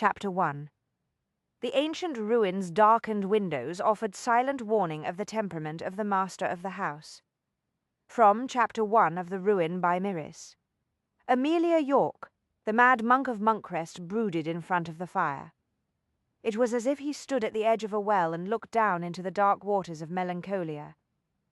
Chapter 1. The ancient ruins' darkened windows offered silent warning of the temperament of the master of the house. From Chapter 1 of The Ruin by Mirris. Amelia York, the mad monk of Monkcrest, brooded in front of the fire. It was as if he stood at the edge of a well and looked down into the dark waters of melancholia.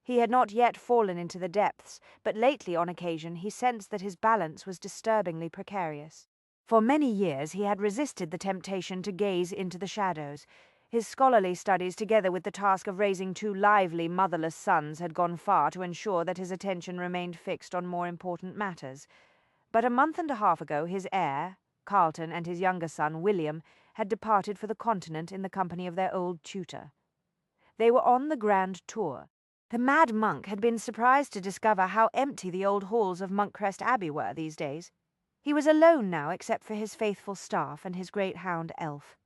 He had not yet fallen into the depths, but lately on occasion he sensed that his balance was disturbingly precarious. For many years he had resisted the temptation to gaze into the shadows. His scholarly studies, together with the task of raising two lively, motherless sons, had gone far to ensure that his attention remained fixed on more important matters. But a month and a half ago his heir, Carlton, and his younger son, William, had departed for the continent in the company of their old tutor. They were on the grand tour. The mad monk had been surprised to discover how empty the old halls of Monkcrest Abbey were these days. He was alone now except for his faithful staff and his great hound Elf.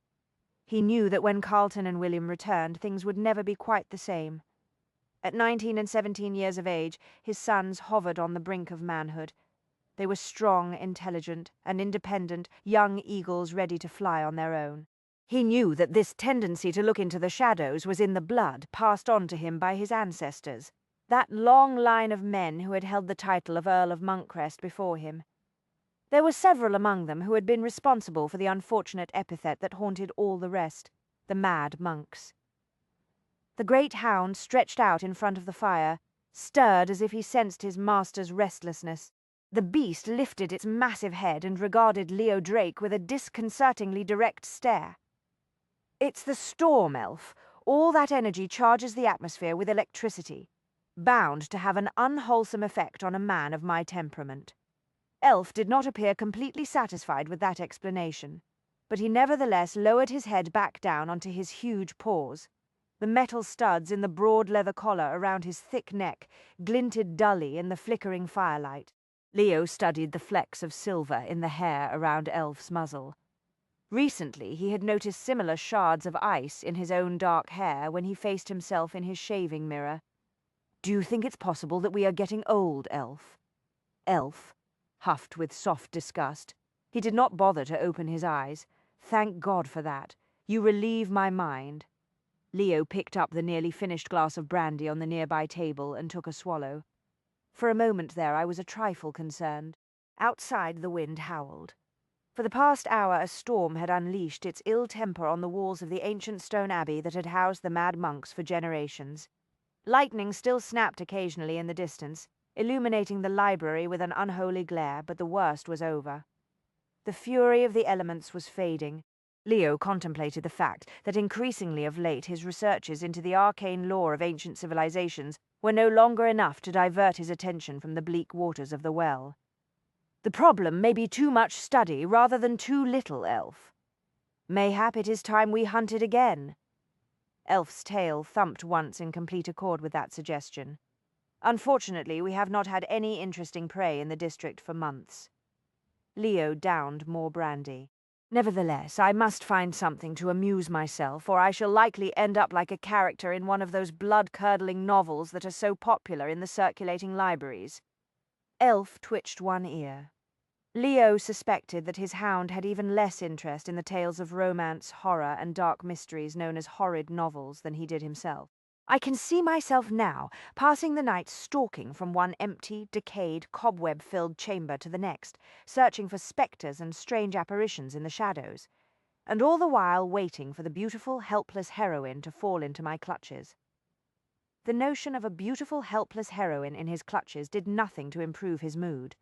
He knew that when Carlton and William returned, things would never be quite the same. At 19 and 17 years of age, his sons hovered on the brink of manhood. They were strong, intelligent, and independent, young eagles ready to fly on their own. He knew that this tendency to look into the shadows was in the blood, passed on to him by his ancestors, that long line of men who had held the title of Earl of Monkcrest before him. There were several among them who had been responsible for the unfortunate epithet that haunted all the rest, the mad monks. The great hound, stretched out in front of the fire, stirred as if he sensed his master's restlessness. The beast lifted its massive head and regarded Leo Drake with a disconcertingly direct stare. "It's the storm, Elf. All that energy charges the atmosphere with electricity, bound to have an unwholesome effect on a man of my temperament." Elf did not appear completely satisfied with that explanation, but he nevertheless lowered his head back down onto his huge paws. The metal studs in the broad leather collar around his thick neck glinted dully in the flickering firelight. Leo studied the flecks of silver in the hair around Elf's muzzle. Recently he had noticed similar shards of ice in his own dark hair when he faced himself in his shaving mirror. "Do you think it's possible that we are getting old, Elf?" Elf huffed with soft disgust. He did not bother to open his eyes. "Thank God for that. You relieve my mind." Leo picked up the nearly finished glass of brandy on the nearby table and took a swallow. For a moment there I was a trifle concerned. Outside the wind howled. For the past hour a storm had unleashed its ill temper on the walls of the ancient stone abbey that had housed the mad monks for generations. Lightning still snapped occasionally in the distance, illuminating the library with an unholy glare, but the worst was over. The fury of the elements was fading. Leo contemplated the fact that increasingly of late his researches into the arcane lore of ancient civilizations were no longer enough to divert his attention from the bleak waters of the well. "The problem may be too much study rather than too little, Elf. Mayhap it is time we hunted again." Elf's tail thumped once in complete accord with that suggestion. "Unfortunately, we have not had any interesting prey in the district for months." Leo downed more brandy. "Nevertheless, I must find something to amuse myself, or I shall likely end up like a character in one of those blood-curdling novels that are so popular in the circulating libraries." Elf twitched one ear. Leo suspected that his hound had even less interest in the tales of romance, horror, and dark mysteries known as horrid novels than he did himself. "I can see myself now, passing the night stalking from one empty, decayed, cobweb-filled chamber to the next, searching for spectres and strange apparitions in the shadows, and all the while waiting for the beautiful, helpless heroine to fall into my clutches." The notion of a beautiful, helpless heroine in his clutches did nothing to improve his mood.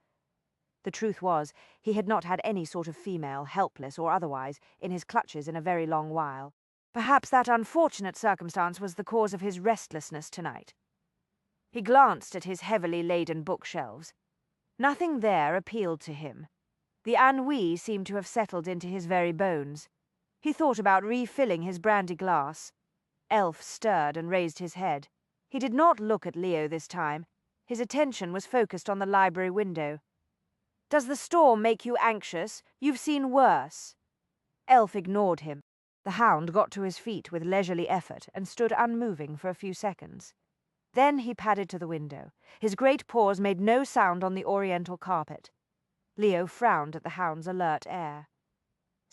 The truth was, he had not had any sort of female, helpless or otherwise, in his clutches in a very long while. Perhaps that unfortunate circumstance was the cause of his restlessness tonight. He glanced at his heavily laden bookshelves. Nothing there appealed to him. The ennui seemed to have settled into his very bones. He thought about refilling his brandy glass. Elf stirred and raised his head. He did not look at Leo this time. His attention was focused on the library window. "Does the storm make you anxious? You've seen worse." Elf ignored him. The hound got to his feet with leisurely effort and stood unmoving for a few seconds. Then he padded to the window. His great paws made no sound on the oriental carpet. Leo frowned at the hound's alert air.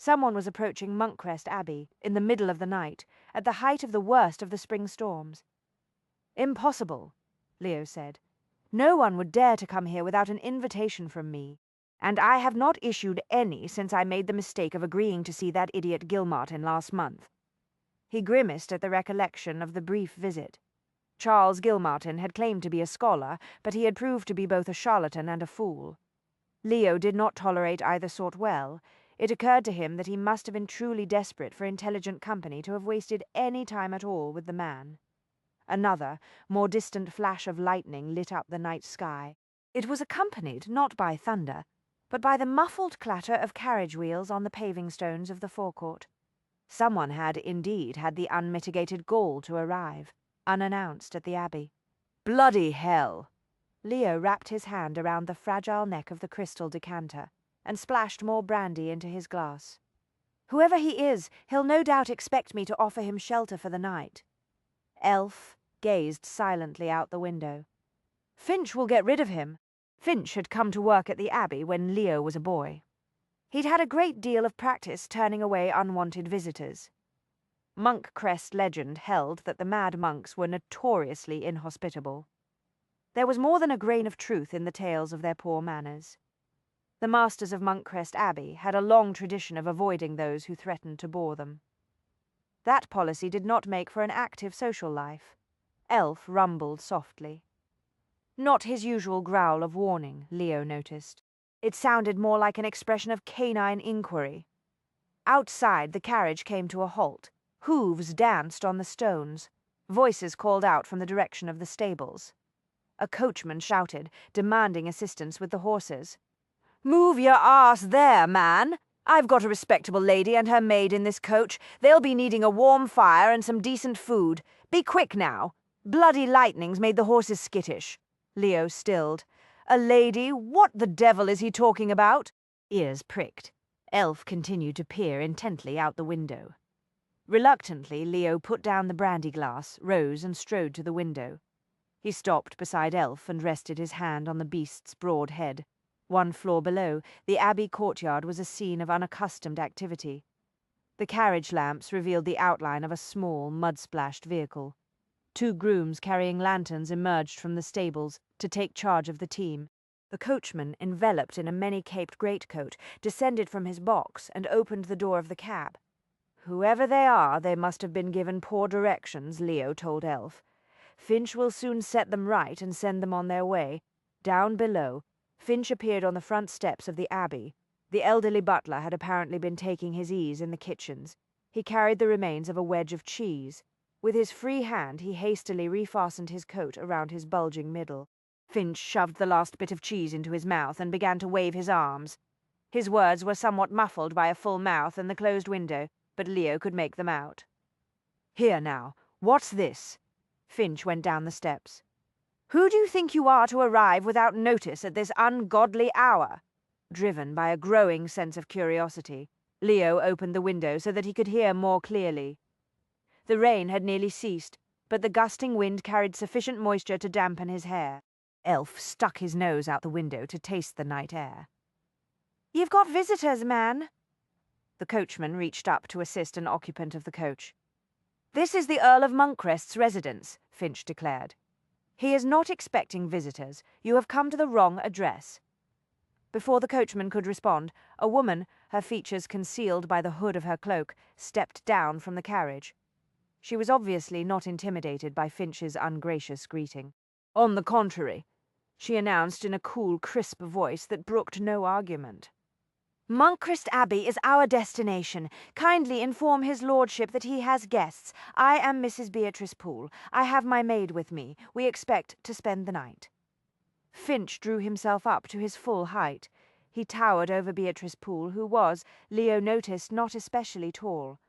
Someone was approaching Monkcrest Abbey in the middle of the night, at the height of the worst of the spring storms. "Impossible," Leo said. "No one would dare to come here without an invitation from me, and I have not issued any since I made the mistake of agreeing to see that idiot Gilmartin last month." He grimaced at the recollection of the brief visit. Charles Gilmartin had claimed to be a scholar, but he had proved to be both a charlatan and a fool. Leo did not tolerate either sort well. It occurred to him that he must have been truly desperate for intelligent company to have wasted any time at all with the man. Another, more distant flash of lightning lit up the night sky. It was accompanied not by thunder, but by the muffled clatter of carriage wheels on the paving stones of the forecourt. Someone had indeed had the unmitigated gall to arrive, unannounced, at the Abbey. "Bloody hell!" Leo wrapped his hand around the fragile neck of the crystal decanter and splashed more brandy into his glass. "Whoever he is, he'll no doubt expect me to offer him shelter for the night." Elf gazed silently out the window. "Finch will get rid of him." Finch had come to work at the Abbey when Leo was a boy. He'd had a great deal of practice turning away unwanted visitors. Monkcrest legend held that the mad monks were notoriously inhospitable. There was more than a grain of truth in the tales of their poor manners. The masters of Monkcrest Abbey had a long tradition of avoiding those who threatened to bore them. That policy did not make for an active social life. Elf rumbled softly. Not his usual growl of warning, Leo noticed. It sounded more like an expression of canine inquiry. Outside, the carriage came to a halt. Hooves danced on the stones. Voices called out from the direction of the stables. A coachman shouted, demanding assistance with the horses. "Move your arse there, man! I've got a respectable lady and her maid in this coach. They'll be needing a warm fire and some decent food. Be quick now. Bloody lightning's made the horses skittish." Leo stilled. "A lady? What the devil is he talking about?" Ears pricked. Elf continued to peer intently out the window. Reluctantly, Leo put down the brandy glass, rose and strode to the window. He stopped beside Elf and rested his hand on the beast's broad head. 1 floor below, the Abbey courtyard was a scene of unaccustomed activity. The carriage lamps revealed the outline of a small, mud-splashed vehicle. 2 grooms carrying lanterns emerged from the stables to take charge of the team. The coachman, enveloped in a many-caped greatcoat, descended from his box and opened the door of the cab. "Whoever they are, they must have been given poor directions," Leo told Elf. "Finch will soon set them right and send them on their way." Down below, Finch appeared on the front steps of the Abbey. The elderly butler had apparently been taking his ease in the kitchens. He carried the remains of a wedge of cheese. With his free hand, he hastily refastened his coat around his bulging middle. Finch shoved the last bit of cheese into his mouth and began to wave his arms. His words were somewhat muffled by a full mouth and the closed window, but Leo could make them out. "Here now, what's this?" Finch went down the steps. "Who do you think you are to arrive without notice at this ungodly hour?" Driven by a growing sense of curiosity, Leo opened the window so that he could hear more clearly. The rain had nearly ceased, but the gusting wind carried sufficient moisture to dampen his hair. Elf stuck his nose out the window to taste the night air. "You've got visitors, man." The coachman reached up to assist an occupant of the coach. "This is the Earl of Monkcrest's residence," Finch declared. "He is not expecting visitors. You have come to the wrong address." Before the coachman could respond, a woman, her features concealed by the hood of her cloak, stepped down from the carriage. She was obviously not intimidated by Finch's ungracious greeting. "On the contrary," she announced in a cool, crisp voice that brooked no argument. "Monkcrest Abbey is our destination. Kindly inform his lordship that he has guests. I am Mrs. Beatrice Poole. I have my maid with me. We expect to spend the night." Finch drew himself up to his full height. He towered over Beatrice Poole, who was, Leo noticed, not especially tall.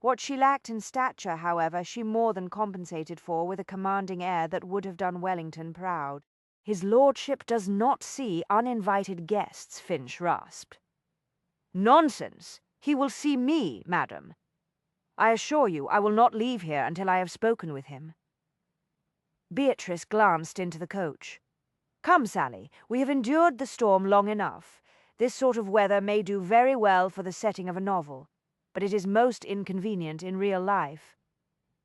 What she lacked in stature, however, she more than compensated for with a commanding air that would have done Wellington proud. "His lordship does not see uninvited guests," Finch rasped. "Nonsense! He will see me, madam. I assure you I will not leave here until I have spoken with him." Beatrice glanced into the coach. "Come, Sally, we have endured the storm long enough. This sort of weather may do very well for the setting of a novel, but it is most inconvenient in real life.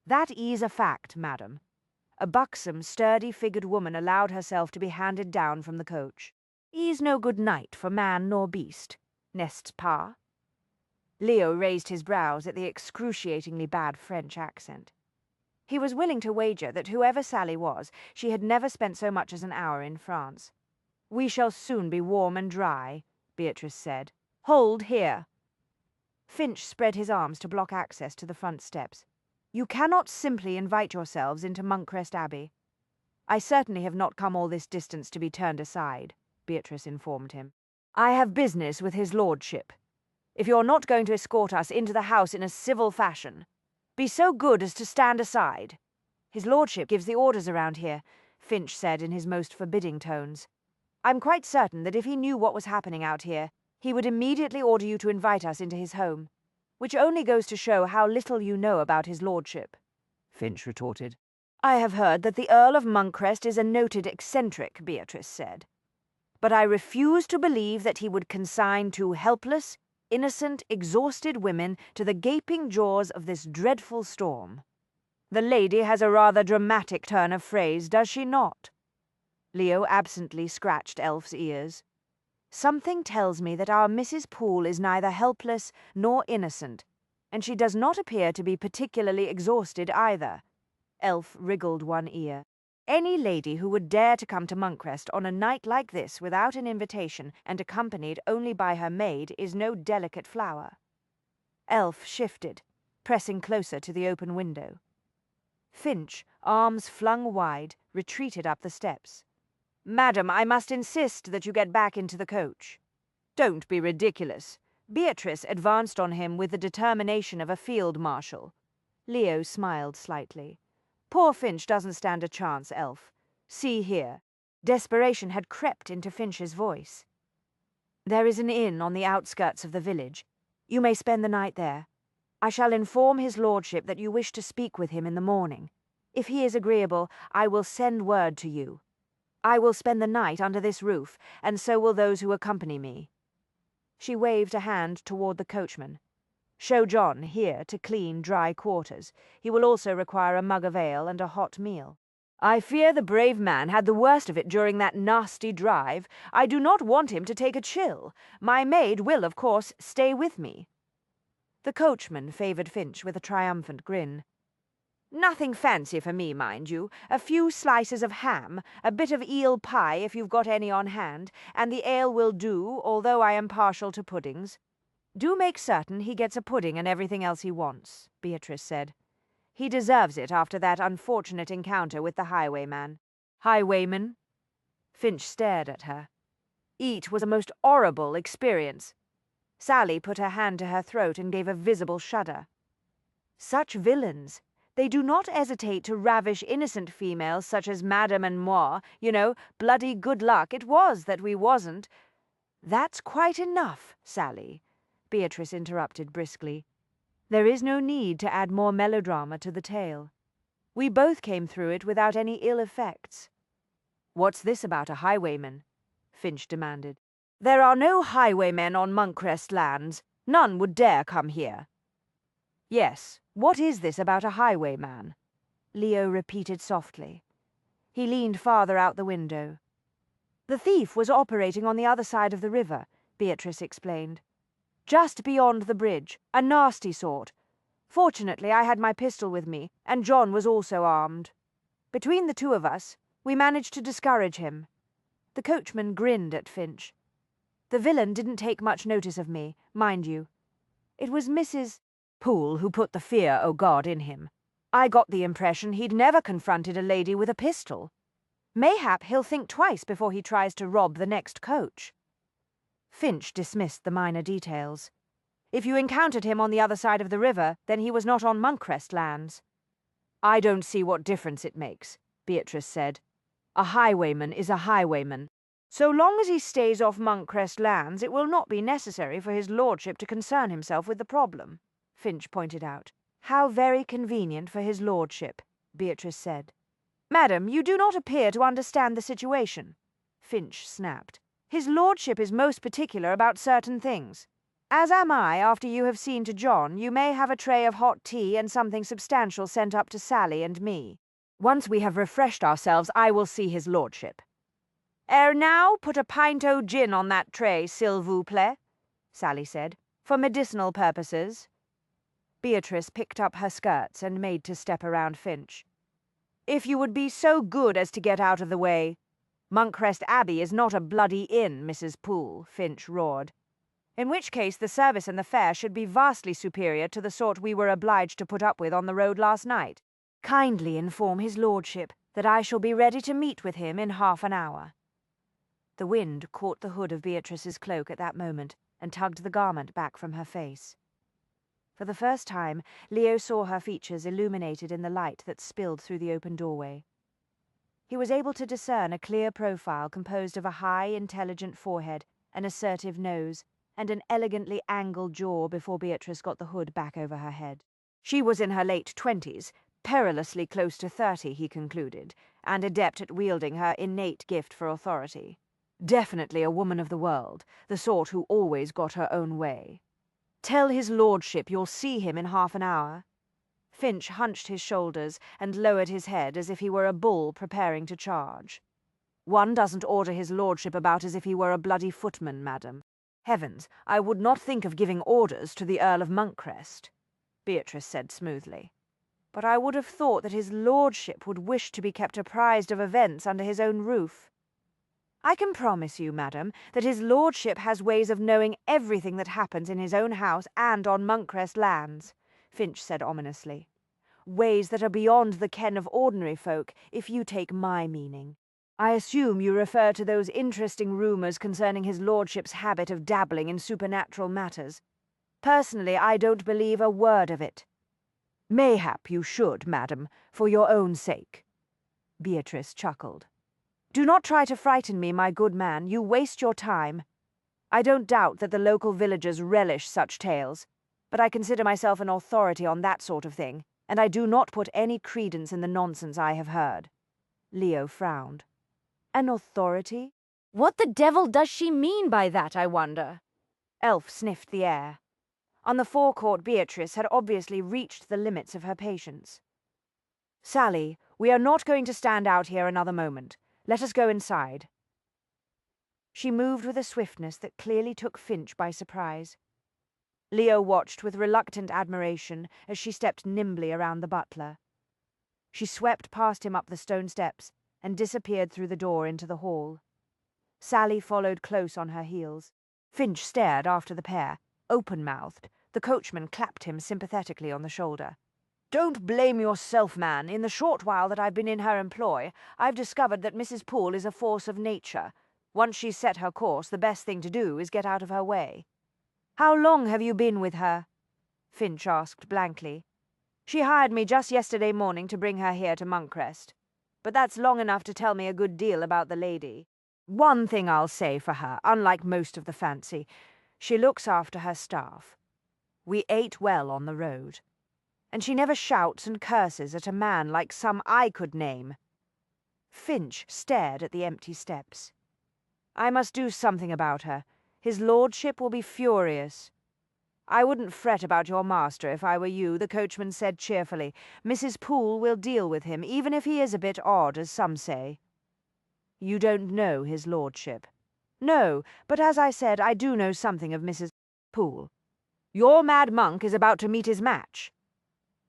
That is a fact, madam. A buxom, sturdy-figured woman allowed herself to be handed down from the coach. E's no good night for man nor beast, nest's pa. Leo raised his brows at the excruciatingly bad French accent. He was willing to wager that whoever Sally was, she had never spent so much as an hour in France. "We shall soon be warm and dry," Beatrice said. "Hold here." Finch spread his arms to block access to the front steps. "You cannot simply invite yourselves into Monkcrest Abbey." "I certainly have not come all this distance to be turned aside," Beatrice informed him. "I have business with his lordship. If you're not going to escort us into the house in a civil fashion, be so good as to stand aside." "His lordship gives the orders around here," Finch said in his most forbidding tones. "I'm quite certain that if he knew what was happening out here, he would immediately order you to invite us into his home. Which only goes to show how little you know about his lordship," Finch retorted. "I have heard that the Earl of Monkcrest is a noted eccentric," Beatrice said. "But I refuse to believe that he would consign two helpless, innocent, exhausted women to the gaping jaws of this dreadful storm. The lady has a rather dramatic turn of phrase, does she not?" Leo absently scratched Elf's ears. "Something tells me that our Mrs. Poole is neither helpless nor innocent, and she does not appear to be particularly exhausted either." Elf wriggled one ear. "Any lady who would dare to come to Monkcrest on a night like this without an invitation and accompanied only by her maid is no delicate flower." Elf shifted, pressing closer to the open window. Finch, arms flung wide, retreated up the steps. "Madam, I must insist that you get back into the coach." "Don't be ridiculous." Beatrice advanced on him with the determination of a field marshal. Leo smiled slightly. "Poor Finch doesn't stand a chance, Elf. See here." Desperation had crept into Finch's voice. "There is an inn on the outskirts of the village. You may spend the night there. I shall inform his lordship that you wish to speak with him in the morning. If he is agreeable, I will send word to you. I will spend the night under this roof, and so will those who accompany me." She waved a hand toward the coachman. "Show John, here, to clean, dry quarters. He will also require a mug of ale and a hot meal." "I fear the brave man had the worst of it during that nasty drive. I do not want him to take a chill. My maid will, of course, stay with me." The coachman favoured Finch with a triumphant grin. "Nothing fancy for me, mind you. A few slices of ham, a bit of eel pie if you've got any on hand, and the ale will do, although I am partial to puddings." "Do make certain he gets a pudding and everything else he wants," Beatrice said. "He deserves it after that unfortunate encounter with the highwayman." "Highwayman?" Finch stared at her. "It was a most horrible experience." Sally put her hand to her throat and gave a visible shudder. "Such villains! They do not hesitate to ravish innocent females such as Madame and moi, you know, bloody good luck it was that we wasn't—" "That's quite enough, Sally," Beatrice interrupted briskly. "There is no need to add more melodrama to the tale. We both came through it without any ill effects." "What's this about a highwayman?" Finch demanded. "There are no highwaymen on Monkcrest lands. None would dare come here." "Yes, what is this about a highwayman?" Leo repeated softly. He leaned farther out the window. "The thief was operating on the other side of the river," Beatrice explained. "Just beyond the bridge, a nasty sort. Fortunately, I had my pistol with me, and John was also armed. Between the two of us, we managed to discourage him." The coachman grinned at Finch. "The villain didn't take much notice of me, mind you. It was Mrs. Poole who put the fear, oh God, in him. I got the impression he'd never confronted a lady with a pistol. Mayhap he'll think twice before he tries to rob the next coach." Finch dismissed the minor details. "If you encountered him on the other side of the river, then he was not on Monkcrest lands." "I don't see what difference it makes," Beatrice said. "A highwayman is a highwayman. So long as he stays off Monkcrest lands, it will not be necessary for his lordship to concern himself with the problem," Finch pointed out. "How very convenient for his lordship," Beatrice said. "Madam, you do not appear to understand the situation," Finch snapped. His lordship is most particular about certain things. As am I. After you have seen to John, you may have a tray of hot tea and something substantial sent up to Sally and me. Once we have refreshed ourselves, I will see his lordship. Ere now, put a pint o' gin on that tray, s'il vous plaît, Sally said, for medicinal purposes. Beatrice picked up her skirts and made to step around Finch. If you would be so good as to get out of the way. Monkcrest Abbey is not a bloody inn, Mrs. Poole, Finch roared. In which case the service and the fare should be vastly superior to the sort we were obliged to put up with on the road last night. Kindly inform his lordship that I shall be ready to meet with him in half an hour. The wind caught the hood of Beatrice's cloak at that moment and tugged the garment back from her face. For the first time, Leo saw her features illuminated in the light that spilled through the open doorway. He was able to discern a clear profile composed of a high, intelligent forehead, an assertive nose, and an elegantly angled jaw before Beatrice got the hood back over her head. She was in her late 20s, perilously close to 30, he concluded, and adept at wielding her innate gift for authority. Definitely a woman of the world, the sort who always got her own way. Tell his lordship you'll see him in half an hour. Finch hunched his shoulders and lowered his head as if he were a bull preparing to charge. One doesn't order his lordship about as if he were a bloody footman, madam. Heavens, I would not think of giving orders to the Earl of Monkcrest, Beatrice said smoothly. But I would have thought that his lordship would wish to be kept apprised of events under his own roof. I can promise you, madam, that his lordship has ways of knowing everything that happens in his own house and on Monkcrest lands, Finch said ominously. Ways that are beyond the ken of ordinary folk, if you take my meaning. I assume you refer to those interesting rumours concerning his lordship's habit of dabbling in supernatural matters. Personally, I don't believe a word of it. Mayhap you should, madam, for your own sake. Beatrice chuckled. Do not try to frighten me, my good man. You waste your time. I don't doubt that the local villagers relish such tales, but I consider myself an authority on that sort of thing, and I do not put any credence in the nonsense I have heard. Leo frowned. An authority? What the devil does she mean by that, I wonder? Elf sniffed the air. On the forecourt, Beatrice had obviously reached the limits of her patience. Sally, we are not going to stand out here another moment. Let us go inside. She moved with a swiftness that clearly took Finch by surprise. Leo watched with reluctant admiration as she stepped nimbly around the butler. She swept past him up the stone steps and disappeared through the door into the hall. Sally followed close on her heels. Finch stared after the pair, open-mouthed. The coachman clapped him sympathetically on the shoulder. Don't blame yourself, man. In the short while that I've been in her employ, I've discovered that Mrs. Poole is a force of nature. Once she's set her course, the best thing to do is get out of her way. How long have you been with her? Finch asked blankly. She hired me just yesterday morning to bring her here to Monkcrest. But that's long enough to tell me a good deal about the lady. One thing I'll say for her, unlike most of the fancy, she looks after her staff. We ate well on the road. And she never shouts and curses at a man like some I could name. Finch stared at the empty steps. I must do something about her. His lordship will be furious. I wouldn't fret about your master if I were you, the coachman said cheerfully. Mrs. Poole will deal with him, even if he is a bit odd, as some say. You don't know his lordship. No, but as I said, I do know something of Mrs. Poole. Your mad monk is about to meet his match.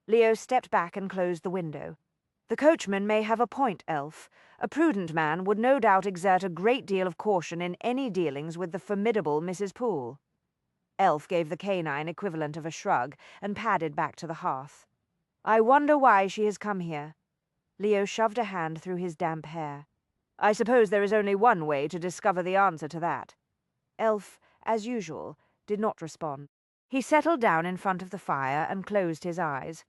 Leo stepped back and closed the window. The coachman may have a point, Elf. A prudent man would no doubt exert a great deal of caution in any dealings with the formidable Mrs. Poole. Elf gave the canine equivalent of a shrug and padded back to the hearth. I wonder why she has come here. Leo shoved a hand through his damp hair. I suppose there is only one way to discover the answer to that. Elf, as usual, did not respond. He settled down in front of the fire and closed his eyes.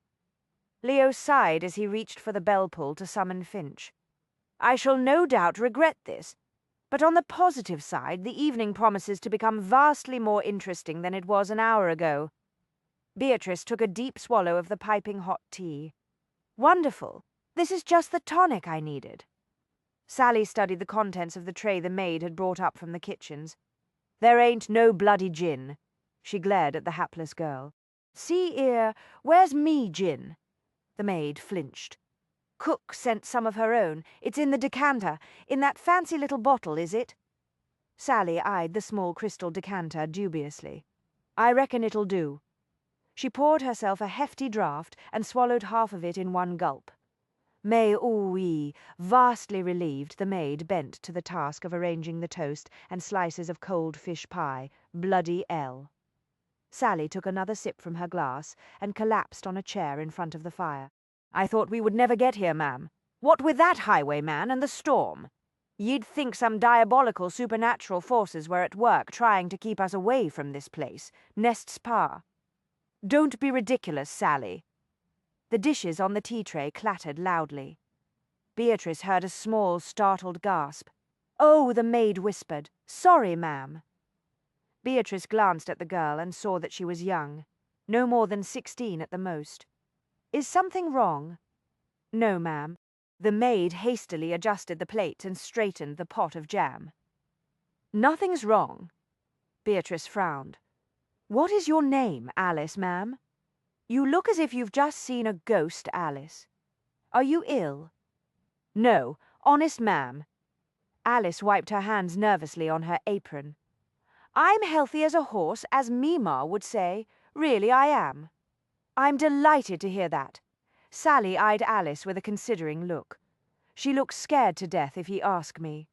Leo sighed as he reached for the bell-pull to summon Finch. I shall no doubt regret this, but on the positive side, the evening promises to become vastly more interesting than it was an hour ago. Beatrice took a deep swallow of the piping hot tea. Wonderful. This is just the tonic I needed. Sally studied the contents of the tray the maid had brought up from the kitchens. "There ain't no bloody gin." She glared at the hapless girl. "See 'ere, where's me gin?" The maid flinched. "Cook sent some of her own. It's in the decanter. In that fancy little bottle, is it?" Sally eyed the small crystal decanter dubiously. "I reckon it'll do." She poured herself a hefty draught and swallowed half of it in one gulp. Mais vastly relieved, the maid bent to the task of arranging the toast and slices of cold fish pie. Bloody L. Sally took another sip from her glass and collapsed on a chair in front of the fire. "I thought we would never get here, ma'am. What with that highwayman and the storm? You'd think some diabolical supernatural forces were at work trying to keep us away from this place, n'est-ce pas?" "Don't be ridiculous, Sally." The dishes on the tea tray clattered loudly. Beatrice heard a small, startled gasp. "Oh," the maid whispered. "Sorry, ma'am." Beatrice glanced at the girl and saw that she was young, no more than 16 at the most. "Is something wrong?" "No, ma'am." The maid hastily adjusted the plate and straightened the pot of jam. "Nothing's wrong." Beatrice frowned. "What is your name, Alice, ma'am? You look as if you've just seen a ghost, Alice. Are you ill?" "No, honest, ma'am." Alice wiped her hands nervously on her apron. "I'm healthy as a horse, as Mima would say. Really, I am." "I'm delighted to hear that." Sally eyed Alice with a considering look. "She looks scared to death, if ye ask me."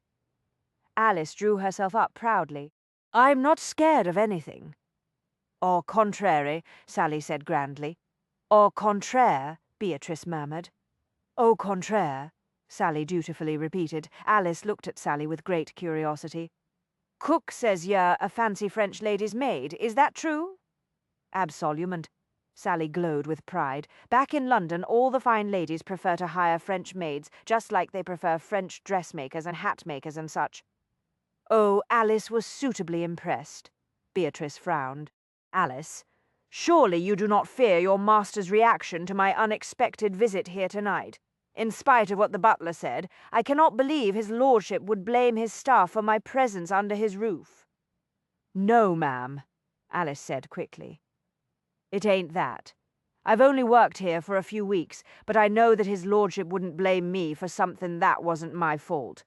Alice drew herself up proudly. "I'm not scared of anything." "Au contraire," Sally said grandly. "Au contraire," Beatrice murmured. "Au contraire," Sally dutifully repeated. Alice looked at Sally with great curiosity. "Cook says you're a fancy French lady's maid. Is that true?" "Absolument." Sally glowed with pride. "Back in London, all the fine ladies prefer to hire French maids, just like they prefer French dressmakers and hat makers and such." Oh, Alice was suitably impressed. Beatrice frowned. "Alice, surely you do not fear your master's reaction to my unexpected visit here tonight? In spite of what the butler said, I cannot believe his lordship would blame his staff for my presence under his roof." "No, ma'am," Alice said quickly. "It ain't that. I've only worked here for a few weeks, but I know that his lordship wouldn't blame me for something that wasn't my fault.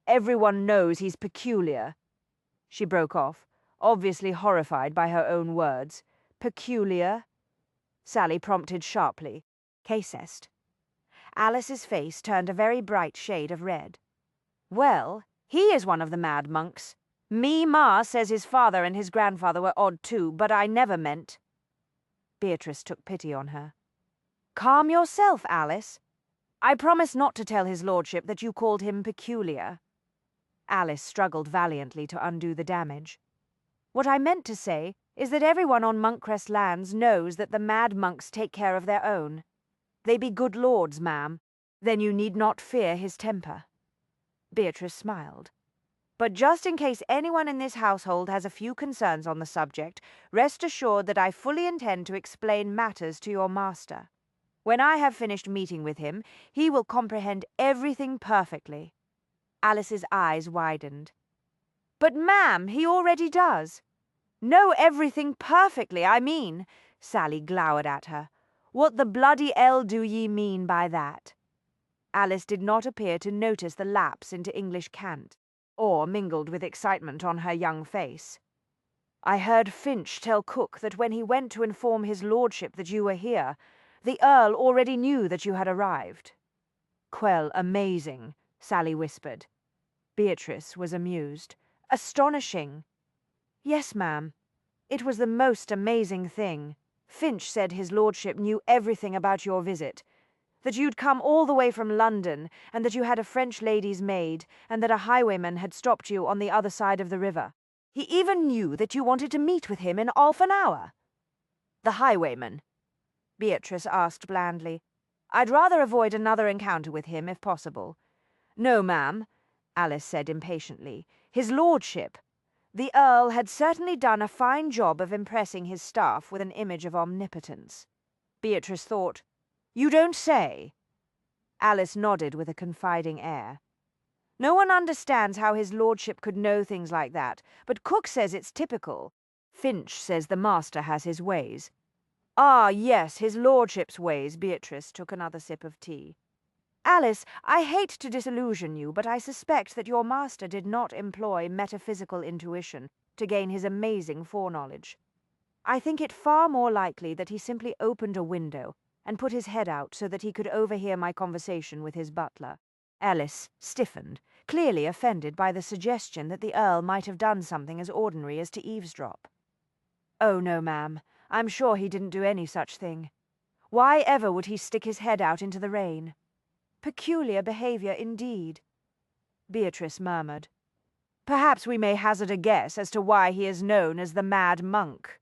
Everyone knows he's peculiar." She broke off, obviously horrified by her own words. "Peculiar?" Sally prompted sharply. "Qu'est-ce?" Alice's face turned a very bright shade of red. "Well, he is one of the mad monks. Me ma says his father and his grandfather were odd too, but I never meant—" Beatrice took pity on her. "Calm yourself, Alice. I promise not to tell his lordship that you called him peculiar." Alice struggled valiantly to undo the damage. "What I meant to say is that everyone on Monkcrest lands knows that the mad monks take care of their own. They be good lords, ma'am. Then you need not fear his temper." Beatrice smiled. "But just in case anyone in this household has a few concerns on the subject, rest assured that I fully intend to explain matters to your master. When I have finished meeting with him, he will comprehend everything perfectly." Alice's eyes widened. "But, ma'am, he already does." "Know everything perfectly, I mean." Sally glowered at her. "What the bloody hell do ye mean by that?" Alice did not appear to notice the lapse into English cant, or mingled with excitement on her young face. "I heard Finch tell Cook that when he went to inform his lordship that you were here, the Earl already knew that you had arrived." "Quell, amazing," Sally whispered. Beatrice was amused. "Astonishing." "Yes, ma'am. It was the most amazing thing. Finch said his lordship knew everything about your visit, that you'd come all the way from London, and that you had a French lady's maid, and that a highwayman had stopped you on the other side of the river. He even knew that you wanted to meet with him in half an hour." "The highwayman?" Beatrice asked blandly. "I'd rather avoid another encounter with him, if possible." "No, ma'am," Alice said impatiently. "His lordship. The Earl had certainly done a fine job of impressing his staff with an image of omnipotence." Beatrice thought. "You don't say?" Alice nodded with a confiding air. No one understands how his lordship could know things like that, but Cook says it's typical. Finch says the master has his ways. Ah, yes, his lordship's ways. Beatrice took another sip of tea. Alice, I hate to disillusion you, but I suspect that your master did not employ metaphysical intuition to gain his amazing foreknowledge. I think it far more likely that he simply opened a window and put his head out so that he could overhear my conversation with his butler. Alice stiffened, clearly offended by the suggestion that the Earl might have done something as ordinary as to eavesdrop. Oh, no, ma'am. I'm sure he didn't do any such thing. Why ever would he stick his head out into the rain? Peculiar behaviour indeed. Beatrice murmured. Perhaps we may hazard a guess as to why he is known as the Mad Monk.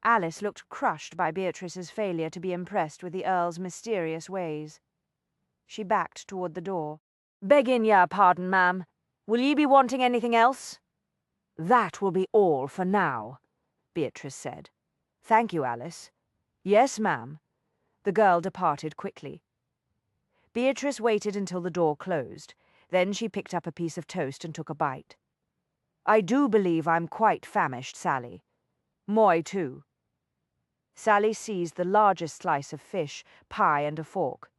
Alice looked crushed by Beatrice's failure to be impressed with the Earl's mysterious ways. She backed toward the door. Begging your pardon, ma'am. Will ye be wanting anything else? That will be all for now, Beatrice said. Thank you, Alice. Yes, ma'am. The girl departed quickly. Beatrice waited until the door closed. Then she picked up a piece of toast and took a bite. I do believe I'm quite famished, Sally. Moi too. Sally seized the largest slice of fish, pie, and a fork.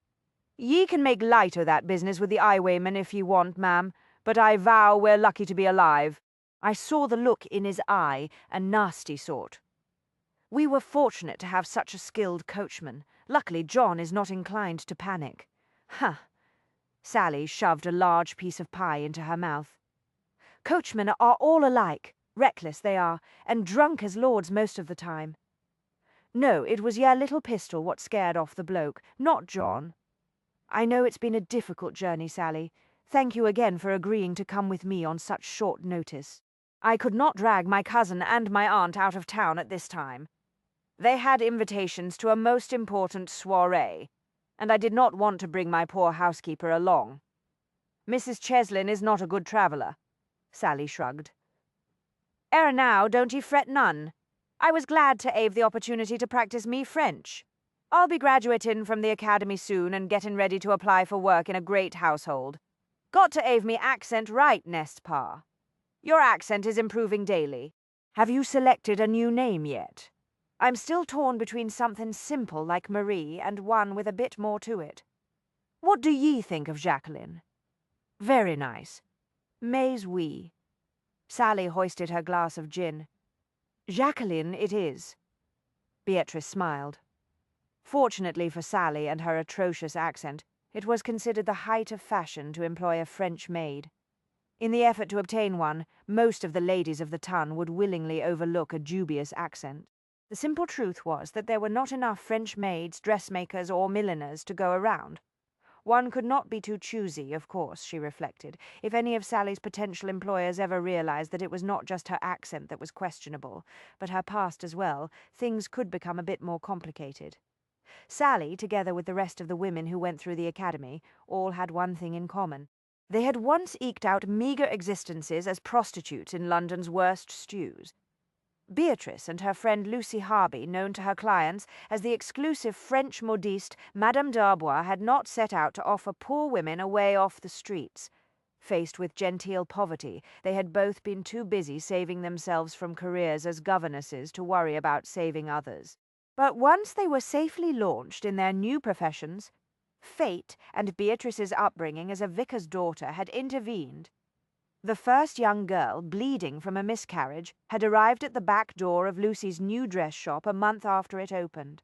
Ye can make light o' that business with the highwayman if ye want, ma'am, but I vow we're lucky to be alive. I saw the look in his eye, a nasty sort. We were fortunate to have such a skilled coachman. Luckily, John is not inclined to panic. Huh. Sally shoved a large piece of pie into her mouth. Coachmen are all alike. Reckless they are, and drunk as lords most of the time. No, it was your little pistol what scared off the bloke, not John. I know it's been a difficult journey, Sally. Thank you again for agreeing to come with me on such short notice. I could not drag my cousin and my aunt out of town at this time. They had invitations to a most important soiree, and I did not want to bring my poor housekeeper along. Mrs. Cheslin is not a good traveller. Sally shrugged. Ere now, don't ye fret none. I was glad to have the opportunity to practice me French. I'll be graduating from the academy soon and getting ready to apply for work in a great household. Got to have me accent right, Nest Pa. Your accent is improving daily. Have you selected a new name yet? I'm still torn between something simple like Marie and one with a bit more to it. What do ye think of Jacqueline? Very nice. Mais oui. Sally hoisted her glass of gin. Jacqueline it is. Beatrice smiled. Fortunately for Sally and her atrocious accent, it was considered the height of fashion to employ a French maid. In the effort to obtain one, most of the ladies of the ton would willingly overlook a dubious accent. The simple truth was that there were not enough French maids, dressmakers, or milliners to go around. One could not be too choosy, of course, she reflected, if any of Sally's potential employers ever realized that it was not just her accent that was questionable, but her past as well. Things could become a bit more complicated. Sally, together with the rest of the women who went through the academy, all had one thing in common. They had once eked out meagre existences as prostitutes in London's worst stews. Beatrice and her friend Lucy Harby, known to her clients as the exclusive French modiste Madame d'Arbois, had not set out to offer poor women a way off the streets. Faced with genteel poverty, they had both been too busy saving themselves from careers as governesses to worry about saving others. But once they were safely launched in their new professions, fate and Beatrice's upbringing as a vicar's daughter had intervened. The first young girl, bleeding from a miscarriage, had arrived at the back door of Lucy's new dress shop a month after it opened.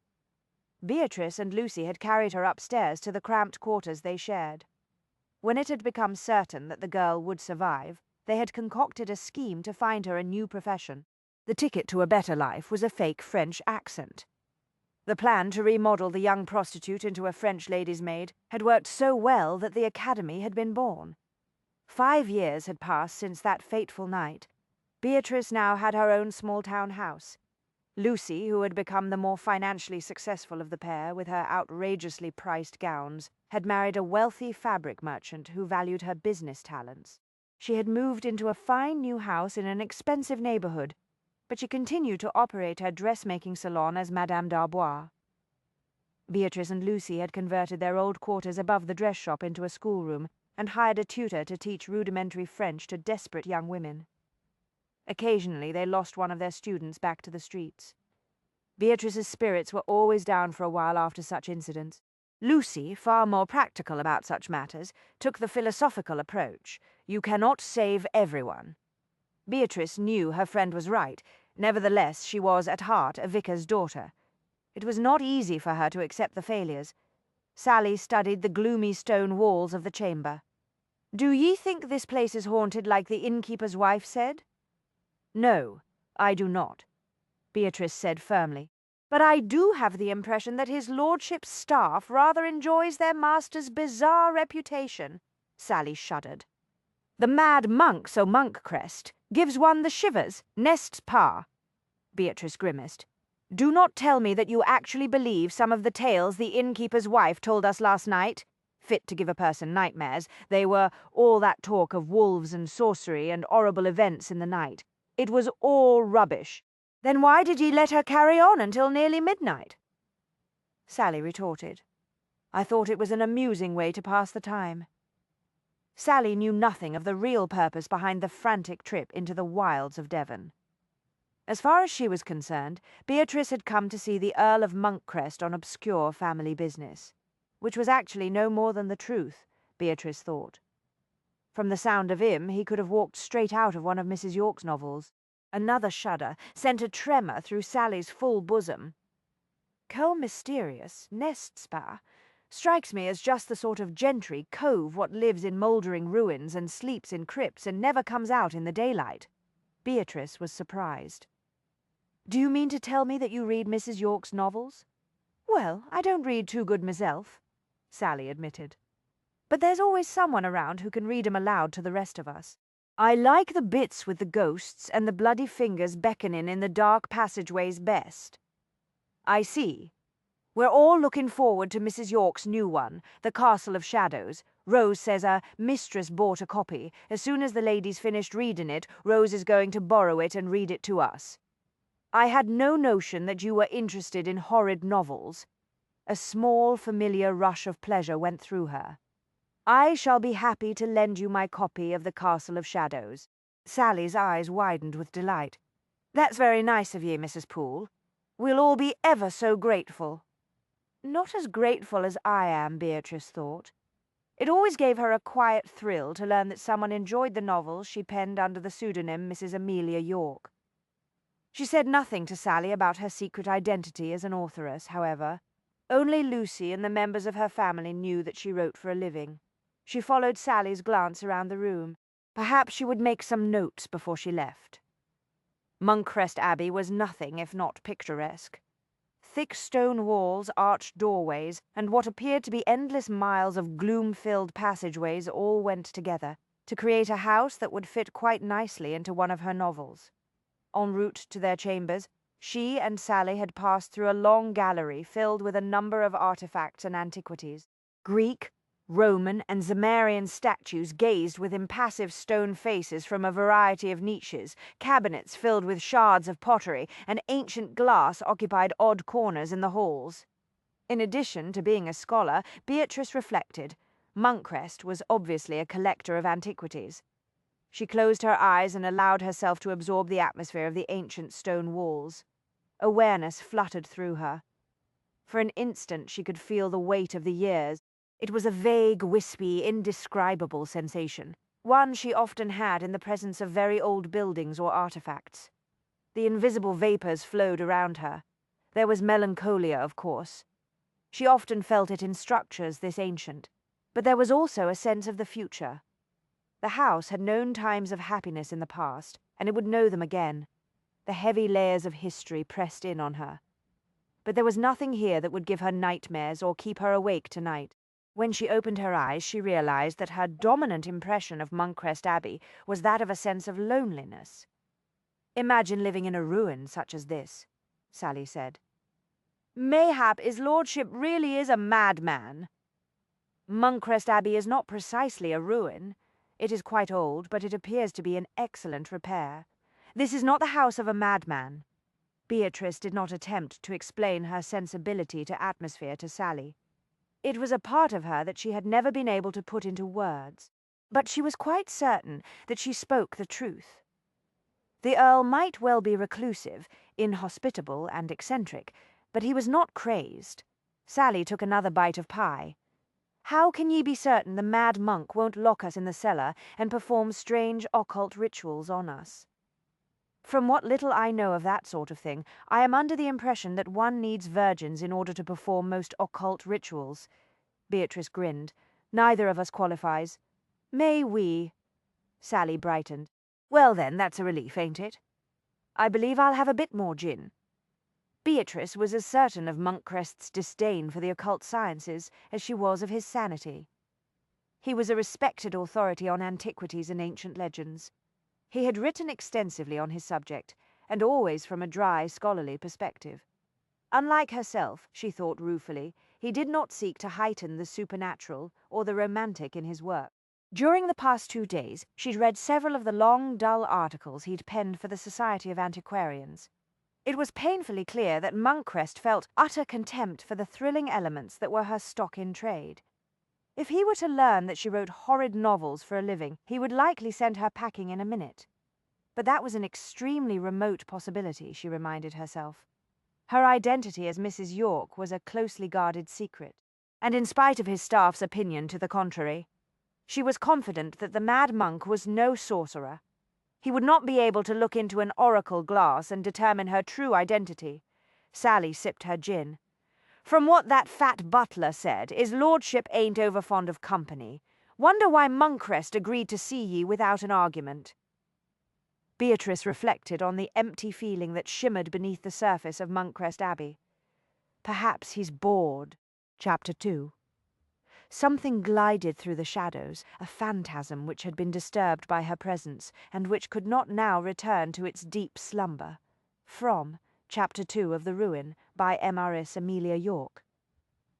Beatrice and Lucy had carried her upstairs to the cramped quarters they shared. When it had become certain that the girl would survive, they had concocted a scheme to find her a new profession. The ticket to a better life was a fake French accent. The plan to remodel the young prostitute into a French lady's maid had worked so well that the academy had been born. 5 years had passed since that fateful night. Beatrice now had her own small-town house. Lucy, who had become the more financially successful of the pair with her outrageously priced gowns, had married a wealthy fabric merchant who valued her business talents. She had moved into a fine new house in an expensive neighborhood, but she continued to operate her dressmaking salon as Madame d'Arbois. Beatrice and Lucy had converted their old quarters above the dress shop into a schoolroom, and hired a tutor to teach rudimentary French to desperate young women. Occasionally they lost one of their students back to the streets. Beatrice's spirits were always down for a while after such incidents. Lucy, far more practical about such matters, took the philosophical approach. You cannot save everyone. Beatrice knew her friend was right. Nevertheless, she was at heart a vicar's daughter. It was not easy for her to accept the failures. Sally studied the gloomy stone walls of the chamber. "Do ye think this place is haunted like the innkeeper's wife said?" "No, I do not," Beatrice said firmly. "But I do have the impression that his lordship's staff rather enjoys their master's bizarre reputation," Sally shuddered. "The mad monks o' Monkcrest gives one the shivers, nest's pa," Beatrice grimaced. "Do not tell me that you actually believe some of the tales the innkeeper's wife told us last night. Fit to give a person nightmares. They were all that talk of wolves and sorcery and horrible events in the night. It was all rubbish. Then why did ye let her carry on until nearly midnight?" Sally retorted. "I thought it was an amusing way to pass the time." Sally knew nothing of the real purpose behind the frantic trip into the wilds of Devon. As far as she was concerned, Beatrice had come to see the Earl of Monkcrest on obscure family business, which was actually no more than the truth, Beatrice thought. From the sound of him, he could have walked straight out of one of Mrs. York's novels. Another shudder sent a tremor through Sally's full bosom. "Coal mysterious, nest spa, strikes me as just the sort of gentry cove what lives in mouldering ruins and sleeps in crypts and never comes out in the daylight." Beatrice was surprised. "Do you mean to tell me that you read Mrs. York's novels?" "Well, I don't read too good myself," Sally admitted. "But there's always someone around who can read 'em aloud to the rest of us. I like the bits with the ghosts and the bloody fingers beckoning in the dark passageways best." "I see. We're all looking forward to Mrs. York's new one, The Castle of Shadows. Rose says her mistress bought a copy. As soon as the lady's finished reading it, Rose is going to borrow it and read it to us. I had no notion that you were interested in horrid novels." A small, familiar rush of pleasure went through her. "I shall be happy to lend you my copy of The Castle of Shadows." Sally's eyes widened with delight. "That's very nice of ye, Mrs. Poole. We'll all be ever so grateful." Not as grateful as I am, Beatrice thought. It always gave her a quiet thrill to learn that someone enjoyed the novels she penned under the pseudonym Mrs. Amelia York. She said nothing to Sally about her secret identity as an authoress, however. Only Lucy and the members of her family knew that she wrote for a living. She followed Sally's glance around the room. Perhaps she would make some notes before she left. Monkcrest Abbey was nothing if not picturesque. Thick stone walls, arched doorways, and what appeared to be endless miles of gloom-filled passageways all went together to create a house that would fit quite nicely into one of her novels. En route to their chambers, she and Sally had passed through a long gallery filled with a number of artifacts and antiquities. Greek, Roman, and Zamarian statues gazed with impassive stone faces from a variety of niches. Cabinets filled with shards of pottery and ancient glass occupied odd corners in the halls. In addition to being a scholar, Beatrice reflected, Monkcrest was obviously a collector of antiquities. She closed her eyes and allowed herself to absorb the atmosphere of the ancient stone walls. Awareness fluttered through her. For an instant she could feel the weight of the years. It was a vague, wispy, indescribable sensation, one she often had in the presence of very old buildings or artifacts. The invisible vapors flowed around her. There was melancholia, of course. She often felt it in structures this ancient, but there was also a sense of the future. The house had known times of happiness in the past, and it would know them again. The heavy layers of history pressed in on her. But there was nothing here that would give her nightmares or keep her awake tonight. When she opened her eyes, she realized that her dominant impression of Monkcrest Abbey was that of a sense of loneliness. "Imagine living in a ruin such as this," Sally said. "Mayhap his lordship really is a madman." "Monkcrest Abbey is not precisely a ruin. It is quite old, but it appears to be in excellent repair. This is not the house of a madman." Beatrice did not attempt to explain her sensibility to atmosphere to Sally. It was a part of her that she had never been able to put into words, but she was quite certain that she spoke the truth. The Earl might well be reclusive, inhospitable, and eccentric, but he was not crazed. Sally took another bite of pie. How can ye be certain the mad monk won't lock us in the cellar and perform strange occult rituals on us? From what little I know of that sort of thing, I am under the impression that one needs virgins in order to perform most occult rituals. Beatrice grinned. Neither of us qualifies. May we? Sally brightened. Well then, that's a relief, ain't it? I believe I'll have a bit more gin. Beatrice was as certain of Monkcrest's disdain for the occult sciences as she was of his sanity. He was a respected authority on antiquities and ancient legends. He had written extensively on his subject, and always from a dry, scholarly perspective. Unlike herself, she thought ruefully, he did not seek to heighten the supernatural or the romantic in his work. During the past 2 days, she'd read several of the long, dull articles he'd penned for the Society of Antiquarians. It was painfully clear that Monkcrest felt utter contempt for the thrilling elements that were her stock in trade. If he were to learn that she wrote horrid novels for a living, he would likely send her packing in a minute. But that was an extremely remote possibility, she reminded herself. Her identity as Mrs. York was a closely guarded secret, and in spite of his staff's opinion to the contrary, she was confident that the mad monk was no sorcerer. He would not be able to look into an oracle glass and determine her true identity. Sally sipped her gin. From what that fat butler said, his lordship ain't over fond of company. Wonder why Monkcrest agreed to see ye without an argument. Beatrice reflected on the empty feeling that shimmered beneath the surface of Monkcrest Abbey. Perhaps he's bored. Chapter 2. Something glided through the shadows, a phantasm which had been disturbed by her presence, and which could not now return to its deep slumber. From Chapter 2 of The Ruin, by MRS. Amelia York.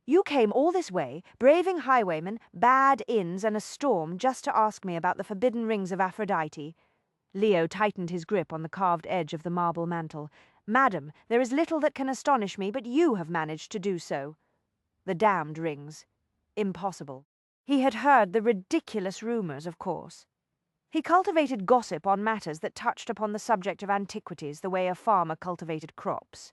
You came all this way, braving highwaymen, bad inns, and a storm, just to ask me about the forbidden rings of Aphrodite. Leo tightened his grip on the carved edge of the marble mantel. Madam, there is little that can astonish me, but you have managed to do so. The damned rings. Impossible. He had heard the ridiculous rumours, of course. He cultivated gossip on matters that touched upon the subject of antiquities the way a farmer cultivated crops.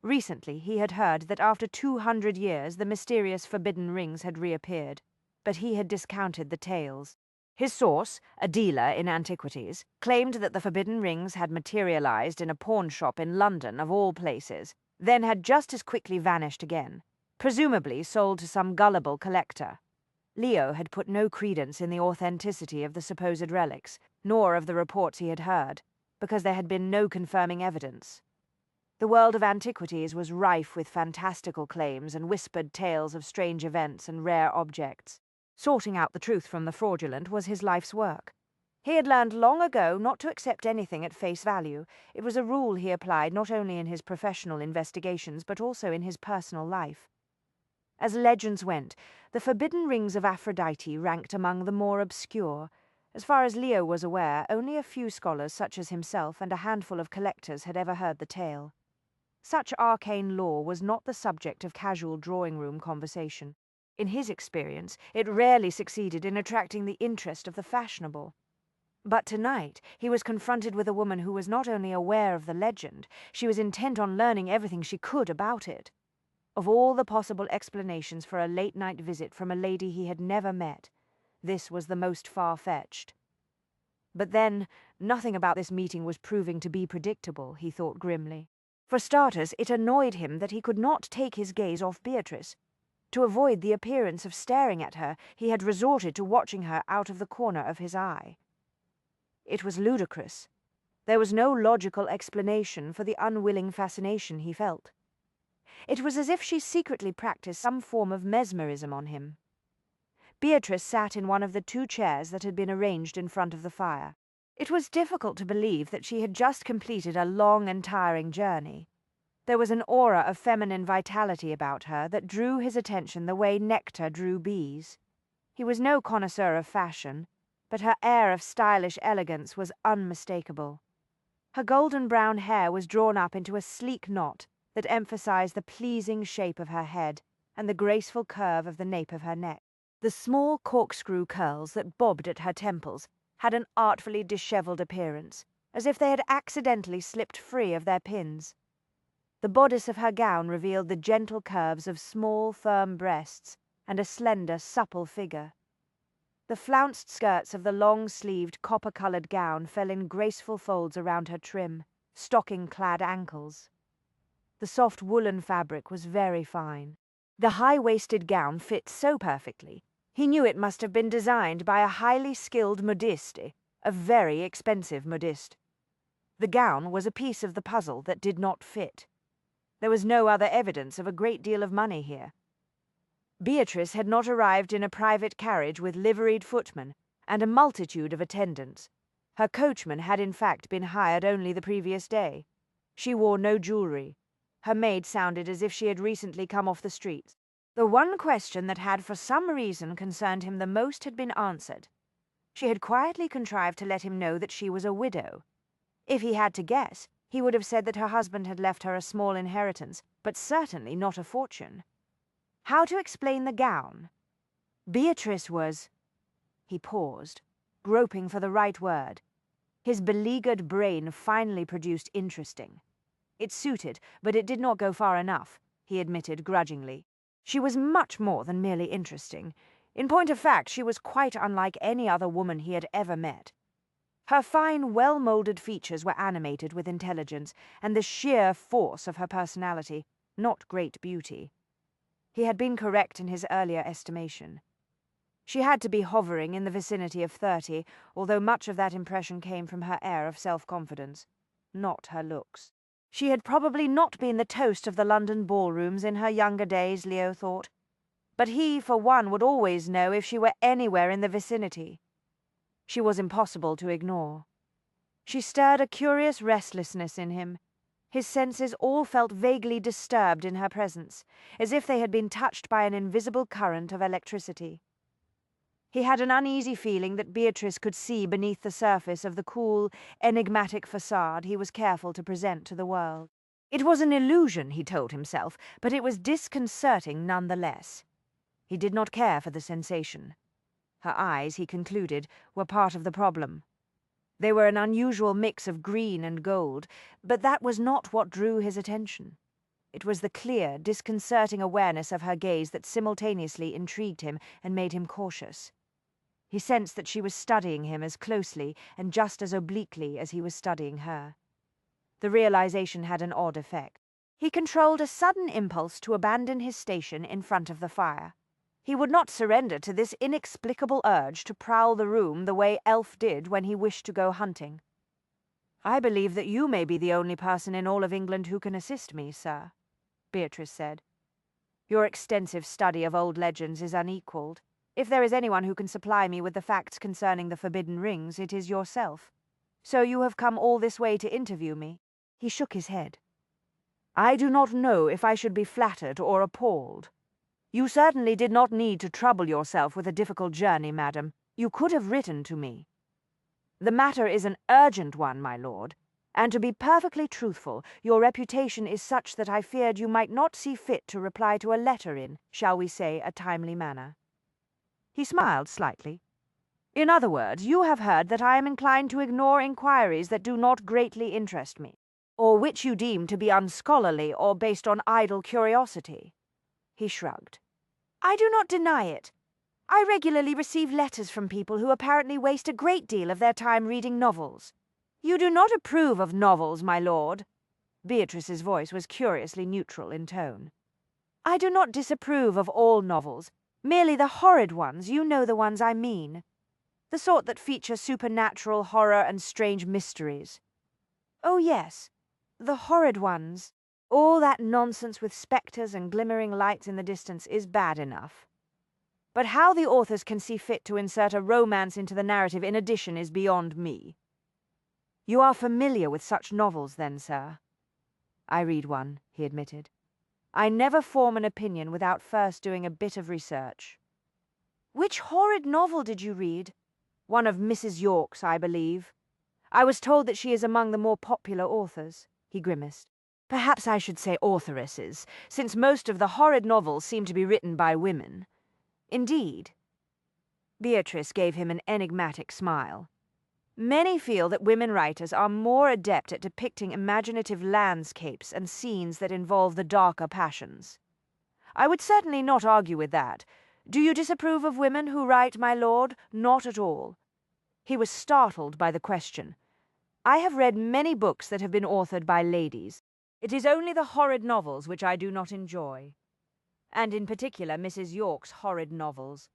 Recently he had heard that after 200 years the mysterious forbidden rings had reappeared, but he had discounted the tales. His source, a dealer in antiquities, claimed that the forbidden rings had materialized in a pawn shop in London, of all places, then had just as quickly vanished again, presumably sold to some gullible collector. Leo had put no credence in the authenticity of the supposed relics, nor of the reports he had heard, because there had been no confirming evidence. The world of antiquities was rife with fantastical claims and whispered tales of strange events and rare objects. Sorting out the truth from the fraudulent was his life's work. He had learned long ago not to accept anything at face value. It was a rule he applied not only in his professional investigations but also in his personal life. As legends went, the forbidden rings of Aphrodite ranked among the more obscure. As far as Leo was aware, only a few scholars such as himself and a handful of collectors had ever heard the tale. Such arcane lore was not the subject of casual drawing-room conversation. In his experience, it rarely succeeded in attracting the interest of the fashionable. But tonight, he was confronted with a woman who was not only aware of the legend, she was intent on learning everything she could about it. Of all the possible explanations for a late-night visit from a lady he had never met, this was the most far-fetched. But then, nothing about this meeting was proving to be predictable, he thought grimly. For starters, it annoyed him that he could not take his gaze off Beatrice. To avoid the appearance of staring at her, he had resorted to watching her out of the corner of his eye. It was ludicrous. There was no logical explanation for the unwilling fascination he felt. It was as if she secretly practiced some form of mesmerism on him. Beatrice sat in one of the 2 chairs that had been arranged in front of the fire. It was difficult to believe that she had just completed a long and tiring journey. There was an aura of feminine vitality about her that drew his attention the way nectar drew bees. He was no connoisseur of fashion, but her air of stylish elegance was unmistakable. Her golden brown hair was drawn up into a sleek knot that emphasized the pleasing shape of her head, and the graceful curve of the nape of her neck. The small corkscrew curls that bobbed at her temples had an artfully dishevelled appearance, as if they had accidentally slipped free of their pins. The bodice of her gown revealed the gentle curves of small, firm breasts and a slender, supple figure. The flounced skirts of the long-sleeved, copper-coloured gown fell in graceful folds around her trim, stocking-clad ankles. The soft woolen fabric was very fine. The high-waisted gown fit so perfectly, he knew it must have been designed by a highly skilled modiste, a very expensive modiste. The gown was a piece of the puzzle that did not fit. There was no other evidence of a great deal of money here. Beatrice had not arrived in a private carriage with liveried footmen and a multitude of attendants. Her coachman had in fact been hired only the previous day. She wore no jewellery. Her maid sounded as if she had recently come off the streets. The one question that had for some reason concerned him the most had been answered. She had quietly contrived to let him know that she was a widow. If he had to guess, he would have said that her husband had left her a small inheritance, but certainly not a fortune. How to explain the gown? Beatrice was... He paused, groping for the right word. His beleaguered brain finally produced interesting. It suited, but it did not go far enough, he admitted grudgingly. She was much more than merely interesting. In point of fact, she was quite unlike any other woman he had ever met. Her fine, well-moulded features were animated with intelligence and the sheer force of her personality, not great beauty. He had been correct in his earlier estimation. She had to be hovering in the vicinity of 30, although much of that impression came from her air of self-confidence, not her looks. She had probably not been the toast of the London ballrooms in her younger days, Leo thought. But he, for one, would always know if she were anywhere in the vicinity. She was impossible to ignore. She stirred a curious restlessness in him. His senses all felt vaguely disturbed in her presence, as if they had been touched by an invisible current of electricity. He had an uneasy feeling that Beatrice could see beneath the surface of the cool, enigmatic facade he was careful to present to the world. It was an illusion, he told himself, but it was disconcerting nonetheless. He did not care for the sensation. Her eyes, he concluded, were part of the problem. They were an unusual mix of green and gold, but that was not what drew his attention. It was the clear, disconcerting awareness of her gaze that simultaneously intrigued him and made him cautious. He sensed that she was studying him as closely and just as obliquely as he was studying her. The realization had an odd effect. He controlled a sudden impulse to abandon his station in front of the fire. He would not surrender to this inexplicable urge to prowl the room the way Elf did when he wished to go hunting. "I believe that you may be the only person in all of England who can assist me, sir," Beatrice said. "Your extensive study of old legends is unequalled. If there is anyone who can supply me with the facts concerning the forbidden rings, it is yourself. So you have come all this way to interview me?" He shook his head. "I do not know if I should be flattered or appalled. You certainly did not need to trouble yourself with a difficult journey, madam. You could have written to me. The matter is an urgent one, my lord, and to be perfectly truthful, your reputation is such that I feared you might not see fit to reply to a letter in, shall we say, a timely manner." He smiled slightly. "In other words, you have heard that I am inclined to ignore inquiries that do not greatly interest me, or which you deem to be unscholarly or based on idle curiosity." He shrugged. "I do not deny it. I regularly receive letters from people who apparently waste a great deal of their time reading novels. You do not approve of novels, my lord." Beatrice's voice was curiously neutral in tone. "I do not disapprove of all novels, merely the horrid ones. You know the ones I mean. The sort that feature supernatural horror and strange mysteries." "Oh, yes, the horrid ones. All that nonsense with spectres and glimmering lights in the distance is bad enough. But how the authors can see fit to insert a romance into the narrative in addition is beyond me." "You are familiar with such novels, then, sir?" "I read one," he admitted. "I never form an opinion without first doing a bit of research." "Which horrid novel did you read?" "One of Mrs. York's, I believe. I was told that she is among the more popular authors." He grimaced. Perhaps I should say authoresses, since most of the horrid novels seem to be written by women. Indeed. Beatrice gave him an enigmatic smile. Many feel that women writers are more adept at depicting imaginative landscapes and scenes that involve the darker passions. I would certainly not argue with that. Do you disapprove of women who write, my lord? Not at all. He was startled by the question. I have read many books that have been authored by ladies. It is only the horrid novels which I do not enjoy. And in particular Mrs. York's horrid novels.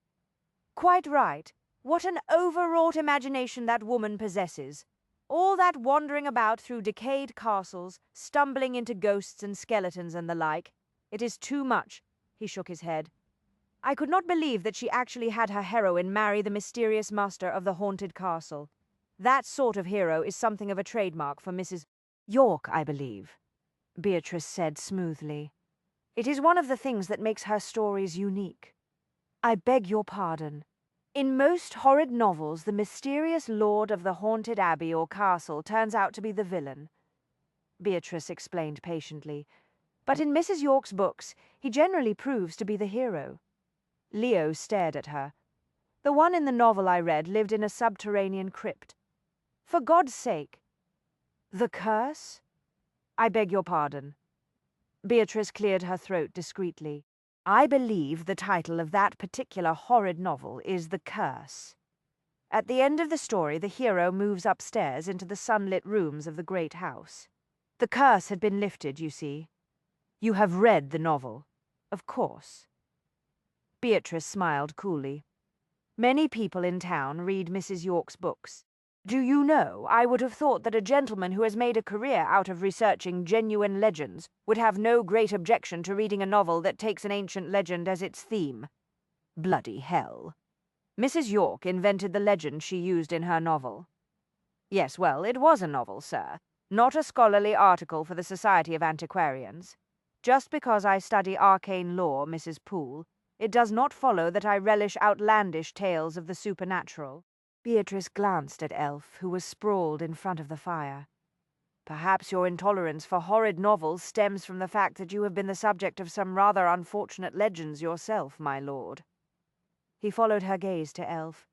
Quite right. What an overwrought imagination that woman possesses. All that wandering about through decayed castles, stumbling into ghosts and skeletons and the like. It is too much. He shook his head. I could not believe that she actually had her heroine marry the mysterious master of the haunted castle. That sort of hero is something of a trademark for Mrs. York, I believe, Beatrice said smoothly. It is one of the things that makes her stories unique. I beg your pardon. In most horrid novels, the mysterious lord of the haunted abbey or castle turns out to be the villain, Beatrice explained patiently. But in Mrs. York's books, he generally proves to be the hero. Leo stared at her. The one in the novel I read lived in a subterranean crypt. For God's sake. The curse? I beg your pardon. Beatrice cleared her throat discreetly. I believe the title of that particular horrid novel is The Curse. At the end of the story, the hero moves upstairs into the sunlit rooms of the great house. The curse had been lifted, you see. You have read the novel, of course. Beatrice smiled coolly. Many people in town read Mrs. York's books. Do you know, I would have thought that a gentleman who has made a career out of researching genuine legends would have no great objection to reading a novel that takes an ancient legend as its theme. Bloody hell. Mrs. York invented the legend she used in her novel. Yes, well, it was a novel, sir, not a scholarly article for the Society of Antiquarians. Just because I study arcane lore, Mrs. Poole, it does not follow that I relish outlandish tales of the supernatural. Beatrice glanced at Elf, who was sprawled in front of the fire. Perhaps your intolerance for horrid novels stems from the fact that you have been the subject of some rather unfortunate legends yourself, my lord. He followed her gaze to Elf.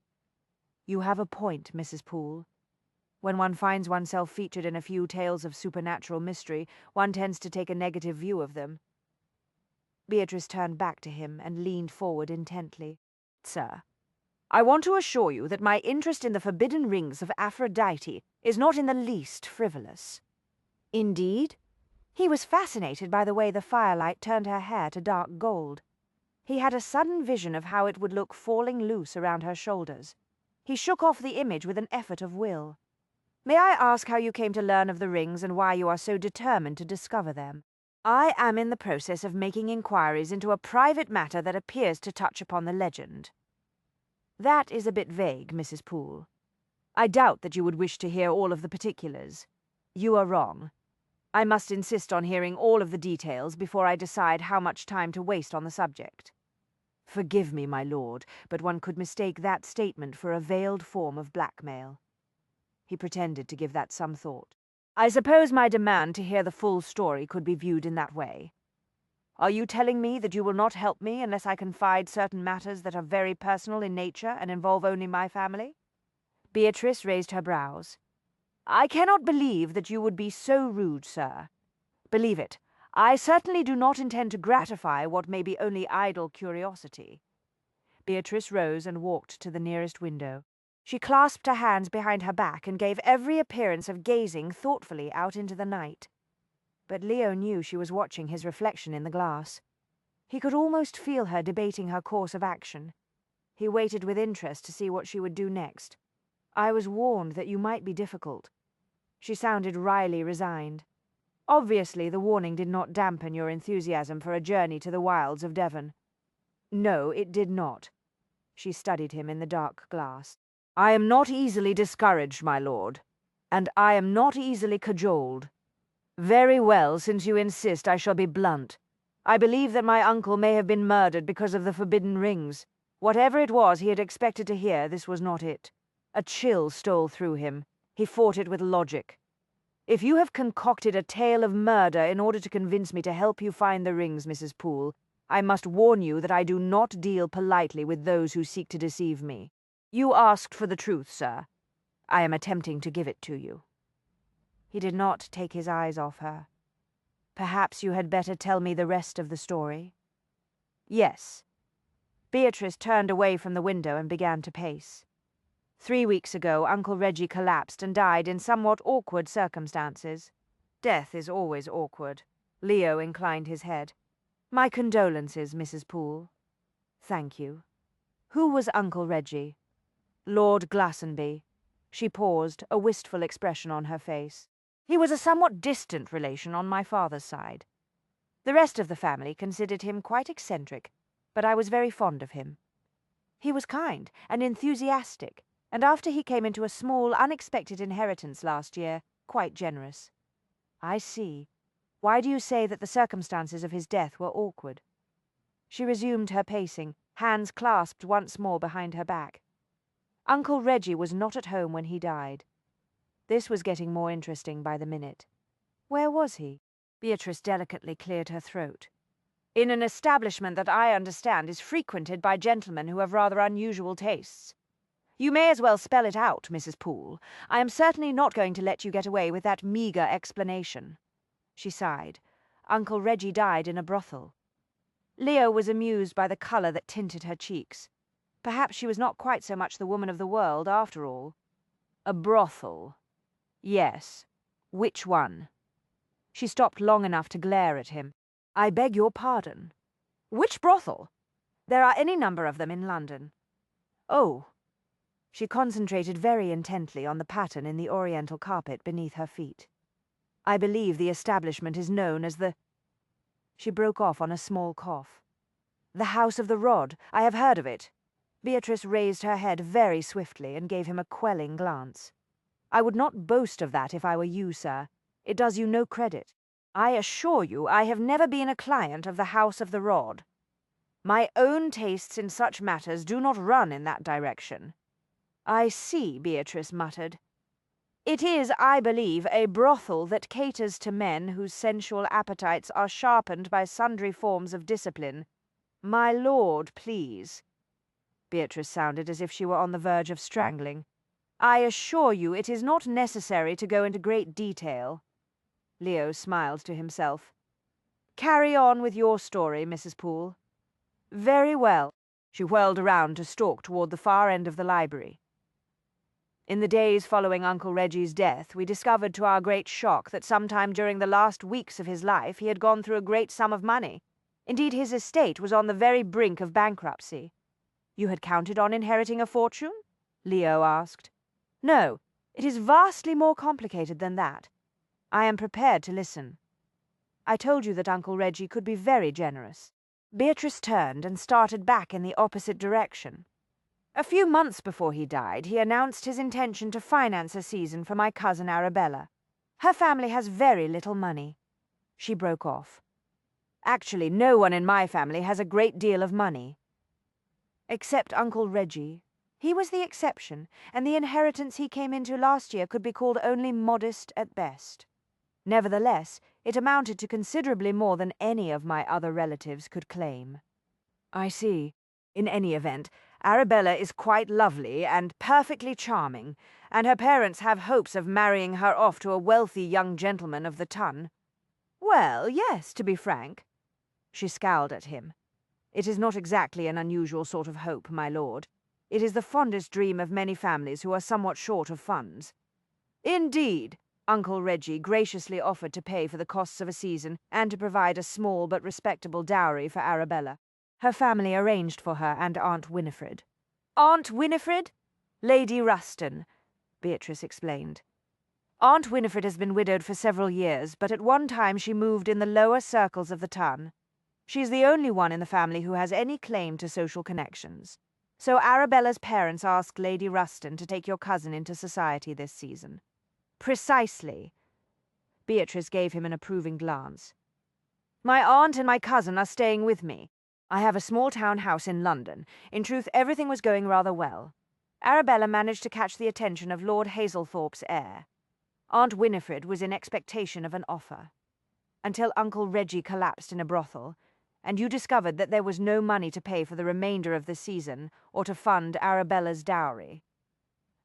You have a point, Mrs. Poole. When one finds oneself featured in a few tales of supernatural mystery, one tends to take a negative view of them. Beatrice turned back to him and leaned forward intently. Sir, I want to assure you that my interest in the forbidden rings of Aphrodite is not in the least frivolous. Indeed? He was fascinated by the way the firelight turned her hair to dark gold. He had a sudden vision of how it would look falling loose around her shoulders. He shook off the image with an effort of will. May I ask how you came to learn of the rings and why you are so determined to discover them? I am in the process of making inquiries into a private matter that appears to touch upon the legend. That is a bit vague, Mrs. Poole. I doubt that you would wish to hear all of the particulars. You are wrong. I must insist on hearing all of the details before I decide how much time to waste on the subject. Forgive me, my lord, but one could mistake that statement for a veiled form of blackmail. He pretended to give that some thought. I suppose my demand to hear the full story could be viewed in that way. Are you telling me that you will not help me unless I confide certain matters that are very personal in nature and involve only my family? Beatrice raised her brows. I cannot believe that you would be so rude, sir. Believe it, I certainly do not intend to gratify what may be only idle curiosity. Beatrice rose and walked to the nearest window. She clasped her hands behind her back and gave every appearance of gazing thoughtfully out into the night. But Leo knew she was watching his reflection in the glass. He could almost feel her debating her course of action. He waited with interest to see what she would do next. I was warned that you might be difficult. She sounded wryly resigned. Obviously, the warning did not dampen your enthusiasm for a journey to the wilds of Devon. No, it did not. She studied him in the dark glass. I am not easily discouraged, my lord, and I am not easily cajoled. Very well, since you insist, I shall be blunt. I believe that my uncle may have been murdered because of the forbidden rings. Whatever it was he had expected to hear, this was not it. A chill stole through him. He fought it with logic. If you have concocted a tale of murder in order to convince me to help you find the rings, Mrs. Poole, I must warn you that I do not deal politely with those who seek to deceive me. You asked for the truth, sir. I am attempting to give it to you." He did not take his eyes off her. "Perhaps you had better tell me the rest of the story." "Yes." Beatrice turned away from the window and began to pace. 3 weeks ago, Uncle Reggie collapsed and died in somewhat awkward circumstances. Death is always awkward. Leo inclined his head. "My condolences, Mrs. Poole." "Thank you. Who was Uncle Reggie?" "Lord Glastonbury." She paused, a wistful expression on her face. "He was a somewhat distant relation on my father's side. The rest of the family considered him quite eccentric, but I was very fond of him. He was kind and enthusiastic, and after he came into a small, unexpected inheritance last year, quite generous." "I see. Why do you say that the circumstances of his death were awkward?" She resumed her pacing, hands clasped once more behind her back. "Uncle Reggie was not at home when he died." This was getting more interesting by the minute. "Where was he?" Beatrice delicately cleared her throat. "In an establishment that I understand is frequented by gentlemen who have rather unusual tastes. You may as well spell it out, Mrs. Poole. I am certainly not going to let you get away with that meagre explanation." She sighed. "Uncle Reggie died in a brothel." Leo was amused by the colour that tinted her cheeks. Perhaps she was not quite so much the woman of the world, after all. "A brothel. Yes. Which one?" She stopped long enough to glare at him. "I beg your pardon. Which brothel? There are any number of them in London." "Oh." She concentrated very intently on the pattern in the oriental carpet beneath her feet. "I believe the establishment is known as the—" She broke off on a small cough. "The House of the Rod. I have heard of it." Beatrice raised her head very swiftly and gave him a quelling glance. "I would not boast of that if I were you, sir. It does you no credit. I assure you I have never been a client of the House of the Rod. My own tastes in such matters do not run in that direction." "I see," Beatrice muttered. "It is, I believe, a brothel that caters to men whose sensual appetites are sharpened by sundry forms of discipline. My lord, please." Beatrice sounded as if she were on the verge of strangling. "I assure you it is not necessary to go into great detail." Leo smiled to himself. "Carry on with your story, Mrs. Poole." "Very well." She whirled around to stalk toward the far end of the library. "In the days following Uncle Reggie's death, we discovered to our great shock that sometime during the last weeks of his life he had gone through a great sum of money. Indeed, his estate was on the very brink of bankruptcy." "You had counted on inheriting a fortune?" Leo asked. "No, it is vastly more complicated than that. I am prepared to listen. I told you that Uncle Reggie could be very generous." Beatrice turned and started back in the opposite direction. "A few months before he died, he announced his intention to finance a season for my cousin Arabella. Her family has very little money." She broke off. "Actually, no one in my family has a great deal of money." "Except Uncle Reggie. He was the exception, and the inheritance he came into last year could be called only modest at best. Nevertheless, it amounted to considerably more than any of my other relatives could claim." "I see. In any event, Arabella is quite lovely and perfectly charming, and her parents have hopes of marrying her off to a wealthy young gentleman of the ton." "Well, yes, to be frank." She scowled at him. "It is not exactly an unusual sort of hope, my lord. It is the fondest dream of many families who are somewhat short of funds." "Indeed." Uncle Reggie graciously offered to pay for the costs of a season and to provide a small but respectable dowry for Arabella. Her family arranged for her and Aunt Winifred. "Aunt Winifred?" "Lady Ruston," Beatrice explained. "Aunt Winifred has been widowed for several years, but at one time she moved in the lower circles of the ton. She is the only one in the family who has any claim to social connections. So Arabella's parents asked Lady Ruston to take your cousin into society this season." "Precisely." Beatrice gave him an approving glance. "My aunt and my cousin are staying with me. I have a small town house in London. In truth, everything was going rather well. Arabella managed to catch the attention of Lord Hazelthorpe's heir." Aunt Winifred was in expectation of an offer, until Uncle Reggie collapsed in a brothel, and you discovered that there was no money to pay for the remainder of the season or to fund Arabella's dowry.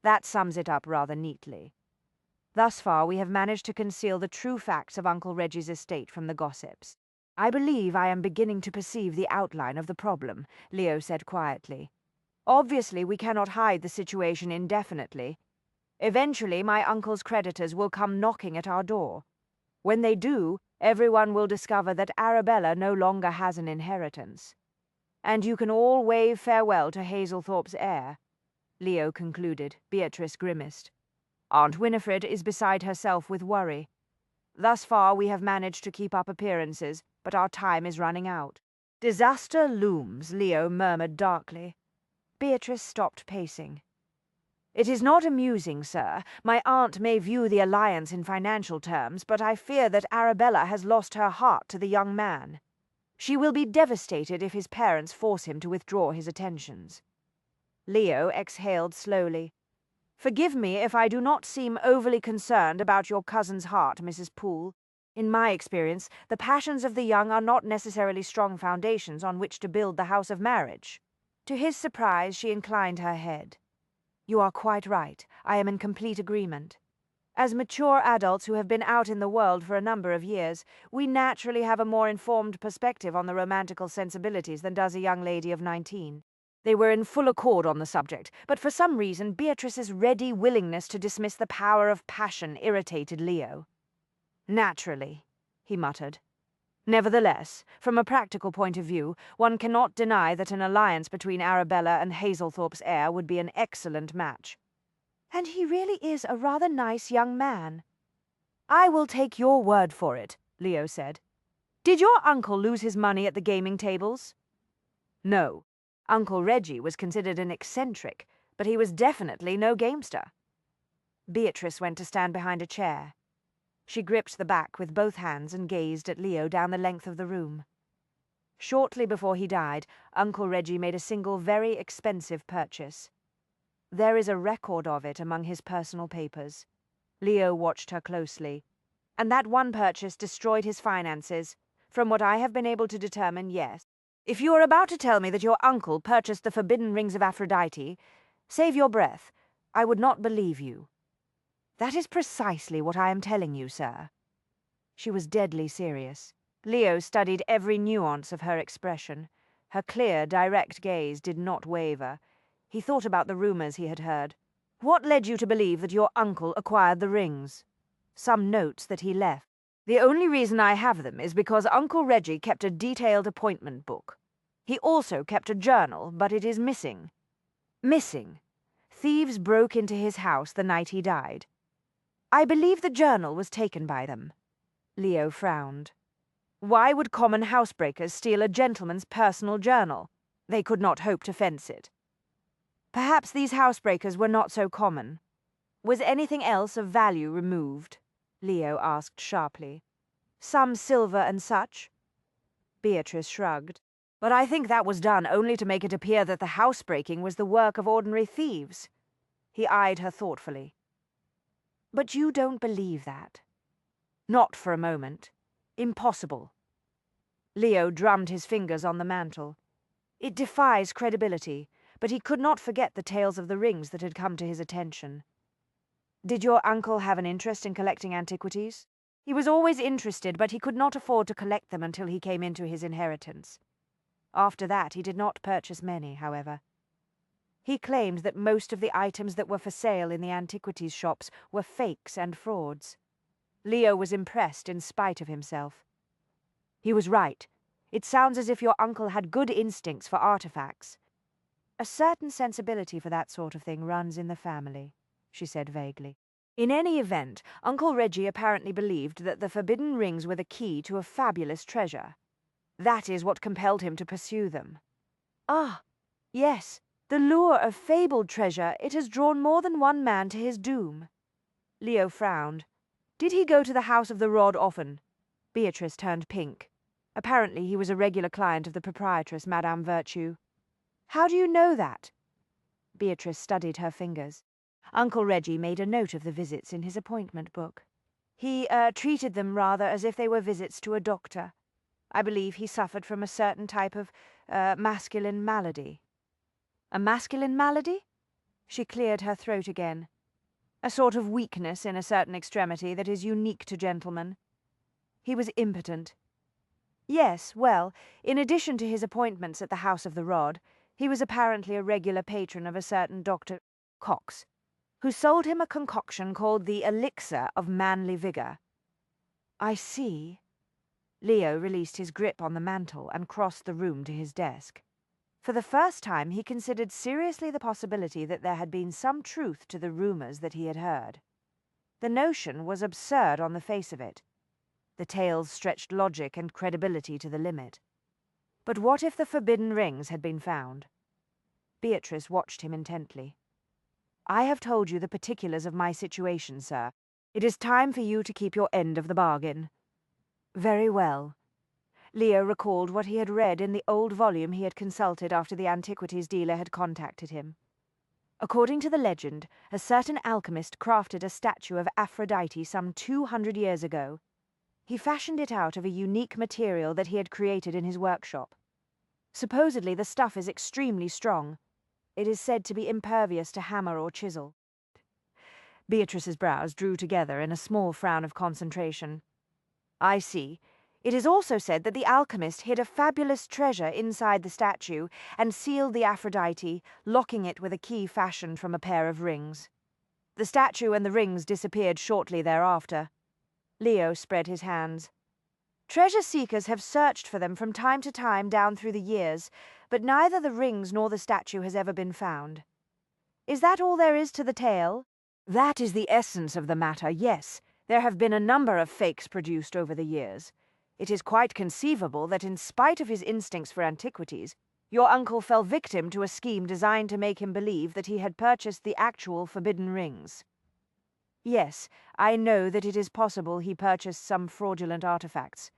That sums it up rather neatly. Thus far, we have managed to conceal the true facts of Uncle Reggie's estate from the gossips. I believe I am beginning to perceive the outline of the problem, Leo said quietly. Obviously, we cannot hide the situation indefinitely. Eventually, my uncle's creditors will come knocking at our door. When they do, everyone will discover that Arabella no longer has an inheritance. And you can all wave farewell to Hazelthorpe's heir, Leo concluded. Beatrice grimaced. Aunt Winifred is beside herself with worry. Thus far, we have managed to keep up appearances, but our time is running out. Disaster looms, Leo murmured darkly. Beatrice stopped pacing. It is not amusing, sir. My aunt may view the alliance in financial terms, but I fear that Arabella has lost her heart to the young man. She will be devastated if his parents force him to withdraw his attentions. Leo exhaled slowly. Forgive me if I do not seem overly concerned about your cousin's heart, Mrs. Poole. In my experience, the passions of the young are not necessarily strong foundations on which to build the house of marriage. To his surprise, she inclined her head. You are quite right. I am in complete agreement. As mature adults who have been out in the world for a number of years, we naturally have a more informed perspective on the romantical sensibilities than does a young lady of 19. They were in full accord on the subject, but for some reason Beatrice's ready willingness to dismiss the power of passion irritated Leo. Naturally, he muttered. Nevertheless, from a practical point of view, one cannot deny that an alliance between Arabella and Hazelthorpe's heir would be an excellent match. And he really is a rather nice young man. I will take your word for it, Leo said. Did your uncle lose his money at the gaming tables? No. Uncle Reggie was considered an eccentric, but he was definitely no gamester. Beatrice went to stand behind a chair. She gripped the back with both hands and gazed at Leo down the length of the room. Shortly before he died, Uncle Reggie made a single very expensive purchase. There is a record of it among his personal papers. Leo watched her closely. And that one purchase destroyed his finances. From what I have been able to determine, yes. If you are about to tell me that your uncle purchased the forbidden rings of Aphrodite, save your breath. I would not believe you. That is precisely what I am telling you, sir. She was deadly serious. Leo studied every nuance of her expression. Her clear, direct gaze did not waver. He thought about the rumors he had heard. What led you to believe that your uncle acquired the rings? Some notes that he left. The only reason I have them is because Uncle Reggie kept a detailed appointment book. He also kept a journal, but it is missing. Missing. Thieves broke into his house the night he died. I believe the journal was taken by them. Leo frowned. Why would common housebreakers steal a gentleman's personal journal? They could not hope to fence it. Perhaps these housebreakers were not so common. Was anything else of value removed? Leo asked sharply. Some silver and such? Beatrice shrugged. But I think that was done only to make it appear that the housebreaking was the work of ordinary thieves. He eyed her thoughtfully. But you don't believe that? Not for a moment. Impossible. Leo drummed his fingers on the mantel. It defies credibility, but he could not forget the tales of the rings that had come to his attention. Did your uncle have an interest in collecting antiquities? He was always interested, but he could not afford to collect them until he came into his inheritance. After that, he did not purchase many, however. He claimed that most of the items that were for sale in the antiquities shops were fakes and frauds. Leo was impressed in spite of himself. He was right. It sounds as if your uncle had good instincts for artifacts. A certain sensibility for that sort of thing runs in the family, she said vaguely. In any event, Uncle Reggie apparently believed that the forbidden rings were the key to a fabulous treasure. That is what compelled him to pursue them. Ah, yes, the lure of fabled treasure, it has drawn more than one man to his doom. Leo frowned. Did he go to the House of the Rod often? Beatrice turned pink. Apparently he was a regular client of the proprietress, Madame Virtue. How do you know that? Beatrice studied her fingers. Uncle Reggie made a note of the visits in his appointment book. He treated them rather as if they were visits to a doctor. I believe he suffered from a certain type of masculine malady. A masculine malady? She cleared her throat again. A sort of weakness in a certain extremity that is unique to gentlemen. He was impotent. Yes, well, in addition to his appointments at the House of the Rod, he was apparently a regular patron of a certain Dr. Cox, who sold him a concoction called the elixir of manly vigour. I see. Leo released his grip on the mantel and crossed the room to his desk. For the first time he considered seriously the possibility that there had been some truth to the rumours that he had heard. The notion was absurd on the face of it. The tales stretched logic and credibility to the limit. But what if the forbidden rings had been found? Beatrice watched him intently. I have told you the particulars of my situation, sir. It is time for you to keep your end of the bargain. Very well. Leo recalled what he had read in the old volume he had consulted after the antiquities dealer had contacted him. According to the legend, a certain alchemist crafted a statue of Aphrodite some 200 years ago. He fashioned it out of a unique material that he had created in his workshop. Supposedly the stuff is extremely strong. It is said to be impervious to hammer or chisel. Beatrice's brows drew together in a small frown of concentration. I see. It is also said that the alchemist hid a fabulous treasure inside the statue and sealed the Aphrodite, locking it with a key fashioned from a pair of rings. The statue and the rings disappeared shortly thereafter. Leo spread his hands. Treasure seekers have searched for them from time to time down through the years, but neither the rings nor the statue has ever been found. Is that all there is to the tale? That is the essence of the matter, yes. There have been a number of fakes produced over the years. It is quite conceivable that in spite of his instincts for antiquities, your uncle fell victim to a scheme designed to make him believe that he had purchased the actual forbidden rings. Yes, I know that it is possible he purchased some fraudulent artifacts.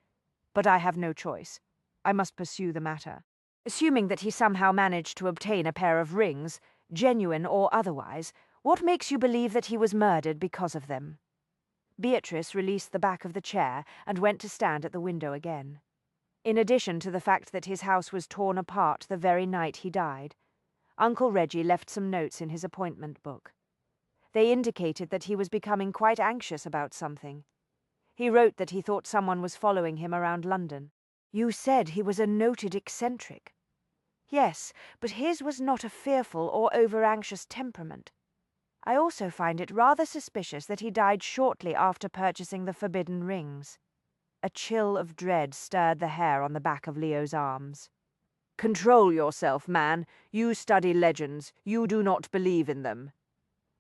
But I have no choice. I must pursue the matter. Assuming that he somehow managed to obtain a pair of rings, genuine or otherwise, what makes you believe that he was murdered because of them? Beatrice released the back of the chair and went to stand at the window again. In addition to the fact that his house was torn apart the very night he died, Uncle Reggie left some notes in his appointment book. They indicated that he was becoming quite anxious about something. He wrote that he thought someone was following him around London. You said he was a noted eccentric. Yes, but his was not a fearful or over-anxious temperament. I also find it rather suspicious that he died shortly after purchasing the forbidden rings. A chill of dread stirred the hair on the back of Leo's arms. Control yourself, man. You study legends. You do not believe in them.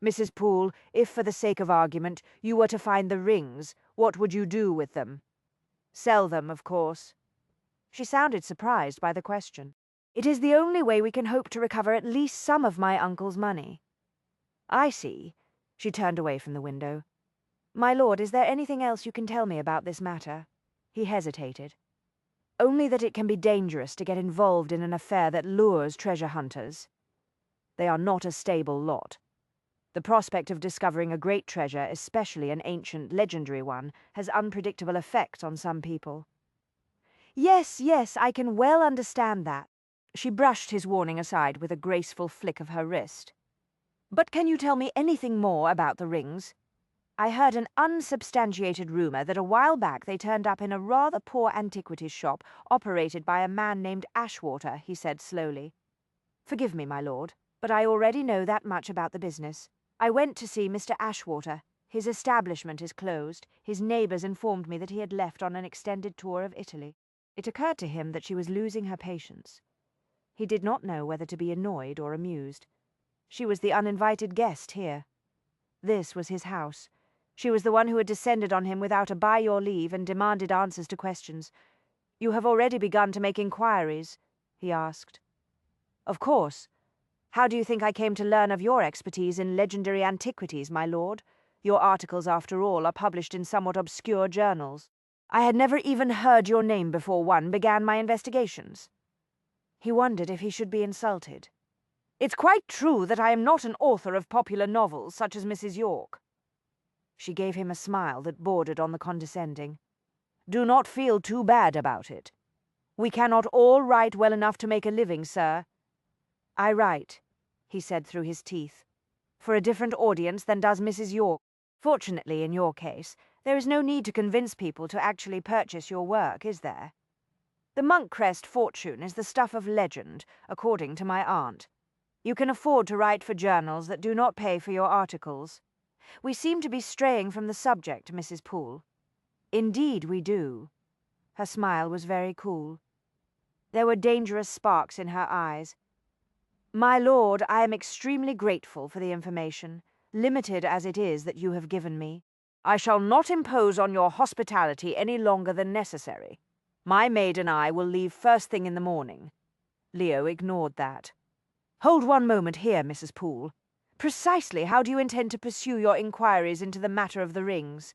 Mrs. Poole, if for the sake of argument you were to find the rings, what would you do with them? Sell them, of course. She sounded surprised by the question. It is the only way we can hope to recover at least some of my uncle's money. I see. She turned away from the window. My lord, is there anything else you can tell me about this matter? He hesitated. Only that it can be dangerous to get involved in an affair that lures treasure hunters. They are not a stable lot. The prospect of discovering a great treasure, especially an ancient, legendary one, has unpredictable effects on some people. Yes, I can well understand that. She brushed his warning aside with a graceful flick of her wrist. But can you tell me anything more about the rings? I heard an unsubstantiated rumour that a while back they turned up in a rather poor antiquities shop operated by a man named Ashwater, he said slowly. Forgive me, my lord, but I already know that much about the business. I went to see Mr. Ashwater. His establishment is closed. His neighbours informed me that he had left on an extended tour of Italy. It occurred to him that she was losing her patience. He did not know whether to be annoyed or amused. She was the uninvited guest here. This was his house. She was the one who had descended on him without a by your leave and demanded answers to questions. You have already begun to make inquiries, he asked. Of course. How do you think I came to learn of your expertise in legendary antiquities, my lord? Your articles, after all, are published in somewhat obscure journals. I had never even heard your name before one began my investigations. He wondered if he should be insulted. It's quite true that I am not an author of popular novels such as Mrs. York." She gave him a smile that bordered on the condescending. "Do not feel too bad about it. We cannot all write well enough to make a living, sir." "I write," he said through his teeth, "for a different audience than does Mrs. York. Fortunately, in your case, there is no need to convince people to actually purchase your work, is there? The Monkcrest fortune is the stuff of legend, according to my aunt. You can afford to write for journals that do not pay for your articles. We seem to be straying from the subject, Mrs. Poole." "Indeed we do." Her smile was very cool. There were dangerous sparks in her eyes. "My lord, I am extremely grateful for the information, limited as it is, that you have given me. I shall not impose on your hospitality any longer than necessary. My maid and I will leave first thing in the morning." Leo ignored that. "Hold one moment here, Mrs. Poole. Precisely how do you intend to pursue your inquiries into the matter of the rings?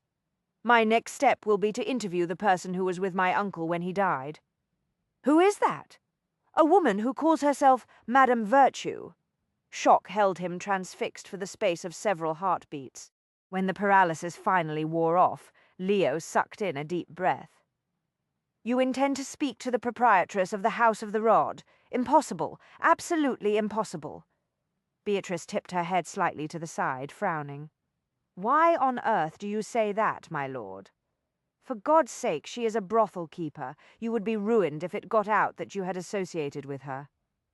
My next step will be to interview the person who was with my uncle when he died." "Who is that?" "A woman who calls herself Madame Virtue." Shock held him transfixed for the space of several heartbeats. When the paralysis finally wore off, Leo sucked in a deep breath. "You intend to speak to the proprietress of the House of the Rod? Impossible. Absolutely impossible." Beatrice tipped her head slightly to the side, frowning. "Why on earth do you say that, my lord? For God's sake, she is a brothel keeper. You would be ruined if it got out that you had associated with her."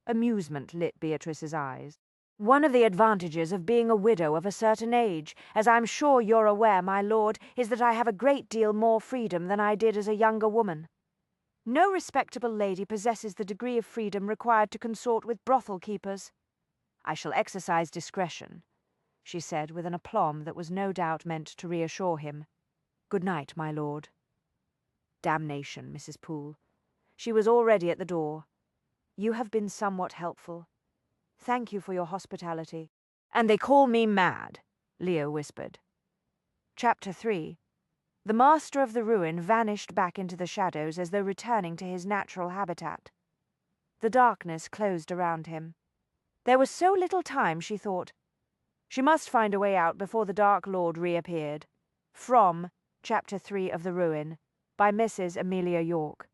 Amusement lit Beatrice's eyes. "One of the advantages of being a widow of a certain age, as I'm sure you're aware, my lord, is that I have a great deal more freedom than I did as a younger woman. No respectable lady possesses the degree of freedom required to consort with brothel keepers." "I shall exercise discretion," she said with an aplomb that was no doubt meant to reassure him. "Good night, my lord." Damnation, Mrs. Poole. She was already at the door. "You have been somewhat helpful. Thank you for your hospitality." "And they call me mad," Leo whispered. Chapter 3. The master of the ruin vanished back into the shadows as though returning to his natural habitat. The darkness closed around him. There was so little time, she thought. She must find a way out before the Dark Lord reappeared. From Chapter 3 of The Ruin, by Mrs. Amelia York.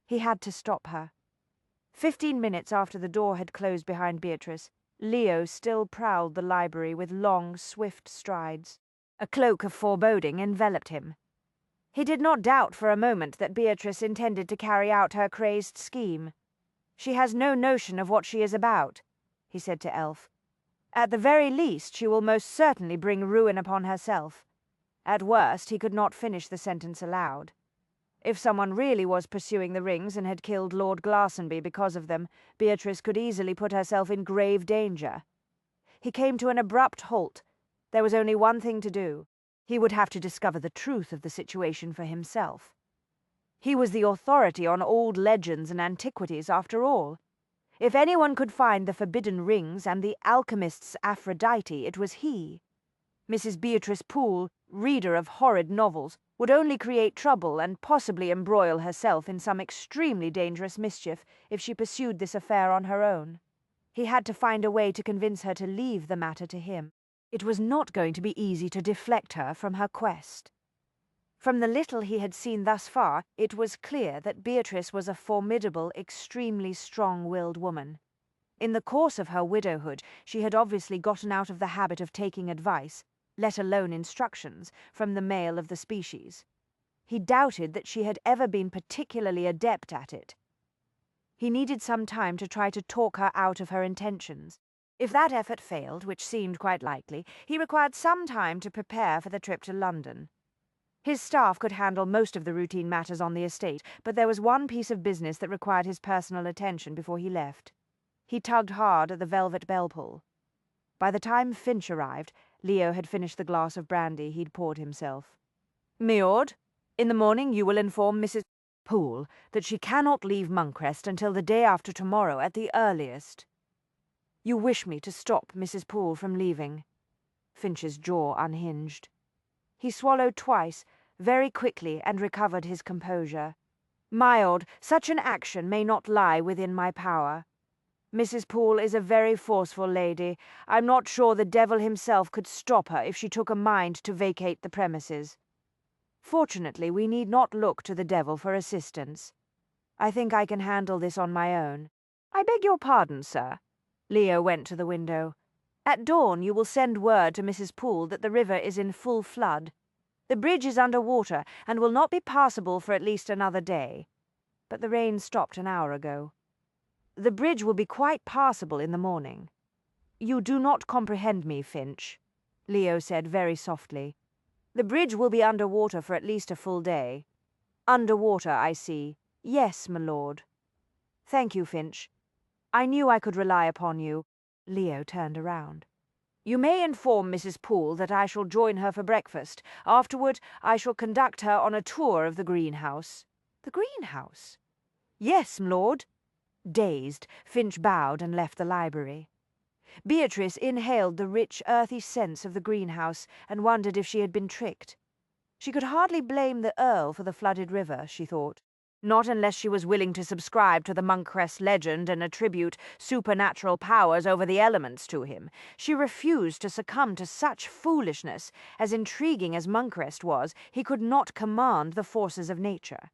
He had to stop her. 15 minutes after the door had closed behind Beatrice, Leo still prowled the library with long, swift strides. A cloak of foreboding enveloped him. He did not doubt for a moment that Beatrice intended to carry out her crazed scheme. "She has no notion of what she is about," he said to Elf. "At the very least, she will most certainly bring ruin upon herself." At worst, he could not finish the sentence aloud. If someone really was pursuing the rings and had killed Lord Glastonbury because of them, Beatrice could easily put herself in grave danger. He came to an abrupt halt. There was only one thing to do. He would have to discover the truth of the situation for himself. He was the authority on old legends and antiquities, after all. If anyone could find the forbidden rings and the alchemist's Aphrodite, it was he. Mrs. Beatrice Poole, reader of horrid novels, would only create trouble and possibly embroil herself in some extremely dangerous mischief if she pursued this affair on her own. He had to find a way to convince her to leave the matter to him. It was not going to be easy to deflect her from her quest. From the little he had seen thus far, it was clear that Beatrice was a formidable, extremely strong-willed woman. In the course of her widowhood, she had obviously gotten out of the habit of taking advice, let alone instructions, from the male of the species. He doubted that she had ever been particularly adept at it. He needed some time to try to talk her out of her intentions. If that effort failed, which seemed quite likely, he required some time to prepare for the trip to London. His staff could handle most of the routine matters on the estate, but there was one piece of business that required his personal attention before he left. He tugged hard at the velvet bell-pull. By the time Finch arrived, Leo had finished the glass of brandy he'd poured himself. "Meord, in the morning you will inform Mrs. Poole that she cannot leave Monkcrest until the day after tomorrow at the earliest." "You wish me to stop Mrs. Poole from leaving?" Finch's jaw unhinged. He swallowed twice, very quickly, and recovered his composure. "My lord, such an action may not lie within my power. Mrs. Poole is a very forceful lady. I'm not sure the devil himself could stop her if she took a mind to vacate the premises. Fortunately, we need not look to the devil for assistance. I think I can handle this on my own. I beg your pardon, sir. Leo went to the window. At dawn you will send word to Mrs. Poole that the river is in full flood. The bridge is under water and will not be passable for at least another day. But the rain stopped an hour ago. The bridge will be quite passable in the morning. You do not comprehend me, Finch, Leo said very softly. The bridge will be under water for at least a full day. Under water, I see. Yes, my lord. Thank you, Finch. I knew I could rely upon you. Leo turned around. You may inform Mrs. Poole that I shall join her for breakfast. Afterward, I shall conduct her on a tour of the greenhouse. The greenhouse? Yes, m'lord. Dazed, Finch bowed and left the library. Beatrice inhaled the rich, earthy scents of the greenhouse and wondered if she had been tricked. She could hardly blame the Earl for the flooded river, she thought. Not unless she was willing to subscribe to the Monkcrest legend and attribute supernatural powers over the elements to him. She refused to succumb to such foolishness. As intriguing as Monkcrest was, he could not command the forces of nature.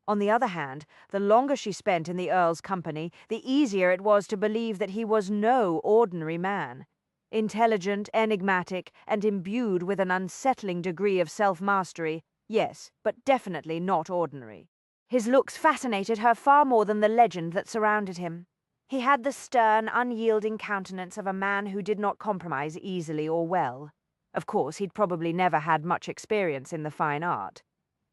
On the other hand, the longer she spent in the Earl's company, the easier it was to believe that he was no ordinary man. Intelligent, enigmatic, and imbued with an unsettling degree of self-mastery, yes, but definitely not ordinary. His looks fascinated her far more than the legend that surrounded him. He had the stern, unyielding countenance of a man who did not compromise easily or well. Of course, he'd probably never had much experience in the fine art.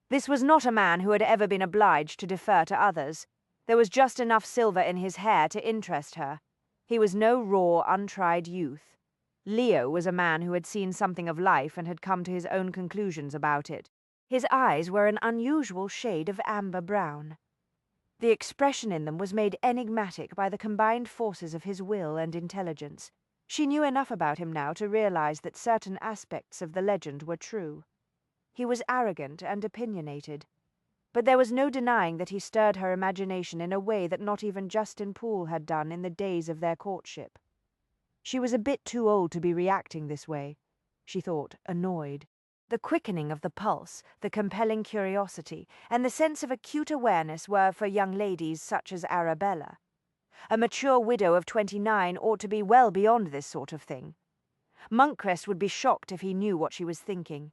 This was not a man who had ever been obliged to defer to others. There was just enough silver in his hair to interest her. He was no raw, untried youth. Leo was a man who had seen something of life and had come to his own conclusions about it. His eyes were an unusual shade of amber brown. The expression in them was made enigmatic by the combined forces of his will and intelligence. She knew enough about him now to realize that certain aspects of the legend were true. He was arrogant and opinionated, but there was no denying that he stirred her imagination in a way that not even Justin Poole had done in the days of their courtship. She was a bit too old to be reacting this way, she thought, annoyed. The quickening of the pulse, the compelling curiosity, and the sense of acute awareness were for young ladies such as Arabella. A mature widow of 29 ought to be well beyond this sort of thing. Monkcrest would be shocked if he knew what she was thinking.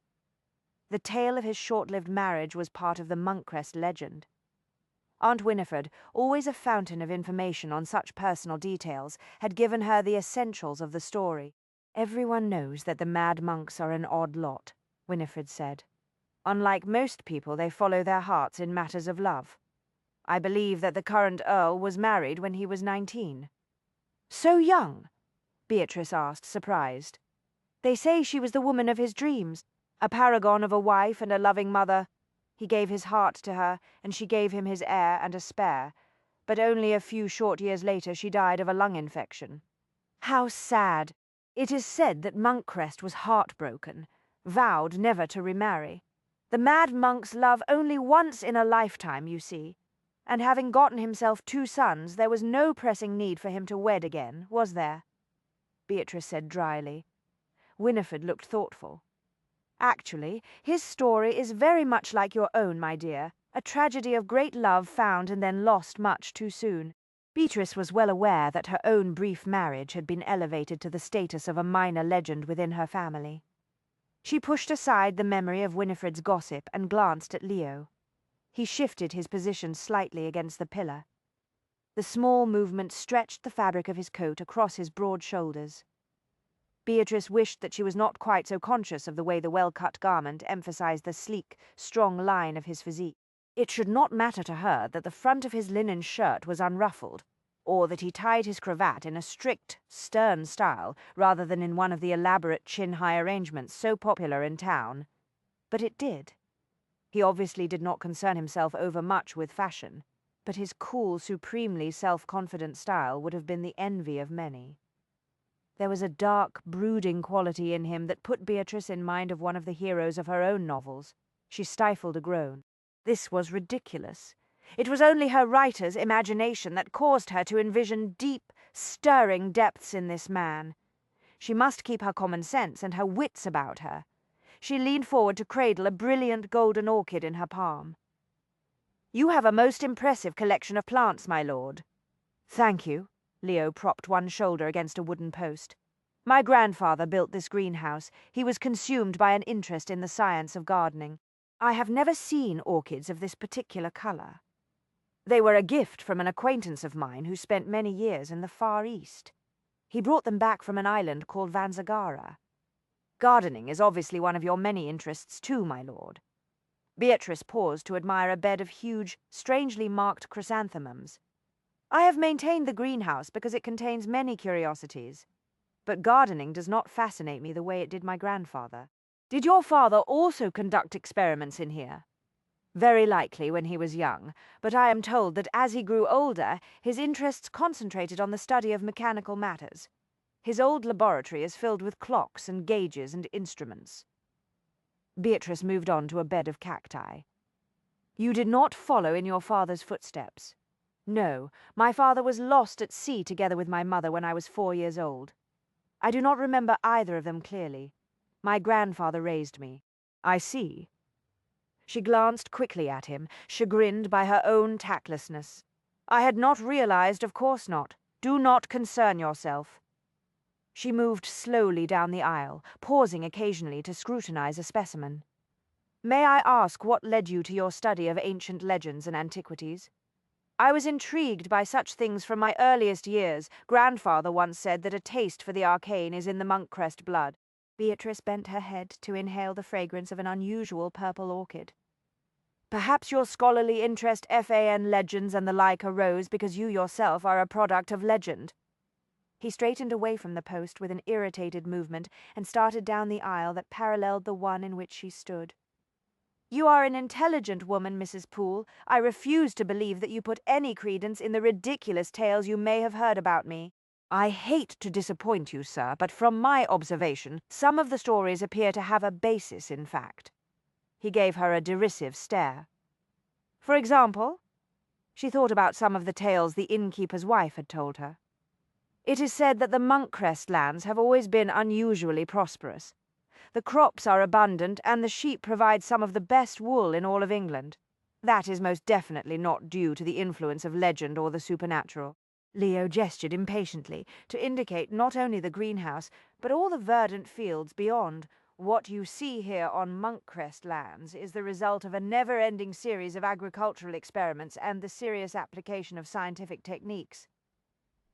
The tale of his short-lived marriage was part of the Monkcrest legend. Aunt Winifred, always a fountain of information on such personal details, had given her the essentials of the story. Everyone knows that the mad monks are an odd lot, Winifred said. Unlike most people, they follow their hearts in matters of love. I believe that the current Earl was married when he was 19. So young? Beatrice asked, surprised. They say she was the woman of his dreams. A paragon of a wife and a loving mother. He gave his heart to her, and she gave him his heir and a spare. But only a few short years later she died of a lung infection. How sad! It is said that Monkcrest was heartbroken, vowed never to remarry. The mad monks love only once in a lifetime, you see. And having gotten himself 2 sons, there was no pressing need for him to wed again, was there? Beatrice said dryly. Winifred looked thoughtful. Actually, his story is very much like your own, my dear, a tragedy of great love found and then lost much too soon. Beatrice was well aware that her own brief marriage had been elevated to the status of a minor legend within her family. She pushed aside the memory of Winifred's gossip and glanced at Leo. He shifted his position slightly against the pillar. The small movement stretched the fabric of his coat across his broad shoulders. Beatrice wished that she was not quite so conscious of the way the well-cut garment emphasized the sleek, strong line of his physique. It should not matter to her that the front of his linen shirt was unruffled, or that he tied his cravat in a strict, stern style rather than in one of the elaborate chin-high arrangements so popular in town. But it did. He obviously did not concern himself overmuch with fashion, but his cool, supremely self-confident style would have been the envy of many. There was a dark, brooding quality in him that put Beatrice in mind of one of the heroes of her own novels. She stifled a groan. This was ridiculous. It was only her writer's imagination that caused her to envision deep, stirring depths in this man. She must keep her common sense and her wits about her. She leaned forward to cradle a brilliant golden orchid in her palm. "You have a most impressive collection of plants, my lord." "Thank you." Leo propped one shoulder against a wooden post. "My grandfather built this greenhouse. He was consumed by an interest in the science of gardening. I have never seen orchids of this particular color. They were a gift from an acquaintance of mine who spent many years in the Far East. He brought them back from an island called Vanzagara. Gardening is obviously one of your many interests too, my lord." Beatrice paused to admire a bed of huge, strangely marked chrysanthemums. "I have maintained the greenhouse because it contains many curiosities. But gardening does not fascinate me the way it did my grandfather." "Did your father also conduct experiments in here?" "Very likely when he was young, but I am told that as he grew older, his interests concentrated on the study of mechanical matters. His old laboratory is filled with clocks and gauges and instruments." Beatrice moved on to a bed of cacti. "You did not follow in your father's footsteps?" "No, my father was lost at sea together with my mother when I was 4 years old. I do not remember either of them clearly. My grandfather raised me." "I see." She glanced quickly at him, chagrined by her own tactlessness. "I had not realized, of course not. Do not concern yourself." She moved slowly down the aisle, pausing occasionally to scrutinize a specimen. "May I ask what led you to your study of ancient legends and antiquities?" "I was intrigued by such things from my earliest years. Grandfather once said that a taste for the arcane is in the Monkcrest blood." Beatrice bent her head to inhale the fragrance of an unusual purple orchid. "Perhaps your scholarly interest FAN legends and the like arose because you yourself are a product of legend." He straightened away from the post with an irritated movement and started down the aisle that paralleled the one in which she stood. "You are an intelligent woman, Mrs. Poole. I refuse to believe that you put any credence in the ridiculous tales you may have heard about me." "I hate to disappoint you, sir, but from my observation, some of the stories appear to have a basis in fact." He gave her a derisive stare. "For example?" She thought about some of the tales the innkeeper's wife had told her. "It is said that the Monkcrest lands have always been unusually prosperous. The crops are abundant, and the sheep provide some of the best wool in all of England. That is most definitely not due to the influence of legend or the supernatural." Leo gestured impatiently to indicate not only the greenhouse, but all the verdant fields beyond. "What you see here on Monkcrest lands is the result of a never-ending series of agricultural experiments and the serious application of scientific techniques."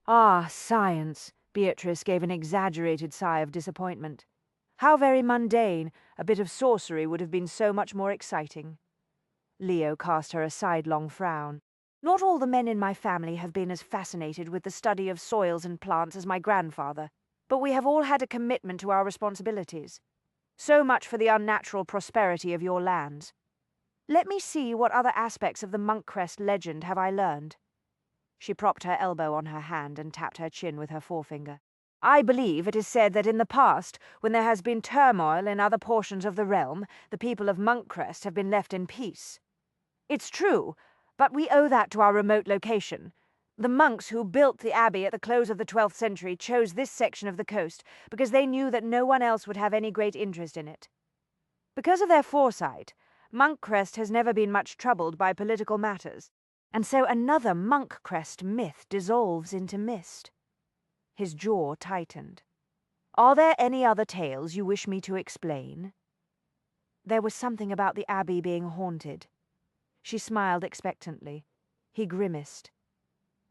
"Ah, science!" Beatrice gave an exaggerated sigh of disappointment. "How very mundane! A bit of sorcery would have been so much more exciting." Leo cast her a sidelong frown. "Not all the men in my family have been as fascinated with the study of soils and plants as my grandfather, but we have all had a commitment to our responsibilities. So much for the unnatural prosperity of your lands. Let me see what other aspects of the Monkcrest legend have I learned." She propped her elbow on her hand and tapped her chin with her forefinger. "I believe it is said that in the past, when there has been turmoil in other portions of the realm, the people of Monkcrest have been left in peace. It's true, but we owe that to our remote location. The monks who built the abbey at the close of the 12th century chose this section of the coast because they knew that no one else would have any great interest in it. Because of their foresight, Monkcrest has never been much troubled by political matters, and so another Monkcrest myth dissolves into mist." His jaw tightened. "Are there any other tales you wish me to explain?" There was something about the abbey being haunted. She smiled expectantly. He grimaced.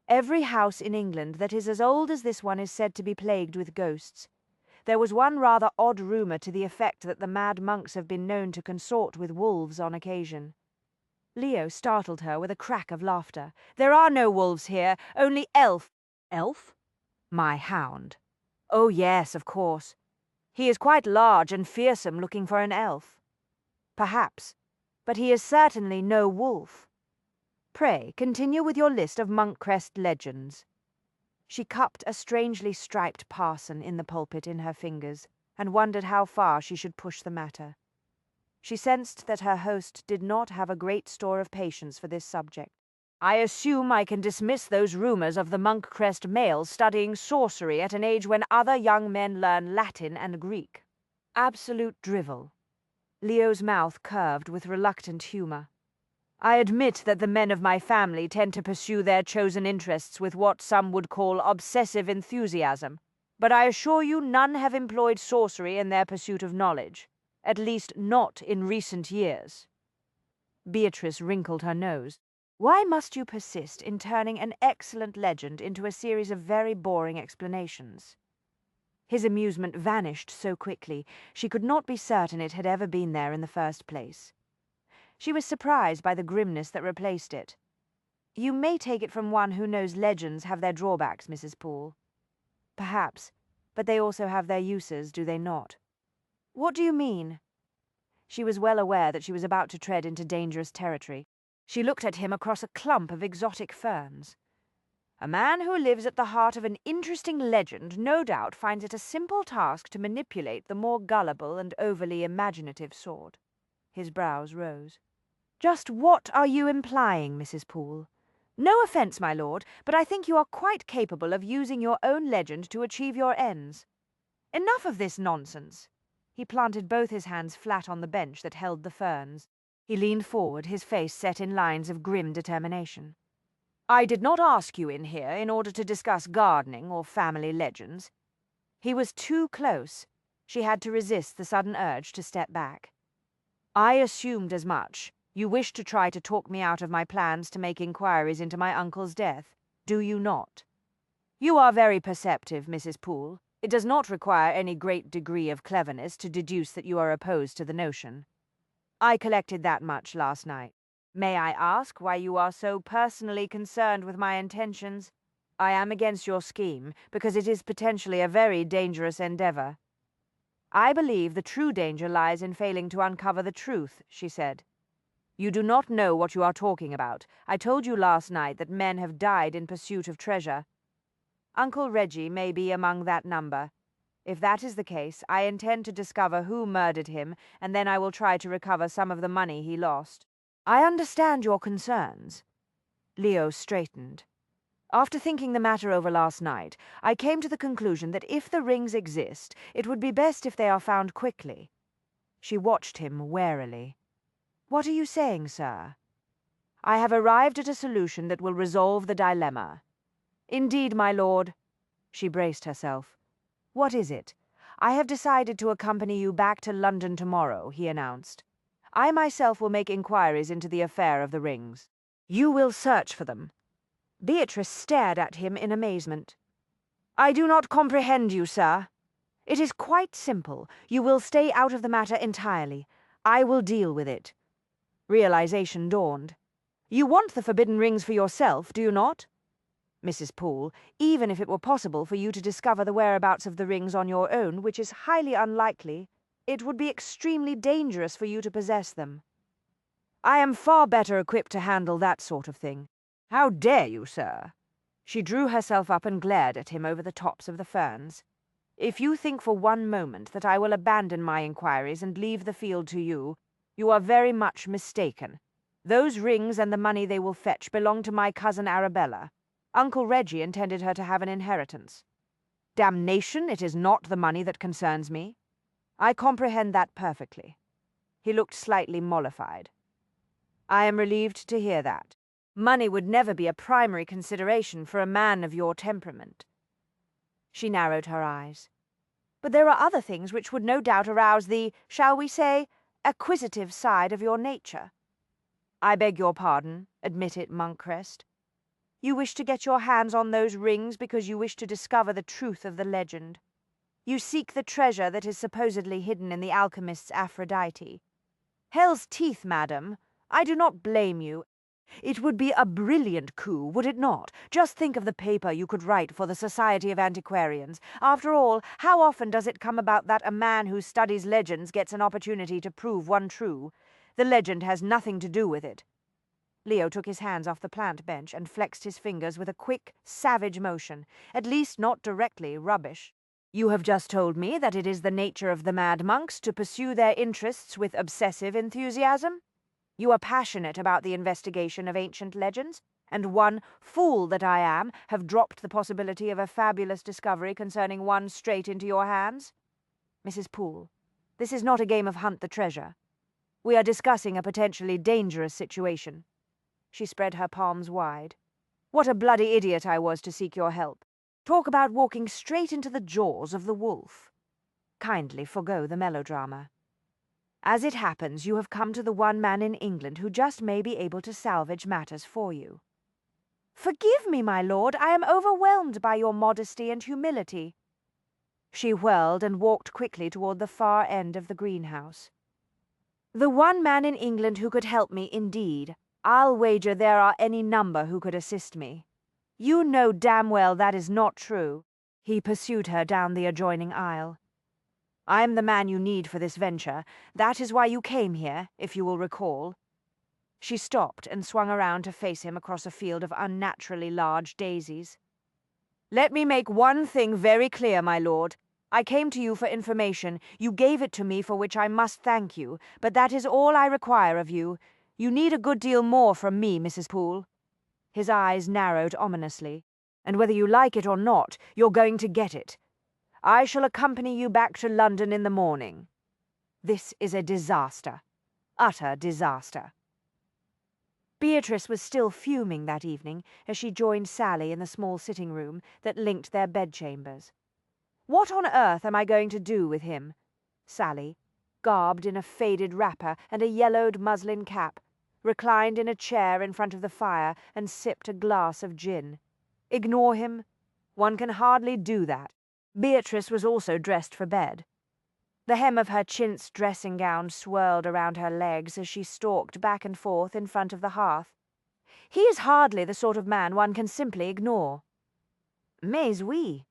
"Every house in England that is as old as this one is said to be plagued with ghosts. There was one rather odd rumour to the effect that the mad monks have been known to consort with wolves on occasion." Leo startled her with a crack of laughter. "There are no wolves here, only elf." "Elf?" "My hound." "Oh yes, of course. He is quite large and fearsome looking for an elf." "Perhaps, but he is certainly no wolf. Pray, continue with your list of Monkcrest legends." She cupped a strangely striped parson in the pulpit in her fingers and wondered how far she should push the matter. She sensed that her host did not have a great store of patience for this subject. I assume I can dismiss those rumors of the Monkcrest males studying sorcery at an age when other young men learn Latin and Greek. Absolute drivel. Leo's mouth curved with reluctant humor. I admit that the men of my family tend to pursue their chosen interests with what some would call obsessive enthusiasm, but I assure you none have employed sorcery in their pursuit of knowledge, at least not in recent years. Beatrice wrinkled her nose. Why must you persist in turning an excellent legend into a series of very boring explanations? His amusement vanished so quickly, she could not be certain it had ever been there in the first place. She was surprised by the grimness that replaced it. You may take it from one who knows legends have their drawbacks, Mrs. Poole. Perhaps, but they also have their uses, do they not? What do you mean? She was well aware that she was about to tread into dangerous territory. She looked at him across a clump of exotic ferns. A man who lives at the heart of an interesting legend no doubt finds it a simple task to manipulate the more gullible and overly imaginative sort. His brows rose. Just what are you implying, Mrs. Poole? No offence, my lord, but I think you are quite capable of using your own legend to achieve your ends. Enough of this nonsense. He planted both his hands flat on the bench that held the ferns. He leaned forward, his face set in lines of grim determination. I did not ask you in here in order to discuss gardening or family legends. He was too close. She had to resist the sudden urge to step back. I assumed as much. You wish to try to talk me out of my plans to make inquiries into my uncle's death, do you not? You are very perceptive, Mrs. Poole. It does not require any great degree of cleverness to deduce that you are opposed to the notion. I collected that much last night. May I ask why you are so personally concerned with my intentions? I am against your scheme, because it is potentially a very dangerous endeavor. I believe the true danger lies in failing to uncover the truth, she said. You do not know what you are talking about. I told you last night that men have died in pursuit of treasure. Uncle Reggie may be among that number. If that is the case, I intend to discover who murdered him, and then I will try to recover some of the money he lost. I understand your concerns. Leo straightened. After thinking the matter over last night, I came to the conclusion that if the rings exist, it would be best if they are found quickly. She watched him warily. What are you saying, sir? I have arrived at a solution that will resolve the dilemma. Indeed, my lord. She braced herself. What is it? I have decided to accompany you back to London tomorrow, he announced. I myself will make inquiries into the affair of the rings. You will search for them. Beatrice stared at him in amazement. I do not comprehend you, sir. It is quite simple. You will stay out of the matter entirely. I will deal with it. Realization dawned. You want the forbidden rings for yourself, do you not? Mrs. Poole, even if it were possible for you to discover the whereabouts of the rings on your own, which is highly unlikely, it would be extremely dangerous for you to possess them. I am far better equipped to handle that sort of thing. How dare you, sir? She drew herself up and glared at him over the tops of the ferns. If you think for one moment that I will abandon my inquiries and leave the field to you, you are very much mistaken. Those rings and the money they will fetch belong to my cousin Arabella. Uncle Reggie intended her to have an inheritance. Damnation, it is not the money that concerns me. I comprehend that perfectly. He looked slightly mollified. I am relieved to hear that. Money would never be a primary consideration for a man of your temperament. She narrowed her eyes. But there are other things which would no doubt arouse the, shall we say, acquisitive side of your nature. I beg your pardon, admitted Monkcrest. You wish to get your hands on those rings because you wish to discover the truth of the legend. You seek the treasure that is supposedly hidden in the alchemist's Aphrodite. Hell's teeth, madam. I do not blame you. It would be a brilliant coup, would it not? Just think of the paper you could write for the Society of Antiquarians. After all, how often does it come about that a man who studies legends gets an opportunity to prove one true? The legend has nothing to do with it. Leo took his hands off the plant bench and flexed his fingers with a quick, savage motion, at least not directly rubbish. You have just told me that it is the nature of the mad monks to pursue their interests with obsessive enthusiasm. You are passionate about the investigation of ancient legends, And one, fool that I am, have dropped the possibility of a fabulous discovery concerning one straight into your hands? Mrs. Poole, this is not a game of hunt the treasure. We are discussing a potentially dangerous situation." She spread her palms wide. "What a bloody idiot I was to seek your help. Talk about walking straight into the jaws of the wolf. Kindly forgo the melodrama. As it happens, you have come to the one man in England who just may be able to salvage matters for you." "Forgive me, my lord, I am overwhelmed by your modesty and humility." She whirled and walked quickly toward the far end of the greenhouse. "The one man in England who could help me, indeed. I'll wager there are any number who could assist me." "You know damn well that is not true." He pursued her down the adjoining aisle. "I am the man you need for this venture. That is why you came here, if you will recall." She stopped and swung around to face him across a field of unnaturally large daisies. "Let me make one thing very clear, my lord. I came to you for information. You gave it to me, for which I must thank you, but that is all I require of you. You need a good deal more from me, Mrs. Poole." His eyes narrowed ominously. "And whether you like it or not, you're going to get it. I shall accompany you back to London in the morning. This is a disaster. Utter disaster." Beatrice was still fuming that evening as she joined Sally in the small sitting room that linked their bedchambers. "What on earth am I going to do with him?" Sally, garbed in a faded wrapper and a yellowed muslin cap, reclined in a chair in front of the fire and sipped a glass of gin. Ignore him? One can hardly do that. Beatrice was also dressed for bed. The hem of her chintz dressing gown swirled around her legs as she stalked back and forth in front of the hearth. "He is hardly the sort of man one can simply ignore." "Mais oui.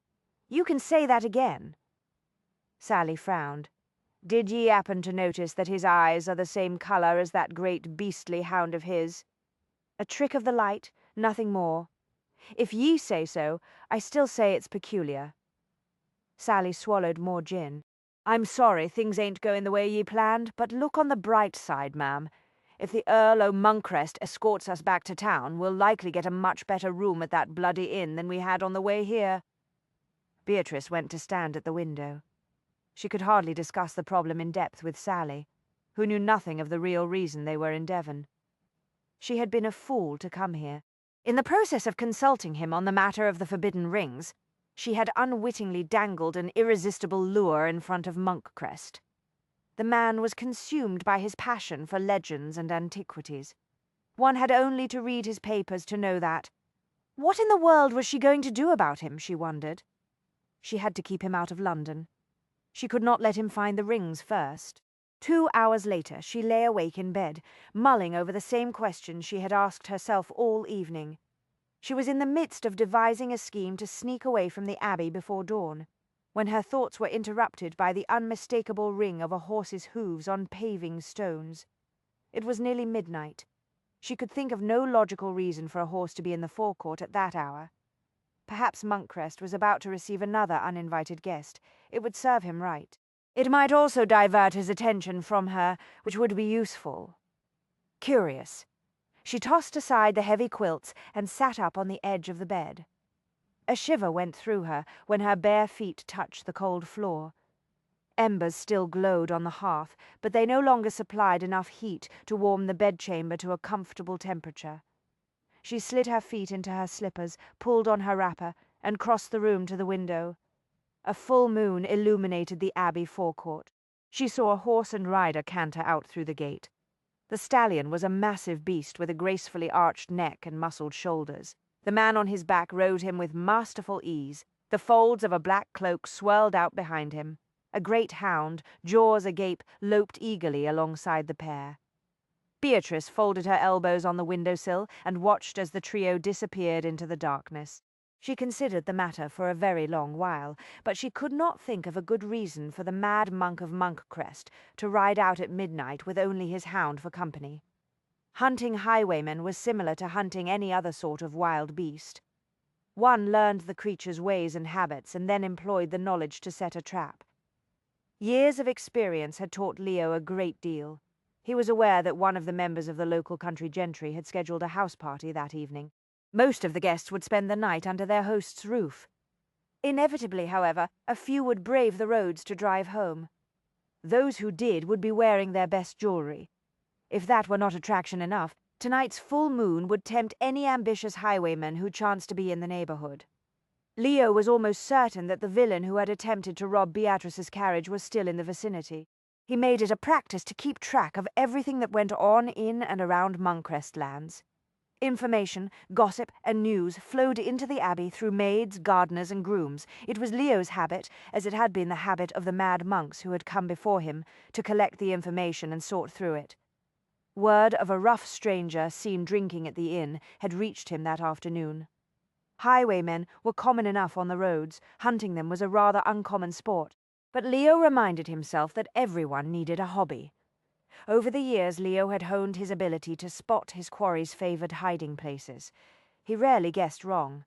You can say that again." Sally frowned. "Did ye happen to notice that his eyes are the same colour as that great beastly hound of his? A trick of the light, nothing more. If ye say so, I still say it's peculiar." Sally swallowed more gin. "I'm sorry things ain't going the way ye planned, but look on the bright side, ma'am. If the Earl o' Monkcrest escorts us back to town, we'll likely get a much better room at that bloody inn than we had on the way here." Beatrice went to stand at the window. She could hardly discuss the problem in depth with Sally, who knew nothing of the real reason they were in Devon. She had been a fool to come here. In the process of consulting him on the matter of the forbidden rings, she had unwittingly dangled an irresistible lure in front of Monkcrest. The man was consumed by his passion for legends and antiquities. One had only to read his papers to know that. What in the world was she going to do about him, she wondered. She had to keep him out of London. She could not let him find the rings first. 2 hours later she lay awake in bed, mulling over the same questions she had asked herself all evening. She was in the midst of devising a scheme to sneak away from the Abbey before dawn, when her thoughts were interrupted by the unmistakable ring of a horse's hooves on paving stones. It was nearly midnight. She could think of no logical reason for a horse to be in the forecourt at that hour. Perhaps Monkcrest was about to receive another uninvited guest. It would serve him right. It might also divert his attention from her, which would be useful. Curious. She tossed aside the heavy quilts and sat up on the edge of the bed. A shiver went through her when her bare feet touched the cold floor. Embers still glowed on the hearth, but they no longer supplied enough heat to warm the bedchamber to a comfortable temperature. She slid her feet into her slippers, pulled on her wrapper, and crossed the room to the window. A full moon illuminated the Abbey forecourt. She saw a horse and rider canter out through the gate. The stallion was a massive beast with a gracefully arched neck and muscled shoulders. The man on his back rode him with masterful ease. The folds of a black cloak swirled out behind him. A great hound, jaws agape, loped eagerly alongside the pair. Beatrice folded her elbows on the windowsill and watched as the trio disappeared into the darkness. She considered the matter for a very long while, but she could not think of a good reason for the mad monk of Monkcrest to ride out at midnight with only his hound for company. Hunting highwaymen was similar to hunting any other sort of wild beast. One learned the creature's ways and habits and then employed the knowledge to set a trap. Years of experience had taught Leo a great deal. He was aware that one of the members of the local country gentry had scheduled a house party that evening, Most of the guests would spend the night under their host's roof. Inevitably, however, a few would brave the roads to drive home. Those who did would be wearing their best jewelry. If that were not attraction enough, tonight's full moon would tempt any ambitious highwayman who chanced to be in the neighborhood. Leo was almost certain that the villain who had attempted to rob Beatrice's carriage was still in the vicinity. He made it a practice to keep track of everything that went on in and around Moncrest lands. Information, gossip, and news flowed into the abbey through maids, gardeners, and grooms. It was Leo's habit, as it had been the habit of the mad monks who had come before him, to collect the information and sort through it. Word of a rough stranger seen drinking at the inn had reached him that afternoon. Highwaymen were common enough on the roads. Hunting them was a rather uncommon sport. But Leo reminded himself that everyone needed a hobby. Over the years, Leo had honed his ability to spot his quarry's favoured hiding places. He rarely guessed wrong.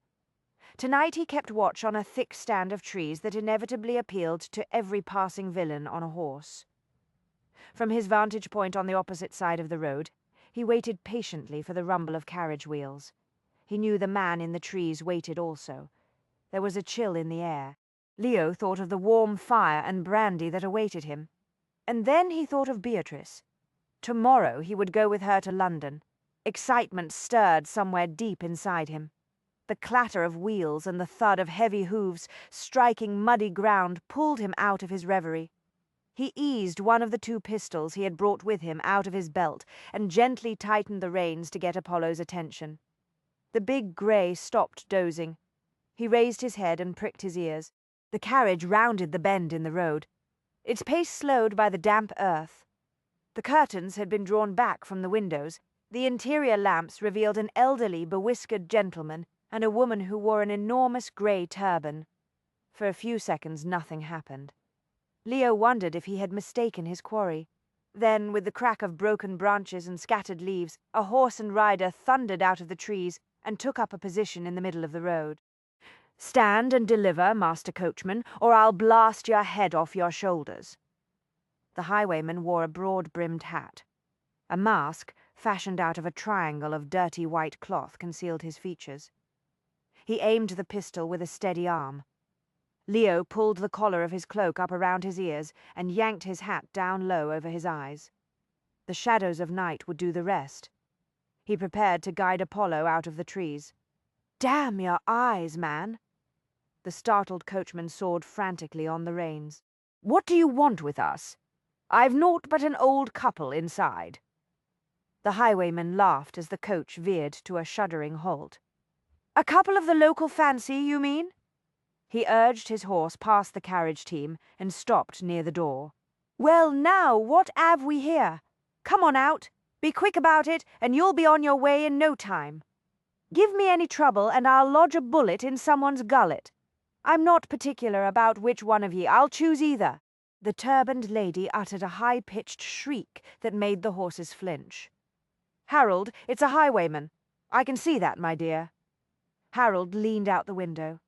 Tonight he kept watch on a thick stand of trees that inevitably appealed to every passing villain on a horse. From his vantage point on the opposite side of the road, he waited patiently for the rumble of carriage wheels. He knew the man in the trees waited also. There was a chill in the air. Leo thought of the warm fire and brandy that awaited him. And then he thought of Beatrice. Tomorrow he would go with her to London. Excitement stirred somewhere deep inside him. The clatter of wheels and the thud of heavy hooves striking muddy ground pulled him out of his reverie. He eased one of the two pistols he had brought with him out of his belt and gently tightened the reins to get Apollo's attention. The big grey stopped dozing. He raised his head and pricked his ears. The carriage rounded the bend in the road. Its pace slowed by the damp earth. The curtains had been drawn back from the windows. The interior lamps revealed an elderly, bewhiskered gentleman and a woman who wore an enormous grey turban. For a few seconds nothing happened. Leo wondered if he had mistaken his quarry. Then, with the crack of broken branches and scattered leaves, a horse and rider thundered out of the trees and took up a position in the middle of the road. "Stand and deliver, Master Coachman, or I'll blast your head off your shoulders." The highwayman wore a broad-brimmed hat. A mask, fashioned out of a triangle of dirty white cloth, concealed his features. He aimed the pistol with a steady arm. Leo pulled the collar of his cloak up around his ears and yanked his hat down low over his eyes. The shadows of night would do the rest. He prepared to guide Apollo out of the trees. "Damn your eyes, man!" The startled coachman sawed frantically on the reins. "What do you want with us? I've naught but an old couple inside." The highwayman laughed as the coach veered to a shuddering halt. "A couple of the local fancy, you mean?" He urged his horse past the carriage team and stopped near the door. "Well, now, what have we here? Come on out. Be quick about it, and you'll be on your way in no time. Give me any trouble, and I'll lodge a bullet in someone's gullet. I'm not particular about which one of ye. I'll choose either." The turbaned lady uttered a high-pitched shriek that made the horses flinch. "Harold, it's a highwayman. I can see that, my dear." Harold leaned out the window.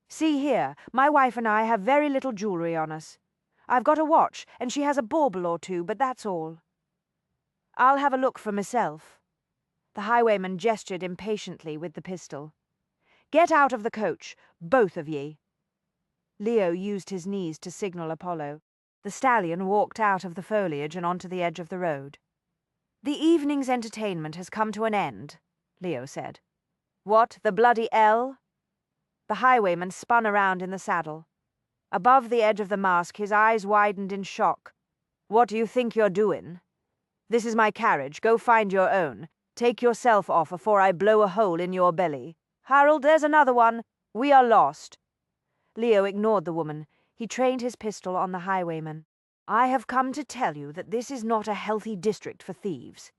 "See here, my wife and I have very little jewelry on us. I've got a watch, and she has a bauble or two, but that's all. I'll have a look for myself." The highwayman gestured impatiently with the pistol. "Get out of the coach, both of ye." Leo used his knees to signal Apollo. The stallion walked out of the foliage and onto the edge of the road. "The evening's entertainment has come to an end," Leo said. "What, the bloody L?" The highwayman spun around in the saddle. Above the edge of the mask, his eyes widened in shock. "What do you think you're doing? This is my carriage. Go find your own. Take yourself off afore I blow a hole in your belly. Harold, there's another one. We are lost." Leo ignored the woman. He trained his pistol on the highwayman. "I have come to tell you that this is not a healthy district for thieves.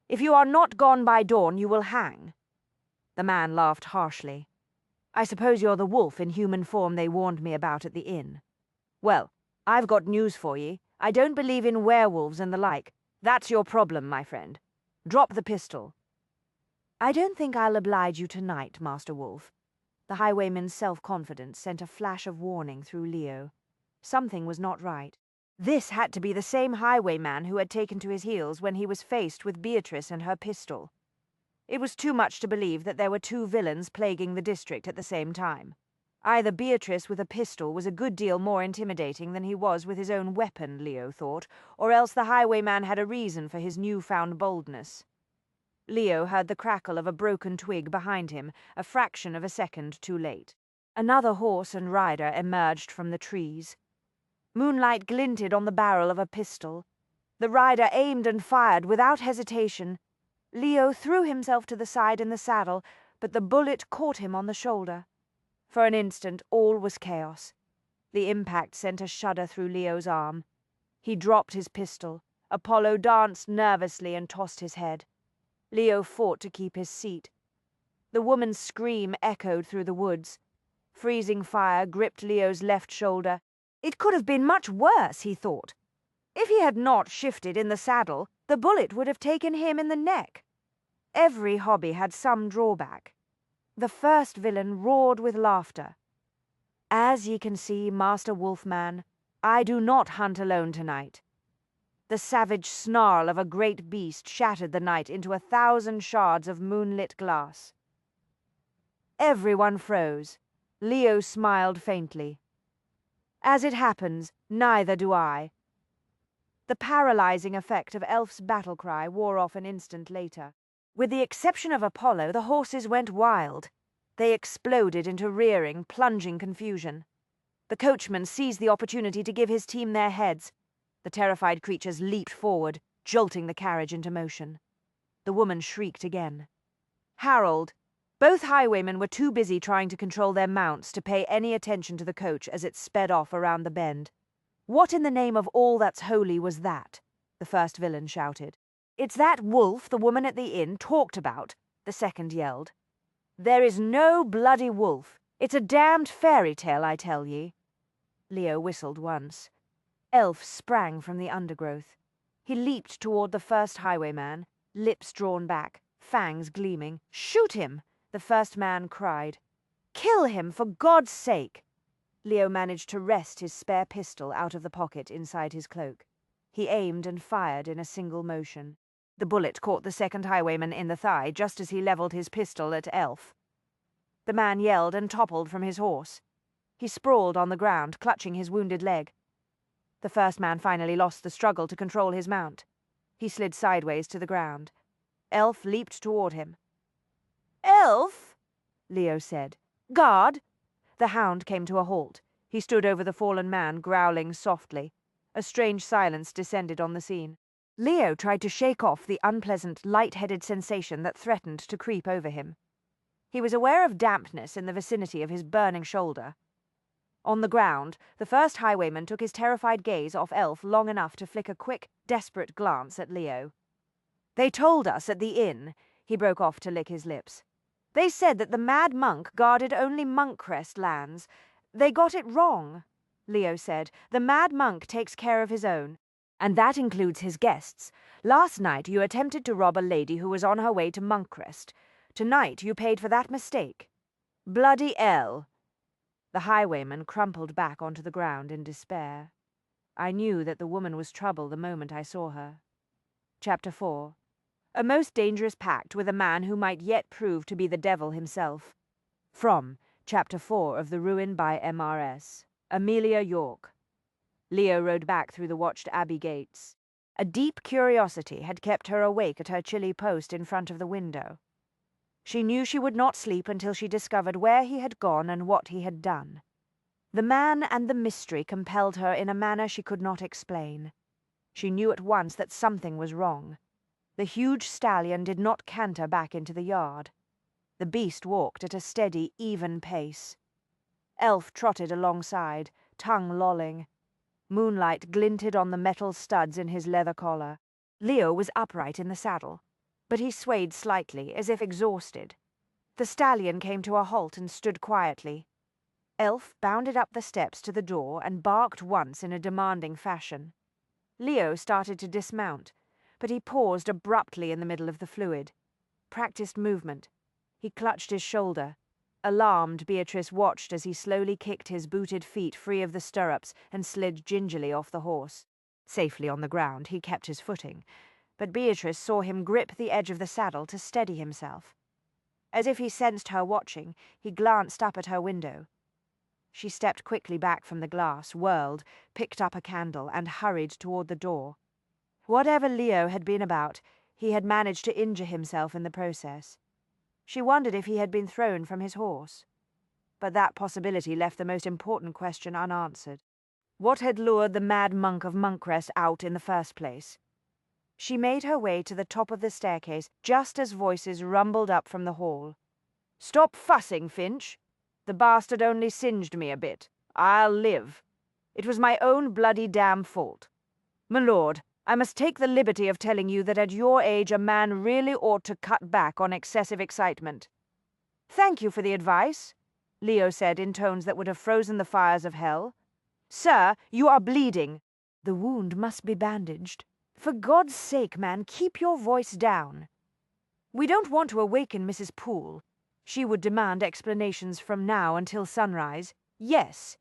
If you are not gone by dawn, you will hang." The man laughed harshly. "I suppose you're the wolf in human form they warned me about at the inn. Well, I've got news for ye. I don't believe in werewolves and the like. That's your problem, my friend. Drop the pistol." "I don't think I'll oblige you tonight, Master Wolf." The highwayman's self-confidence sent a flash of warning through Leo. Something was not right. This had to be the same highwayman who had taken to his heels when he was faced with Beatrice and her pistol. It was too much to believe that there were two villains plaguing the district at the same time. Either Beatrice with a pistol was a good deal more intimidating than he was with his own weapon, Leo thought, or else the highwayman had a reason for his newfound boldness. Leo heard the crackle of a broken twig behind him, a fraction of a second too late. Another horse and rider emerged from the trees. Moonlight glinted on the barrel of a pistol. The rider aimed and fired without hesitation. Leo threw himself to the side in the saddle, but the bullet caught him on the shoulder. For an instant, all was chaos. The impact sent a shudder through Leo's arm. He dropped his pistol. Apollo danced nervously and tossed his head. Leo fought to keep his seat. The woman's scream echoed through the woods. Freezing fire gripped Leo's left shoulder. It could have been much worse, he thought. If he had not shifted in the saddle, the bullet would have taken him in the neck. Every hobby had some drawback. The first villain roared with laughter. "As ye can see, Master Wolfman, I do not hunt alone tonight." The savage snarl of a great beast shattered the night into 1,000 shards of moonlit glass. Everyone froze. Leo smiled faintly. "As it happens, neither do I." The paralyzing effect of Elf's battle cry wore off an instant later. With the exception of Apollo, the horses went wild. They exploded into rearing, plunging confusion. The coachman seized the opportunity to give his team their heads. The terrified creatures leaped forward, jolting the carriage into motion. The woman shrieked again. Harold. Both highwaymen were too busy trying to control their mounts to pay any attention to the coach as it sped off around the bend. "What in the name of all that's holy was that?" the first villain shouted. "It's that wolf the woman at the inn talked about," the second yelled. "There is no bloody wolf. It's a damned fairy tale, I tell ye." Leo whistled once. Elf sprang from the undergrowth. He leaped toward the first highwayman, lips drawn back, fangs gleaming. "Shoot him!" the first man cried. "Kill him, for God's sake!" Leo managed to wrest his spare pistol out of the pocket inside his cloak. He aimed and fired in a single motion. The bullet caught the second highwayman in the thigh just as he leveled his pistol at Elf. The man yelled and toppled from his horse. He sprawled on the ground, clutching his wounded leg. The first man finally lost the struggle to control his mount. He slid sideways to the ground. Elf leaped toward him. "Elf!" Leo said. "Guard!" The hound came to a halt. He stood over the fallen man, growling softly. A strange silence descended on the scene. Leo tried to shake off the unpleasant, light-headed sensation that threatened to creep over him. He was aware of dampness in the vicinity of his burning shoulder. On the ground, the first highwayman took his terrified gaze off Elf long enough to flick a quick, desperate glance at Leo. "They told us at the inn," he broke off to lick his lips. "They said that the Mad Monk guarded only Monkcrest lands. They got it wrong," Leo said. "The Mad Monk takes care of his own. And that includes his guests. Last night you attempted to rob a lady who was on her way to Monkcrest. Tonight you paid for that mistake. Bloody hell!" The highwayman crumpled back onto the ground in despair. I knew that the woman was trouble the moment I saw her. Chapter 4. A most dangerous pact with a man who might yet prove to be the devil himself. From Chapter 4 of The Ruin by M.R.S. Amelia York. Leo rode back through the watched Abbey gates. A deep curiosity had kept her awake at her chilly post in front of the window. She knew she would not sleep until she discovered where he had gone and what he had done. The man and the mystery compelled her in a manner she could not explain. She knew at once that something was wrong. The huge stallion did not canter back into the yard. The beast walked at a steady, even pace. Elf trotted alongside, tongue lolling. Moonlight glinted on the metal studs in his leather collar. Leo was upright in the saddle, but he swayed slightly, as if exhausted. The stallion came to a halt and stood quietly. Elf bounded up the steps to the door and barked once in a demanding fashion. Leo started to dismount, but he paused abruptly in the middle of the fluid. Practiced movement. He clutched his shoulder. Alarmed, Beatrice watched as he slowly kicked his booted feet free of the stirrups and slid gingerly off the horse. Safely on the ground, he kept his footing, but Beatrice saw him grip the edge of the saddle to steady himself. As if he sensed her watching, he glanced up at her window. She stepped quickly back from the glass, whirled, picked up a candle, and hurried toward the door. Whatever Leo had been about, he had managed to injure himself in the process. She wondered if he had been thrown from his horse. But that possibility left the most important question unanswered. What had lured the mad monk of Monkcrest out in the first place? She made her way to the top of the staircase just as voices rumbled up from the hall. "Stop fussing, Finch. The bastard only singed me a bit. I'll live. It was my own bloody damn fault. My lord, I must take the liberty of telling you that at your age a man really ought to cut back on excessive excitement." "Thank you for the advice," Leo said in tones that would have frozen the fires of hell. "Sir, you are bleeding. The wound must be bandaged. For God's sake, man, keep your voice down." "We don't want to awaken Mrs. Poole. She would demand explanations from now until sunrise." "Yes,"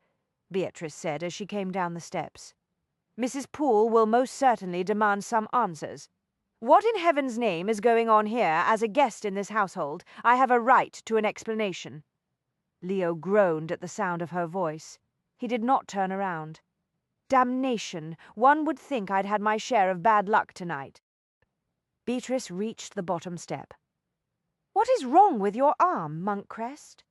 Beatrice said as she came down the steps. "Mrs. Poole will most certainly demand some answers. What in heaven's name is going on here as a guest in this household? I have a right to an explanation." Leo groaned at the sound of her voice. He did not turn around. "Damnation! One would think I'd had my share of bad luck tonight." Beatrice reached the bottom step. "What is wrong with your arm, Monkcrest?"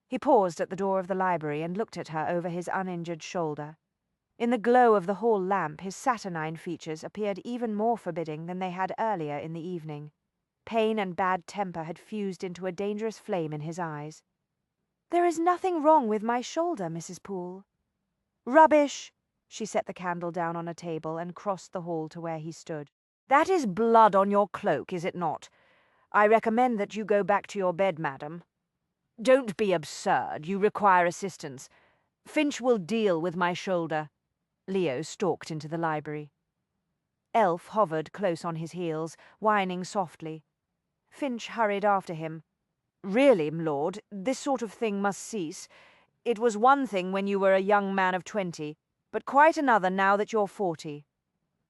He paused at the door of the library and looked at her over his uninjured shoulder. In the glow of the hall lamp his saturnine features appeared even more forbidding than they had earlier in the evening. Pain and bad temper had fused into a dangerous flame in his eyes. "There is nothing wrong with my shoulder, Mrs. Poole." "Rubbish!" She set the candle down on a table and crossed the hall to where he stood. "That is blood on your cloak, is it not? I recommend that you go back to your bed, madam." "Don't be absurd. You require assistance. Finch will deal with my shoulder." Leo stalked into the library. Elf hovered close on his heels, whining softly. Finch hurried after him. "Really, m'lord, this sort of thing must cease. It was one thing when you were a young man of 20, but quite another now that you're 40.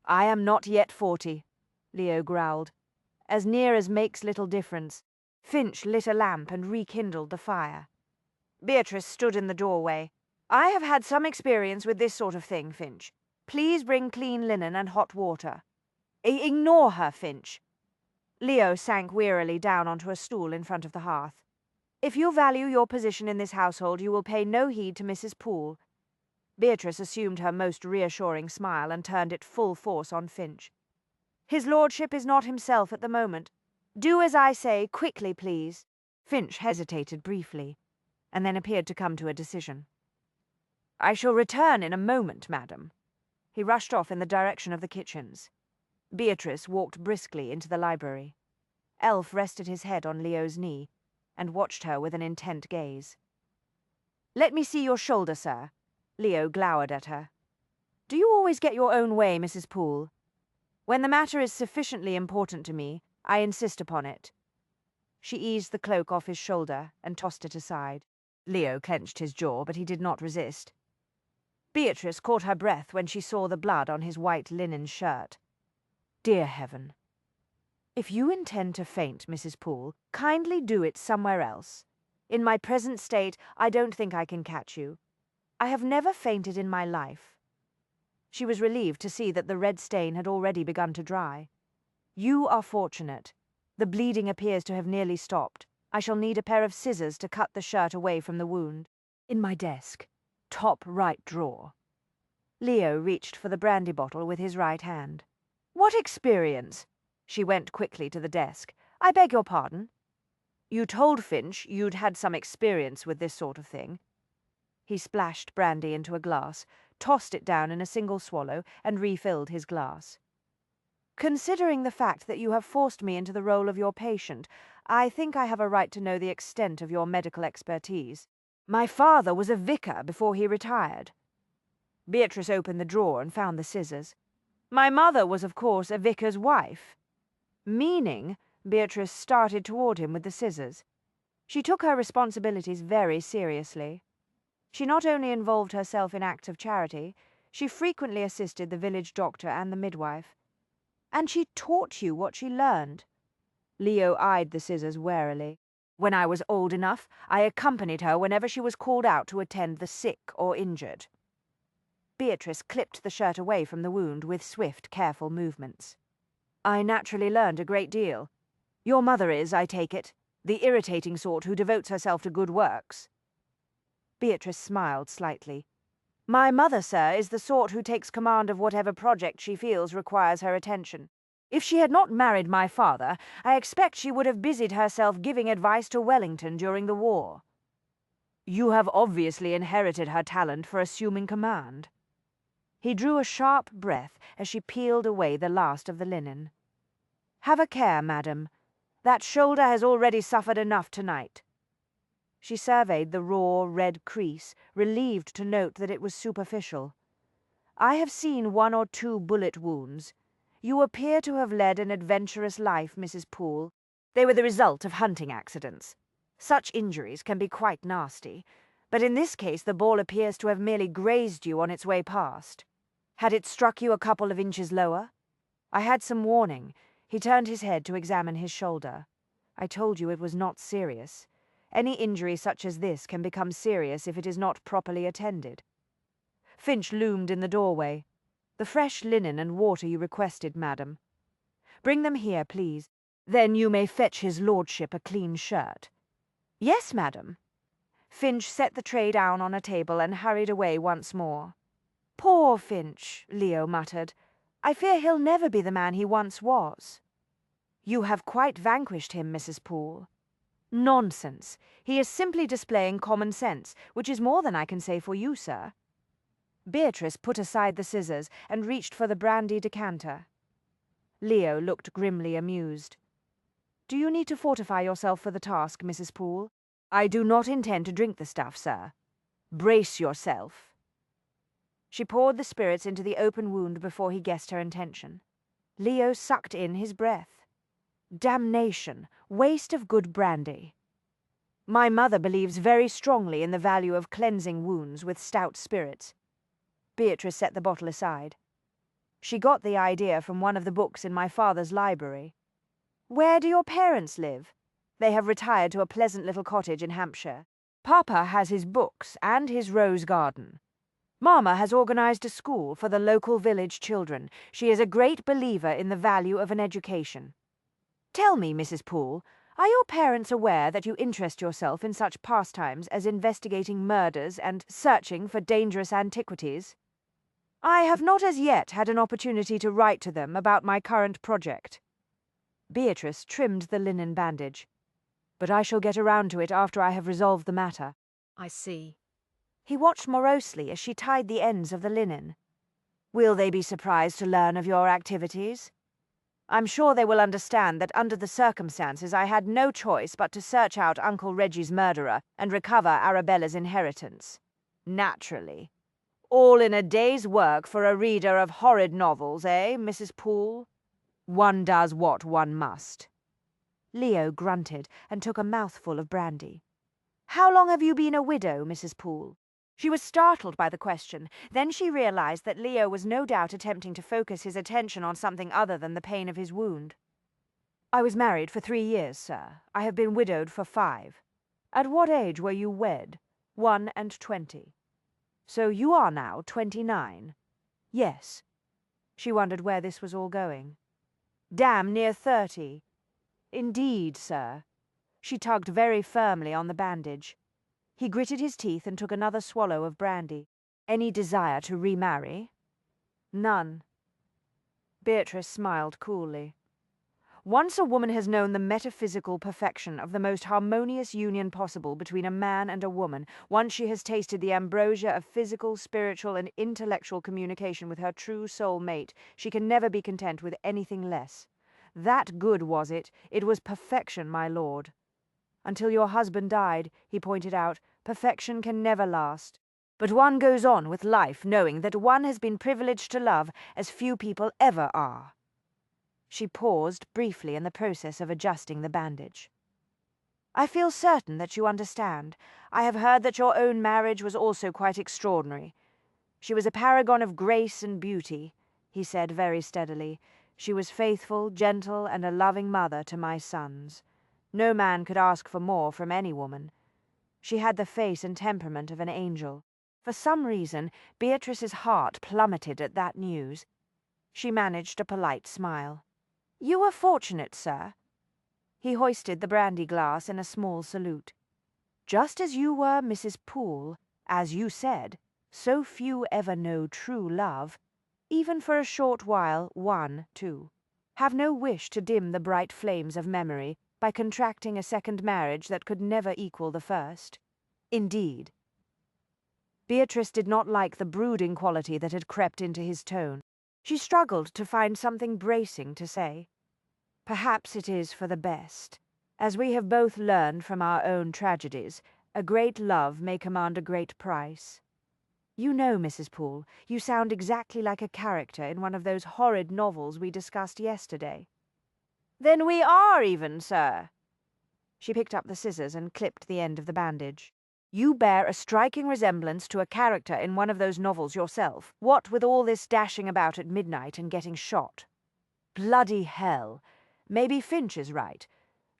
"I am not yet 40, Leo growled. "As near as makes little difference." Finch lit a lamp and rekindled the fire. Beatrice stood in the doorway. "I have had some experience with this sort of thing, Finch. Please bring clean linen and hot water." "Ignore her, Finch." Leo sank wearily down onto a stool in front of the hearth. "If you value your position in this household, you will pay no heed to Mrs. Poole." Beatrice assumed her most reassuring smile and turned it full force on Finch. "His lordship is not himself at the moment. Do as I say, quickly, please." Finch hesitated briefly, and then appeared to come to a decision. "I shall return in a moment, madam." He rushed off in the direction of the kitchens. Beatrice walked briskly into the library. Elf rested his head on Leo's knee and watched her with an intent gaze. "Let me see your shoulder, sir." Leo glowered at her. "Do you always get your own way, Mrs. Poole?" "When the matter is sufficiently important to me, I insist upon it." She eased the cloak off his shoulder and tossed it aside. Leo clenched his jaw, but he did not resist. Beatrice caught her breath when she saw the blood on his white linen shirt. Dear heaven! "If you intend to faint, Mrs. Poole, kindly do it somewhere else. In my present state, I don't think I can catch you. I have never fainted in my life." She was relieved to see that the red stain had already begun to dry. "You are fortunate. The bleeding appears to have nearly stopped. I shall need a pair of scissors to cut the shirt away from the wound. In my desk. Top right drawer." Leo reached for the brandy bottle with his right hand. "What experience?" She went quickly to the desk. "I beg your pardon?" "You told Finch you'd had some experience with this sort of thing." He splashed brandy into a glass, tossed it down in a single swallow, and refilled his glass. "Considering the fact that you have forced me into the role of your patient, I think I have a right to know the extent of your medical expertise. My father was a vicar before he retired." Beatrice opened the drawer and found the scissors. "My mother was, of course, a vicar's wife." "Meaning?" Beatrice started toward him with the scissors. She took her responsibilities very seriously. She not only involved herself in acts of charity, she frequently assisted the village doctor and the midwife. And she taught you what she learned. Leo eyed the scissors warily. When I was old enough, I accompanied her whenever she was called out to attend the sick or injured. Beatrice clipped the shirt away from the wound with swift, careful movements. I naturally learned a great deal. Your mother is, I take it, the irritating sort who devotes herself to good works. Beatrice smiled slightly. My mother, sir, is the sort who takes command of whatever project she feels requires her attention. If she had not married my father, I expect she would have busied herself giving advice to Wellington during the war. You have obviously inherited her talent for assuming command. He drew a sharp breath as she peeled away the last of the linen. Have a care, madam. That shoulder has already suffered enough tonight. She surveyed the raw, red crease, relieved to note that it was superficial. I have seen 1 or 2 bullet wounds. You appear to have led an adventurous life, Mrs. Poole. They were the result of hunting accidents. Such injuries can be quite nasty, but in this case the ball appears to have merely grazed you on its way past. Had it struck you a couple of inches lower? I had some warning. He turned his head to examine his shoulder. I told you it was not serious. Any injury such as this can become serious if it is not properly attended. Finch loomed in the doorway. The fresh linen and water you requested, madam. Bring them here, please. Then you may fetch his lordship a clean shirt. Yes, madam. Finch set the tray down on a table and hurried away once more. Poor Finch, Leo muttered. I fear he'll never be the man he once was. You have quite vanquished him, Mrs. Poole. Nonsense. He is simply displaying common sense, which is more than I can say for you, sir. Beatrice put aside the scissors and reached for the brandy decanter. Leo looked grimly amused. Do you need to fortify yourself for the task, Mrs. Poole? I do not intend to drink the stuff, sir. Brace yourself. She poured the spirits into the open wound before he guessed her intention. Leo sucked in his breath. Damnation! Waste of good brandy. My mother believes very strongly in the value of cleansing wounds with stout spirits. Beatrice set the bottle aside. She got the idea from one of the books in my father's library. Where do your parents live? They have retired to a pleasant little cottage in Hampshire. Papa has his books and his rose garden. Mama has organized a school for the local village children. She is a great believer in the value of an education. Tell me, Mrs. Poole, are your parents aware that you interest yourself in such pastimes as investigating murders and searching for dangerous antiquities? I have not as yet had an opportunity to write to them about my current project. Beatrice trimmed the linen bandage. But I shall get around to it after I have resolved the matter. I see. He watched morosely as she tied the ends of the linen. Will they be surprised to learn of your activities? I'm sure they will understand that under the circumstances I had no choice but to search out Uncle Reggie's murderer and recover Arabella's inheritance. Naturally. All in a day's work for a reader of horrid novels, eh, Mrs. Poole? One does what one must. Leo grunted and took a mouthful of brandy. How long have you been a widow, Mrs. Poole? She was startled by the question. Then she realized that Leo was no doubt attempting to focus his attention on something other than the pain of his wound. I was married for 3 years, sir. I have been widowed for 5. At what age were you wed? 1 and 20. So you are now 29. Yes. She wondered where this was all going. Damn near 30. Indeed, sir. She tugged very firmly on the bandage. He gritted his teeth and took another swallow of brandy. Any desire to remarry? None. Beatrice smiled coolly. Once a woman has known the metaphysical perfection of the most harmonious union possible between a man and a woman, once she has tasted the ambrosia of physical, spiritual, and intellectual communication with her true soul mate, she can never be content with anything less. That good was it. It was perfection, my lord. Until your husband died, he pointed out, perfection can never last. But one goes on with life knowing that one has been privileged to love as few people ever are. She paused briefly in the process of adjusting the bandage. I feel certain that you understand. I have heard that your own marriage was also quite extraordinary. She was a paragon of grace and beauty, he said very steadily. She was faithful, gentle, and a loving mother to my sons. No man could ask for more from any woman. She had the face and temperament of an angel. For some reason, Beatrice's heart plummeted at that news. She managed a polite smile. "You were fortunate, sir." He hoisted the brandy glass in a small salute. "Just as you were, Mrs. Poole, as you said, so few ever know true love, even for a short while one, too. Have no wish to dim the bright flames of memory by contracting a second marriage that could never equal the first. Indeed." Beatrice did not like the brooding quality that had crept into his tone. She struggled to find something bracing to say. "Perhaps it is for the best. As we have both learned from our own tragedies, a great love may command a great price. You know, Mrs. Poole, you sound exactly like a character in one of those horrid novels we discussed yesterday." "Then we are even, sir." She picked up the scissors and clipped the end of the bandage. "You bear a striking resemblance to a character in one of those novels yourself, what with all this dashing about at midnight and getting shot. Bloody hell! Maybe Finch is right.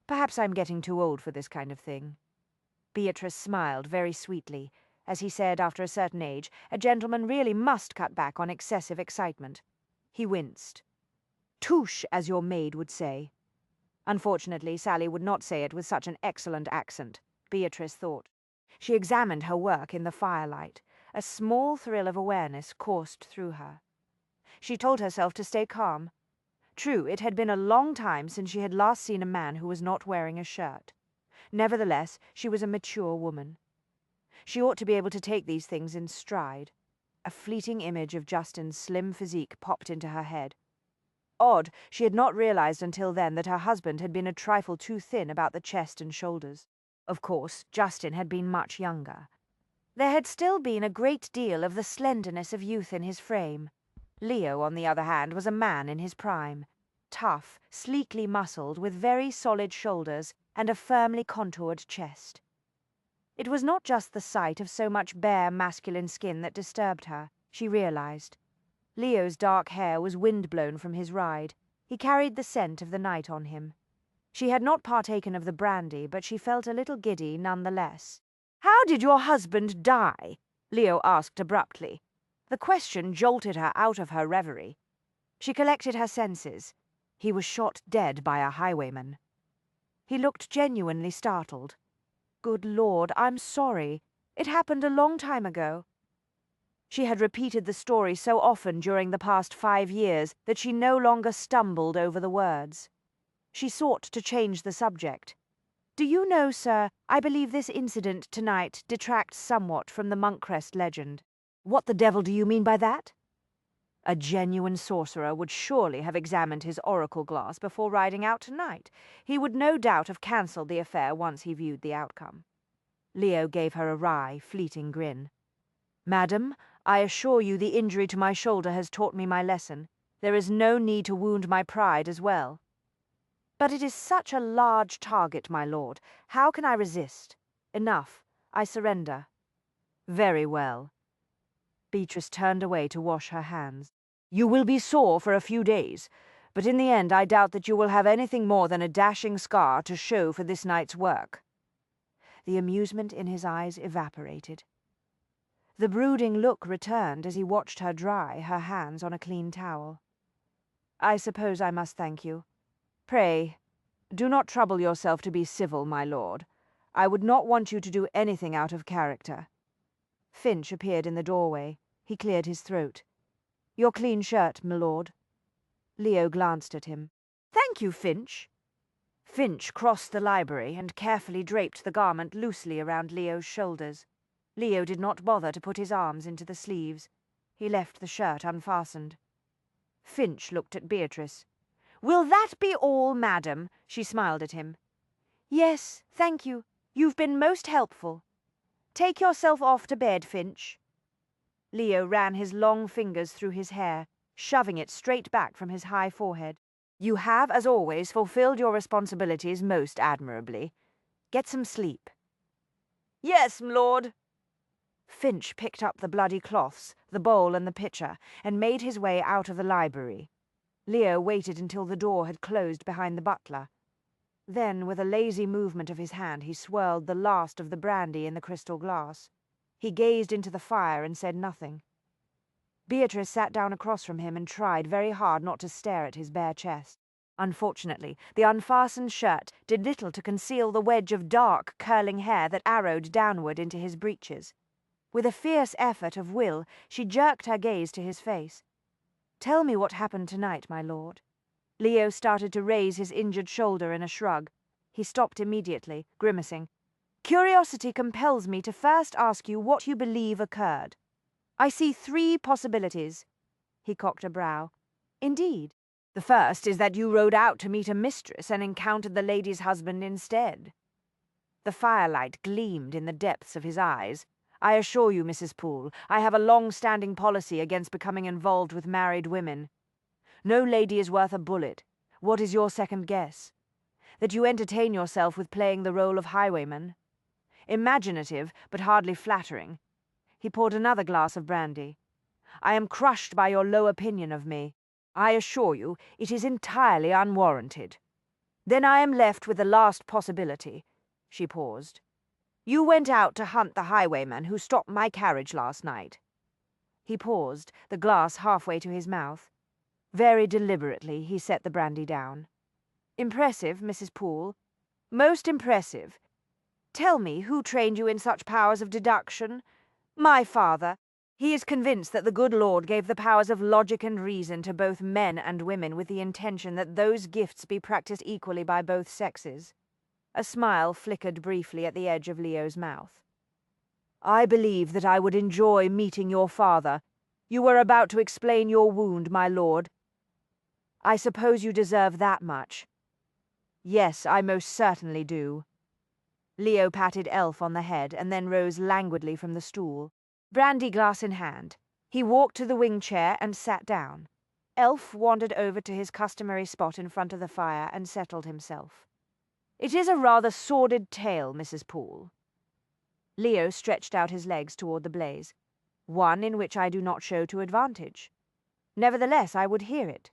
Perhaps I'm getting too old for this kind of thing." Beatrice smiled very sweetly. As he said, after a certain age, a gentleman really must cut back on excessive excitement. He winced. "Touche, as your maid would say." Unfortunately, Sally would not say it with such an excellent accent, Beatrice thought. She examined her work in the firelight. A small thrill of awareness coursed through her. She told herself to stay calm. True, it had been a long time since she had last seen a man who was not wearing a shirt. Nevertheless, she was a mature woman. She ought to be able to take these things in stride. A fleeting image of Justin's slim physique popped into her head. Odd, she had not realized until then that her husband had been a trifle too thin about the chest and shoulders. Of course, Justin had been much younger. There had still been a great deal of the slenderness of youth in his frame. Leo, on the other hand, was a man in his prime. Tough, sleekly muscled, with very solid shoulders and a firmly contoured chest. It was not just the sight of so much bare masculine skin that disturbed her, she realized. Leo's dark hair was wind-blown from his ride. He carried the scent of the night on him. She had not partaken of the brandy, but she felt a little giddy nonetheless. "How did your husband die?" Leo asked abruptly. The question jolted her out of her reverie. She collected her senses. He was shot dead by a highwayman. He looked genuinely startled. "Good Lord, I'm sorry. It happened a long time ago." She had repeated the story so often during the past 5 years that she no longer stumbled over the words. She sought to change the subject. "Do you know, sir, I believe this incident tonight detracts somewhat from the Monkcrest legend." "What the devil do you mean by that?" "A genuine sorcerer would surely have examined his oracle glass before riding out tonight. He would no doubt have cancelled the affair once he viewed the outcome." Leo gave her a wry, fleeting grin. "Madam, I assure you the injury to my shoulder has taught me my lesson. There is no need to wound my pride as well." "But it is such a large target, my lord. How can I resist? Enough. I surrender." "Very well." Beatrice turned away to wash her hands. "You will be sore for a few days, but in the end I doubt that you will have anything more than a dashing scar to show for this night's work." The amusement in his eyes evaporated. The brooding look returned as he watched her dry her hands on a clean towel. "I suppose I must thank you. Pray, do not trouble yourself to be civil, my lord. I would not want you to do anything out of character." Finch appeared in the doorway. He cleared his throat. "Your clean shirt, my lord." Leo glanced at him. "Thank you, Finch." Finch crossed the library and carefully draped the garment loosely around Leo's shoulders. Leo did not bother to put his arms into the sleeves. He left the shirt unfastened. Finch looked at Beatrice. "Will that be all, madam?" She smiled at him. "Yes, thank you. You've been most helpful. Take yourself off to bed, Finch." Leo ran his long fingers through his hair, shoving it straight back from his high forehead. "You have, as always, fulfilled your responsibilities most admirably. Get some sleep." "Yes, m'lord." Finch picked up the bloody cloths, the bowl and the pitcher, and made his way out of the library. Leo waited until the door had closed behind the butler. Then, with a lazy movement of his hand, he swirled the last of the brandy in the crystal glass. He gazed into the fire and said nothing. Beatrice sat down across from him and tried very hard not to stare at his bare chest. Unfortunately, the unfastened shirt did little to conceal the wedge of dark, curling hair that arrowed downward into his breeches. With a fierce effort of will, she jerked her gaze to his face. "Tell me what happened tonight, my lord." Leo started to raise his injured shoulder in a shrug. He stopped immediately, grimacing. "Curiosity compels me to first ask you what you believe occurred." "I see 3 possibilities." He cocked a brow. "Indeed. The first is that you rode out to meet a mistress and encountered the lady's husband instead." The firelight gleamed in the depths of his eyes. "I assure you, Mrs. Poole, I have a long-standing policy against becoming involved with married women. No lady is worth a bullet. What is your second guess? That you entertain yourself with playing the role of highwayman? Imaginative, but hardly flattering." He poured another glass of brandy. "I am crushed by your low opinion of me. I assure you, it is entirely unwarranted. Then I am left with the last possibility." She paused. "You went out to hunt the highwayman who stopped my carriage last night." He paused, the glass halfway to his mouth. Very deliberately he set the brandy down. "Impressive, Mrs. Poole. Most impressive. Tell me, who trained you in such powers of deduction? My father. He is convinced that the good Lord gave the powers of logic and reason to both men and women with the intention that those gifts be practiced equally by both sexes." A smile flickered briefly at the edge of Leo's mouth. "I believe that I would enjoy meeting your father. You were about to explain your wound, my lord." "I suppose you deserve that much." "Yes, I most certainly do." Leo patted Elf on the head and then rose languidly from the stool. Brandy glass in hand, he walked to the wing chair and sat down. Elf wandered over to his customary spot in front of the fire and settled himself. "It is a rather sordid tale, Mrs. Poole." Leo stretched out his legs toward the blaze. "One in which I do not show to advantage. Nevertheless, I would hear it."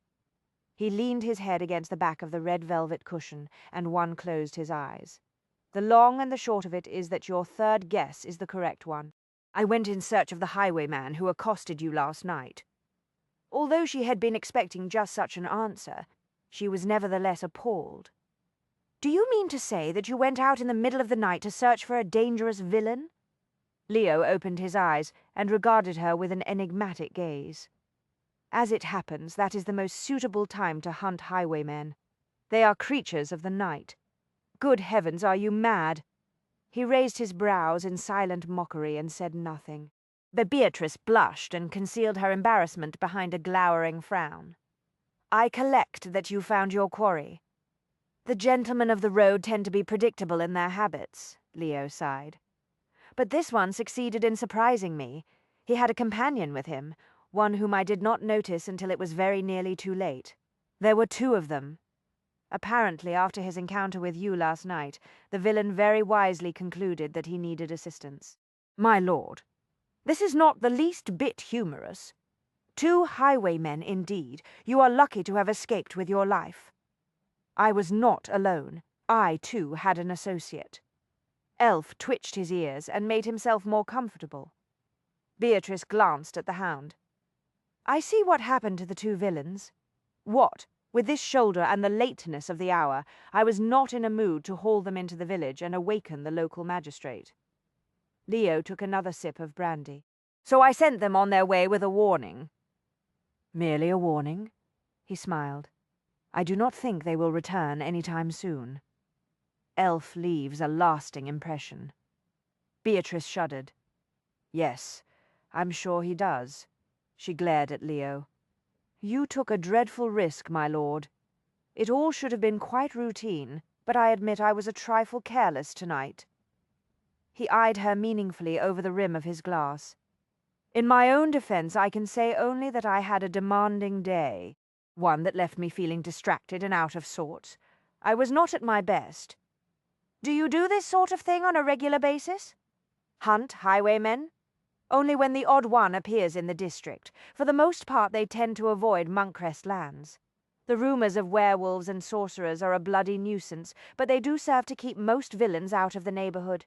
He leaned his head against the back of the red velvet cushion, and one closed his eyes. "The long and the short of it is that your third guess is the correct one. I went in search of the highwayman who accosted you last night." Although she had been expecting just such an answer, she was nevertheless appalled. "Do you mean to say that you went out in the middle of the night to search for a dangerous villain?" Leo opened his eyes and regarded her with an enigmatic gaze. "As it happens, that is the most suitable time to hunt highwaymen. They are creatures of the night. Good heavens, are you mad?" He raised his brows in silent mockery and said nothing. But Beatrice blushed and concealed her embarrassment behind a glowering frown. "I collect that you found your quarry." "The gentlemen of the road tend to be predictable in their habits," Leo sighed. "But this one succeeded in surprising me. He had a companion with him, one whom I did not notice until it was very nearly too late. There were 2 of them. Apparently, after his encounter with you last night, the villain very wisely concluded that he needed assistance." "My lord, this is not the least bit humorous. 2 highwaymen, indeed. You are lucky to have escaped with your life." "I was not alone. I, too, had an associate." Elf twitched his ears and made himself more comfortable. Beatrice glanced at the hound. "I see what happened to the 2 villains. What, with this shoulder and the lateness of the hour, I was not in a mood to haul them into the village and awaken the local magistrate." Leo took another sip of brandy. "So I sent them on their way with a warning." "Merely a warning?" He smiled. "I do not think they will return any time soon." "Elf leaves a lasting impression." Beatrice shuddered. "Yes, I'm sure he does." She glared at Leo. "You took a dreadful risk, my lord. It all should have been quite routine, but I admit I was a trifle careless tonight." He eyed her meaningfully over the rim of his glass. "In my own defense, I can say only that I had a demanding day, one that left me feeling distracted and out of sorts. I was not at my best." "Do you do this sort of thing on a regular basis? Hunt highwaymen?" "Only when the odd one appears in the district. For the most part they tend to avoid Monkcrest lands." The rumors of werewolves and sorcerers are a bloody nuisance, but they do serve to keep most villains out of the neighborhood.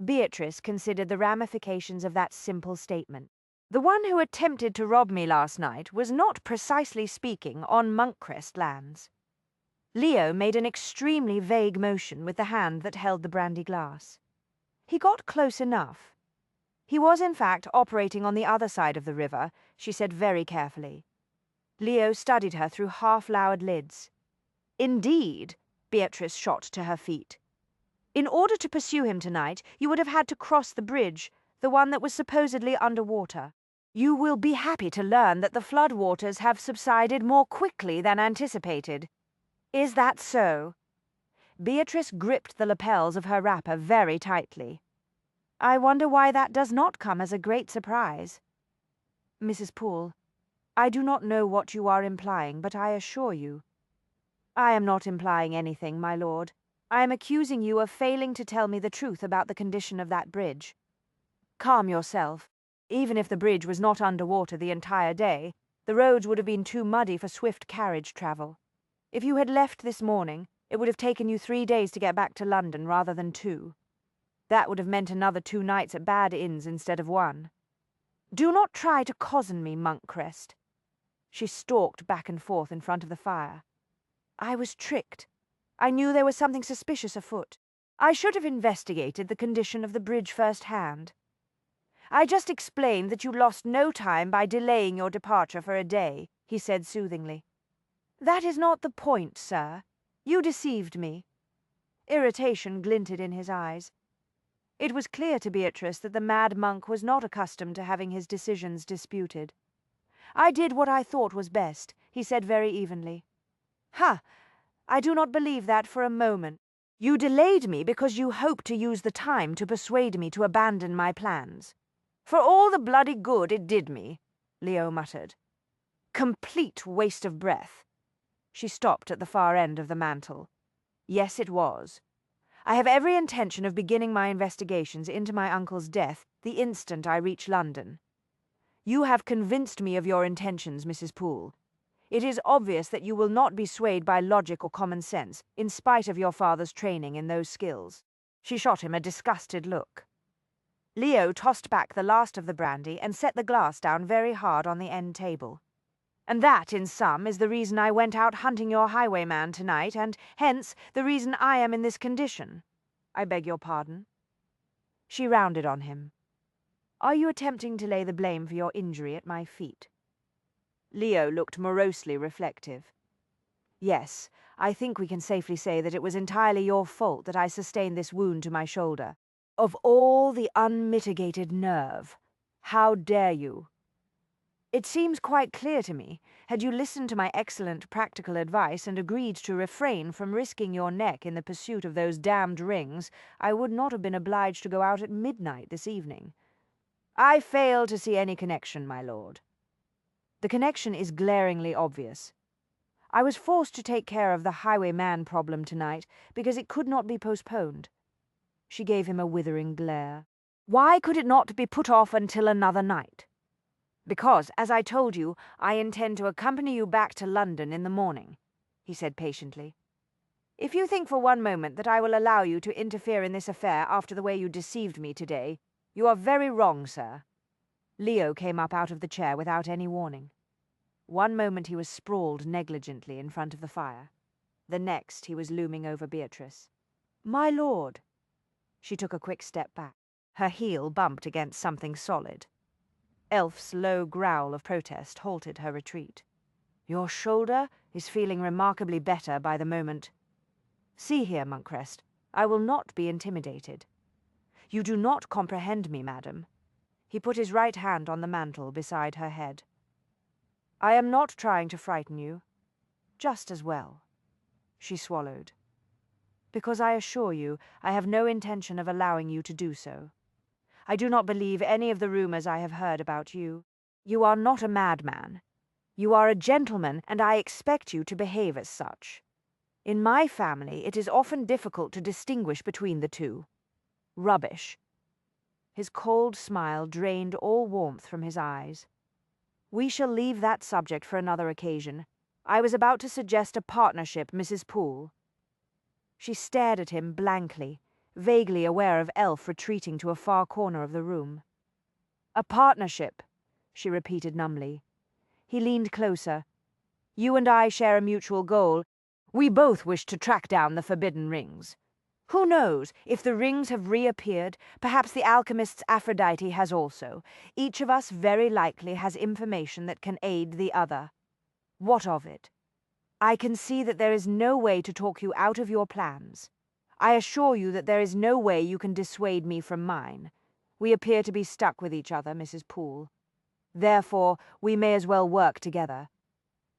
Beatrice considered the ramifications of that simple statement. The one who attempted to rob me last night was not, precisely speaking, on Monkcrest lands. Leo made an extremely vague motion with the hand that held the brandy glass. He got close enough. He was, in fact, operating on the other side of the river, she said very carefully. Leo studied her through half-lowered lids. Indeed, Beatrice shot to her feet. In order to pursue him tonight, you would have had to cross the bridge, the one that was supposedly underwater. You will be happy to learn that the flood waters have subsided more quickly than anticipated. Is that so? Beatrice gripped the lapels of her wrapper very tightly. I wonder why that does not come as a great surprise. Mrs. Poole, I do not know what you are implying, but I assure you. I am not implying anything, my lord. I am accusing you of failing to tell me the truth about the condition of that bridge. Calm yourself. Even if the bridge was not underwater the entire day, the roads would have been too muddy for swift carriage travel. If you had left this morning, it would have taken you 3 days to get back to London rather than 2. That would have meant another 2 nights at bad inns instead of 1. Do not try to cozen me, Monkcrest. She stalked back and forth in front of the fire. I was tricked. I knew there was something suspicious afoot. I should have investigated the condition of the bridge firsthand. I just explained that you lost no time by delaying your departure for a day, he said soothingly. That is not the point, sir. You deceived me. Irritation glinted in his eyes. It was clear to Beatrice that the mad monk was not accustomed to having his decisions disputed. I did what I thought was best, he said very evenly. Ha! I do not believe that for a moment. You delayed me because you hoped to use the time to persuade me to abandon my plans. For all the bloody good it did me, Leo muttered. Complete waste of breath. She stopped at the far end of the mantel. Yes, it was. I have every intention of beginning my investigations into my uncle's death the instant I reach London. You have convinced me of your intentions, Mrs. Poole. It is obvious that you will not be swayed by logic or common sense, in spite of your father's training in those skills. She shot him a disgusted look. Leo tossed back the last of the brandy and set the glass down very hard on the end table. And that, in sum, is the reason I went out hunting your highwayman tonight, and hence the reason I am in this condition. I beg your pardon. She rounded on him. Are you attempting to lay the blame for your injury at my feet? Leo looked morosely reflective. Yes, I think we can safely say that it was entirely your fault that I sustained this wound to my shoulder. Of all the unmitigated nerve! How dare you? It seems quite clear to me, had you listened to my excellent practical advice and agreed to refrain from risking your neck in the pursuit of those damned rings, I would not have been obliged to go out at midnight this evening. I fail to see any connection, my lord. The connection is glaringly obvious. I was forced to take care of the highwayman problem tonight because it could not be postponed. She gave him a withering glare. Why could it not be put off until another night? Because, as I told you, I intend to accompany you back to London in the morning, he said patiently. If you think for one moment that I will allow you to interfere in this affair after the way you deceived me today, you are very wrong, sir. Leo came up out of the chair without any warning. One moment he was sprawled negligently in front of the fire. The next he was looming over Beatrice. My lord! She took a quick step back. Her heel bumped against something solid. Elf's low growl of protest halted her retreat. Your shoulder is feeling remarkably better by the moment. See here, Monkcrest, I will not be intimidated. You do not comprehend me, madam. He put his right hand on the mantel beside her head. I am not trying to frighten you. Just as well. She swallowed. Because I assure you, I have no intention of allowing you to do so. I do not believe any of the rumors I have heard about you. You are not a madman. You are a gentleman, and I expect you to behave as such. In my family, it is often difficult to distinguish between the two. Rubbish. His cold smile drained all warmth from his eyes. We shall leave that subject for another occasion. I was about to suggest a partnership, Mrs. Poole." She stared at him blankly, vaguely aware of Elf retreating to a far corner of the room. "A partnership," she repeated numbly. He leaned closer. "You and I share a mutual goal. We both wish to track down the forbidden rings. Who knows, if the rings have reappeared, perhaps the alchemist's Aphrodite has also. Each of us very likely has information that can aid the other. What of it? I can see that there is no way to talk you out of your plans. I assure you that there is no way you can dissuade me from mine. We appear to be stuck with each other, Mrs. Poole. Therefore, we may as well work together.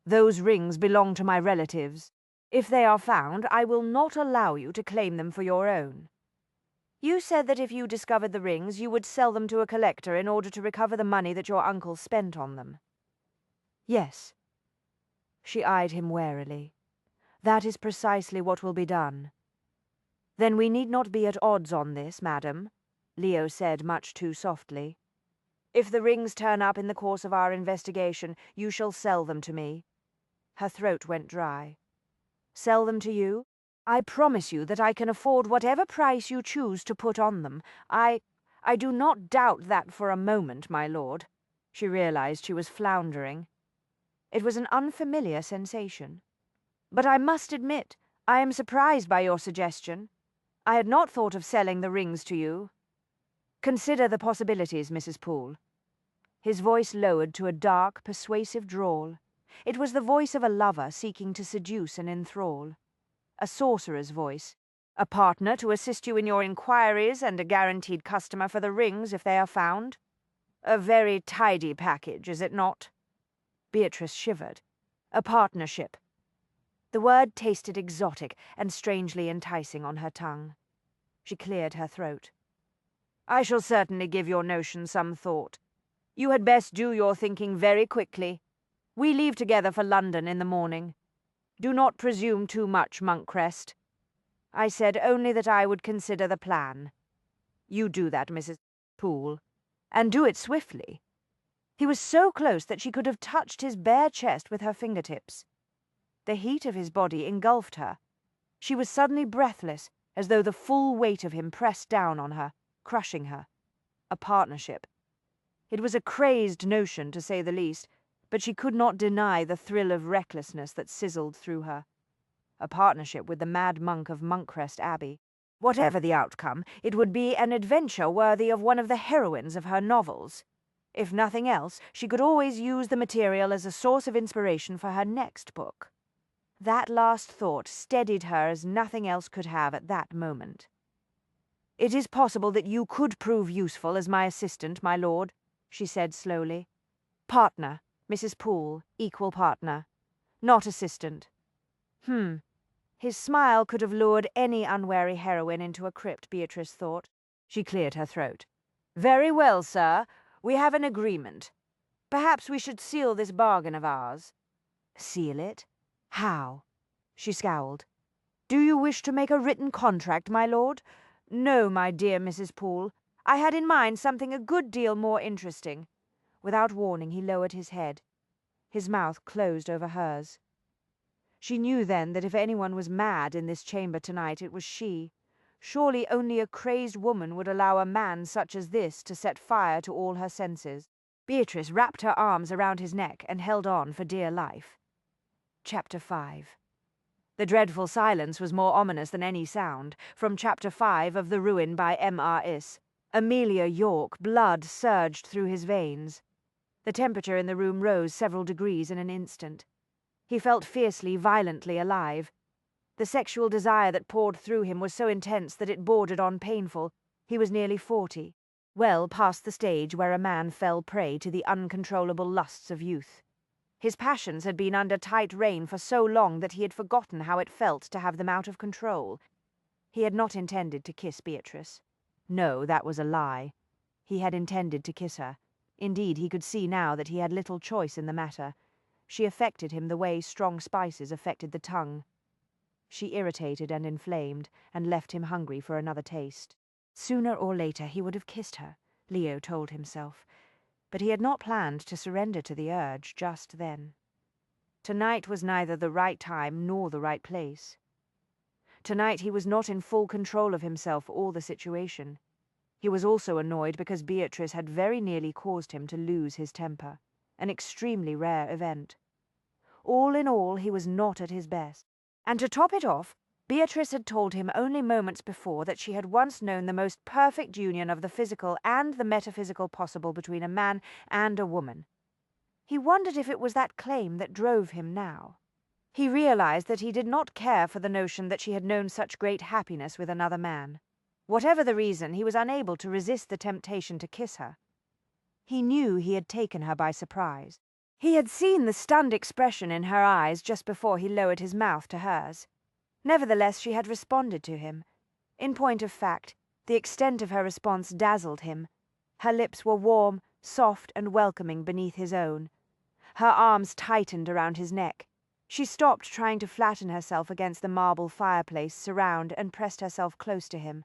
Those rings belong to my relatives. If they are found, I will not allow you to claim them for your own. You said that if you discovered the rings, you would sell them to a collector in order to recover the money that your uncle spent on them." "Yes." She eyed him warily. "That is precisely what will be done." "Then we need not be at odds on this, madam," Leo said much too softly. "If the rings turn up in the course of our investigation, you shall sell them to me." Her throat went dry. "Sell them to you? I promise you that I can afford whatever price you choose to put on them. I do not doubt that for a moment, my lord." She realized she was floundering. It was an unfamiliar sensation. "But I must admit, I am surprised by your suggestion. I had not thought of selling the rings to you." "Consider the possibilities, Mrs. Poole." His voice lowered to a dark, persuasive drawl. It was the voice of a lover seeking to seduce and enthrall. A sorcerer's voice. "A partner to assist you in your inquiries and a guaranteed customer for the rings if they are found. A very tidy package, is it not?" Beatrice shivered. "A partnership." The word tasted exotic and strangely enticing on her tongue. She cleared her throat. "I shall certainly give your notion some thought. You had best do your thinking very quickly. We leave together for London in the morning. Do not presume too much, Monkcrest. I said only that I would consider the plan. You do that, Mrs. Poole, and do it swiftly." He was so close that she could have touched his bare chest with her fingertips. The heat of his body engulfed her. She was suddenly breathless, as though the full weight of him pressed down on her, crushing her. A partnership. It was a crazed notion, to say the least, but she could not deny the thrill of recklessness that sizzled through her. A partnership with the mad monk of Monkcrest Abbey. Whatever the outcome, it would be an adventure worthy of one of the heroines of her novels. If nothing else, she could always use the material as a source of inspiration for her next book. That last thought steadied her as nothing else could have at that moment. "It is possible that you could prove useful as my assistant, my lord," she said slowly. "Partner, Mrs. Poole, equal partner. Not assistant." His smile could have lured any unwary heroine into a crypt, Beatrice thought. She cleared her throat. "Very well, sir. We have an agreement. Perhaps we should seal this bargain of ours." "Seal it? How?" She scowled. "Do you wish to make a written contract, my lord?" "No, my dear Mrs. Poole. I had in mind something a good deal more interesting." Without warning, he lowered his head. His mouth closed over hers. She knew then that if anyone was mad in this chamber tonight, it was she. Surely only a crazed woman would allow a man such as this to set fire to all her senses. Beatrice wrapped her arms around his neck and held on for dear life. Chapter 5. The dreadful silence was more ominous than any sound. From Chapter 5 of The Ruin by M.R.S. Amelia York, blood surged through his veins. The temperature in the room rose several degrees in an instant. He felt fiercely, violently alive. The sexual desire that poured through him was so intense that it bordered on painful. He was nearly 40, well past the stage where a man fell prey to the uncontrollable lusts of youth. His passions had been under tight rein for so long that he had forgotten how it felt to have them out of control. He had not intended to kiss Beatrice. No, that was a lie. He had intended to kiss her. Indeed, he could see now that he had little choice in the matter. She affected him the way strong spices affected the tongue. She irritated and inflamed, and left him hungry for another taste. Sooner or later he would have kissed her, Leo told himself, but he had not planned to surrender to the urge just then. Tonight was neither the right time nor the right place. Tonight he was not in full control of himself or the situation. He was also annoyed because Beatrice had very nearly caused him to lose his temper, an extremely rare event. All in all, he was not at his best. And to top it off, Beatrice had told him only moments before that she had once known the most perfect union of the physical and the metaphysical possible between a man and a woman. He wondered if it was that claim that drove him now. He realized that he did not care for the notion that she had known such great happiness with another man. Whatever the reason, he was unable to resist the temptation to kiss her. He knew he had taken her by surprise. He had seen the stunned expression in her eyes just before he lowered his mouth to hers. Nevertheless, she had responded to him. In point of fact, the extent of her response dazzled him. Her lips were warm, soft, and welcoming beneath his own. Her arms tightened around his neck. She stopped trying to flatten herself against the marble fireplace surround and pressed herself close to him.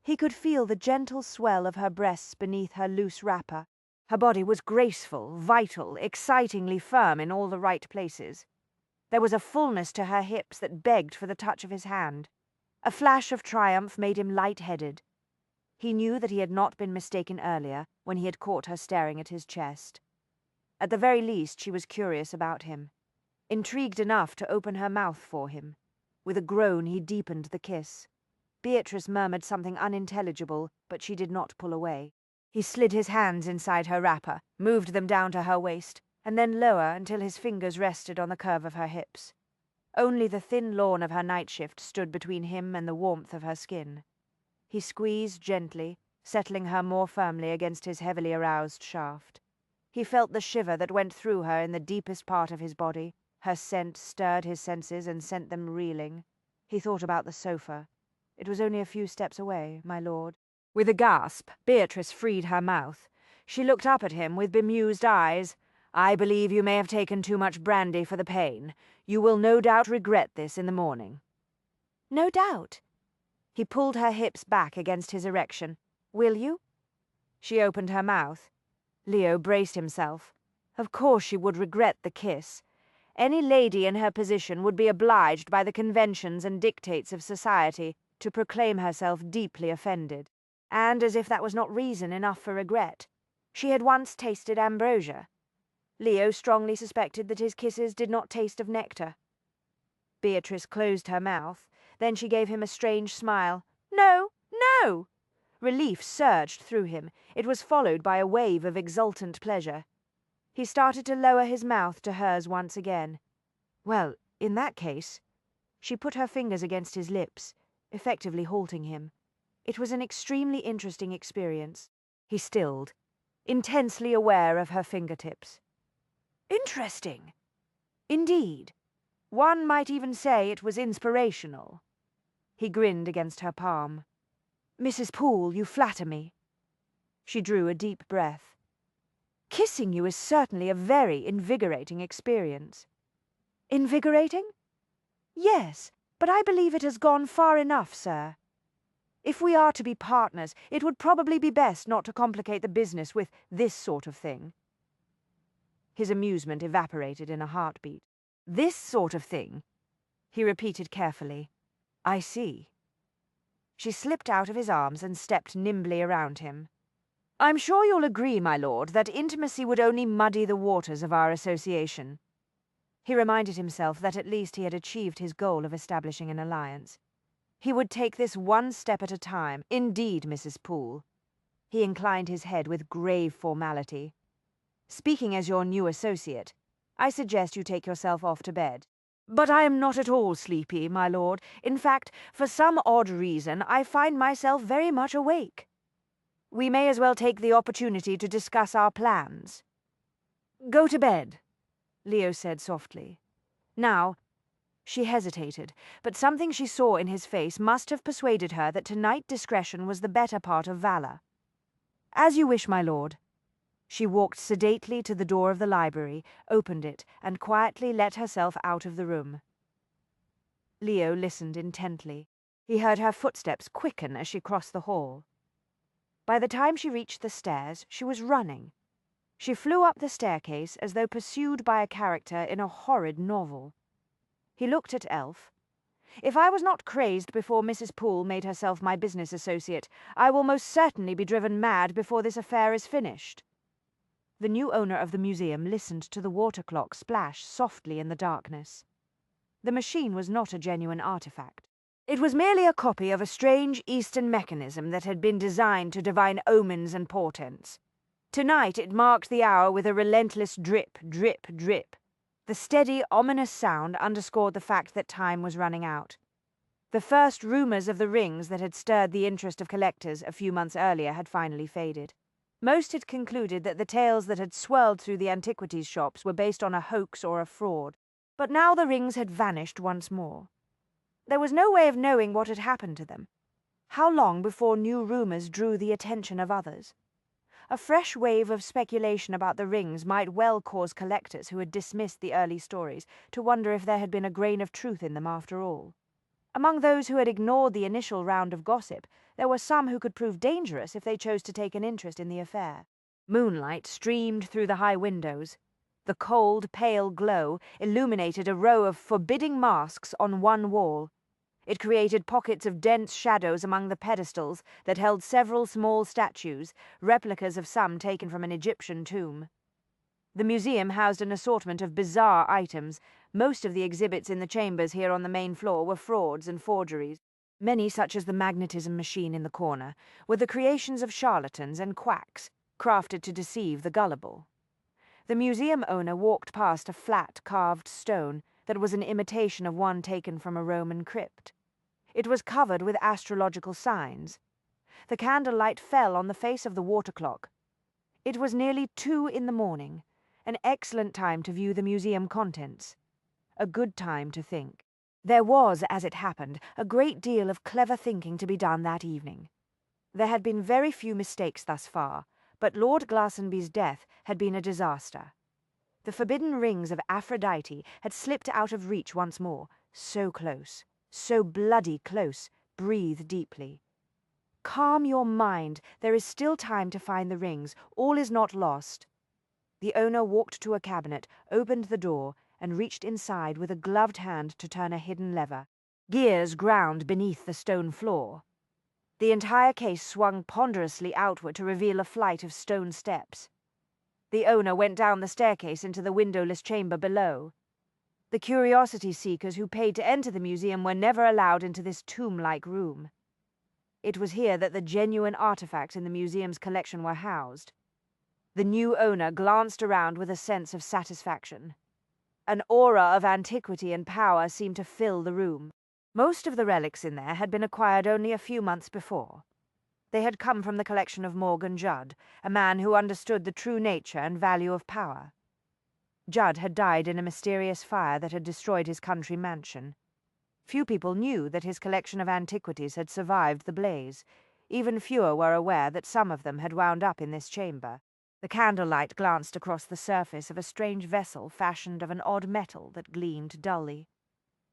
He could feel the gentle swell of her breasts beneath her loose wrapper. Her body was graceful, vital, excitingly firm in all the right places. There was a fullness to her hips that begged for the touch of his hand. A flash of triumph made him light-headed. He knew that he had not been mistaken earlier when he had caught her staring at his chest. At the very least, she was curious about him. Intrigued enough to open her mouth for him. With a groan, he deepened the kiss. Beatrice murmured something unintelligible, but she did not pull away. He slid his hands inside her wrapper, moved them down to her waist, and then lower until his fingers rested on the curve of her hips. Only the thin lawn of her nightshift stood between him and the warmth of her skin. He squeezed gently, settling her more firmly against his heavily aroused shaft. He felt the shiver that went through her in the deepest part of his body. Her scent stirred his senses and sent them reeling. He thought about the sofa. It was only a few steps away, my lord. With a gasp, Beatrice freed her mouth. She looked up at him with bemused eyes. "I believe you may have taken too much brandy for the pain. You will no doubt regret this in the morning." "No doubt." He pulled her hips back against his erection. "Will you?" She opened her mouth. Leo braced himself. Of course she would regret the kiss. Any lady in her position would be obliged by the conventions and dictates of society to proclaim herself deeply offended. And as if that was not reason enough for regret, she had once tasted ambrosia. Leo strongly suspected that his kisses did not taste of nectar. Beatrice closed her mouth. Then she gave him a strange smile. "No, no!" Relief surged through him. It was followed by a wave of exultant pleasure. He started to lower his mouth to hers once again. "Well, in that case—" She put her fingers against his lips, effectively halting him. It was an extremely interesting experience. He stilled, intensely aware of her fingertips. "Interesting." "Indeed. One might even say it was inspirational." He grinned against her palm. "Mrs. Poole, you flatter me." She drew a deep breath. "Kissing you is certainly a very invigorating experience." "Invigorating?" "Yes, but I believe it has gone far enough, sir. If we are to be partners, it would probably be best not to complicate the business with this sort of thing." His amusement evaporated in a heartbeat. "This sort of thing?" he repeated carefully. "I see." She slipped out of his arms and stepped nimbly around him. "I'm sure you'll agree, my lord, that intimacy would only muddy the waters of our association." He reminded himself that at least he had achieved his goal of establishing an alliance. He would take this one step at a time. "Indeed, Mrs. Poole." He inclined his head with grave formality. "Speaking as your new associate, I suggest you take yourself off to bed." "But I am not at all sleepy, my lord. In fact, for some odd reason, I find myself very much awake." "We may as well take the opportunity to discuss our plans." "Go to bed," Leo said softly. "Now—" She hesitated, but something she saw in his face must have persuaded her that tonight discretion was the better part of valor. "As you wish, my lord." She walked sedately to the door of the library, opened it, and quietly let herself out of the room. Leo listened intently. He heard her footsteps quicken as she crossed the hall. By the time she reached the stairs, she was running. She flew up the staircase as though pursued by a character in a horrid novel. He looked at Elf. "If I was not crazed before Mrs. Poole made herself my business associate, I will most certainly be driven mad before this affair is finished." The new owner of the museum listened to the water clock splash softly in the darkness. The machine was not a genuine artifact. It was merely a copy of a strange Eastern mechanism that had been designed to divine omens and portents. Tonight it marked the hour with a relentless drip, drip, drip. The steady, ominous sound underscored the fact that time was running out. The first rumors of the rings that had stirred the interest of collectors a few months earlier had finally faded. Most had concluded that the tales that had swirled through the antiquities shops were based on a hoax or a fraud. But now the rings had vanished once more. There was no way of knowing what had happened to them. How long before new rumors drew the attention of others? A fresh wave of speculation about the rings might well cause collectors who had dismissed the early stories to wonder if there had been a grain of truth in them after all. Among those who had ignored the initial round of gossip, there were some who could prove dangerous if they chose to take an interest in the affair. Moonlight streamed through the high windows. The cold, pale glow illuminated a row of forbidding masks on one wall. It created pockets of dense shadows among the pedestals that held several small statues, replicas of some taken from an Egyptian tomb. The museum housed an assortment of bizarre items. Most of the exhibits in the chambers here on the main floor were frauds and forgeries. Many, such as the magnetism machine in the corner, were the creations of charlatans and quacks, crafted to deceive the gullible. The museum owner walked past a flat, carved stone that was an imitation of one taken from a Roman crypt. It was covered with astrological signs. The candlelight fell on the face of the water clock. It was nearly 2 in the morning, an excellent time to view the museum contents. A good time to think. There was, as it happened, a great deal of clever thinking to be done that evening. There had been very few mistakes thus far, but Lord Glastonbury's death had been a disaster. The forbidden rings of Aphrodite had slipped out of reach once more. So close, so bloody close. Breathe deeply. Calm your mind. There is still time to find the rings. All is not lost. The owner walked to a cabinet, opened the door, and reached inside with a gloved hand to turn a hidden lever. Gears ground beneath the stone floor. The entire case swung ponderously outward to reveal a flight of stone steps. The owner went down the staircase into the windowless chamber below. The curiosity seekers who paid to enter the museum were never allowed into this tomb-like room. It was here that the genuine artifacts in the museum's collection were housed. The new owner glanced around with a sense of satisfaction. An aura of antiquity and power seemed to fill the room. Most of the relics in there had been acquired only a few months before. They had come from the collection of Morgan Judd, a man who understood the true nature and value of power. Judd had died in a mysterious fire that had destroyed his country mansion. Few people knew that his collection of antiquities had survived the blaze. Even fewer were aware that some of them had wound up in this chamber. The candlelight glanced across the surface of a strange vessel fashioned of an odd metal that gleamed dully.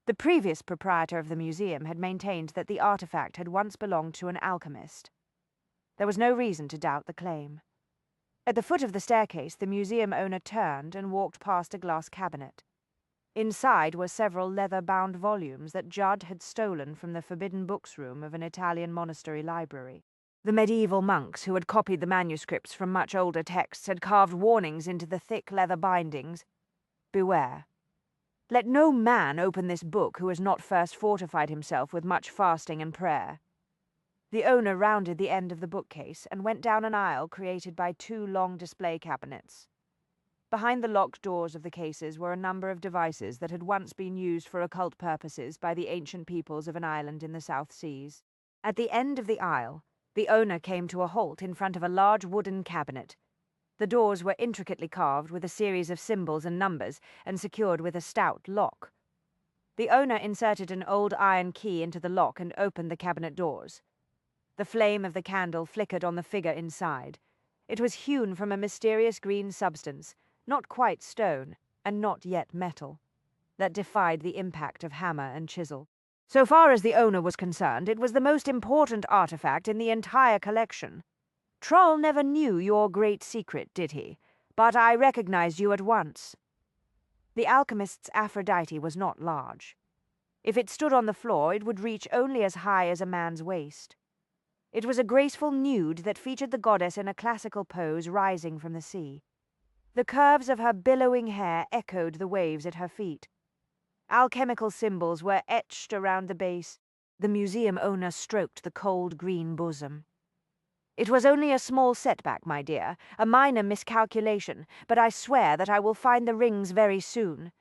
The previous proprietor of the museum had maintained that the artifact had once belonged to an alchemist. There was no reason to doubt the claim. At the foot of the staircase, the museum owner turned and walked past a glass cabinet. Inside were several leather-bound volumes that Judd had stolen from the forbidden books room of an Italian monastery library. The medieval monks who had copied the manuscripts from much older texts had carved warnings into the thick leather bindings. Beware. Let no man open this book who has not first fortified himself with much fasting and prayer. The owner rounded the end of the bookcase and went down an aisle created by 2 long display cabinets. Behind the locked doors of the cases were a number of devices that had once been used for occult purposes by the ancient peoples of an island in the South Seas. At the end of the aisle, the owner came to a halt in front of a large wooden cabinet. The doors were intricately carved with a series of symbols and numbers and secured with a stout lock. The owner inserted an old iron key into the lock and opened the cabinet doors. The flame of the candle flickered on the figure inside. It was hewn from a mysterious green substance, not quite stone, and not yet metal, that defied the impact of hammer and chisel. So far as the owner was concerned, it was the most important artifact in the entire collection. Trull never knew your great secret, did he? but I recognized you at once." The alchemist's Aphrodite was not large. If it stood on the floor, it would reach only as high as a man's waist. It was a graceful nude that featured the goddess in a classical pose rising from the sea. The curves of her billowing hair echoed the waves at her feet. Alchemical symbols were etched around the base. The museum owner stroked the cold green bosom. "It was only a small setback, my dear, a minor miscalculation, but I swear that I will find the rings very soon."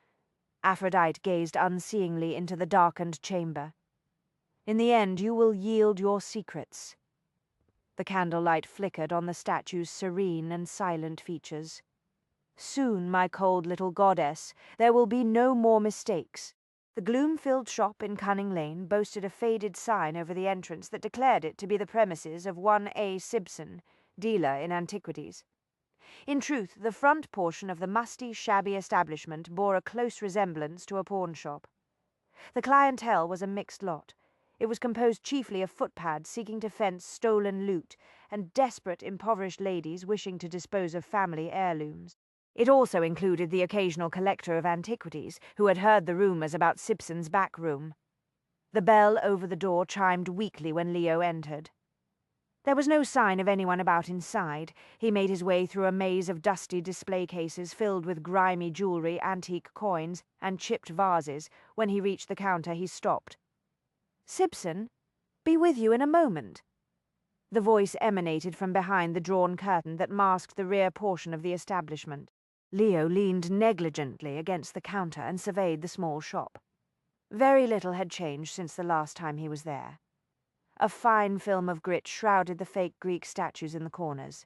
Aphrodite gazed unseeingly into the darkened chamber. "In the end, you will yield your secrets." The candlelight flickered on the statue's serene and silent features. "Soon, my cold little goddess, there will be no more mistakes." The gloom-filled shop in Cunning Lane boasted a faded sign over the entrance that declared it to be the premises of one A. Simpson, dealer in antiquities. In truth, the front portion of the musty, shabby establishment bore a close resemblance to a pawnshop. The clientele was a mixed lot. It was composed chiefly of footpads seeking to fence stolen loot and desperate, impoverished ladies wishing to dispose of family heirlooms. It also included the occasional collector of antiquities who had heard the rumors about Simpson's back room. The bell over the door chimed weakly when Leo entered. There was no sign of anyone about inside. He made his way through a maze of dusty display cases filled with grimy jewelry, antique coins, and chipped vases. When he reached the counter, he stopped. "Simpson, be with you in a moment." The voice emanated from behind the drawn curtain that masked the rear portion of the establishment. Leo leaned negligently against the counter and surveyed the small shop. Very little had changed since the last time he was there. A fine film of grit shrouded the fake Greek statues in the corners.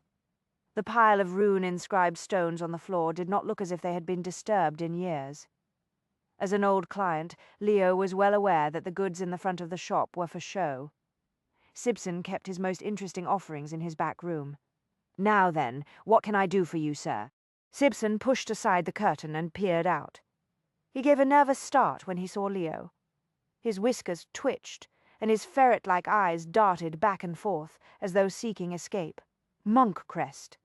The pile of rune-inscribed stones on the floor did not look as if they had been disturbed in years. As an old client, Leo was well aware that the goods in the front of the shop were for show. Simpson kept his most interesting offerings in his back room. "Now then, what can I do for you, sir?" Simpson pushed aside the curtain and peered out. He gave a nervous start when he saw Leo. His whiskers twitched, and his ferret-like eyes darted back and forth, as though seeking escape. Monk crest.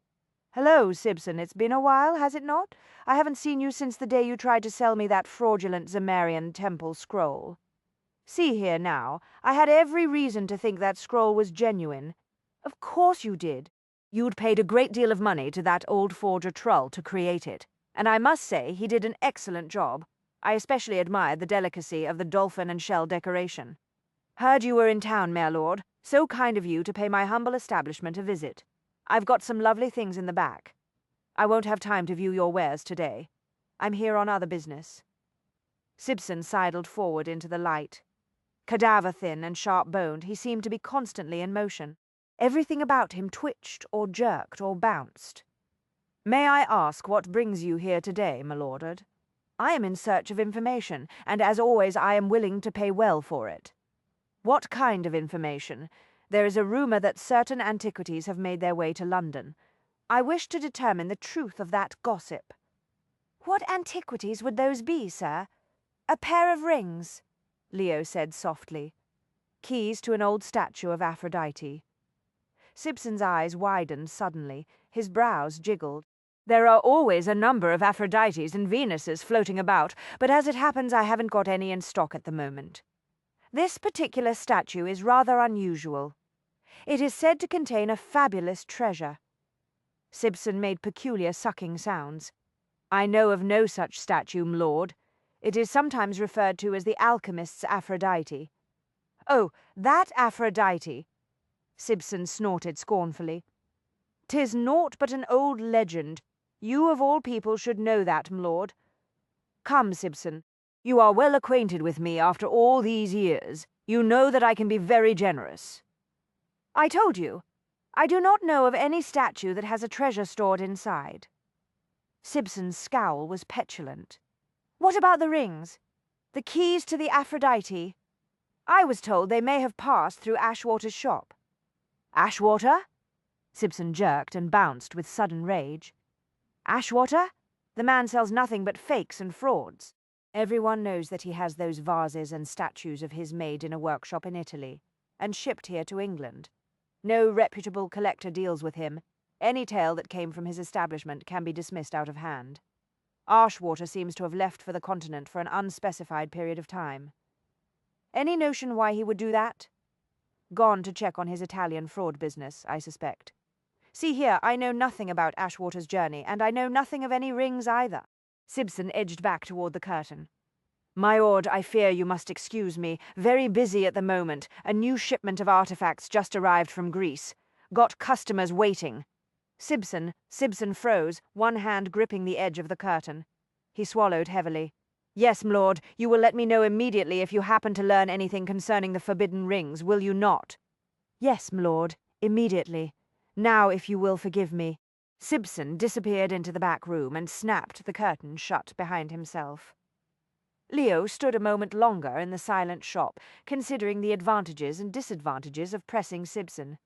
"Hello, Simpson, it's been a while, has it not? I haven't seen you since the day you tried to sell me that fraudulent Zamarian temple scroll. See here now, I had every reason to think that scroll was genuine." "Of course you did. You'd paid a great deal of money to that old forger Trull to create it, and I must say he did an excellent job. I especially admired the delicacy of the dolphin and shell decoration. Heard you were in town, my lord. So kind of you to pay my humble establishment a visit. I've got some lovely things in the back. I won't have time to view your wares today. I'm here on other business." Simpson sidled forward into the light. Cadaver-thin and sharp-boned, he seemed to be constantly in motion. Everything about him twitched or jerked or bounced. "May I ask what brings you here today, my lord?" "I am in search of information, and as always I am willing to pay well for it." "What kind of information? There is a rumor that certain antiquities have made their way to London. I wish to determine the truth of that gossip." "What antiquities would those be, sir?" "A pair of rings," Leo said softly. "Keys to an old statue of Aphrodite." Simpson's eyes widened suddenly. His brows jiggled. "There are always a number of Aphrodites and Venuses floating about, but as it happens I haven't got any in stock at the moment. This particular statue is rather unusual. It is said to contain a fabulous treasure." Simpson made peculiar sucking sounds. "I know of no such statue, my lord. It is sometimes referred to as the alchemist's Aphrodite." "Oh, that Aphrodite!" Simpson snorted scornfully. "'Tis naught but an old legend. You of all people should know that, my lord. Come, Simpson, you are well acquainted with me after all these years. You know that I can be very generous." "I told you, I do not know of any statue that has a treasure stored inside." Simpson's scowl was petulant. "What about the rings? The keys to the Aphrodite? I was told they may have passed through Ashwater's shop." "Ashwater?" Simpson jerked and bounced with sudden rage. "Ashwater? The man sells nothing but fakes and frauds. Everyone knows that he has those vases and statues of his made in a workshop in Italy, and shipped here to England. No reputable collector deals with him. Any tale that came from his establishment can be dismissed out of hand. Ashwater seems to have left for the continent for an unspecified period of time. Any notion why he would do that? Gone to check on his Italian fraud business, I suspect. See here, I know nothing about Ashwater's journey, and I know nothing of any rings either. Sibson edged back toward the curtain. My lord, I fear you must excuse me. Very busy at the moment. A new shipment of artifacts just arrived from Greece. Got customers waiting. Sibson froze, one hand gripping the edge of the curtain. He swallowed heavily. Yes, m'lord, you will let me know immediately if you happen to learn anything concerning the forbidden rings, will you not? Yes, m'lord, immediately. Now, if you will forgive me. Sibson disappeared into the back room and snapped the curtain shut behind himself. Leo stood a moment longer in the silent shop, considering the advantages and disadvantages of pressing Sibson.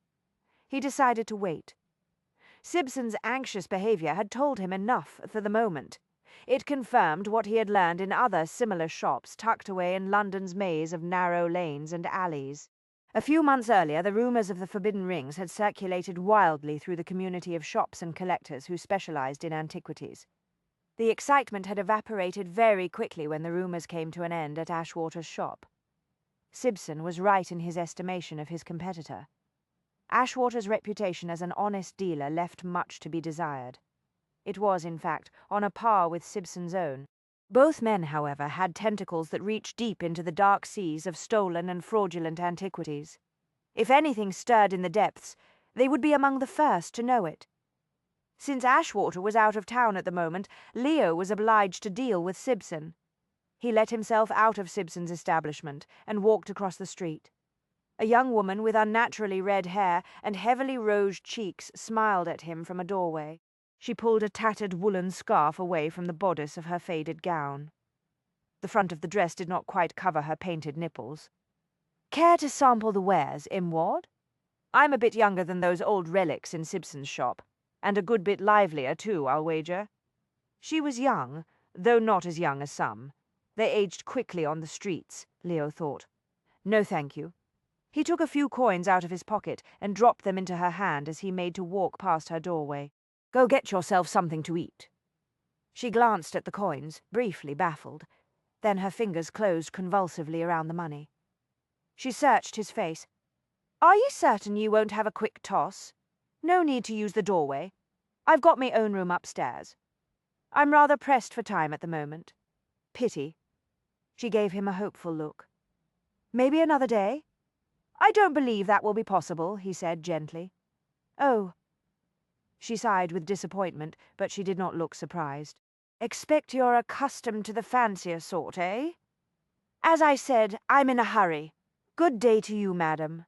He decided to wait. Sibson's anxious behavior had told him enough for the moment. It confirmed what he had learned in other similar shops tucked away in London's maze of narrow lanes and alleys. A few months earlier, the rumours of the forbidden rings had circulated wildly through the community of shops and collectors who specialised in antiquities. The excitement had evaporated very quickly when the rumours came to an end at Ashwater's shop. Sibson was right in his estimation of his competitor. Ashwater's reputation as an honest dealer left much to be desired. It was, in fact, on a par with Sibson's own. Both men, however, had tentacles that reached deep into the dark seas of stolen and fraudulent antiquities. If anything stirred in the depths, they would be among the first to know it. Since Ashwater was out of town at the moment, Leo was obliged to deal with Sibson. He let himself out of Sibson's establishment and walked across the street. A young woman with unnaturally red hair and heavily rouged cheeks smiled at him from a doorway. She pulled a tattered woolen scarf away from the bodice of her faded gown. The front of the dress did not quite cover her painted nipples. Care to sample the wares, Imward? I'm a bit younger than those old relics in Sibson's shop. And a good bit livelier, too, I'll wager. She was young, though not as young as some. They aged quickly on the streets, Leo thought. No, thank you. He took a few coins out of his pocket and dropped them into her hand as he made to walk past her doorway. Go get yourself something to eat. She glanced at the coins, briefly baffled. Then her fingers closed convulsively around the money. She searched his face. Are you certain you won't have a quick toss? No need to use the doorway. I've got my own room upstairs. I'm rather pressed for time at the moment. Pity. She gave him a hopeful look. Maybe another day? I don't believe that will be possible, he said gently. Oh. She sighed with disappointment, but she did not look surprised. Expect you're accustomed to the fancier sort, eh? As I said, I'm in a hurry. Good day to you, madam.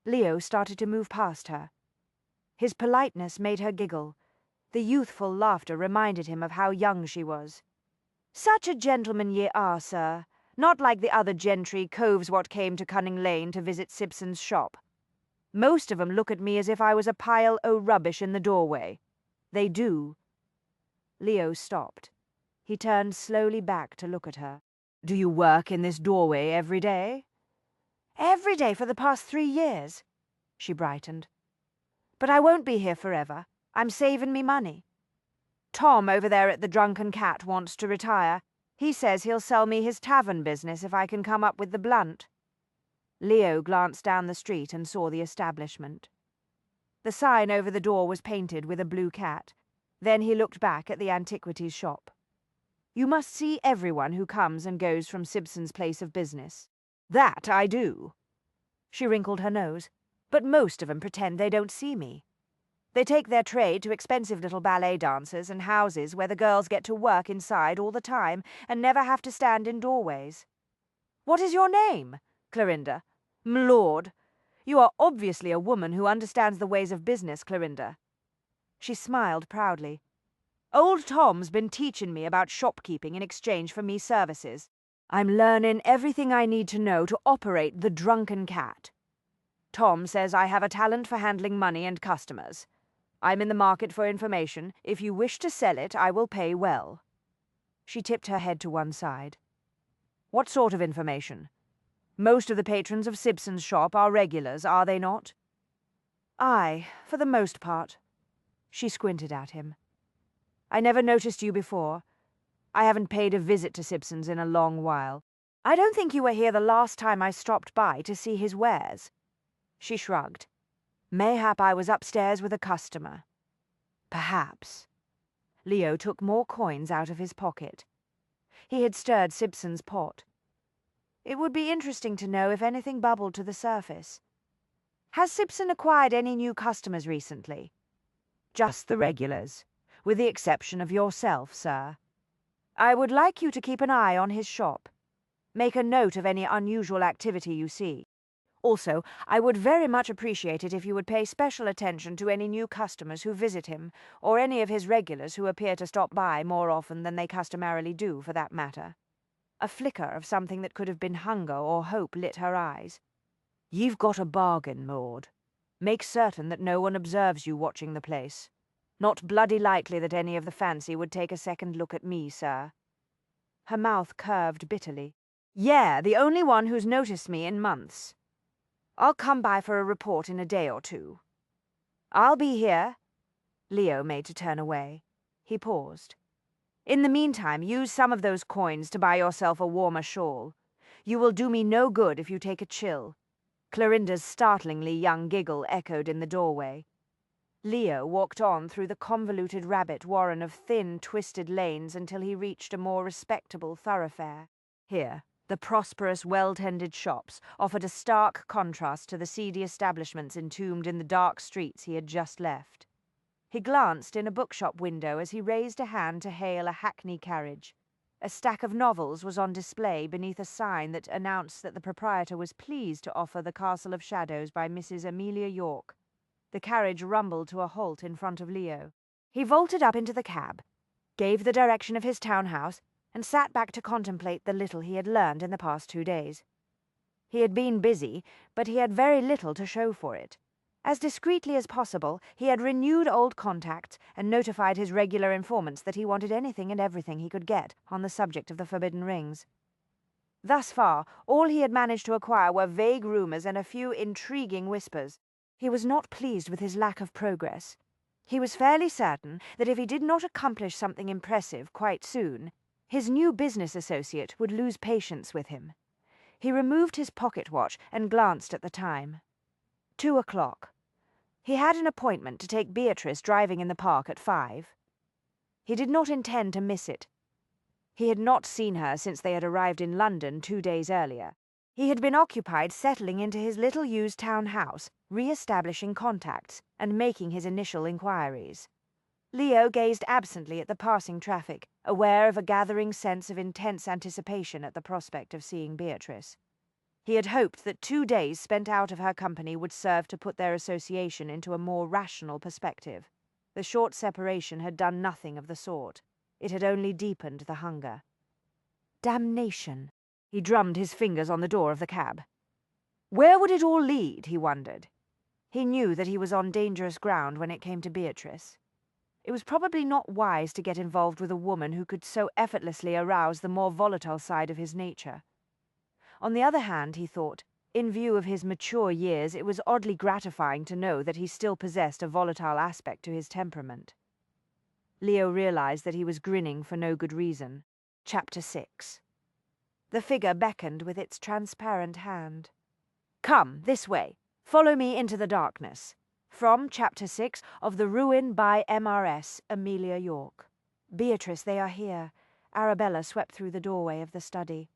Leo started to move past her. His politeness made her giggle. The youthful laughter reminded him of how young she was. Such a gentleman ye are, sir. Not like the other gentry coves what came to Cunning Lane to visit Sibson's shop. Most of 'em look at me as if I was a pile o' rubbish in the doorway. They do. Leo stopped. He turned slowly back to look at her. Do you work in this doorway every day? Every day for the past 3 years. She brightened. But I won't be here forever. I'm saving me money. Tom over there at the Drunken Cat wants to retire. He says he'll sell me his tavern business if I can come up with the blunt. Leo glanced down the street and saw the establishment. The sign over the door was painted with a blue cat. Then he looked back at the antiquities shop. You must see everyone who comes and goes from Sibson's place of business. That I do. She wrinkled her nose. But most of 'em pretend they don't see me. They take their trade to expensive little ballet dancers and houses where the girls get to work inside all the time and never have to stand in doorways. What is your name? Clorinda. M'lord. You are obviously a woman who understands the ways of business, Clorinda. She smiled proudly. Old Tom's been teaching me about shopkeeping in exchange for me services. I'm learning everything I need to know to operate the Drunken Cat. Tom says I have a talent for handling money and customers. I'm in the market for information. If you wish to sell it, I will pay well. She tipped her head to one side. What sort of information? Most of the patrons of Sibson's shop are regulars, are they not? Aye, for the most part. She squinted at him. "I never noticed you before. I haven't paid a visit to Simpson's in a long while. I don't think you were here the last time I stopped by to see his wares." She shrugged. "Mayhap I was upstairs with a customer." "Perhaps." Leo took more coins out of his pocket. He had stirred Simpson's pot. "It would be interesting to know if anything bubbled to the surface. Has Simpson acquired any new customers recently?" "Just the regulars, with the exception of yourself, sir. I would like you to keep an eye on his shop. Make a note of any unusual activity you see. Also, I would very much appreciate it if you would pay special attention to any new customers who visit him, or any of his regulars who appear to stop by more often than they customarily do, for that matter." A flicker of something that could have been hunger or hope lit her eyes. "You've got a bargain, Maud. Make certain that no one observes you watching the place. Not bloody likely that any of the fancy would take a second look at me, sir." Her mouth curved bitterly. "Yeah, the only one who's noticed me in months. I'll come by for a report in a day or two." "I'll be here." Leo made to turn away. He paused. "In the meantime, use some of those coins to buy yourself a warmer shawl. You will do me no good if you take a chill." Clorinda's startlingly young giggle echoed in the doorway. Leo walked on through the convoluted rabbit warren of thin, twisted lanes until he reached a more respectable thoroughfare. Here, the prosperous, well-tended shops offered a stark contrast to the seedy establishments entombed in the dark streets he had just left. He glanced in a bookshop window as he raised a hand to hail a hackney carriage. A stack of novels was on display beneath a sign that announced that the proprietor was pleased to offer The Castle of Shadows by Mrs. Amelia York. The carriage rumbled to a halt in front of Leo. He vaulted up into the cab, gave the direction of his townhouse, and sat back to contemplate the little he had learned in the past 2 days. He had been busy, but he had very little to show for it. As discreetly as possible, he had renewed old contacts and notified his regular informants that he wanted anything and everything he could get on the subject of the forbidden rings. Thus far, all he had managed to acquire were vague rumors and a few intriguing whispers. He was not pleased with his lack of progress. He was fairly certain that if he did not accomplish something impressive quite soon, his new business associate would lose patience with him. He removed his pocket watch and glanced at the time. 2 o'clock. He had an appointment to take Beatrice driving in the park at 5. He did not intend to miss it. He had not seen her since they had arrived in London 2 days earlier. He had been occupied settling into his little used town house, re-establishing contacts, and making his initial inquiries. Leo gazed absently at the passing traffic, aware of a gathering sense of intense anticipation at the prospect of seeing Beatrice. He had hoped that 2 days spent out of her company would serve to put their association into a more rational perspective. The short separation had done nothing of the sort. It had only deepened the hunger. Damnation! He drummed his fingers on the door of the cab. Where would it all lead, he wondered. He knew that he was on dangerous ground when it came to Beatrice. It was probably not wise to get involved with a woman who could so effortlessly arouse the more volatile side of his nature. On the other hand, he thought, in view of his mature years, it was oddly gratifying to know that he still possessed a volatile aspect to his temperament. Leo realized that he was grinning for no good reason. Chapter 6. The figure beckoned with its transparent hand. Come, this way. Follow me into the darkness. From Chapter 6 of The Ruin by M.R.S. Amelia York. Beatrice, they are here. Arabella swept through the doorway of the study.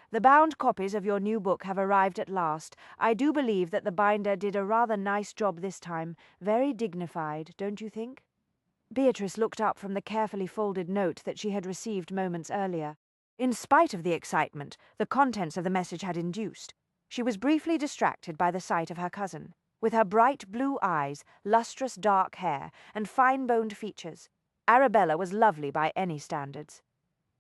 The bound copies of your new book have arrived at last. I do believe that the binder did a rather nice job this time. Very dignified, don't you think? Beatrice looked up from the carefully folded note that she had received moments earlier. In spite of the excitement the contents of the message had induced, she was briefly distracted by the sight of her cousin. With her bright blue eyes, lustrous dark hair, and fine-boned features, Arabella was lovely by any standards.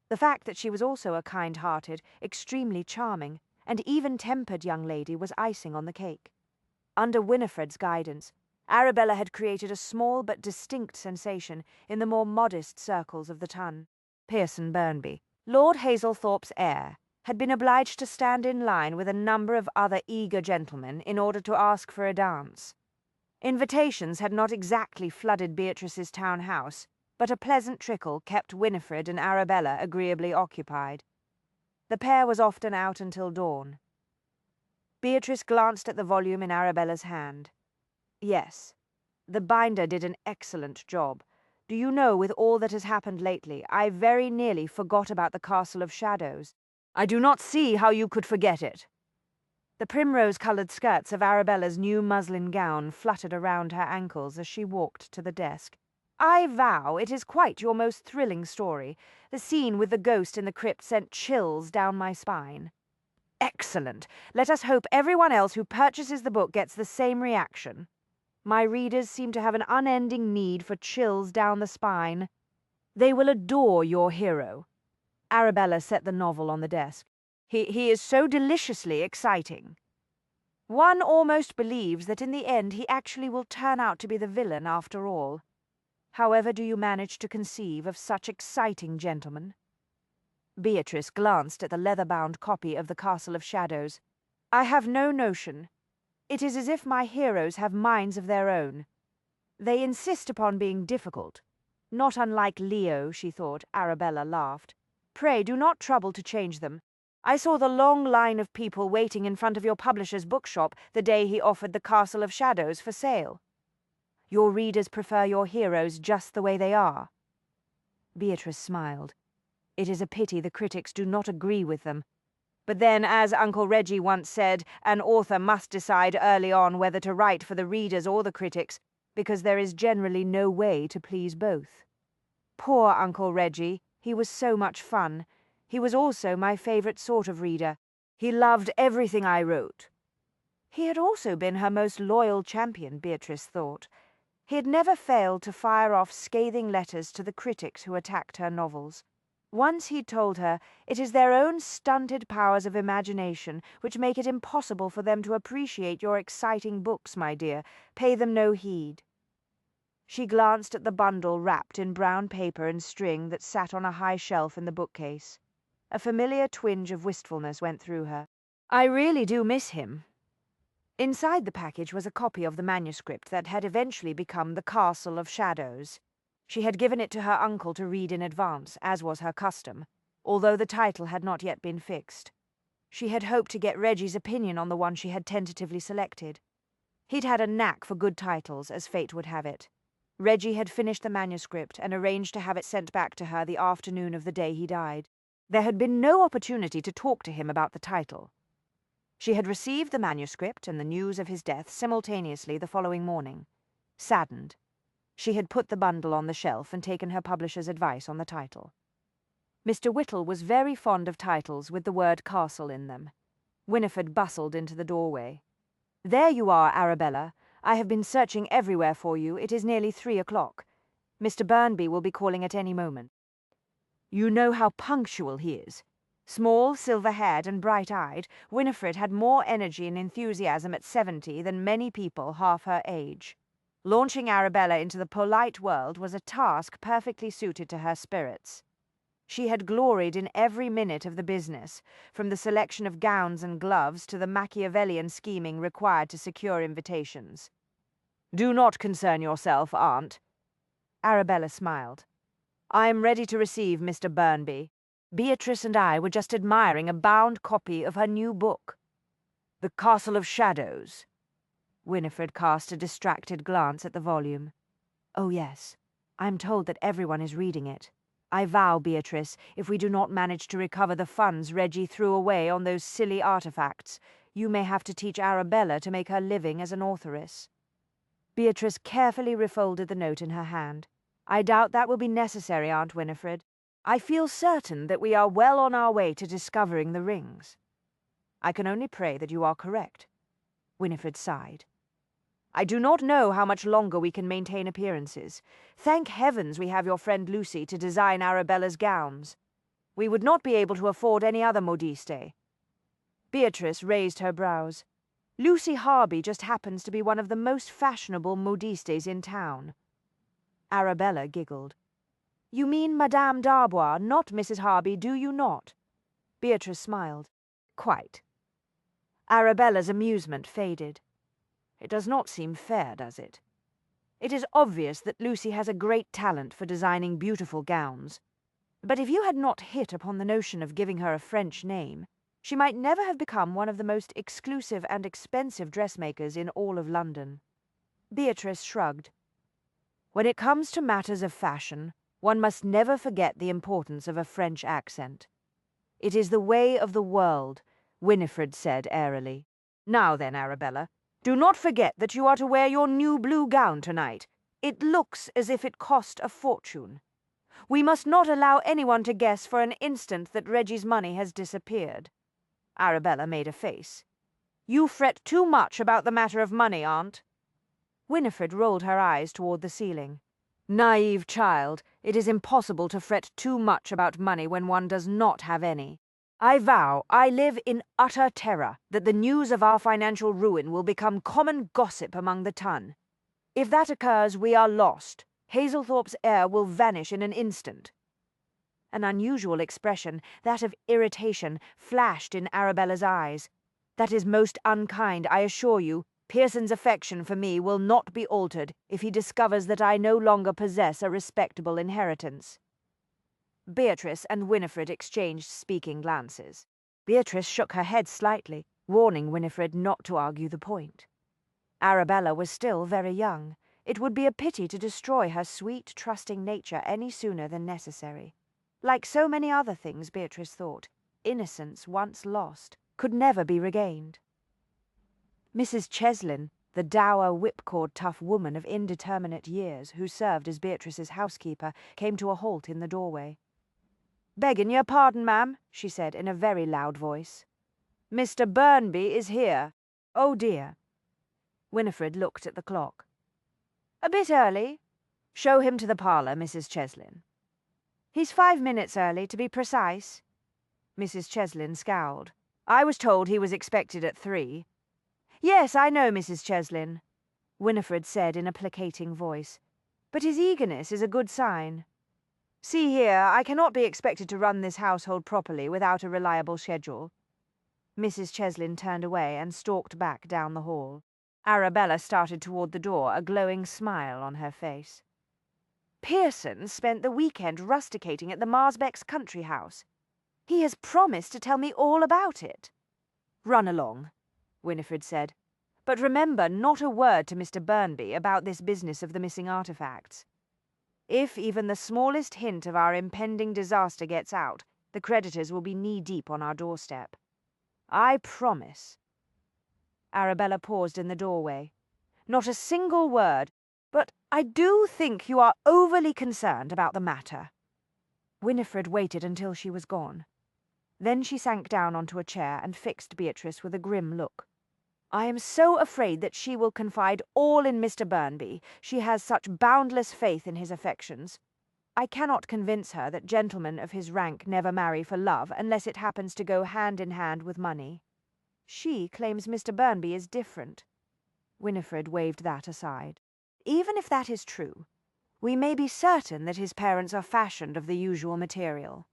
The fact that she was also a kind-hearted, extremely charming, and even-tempered young lady was icing on the cake. Under Winifred's guidance, Arabella had created a small but distinct sensation in the more modest circles of the ton. Pearson Burnby, Lord Hazelthorpe's heir, had been obliged to stand in line with a number of other eager gentlemen in order to ask for a dance. Invitations had not exactly flooded Beatrice's town house, but a pleasant trickle kept Winifred and Arabella agreeably occupied. The pair was often out until dawn. Beatrice glanced at the volume in Arabella's hand. Yes, the binder did an excellent job. Do you know, with all that has happened lately, I very nearly forgot about the Castle of Shadows. I do not see how you could forget it. The primrose-coloured skirts of Arabella's new muslin gown fluttered around her ankles as she walked to the desk. I vow it is quite your most thrilling story. The scene with the ghost in the crypt sent chills down my spine. Excellent. Let us hope everyone else who purchases the book gets the same reaction. My readers seem to have an unending need for chills down the spine. They will adore your hero. Arabella set the novel on the desk. He is so deliciously exciting. One almost believes that in the end he actually will turn out to be the villain after all. However do you manage to conceive of such exciting gentlemen? Beatrice glanced at the leather-bound copy of The Castle of Shadows. I have no notion. It is as if my heroes have minds of their own. They insist upon being difficult. Not unlike Leo, she thought. Arabella laughed. Pray do not trouble to change them. I saw the long line of people waiting in front of your publisher's bookshop the day he offered The Castle of Shadows for sale. Your readers prefer your heroes just the way they are. Beatrice smiled. It is a pity the critics do not agree with them. But then, as Uncle Reggie once said, an author must decide early on whether to write for the readers or the critics, because there is generally no way to please both. Poor Uncle Reggie, he was so much fun. He was also my favourite sort of reader. He loved everything I wrote. He had also been her most loyal champion, Beatrice thought. He had never failed to fire off scathing letters to the critics who attacked her novels. Once he'd told her, it is their own stunted powers of imagination which make it impossible for them to appreciate your exciting books, my dear. Pay them no heed. She glanced at the bundle wrapped in brown paper and string that sat on a high shelf in the bookcase. A familiar twinge of wistfulness went through her. I really do miss him. Inside the package was a copy of the manuscript that had eventually become The Castle of Shadows. She had given it to her uncle to read in advance, as was her custom, although the title had not yet been fixed. She had hoped to get Reggie's opinion on the one she had tentatively selected. He'd had a knack for good titles, as fate would have it. Reggie had finished the manuscript and arranged to have it sent back to her the afternoon of the day he died. There had been no opportunity to talk to him about the title. She had received the manuscript and the news of his death simultaneously the following morning. Saddened, she had put the bundle on the shelf and taken her publisher's advice on the title. Mr. Whittle was very fond of titles with the word castle in them. Winifred bustled into the doorway. There you are, Arabella. I have been searching everywhere for you. It is nearly 3 o'clock. Mr. Burnby will be calling at any moment. You know how punctual he is. Small, silver-haired and bright-eyed, Winifred had more energy and enthusiasm at 70 than many people half her age. Launching Arabella into the polite world was a task perfectly suited to her spirits. She had gloried in every minute of the business, from the selection of gowns and gloves to the Machiavellian scheming required to secure invitations. Do not concern yourself, Aunt. Arabella smiled. I am ready to receive Mr. Burnby. Beatrice and I were just admiring a bound copy of her new book. The Castle of Shadows. Winifred cast a distracted glance at the volume. Oh, yes. I am told that everyone is reading it. I vow, Beatrice, if we do not manage to recover the funds Reggie threw away on those silly artifacts, you may have to teach Arabella to make her living as an authoress. Beatrice carefully refolded the note in her hand. I doubt that will be necessary, Aunt Winifred. I feel certain that we are well on our way to discovering the rings. I can only pray that you are correct. Winifred sighed. I do not know how much longer we can maintain appearances. Thank heavens we have your friend Lucy to design Arabella's gowns. We would not be able to afford any other modiste. Beatrice raised her brows. Lucy Harby just happens to be one of the most fashionable modistes in town. Arabella giggled. You mean Madame Darbois, not Mrs. Harby, do you not? Beatrice smiled. Quite. Arabella's amusement faded. It does not seem fair, does it? It is obvious that Lucy has a great talent for designing beautiful gowns. But if you had not hit upon the notion of giving her a French name, she might never have become one of the most exclusive and expensive dressmakers in all of London. Beatrice shrugged. When it comes to matters of fashion, one must never forget the importance of a French accent. It is the way of the world, Winifred said airily. Now then, Arabella, do not forget that you are to wear your new blue gown tonight. It looks as if it cost a fortune. We must not allow anyone to guess for an instant that Reggie's money has disappeared. Arabella made a face. You fret too much about the matter of money, Aunt. Winifred rolled her eyes toward the ceiling. Naive child, it is impossible to fret too much about money when one does not have any. I vow I live in utter terror that the news of our financial ruin will become common gossip among the ton. If that occurs, we are lost. Hazelthorpe's heir will vanish in an instant. An unusual expression, that of irritation, flashed in Arabella's eyes. That is most unkind, I assure you. Pearson's affection for me will not be altered if he discovers that I no longer possess a respectable inheritance. Beatrice and Winifred exchanged speaking glances. Beatrice shook her head slightly, warning Winifred not to argue the point. Arabella was still very young. It would be a pity to destroy her sweet, trusting nature any sooner than necessary. Like so many other things, Beatrice thought, innocence once lost could never be regained. Mrs. Cheslin, the dour, whipcord-tough woman of indeterminate years who served as Beatrice's housekeeper, came to a halt in the doorway. "Beggin' your pardon, ma'am," she said in a very loud voice. "Mr. Burnby is here. Oh, dear." Winifred looked at the clock. "A bit early. Show him to the parlour, Mrs. Cheslin." "He's 5 minutes early, to be precise." Mrs. Cheslin scowled. "I was told he was expected at 3. "Yes, I know, Mrs. Cheslin," Winifred said in a placating voice. "But his eagerness is a good sign. See here, I cannot be expected to run this household properly without a reliable schedule." Mrs. Cheslin turned away and stalked back down the hall. Arabella started toward the door, a glowing smile on her face. "Pearson spent the weekend rusticating at the Marsbecks' country house. He has promised to tell me all about it." "Run along," Winifred said. "But remember, not a word to Mr. Burnby about this business of the missing artifacts. If even the smallest hint of our impending disaster gets out, the creditors will be knee-deep on our doorstep. I promise." Arabella paused in the doorway. "Not a single word, but I do think you are overly concerned about the matter." Winifred waited until she was gone. Then she sank down onto a chair and fixed Beatrice with a grim look. "I am so afraid that she will confide all in Mr. Burnby. She has such boundless faith in his affections. I cannot convince her that gentlemen of his rank never marry for love unless it happens to go hand in hand with money. She claims Mr. Burnby is different." Winifred waved that aside. "Even if that is true, we may be certain that his parents are fashioned of the usual material.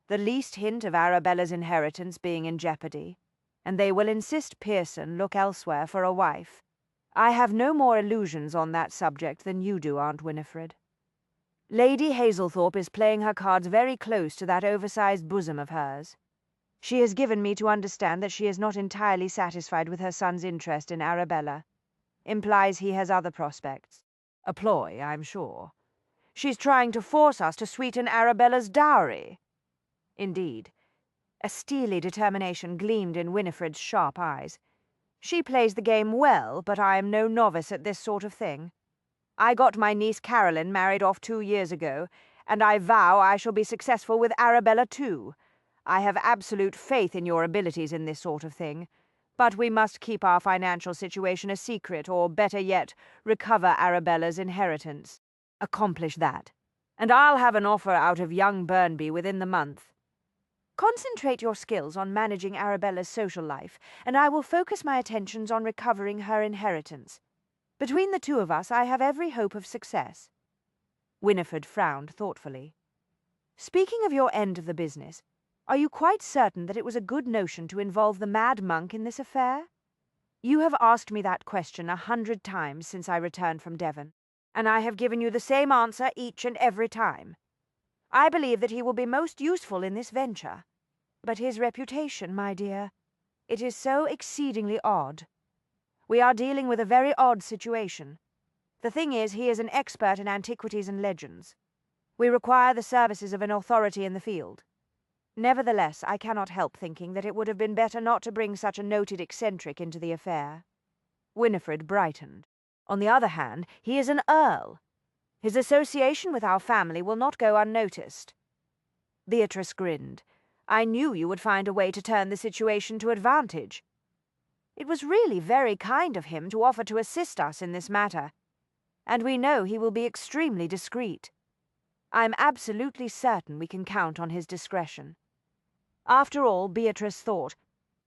The least hint of Arabella's inheritance being in jeopardy, and they will insist Pearson look elsewhere for a wife. I have no more illusions on that subject than you do, Aunt Winifred. Lady Hazelthorpe is playing her cards very close to that oversized bosom of hers. She has given me to understand that she is not entirely satisfied with her son's interest in Arabella. Implies he has other prospects. A ploy, I'm sure. She's trying to force us to sweeten Arabella's dowry." Indeed. A steely determination gleamed in Winifred's sharp eyes. "She plays the game well, but I am no novice at this sort of thing. I got my niece Caroline married off 2 years ago, and I vow I shall be successful with Arabella too. I have absolute faith in your abilities in this sort of thing, but we must keep our financial situation a secret, or better yet, recover Arabella's inheritance. Accomplish that, and I'll have an offer out of young Burnby within the month. Concentrate your skills on managing Arabella's social life, and I will focus my attentions on recovering her inheritance. Between the two of us, I have every hope of success." Winifred frowned thoughtfully. "Speaking of your end of the business, are you quite certain that it was a good notion to involve the mad monk in this affair?" You have asked me that question 100 times since I returned from Devon, and I have given you the same answer each and every time. I believe that he will be most useful in this venture. But his reputation, my dear, it is so exceedingly odd. We are dealing with a very odd situation. The thing is, he is an expert in antiquities and legends. We require the services of an authority in the field. Nevertheless, I cannot help thinking that it would have been better not to bring such a noted eccentric into the affair. Winifred brightened. On the other hand, he is an earl. His association with our family will not go unnoticed. Beatrice grinned. I knew you would find a way to turn the situation to advantage. It was really very kind of him to offer to assist us in this matter, and we know he will be extremely discreet. I am absolutely certain we can count on his discretion. After all, Beatrice thought,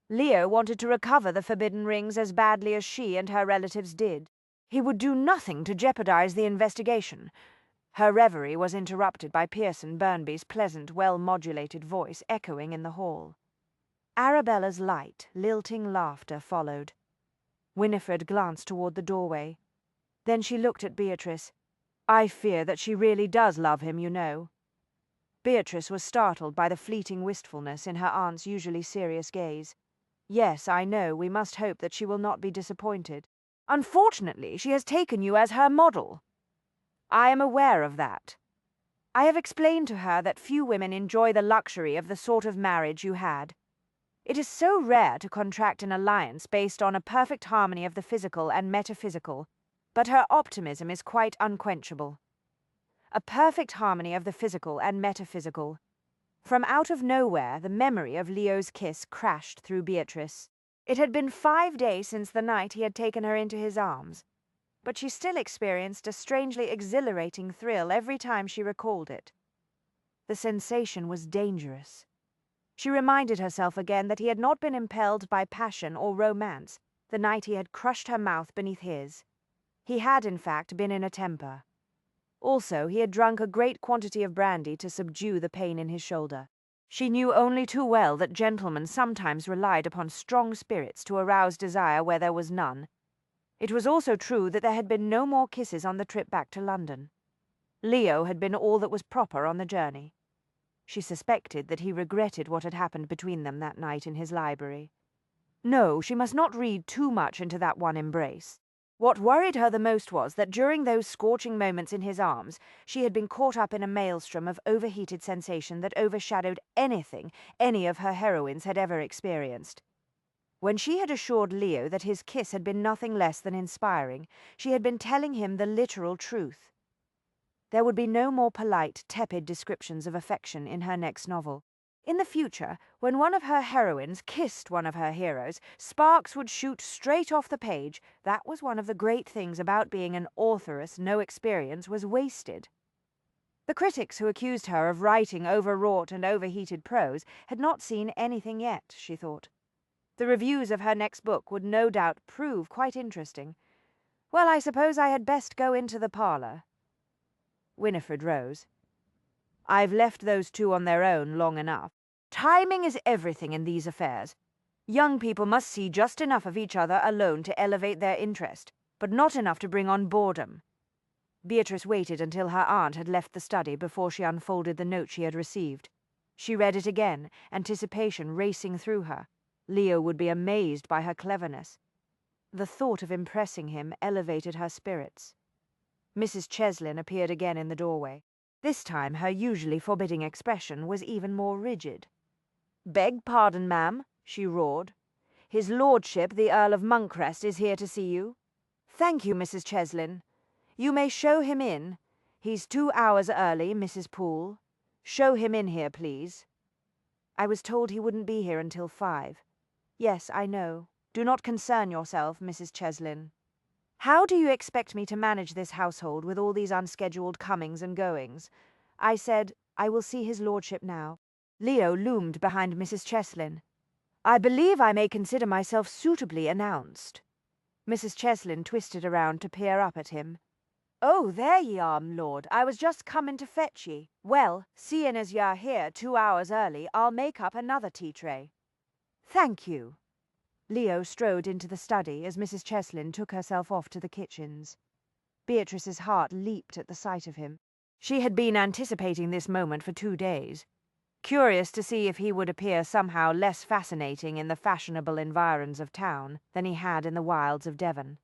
Leo wanted to recover the forbidden rings as badly as she and her relatives did. He would do nothing to jeopardize the investigation. Her reverie was interrupted by Pearson Burnby's pleasant, well-modulated voice echoing in the hall. Arabella's light, lilting laughter followed. Winifred glanced toward the doorway. Then she looked at Beatrice. I fear that she really does love him, you know. Beatrice was startled by the fleeting wistfulness in her aunt's usually serious gaze. Yes, I know, we must hope that she will not be disappointed. Unfortunately, she has taken you as her model. I am aware of that. I have explained to her that few women enjoy the luxury of the sort of marriage you had. It is so rare to contract an alliance based on a perfect harmony of the physical and metaphysical, but her optimism is quite unquenchable. A perfect harmony of the physical and metaphysical. From out of nowhere, the memory of Leo's kiss crashed through Beatrice. It had been 5 days since the night he had taken her into his arms, but she still experienced a strangely exhilarating thrill every time she recalled it. The sensation was dangerous. She reminded herself again that he had not been impelled by passion or romance the night he had crushed her mouth beneath his. He had, in fact, been in a temper. Also, he had drunk a great quantity of brandy to subdue the pain in his shoulder. She knew only too well that gentlemen sometimes relied upon strong spirits to arouse desire where there was none. It was also true that there had been no more kisses on the trip back to London. Leo had been all that was proper on the journey. She suspected that he regretted what had happened between them that night in his library. No, she must not read too much into that one embrace. What worried her the most was that during those scorching moments in his arms, she had been caught up in a maelstrom of overheated sensation that overshadowed anything any of her heroines had ever experienced. When she had assured Leo that his kiss had been nothing less than inspiring, she had been telling him the literal truth. There would be no more polite, tepid descriptions of affection in her next novel. In the future, when one of her heroines kissed one of her heroes, sparks would shoot straight off the page. That was one of the great things about being an authoress no experience was wasted. The critics who accused her of writing overwrought and overheated prose had not seen anything yet, she thought. The reviews of her next book would no doubt prove quite interesting. Well, I suppose I had best go into the parlour. Winifred rose. I've left those two on their own long enough. Timing is everything in these affairs. Young people must see just enough of each other alone to elevate their interest, but not enough to bring on boredom. Beatrice waited until her aunt had left the study before she unfolded the note she had received. She read it again, anticipation racing through her. Leo would be amazed by her cleverness. The thought of impressing him elevated her spirits. Mrs. Cheslin appeared again in the doorway. This time her usually forbidding expression was even more rigid. "Beg pardon, ma'am," she roared. "His lordship, the Earl of Monkcrest, is here to see you." "Thank you, Mrs. Cheslin. You may show him in. He's 2 hours early, Mrs. Poole. Show him in here, please." "I was told he wouldn't be here until 5. "Yes, I know. Do not concern yourself, Mrs. Cheslin." "How do you expect me to manage this household with all these unscheduled comings and goings?" I said, "I will see his lordship now." Leo loomed behind Mrs. Cheslin. "I believe I may consider myself suitably announced." Mrs. Cheslin twisted around to peer up at him. "Oh, there ye are, m'lord. I was just comin' to fetch ye. Well, seein' as y'are here 2 hours early, I'll make up another tea tray." "Thank you." Leo strode into the study as Mrs. Cheslin took herself off to the kitchens. Beatrice's heart leaped at the sight of him. She had been anticipating this moment for 2 days, curious to see if he would appear somehow less fascinating in the fashionable environs of town than he had in the wilds of Devon.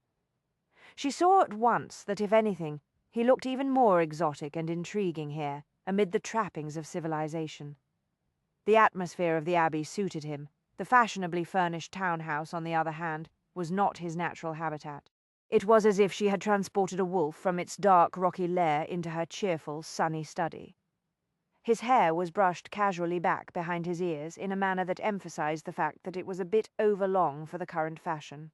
She saw at once that, if anything, he looked even more exotic and intriguing here, amid the trappings of civilization. The atmosphere of the Abbey suited him. The fashionably furnished townhouse, on the other hand, was not his natural habitat. It was as if she had transported a wolf from its dark, rocky lair into her cheerful, sunny study. His hair was brushed casually back behind his ears in a manner that emphasized the fact that it was a bit overlong for the current fashion.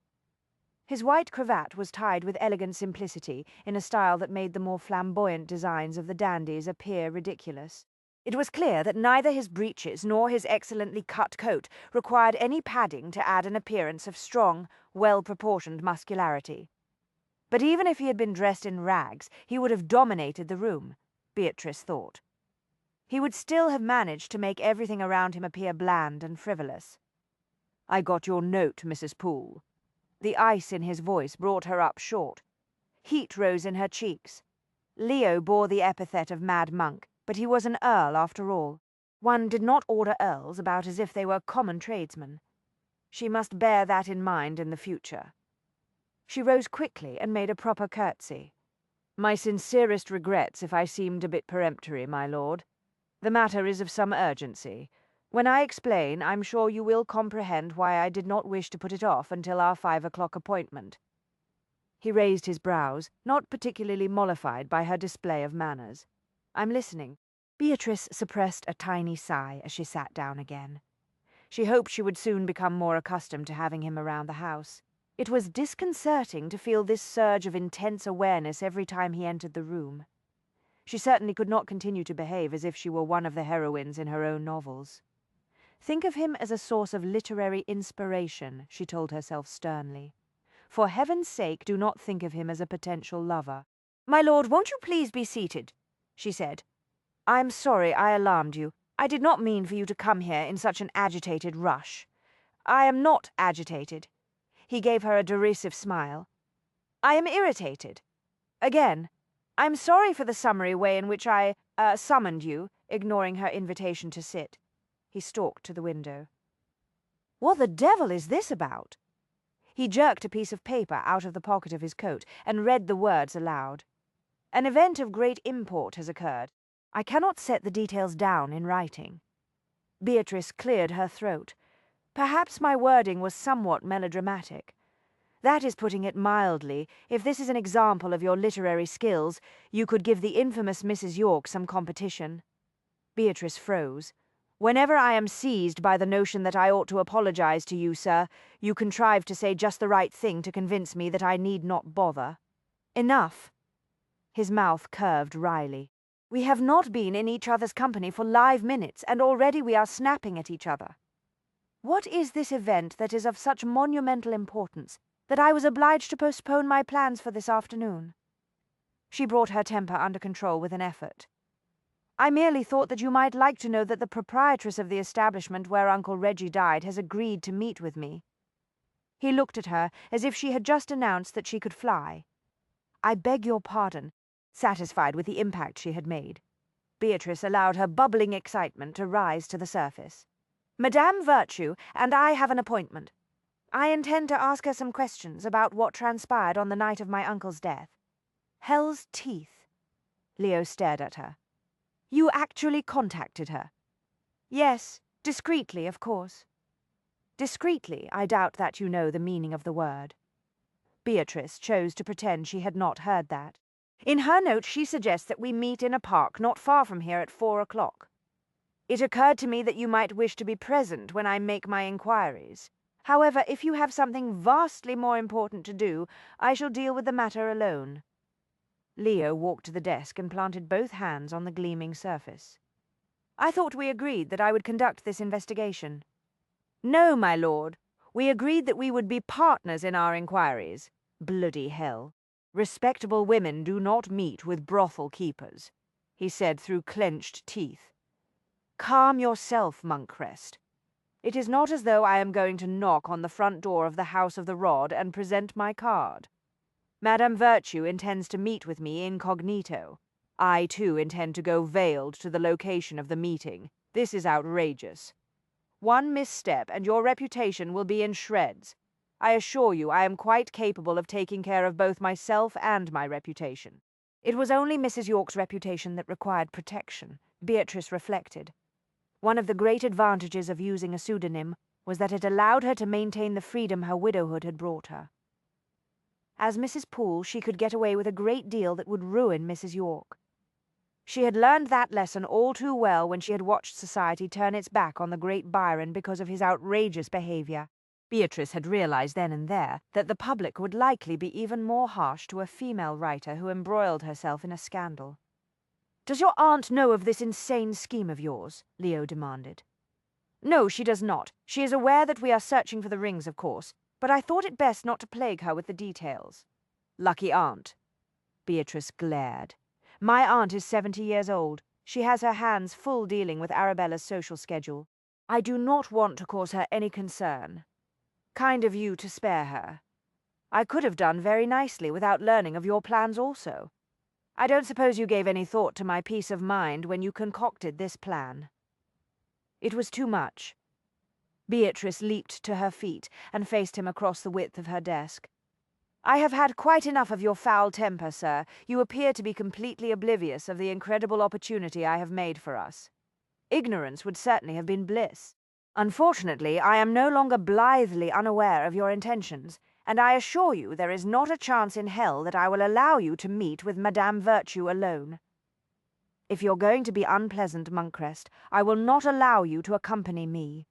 His white cravat was tied with elegant simplicity in a style that made the more flamboyant designs of the dandies appear ridiculous. It was clear that neither his breeches nor his excellently cut coat required any padding to add an appearance of strong, well-proportioned muscularity. But even if he had been dressed in rags, he would have dominated the room, Beatrice thought. He would still have managed to make everything around him appear bland and frivolous. "I got your note, Mrs. Poole." The ice in his voice brought her up short. Heat rose in her cheeks. Leo bore the epithet of mad monk, but he was an earl after all. One did not order earls about as if they were common tradesmen. She must bear that in mind in the future. She rose quickly and made a proper curtsy. "My sincerest regrets if I seemed a bit peremptory, my lord. The matter is of some urgency. When I explain, I'm sure you will comprehend why I did not wish to put it off until our 5 o'clock appointment." He raised his brows, not particularly mollified by her display of manners. "I'm listening." Beatrice suppressed a tiny sigh as she sat down again. She hoped she would soon become more accustomed to having him around the house. It was disconcerting to feel this surge of intense awareness every time he entered the room. She certainly could not continue to behave as if she were one of the heroines in her own novels. Think of him as a source of literary inspiration, she told herself sternly. For heaven's sake, do not think of him as a potential lover. "My lord, won't you please be seated?" she said. "I am sorry I alarmed you. I did not mean for you to come here in such an agitated rush." "I am not agitated." He gave her a derisive smile. "I am irritated. Again. I'm sorry for the summary way in which I summoned you," ignoring her invitation to sit. He stalked to the window. "What the devil is this about?" He jerked a piece of paper out of the pocket of his coat and read the words aloud. "An event of great import has occurred. I cannot set the details down in writing." Beatrice cleared her throat. "Perhaps my wording was somewhat melodramatic. That is putting it mildly. If this is an example of your literary skills, you could give the infamous Mrs. York some competition." Beatrice froze. "Whenever I am seized by the notion that I ought to apologize to you, sir, you contrive to say just the right thing to convince me that I need not bother." "Enough." His mouth curved wryly. "We have not been in each other's company for live minutes, and already we are snapping at each other. What is this event that is of such monumental importance that I was obliged to postpone my plans for this afternoon?" She brought her temper under control with an effort. "I merely thought that you might like to know that the proprietress of the establishment where Uncle Reggie died has agreed to meet with me." He looked at her as if she had just announced that she could fly. "I beg your pardon," satisfied with the impact she had made. Beatrice allowed her bubbling excitement to rise to the surface. "Madame Virtue and I have an appointment. I intend to ask her some questions about what transpired on the night of my uncle's death." "Hell's teeth." Leo stared at her. "You actually contacted her?" "Yes, discreetly, of course." "Discreetly, I doubt that you know the meaning of the word." Beatrice chose to pretend she had not heard that. "In her note she suggests that we meet in a park not far from here at 4 o'clock. It occurred to me that you might wish to be present when I make my inquiries. However, if you have something vastly more important to do, I shall deal with the matter alone." Leo walked to the desk and planted both hands on the gleaming surface. "I thought we agreed that I would conduct this investigation." "No, my lord. We agreed that we would be partners in our inquiries. Bloody hell. Respectable women do not meet with brothel keepers," he said through clenched teeth. "Calm yourself, Monkcrest. It is not as though I am going to knock on the front door of the House of the Rod and present my card. Madame Virtue intends to meet with me incognito. I, too, intend to go veiled to the location of the meeting. This is outrageous. One misstep, and your reputation will be in shreds. I assure you I am quite capable of taking care of both myself and my reputation." It was only Mrs. York's reputation that required protection, Beatrice reflected. One of the great advantages of using a pseudonym was that it allowed her to maintain the freedom her widowhood had brought her. As Mrs. Poole, she could get away with a great deal that would ruin Mrs. York. She had learned that lesson all too well when she had watched society turn its back on the great Byron because of his outrageous behavior. Beatrice had realized then and there that the public would likely be even more harsh to a female writer who embroiled herself in a scandal. "Does your aunt know of this insane scheme of yours?" Leo demanded. "No, she does not. She is aware that we are searching for the rings, of course, but I thought it best not to plague her with the details." "Lucky aunt." Beatrice glared. "My aunt is 70 years old. She has her hands full dealing with Arabella's social schedule. I do not want to cause her any concern. Kind of you to spare her. I could have done very nicely without learning of your plans also. I don't suppose you gave any thought to my peace of mind when you concocted this plan." It was too much. Beatrice leaped to her feet and faced him across the width of her desk. "I have had quite enough of your foul temper, sir. You appear to be completely oblivious of the incredible opportunity I have made for us. Ignorance would certainly have been bliss. Unfortunately, I am no longer blithely unaware of your intentions, and I assure you there is not a chance in hell that I will allow you to meet with Madame Virtue alone. If you're going to be unpleasant, Monkcrest, I will not allow you to accompany me."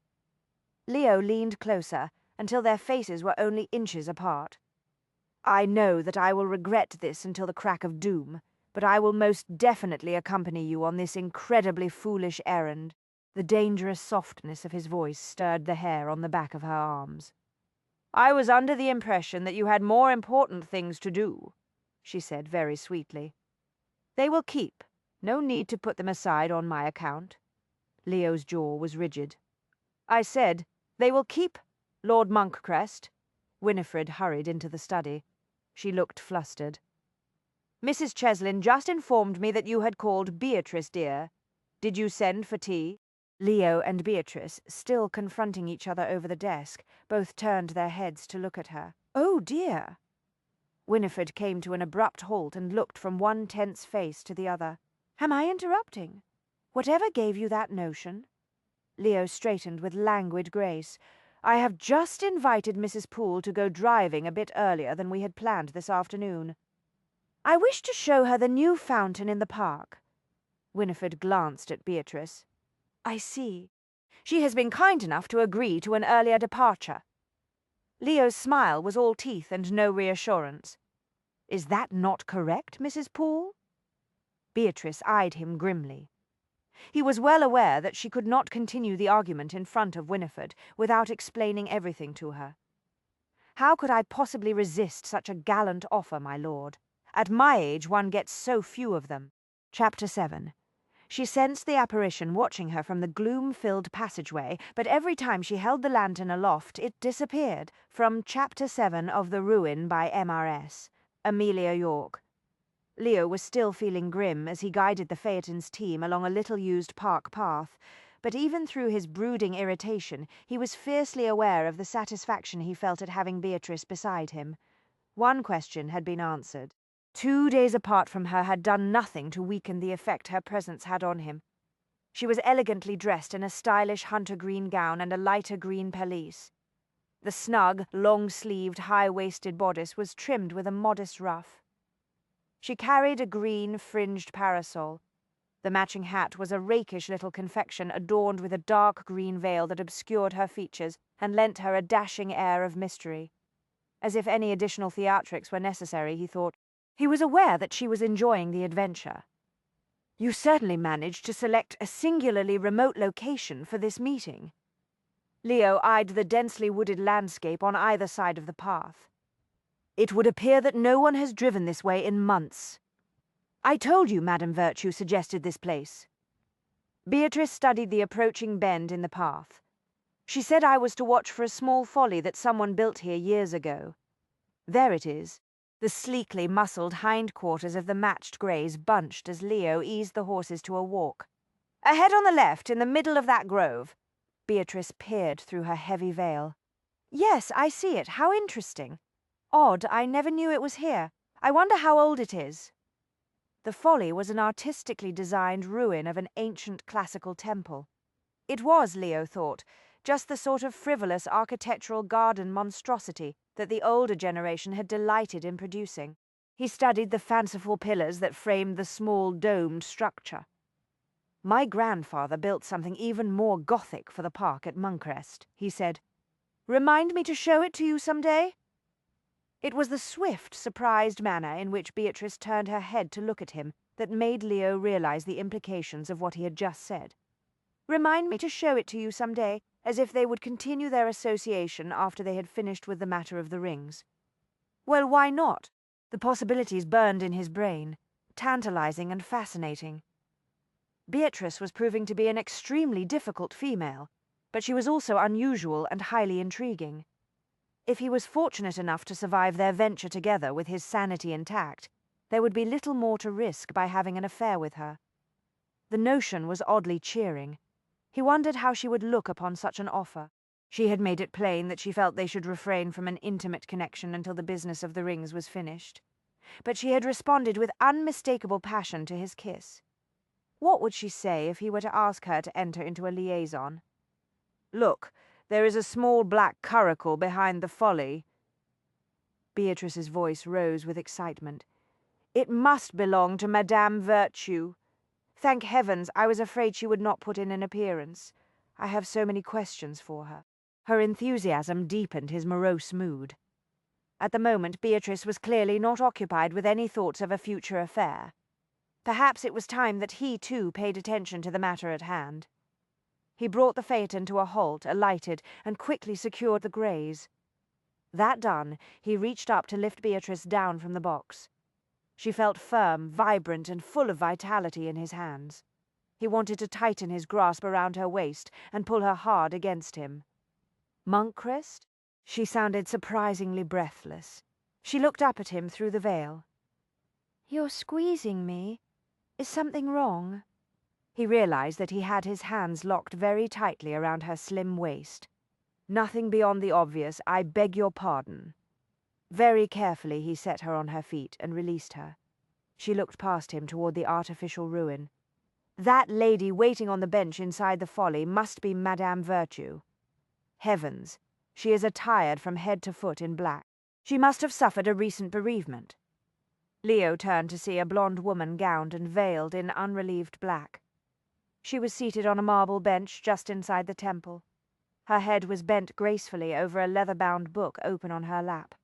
Leo leaned closer until their faces were only inches apart. "I know that I will regret this until the crack of doom, but I will most definitely accompany you on this incredibly foolish errand." The dangerous softness of his voice stirred the hair on the back of her arms. "I was under the impression that you had more important things to do," she said very sweetly. "They will keep. No need to put them aside on my account." Leo's jaw was rigid. "I said, they will keep, Lord Monkcrest." Winifred hurried into the study. She looked flustered. "Mrs. Cheslin just informed me that you had called, Beatrice, dear. Did you send for tea?" Leo and Beatrice, still confronting each other over the desk, both turned their heads to look at her. "Oh, dear!" Winifred came to an abrupt halt and looked from one tense face to the other. "Am I interrupting? Whatever gave you that notion?" Leo straightened with languid grace. "I have just invited Mrs. Poole to go driving a bit earlier than we had planned this afternoon. I wish to show her the new fountain in the park." Winifred glanced at Beatrice. "I see. She has been kind enough to agree to an earlier departure." Leo's smile was all teeth and no reassurance. "Is that not correct, Mrs. Poole?" Beatrice eyed him grimly. He was well aware that she could not continue the argument in front of Winifred without explaining everything to her. "How could I possibly resist such a gallant offer, my lord? At my age one gets so few of them." Chapter 7. She sensed the apparition watching her from the gloom-filled passageway, but every time she held the lantern aloft it disappeared. From Chapter 7 of The Ruin by M.R.S. Amelia York. Leo was still feeling grim as he guided the Phaeton's team along a little-used park path, but even through his brooding irritation he was fiercely aware of the satisfaction he felt at having Beatrice beside him. One question had been answered. 2 days apart from her had done nothing to weaken the effect her presence had on him. She was elegantly dressed in a stylish hunter-green gown and a lighter green pelisse. The snug, long-sleeved, high-waisted bodice was trimmed with a modest ruff. She carried a green, fringed parasol. The matching hat was a rakish little confection adorned with a dark green veil that obscured her features and lent her a dashing air of mystery. As if any additional theatrics were necessary, he thought. He was aware that she was enjoying the adventure. "You certainly managed to select a singularly remote location for this meeting." Leo eyed the densely wooded landscape on either side of the path. "It would appear that no one has driven this way in months. I told you Madame Virtue suggested this place." Beatrice studied the approaching bend in the path. She said I was to watch for a small folly that someone built here years ago. There it is, the sleekly muscled hindquarters of the matched greys bunched as Leo eased the horses to a walk. Ahead on the left, in the middle of that grove. Beatrice peered through her heavy veil. Yes, I see it. How interesting. Odd, I never knew it was here. I wonder how old it is. The folly was an artistically designed ruin of an ancient classical temple. It was, Leo thought, just the sort of frivolous architectural garden monstrosity that the older generation had delighted in producing. He studied the fanciful pillars that framed the small domed structure. My grandfather built something even more Gothic for the park at Moncrest, he said. Remind me to show it to you some day? It was the swift, surprised manner in which Beatrice turned her head to look at him that made Leo realize the implications of what he had just said. Remind me to show it to you some day, as if they would continue their association after they had finished with the matter of the rings. Well, why not? The possibilities burned in his brain, tantalizing and fascinating. Beatrice was proving to be an extremely difficult female, but she was also unusual and highly intriguing. If he was fortunate enough to survive their venture together with his sanity intact, there would be little more to risk by having an affair with her. The notion was oddly cheering. He wondered how she would look upon such an offer. She had made it plain that she felt they should refrain from an intimate connection until the business of the rings was finished. But she had responded with unmistakable passion to his kiss. What would she say if he were to ask her to enter into a liaison? Look, there is a small black curricle behind the folly. Beatrice's voice rose with excitement. It must belong to Madame Virtue. Thank heavens, I was afraid she would not put in an appearance. I have so many questions for her. Her enthusiasm deepened his morose mood. At the moment, Beatrice was clearly not occupied with any thoughts of a future affair. Perhaps it was time that he, too, paid attention to the matter at hand. He brought the phaeton to a halt, alighted, and quickly secured the greys. That done, he reached up to lift Beatrice down from the box. She felt firm, vibrant, and full of vitality in his hands. He wanted to tighten his grasp around her waist and pull her hard against him. Moncrest? She sounded surprisingly breathless. She looked up at him through the veil. You're squeezing me. Is something wrong? He realized that he had his hands locked very tightly around her slim waist. Nothing beyond the obvious, I beg your pardon. Very carefully he set her on her feet and released her. She looked past him toward the artificial ruin. That lady waiting on the bench inside the folly must be Madame Virtue. Heavens, she is attired from head to foot in black. She must have suffered a recent bereavement. Leo turned to see a blonde woman gowned and veiled in unrelieved black. She was seated on a marble bench just inside the temple. Her head was bent gracefully over a leather-bound book open on her lap.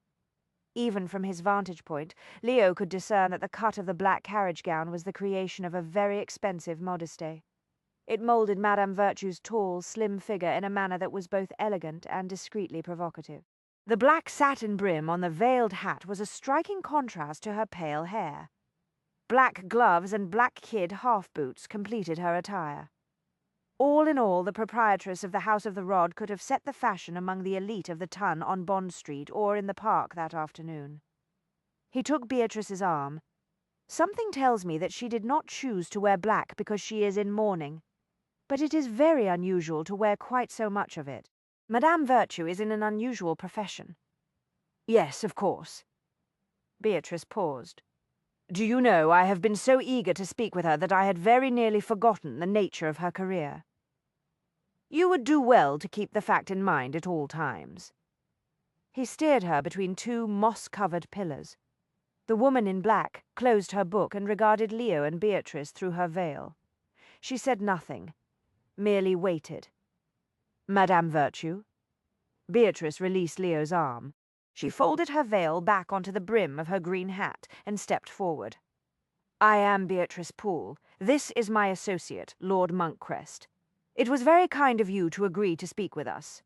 Even from his vantage point, Leo could discern that the cut of the black carriage gown was the creation of a very expensive modiste. It molded Madame Virtue's tall, slim figure in a manner that was both elegant and discreetly provocative. The black satin brim on the veiled hat was a striking contrast to her pale hair. Black gloves and black kid half-boots completed her attire. All in all, the proprietress of the House of the Rod could have set the fashion among the elite of the ton on Bond Street or in the park that afternoon. He took Beatrice's arm. Something tells me that she did not choose to wear black because she is in mourning. But it is very unusual to wear quite so much of it. Madame Virtue is in an unusual profession. Yes, of course. Beatrice paused. Do you know, I have been so eager to speak with her that I had very nearly forgotten the nature of her career. You would do well to keep the fact in mind at all times. He steered her between two moss-covered pillars. The woman in black closed her book and regarded Leo and Beatrice through her veil. She said nothing, merely waited. Madame Virtue? Beatrice released Leo's arm. She folded her veil back onto the brim of her green hat and stepped forward. I am Beatrice Poole. This is my associate, Lord Moncrest. It was very kind of you to agree to speak with us.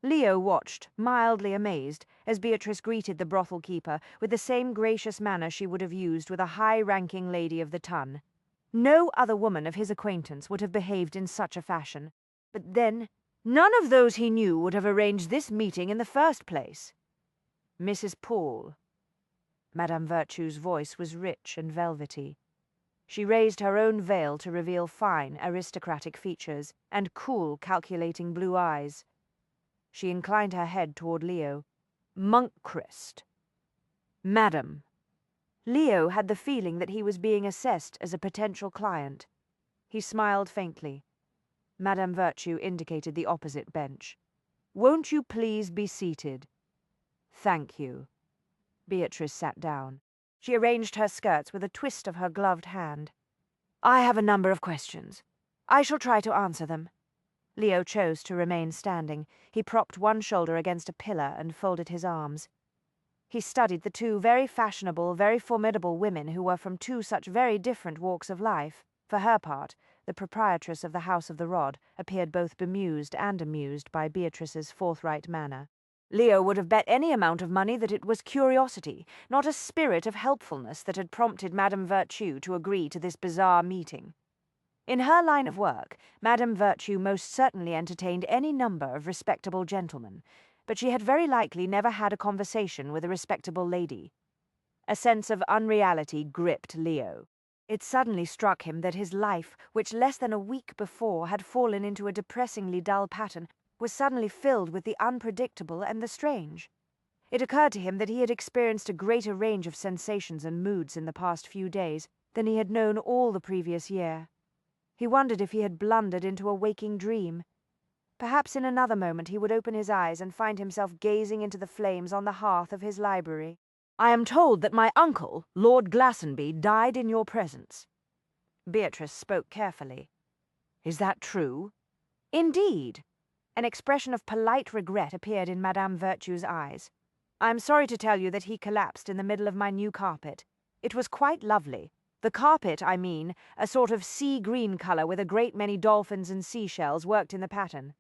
Leo watched, mildly amazed, as Beatrice greeted the brothel keeper with the same gracious manner she would have used with a high-ranking lady of the ton. No other woman of his acquaintance would have behaved in such a fashion. But then None of those he knew would have arranged this meeting in the first place. Mrs. Poole. Madame Virtue's voice was rich and velvety. She raised her own veil to reveal fine, aristocratic features and cool, calculating blue eyes. She inclined her head toward Leo. Moncrist. Madam. Leo had the feeling that he was being assessed as a potential client. He smiled faintly. Madame Virtue indicated the opposite bench. Won't you please be seated? Thank you. Beatrice sat down. She arranged her skirts with a twist of her gloved hand. I have a number of questions. I shall try to answer them. Leo chose to remain standing. He propped one shoulder against a pillar and folded his arms. He studied the two very fashionable, very formidable women who were from two such very different walks of life. For her part, the proprietress of the House of the Rod appeared both bemused and amused by Beatrice's forthright manner. Leo would have bet any amount of money that it was curiosity, not a spirit of helpfulness, that had prompted Madame Virtue to agree to this bizarre meeting. In her line of work, Madame Virtue most certainly entertained any number of respectable gentlemen, but she had very likely never had a conversation with a respectable lady. A sense of unreality gripped Leo. It suddenly struck him that his life, which less than a week before had fallen into a depressingly dull pattern, was suddenly filled with the unpredictable and the strange. It occurred to him that he had experienced a greater range of sensations and moods in the past few days than he had known all the previous year. He wondered if he had blundered into a waking dream. Perhaps in another moment he would open his eyes and find himself gazing into the flames on the hearth of his library. I am told that my uncle, Lord Glastonbury, died in your presence. Beatrice spoke carefully. Is that true? Indeed. An expression of polite regret appeared in Madame Virtue's eyes. I am sorry to tell you that he collapsed in the middle of my new carpet. It was quite lovely. The carpet, I mean, a sort of sea-green colour with a great many dolphins and seashells worked in the pattern.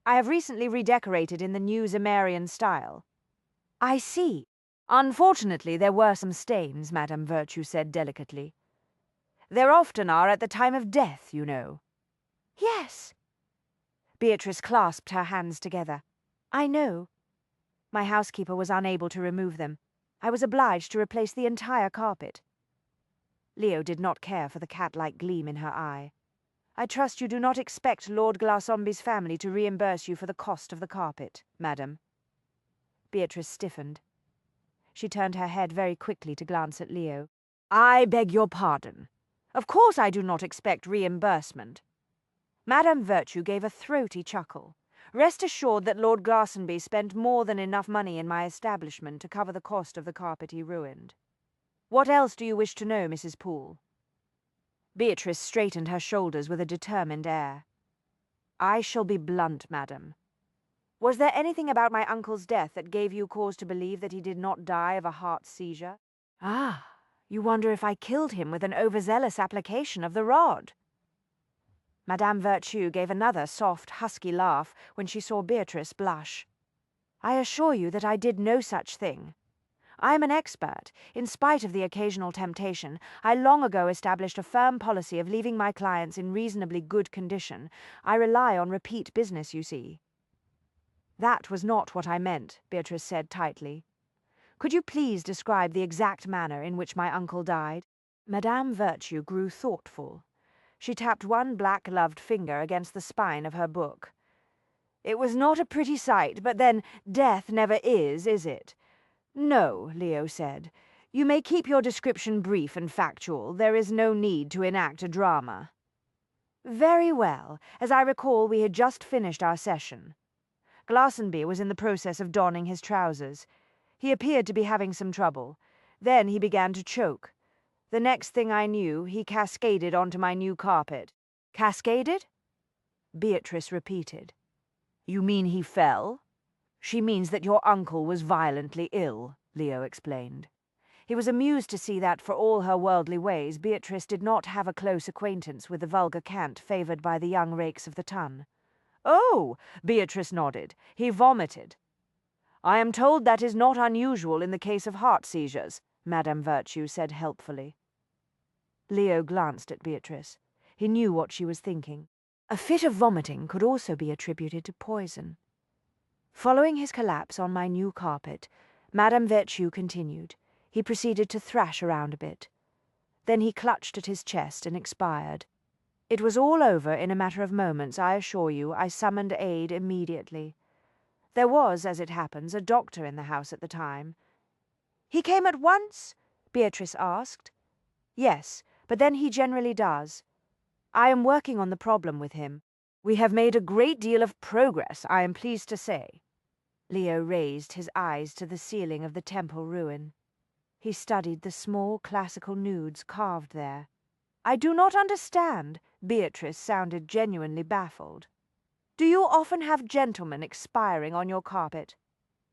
I have recently redecorated in the new Zimmerian style. I see. Unfortunately, there were some stains, Madame Virtue said delicately. There often are at the time of death, you know. Yes. Beatrice clasped her hands together. I know. My housekeeper was unable to remove them. I was obliged to replace the entire carpet. Leo did not care for the cat-like gleam in her eye. I trust you do not expect Lord Glastonbury's family to reimburse you for the cost of the carpet, madam. Beatrice stiffened. She turned her head very quickly to glance at Leo. I beg your pardon. Of course I do not expect reimbursement. Madame Virtue gave a throaty chuckle. Rest assured that Lord Glastonbury spent more than enough money in my establishment to cover the cost of the carpet he ruined. What else do you wish to know, Mrs. Poole? Beatrice straightened her shoulders with a determined air. I shall be blunt, madam. Was there anything about my uncle's death that gave you cause to believe that he did not die of a heart seizure? Ah, you wonder if I killed him with an overzealous application of the rod. Madame Virtue gave another soft, husky laugh when she saw Beatrice blush. I assure you that I did no such thing. I am an expert. In spite of the occasional temptation, I long ago established a firm policy of leaving my clients in reasonably good condition. I rely on repeat business, you see. That was not what I meant, Beatrice said tightly. Could you please describe the exact manner in which my uncle died? Madame Virtue grew thoughtful. She tapped one black-gloved finger against the spine of her book. It was not a pretty sight, but then death never is it? No, Leo said. You may keep your description brief and factual. There is no need to enact a drama. Very well. As I recall, we had just finished our session. Glastonbury was in the process of donning his trousers. He appeared to be having some trouble. Then he began to choke. The next thing I knew, he cascaded onto my new carpet. Cascaded? Beatrice repeated. You mean he fell? She means that your uncle was violently ill, Leo explained. He was amused to see that, for all her worldly ways, Beatrice did not have a close acquaintance with the vulgar cant favoured by the young rakes of the ton. Oh, Beatrice nodded. He vomited. I am told that is not unusual in the case of heart seizures, Madame Virtue said helpfully. Leo glanced at Beatrice. He knew what she was thinking. A fit of vomiting could also be attributed to poison. Following his collapse on my new carpet, Madame Virtue continued. He proceeded to thrash around a bit. Then he clutched at his chest and expired. It was all over in a matter of moments, I assure you. I summoned aid immediately. There was, as it happens, a doctor in the house at the time. "He came at once?" Beatrice asked. "Yes, but then he generally does. I am working on the problem with him. We have made a great deal of progress, I am pleased to say." Leo raised his eyes to the ceiling of the temple ruin. He studied the small classical nudes carved there. "I do not understand." Beatrice sounded genuinely baffled. "Do you often have gentlemen expiring on your carpet?"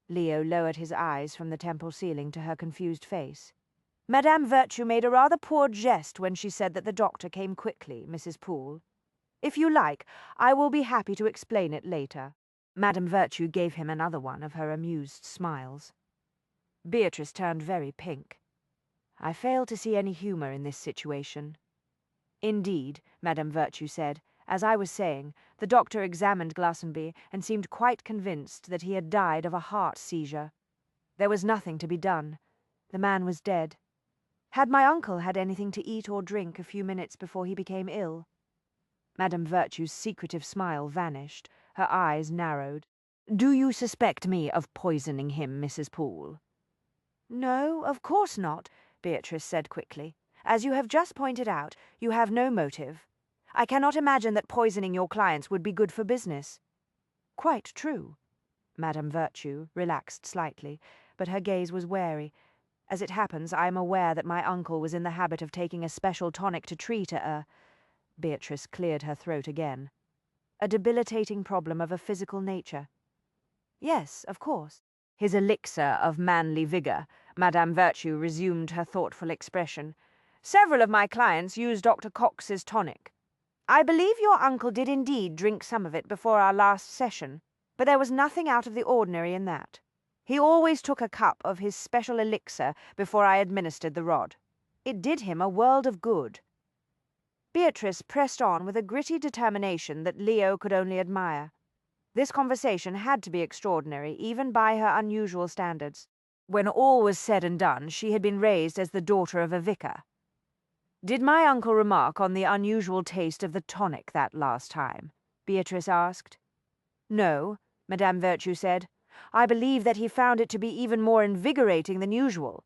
Leo lowered his eyes from the temple ceiling to her confused face. "Madame Virtue made a rather poor jest when she said that the doctor came quickly, Mrs. Poole. If you like, I will be happy to explain it later." Madame Virtue gave him another one of her amused smiles. Beatrice turned very pink. I failed to see any humour in this situation. "Indeed," Madame Virtue said, "as I was saying, the doctor examined Glastonbury and seemed quite convinced that he had died of a heart seizure. There was nothing to be done. The man was dead. Had my uncle had anything to eat or drink a few minutes before he became ill?" Madame Virtue's secretive smile vanished. Her eyes narrowed. "Do you suspect me of poisoning him, Mrs. Poole?" "No, of course not," Beatrice said quickly. "As you have just pointed out, you have no motive. I cannot imagine that poisoning your clients would be good for business." "Quite true." Madame Virtue relaxed slightly, but her gaze was wary. "As it happens, I am aware that my uncle was in the habit of taking a special tonic to treat Beatrice cleared her throat again. "A debilitating problem of a physical nature." "Yes, of course." "His elixir of manly vigour." Madame Virtue resumed her thoughtful expression. "Several of my clients use Dr. Cox's tonic. I believe your uncle did indeed drink some of it before our last session, but there was nothing out of the ordinary in that. He always took a cup of his special elixir before I administered the rod. It did him a world of good." Beatrice pressed on with a gritty determination that Leo could only admire. This conversation had to be extraordinary, even by her unusual standards. When all was said and done, she had been raised as the daughter of a vicar. "Did my uncle remark on the unusual taste of the tonic that last time?" Beatrice asked. "No," Madame Virtue said. "I believe that he found it to be even more invigorating than usual."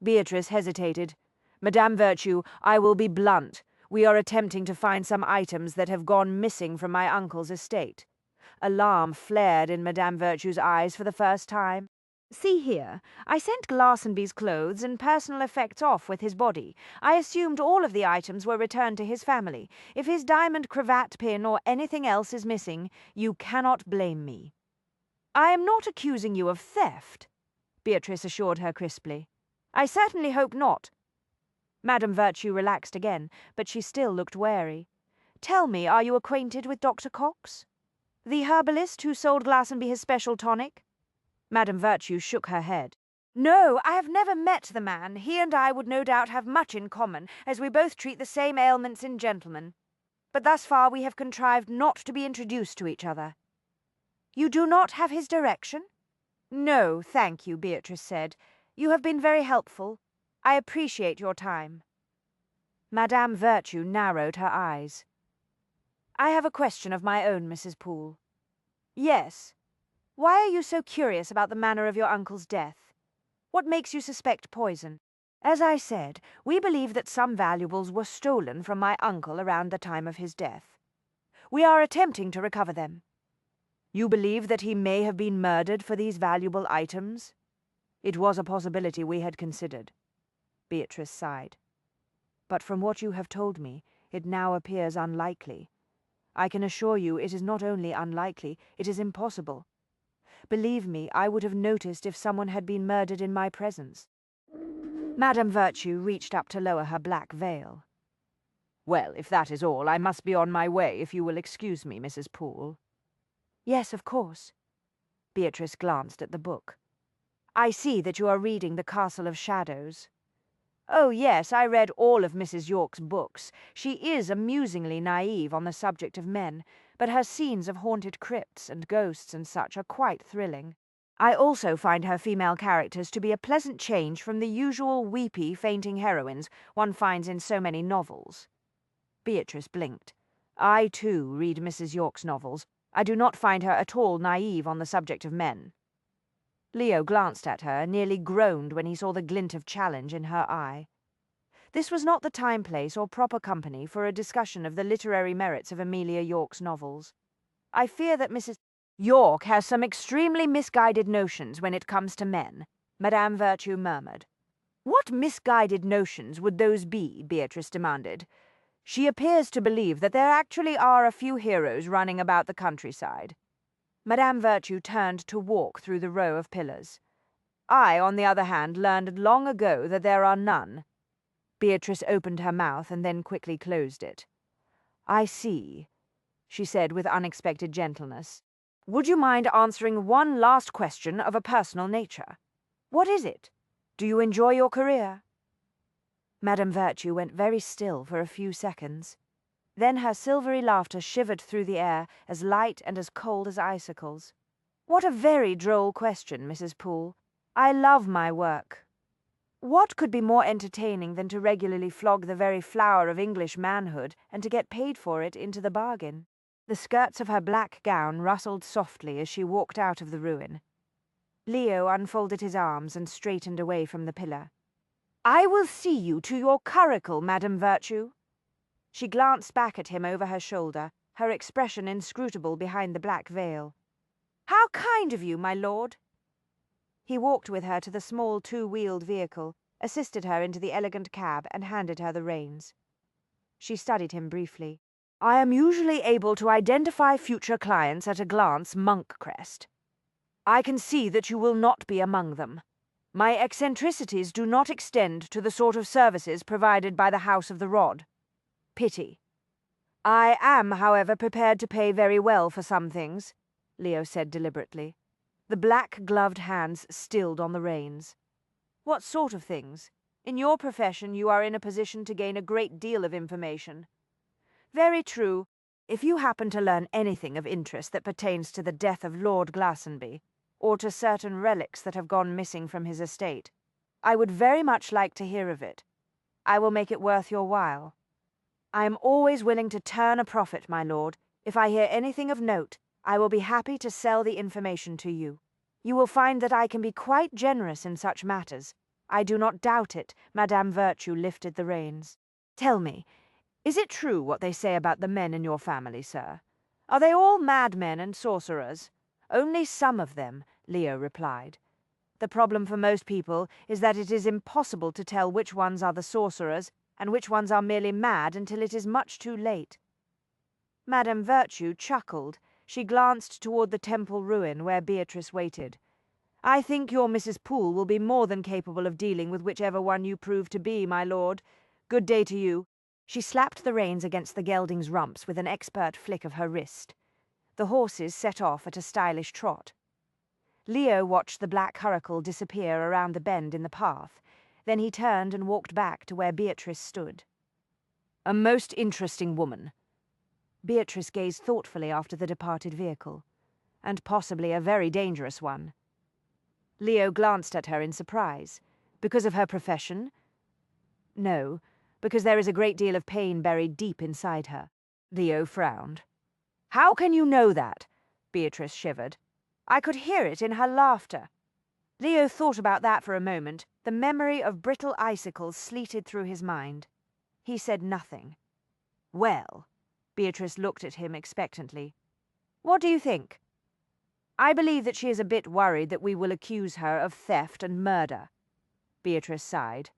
Beatrice hesitated. "Madame Virtue, I will be blunt. We are attempting to find some items that have gone missing from my uncle's estate." Alarm flared in Madame Virtue's eyes for the first time. "See here, I sent Glastonbury's clothes and personal effects off with his body. I assumed all of the items were returned to his family. If his diamond cravat pin or anything else is missing, you cannot blame me." "I am not accusing you of theft," Beatrice assured her crisply. "I certainly hope not." Madame Virtue relaxed again, but she still looked wary. "Tell me, are you acquainted with Dr. Cox? The herbalist who sold Glastonbury his special tonic?" Madame Virtue shook her head. "No, I have never met the man. He and I would no doubt have much in common, as we both treat the same ailments in gentlemen. But thus far we have contrived not to be introduced to each other." "You do not have his direction?" "No, thank you," Beatrice said. "You have been very helpful. I appreciate your time." Madame Virtue narrowed her eyes. "I have a question of my own, Mrs. Poole." "Yes. Why are you so curious about the manner of your uncle's death? What makes you suspect poison?" "As I said, we believe that some valuables were stolen from my uncle around the time of his death. We are attempting to recover them." "You believe that he may have been murdered for these valuable items?" "It was a possibility we had considered." Beatrice sighed. "But from what you have told me, it now appears unlikely. I can assure you it is not only unlikely, it is impossible. Believe me, I would have noticed if someone had been murdered in my presence." Madame Virtue reached up to lower her black veil. "Well, if that is all, I must be on my way, if you will excuse me, Mrs. Poole." "Yes, of course." Beatrice glanced at the book. "I see that you are reading The Castle of Shadows." Oh, yes, I read all of Mrs. York's books. She is amusingly naive on the subject of men, but her scenes of haunted crypts and ghosts and such are quite thrilling. I also find her female characters to be a pleasant change from the usual weepy, fainting heroines one finds in so many novels. Beatrice blinked. I, too, read Mrs. York's novels. I do not find her at all naive on the subject of men. Leo glanced at her and nearly groaned when he saw the glint of challenge in her eye. This was not the time, place, or proper company for a discussion of the literary merits of Amelia York's novels. I fear that Mrs. York has some extremely misguided notions when it comes to men, Madame Virtue murmured. What misguided notions would those be? Beatrice demanded. She appears to believe that there actually are a few heroes running about the countryside. Madame Virtue turned to walk through the row of pillars. I, on the other hand, learned long ago that there are none. Beatrice opened her mouth and then quickly closed it. I see, she said with unexpected gentleness. Would you mind answering one last question of a personal nature? What is it? Do you enjoy your career? Madame Virtue went very still for a few seconds. Then her silvery laughter shivered through the air, as light and as cold as icicles. What a very droll question, Mrs. Poole. I love my work. What could be more entertaining than to regularly flog the very flower of English manhood, and to get paid for it into the bargain? The skirts of her black gown rustled softly as she walked out of the ruin. Leo unfolded his arms and straightened away from the pillar. I will see you to your curricle, Madame Virtue. She glanced back at him over her shoulder, her expression inscrutable behind the black veil. How kind of you, my lord. He walked with her to the small two-wheeled vehicle, assisted her into the elegant cab, and handed her the reins. She studied him briefly. I am usually able to identify future clients at a glance, Monkcrest. I can see that you will not be among them. My eccentricities do not extend to the sort of services provided by the House of the Rod. Pity. I am, however, prepared to pay very well for some things, Leo said deliberately. The black-gloved hands stilled on the reins. What sort of things? In your profession you are in a position to gain a great deal of information. Very true. If you happen to learn anything of interest that pertains to the death of Lord Glastonbury, or to certain relics that have gone missing from his estate, I would very much like to hear of it. I will make it worth your while. I am always willing to turn a profit, my lord. If I hear anything of note, I will be happy to sell the information to you. You will find that I can be quite generous in such matters. I do not doubt it. Madame Virtue lifted the reins. Tell me, is it true what they say about the men in your family, sir? Are they all madmen and sorcerers? Only some of them, Leo replied. The problem for most people is that it is impossible to tell which ones are the sorcerers and which ones are merely mad until it is much too late. Madame Virtue chuckled. She glanced toward the temple ruin where Beatrice waited. I think your Mrs. Poole will be more than capable of dealing with whichever one you prove to be, my lord. Good day to you. She slapped the reins against the gelding's rumps with an expert flick of her wrist. The horses set off at a stylish trot. Leo watched the black curricle disappear around the bend in the path. Then he turned and walked back to where Beatrice stood. A most interesting woman. Beatrice gazed thoughtfully after the departed vehicle. And possibly a very dangerous one. Leo glanced at her in surprise. Because of her profession? No, because there is a great deal of pain buried deep inside her. Leo frowned. How can you know that? Beatrice shivered. I could hear it in her laughter. Leo thought about that for a moment. The memory of brittle icicles sleeted through his mind. He said nothing. Well, Beatrice looked at him expectantly. What do you think? I believe that she is a bit worried that we will accuse her of theft and murder. Beatrice sighed.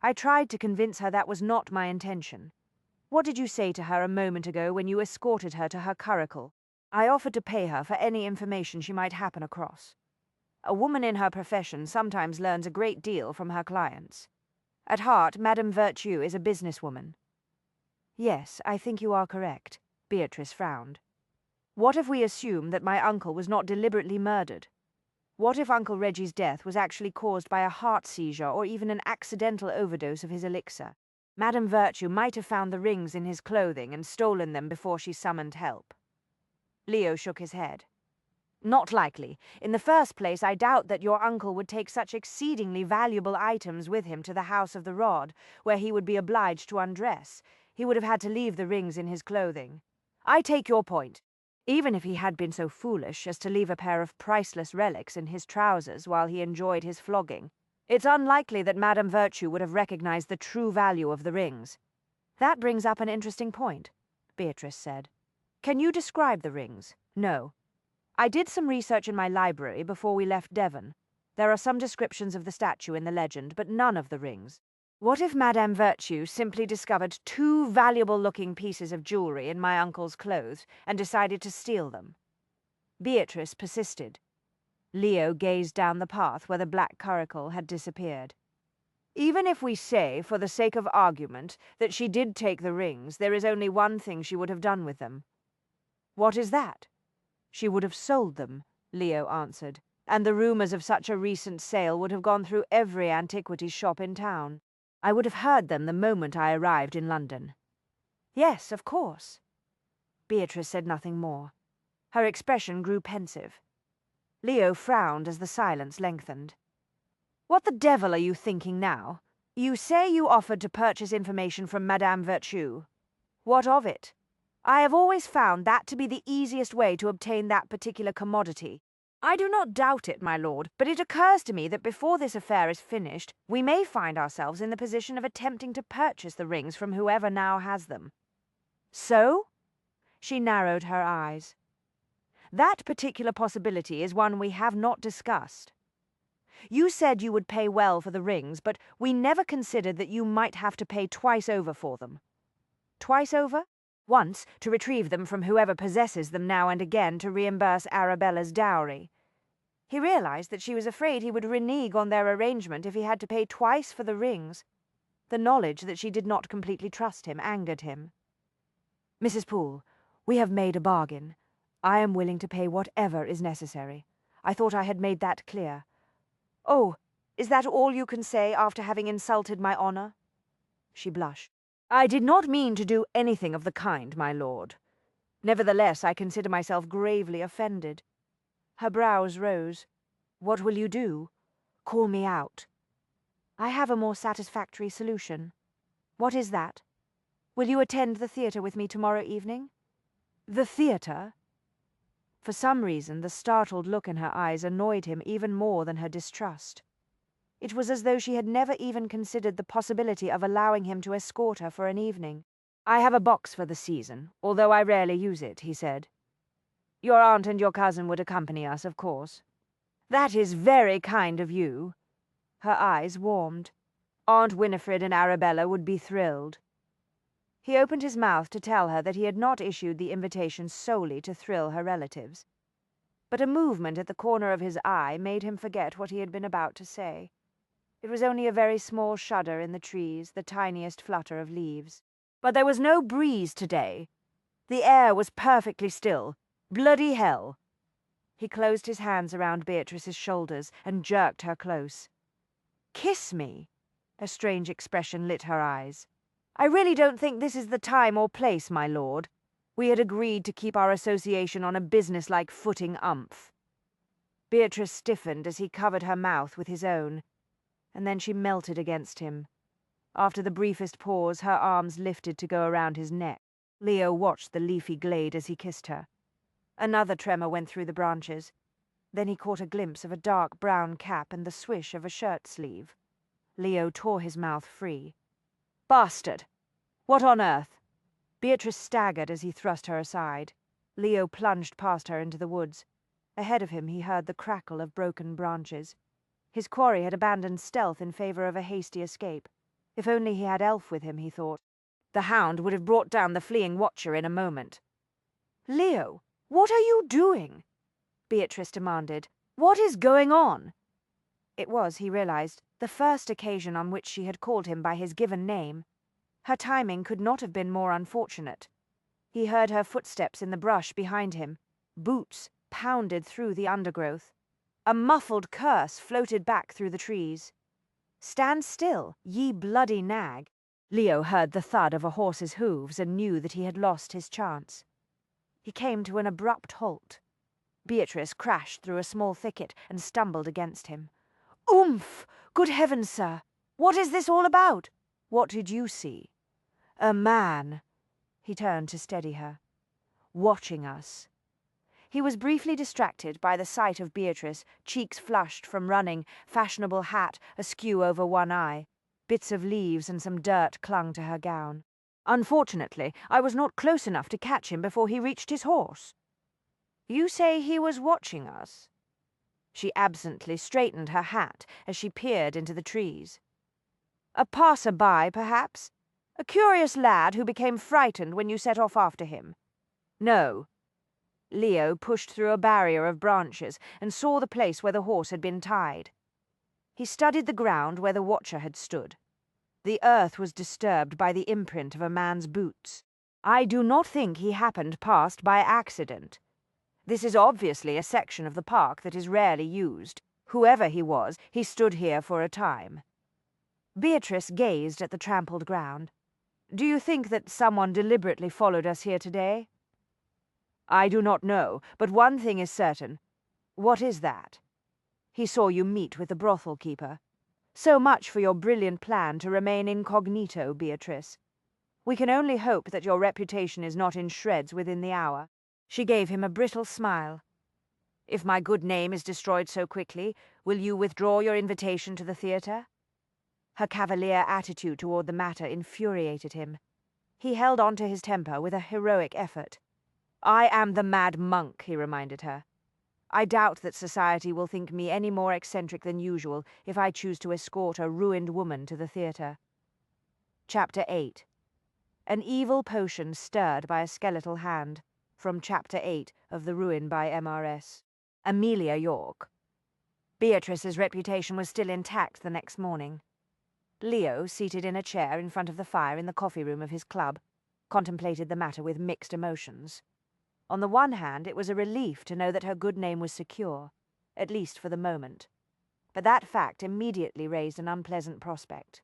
I tried to convince her that was not my intention. What did you say to her a moment ago when you escorted her to her curricle? I offered to pay her for any information she might happen across. A woman in her profession sometimes learns a great deal from her clients. At heart, Madame Virtue is a businesswoman. Yes, I think you are correct. Beatrice frowned. What if we assume that my uncle was not deliberately murdered? What if Uncle Reggie's death was actually caused by a heart seizure or even an accidental overdose of his elixir? Madame Virtue might have found the rings in his clothing and stolen them before she summoned help. Leo shook his head. Not likely. In the first place, I doubt that your uncle would take such exceedingly valuable items with him to the House of the Rod, where he would be obliged to undress. He would have had to leave the rings in his clothing. I take your point. Even if he had been so foolish as to leave a pair of priceless relics in his trousers while he enjoyed his flogging, it's unlikely that Madame Virtue would have recognized the true value of the rings. That brings up an interesting point, Beatrice said. Can you describe the rings? No. I did some research in my library before we left Devon. There are some descriptions of the statue in the legend, but none of the rings. What if Madame Virtue simply discovered two valuable-looking pieces of jewelry in my uncle's clothes and decided to steal them? Beatrice persisted. Leo gazed down the path where the black curricle had disappeared. Even if we say, for the sake of argument, that she did take the rings, there is only one thing she would have done with them. What is that? She would have sold them, Leo answered, and the rumors of such a recent sale would have gone through every antiquities shop in town. I would have heard them the moment I arrived in London. Yes, of course. Beatrice said nothing more. Her expression grew pensive. Leo frowned as the silence lengthened. What the devil are you thinking now? You say you offered to purchase information from Madame Virtue. What of it? I have always found that to be the easiest way to obtain that particular commodity. I do not doubt it, my lord, but it occurs to me that before this affair is finished, we may find ourselves in the position of attempting to purchase the rings from whoever now has them. So? She narrowed her eyes. That particular possibility is one we have not discussed. You said you would pay well for the rings, but we never considered that you might have to pay twice over for them. Twice over? Once, to retrieve them from whoever possesses them now and again to reimburse Arabella's dowry. He realized that she was afraid he would renege on their arrangement if he had to pay twice for the rings. The knowledge that she did not completely trust him angered him. Mrs. Poole, we have made a bargain. I am willing to pay whatever is necessary. I thought I had made that clear. Oh, is that all you can say after having insulted my honor? She blushed. I did not mean to do anything of the kind, my lord. Nevertheless, I consider myself gravely offended. Her brows rose. What will you do? Call me out. I have a more satisfactory solution. What is that? Will you attend the theatre with me tomorrow evening? The theatre? For some reason, the startled look in her eyes annoyed him even more than her distrust. It was as though she had never even considered the possibility of allowing him to escort her for an evening. I have a box for the season, although I rarely use it, he said. Your aunt and your cousin would accompany us, of course. That is very kind of you. Her eyes warmed. Aunt Winifred and Arabella would be thrilled. He opened his mouth to tell her that he had not issued the invitation solely to thrill her relatives. But a movement at the corner of his eye made him forget what he had been about to say. It was only a very small shudder in the trees, the tiniest flutter of leaves. But there was no breeze today. The air was perfectly still. Bloody hell! He closed his hands around Beatrice's shoulders and jerked her close. Kiss me! A strange expression lit her eyes. I really don't think this is the time or place, my lord. We had agreed to keep our association on a business-like footing, umph. Beatrice stiffened as he covered her mouth with his own, and then she melted against him. After the briefest pause, her arms lifted to go around his neck. Leo watched the leafy glade as he kissed her. Another tremor went through the branches. Then he caught a glimpse of a dark brown cap and the swish of a shirt sleeve. Leo tore his mouth free. Bastard! What on earth? Beatrice staggered as he thrust her aside. Leo plunged past her into the woods. Ahead of him he heard the crackle of broken branches. His quarry had abandoned stealth in favor of a hasty escape. If only he had Elf with him, he thought. The hound would have brought down the fleeing watcher in a moment. Leo, what are you doing? Beatrice demanded. What is going on? It was, he realized, the first occasion on which she had called him by his given name. Her timing could not have been more unfortunate. He heard her footsteps in the brush behind him. Boots pounded through the undergrowth. A muffled curse floated back through the trees. "Stand still, ye bloody nag." Leo heard the thud of a horse's hooves and knew that he had lost his chance. He came to an abrupt halt. Beatrice crashed through a small thicket and stumbled against him. "Oomph! Good heavens, sir! What is this all about?" "What did you see?" "A man." He turned to steady her. "Watching us." He was briefly distracted by the sight of Beatrice, cheeks flushed from running, fashionable hat askew over one eye. Bits of leaves and some dirt clung to her gown. "Unfortunately, I was not close enough to catch him before he reached his horse." "You say he was watching us?" She absently straightened her hat as she peered into the trees. "A passer-by, perhaps? A curious lad who became frightened when you set off after him?" "No." Leo pushed through a barrier of branches and saw the place where the horse had been tied. He studied the ground where the watcher had stood. The earth was disturbed by the imprint of a man's boots. "I do not think he happened past by accident. This is obviously a section of the park that is rarely used. Whoever he was, he stood here for a time." Beatrice gazed at the trampled ground. "Do you think that someone deliberately followed us here today?" "I do not know, but one thing is certain." "What is that?" "He saw you meet with the brothel keeper. So much for your brilliant plan to remain incognito, Beatrice. We can only hope that your reputation is not in shreds within the hour." She gave him a brittle smile. "If my good name is destroyed so quickly, will you withdraw your invitation to the theatre?" Her cavalier attitude toward the matter infuriated him. He held on to his temper with a heroic effort. "I am the mad monk," he reminded her. "I doubt that society will think me any more eccentric than usual if I choose to escort a ruined woman to the theatre." Chapter 8. An evil potion stirred by a skeletal hand. From Chapter 8 of The Ruin by MRS. Amelia York. Beatrice's reputation was still intact the next morning. Leo, seated in a chair in front of the fire in the coffee room of his club, contemplated the matter with mixed emotions. On the one hand, it was a relief to know that her good name was secure, at least for the moment. But that fact immediately raised an unpleasant prospect.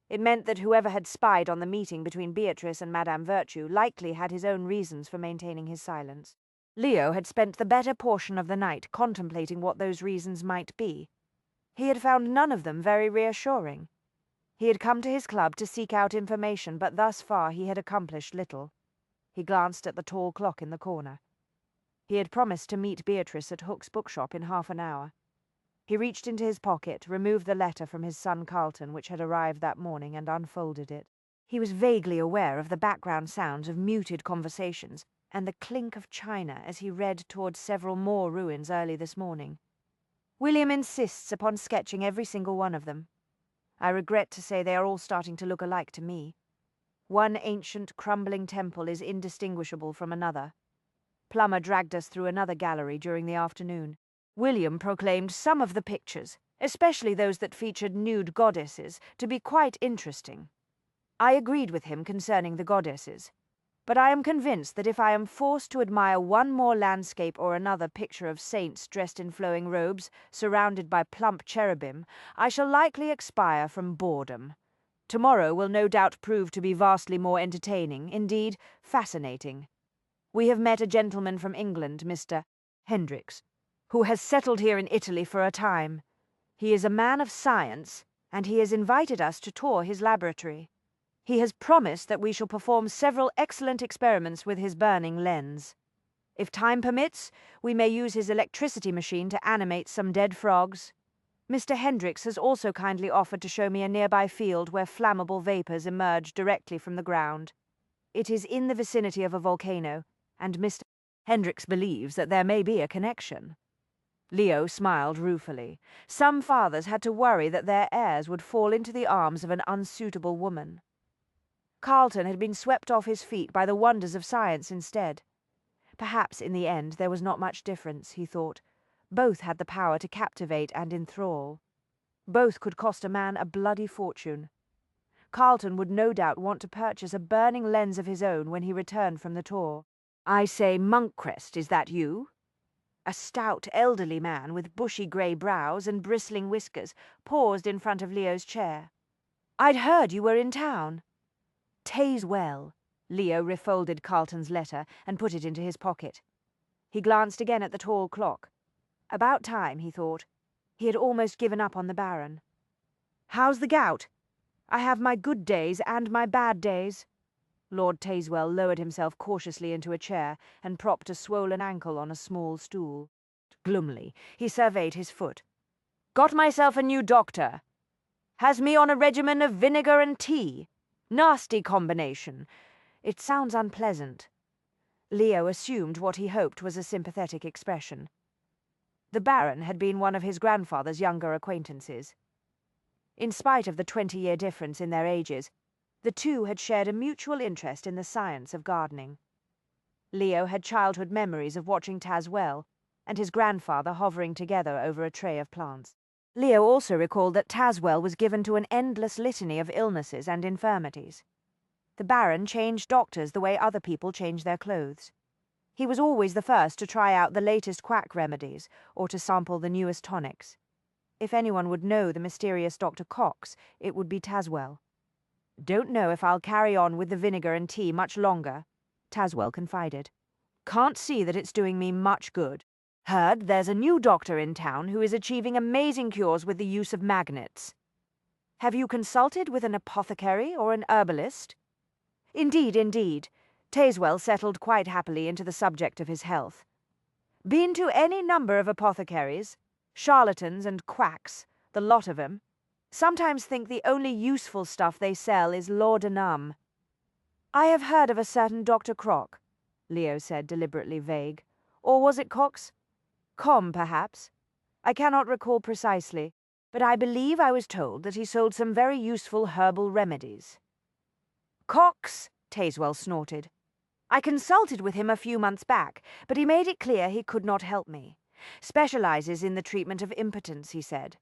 It meant that whoever had spied on the meeting between Beatrice and Madame Virtue likely had his own reasons for maintaining his silence. Leo had spent the better portion of the night contemplating what those reasons might be. He had found none of them very reassuring. He had come to his club to seek out information, but thus far he had accomplished little. He glanced at the tall clock in the corner. He had promised to meet Beatrice at Hook's bookshop in half an hour. He reached into his pocket, removed the letter from his son Carlton which had arrived that morning, and unfolded it. He was vaguely aware of the background sounds of muted conversations and the clink of china as he read towards several more ruins early this morning. "William insists upon sketching every single one of them. I regret to say they are all starting to look alike to me. One ancient, crumbling temple is indistinguishable from another. Plummer dragged us through another gallery during the afternoon. William proclaimed some of the pictures, especially those that featured nude goddesses, to be quite interesting. I agreed with him concerning the goddesses, but I am convinced that if I am forced to admire one more landscape or another picture of saints dressed in flowing robes, surrounded by plump cherubim, I shall likely expire from boredom. Tomorrow will no doubt prove to be vastly more entertaining, indeed fascinating. We have met a gentleman from England, Mr. Hendricks, who has settled here in Italy for a time. He is a man of science, and he has invited us to tour his laboratory. He has promised that we shall perform several excellent experiments with his burning lens. If time permits, we may use his electricity machine to animate some dead frogs. Mr. Hendricks has also kindly offered to show me a nearby field where flammable vapors emerge directly from the ground. It is in the vicinity of a volcano, and Mr. Hendricks believes that there may be a connection." Leo smiled ruefully. Some fathers had to worry that their heirs would fall into the arms of an unsuitable woman. Carlton had been swept off his feet by the wonders of science instead. Perhaps in the end there was not much difference, he thought. Both had the power to captivate and enthrall. Both could cost a man a bloody fortune. Carlton would no doubt want to purchase a burning lens of his own when he returned from the tour. "I say, Monkcrest, is that you?" A stout, elderly man with bushy grey brows and bristling whiskers paused in front of Leo's chair. "I'd heard you were in town." "'Tays well." Leo refolded Carlton's letter and put it into his pocket. He glanced again at the tall clock. About time, he thought. He had almost given up on the Baron. "How's the gout?" "I have my good days and my bad days." Lord Tayswell lowered himself cautiously into a chair and propped a swollen ankle on a small stool. Gloomily, he surveyed his foot. "Got myself a new doctor. Has me on a regimen of vinegar and tea. Nasty combination. It sounds unpleasant." Leo assumed what he hoped was a sympathetic expression. The Baron had been one of his grandfather's younger acquaintances. In spite of the 20-year difference in their ages, the two had shared a mutual interest in the science of gardening. Leo had childhood memories of watching Tazwell and his grandfather hovering together over a tray of plants. Leo also recalled that Tazwell was given to an endless litany of illnesses and infirmities. The Baron changed doctors the way other people change their clothes. He was always the first to try out the latest quack remedies or to sample the newest tonics. If anyone would know the mysterious Dr. Cox, it would be Tazwell. "Don't know if I'll carry on with the vinegar and tea much longer," Tazwell confided. "Can't see that it's doing me much good. Heard there's a new doctor in town who is achieving amazing cures with the use of magnets." "Have you consulted with an apothecary or an herbalist?" "Indeed, indeed." Tayswell settled quite happily into the subject of his health. "Been to any number of apothecaries. Charlatans and quacks, the lot of 'em. Sometimes think the only useful stuff they sell is laudanum." "I have heard of a certain Dr. Croc," Leo said, deliberately vague. "Or was it Cox? Com, perhaps. I cannot recall precisely, but I believe I was told that he sold some very useful herbal remedies." "Cox!" Tayswell snorted. "I consulted with him a few months back, but he made it clear he could not help me. Specializes in the treatment of impotence, he said.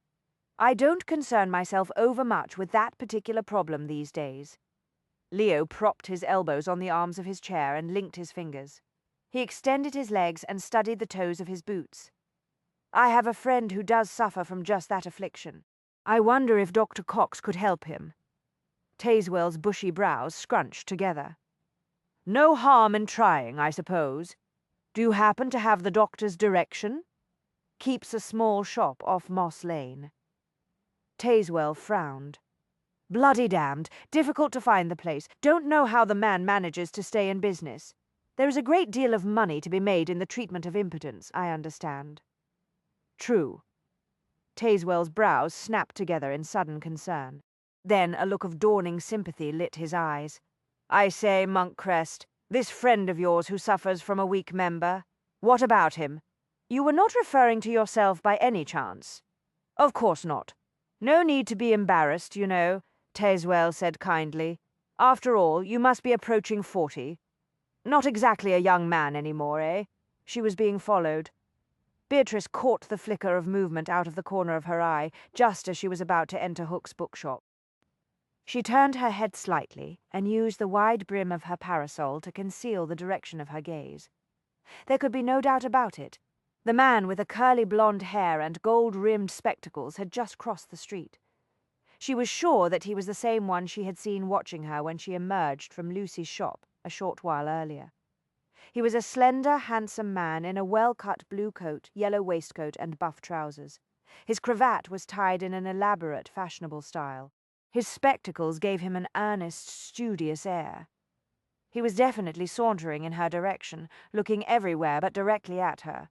I don't concern myself overmuch with that particular problem these days." Leo propped his elbows on the arms of his chair and linked his fingers. He extended his legs and studied the toes of his boots. "I have a friend who does suffer from just that affliction. I wonder if Dr. Cox could help him." Tayswell's bushy brows scrunched together. "No harm in trying, I suppose. Do you happen to have the doctor's direction?" "Keeps a small shop off Moss Lane." Tayswell frowned. "Bloody damned. Difficult to find the place. Don't know how the man manages to stay in business. There is a great deal of money to be made in the treatment of impotence, I understand." "True." Tayswell's brows snapped together in sudden concern. Then a look of dawning sympathy lit his eyes. "I say, Monkcrest, this friend of yours who suffers from a weak member, what about him? You were not referring to yourself by any chance?" "Of course not. No need to be embarrassed, you know," Tayswell said kindly. "After all, you must be approaching 40. Not exactly a young man any more, eh?" She was being followed. Beatrice caught the flicker of movement out of the corner of her eye, just as she was about to enter Hook's bookshop. She turned her head slightly and used the wide brim of her parasol to conceal the direction of her gaze. There could be no doubt about it. The man with the curly blonde hair and gold-rimmed spectacles had just crossed the street. She was sure that he was the same one she had seen watching her when she emerged from Lucy's shop a short while earlier. He was a slender, handsome man in a well-cut blue coat, yellow waistcoat, and buff trousers. His cravat was tied in an elaborate, fashionable style. His spectacles gave him an earnest, studious air. He was definitely sauntering in her direction, looking everywhere but directly at her.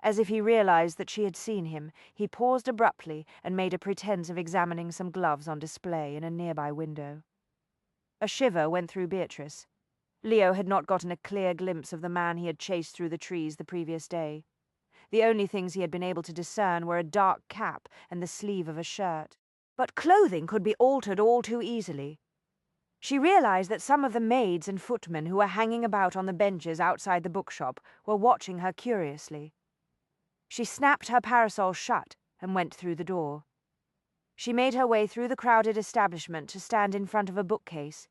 As if he realized that she had seen him, he paused abruptly and made a pretense of examining some gloves on display in a nearby window. A shiver went through Beatrice. Leo had not gotten a clear glimpse of the man he had chased through the trees the previous day. The only things he had been able to discern were a dark cap and the sleeve of a shirt. But clothing could be altered all too easily. She realized that some of the maids and footmen who were hanging about on the benches outside the bookshop were watching her curiously. She snapped her parasol shut and went through the door. She made her way through the crowded establishment to stand in front of a bookcase.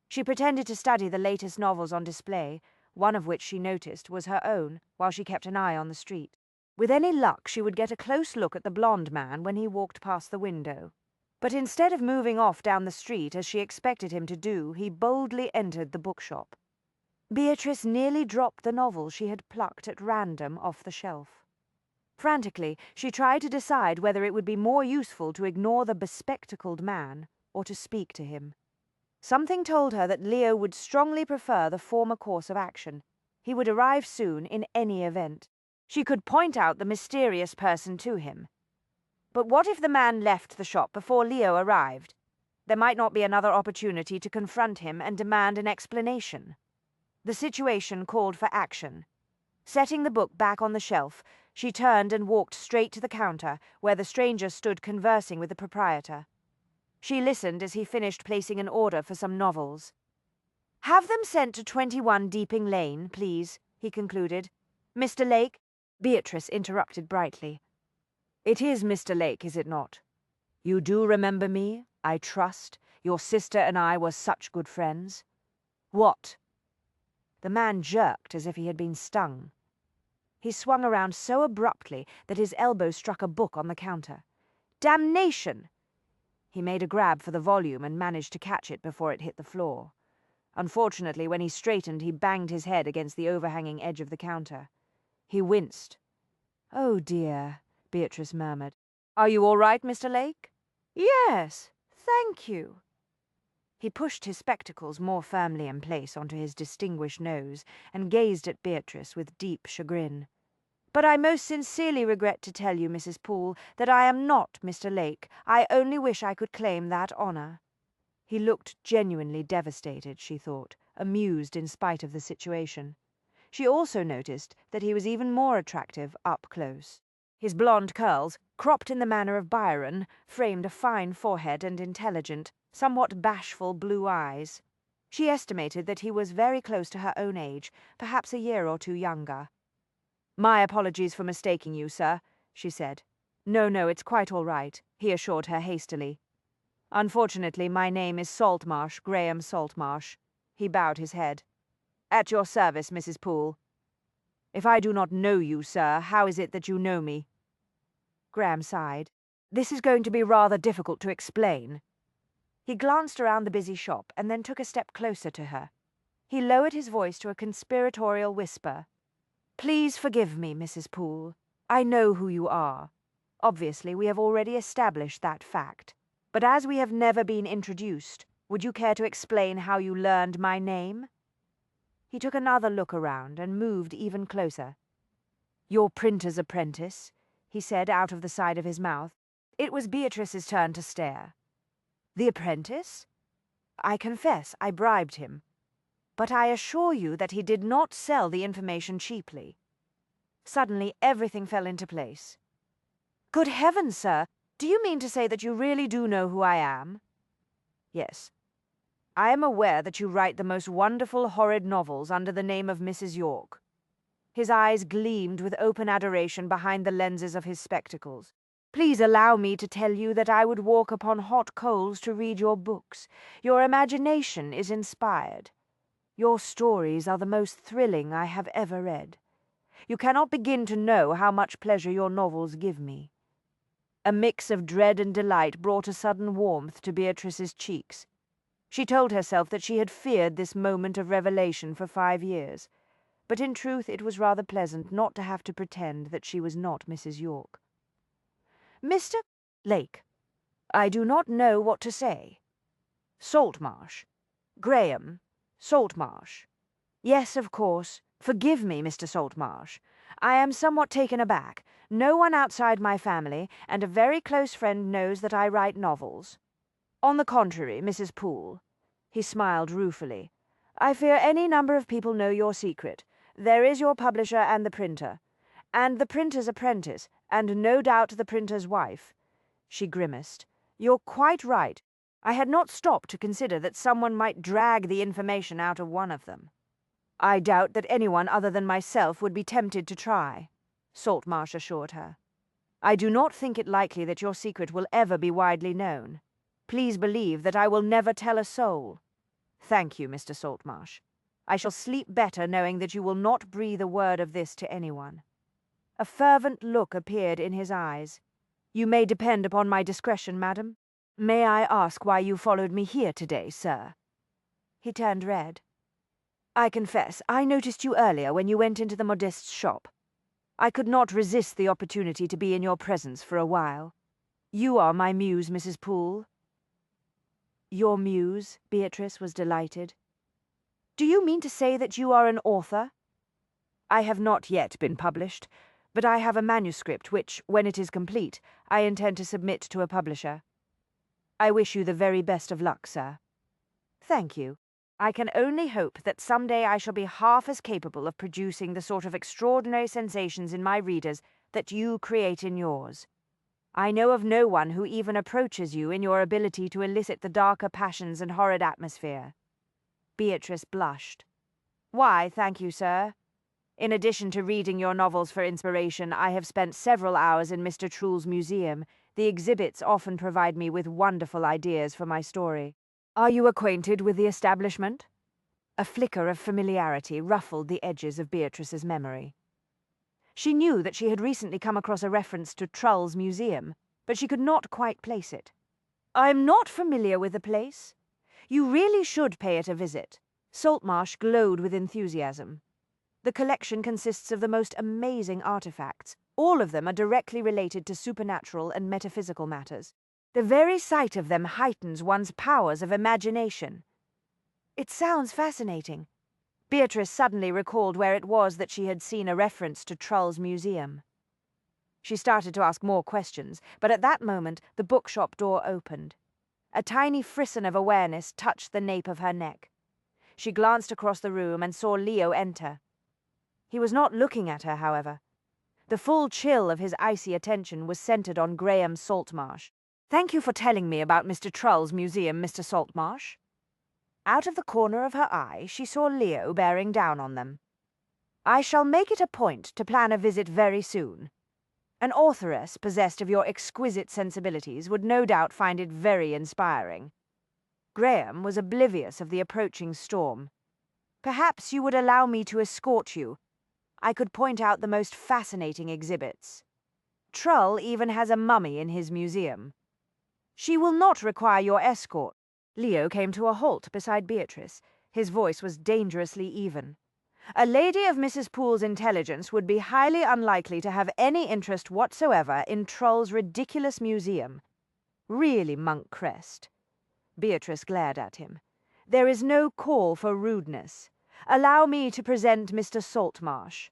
She pretended to study the latest novels on display, one of which she noticed was her own, while she kept an eye on the street. With any luck, she would get a close look at the blond man when he walked past the window. But instead of moving off down the street as she expected him to do, he boldly entered the bookshop. Beatrice nearly dropped the novel she had plucked at random off the shelf. Frantically, she tried to decide whether it would be more useful to ignore the bespectacled man or to speak to him. Something told her that Leo would strongly prefer the former course of action. He would arrive soon in any event. She could point out the mysterious person to him. But what if the man left the shop before Leo arrived? There might not be another opportunity to confront him and demand an explanation. The situation called for action. Setting the book back on the shelf, she turned and walked straight to the counter, where the stranger stood conversing with the proprietor. She listened as he finished placing an order for some novels. "Have them sent to 21 Deeping Lane, please," he concluded. "Mr. Lake?" Beatrice interrupted brightly. "It is Mr. Lake, is it not? You do remember me, I trust? Your sister and I were such good friends." "What?" The man jerked as if he had been stung. He swung around so abruptly that his elbow struck a book on the counter. "Damnation!" He made a grab for the volume and managed to catch it before it hit the floor. Unfortunately, when he straightened, he banged his head against the overhanging edge of the counter. He winced. "Oh, dear," Beatrice murmured. "Are you all right, Mr. Lake?" "Yes, thank you." He pushed his spectacles more firmly in place onto his distinguished nose and gazed at Beatrice with deep chagrin. "But I most sincerely regret to tell you, Mrs. Poole, that I am not Mr. Lake. I only wish I could claim that honor." He looked genuinely devastated, she thought, amused in spite of the situation. She also noticed that he was even more attractive up close. His blonde curls, cropped in the manner of Byron, framed a fine forehead and intelligent, somewhat bashful blue eyes. She estimated that he was very close to her own age, perhaps a year or two younger. "My apologies for mistaking you, sir," she said. No, it's quite all right," he assured her hastily. "Unfortunately, my name is Saltmarsh, Graham Saltmarsh." He bowed his head. "At your service, Mrs. Poole." "If I do not know you, sir, how is it that you know me?" Graham sighed. "This is going to be rather difficult to explain." He glanced around the busy shop and then took a step closer to her. He lowered his voice to a conspiratorial whisper. "Please forgive me, Mrs. Poole. I know who you are. Obviously, we have already established that fact. But as we have never been introduced, would you care to explain how you learned my name?" He took another look around and moved even closer. "Your printer's apprentice," he said out of the side of his mouth. It was Beatrice's turn to stare. "The apprentice? I confess I bribed him. But I assure you that he did not sell the information cheaply." Suddenly everything fell into place. "Good heavens, sir! Do you mean to say that you really do know who I am?" "Yes. I am aware that you write the most wonderful horrid novels under the name of Mrs. York." His eyes gleamed with open adoration behind the lenses of his spectacles. "Please allow me to tell you that I would walk upon hot coals to read your books. Your imagination is inspired. Your stories are the most thrilling I have ever read. You cannot begin to know how much pleasure your novels give me." A mix of dread and delight brought a sudden warmth to Beatrice's cheeks. She told herself that she had feared this moment of revelation for 5 years, but in truth it was rather pleasant not to have to pretend that she was not Mrs. York. "Mr. Lake, I do not know what to say. Saltmarsh. Graham Saltmarsh. Yes, of course. Forgive me, Mr. Saltmarsh. I am somewhat taken aback. No one outside my family and a very close friend knows that I write novels. On the contrary, Mrs. Poole," he smiled ruefully, "I fear any number of people know your secret. There is your publisher and the printer. And the printer's apprentice, and no doubt the printer's wife." She grimaced. "You're quite right. I had not stopped to consider that someone might drag the information out of one of them." "I doubt that anyone other than myself would be tempted to try," Saltmarsh assured her. "I do not think it likely that your secret will ever be widely known. Please believe that I will never tell a soul. Thank you, Mr. Saltmarsh. I shall sleep better knowing that you will not breathe a word of this to anyone." A fervent look appeared in his eyes. "You may depend upon my discretion, madam. May I ask why you followed me here today, sir?" He turned red. "I confess, I noticed you earlier when you went into the modist's shop. I could not resist the opportunity to be in your presence for a while. You are my muse, Mrs. Poole." "Your muse?" Beatrice was delighted. "Do you mean to say that you are an author?" "I have not yet been published, but I have a manuscript which, when it is complete, I intend to submit to a publisher. I wish you the very best of luck, sir." "Thank you. I can only hope that someday I shall be half as capable of producing the sort of extraordinary sensations in my readers that you create in yours. I know of no one who even approaches you in your ability to elicit the darker passions and horrid atmosphere." Beatrice blushed. "Why, thank you, sir. In addition to reading your novels for inspiration, I have spent several hours in Mr. Trule's museum. The exhibits often provide me with wonderful ideas for my story. Are you acquainted with the establishment?" A flicker of familiarity ruffled the edges of Beatrice's memory. She knew that she had recently come across a reference to Trull's museum, but she could not quite place it. "I'm not familiar with the place. You really should pay it a visit." Saltmarsh glowed with enthusiasm. "The collection consists of the most amazing artifacts. All of them are directly related to supernatural and metaphysical matters. The very sight of them heightens one's powers of imagination." "It sounds fascinating." Beatrice suddenly recalled where it was that she had seen a reference to Trull's museum. She started to ask more questions, but at that moment the bookshop door opened. A tiny frisson of awareness touched the nape of her neck. She glanced across the room and saw Leo enter. He was not looking at her, however. The full chill of his icy attention was centered on Graham Saltmarsh. "Thank you for telling me about Mr. Trull's museum, Mr. Saltmarsh." Out of the corner of her eye, she saw Leo bearing down on them. "I shall make it a point to plan a visit very soon. An authoress possessed of your exquisite sensibilities would no doubt find it very inspiring." Graham was oblivious of the approaching storm. "Perhaps you would allow me to escort you. I could point out the most fascinating exhibits. Trull even has a mummy in his museum." "She will not require your escort." Leo came to a halt beside Beatrice. His voice was dangerously even. "A lady of Mrs. Poole's intelligence would be highly unlikely to have any interest whatsoever in Trull's ridiculous museum. Really, Monk Crest." Beatrice glared at him. "There is no call for rudeness. Allow me to present Mr. Saltmarsh.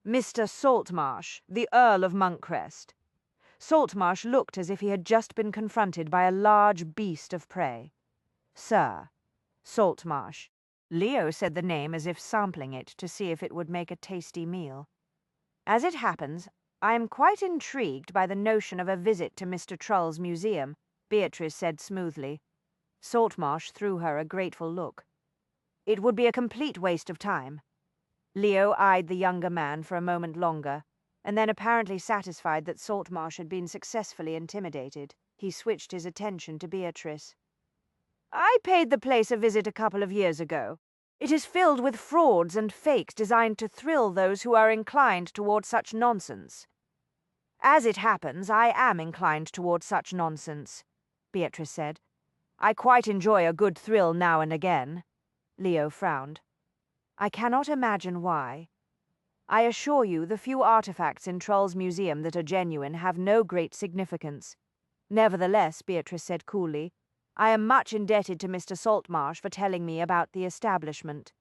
Mr. Saltmarsh, the Earl of Monkcrest." Saltmarsh looked as if he had just been confronted by a large beast of prey. "Sir, Saltmarsh." Leo said the name as if sampling it to see if it would make a tasty meal. "As it happens, I am quite intrigued by the notion of a visit to Mr. Trull's museum," Beatrice said smoothly. Saltmarsh threw her a grateful look. "It would be a complete waste of time." Leo eyed the younger man for a moment longer, and then, apparently satisfied that Saltmarsh had been successfully intimidated, he switched his attention to Beatrice. "I paid the place a visit a couple of years ago. It is filled with frauds and fakes designed to thrill those who are inclined toward such nonsense." "As it happens, I am inclined toward such nonsense," Beatrice said. "I quite enjoy a good thrill now and again." Leo frowned. "I cannot imagine why. I assure you the few artifacts in Trull's museum that are genuine have no great significance. Nevertheless," Beatrice said coolly, "I am much indebted to Mr. Saltmarsh for telling me about the establishment."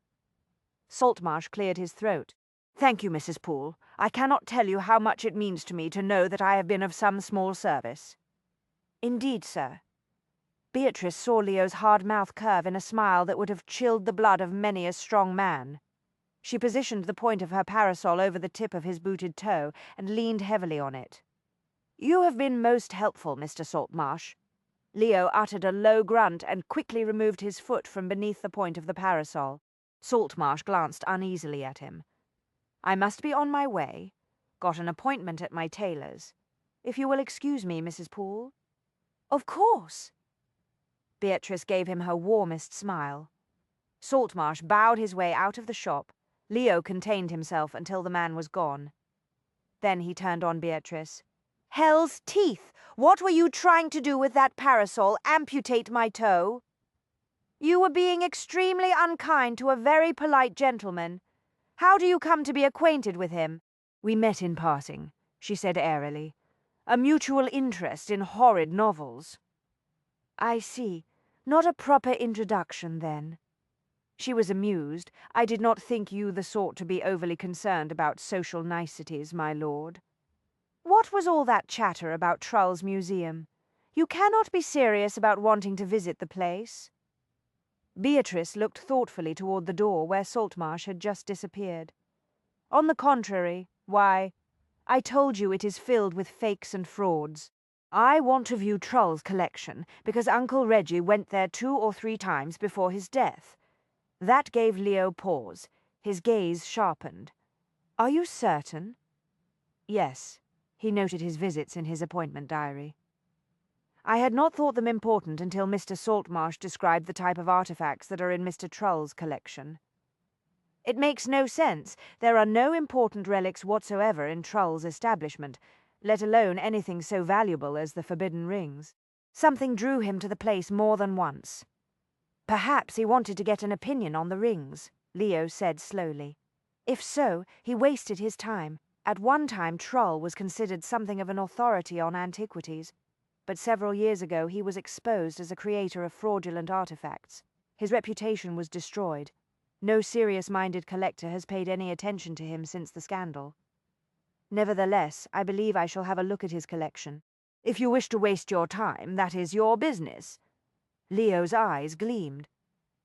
Saltmarsh cleared his throat. "Thank you, Mrs. Poole. I cannot tell you how much it means to me to know that I have been of some small service." "Indeed, sir." Beatrice saw Leo's hard mouth curve in a smile that would have chilled the blood of many a strong man. She positioned the point of her parasol over the tip of his booted toe and leaned heavily on it. "You have been most helpful, Mr. Saltmarsh." Leo uttered a low grunt and quickly removed his foot from beneath the point of the parasol. Saltmarsh glanced uneasily at him. "I must be on my way. Got an appointment at my tailor's. If you will excuse me, Mrs. Poole." "Of course." Beatrice gave him her warmest smile. Saltmarsh bowed his way out of the shop. Leo contained himself until the man was gone. Then he turned on Beatrice. "Hell's teeth! What were you trying to do with that parasol? Amputate my toe?" "You were being extremely unkind to a very polite gentleman. How do you come to be acquainted with him?" "We met in passing," she said airily. "A mutual interest in horrid novels." "I see. Not a proper introduction, then." She was amused. "I did not think you the sort to be overly concerned about social niceties, my lord." "What was all that chatter about Trull's Museum? You cannot be serious about wanting to visit the place." Beatrice looked thoughtfully toward the door where Saltmarsh had just disappeared. "On the contrary, why, I told you it is filled with fakes and frauds. I want to view Trull's collection because Uncle Reggie went there 2 or 3 times before his death." That gave Leo pause. His gaze sharpened. "Are you certain?" "Yes." He noted his visits in his appointment diary. "I had not thought them important until Mr. Saltmarsh described the type of artifacts that are in Mr. Trull's collection." "It makes no sense. There are no important relics whatsoever in Trull's establishment, let alone anything so valuable as the forbidden rings. Something drew him to the place more than once." "Perhaps he wanted to get an opinion on the rings," Leo said slowly. "If so, he wasted his time. At one time Trull was considered something of an authority on antiquities, but several years ago he was exposed as a creator of fraudulent artifacts. His reputation was destroyed. No serious-minded collector has paid any attention to him since the scandal. Nevertheless, I believe I shall have a look at his collection. If you wish to waste your time, that is your business." Leo's eyes gleamed.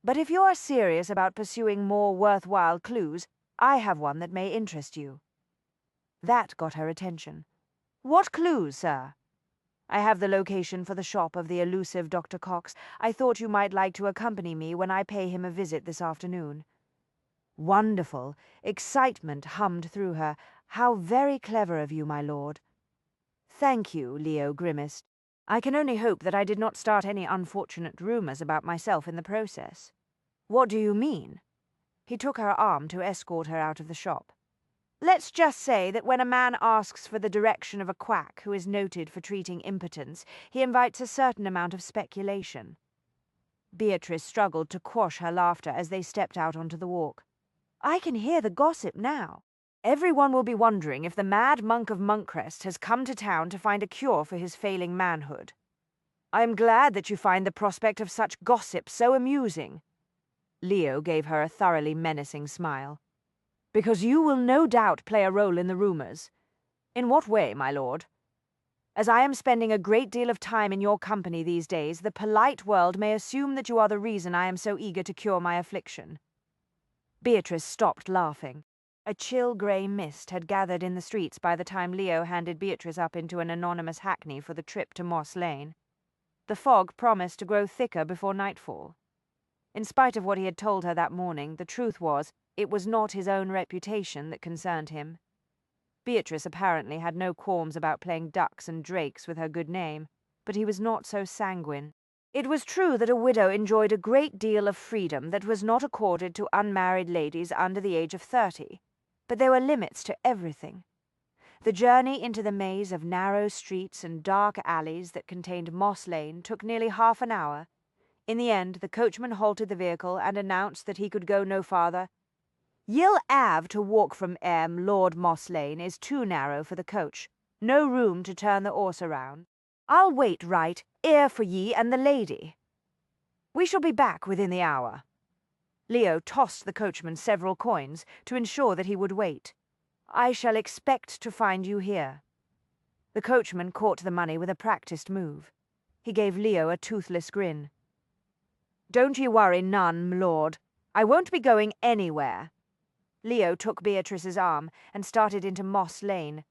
"But if you are serious about pursuing more worthwhile clues, I have one that may interest you." That got her attention. "What clues, sir?" "I have the location for the shop of the elusive Dr. Cox. I thought you might like to accompany me when I pay him a visit this afternoon." "Wonderful!" Excitement hummed through her. "How very clever of you, my lord." "Thank you," Leo grimaced. "I can only hope that I did not start any unfortunate rumors about myself in the process." "What do you mean?" He took her arm to escort her out of the shop. "Let's just say that when a man asks for the direction of a quack who is noted for treating impotence, he invites a certain amount of speculation." Beatrice struggled to quash her laughter as they stepped out onto the walk. "I can hear the gossip now. Everyone will be wondering if the mad monk of Monkcrest has come to town to find a cure for his failing manhood." "I am glad that you find the prospect of such gossip so amusing." Leo gave her a thoroughly menacing smile. "Because you will no doubt play a role in the rumors." "In what way, my lord?" "As I am spending a great deal of time in your company these days, the polite world may assume that you are the reason I am so eager to cure my affliction." Beatrice stopped laughing. A chill grey mist had gathered in the streets by the time Leo handed Beatrice up into an anonymous hackney for the trip to Moss Lane. The fog promised to grow thicker before nightfall. In spite of what he had told her that morning, the truth was, it was not his own reputation that concerned him. Beatrice apparently had no qualms about playing ducks and drakes with her good name, but he was not so sanguine. It was true that a widow enjoyed a great deal of freedom that was not accorded to unmarried ladies under the age of 30, but there were limits to everything. The journey into the maze of narrow streets and dark alleys that contained Moss Lane took nearly half an hour. In the end, the coachman halted the vehicle and announced that he could go no farther. "Yill Ave to walk from Lord Moss Lane is too narrow for the coach. No room to turn the 'orse around. I'll wait right 'ere for ye and the lady. We shall be back within the hour." Leo tossed the coachman several coins to ensure that he would wait. "I shall expect to find you here." The coachman caught the money with a practised move. He gave Leo a toothless grin. "Don't ye worry none, m'lord. I won't be going anywhere." Leo took Beatrice's arm and started into Moss Lane.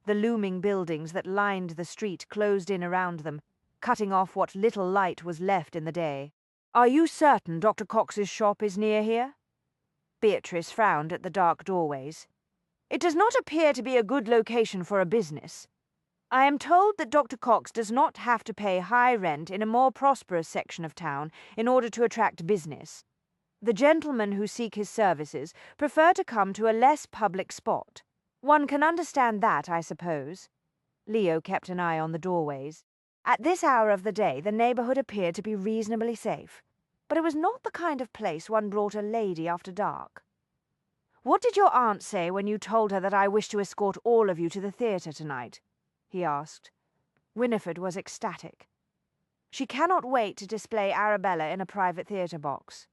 The looming buildings that lined the street closed in around them, cutting off what little light was left in the day. "Are you certain Dr. Cox's shop is near here?" Beatrice frowned at the dark doorways. "It does not appear to be a good location for a business. I am told that Dr. Cox does not have to pay high rent in a more prosperous section of town in order to attract business. The gentlemen who seek his services prefer to come to a less public spot. One can understand that, I suppose. Leo kept an eye on the doorways. At this hour of the day, the neighborhood appeared to be reasonably safe, but it was not the kind of place one brought a lady after dark. "What did your aunt say when you told her that I wished to escort all of you to the theatre tonight?" he asked. Winifred was ecstatic. She cannot wait to display Arabella in a private theatre box.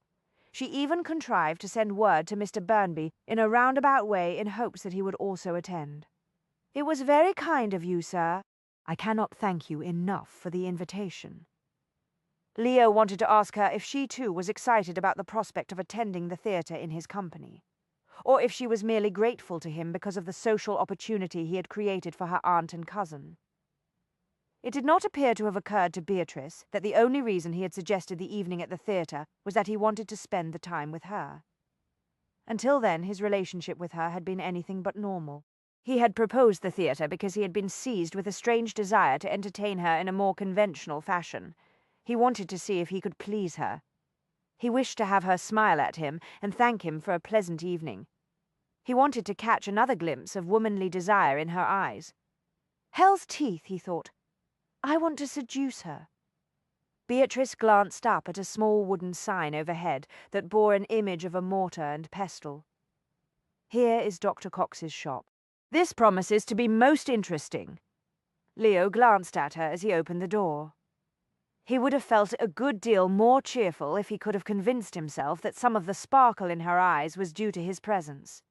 She even contrived to send word to Mr. Burnby in a roundabout way in hopes that he would also attend. "It was very kind of you, sir. I cannot thank you enough for the invitation." Leo wanted to ask her if she too was excited about the prospect of attending the theatre in his company, or if she was merely grateful to him because of the social opportunity he had created for her aunt and cousin. It did not appear to have occurred to Beatrice that the only reason he had suggested the evening at the theatre was that he wanted to spend the time with her. Until then, his relationship with her had been anything but normal. He had proposed the theatre because he had been seized with a strange desire to entertain her in a more conventional fashion. He wanted to see if he could please her. He wished to have her smile at him and thank him for a pleasant evening. He wanted to catch another glimpse of womanly desire in her eyes. Hell's teeth, he thought. I want to seduce her. Beatrice glanced up at a small wooden sign overhead that bore an image of a mortar and pestle. "Here is Dr. Cox's shop. This promises to be most interesting." Leo glanced at her as he opened the door. He would have felt a good deal more cheerful if he could have convinced himself that some of the sparkle in her eyes was due to his presence.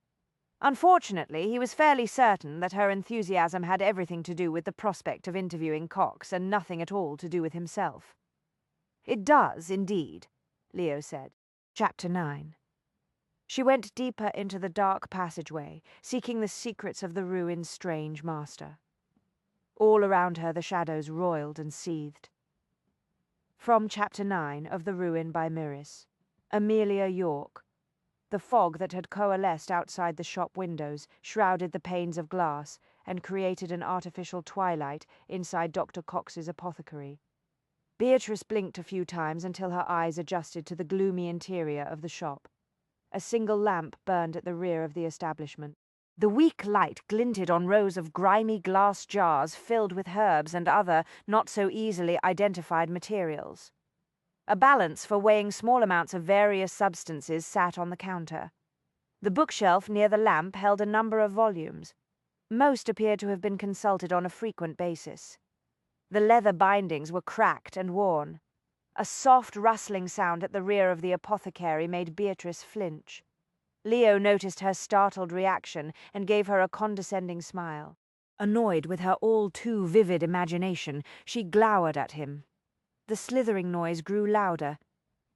Unfortunately, he was fairly certain that her enthusiasm had everything to do with the prospect of interviewing Cox and nothing at all to do with himself. "It does, indeed," Leo said. Chapter 9. She went deeper into the dark passageway, seeking the secrets of the ruin's strange master. All around her the shadows roiled and seethed. From Chapter 9 of The Ruin by Mirris. Amelia York. The fog that had coalesced outside the shop windows shrouded the panes of glass and created an artificial twilight inside Dr. Cox's apothecary. Beatrice blinked a few times until her eyes adjusted to the gloomy interior of the shop. A single lamp burned at the rear of the establishment. The weak light glinted on rows of grimy glass jars filled with herbs and other not so easily identified materials. A balance for weighing small amounts of various substances sat on the counter. The bookshelf near the lamp held a number of volumes. Most appeared to have been consulted on a frequent basis. The leather bindings were cracked and worn. A soft rustling sound at the rear of the apothecary made Beatrice flinch. Leo noticed her startled reaction and gave her a condescending smile. Annoyed with her all too vivid imagination, she glowered at him. The slithering noise grew louder.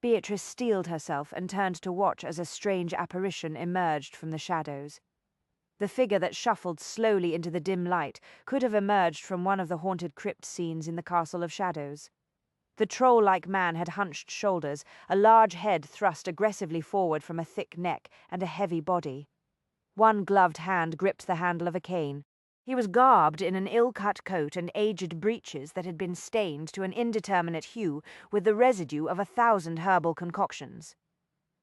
Beatrice steeled herself and turned to watch as a strange apparition emerged from the shadows. The figure that shuffled slowly into the dim light could have emerged from one of the haunted crypt scenes in the Castle of Shadows. The troll-like man had hunched shoulders, a large head thrust aggressively forward from a thick neck, and a heavy body. One gloved hand gripped the handle of a cane. He was garbed in an ill-cut coat and aged breeches that had been stained to an indeterminate hue with the residue of 1,000 herbal concoctions.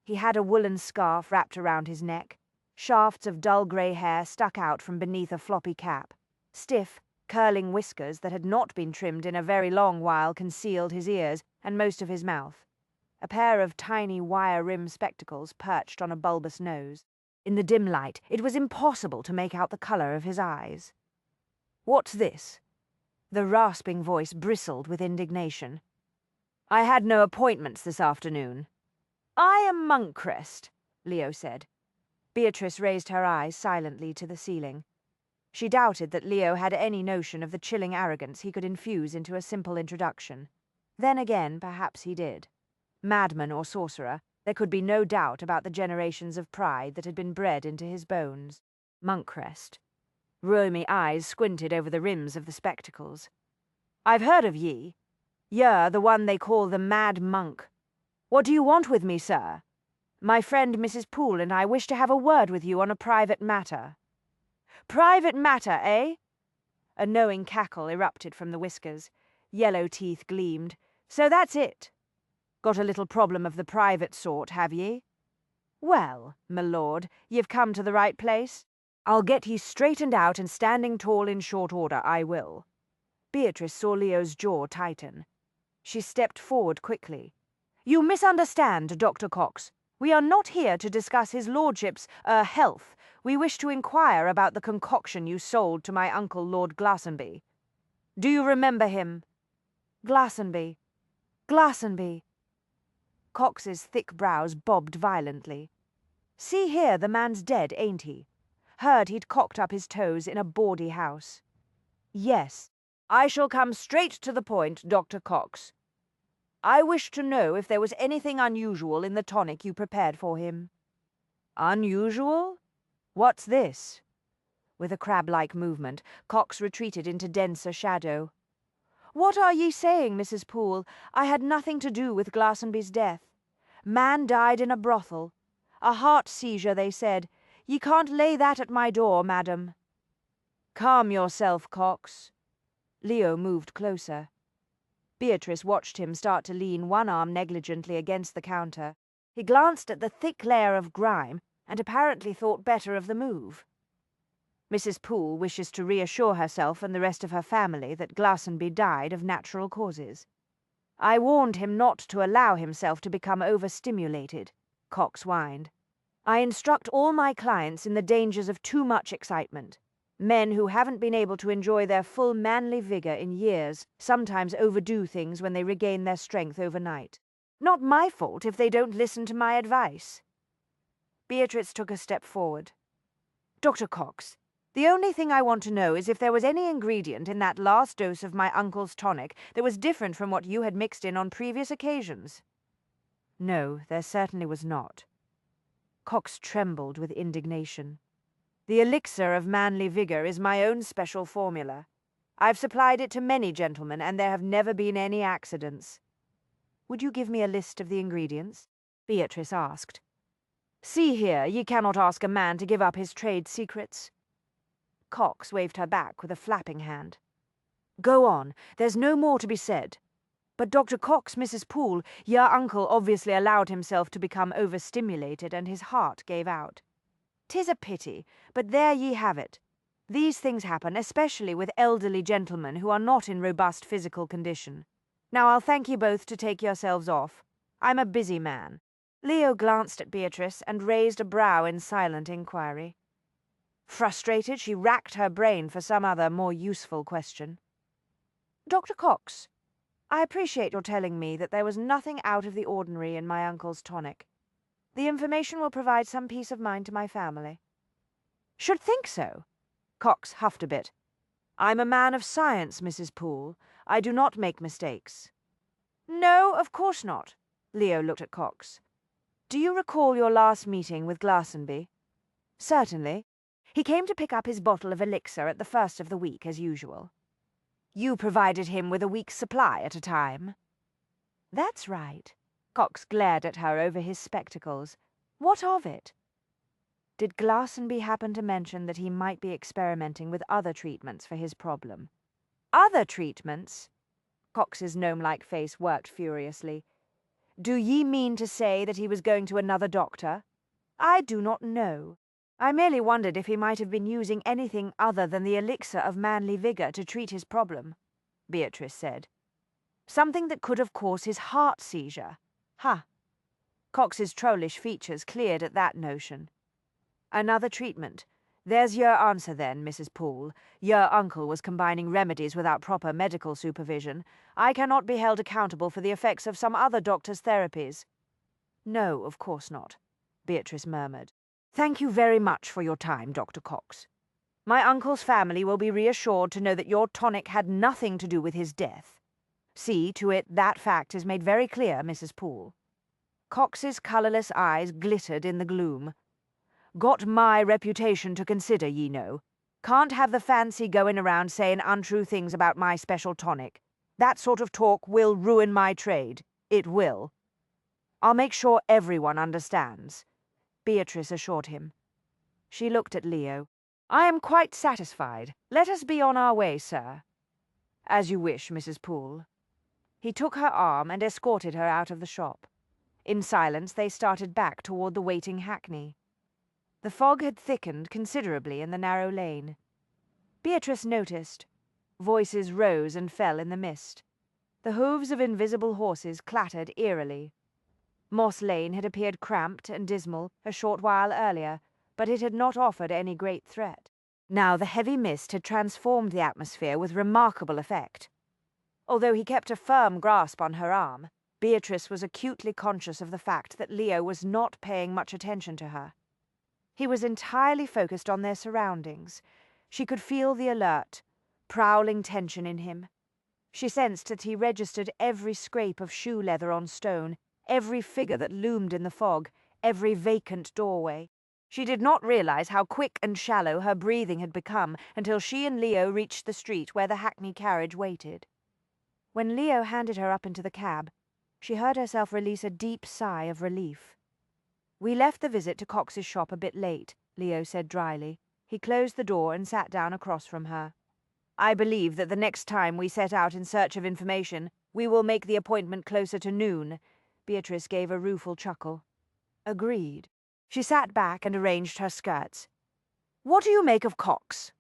He had a woolen scarf wrapped around his neck. Shafts of dull grey hair stuck out from beneath a floppy cap. Stiff, curling whiskers that had not been trimmed in a very long while concealed his ears and most of his mouth. A pair of tiny wire-rimmed spectacles perched on a bulbous nose. In the dim light, it was impossible to make out the colour of his eyes. "What's this?" The rasping voice bristled with indignation. "I had no appointments this afternoon." "I am Monkcrest," Leo said. Beatrice raised her eyes silently to the ceiling. She doubted that Leo had any notion of the chilling arrogance he could infuse into a simple introduction. Then again, perhaps he did. Madman or sorcerer, there could be no doubt about the generations of pride that had been bred into his bones. Monkcrest. Rheumy eyes squinted over the rims of the spectacles. "I've heard of ye. You're the one they call the Mad Monk. What do you want with me, sir? My friend Mrs. Poole and I wish to have a word with you on a private matter." "Private matter, eh?" A knowing cackle erupted from the whiskers. Yellow teeth gleamed. "So that's it. Got a little problem of the private sort, have ye? Well, my lord, you've come to the right place. I'll get ye straightened out and standing tall in short order, I will. Beatrice saw Leo's jaw tighten. She stepped forward quickly. You misunderstand, Dr. Cox. We are not here to discuss his lordship's, health. We wish to inquire about the concoction you sold to my uncle Lord Glastonbury. Do you remember him? Glastonbury. Glastonbury. Cox's thick brows bobbed violently. See here, the man's dead, ain't he? Heard he'd cocked up his toes in a bawdy house. Yes. I shall come straight to the point, Dr. Cox. I wish to know if there was anything unusual in the tonic you prepared for him. Unusual? What's this? With a crab-like movement, Cox retreated into denser shadow. What are ye saying, Mrs. Poole? I had nothing to do with Glastonbury's death. Man died in a brothel. A heart seizure, they said. Ye can't lay that at my door, madam. Calm yourself, Cox. Leo moved closer. Beatrice watched him start to lean one arm negligently against the counter. He glanced at the thick layer of grime and apparently thought better of the move. Mrs. Poole wishes to reassure herself and the rest of her family that Glastonbury died of natural causes. I warned him not to allow himself to become overstimulated, Cox whined. I instruct all my clients in the dangers of too much excitement. Men who haven't been able to enjoy their full manly vigor in years sometimes overdo things when they regain their strength overnight. Not my fault if they don't listen to my advice. Beatrice took a step forward. Dr. Cox, the only thing I want to know is if there was any ingredient in that last dose of my uncle's tonic that was different from what you had mixed in on previous occasions. No, there certainly was not. Cox trembled with indignation. The elixir of manly vigor is my own special formula. I've supplied it to many gentlemen, and there have never been any accidents. Would you give me a list of the ingredients? Beatrice asked. See here, ye cannot ask a man to give up his trade secrets. Cox waved her back with a flapping hand. Go on, there's no more to be said. But Dr. Cox, Mrs. Poole, your uncle obviously allowed himself to become overstimulated and his heart gave out. 'Tis a pity, but there ye have it. These things happen, especially with elderly gentlemen who are not in robust physical condition. Now I'll thank ye both to take yourselves off. I'm a busy man. Leo glanced at Beatrice and raised a brow in silent inquiry. Frustrated, she racked her brain for some other, more useful question. Dr. Cox, I appreciate your telling me that there was nothing out of the ordinary in my uncle's tonic. The information will provide some peace of mind to my family. Should think so. Cox huffed a bit. I'm a man of science, Mrs. Poole. I do not make mistakes. No, of course not. Leo looked at Cox. Do you recall your last meeting with Glastonbury? Certainly. He came to pick up his bottle of elixir at the first of the week, as usual. You provided him with a week's supply at a time. That's right. Cox glared at her over his spectacles. What of it? Did Glastonbury happen to mention that he might be experimenting with other treatments for his problem? Other treatments? Cox's gnome-like face worked furiously. Do ye mean to say that he was going to another doctor? I do not know. I merely wondered if he might have been using anything other than the elixir of manly vigor to treat his problem, Beatrice said. Something that could have caused his heart seizure. Ha! Cox's trollish features cleared at that notion. Another treatment. There's your answer then, Mrs. Poole. Your uncle was combining remedies without proper medical supervision. I cannot be held accountable for the effects of some other doctor's therapies. No, of course not, Beatrice murmured. Thank you very much for your time, Dr. Cox. My uncle's family will be reassured to know that your tonic had nothing to do with his death. See to it that fact is made very clear, Mrs. Poole. Cox's colourless eyes glittered in the gloom. Got my reputation to consider, ye know. Can't have the fancy going around saying untrue things about my special tonic. That sort of talk will ruin my trade. It will. I'll make sure everyone understands, Beatrice assured him. She looked at Leo. I am quite satisfied. Let us be on our way, sir. As you wish, Mrs. Poole. He took her arm and escorted her out of the shop. In silence they started back toward the waiting hackney. The fog had thickened considerably in the narrow lane. Beatrice noticed. Voices rose and fell in the mist. The hooves of invisible horses clattered eerily. Moss Lane had appeared cramped and dismal a short while earlier, but it had not offered any great threat. Now the heavy mist had transformed the atmosphere with remarkable effect. Although he kept a firm grasp on her arm, Beatrice was acutely conscious of the fact that Leo was not paying much attention to her. He was entirely focused on their surroundings. She could feel the alert, prowling tension in him. She sensed that he registered every scrape of shoe leather on stone, every figure that loomed in the fog, every vacant doorway. She did not realize how quick and shallow her breathing had become until she and Leo reached the street where the hackney carriage waited. When Leo handed her up into the cab, she heard herself release a deep sigh of relief. "We left the visit to Cox's shop a bit late," Leo said dryly. He closed the door and sat down across from her. "I believe that the next time we set out in search of information, we will make the appointment closer to noon." Beatrice gave a rueful chuckle. "Agreed." She sat back and arranged her skirts. "What do you make of Cox?"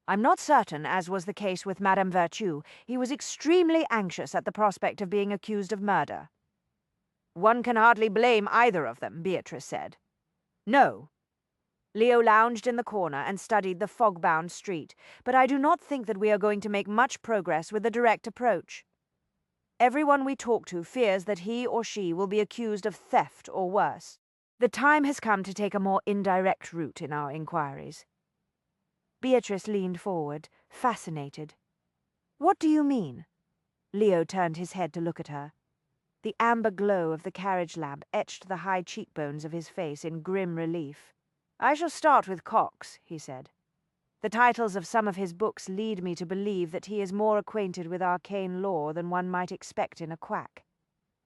"I'm not certain, as was the case with Madame Virtue. He was extremely anxious at the prospect of being accused of murder." "One can hardly blame either of them," Beatrice said. "No." Leo lounged in the corner and studied the fog-bound street, "but I do not think that we are going to make much progress with the direct approach. Everyone we talk to fears that he or she will be accused of theft or worse. The time has come to take a more indirect route in our inquiries." Beatrice leaned forward, fascinated. "What do you mean?" Leo turned his head to look at her. The amber glow of the carriage lamp etched the high cheekbones of his face in grim relief. "I shall start with Cox," he said. "The titles of some of his books lead me to believe that he is more acquainted with arcane lore than one might expect in a quack.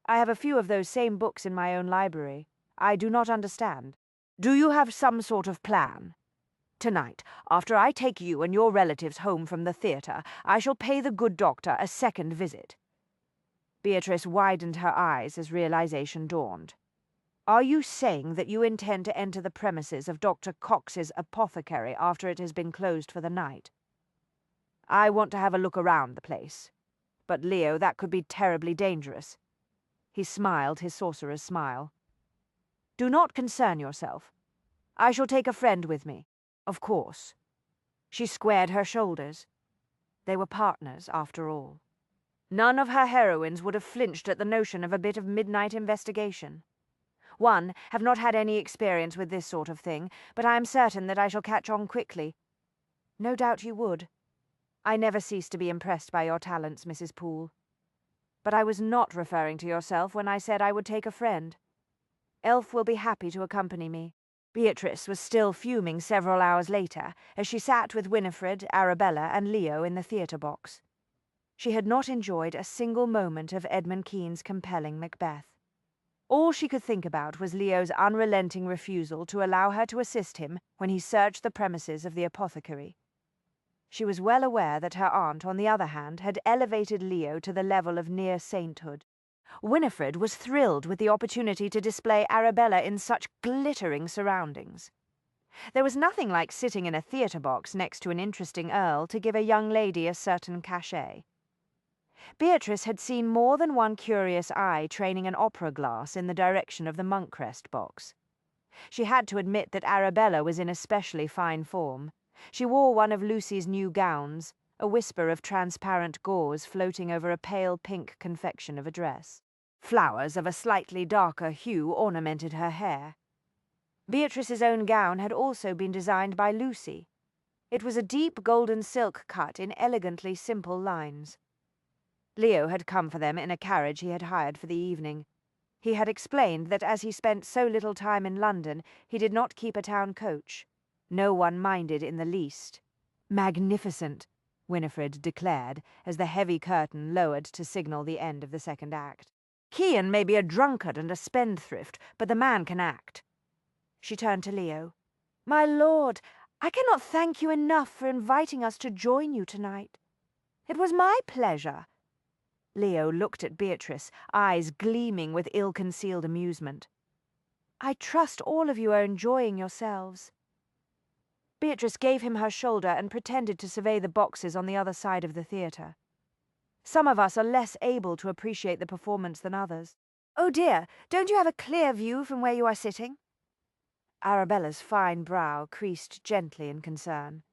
I have a few of those same books in my own library. I do not understand. Do you have some sort of plan? Tonight, after I take you and your relatives home from the theatre, I shall pay the good doctor a second visit." Beatrice widened her eyes as realization dawned. "Are you saying that you intend to enter the premises of Dr. Cox's apothecary after it has been closed for the night?" "I want to have a look around the place. But, Leo, that could be terribly dangerous." He smiled his sorcerer's smile. "Do not concern yourself. I shall take a friend with me, of course." She squared her shoulders. They were partners, after all. None of her heroines would have flinched at the notion of a bit of midnight investigation. "One, have not had any experience with this sort of thing, but I am certain that I shall catch on quickly." "No doubt you would. I never cease to be impressed by your talents, Mrs. Poole. But I was not referring to yourself when I said I would take a friend. Elf will be happy to accompany me." Beatrice was still fuming several hours later, as she sat with Winifred, Arabella, and Leo in the theatre box. She had not enjoyed a single moment of Edmund Kean's compelling Macbeth. All she could think about was Leo's unrelenting refusal to allow her to assist him when he searched the premises of the apothecary. She was well aware that her aunt, on the other hand, had elevated Leo to the level of near sainthood. Winifred was thrilled with the opportunity to display Arabella in such glittering surroundings. There was nothing like sitting in a theatre box next to an interesting earl to give a young lady a certain cachet. Beatrice had seen more than one curious eye training an opera glass in the direction of the Monkcrest box. She had to admit that Arabella was in especially fine form. She wore one of Lucy's new gowns, a whisper of transparent gauze floating over a pale pink confection of a dress. Flowers of a slightly darker hue ornamented her hair. Beatrice's own gown had also been designed by Lucy. It was a deep golden silk cut in elegantly simple lines. Leo had come for them in a carriage he had hired for the evening. He had explained that as he spent so little time in London, he did not keep a town coach. No one minded in the least. "Magnificent," Winifred declared, as the heavy curtain lowered to signal the end of the second act. "Kean may be a drunkard and a spendthrift, but the man can act." She turned to Leo. "My lord, I cannot thank you enough for inviting us to join you tonight. It was my pleasure." Leo looked at Beatrice, eyes gleaming with ill-concealed amusement. I trust all of you are enjoying yourselves." Beatrice gave him her shoulder and pretended to survey the boxes on the other side of the theatre. Some of us are less able to appreciate the performance than others. "Oh dear, don't you have a clear view from where you are sitting?" Arabella's fine brow creased gently in concern.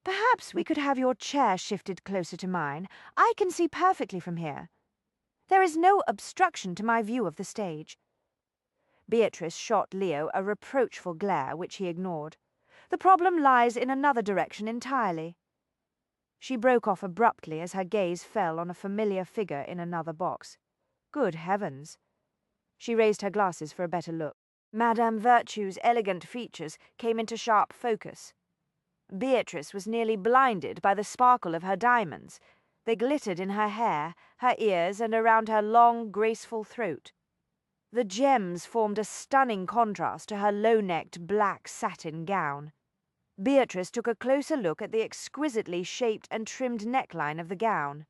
"Perhaps we could have your chair shifted closer to mine. I can see perfectly from here. There is no obstruction to my view of the stage." Beatrice shot Leo a reproachful glare, which he ignored. "The problem lies in another direction entirely." She broke off abruptly as her gaze fell on a familiar figure in another box. Good heavens! She raised her glasses for a better look. Madame Virtue's elegant features came into sharp focus. Beatrice was nearly blinded by the sparkle of her diamonds. They glittered in her hair, her ears, and around her long, graceful throat. The gems formed a stunning contrast to her low-necked black satin gown. Beatrice took a closer look at the exquisitely shaped and trimmed neckline of the gown.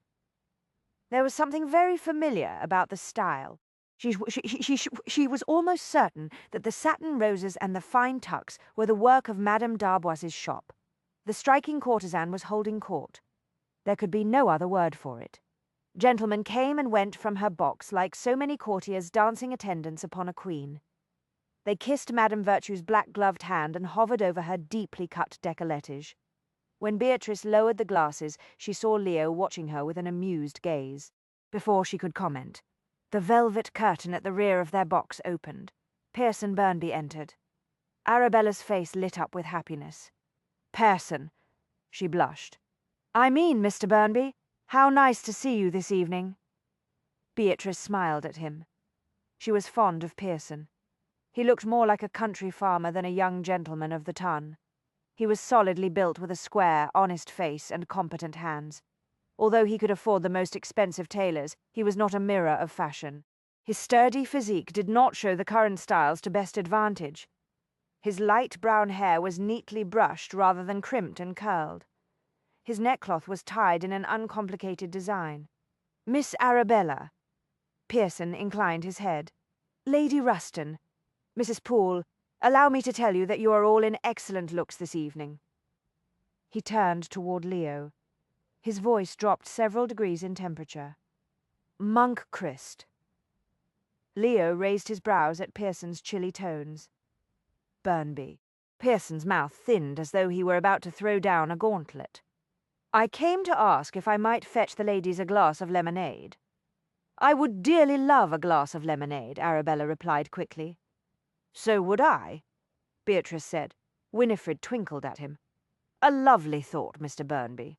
There was something very familiar about the style. She was almost certain that the satin roses and the fine tucks were the work of Madame d'Arbois's shop. The striking courtesan was holding court. There could be no other word for it. Gentlemen came and went from her box like so many courtiers dancing attendance upon a queen. They kissed Madame Virtue's black-gloved hand and hovered over her deeply cut décolletage. When Beatrice lowered the glasses, she saw Leo watching her with an amused gaze. Before she could comment, the velvet curtain at the rear of their box opened. Pearson Burnby entered. Arabella's face lit up with happiness. "Pearson," she blushed. "I mean, Mr. Burnby, how nice to see you this evening." Beatrice smiled at him. She was fond of Pearson. He looked more like a country farmer than a young gentleman of the ton. He was solidly built with a square, honest face and competent hands. Although he could afford the most expensive tailors, he was not a mirror of fashion. His sturdy physique did not show the current styles to best advantage. His light brown hair was neatly brushed rather than crimped and curled. His neckcloth was tied in an uncomplicated design. "Miss Arabella." Pearson inclined his head. "Lady Ruston. Mrs. Poole, allow me to tell you that you are all in excellent looks this evening." He turned toward Leo. His voice dropped several degrees in temperature. "Monk Christ." Leo raised his brows at Pearson's chilly tones. "Burnby." Pearson's mouth thinned as though he were about to throw down a gauntlet. "I came to ask if I might fetch the ladies a glass of lemonade." "I would dearly love a glass of lemonade," Arabella replied quickly. "So would I," Beatrice said. Winifred twinkled at him. "A lovely thought, Mr. Burnby."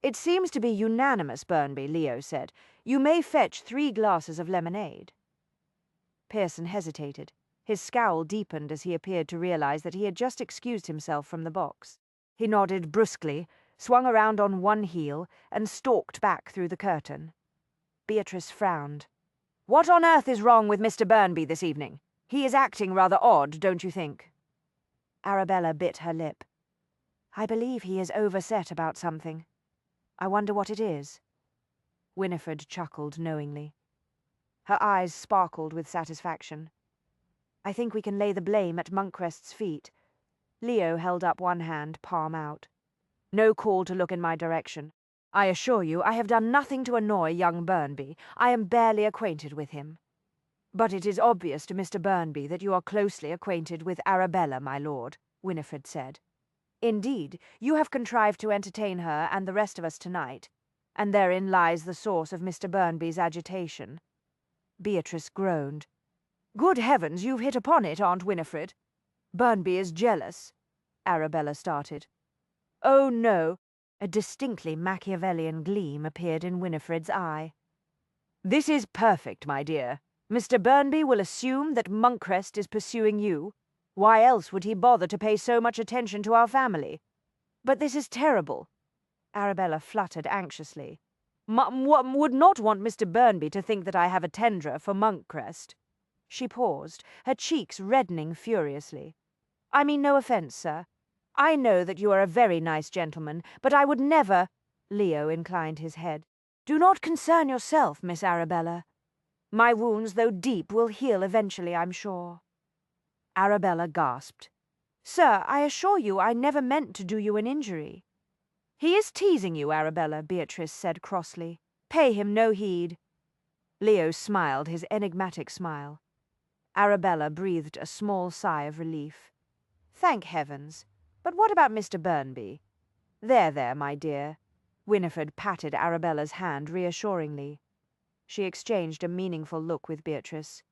"It seems to be unanimous, Burnby," Leo said. "You may fetch 3 glasses of lemonade." Pearson hesitated. His scowl deepened as he appeared to realize that he had just excused himself from the box. He nodded brusquely, swung around on one heel, and stalked back through the curtain. Beatrice frowned. "What on earth is wrong with Mr. Burnby this evening? He is acting rather odd, don't you think?" Arabella bit her lip. "I believe he is overset about something. I wonder what it is." Winifred chuckled knowingly. Her eyes sparkled with satisfaction. "I think we can lay the blame at Monkcrest's feet." Leo held up one hand, palm out. "No call to look in my direction. I assure you I have done nothing to annoy young Burnby. I am barely acquainted with him." "But it is obvious to Mr. Burnby that you are closely acquainted with Arabella, my lord," Winifred said. "Indeed, you have contrived to entertain her and the rest of us tonight, and therein lies the source of Mr. Burnby's agitation." Beatrice groaned. "Good heavens, you've hit upon it, Aunt Winifred. Burnby is jealous." Arabella started. "Oh, no." A distinctly Machiavellian gleam appeared in Winifred's eye. "This is perfect, my dear. Mr. Burnby will assume that Monkcrest is pursuing you. Why else would he bother to pay so much attention to our family? But this is terrible." Arabella fluttered anxiously. Would not want Mr. Burnby to think that I have a tendrer for Monkcrest." She paused, her cheeks reddening furiously. "I mean no offence, sir. I know that you are a very nice gentleman, but I would never—" Leo inclined his head. "Do not concern yourself, Miss Arabella. My wounds, though deep, will heal eventually, I'm sure." Arabella gasped. "Sir, I assure you I never meant to do you an injury." "He is teasing you, Arabella," Beatrice said crossly. "Pay him no heed." Leo smiled his enigmatic smile. Arabella breathed a small sigh of relief. "Thank heavens. But what about Mr. Burnby?" There, my dear." Winifred patted Arabella's hand reassuringly. She exchanged a meaningful look with Beatrice.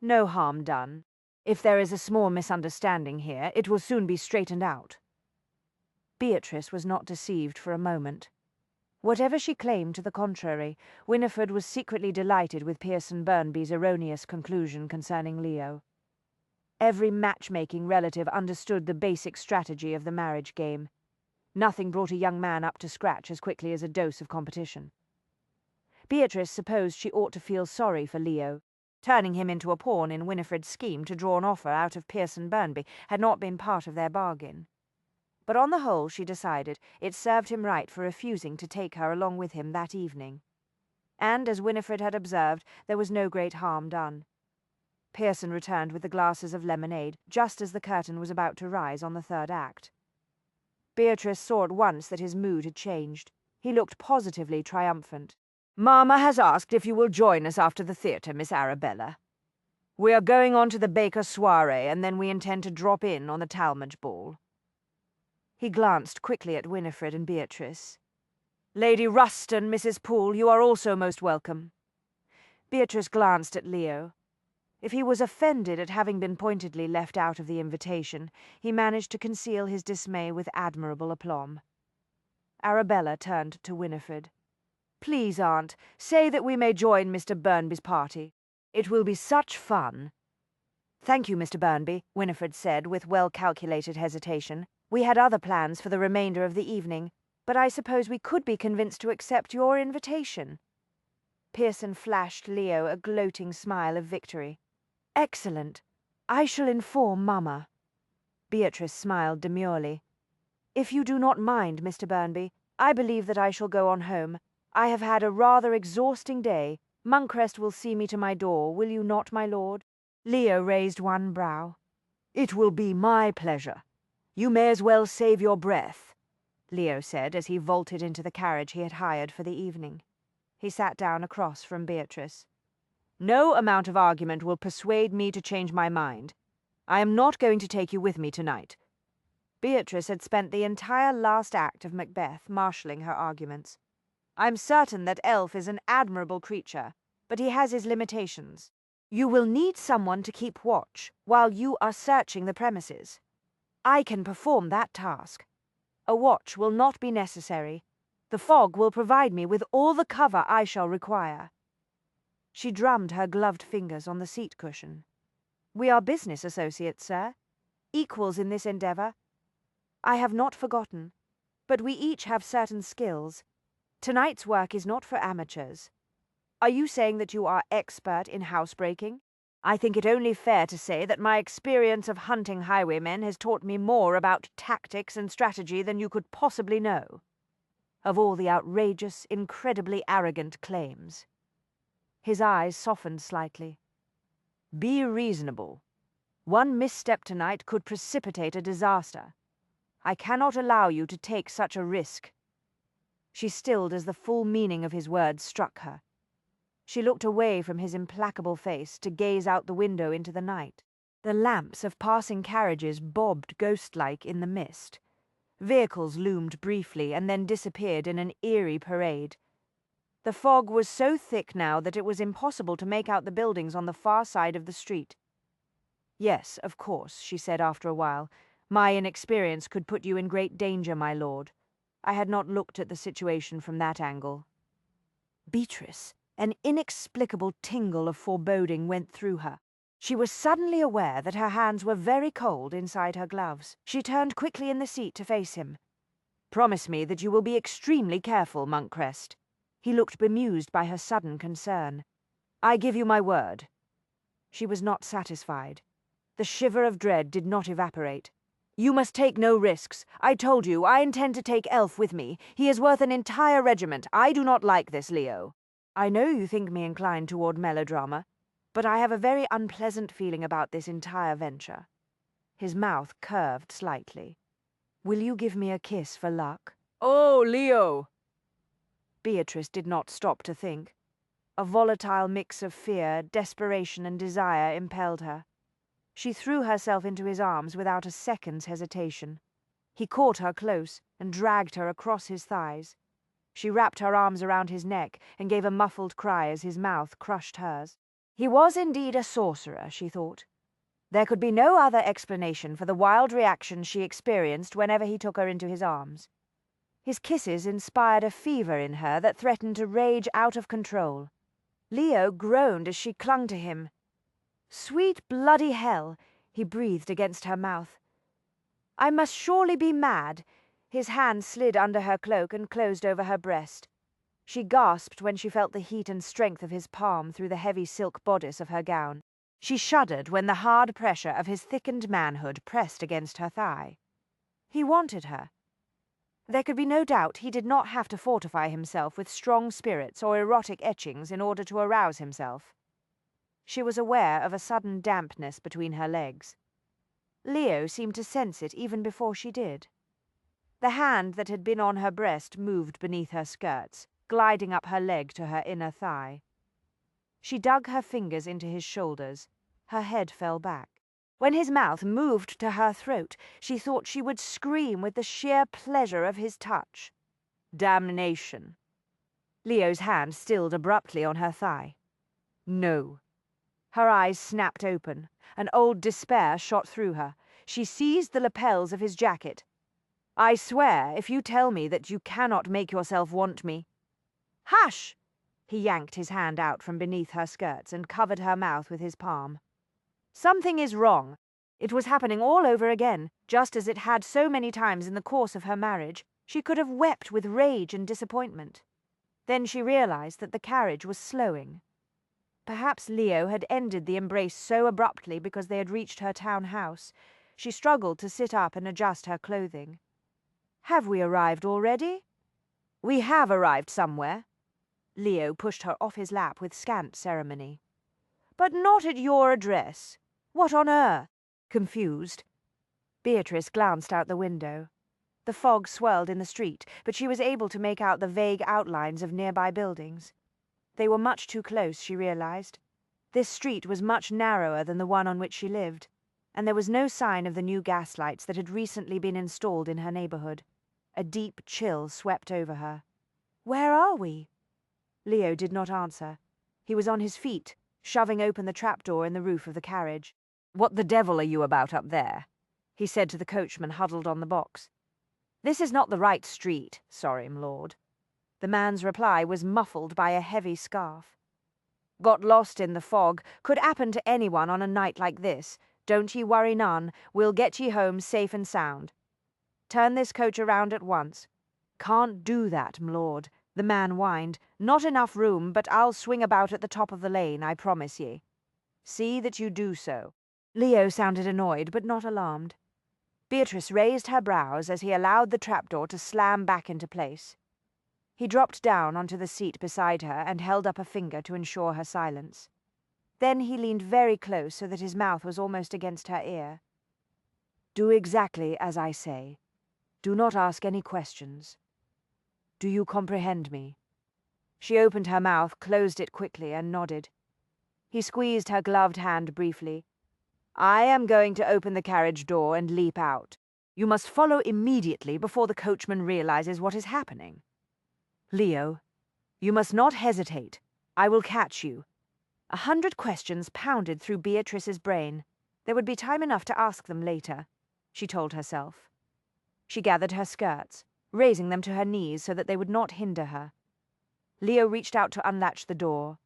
"No harm done. If there is a small misunderstanding here, it will soon be straightened out." Beatrice was not deceived for a moment. Whatever she claimed to the contrary, Winifred was secretly delighted with Pearson Burnby's erroneous conclusion concerning Leo. Every matchmaking relative understood the basic strategy of the marriage game. Nothing brought a young man up to scratch as quickly as a dose of competition. Beatrice supposed she ought to feel sorry for Leo. Turning him into a pawn in Winifred's scheme to draw an offer out of Pearson Burnby had not been part of their bargain. But on the whole, she decided, it served him right for refusing to take her along with him that evening. And, as Winifred had observed, there was no great harm done. Pearson returned with the glasses of lemonade, just as the curtain was about to rise on the third act. Beatrice saw at once that his mood had changed. He looked positively triumphant. "Mamma has asked if you will join us after the theatre, Miss Arabella. We are going on to the Baker soiree, and then we intend to drop in on the Talmadge ball." He glanced quickly at Winifred and Beatrice. "Lady Ruston, Mrs. Poole, you are also most welcome." Beatrice glanced at Leo. If he was offended at having been pointedly left out of the invitation, he managed to conceal his dismay with admirable aplomb. Arabella turned to Winifred. "Please, Aunt, say that we may join Mr. Burnby's party. It will be such fun." "Thank you, Mr. Burnby," Winifred said with well-calculated hesitation. "We had other plans for the remainder of the evening, but I suppose we could be convinced to accept your invitation." Pearson flashed Leo a gloating smile of victory. "Excellent. I shall inform Mamma." Beatrice smiled demurely. "If you do not mind, Mr. Burnby, I believe that I shall go on home. I have had a rather exhausting day. Monkcrest will see me to my door, will you not, my lord?" Leo raised one brow. "It will be my pleasure. You may as well save your breath," Leo said as he vaulted into the carriage he had hired for the evening. He sat down across from Beatrice. "No amount of argument will persuade me to change my mind. I am not going to take you with me tonight." Beatrice had spent the entire last act of Macbeth marshalling her arguments. "I'm certain that Elf is an admirable creature, but he has his limitations. You will need someone to keep watch while you are searching the premises. I can perform that task. A watch will not be necessary. The fog will provide me with all the cover I shall require." She drummed her gloved fingers on the seat cushion. "We are business associates, sir. Equals in this endeavour. I have not forgotten. But we each have certain skills. Tonight's work is not for amateurs. Are you saying that you are expert in housebreaking? I think it only fair to say that my experience of hunting highwaymen has taught me more about tactics and strategy than you could possibly know. Of all the outrageous, incredibly arrogant claims." His eyes softened slightly. "Be reasonable. One misstep tonight could precipitate a disaster. I cannot allow you to take such a risk." She stilled as the full meaning of his words struck her. She looked away from his implacable face to gaze out the window into the night. The lamps of passing carriages bobbed ghost-like in the mist. Vehicles loomed briefly and then disappeared in an eerie parade. The fog was so thick now that it was impossible to make out the buildings on the far side of the street. "Yes, of course," she said after a while. "My inexperience could put you in great danger, my lord. I had not looked at the situation from that angle." Beatrice, an inexplicable tingle of foreboding went through her. She was suddenly aware that her hands were very cold inside her gloves. She turned quickly in the seat to face him. "Promise me that you will be extremely careful, Monkcrest." He looked bemused by her sudden concern. "I give you my word." She was not satisfied. The shiver of dread did not evaporate. "You must take no risks. I told you, I intend to take Elf with me. He is worth an entire regiment. I do not like this, Leo. I know you think me inclined toward melodrama, but I have a very unpleasant feeling about this entire venture. His mouth curved slightly. "Will you give me a kiss for luck?" "Oh, Leo!" Beatrice did not stop to think. A volatile mix of fear, desperation, and desire impelled her. She threw herself into his arms without a second's hesitation. He caught her close and dragged her across his thighs. She wrapped her arms around his neck and gave a muffled cry as his mouth crushed hers. He was indeed a sorcerer, she thought. There could be no other explanation for the wild reaction she experienced whenever he took her into his arms. His kisses inspired a fever in her that threatened to rage out of control. Leo groaned as she clung to him. "Sweet bloody hell," he breathed against her mouth. "I must surely be mad." His hand slid under her cloak and closed over her breast. She gasped when she felt the heat and strength of his palm through the heavy silk bodice of her gown. She shuddered when the hard pressure of his thickened manhood pressed against her thigh. He wanted her. There could be no doubt he did not have to fortify himself with strong spirits or erotic etchings in order to arouse himself. She was aware of a sudden dampness between her legs. Leo seemed to sense it even before she did. The hand that had been on her breast moved beneath her skirts, gliding up her leg to her inner thigh. She dug her fingers into his shoulders. Her head fell back. When his mouth moved to her throat, she thought she would scream with the sheer pleasure of his touch. Damnation. Leo's hand stilled abruptly on her thigh. No. Her eyes snapped open. An old despair shot through her. She seized the lapels of his jacket. "I swear, if you tell me that you cannot make yourself want me—" "Hush!" He yanked his hand out from beneath her skirts and covered her mouth with his palm. Something is wrong. It was happening all over again, just as it had so many times in the course of her marriage. She could have wept with rage and disappointment. Then she realized that the carriage was slowing. Perhaps Leo had ended the embrace so abruptly because they had reached her town house. She struggled to sit up and adjust her clothing. "Have we arrived already?" "We have arrived somewhere." Leo pushed her off his lap with scant ceremony. "But not at your address. What on earth?" Confused, Beatrice glanced out the window. The fog swirled in the street, but she was able to make out the vague outlines of nearby buildings. They were much too close, she realized. This street was much narrower than the one on which she lived, and there was no sign of the new gas lights that had recently been installed in her neighborhood. A deep chill swept over her. "Where are we?" Leo did not answer. He was on his feet, shoving open the trapdoor in the roof of the carriage. "What the devil are you about up there?" he said to the coachman huddled on the box. "This is not the right street, sorry, m'lord." The man's reply was muffled by a heavy scarf. "Got lost in the fog. Could happen to anyone on a night like this. Don't ye worry none. We'll get ye home safe and sound. Turn this coach around at once." "Can't do that, m'lord," the man whined. "Not enough room, but I'll swing about at the top of the lane, I promise ye." "See that you do so." Leo sounded annoyed, but not alarmed. Beatrice raised her brows as he allowed the trapdoor to slam back into place. He dropped down onto the seat beside her and held up a finger to ensure her silence. Then he leaned very close so that his mouth was almost against her ear. "Do exactly as I say. Do not ask any questions. Do you comprehend me?" She opened her mouth, closed it quickly, and nodded. He squeezed her gloved hand briefly. "I am going to open the carriage door and leap out. You must follow immediately before the coachman realizes what is happening. Leo, you must not hesitate. I will catch you." 100 questions pounded through Beatrice's brain. There would be time enough to ask them later, she told herself. She gathered her skirts, raising them to her knees so that they would not hinder her. Leo reached out to unlatch the door.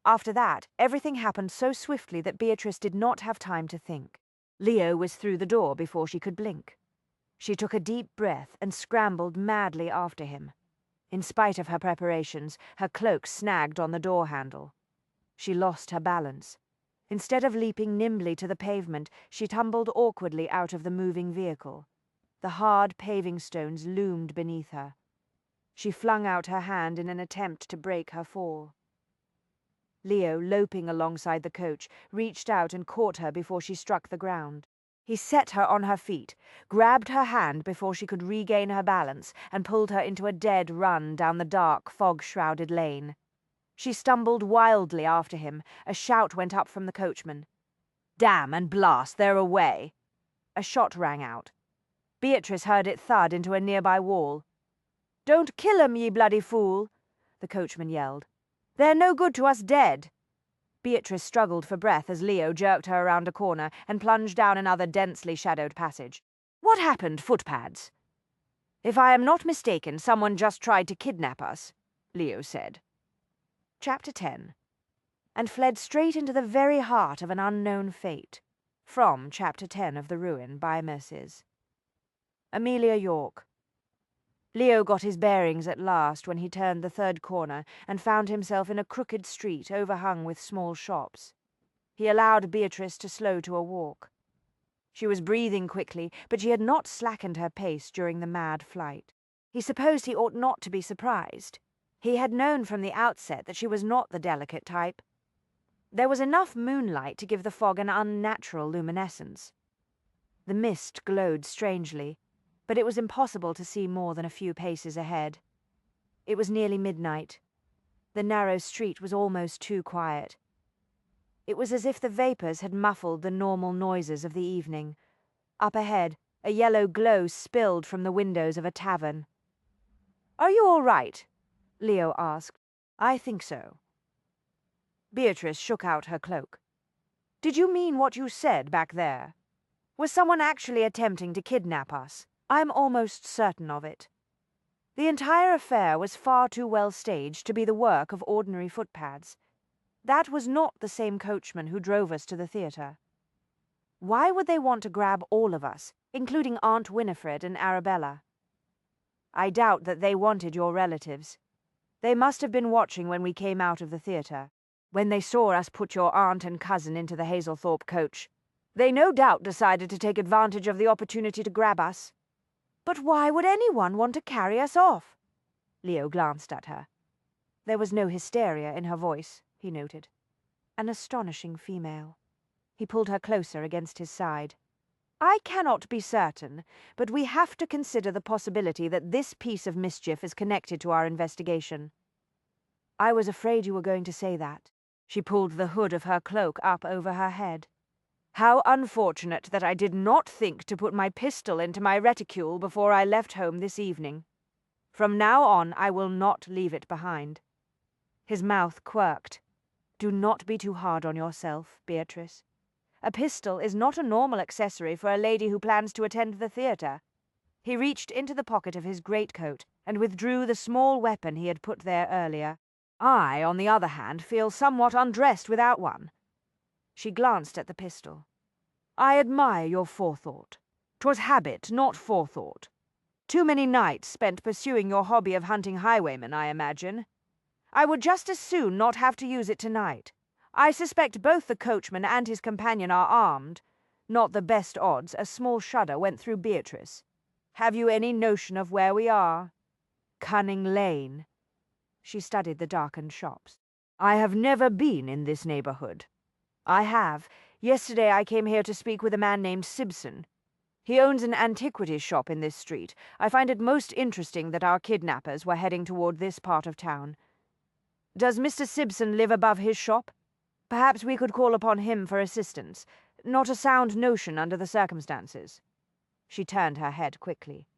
After that, everything happened so swiftly that Beatrice did not have time to think. Leo was through the door before she could blink. She took a deep breath and scrambled madly after him. In spite of her preparations, her cloak snagged on the door handle. She lost her balance. Instead of leaping nimbly to the pavement, she tumbled awkwardly out of the moving vehicle. The hard paving stones loomed beneath her. She flung out her hand in an attempt to break her fall. Leo, loping alongside the coach, reached out and caught her before she struck the ground. He set her on her feet, grabbed her hand before she could regain her balance, and pulled her into a dead run down the dark, fog-shrouded lane. She stumbled wildly after him. A shout went up from the coachman. "Damn and blast, they're away!" A shot rang out. Beatrice heard it thud into a nearby wall. "Don't kill 'em, ye bloody fool!" the coachman yelled. "They're no good to us dead." Beatrice struggled for breath as Leo jerked her around a corner and plunged down another densely shadowed passage. "What happened, footpads?" "If I am not mistaken, someone just tried to kidnap us," Leo said. Chapter 10. And fled straight into the very heart of an unknown fate. From Chapter 10 of The Ruin by Mrs. Amelia York. Leo got his bearings at last when he turned the third corner and found himself in a crooked street overhung with small shops. He allowed Beatrice to slow to a walk. She was breathing quickly, but she had not slackened her pace during the mad flight. He supposed he ought not to be surprised. He had known from the outset that she was not the delicate type. There was enough moonlight to give the fog an unnatural luminescence. The mist glowed strangely, but it was impossible to see more than a few paces ahead. It was nearly midnight. The narrow street was almost too quiet. It was as if the vapors had muffled the normal noises of the evening. Up ahead, a yellow glow spilled from the windows of a tavern. "Are you all right?" Leo asked. "I think so." Beatrice shook out her cloak. "Did you mean what you said back there? Was someone actually attempting to kidnap us? I'm almost certain of it. The entire affair was far too well staged to be the work of ordinary footpads. That was not the same coachman who drove us to the theatre. Why would they want to grab all of us, including Aunt Winifred and Arabella? I doubt that they wanted your relatives. They must have been watching when we came out of the theatre. When they saw us put your aunt and cousin into the Hazelthorpe coach, they no doubt decided to take advantage of the opportunity to grab us. But why would anyone want to carry us off?" Leo glanced at her. There was no hysteria in her voice, he noted. An astonishing female. He pulled her closer against his side. "I cannot be certain, but we have to consider the possibility that this piece of mischief is connected to our investigation." "I was afraid you were going to say that." She pulled the hood of her cloak up over her head. "How unfortunate that I did not think to put my pistol into my reticule before I left home this evening. From now on, I will not leave it behind." His mouth quirked. "Do not be too hard on yourself, Beatrice. A pistol is not a normal accessory for a lady who plans to attend the theatre." He reached into the pocket of his greatcoat and withdrew the small weapon he had put there earlier. "I, on the other hand, feel somewhat undressed without one." She glanced at the pistol. "I admire your forethought. 'Twas habit, not forethought. Too many nights spent pursuing your hobby of hunting highwaymen, I imagine. I would just as soon not have to use it tonight. I suspect both the coachman and his companion are armed. Not the best odds." A small shudder went through Beatrice. "Have you any notion of where we are?" "Cunning Lane." She studied the darkened shops. "I have never been in this neighborhood." "I have. Yesterday I came here to speak with a man named Simpson. He owns an antiquities shop in this street. I find it most interesting that our kidnappers were heading toward this part of town. Does Mr. Simpson live above his shop? Perhaps we could call upon him for assistance. Not a sound notion under the circumstances." She turned her head quickly.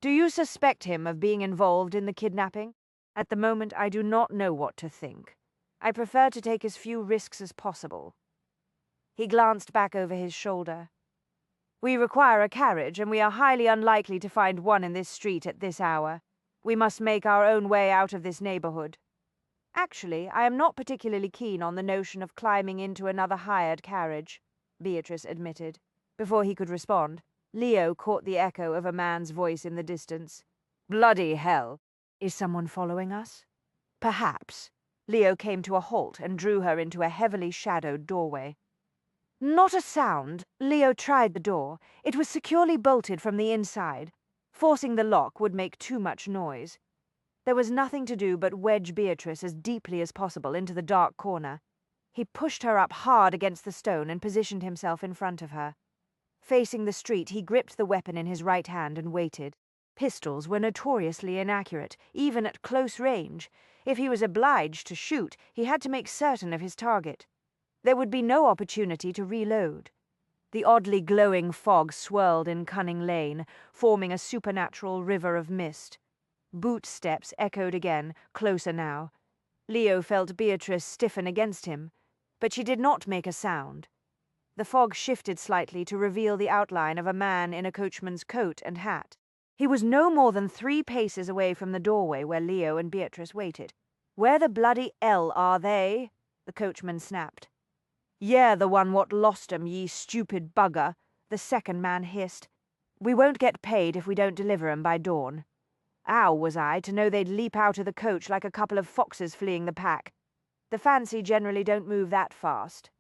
"Do you suspect him of being involved in the kidnapping?" "At the moment I do not know what to think. I prefer to take as few risks as possible." He glanced back over his shoulder. "We require a carriage, and we are highly unlikely to find one in this street at this hour. We must make our own way out of this neighborhood. Actually, I am not particularly keen on the notion of climbing into another hired carriage," Beatrice admitted. Before he could respond, Leo caught the echo of a man's voice in the distance. "Bloody hell! Is someone following us?" "Perhaps." Leo came to a halt and drew her into a heavily shadowed doorway. Not a sound. Leo tried the door. It was securely bolted from the inside. Forcing the lock would make too much noise. There was nothing to do but wedge Beatrice as deeply as possible into the dark corner. He pushed her up hard against the stone and positioned himself in front of her. Facing the street, he gripped the weapon in his right hand and waited. Pistols were notoriously inaccurate, even at close range. If he was obliged to shoot, he had to make certain of his target. There would be no opportunity to reload. The oddly glowing fog swirled in Cunning Lane, forming a supernatural river of mist. Boot steps echoed again, closer now. Leo felt Beatrice stiffen against him, but she did not make a sound. The fog shifted slightly to reveal the outline of a man in a coachman's coat and hat. He was no more than 3 paces away from the doorway where Leo and Beatrice waited. "Where the bloody 'ell are they?" the coachman snapped. "Yeah, the one what lost 'em, ye stupid bugger," the second man hissed. "We won't get paid if we don't deliver 'em by dawn. 'Ow was I to know they'd leap out of the coach like a couple of foxes fleeing the pack? The fancy generally don't move that fast.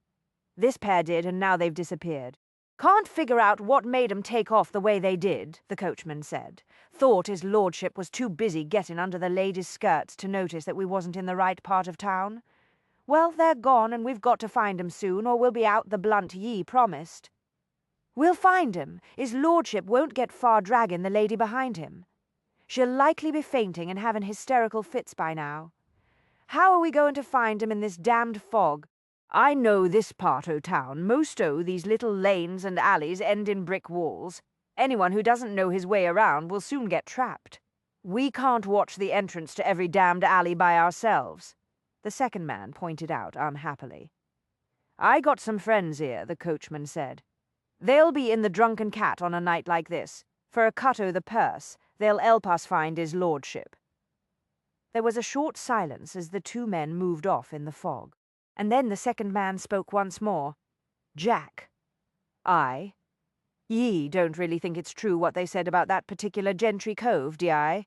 This pair did, and now they've disappeared." "Can't figure out what made 'em take off the way they did," the coachman said. "Thought his lordship was too busy getting under the ladies' skirts to notice that we wasn't in the right part of town. Well, they're gone, and we've got to find 'em soon, or we'll be out the blunt ye promised." "We'll find 'em. His lordship won't get far dragging the lady behind him. She'll likely be fainting and having hysterical fits by now. How are we going to find 'em in this damned fog? I know this part o' town. Most o' these little lanes and alleys end in brick walls. Anyone who doesn't know his way around will soon get trapped. We can't watch the entrance to every damned alley by ourselves," the second man pointed out unhappily. "I got some friends here," the coachman said. "They'll be in the Drunken Cat on a night like this. For a cut o' the purse, they'll help us find his lordship." There was a short silence as the 2 men moved off in the fog, and then the second man spoke once more. "Jack." "Aye." "Ye don't really think it's true what they said about that particular Gentry Cove, d'ye?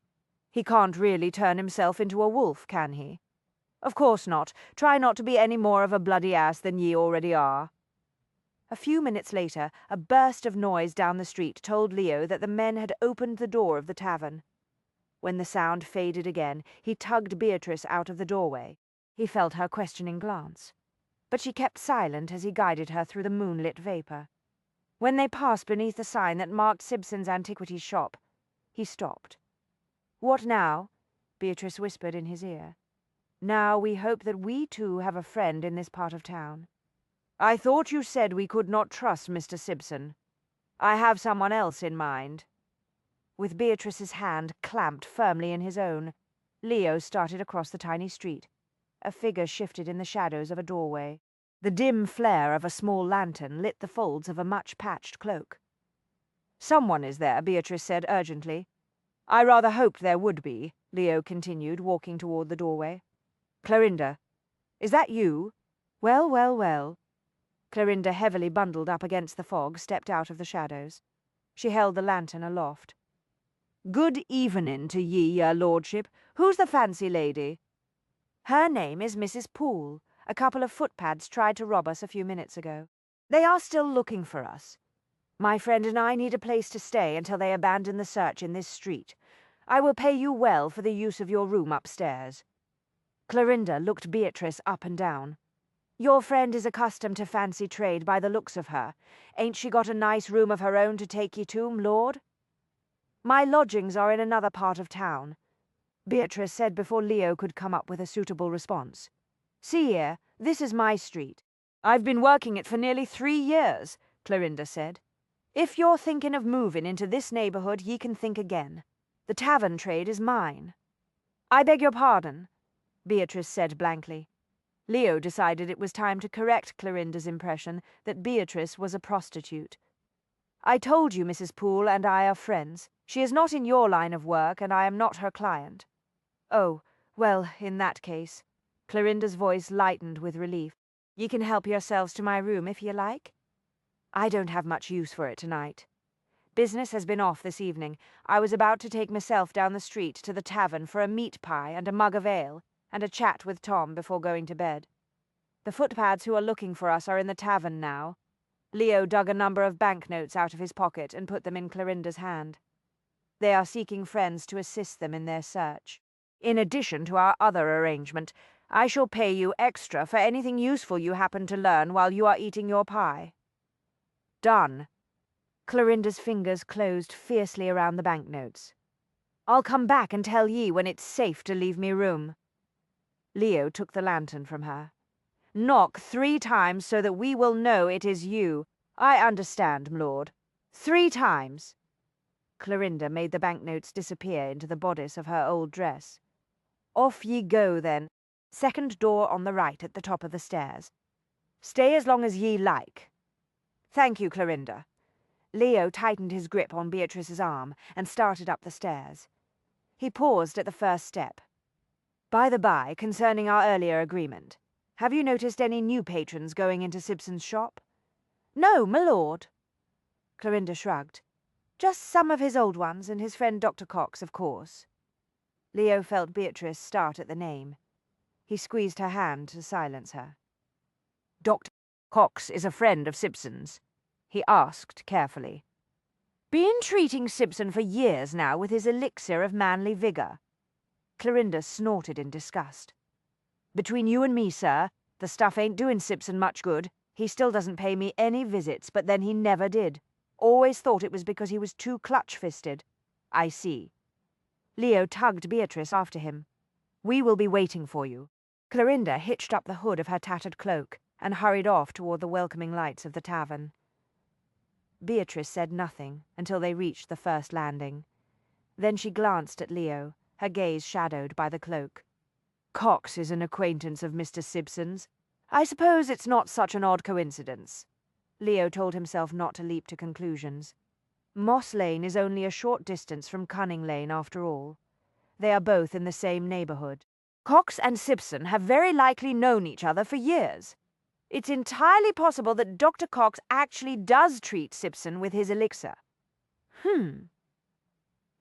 He can't really turn himself into a wolf, can he?" "Of course not. Try not to be any more of a bloody ass than ye already are." A few minutes later, a burst of noise down the street told Leo that the men had opened the door of the tavern. When the sound faded again, he tugged Beatrice out of the doorway. He felt her questioning glance, but she kept silent as he guided her through the moonlit vapor. When they passed beneath the sign that marked Simpson's Antiquities shop, he stopped. "What now?" Beatrice whispered in his ear. "Now we hope that we too have a friend in this part of town." "I thought you said we could not trust Mr. Simpson. I have someone else in mind." With Beatrice's hand clamped firmly in his own, Leo started across the tiny street. A figure shifted in the shadows of a doorway. The dim flare of a small lantern lit the folds of a much-patched cloak. "Someone is there," Beatrice said urgently. "I rather hoped there would be," Leo continued, walking toward the doorway. "Clorinda, is that you?" "Well, well, well." Clorinda, heavily bundled up against the fog, stepped out of the shadows. She held the lantern aloft. "Good evening to ye, your lordship. Who's the fancy lady?" "Her name is Mrs. Poole. A couple of footpads tried to rob us a few minutes ago. They are still looking for us. My friend and I need a place to stay until they abandon the search in this street. I will pay you well for the use of your room upstairs." Clorinda looked Beatrice up and down. "Your friend is accustomed to fancy trade by the looks of her. Ain't she got a nice room of her own to take ye to, lord?" "My lodgings are in another part of town," Beatrice said before Leo could come up with a suitable response. "See here, this is my street." "I've been working it for nearly 3 years," Clorinda said. "If you're thinking of moving into this neighborhood, ye can think again. The tavern trade is mine." "I beg your pardon," Beatrice said blankly. Leo decided it was time to correct Clorinda's impression that Beatrice was a prostitute. "I told you Mrs. Poole and I are friends. She is not in your line of work, and I am not her client." "Oh, well, in that case," Clorinda's voice lightened with relief, "ye can help yourselves to my room if ye like. I don't have much use for it tonight. Business has been off this evening. I was about to take myself down the street to the tavern for a meat pie and a mug of ale, and a chat with Tom before going to bed. The footpads who are looking for us are in the tavern now." Leo dug a number of banknotes out of his pocket and put them in Clorinda's hand. "They are seeking friends to assist them in their search. In addition to our other arrangement, I shall pay you extra for anything useful you happen to learn while you are eating your pie." "Done." Clorinda's fingers closed fiercely around the banknotes. "I'll come back and tell ye when it's safe to leave me room." Leo took the lantern from her. "Knock 3 times so that we will know it is you. I understand, m'lord. 3 times." Clorinda made the banknotes disappear into the bodice of her old dress. "Off ye go, then. Second door on the right at the top of the stairs. Stay as long as ye like." "Thank you, Clorinda." Leo tightened his grip on Beatrice's arm and started up the stairs. He paused at the first step. "By the by, concerning our earlier agreement, have you noticed any new patrons going into Simpson's shop?" "No, my lord." Clorinda shrugged. "Just some of his old ones and his friend Dr. Cox, of course." Leo felt Beatrice start at the name. He squeezed her hand to silence her. "Dr. Cox is a friend of Simpson's?" he asked carefully. "Been treating Simpson for years now with his elixir of manly vigour." Clorinda snorted in disgust. "Between you and me, sir, the stuff ain't doing Simpson much good. He still doesn't pay me any visits, but then he never did. Always thought it was because he was too clutch-fisted." "I see." Leo tugged Beatrice after him. "We will be waiting for you." Clorinda hitched up the hood of her tattered cloak and hurried off toward the welcoming lights of the tavern. Beatrice said nothing until they reached the first landing. Then she glanced at Leo, her gaze shadowed by the cloak. "Cox is an acquaintance of Mr. Simpson's. I suppose it's not such an odd coincidence." Leo told himself not to leap to conclusions. Moss Lane is only a short distance from Cunning Lane, after all. They are both in the same neighbourhood. Cox and Simpson have very likely known each other for years. It's entirely possible that Dr. Cox actually does treat Simpson with his elixir.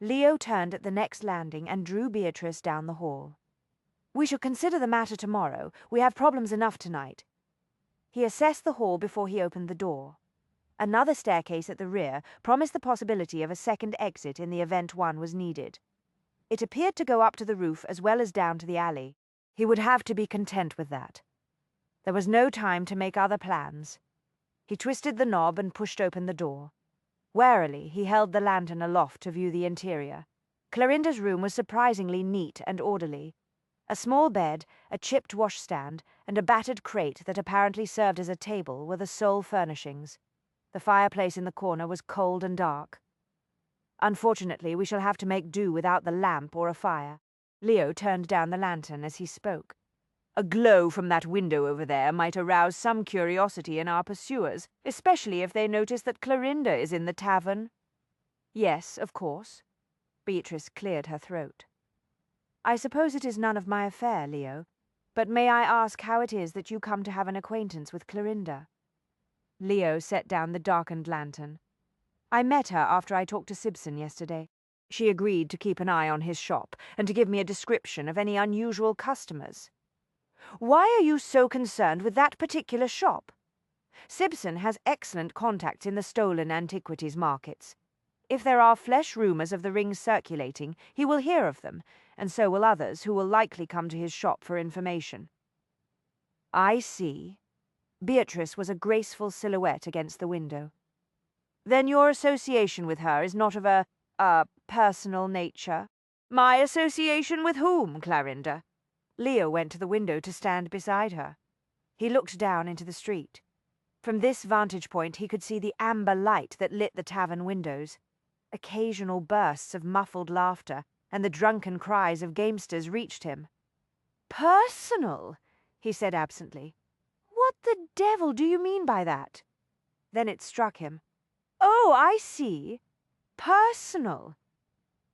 Leo turned at the next landing and drew Beatrice down the hall. "We shall consider the matter tomorrow. We have problems enough tonight." He assessed the hall before he opened the door. Another staircase at the rear promised the possibility of a second exit in the event one was needed. It appeared to go up to the roof as well as down to the alley. He would have to be content with that. There was no time to make other plans. He twisted the knob and pushed open the door. Warily, he held the lantern aloft to view the interior. Clorinda's room was surprisingly neat and orderly. A small bed, a chipped washstand, and a battered crate that apparently served as a table were the sole furnishings. The fireplace in the corner was cold and dark. "Unfortunately, we shall have to make do without the lamp or a fire." Leo turned down the lantern as he spoke. "A glow from that window over there might arouse some curiosity in our pursuers, especially if they notice that Clorinda is in the tavern." "Yes, of course." Beatrice cleared her throat. "I suppose it is none of my affair, Leo, but may I ask how it is that you come to have an acquaintance with Clorinda?" Leo set down the darkened lantern. "I met her after I talked to Simpson yesterday. She agreed to keep an eye on his shop and to give me a description of any unusual customers." "Why are you so concerned with that particular shop?" "Simpson has excellent contacts in the stolen antiquities markets. If there are flesh rumors of the rings circulating, he will hear of them, and so will others who will likely come to his shop for information." "I see." Beatrice was a graceful silhouette against the window. "Then your association with her is not of a personal nature?" "My association with whom, Clorinda?" Leo went to the window to stand beside her. He looked down into the street. From this vantage point he could see the amber light that lit the tavern windows. Occasional bursts of muffled laughter and the drunken cries of gamesters reached him. "Personal?" he said absently. "What the devil do you mean by that?" Then it struck him. "Oh, I see. Personal."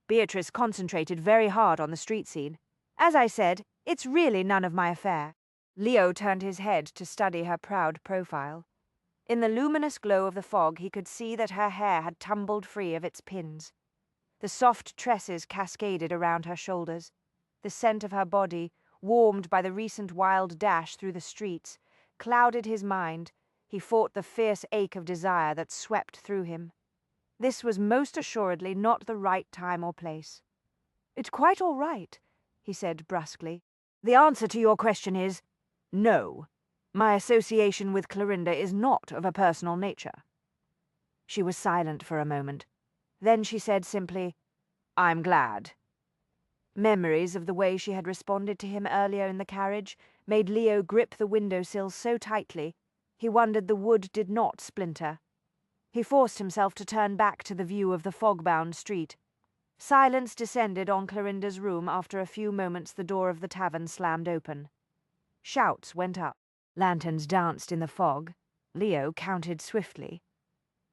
Beatrice concentrated very hard on the street scene. "As I said, it's really none of my affair." Leo turned his head to study her proud profile. In the luminous glow of the fog he could see that her hair had tumbled free of its pins. The soft tresses cascaded around her shoulders. The scent of her body, warmed by the recent wild dash through the streets, clouded his mind. He fought the fierce ache of desire that swept through him. This was most assuredly not the right time or place. "It's quite all right," he said brusquely. "The answer to your question is no. My association with Clorinda is not of a personal nature." She was silent for a moment. Then she said simply, "I'm glad." Memories of the way she had responded to him earlier in the carriage made Leo grip the windowsill so tightly he wondered the wood did not splinter. He forced himself to turn back to the view of the fog-bound street. Silence descended on Clorinda's room after a few moments the door of the tavern slammed open. Shouts went up. Lanterns danced in the fog. Leo counted swiftly.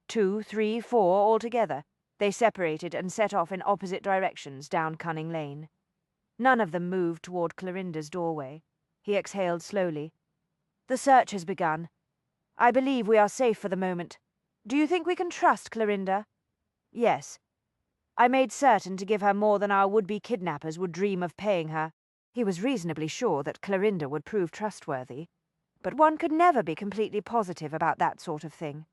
2, 3, 4 altogether. They separated and set off in opposite directions down Cunning Lane. None of them moved toward Clorinda's doorway. He exhaled slowly. "The search has begun. I believe we are safe for the moment. Do you think we can trust Clorinda?" "Yes. I made certain to give her more than our would-be kidnappers would dream of paying her." He was reasonably sure that Clorinda would prove trustworthy, but one could never be completely positive about that sort of thing.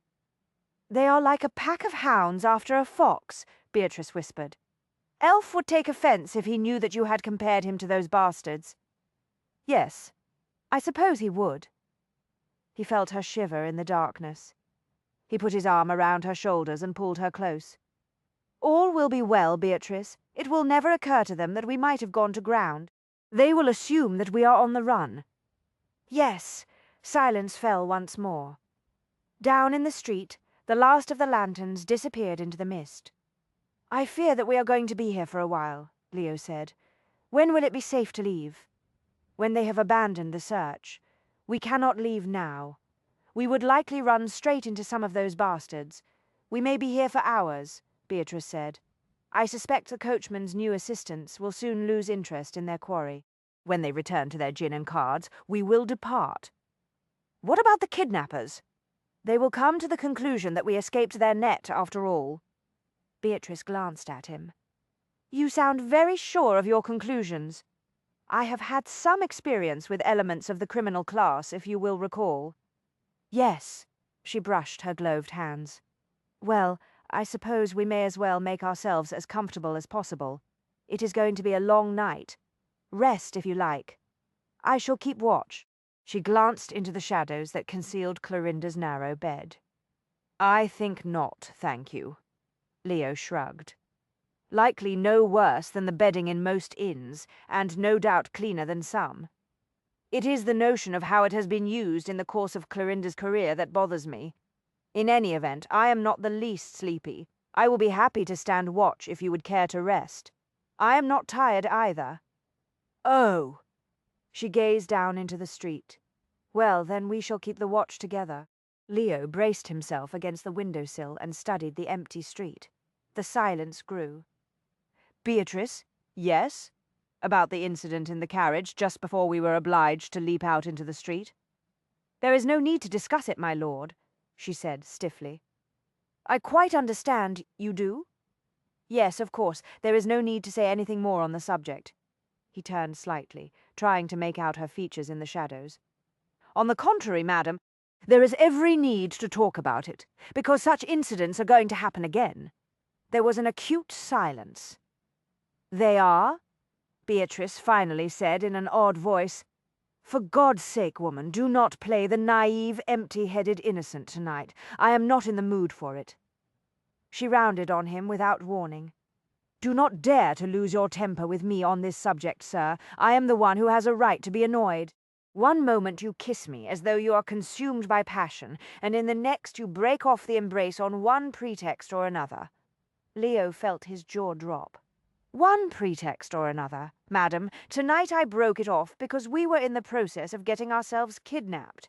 "They are like a pack of hounds after a fox," Beatrice whispered. "Elf would take offense if he knew that you had compared him to those bastards." "Yes, I suppose he would." He felt her shiver in the darkness. He put his arm around her shoulders and pulled her close. "All will be well, Beatrice. It will never occur to them that we might have gone to ground. They will assume that we are on the run." "Yes." Silence fell once more. Down in the street, the last of the lanterns disappeared into the mist. "I fear that we are going to be here for a while," Leo said. "When will it be safe to leave?" "When they have abandoned the search. We cannot leave now. We would likely run straight into some of those bastards. We may be here for hours," Beatrice said. "I suspect the coachman's new assistants will soon lose interest in their quarry. When they return to their gin and cards, we will depart." "What about the kidnappers?" "They will come to the conclusion that we escaped their net after all." Beatrice glanced at him. "You sound very sure of your conclusions." "I have had some experience with elements of the criminal class, if you will recall." "Yes." She brushed her gloved hands. "Well, I suppose we may as well make ourselves as comfortable as possible. It is going to be a long night. Rest if you like. I shall keep watch." She glanced into the shadows that concealed Clorinda's narrow bed. "I think not, thank you." Leo shrugged. "Likely no worse than the bedding in most inns, and no doubt cleaner than some. It is the notion of how it has been used in the course of Clorinda's career that bothers me. In any event, I am not the least sleepy. I will be happy to stand watch if you would care to rest. I am not tired either." "Oh!" She gazed down into the street. "Well, then we shall keep the watch together." Leo braced himself against the windowsill and studied the empty street. The silence grew. "Beatrice?" "Yes?" "About the incident in the carriage just before we were obliged to leap out into the street?" "There is no need to discuss it, my lord," she said stiffly. "I quite understand. You do?" "Yes, of course. There is no need to say anything more on the subject." He turned slightly, trying to make out her features in the shadows. "On the contrary, madam, there is every need to talk about it, because such incidents are going to happen again." There was an acute silence. "They are?" Beatrice finally said in an odd voice. "For God's sake, woman, do not play the naive, empty-headed innocent tonight. I am not in the mood for it." She rounded on him without warning. "Do not dare to lose your temper with me on this subject, sir. I am the one who has a right to be annoyed. One moment you kiss me as though you are consumed by passion, and in the next you break off the embrace on one pretext or another." Leo felt his jaw drop. "One pretext or another, madam. Tonight I broke it off because we were in the process of getting ourselves kidnapped."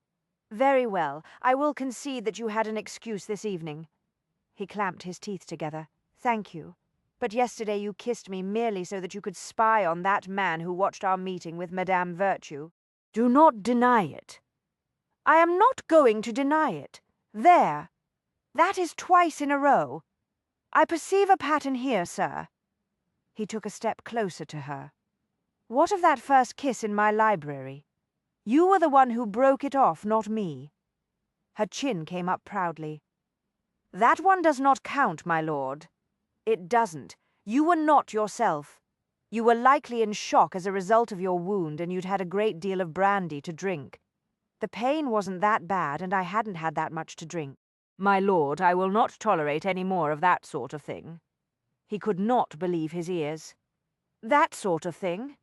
"Very well, I will concede that you had an excuse this evening." He clamped his teeth together. "Thank you. But yesterday you kissed me merely so that you could spy on that man who watched our meeting with Madame Virtue." "Do not deny it." "I am not going to deny it. There. That is twice in a row. I perceive a pattern here, sir." He took a step closer to her. "What of that first kiss in my library? You were the one who broke it off, not me." Her chin came up proudly. "That one does not count, my lord." "It doesn't. You were not yourself. You were likely in shock as a result of your wound, and you'd had a great deal of brandy to drink. The pain wasn't that bad, and I hadn't had that much to drink." "My lord, I will not tolerate any more of that sort of thing." He could not believe his ears. "That sort of thing?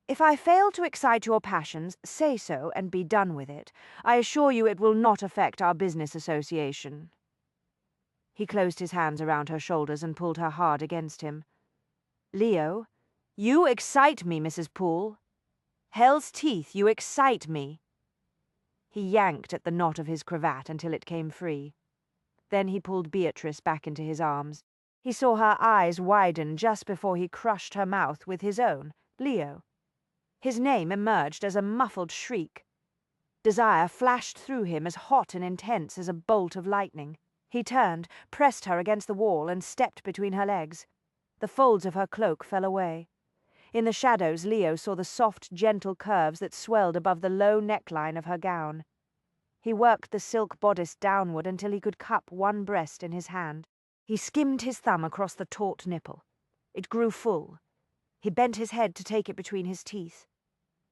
If I fail to excite your passions, say so and be done with it. I assure you it will not affect our business association." He closed his hands around her shoulders and pulled her hard against him. "Leo, you excite me, Mrs. Poole. Hell's teeth, you excite me." He yanked at the knot of his cravat until it came free. Then he pulled Beatrice back into his arms. He saw her eyes widen just before he crushed her mouth with his own, Leo. His name emerged as a muffled shriek. Desire flashed through him as hot and intense as a bolt of lightning. He turned, pressed her against the wall, and stepped between her legs. The folds of her cloak fell away. In the shadows, Leo saw the soft, gentle curves that swelled above the low neckline of her gown. He worked the silk bodice downward until he could cup one breast in his hand. He skimmed his thumb across the taut nipple. It grew full. He bent his head to take it between his teeth.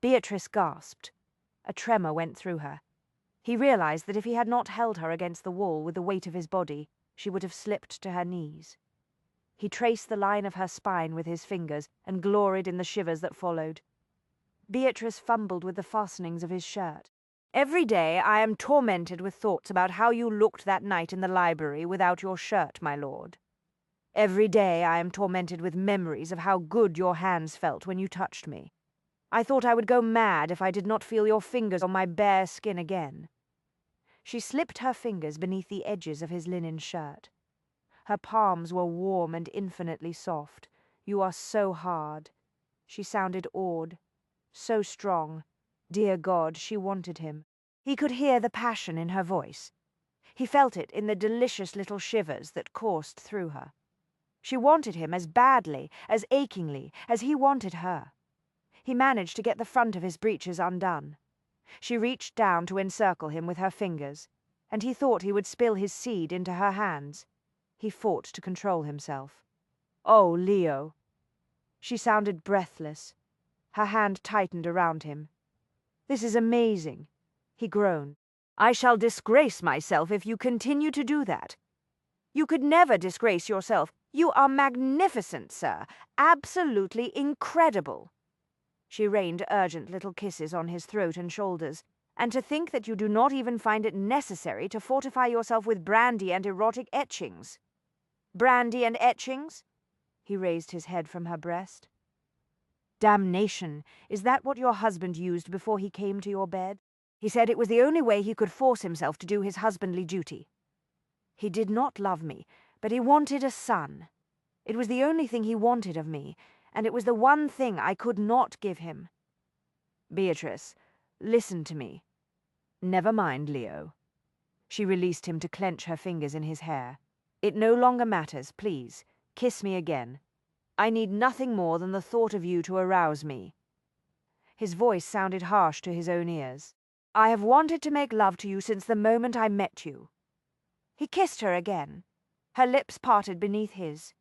Beatrice gasped. A tremor went through her. He realized that if he had not held her against the wall with the weight of his body, she would have slipped to her knees. He traced the line of her spine with his fingers and gloried in the shivers that followed. Beatrice fumbled with the fastenings of his shirt. "Every day I am tormented with thoughts about how you looked that night in the library without your shirt, my lord. Every day I am tormented with memories of how good your hands felt when you touched me. I thought I would go mad if I did not feel your fingers on my bare skin again." She slipped her fingers beneath the edges of his linen shirt. Her palms were warm and infinitely soft. "You are so hard." She sounded awed. So strong. Dear God, she wanted him. He could hear the passion in her voice. He felt it in the delicious little shivers that coursed through her. She wanted him as badly, as achingly, as he wanted her. He managed to get the front of his breeches undone. She reached down to encircle him with her fingers, and he thought he would spill his seed into her hands. He fought to control himself. "Oh, Leo." She sounded breathless. Her hand tightened around him. "This is amazing," he groaned. "I shall disgrace myself if you continue to do that." "You could never disgrace yourself. You are magnificent, sir. Absolutely incredible." She rained urgent little kisses on his throat and shoulders. "And to think that you do not even find it necessary to fortify yourself with brandy and erotic etchings." "Brandy and etchings?" He raised his head from her breast. "Damnation! Is that what your husband used before he came to your bed? He said it was the only way he could force himself to do his husbandly duty. He did not love me, but he wanted a son. It was the only thing he wanted of me, and it was the one thing I could not give him." "Beatrice, listen to me." "Never mind, Leo." She released him to clench her fingers in his hair. "It no longer matters, please. Kiss me again. I need nothing more than the thought of you to arouse me." His voice sounded harsh to his own ears. "I have wanted to make love to you since the moment I met you." He kissed her again. Her lips parted beneath his.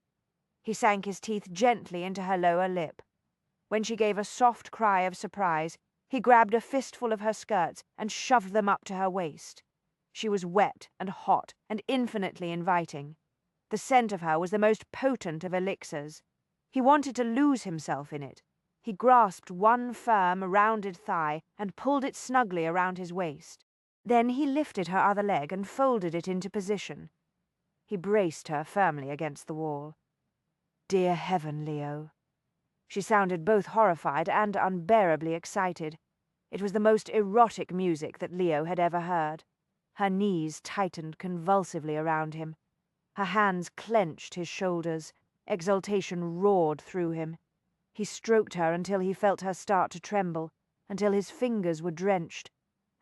He sank his teeth gently into her lower lip. When she gave a soft cry of surprise, he grabbed a fistful of her skirts and shoved them up to her waist. She was wet and hot and infinitely inviting. The scent of her was the most potent of elixirs. He wanted to lose himself in it. He grasped one firm, rounded thigh and pulled it snugly around his waist. Then he lifted her other leg and folded it into position. He braced her firmly against the wall. "Dear heaven, Leo." She sounded both horrified and unbearably excited. It was the most erotic music that Leo had ever heard. Her knees tightened convulsively around him. Her hands clenched his shoulders. Exultation roared through him. He stroked her until he felt her start to tremble, until his fingers were drenched,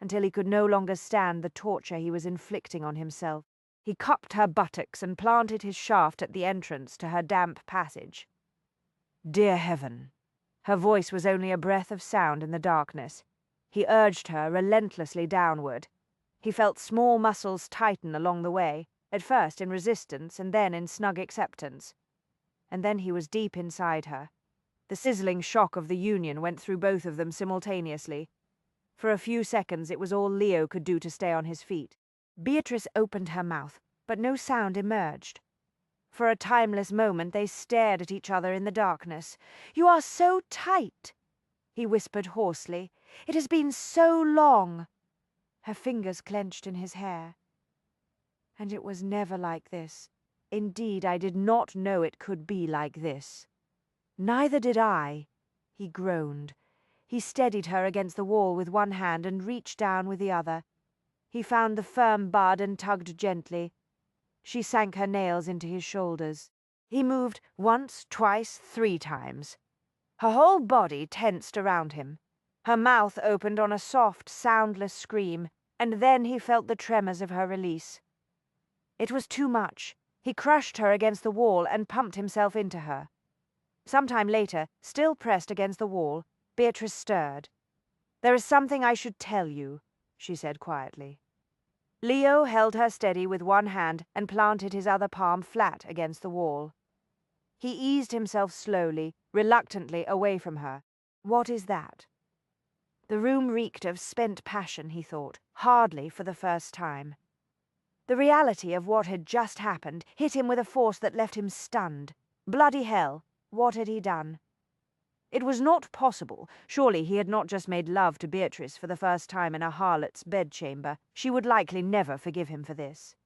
until he could no longer stand the torture he was inflicting on himself. He cupped her buttocks and planted his shaft at the entrance to her damp passage. "Dear heaven." Her voice was only a breath of sound in the darkness. He urged her relentlessly downward. He felt small muscles tighten along the way, at first in resistance and then in snug acceptance. And then he was deep inside her. The sizzling shock of the union went through both of them simultaneously. For a few seconds it was all Leo could do to stay on his feet. Beatrice opened her mouth, but no sound emerged. For a timeless moment they stared at each other in the darkness. "You are so tight," he whispered hoarsely. "It has been so long." Her fingers clenched in his hair. "And it was never like this. Indeed, I did not know it could be like this." "Neither did I," he groaned. He steadied her against the wall with one hand and reached down with the other. He found the firm bud and tugged gently. She sank her nails into his shoulders. He moved once, twice, 3 times. Her whole body tensed around him. Her mouth opened on a soft, soundless scream, and then he felt the tremors of her release. It was too much. He crushed her against the wall and pumped himself into her. Some time later, still pressed against the wall, Beatrice stirred. "There is something I should tell you," she said quietly. Leo held her steady with one hand and planted his other palm flat against the wall. He eased himself slowly, reluctantly away from her. "What is that?" The room reeked of spent passion, he thought, hardly for the first time. The reality of what had just happened hit him with a force that left him stunned. Bloody hell, what had he done? It was not possible. Surely he had not just made love to Beatrice for the first time in a harlot's bedchamber. She would likely never forgive him for this.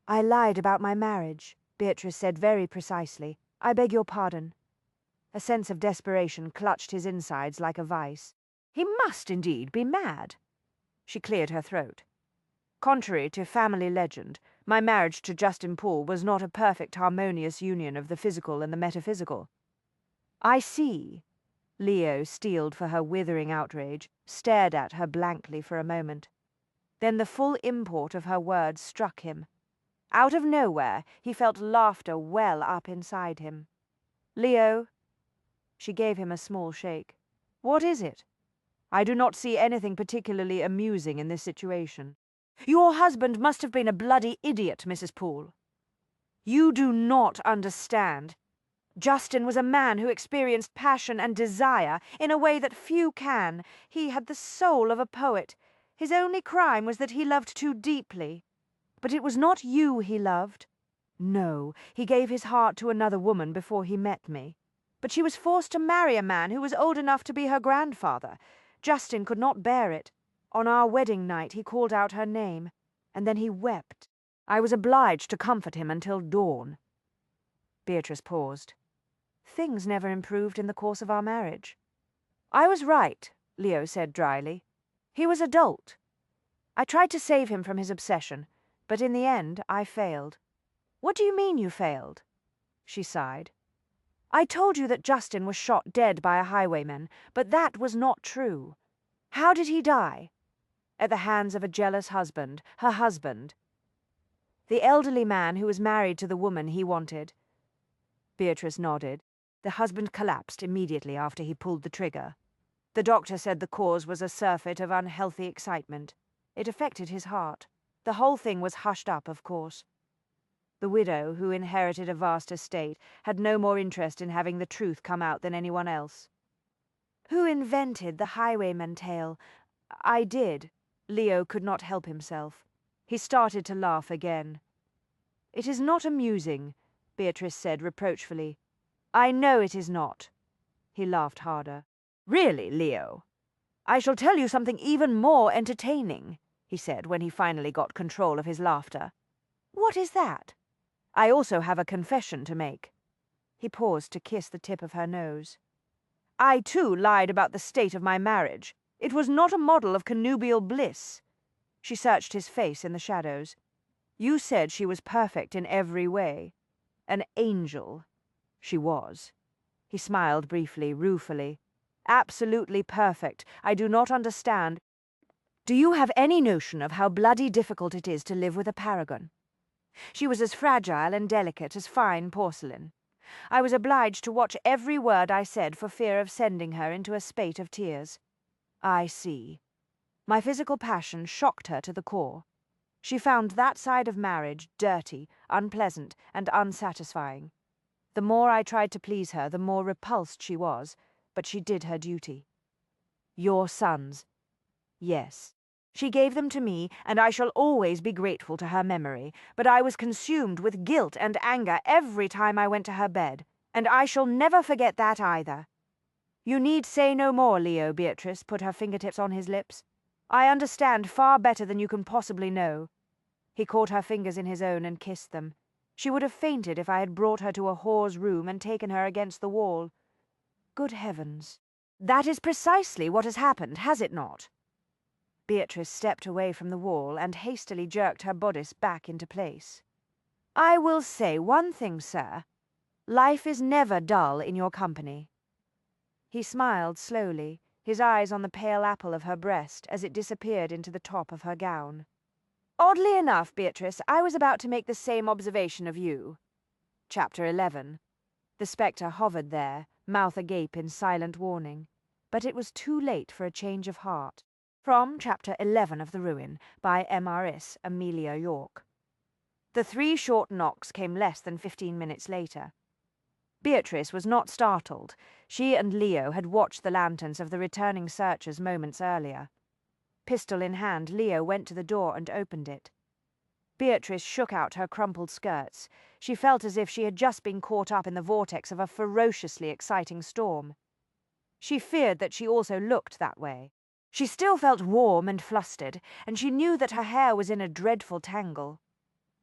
"I lied about my marriage," Beatrice said very precisely. "I beg your pardon." A sense of desperation clutched his insides like a vice. He must indeed be mad. She cleared her throat. "Contrary to family legend, my marriage to Justin Poole was not a perfect harmonious union of the physical and the metaphysical." "I see." Leo, steeled for her withering outrage, stared at her blankly for a moment. Then the full import of her words struck him. Out of nowhere, he felt laughter well up inside him. "Leo," she gave him a small shake. "What is it? I do not see anything particularly amusing in this situation." "Your husband must have been a bloody idiot, Mrs. Poole. You do not understand. Justin was a man who experienced passion and desire in a way that few can. He had the soul of a poet. His only crime was that he loved too deeply. But it was not you he loved. No, he gave his heart to another woman before he met me. But she was forced to marry a man who was old enough to be her grandfather. Justin could not bear it. On our wedding night he called out her name, and then he wept. I was obliged to comfort him until dawn." Beatrice paused. "Things never improved in the course of our marriage." "I was right," Leo said dryly. "He was a dolt. I tried to save him from his obsession, but in the end I failed." "What do you mean you failed?" She sighed. "I told you that Justin was shot dead by a highwayman, but that was not true. How did he die?" "At the hands of a jealous husband, her husband. The elderly man who was married to the woman he wanted." Beatrice nodded. "The husband collapsed immediately after he pulled the trigger. The doctor said the cause was a surfeit of unhealthy excitement. It affected his heart. The whole thing was hushed up, of course. The widow, who inherited a vast estate, had no more interest in having the truth come out than anyone else." "Who invented the highwayman tale?" "I did." Leo could not help himself. He started to laugh again. "It is not amusing," Beatrice said reproachfully. "I know it is not." He laughed harder. "Really, Leo, I shall tell you something even more entertaining," he said when he finally got control of his laughter. "What is that?" "I also have a confession to make." He paused to kiss the tip of her nose. "I, too, lied about the state of my marriage. It was not a model of connubial bliss." She searched his face in the shadows. "You said she was perfect in every way. An angel. She was." He smiled briefly, ruefully. "Absolutely perfect. I do not understand. Do you have any notion of how bloody difficult it is to live with a paragon? She was as fragile and delicate as fine porcelain. I was obliged to watch every word I said for fear of sending her into a spate of tears." "I see." "My physical passion shocked her to the core. She found that side of marriage dirty, unpleasant, and unsatisfying. The more I tried to please her, the more repulsed she was, but she did her duty." "Your sons?" "Yes." She gave them to me, and I shall always be grateful to her memory, but I was consumed with guilt and anger every time I went to her bed, and I shall never forget that either. You need say no more, Leo. Beatrice put her fingertips on his lips. I understand far better than you can possibly know. He caught her fingers in his own and kissed them. She would have fainted if I had brought her to a whore's room and taken her against the wall. Good heavens. That is precisely what has happened, has it not? Beatrice stepped away from the wall and hastily jerked her bodice back into place. I will say one thing, sir. Life is never dull in your company. He smiled slowly, his eyes on the pale apple of her breast as it disappeared into the top of her gown. Oddly enough, Beatrice, I was about to make the same observation of you. Chapter 11. The spectre hovered there, mouth agape in silent warning, but it was too late for a change of heart. From Chapter 11 of The Ruin, by MRS. Amelia York. The 3 short knocks came less than 15 minutes later. Beatrice was not startled. She and Leo had watched the lanterns of the returning searchers moments earlier. Pistol in hand, Leo went to the door and opened it. Beatrice shook out her crumpled skirts. She felt as if she had just been caught up in the vortex of a ferociously exciting storm. She feared that she also looked that way. She still felt warm and flustered, and she knew that her hair was in a dreadful tangle.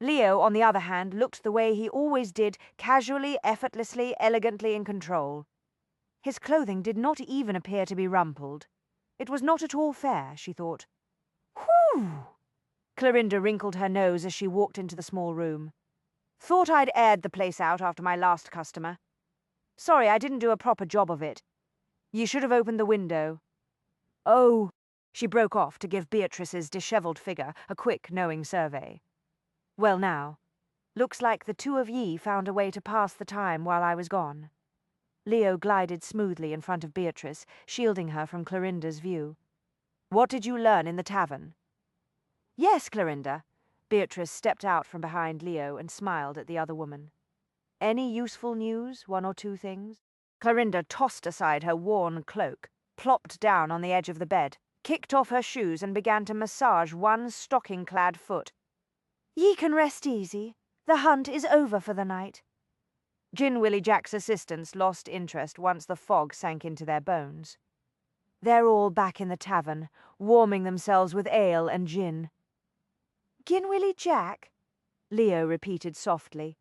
Leo, on the other hand, looked the way he always did, casually, effortlessly, elegantly in control. His clothing did not even appear to be rumpled. It was not at all fair, she thought. Whew! Clorinda wrinkled her nose as she walked into the small room. Thought I'd aired the place out after my last customer. Sorry, I didn't do a proper job of it. You should have opened the window. Oh, she broke off to give Beatrice's dishevelled figure a quick, knowing survey. Well now, looks like the 2 of ye found a way to pass the time while I was gone. Leo glided smoothly in front of Beatrice, shielding her from Clorinda's view. What did you learn in the tavern? Yes, Clorinda. Beatrice stepped out from behind Leo and smiled at the other woman. Any useful news, 1 or 2 things? Clorinda tossed aside her worn cloak, plopped down on the edge of the bed, kicked off her shoes and began to massage one stocking-clad foot. Ye can rest easy. The hunt is over for the night. Gin Willie Jack's assistants lost interest once the fog sank into their bones. They're all back in the tavern, warming themselves with ale and gin. Gin Willie Jack? Leo repeated softly.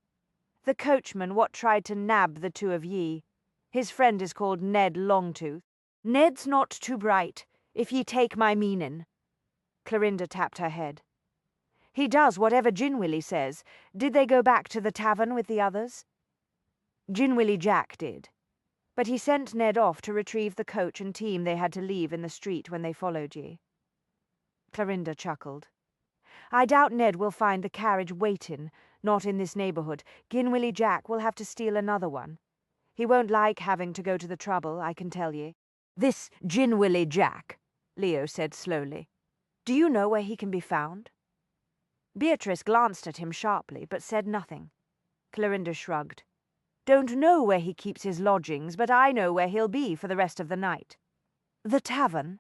The coachman what tried to nab the 2 of ye. His friend is called Ned Longtooth. Ned's not too bright, if ye take my meanin'. Clorinda tapped her head. He does whatever Gin Willie says. Did they go back to the tavern with the others? Gin Willie Jack did. But he sent Ned off to retrieve the coach and team they had to leave in the street when they followed ye. Clorinda chuckled. I doubt Ned will find the carriage waitin', not in this neighbourhood. Gin Willie Jack will have to steal another one. He won't like having to go to the trouble, I can tell ye. This Gin Willie Jack, Leo said slowly. Do you know where he can be found? Beatrice glanced at him sharply, but said nothing. Clorinda shrugged. Don't know where he keeps his lodgings, but I know where he'll be for the rest of the night. The tavern?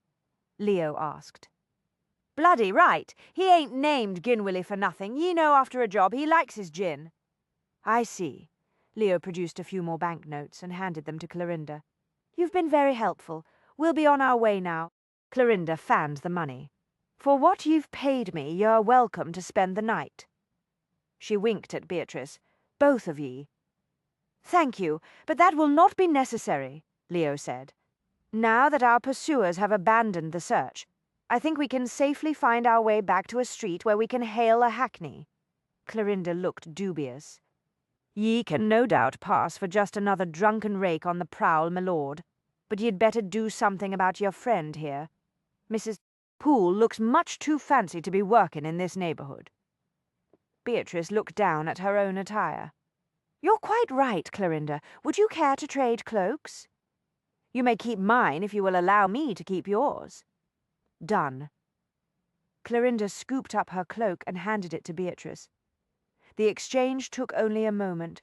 Leo asked. Bloody right. He ain't named Gin Willie for nothing. Ye know after a job he likes his gin. I see. Leo produced a few more banknotes and handed them to Clorinda. You've been very helpful. We'll be on our way now. Clorinda fanned the money. For what you've paid me, you're welcome to spend the night. She winked at Beatrice. Both of ye. Thank you, but that will not be necessary, Leo said. Now that our pursuers have abandoned the search, I think we can safely find our way back to a street where we can hail a hackney. Clorinda looked dubious. Ye can no doubt pass for just another drunken rake on the prowl, my lord, but ye'd better do something about your friend here. Mrs. Poole looks much too fancy to be working in this neighbourhood. Beatrice looked down at her own attire. You're quite right, Clorinda. Would you care to trade cloaks? You may keep mine if you will allow me to keep yours. Done. Clorinda scooped up her cloak and handed it to Beatrice. The exchange took only a moment.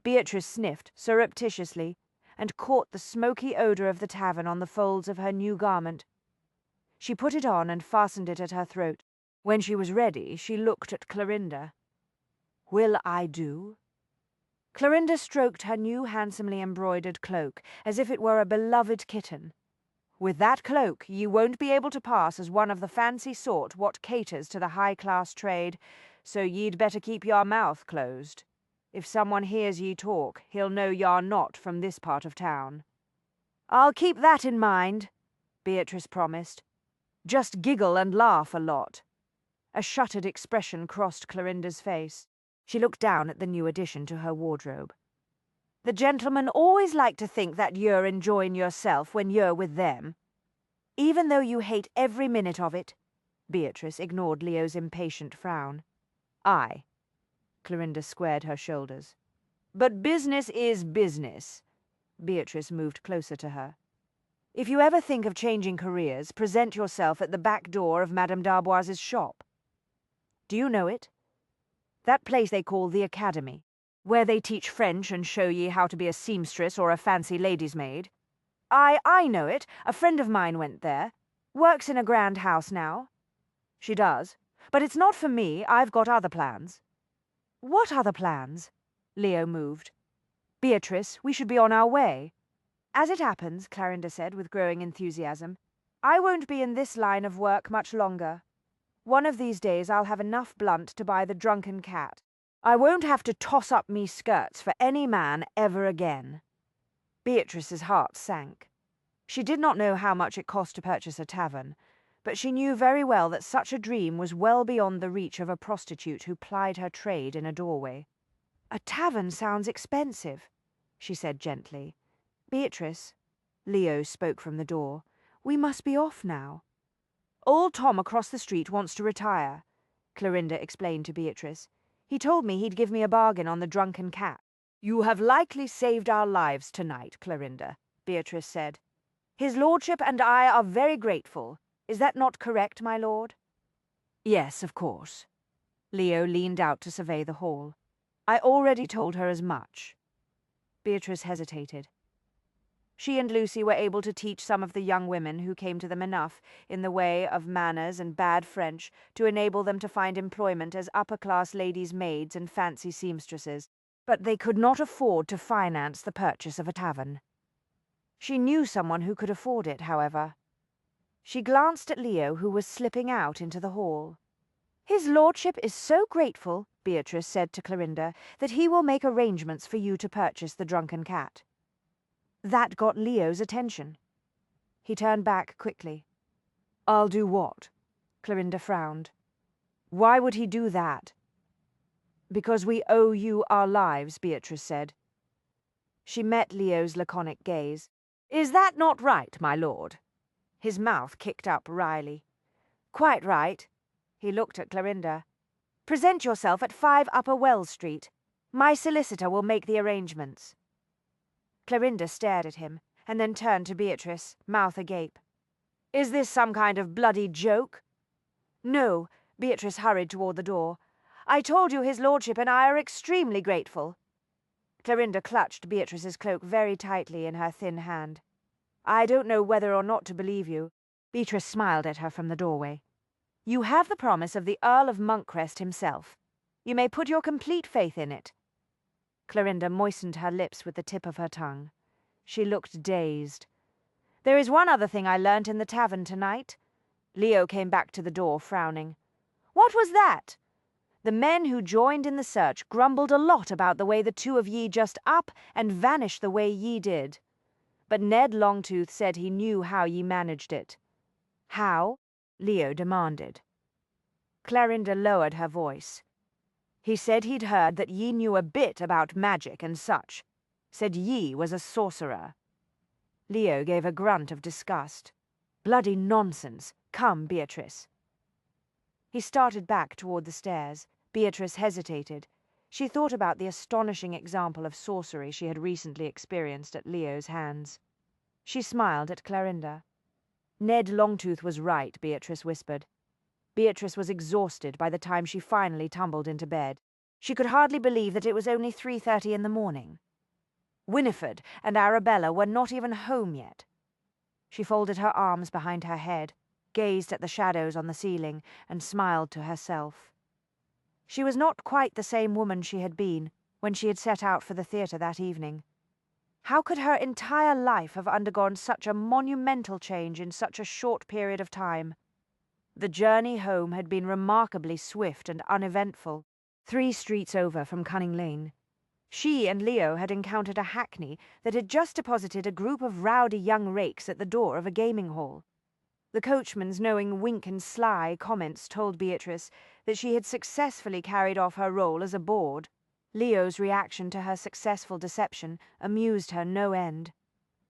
Beatrice sniffed surreptitiously and caught the smoky odour of the tavern on the folds of her new garment. She put it on and fastened it at her throat. When she was ready, she looked at Clorinda. "Will I do?" Clorinda stroked her new handsomely embroidered cloak as if it were a beloved kitten. "With that cloak ye won't be able to pass as one of the fancy sort what caters to the high-class trade, so ye'd better keep your mouth closed. If someone hears ye talk, he'll know y'are not from this part of town." "I'll keep that in mind," Beatrice promised. "Just giggle and laugh a lot." A shuttered expression crossed Clorinda's face. She looked down at the new addition to her wardrobe. "The gentlemen always like to think that you're enjoying yourself when you're with them. Even though you hate every minute of it." Beatrice ignored Leo's impatient frown. "Aye." Clorinda squared her shoulders. "But business is business." Beatrice moved closer to her. "If you ever think of changing careers, present yourself at the back door of Madame d'Arbois's shop. Do you know it? That place they call the Academy, where they teach French and show ye how to be a seamstress or a fancy lady's maid. I know it. A friend of mine went there. Works in a grand house now." "She does. But it's not for me. I've got other plans." "What other plans?" Leo moved. "Beatrice, we should be on our way." "As it happens," Clorinda said with growing enthusiasm, "I won't be in this line of work much longer. One of these days I'll have enough blunt to buy the drunken cat. I won't have to toss up me skirts for any man ever again." Beatrice's heart sank. She did not know how much it cost to purchase a tavern, but she knew very well that such a dream was well beyond the reach of a prostitute who plied her trade in a doorway. "A tavern sounds expensive," she said gently. "Beatrice," Leo spoke from the door, "we must be off now." "Old Tom across the street wants to retire," Clorinda explained to Beatrice. "He told me he'd give me a bargain on the drunken cat." "You have likely saved our lives tonight, Clorinda," Beatrice said. "His lordship and I are very grateful. Is that not correct, my lord?" "Yes, of course." Leo leaned out to survey the hall. "I already told her as much." Beatrice hesitated. She and Lucy were able to teach some of the young women who came to them enough in the way of manners and bad French to enable them to find employment as upper-class ladies' maids and fancy seamstresses, but they could not afford to finance the purchase of a tavern. She knew someone who could afford it, however. She glanced at Leo, who was slipping out into the hall. "His lordship is so grateful," Beatrice said to Clorinda, "that he will make arrangements for you to purchase the drunken cat." That got Leo's attention. He turned back quickly. "I'll do what?" Clorinda frowned. "Why would he do that?" "Because we owe you our lives," Beatrice said. She met Leo's laconic gaze. "Is that not right, my lord?" His mouth kicked up wryly. "Quite right." He looked at Clorinda. "Present yourself at 5 Upper Wells Street. My solicitor will make the arrangements." Clorinda stared at him, and then turned to Beatrice, mouth agape. "Is this some kind of bloody joke?" "No." Beatrice hurried toward the door. "I told you his lordship and I are extremely grateful." Clorinda clutched Beatrice's cloak very tightly in her thin hand. "I don't know whether or not to believe you." Beatrice smiled at her from the doorway. "You have the promise of the Earl of Monkcrest himself. You may put your complete faith in it." Clorinda moistened her lips with the tip of her tongue. She looked dazed. "There is one other thing I learnt in the tavern tonight." Leo came back to the door, frowning. "What was that?" "The men who joined in the search grumbled a lot about the way the two of ye just up and vanished the way ye did. But Ned Longtooth said he knew how ye managed it." "How?" Leo demanded. Clorinda lowered her voice. "He said he'd heard that ye knew a bit about magic and such. Said ye was a sorcerer." Leo gave a grunt of disgust. "Bloody nonsense. Come, Beatrice." He started back toward the stairs. Beatrice hesitated. She thought about the astonishing example of sorcery she had recently experienced at Leo's hands. She smiled at Clorinda. "Ned Longtooth was right," Beatrice whispered. Beatrice was exhausted by the time she finally tumbled into bed. She could hardly believe that it was only 3:30 in the morning. Winifred and Arabella were not even home yet. She folded her arms behind her head. gazed at the shadows on the ceiling, and smiled to herself. She was not quite the same woman she had been when she had set out for the theatre that evening. How could her entire life have undergone such a monumental change in such a short period of time? The journey home had been remarkably swift and uneventful, 3 streets over from Cunning Lane. She and Leo had encountered a hackney that had just deposited a group of rowdy young rakes at the door of a gaming hall. The coachman's knowing wink and sly comments told Beatrice that she had successfully carried off her role as a bawd. Leo's reaction to her successful deception amused her no end.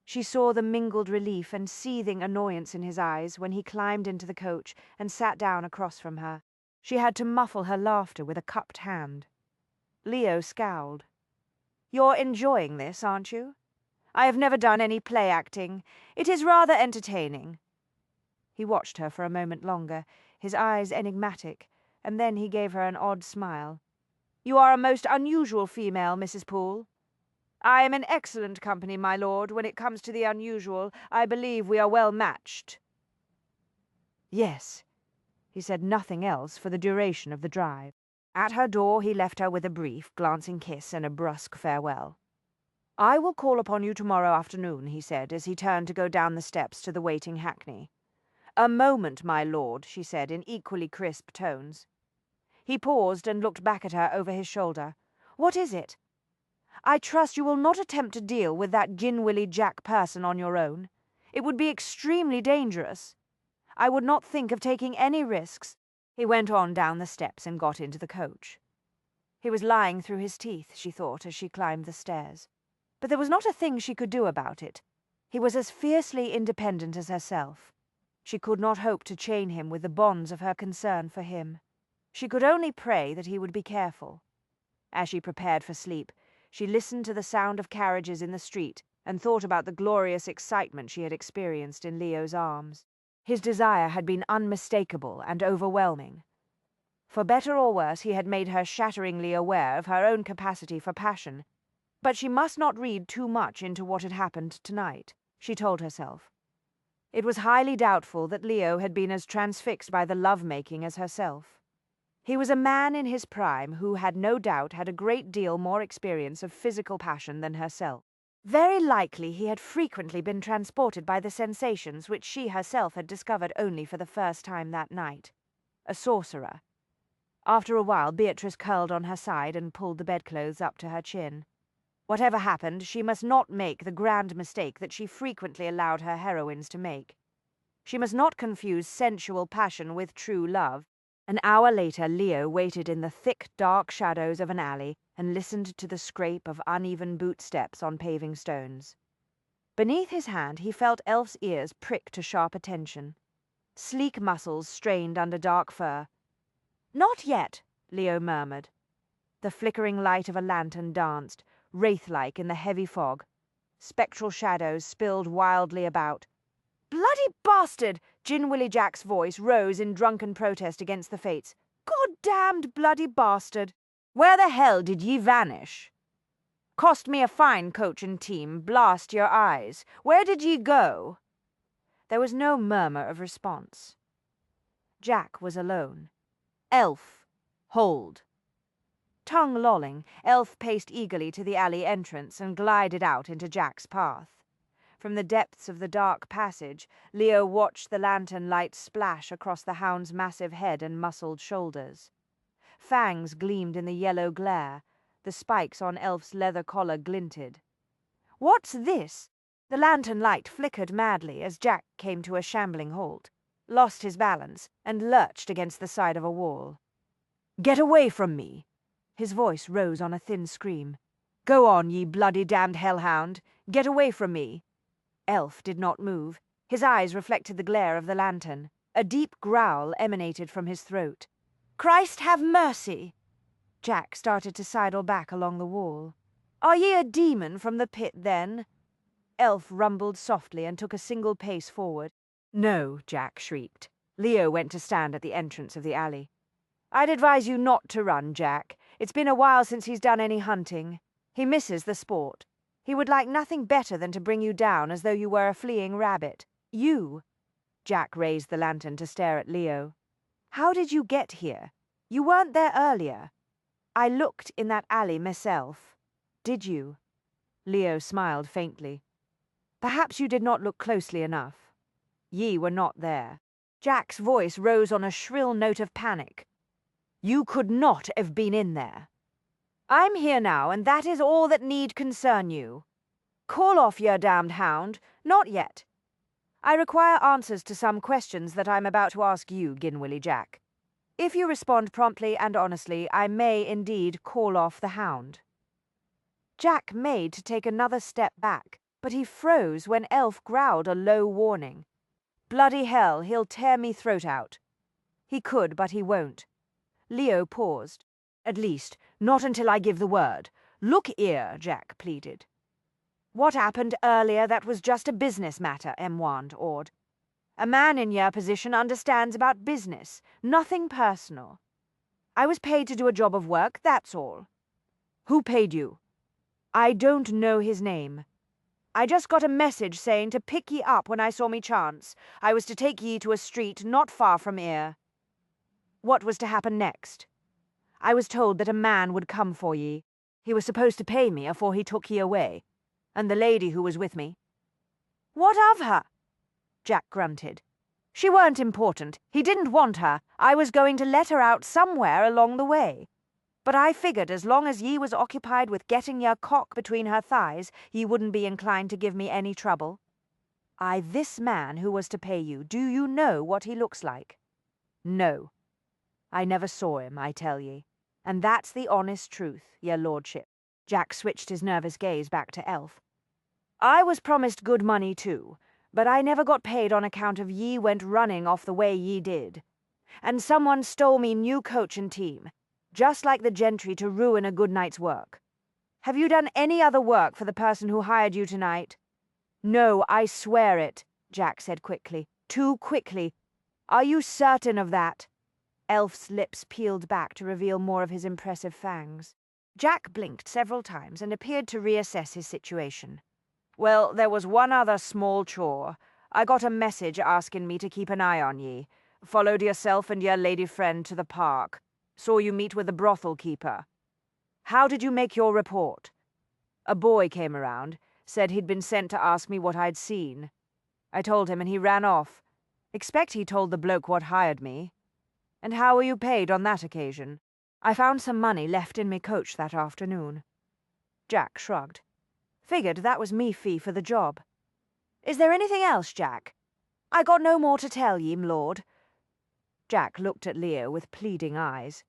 She saw the mingled relief and seething annoyance in his eyes when he climbed into the coach and sat down across from her. She had to muffle her laughter with a cupped hand. Leo scowled. "You're enjoying this, aren't you? I have never done any play acting. It is rather entertaining." He watched her for a moment longer, his eyes enigmatic, and then he gave her an odd smile. "You are a most unusual female, Mrs. Poole." "I am in excellent company, my lord. When it comes to the unusual, I believe we are well matched." "Yes." He said nothing else for the duration of the drive. At her door he left her with a brief, glancing kiss and a brusque farewell. "I will call upon you tomorrow afternoon," he said, as he turned to go down the steps to the waiting hackney. "A moment, my lord," she said in equally crisp tones. He paused and looked back at her over his shoulder. "What is it?" "I trust you will not attempt to deal with that gin-willy Jack person on your own. It would be extremely dangerous. I would not think of taking any risks." He went on down the steps and got into the coach. He was lying through his teeth, she thought, as she climbed the stairs. But there was not a thing she could do about it. He was as fiercely independent as herself. She could not hope to chain him with the bonds of her concern for him. She could only pray that he would be careful. As she prepared for sleep, she listened to the sound of carriages in the street and thought about the glorious excitement she had experienced in Leo's arms. His desire had been unmistakable and overwhelming. For better or worse, he had made her shatteringly aware of her own capacity for passion. But she must not read too much into what had happened tonight, she told herself. It was highly doubtful that Leo had been as transfixed by the love-making as herself. He was a man in his prime who had no doubt had a great deal more experience of physical passion than herself. Very likely he had frequently been transported by the sensations which she herself had discovered only for the first time that night. A sorcerer. After a while Beatrice curled on her side and pulled the bedclothes up to her chin. Whatever happened, she must not make the grand mistake that she frequently allowed her heroines to make. She must not confuse sensual passion with true love. An hour later Leo waited in the thick, dark shadows of an alley and listened to the scrape of uneven boot steps on paving stones. Beneath his hand he felt Elf's ears prick to sharp attention. Sleek muscles strained under dark fur. "Not yet," Leo murmured. The flickering light of a lantern danced, wraith-like in the heavy fog. Spectral shadows spilled wildly about. "Bloody bastard!" Gin-Willy Jack's voice rose in drunken protest against the fates. "God-damned bloody bastard! Where the hell did ye vanish? Cost me a fine coach and team, blast your eyes. Where did ye go?" There was no murmur of response. Jack was alone. "Elf, hold." Tongue lolling, Elf paced eagerly to the alley entrance and glided out into Jack's path. From the depths of the dark passage, Leo watched the lantern light splash across the hound's massive head and muscled shoulders. Fangs gleamed in the yellow glare. The spikes on Elf's leather collar glinted. "What's this?" The lantern light flickered madly as Jack came to a shambling halt, lost his balance, and lurched against the side of a wall. "Get away from me!" His voice rose on a thin scream. "Go on, ye bloody damned hellhound! Get away from me!" Elf did not move. His eyes reflected the glare of the lantern. A deep growl emanated from his throat. "Christ have mercy!" Jack started to sidle back along the wall. "Are ye a demon from the pit, then?" Elf rumbled softly and took a single pace forward. "No," Jack shrieked. Leo went to stand at the entrance of the alley. "I'd advise you not to run, Jack. It's been a while since he's done any hunting. He misses the sport. He would like nothing better than to bring you down as though you were a fleeing rabbit. You." Jack raised the lantern to stare at Leo. "How did you get here? You weren't there earlier." "I looked in that alley myself." "Did you?" Leo smiled faintly. "Perhaps you did not look closely enough. Ye were not there." Jack's voice rose on a shrill note of panic. "You could not have been in there. I'm here now, and that is all that need concern you. Call off your damned hound. Not yet. I require answers to some questions that I'm about to ask you, Ginwilly Jack. If you respond promptly and honestly, I may indeed call off the hound." Jack made to take another step back, but he froze when Elf growled a low warning. "Bloody hell, he'll tear me throat out." He could, but he won't. Leo paused. "At least, not until I give the word. Look here," Jack pleaded. "What happened earlier, that was just a business matter," Wand awed. "A man in your position understands about business, nothing personal. I was paid to do a job of work, that's all." "Who paid you?" "I don't know his name. I just got a message saying to pick ye up when I saw me chance. I was to take ye to a street not far from here." "What was to happen next?" "I was told that a man would come for ye. He was supposed to pay me afore he took ye away. And the lady who was with me." "What of her?" Jack grunted. "She weren't important. He didn't want her. I was going to let her out somewhere along the way. But I figured as long as ye was occupied with getting your cock between her thighs, ye wouldn't be inclined to give me any trouble. This man who was to pay you, do you know what he looks like?" "No. I never saw him, I tell ye. And that's the honest truth, your lordship." Jack switched his nervous gaze back to Elf. "I was promised good money too, but I never got paid on account of ye went running off the way ye did. And someone stole me new coach and team, just like the gentry, to ruin a good night's work. Have you done any other work for the person who hired you tonight?" "No, I swear it," Jack said quickly. "Too quickly. Are you certain of that?" Elf's lips peeled back to reveal more of his impressive fangs. Jack blinked several times and appeared to reassess his situation. "Well, there was one other small chore. I got a message asking me to keep an eye on ye. Followed yourself and your lady friend to the park. Saw you meet with the brothel keeper. How did you make your report?" "A boy came around, said he'd been sent to ask me what I'd seen. I told him and he ran off. Expect he told the bloke what hired me." "And how were you paid on that occasion?" "I found some money left in me coach that afternoon." Jack shrugged. "Figured that was me fee for the job. Is there anything else, Jack?" "I got no more to tell ye, m'lord." Jack looked at Leo with pleading eyes.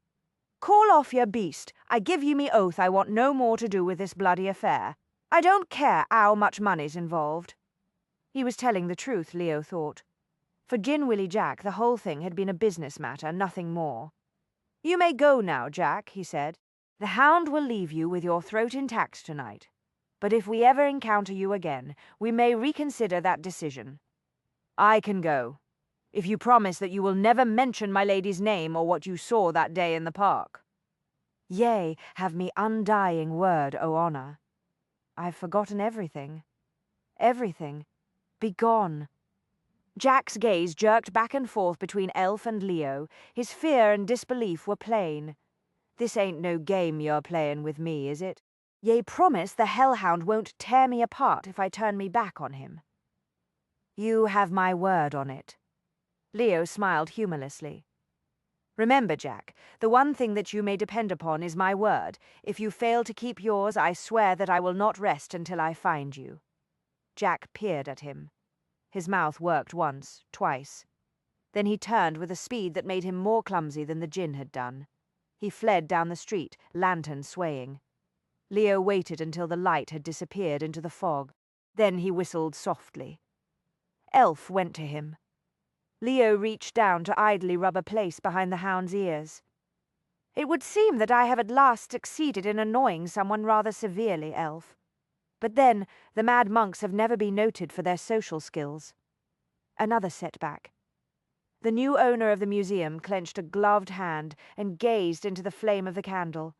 "Call off your beast. I give ye me oath I want no more to do with this bloody affair. I don't care how much money's involved." He was telling the truth, Leo thought. For Ginwilly Jack, the whole thing had been a business matter, nothing more. "You may go now, Jack," he said. "The hound will leave you with your throat intact tonight. But if we ever encounter you again, we may reconsider that decision. I can go, if you promise that you will never mention my lady's name or what you saw that day in the park." "Yea, have me undying word, O honor. I've forgotten everything. Everything. Begone." Jack's gaze jerked back and forth between Elf and Leo. His fear and disbelief were plain. "This ain't no game you're playing with me, is it? Ye promise the hellhound won't tear me apart if I turn me back on him?" "You have my word on it." Leo smiled humorlessly. "Remember, Jack, the one thing that you may depend upon is my word. If you fail to keep yours, I swear that I will not rest until I find you." Jack peered at him. His mouth worked once, twice. Then he turned with a speed that made him more clumsy than the gin had done. He fled down the street, lantern swaying. Leo waited until the light had disappeared into the fog. Then he whistled softly. Elf went to him. Leo reached down to idly rub a place behind the hound's ears. "It would seem that I have at last succeeded in annoying someone rather severely, Elf. But then, the mad monks have never been noted for their social skills." Another setback. The new owner of the museum clenched a gloved hand and gazed into the flame of the candle.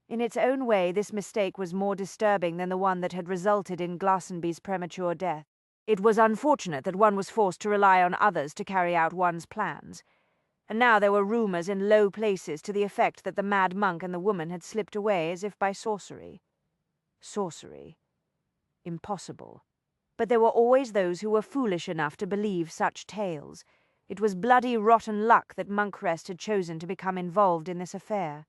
In its own way, this mistake was more disturbing than the one that had resulted in Glastonbury's premature death. It was unfortunate that one was forced to rely on others to carry out one's plans, and now there were rumours in low places to the effect that the mad monk and the woman had slipped away as if by sorcery. Sorcery. Impossible. But there were always those who were foolish enough to believe such tales. It was bloody rotten luck that Monkcrest had chosen to become involved in this affair.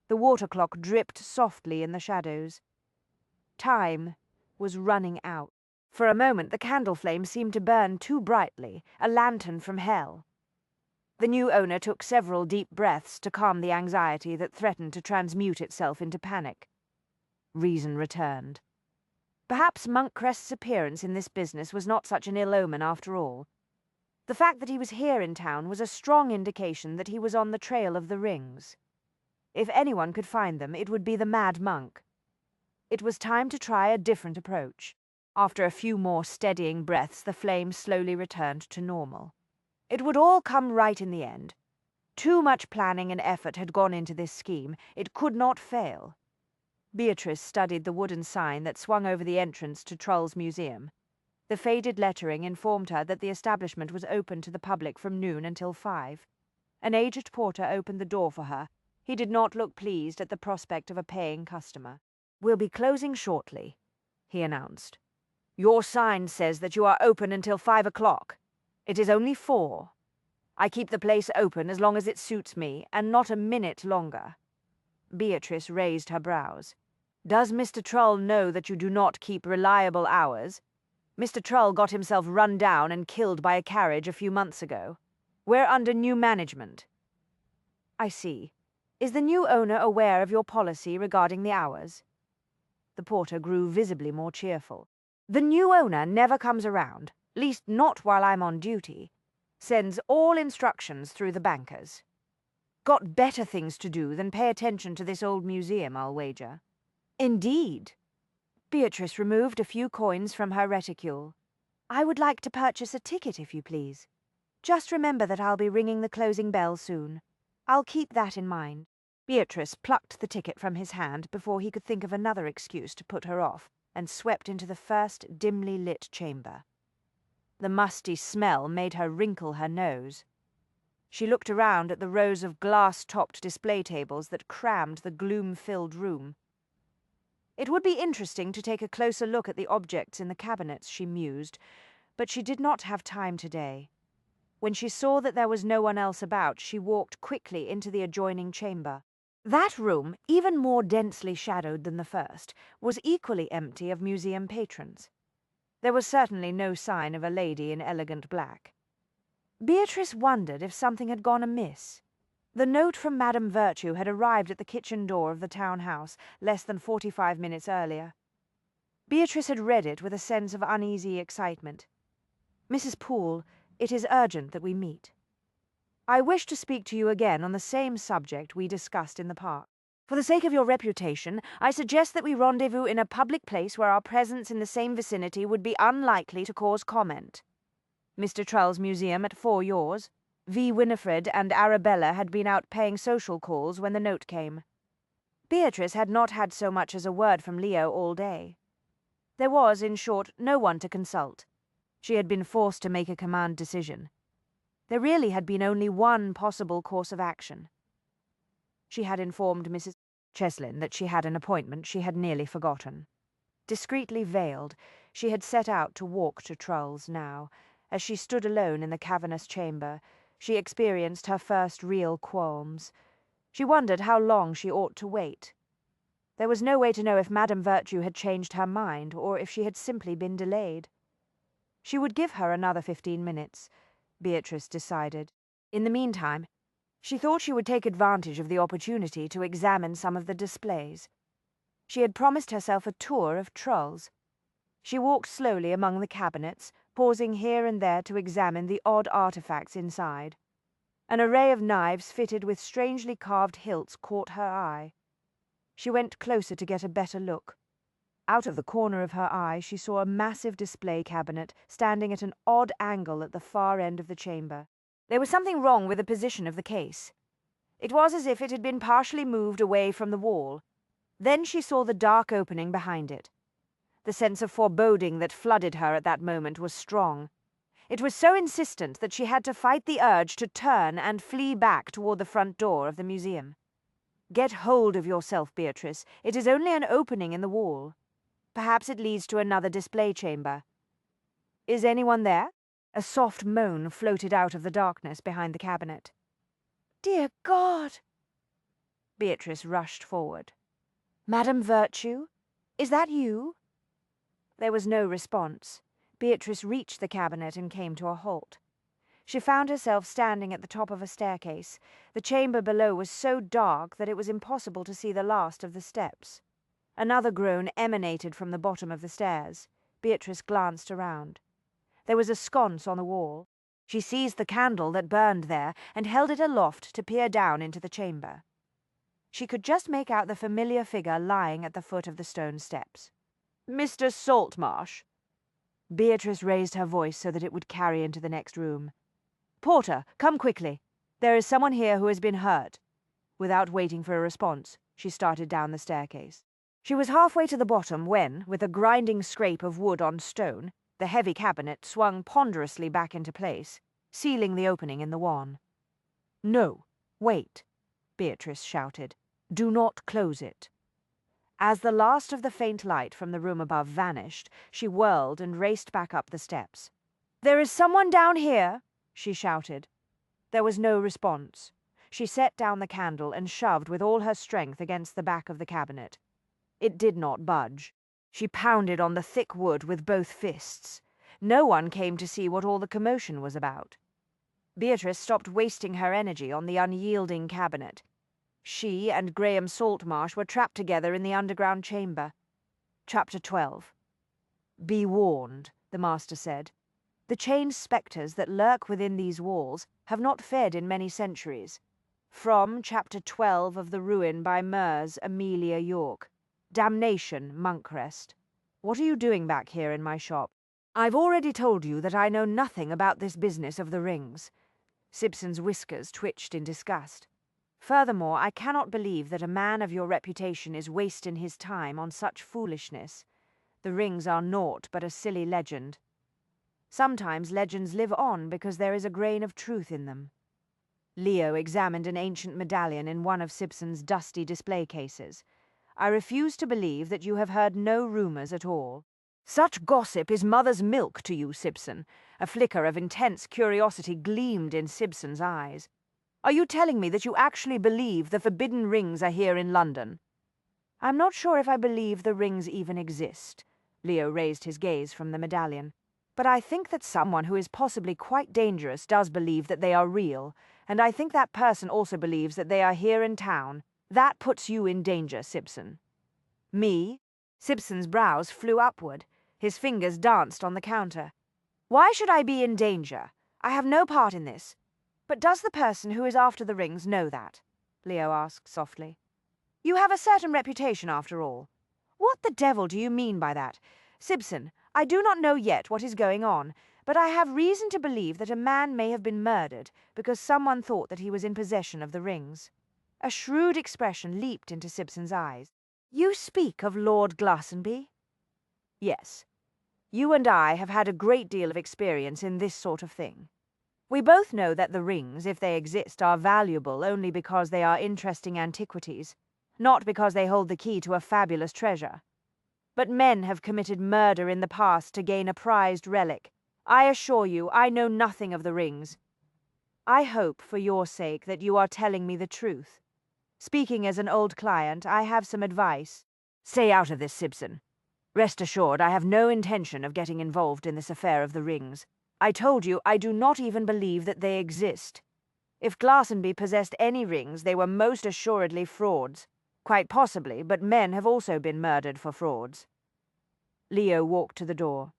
The water clock dripped softly in the shadows. Time was running out. For a moment the candle flame seemed to burn too brightly, a lantern from hell. The new owner took several deep breaths to calm the anxiety that threatened to transmute itself into panic. Reason returned. Perhaps Monkcrest's appearance in this business was not such an ill omen after all. The fact that he was here in town was a strong indication that he was on the trail of the rings. If anyone could find them, it would be the mad monk. It was time to try a different approach. After a few more steadying breaths, the flame slowly returned to normal. It would all come right in the end. Too much planning and effort had gone into this scheme. It could not fail. Beatrice studied the wooden sign that swung over the entrance to Trull's Museum. The faded lettering informed her that the establishment was open to the public from noon until 5. An aged porter opened the door for her. He did not look pleased at the prospect of a paying customer. "We'll be closing shortly," he announced. "Your sign says that you are open until 5 o'clock. It is only 4. I keep the place open as long as it suits me, and not a minute longer." Beatrice raised her brows. "Does Mr. Trull know that you do not keep reliable hours? Mr. Trull got himself run down and killed by a carriage a few months ago. We're under new management." "I see. Is the new owner aware of your policy regarding the hours?" The porter grew visibly more cheerful. "The new owner never comes around, least not while I'm on duty. Sends all instructions through the bankers. Got better things to do than pay attention to this old museum, I'll wager." "Indeed." Beatrice removed a few coins from her reticule. "I would like to purchase a ticket, if you please. Just remember that I'll be ringing the closing bell soon. I'll keep that in mind." Beatrice plucked the ticket from his hand before he could think of another excuse to put her off, and swept into the first dimly lit chamber. The musty smell made her wrinkle her nose. She looked around at the rows of glass-topped display tables that crammed the gloom-filled room. It would be interesting to take a closer look at the objects in the cabinets, she mused, but she did not have time today. When she saw that there was no one else about, she walked quickly into the adjoining chamber. That room, even more densely shadowed than the first, was equally empty of museum patrons. There was certainly no sign of a lady in elegant black. Beatrice wondered if something had gone amiss. The note from Madame Virtue had arrived at the kitchen door of the townhouse less than 45 minutes earlier. Beatrice had read it with a sense of uneasy excitement. "Mrs. Poole, it is urgent that we meet. I wish to speak to you again on the same subject we discussed in the park. For the sake of your reputation, I suggest that we rendezvous in a public place where our presence in the same vicinity would be unlikely to cause comment. Mr. Trull's Museum at 4 yours. V. Winifred and Arabella had been out paying social calls when the note came." Beatrice had not had so much as a word from Leo all day. There was, in short, no one to consult. She had been forced to make a command decision. There really had been only one possible course of action. She had informed Mrs. Cheslin that she had an appointment she had nearly forgotten. Discreetly veiled, she had set out to walk to Trull's now. As she stood alone in the cavernous chamber, she experienced her first real qualms. She wondered how long she ought to wait. There was no way to know if Madame Virtue had changed her mind or if she had simply been delayed. She would give her another 15 minutes, Beatrice decided. In the meantime, she thought she would take advantage of the opportunity to examine some of the displays. She had promised herself a tour of Trull's. She walked slowly among the cabinets, pausing here and there to examine the odd artifacts inside. An array of knives fitted with strangely carved hilts caught her eye. She went closer to get a better look. Out of the corner of her eye she saw a massive display cabinet standing at an odd angle at the far end of the chamber. There was something wrong with the position of the case. It was as if it had been partially moved away from the wall. Then she saw the dark opening behind it. The sense of foreboding that flooded her at that moment was strong. It was so insistent that she had to fight the urge to turn and flee back toward the front door of the museum. Get hold of yourself, Beatrice. It is only an opening in the wall. Perhaps it leads to another display chamber. Is anyone there? A soft moan floated out of the darkness behind the cabinet. Dear God! Beatrice rushed forward. Madame Virtue? Is that you? There was no response. Beatrice reached the cabinet and came to a halt. She found herself standing at the top of a staircase. The chamber below was so dark that it was impossible to see the last of the steps. Another groan emanated from the bottom of the stairs. Beatrice glanced around. There was a sconce on the wall. She seized the candle that burned there and held it aloft to peer down into the chamber. She could just make out the familiar figure lying at the foot of the stone steps. Mr. Saltmarsh. Beatrice raised her voice so that it would carry into the next room. Porter, come quickly. There is someone here who has been hurt. Without waiting for a response, she started down the staircase. She was halfway to the bottom when, with a grinding scrape of wood on stone, the heavy cabinet swung ponderously back into place, sealing the opening in the wall. No, wait, Beatrice shouted. Do not close it. As the last of the faint light from the room above vanished, she whirled and raced back up the steps. There is someone down here, she shouted. There was no response. She set down the candle and shoved with all her strength against the back of the cabinet. It did not budge. She pounded on the thick wood with both fists. No one came to see what all the commotion was about. Beatrice stopped wasting her energy on the unyielding cabinet. She and Graham Saltmarsh were trapped together in the underground chamber. Chapter 12. Be warned, the master said. The chained spectres that lurk within these walls have not fed in many centuries. From Chapter 12 of The Ruin by Mers, Amelia York. Damnation, Monkrest. What are you doing back here in my shop? I've already told you that I know nothing about this business of the rings. Simpson's whiskers twitched in disgust. Furthermore, I cannot believe that a man of your reputation is wasting his time on such foolishness. The rings are naught but a silly legend. Sometimes legends live on because there is a grain of truth in them. Leo examined an ancient medallion in one of Simpson's dusty display cases. I refuse to believe that you have heard no rumors at all. Such gossip is mother's milk to you, Simpson. A flicker of intense curiosity gleamed in Simpson's eyes. Are you telling me that you actually believe the forbidden rings are here in London? I'm not sure if I believe the rings even exist. Leo raised his gaze from the medallion. But I think that someone who is possibly quite dangerous does believe that they are real, and I think that person also believes that they are here in town. That puts you in danger, Simpson. Me? Simpson's brows flew upward. His fingers danced on the counter. Why should I be in danger? I have no part in this. But does the person who is after the rings know that? Leo asked softly. You have a certain reputation, after all. What the devil do you mean by that? Simpson, I do not know yet what is going on, but I have reason to believe that a man may have been murdered because someone thought that he was in possession of the rings. A shrewd expression leaped into Simpson's eyes. You speak of Lord Glastonbury? Yes. You and I have had a great deal of experience in this sort of thing. We both know that the rings, if they exist, are valuable only because they are interesting antiquities, not because they hold the key to a fabulous treasure. But men have committed murder in the past to gain a prized relic. I assure you, I know nothing of the rings. I hope, for your sake, that you are telling me the truth. Speaking as an old client, I have some advice. Stay out of this, Simpson. Rest assured, I have no intention of getting involved in this affair of the rings. I told you I do not even believe that they exist. If Glastonbury possessed any rings, they were most assuredly frauds. Quite possibly, but men have also been murdered for frauds. Leo walked to the door.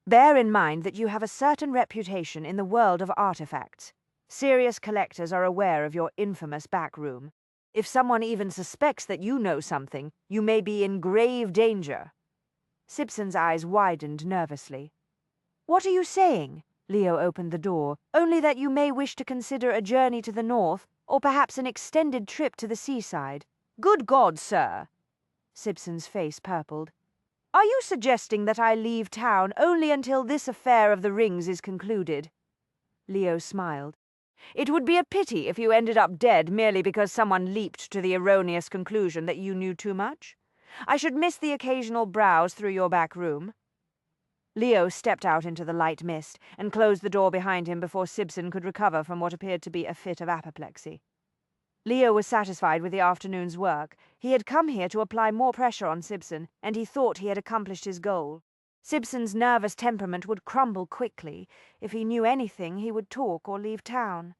Bear in mind that you have a certain reputation in the world of artifacts. Serious collectors are aware of your infamous back room. If someone even suspects that you know something, you may be in grave danger. Simpson's eyes widened nervously. What are you saying? Leo opened the door. Only that you may wish to consider a journey to the north, or perhaps an extended trip to the seaside. Good God, sir! Simpson's face purpled. Are you suggesting that I leave town only until this affair of the rings is concluded?" Leo smiled. "It would be a pity if you ended up dead merely because someone leaped to the erroneous conclusion that you knew too much. I should miss the occasional browse through your back room." Leo stepped out into the light mist and closed the door behind him before Sibson could recover from what appeared to be a fit of apoplexy. Leo was satisfied with the afternoon's work. He had come here to apply more pressure on Sibson, and he thought he had accomplished his goal. Sibson's nervous temperament would crumble quickly. If he knew anything, he would talk or leave town.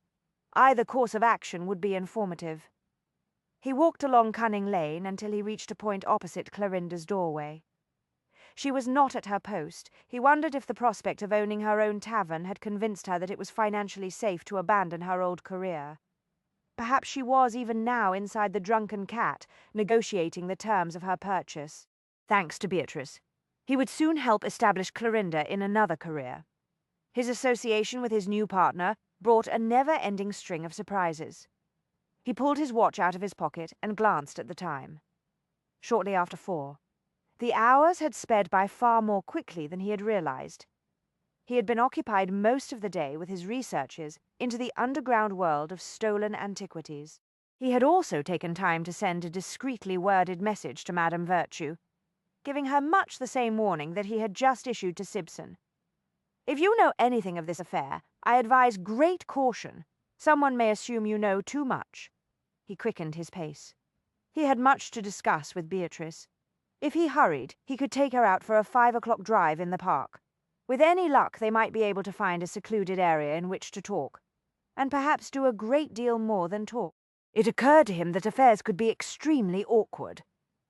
Either course of action would be informative. He walked along Cunning Lane until he reached a point opposite Clorinda's doorway. She was not at her post. He wondered if the prospect of owning her own tavern had convinced her that it was financially safe to abandon her old career. Perhaps she was even now inside the Drunken Cat, negotiating the terms of her purchase. Thanks to Beatrice, he would soon help establish Clorinda in another career. His association with his new partner brought a never-ending string of surprises. He pulled his watch out of his pocket and glanced at the time. Shortly after 4. The hours had sped by far more quickly than he had realized. He had been occupied most of the day with his researches into the underground world of stolen antiquities. He had also taken time to send a discreetly worded message to Madame Virtue, giving her much the same warning that he had just issued to Sibson. "If you know anything of this affair, I advise great caution. Someone may assume you know too much." He quickened his pace. He had much to discuss with Beatrice. If he hurried, he could take her out for a 5 o'clock drive in the park. With any luck, they might be able to find a secluded area in which to talk, and perhaps do a great deal more than talk. It occurred to him that affairs could be extremely awkward.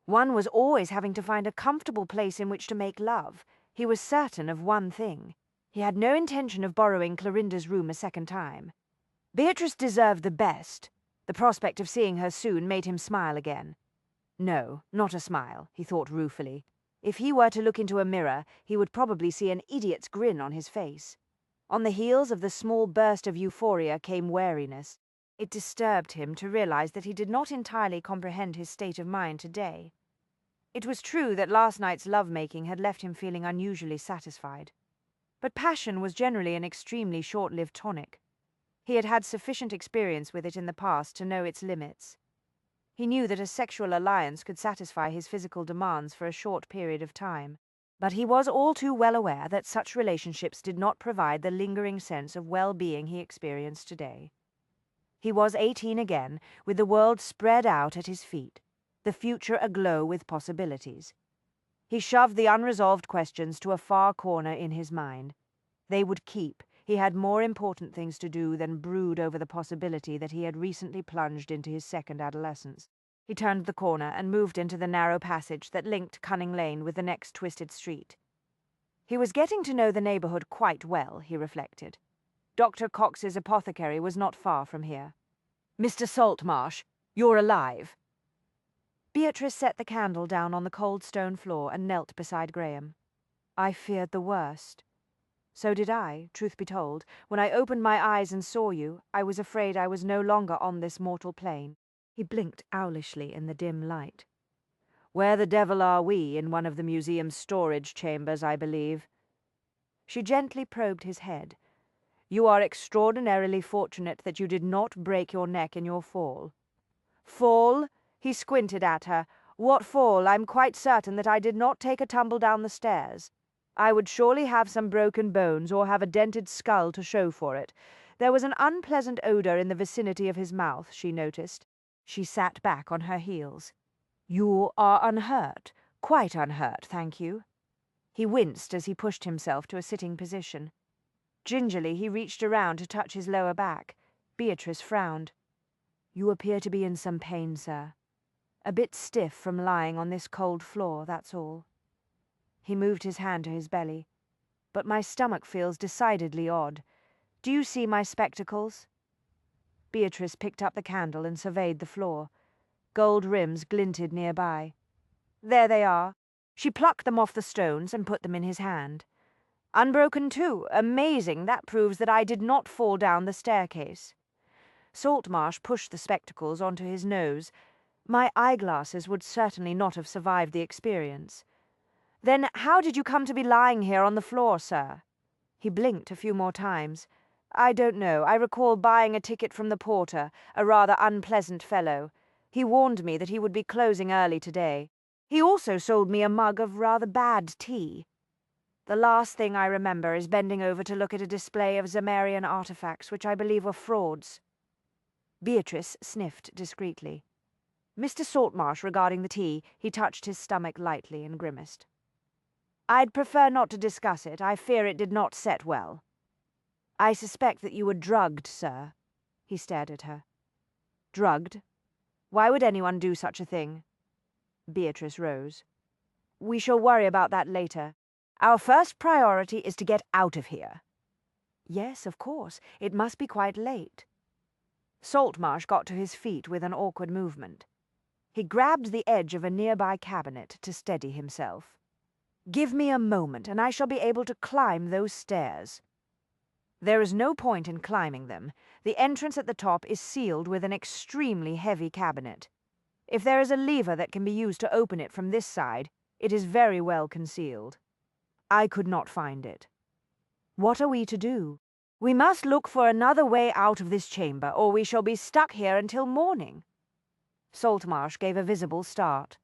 One was always having to find a comfortable place in which to make love. He was certain of one thing. He had no intention of borrowing Clorinda's room a second time. Beatrice deserved the best. The prospect of seeing her soon made him smile again. No, not a smile, he thought ruefully. If he were to look into a mirror, he would probably see an idiot's grin on his face. On the heels of the small burst of euphoria came wariness. It disturbed him to realize that he did not entirely comprehend his state of mind today. It was true that last night's love-making had left him feeling unusually satisfied. But passion was generally an extremely short-lived tonic. He had had sufficient experience with it in the past to know its limits. He knew that a sexual alliance could satisfy his physical demands for a short period of time, but he was all too well aware that such relationships did not provide the lingering sense of well-being he experienced today. He was 18 again, with the world spread out at his feet, the future aglow with possibilities. He shoved the unresolved questions to a far corner in his mind. They would keep. He had more important things to do than brood over the possibility that he had recently plunged into his second adolescence. He turned the corner and moved into the narrow passage that linked Cunning Lane with the next twisted street. He was getting to know the neighborhood quite well, he reflected. Dr. Cox's apothecary was not far from here. "Mr. Saltmarsh, you're alive." Beatrice set the candle down on the cold stone floor and knelt beside Graham. "I feared the worst." "So did I, truth be told. When I opened my eyes and saw you, I was afraid I was no longer on this mortal plane." He blinked owlishly in the dim light. "Where the devil are we? In one of the museum's storage chambers, I believe." She gently probed his head. "You are extraordinarily fortunate that you did not break your neck in your fall." "Fall?" He squinted at her. "What fall? I'm quite certain that I did not take a tumble down the stairs. I would surely have some broken bones or have a dented skull to show for it. There was an unpleasant odor in the vicinity of his mouth, she noticed." She sat back on her heels. "You are unhurt. Quite unhurt, thank you." He winced as he pushed himself to a sitting position. Gingerly he reached around to touch his lower back. Beatrice frowned. "You appear to be in some pain, sir. A bit stiff from lying on this cold floor, that's all." He moved his hand to his belly. "But my stomach feels decidedly odd. Do you see my spectacles?" Beatrice picked up the candle and surveyed the floor. Gold rims glinted nearby. "There they are." She plucked them off the stones and put them in his hand. "Unbroken too. Amazing. That proves that I did not fall down the staircase." Saltmarsh pushed the spectacles onto his nose. "My eyeglasses would certainly not have survived the experience." Then how did you come to be lying here on the floor, sir? He blinked a few more times. I don't know. I recall buying a ticket from the porter, a rather unpleasant fellow. He warned me that he would be closing early today. He also sold me a mug of rather bad tea. The last thing I remember is bending over to look at a display of Zamarian artifacts, which I believe were frauds. Beatrice sniffed discreetly. Mr. Saltmarsh regarding the tea, he touched his stomach lightly and grimaced. I'd prefer not to discuss it. I fear it did not set well. I suspect that you were drugged, sir. He stared at her. Drugged? Why would anyone do such a thing? Beatrice rose. We shall worry about that later. Our first priority is to get out of here. Yes, of course. It must be quite late. Saltmarsh got to his feet with an awkward movement. He grabbed the edge of a nearby cabinet to steady himself. Give me a moment, and I shall be able to climb those stairs. There is no point in climbing them. The entrance at the top is sealed with an extremely heavy cabinet. If there is a lever that can be used to open it from this side, it is very well concealed. I could not find it. What are we to do? We must look for another way out of this chamber, or we shall be stuck here until morning. Saltmarsh gave a visible start.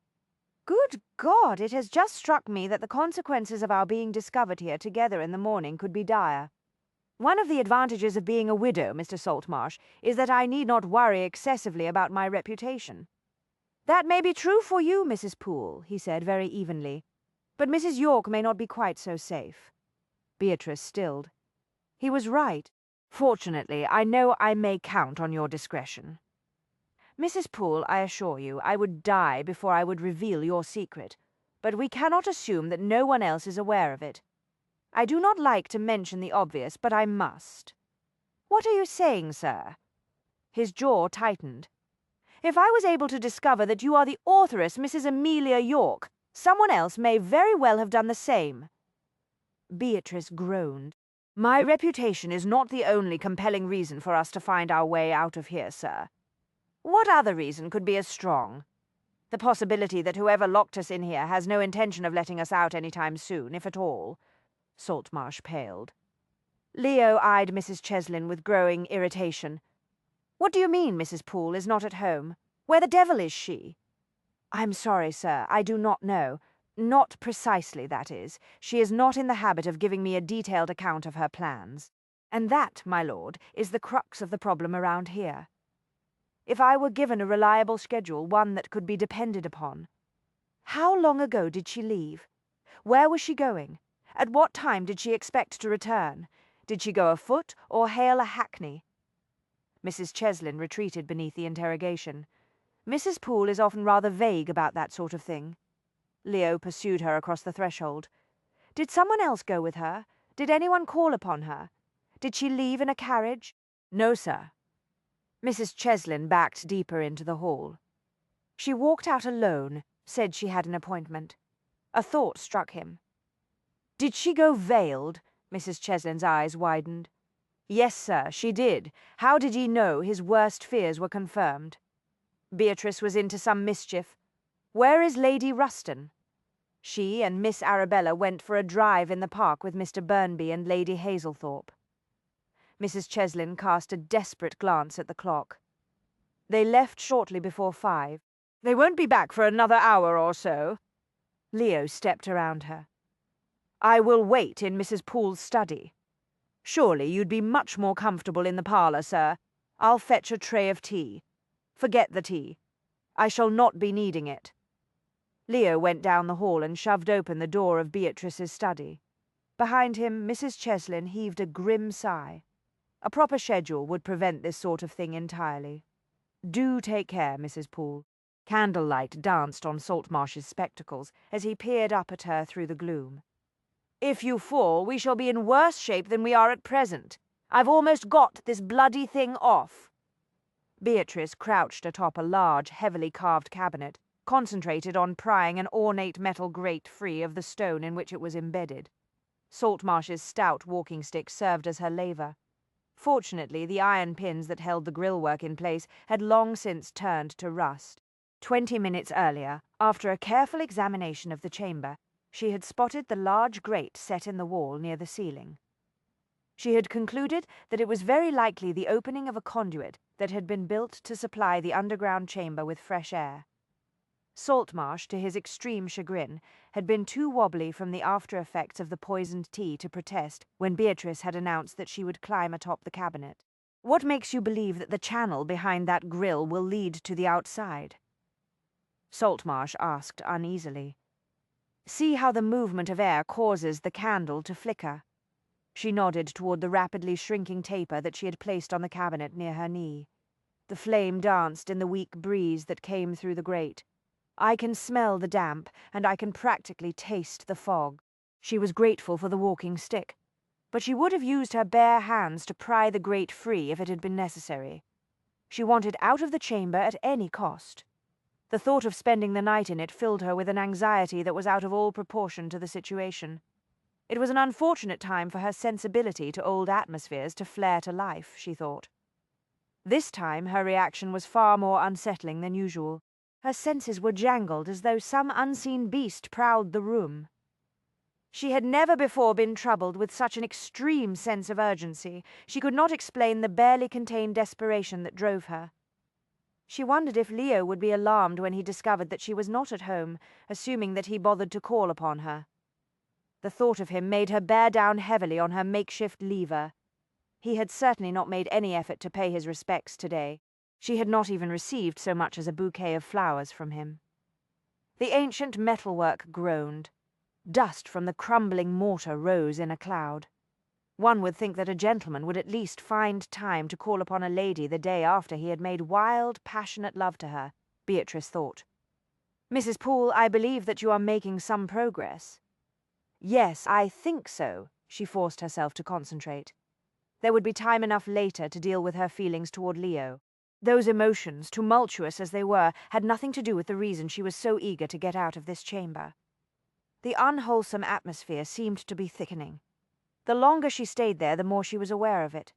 Good God, it has just struck me that the consequences of our being discovered here together in the morning could be dire. One of the advantages of being a widow, Mr. Saltmarsh, is that I need not worry excessively about my reputation. That may be true for you, Mrs. Poole, he said very evenly, but Mrs. York may not be quite so safe. Beatrice stilled. He was right. Fortunately, I know I may count on your discretion. Mrs. Poole, I assure you, I would die before I would reveal your secret, but we cannot assume that no one else is aware of it. I do not like to mention the obvious, but I must. What are you saying, sir? His jaw tightened. If I was able to discover that you are the authoress, Mrs. Amelia York, someone else may very well have done the same. Beatrice groaned. My reputation is not the only compelling reason for us to find our way out of here, sir. What other reason could be as strong? The possibility that whoever locked us in here has no intention of letting us out any time soon, if at all. Saltmarsh paled. Leo eyed Mrs. Cheslin with growing irritation. What do you mean Mrs. Poole is not at home? Where the devil is she? I'm sorry, sir, I do not know. Not precisely, that is. She is not in the habit of giving me a detailed account of her plans. And that, my lord, is the crux of the problem around here. If I were given a reliable schedule, one that could be depended upon. How long ago did she leave? Where was she going? At what time did she expect to return? Did she go afoot or hail a hackney? Mrs. Cheslin retreated beneath the interrogation. Mrs. Poole is often rather vague about that sort of thing. Leo pursued her across the threshold. Did someone else go with her? Did anyone call upon her? Did she leave in a carriage? No, sir. Mrs. Cheslin backed deeper into the hall. She walked out alone, said she had an appointment. A thought struck him. Did she go veiled? Mrs. Cheslin's eyes widened. Yes, sir, she did. How did he know his worst fears were confirmed? Beatrice was into some mischief. Where is Lady Ruston? She and Miss Arabella went for a drive in the park with Mr. Burnby and Lady Hazelthorpe. Mrs. Cheslin cast a desperate glance at the clock. They left shortly before 5. They won't be back for another hour or so. Leo stepped around her. I will wait in Mrs. Poole's study. Surely you'd be much more comfortable in the parlour, sir. I'll fetch a tray of tea. Forget the tea. I shall not be needing it. Leo went down the hall and shoved open the door of Beatrice's study. Behind him, Mrs. Cheslin heaved a grim sigh. A proper schedule would prevent this sort of thing entirely. Do take care, Mrs. Poole. Candlelight danced on Saltmarsh's spectacles as he peered up at her through the gloom. If you fall, we shall be in worse shape than we are at present. I've almost got this bloody thing off. Beatrice crouched atop a large, heavily carved cabinet, concentrated on prying an ornate metal grate free of the stone in which it was embedded. Saltmarsh's stout walking stick served as her laver. Fortunately, the iron pins that held the grillwork in place had long since turned to rust. 20 minutes earlier, after a careful examination of the chamber, she had spotted the large grate set in the wall near the ceiling. She had concluded that it was very likely the opening of a conduit that had been built to supply the underground chamber with fresh air. Saltmarsh, to his extreme chagrin, had been too wobbly from the after-effects of the poisoned tea to protest when Beatrice had announced that she would climb atop the cabinet. "What makes you believe that the channel behind that grille will lead to the outside?" Saltmarsh asked uneasily. "See how the movement of air causes the candle to flicker." She nodded toward the rapidly shrinking taper that she had placed on the cabinet near her knee. The flame danced in the weak breeze that came through the grate. "I can smell the damp, and I can practically taste the fog." She was grateful for the walking stick, but she would have used her bare hands to pry the grate free if it had been necessary. She wanted out of the chamber at any cost. The thought of spending the night in it filled her with an anxiety that was out of all proportion to the situation. It was an unfortunate time for her sensibility to old atmospheres to flare to life, she thought. This time her reaction was far more unsettling than usual. Her senses were jangled as though some unseen beast prowled the room. She had never before been troubled with such an extreme sense of urgency. She could not explain the barely contained desperation that drove her. She wondered if Leo would be alarmed when he discovered that she was not at home, assuming that he bothered to call upon her. The thought of him made her bear down heavily on her makeshift lever. He had certainly not made any effort to pay his respects today. She had not even received so much as a bouquet of flowers from him. The ancient metalwork groaned. Dust from the crumbling mortar rose in a cloud. One would think that a gentleman would at least find time to call upon a lady the day after he had made wild, passionate love to her, Beatrice thought. "Mrs. Poole, I believe that you are making some progress." "Yes, I think so," she forced herself to concentrate. There would be time enough later to deal with her feelings toward Leo. Those emotions, tumultuous as they were, had nothing to do with the reason she was so eager to get out of this chamber. The unwholesome atmosphere seemed to be thickening. The longer she stayed there, the more she was aware of it.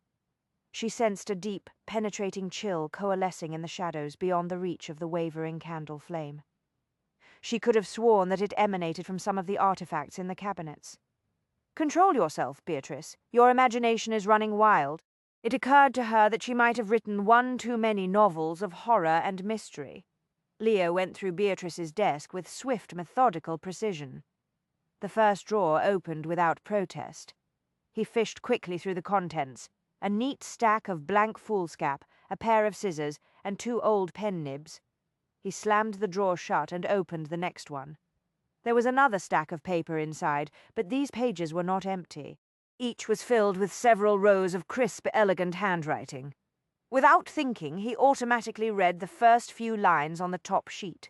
She sensed a deep, penetrating chill coalescing in the shadows beyond the reach of the wavering candle flame. She could have sworn that it emanated from some of the artifacts in the cabinets. "Control yourself, Beatrice. Your imagination is running wild." It occurred to her that she might have written one too many novels of horror and mystery. Leo went through Beatrice's desk with swift, methodical precision. The first drawer opened without protest. He fished quickly through the contents, a neat stack of blank foolscap, a pair of scissors, and 2 old pen nibs. He slammed the drawer shut and opened the next one. There was another stack of paper inside, but these pages were not empty. Each was filled with several rows of crisp, elegant handwriting. Without thinking, he automatically read the first few lines on the top sheet.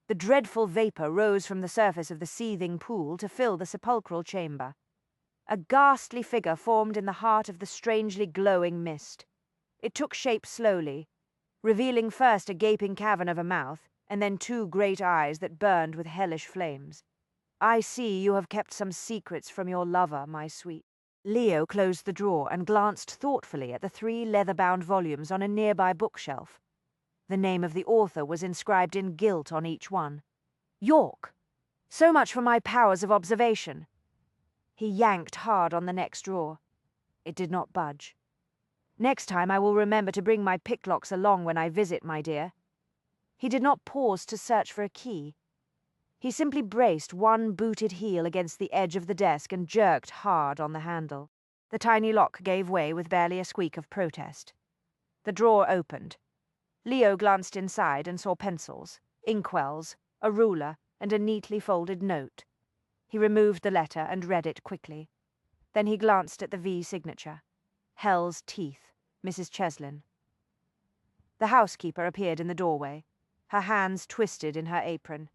The dreadful vapor rose from the surface of the seething pool to fill the sepulchral chamber. A ghastly figure formed in the heart of the strangely glowing mist. It took shape slowly, revealing first a gaping cavern of a mouth, and then 2 great eyes that burned with hellish flames. "I see you have kept some secrets from your lover, my sweet." Leo closed the drawer and glanced thoughtfully at the 3 leather-bound volumes on a nearby bookshelf. The name of the author was inscribed in gilt on each one. York! So much for my powers of observation. He yanked hard on the next drawer. It did not budge. "Next time I will remember to bring my picklocks along when I visit, my dear." He did not pause to search for a key. He simply braced one booted heel against the edge of the desk and jerked hard on the handle. The tiny lock gave way with barely a squeak of protest. The drawer opened. Leo glanced inside and saw pencils, inkwells, a ruler, and a neatly folded note. He removed the letter and read it quickly. Then he glanced at the V signature. Hell's Teeth, Mrs. Cheslin. The housekeeper appeared in the doorway, her hands twisted in her apron.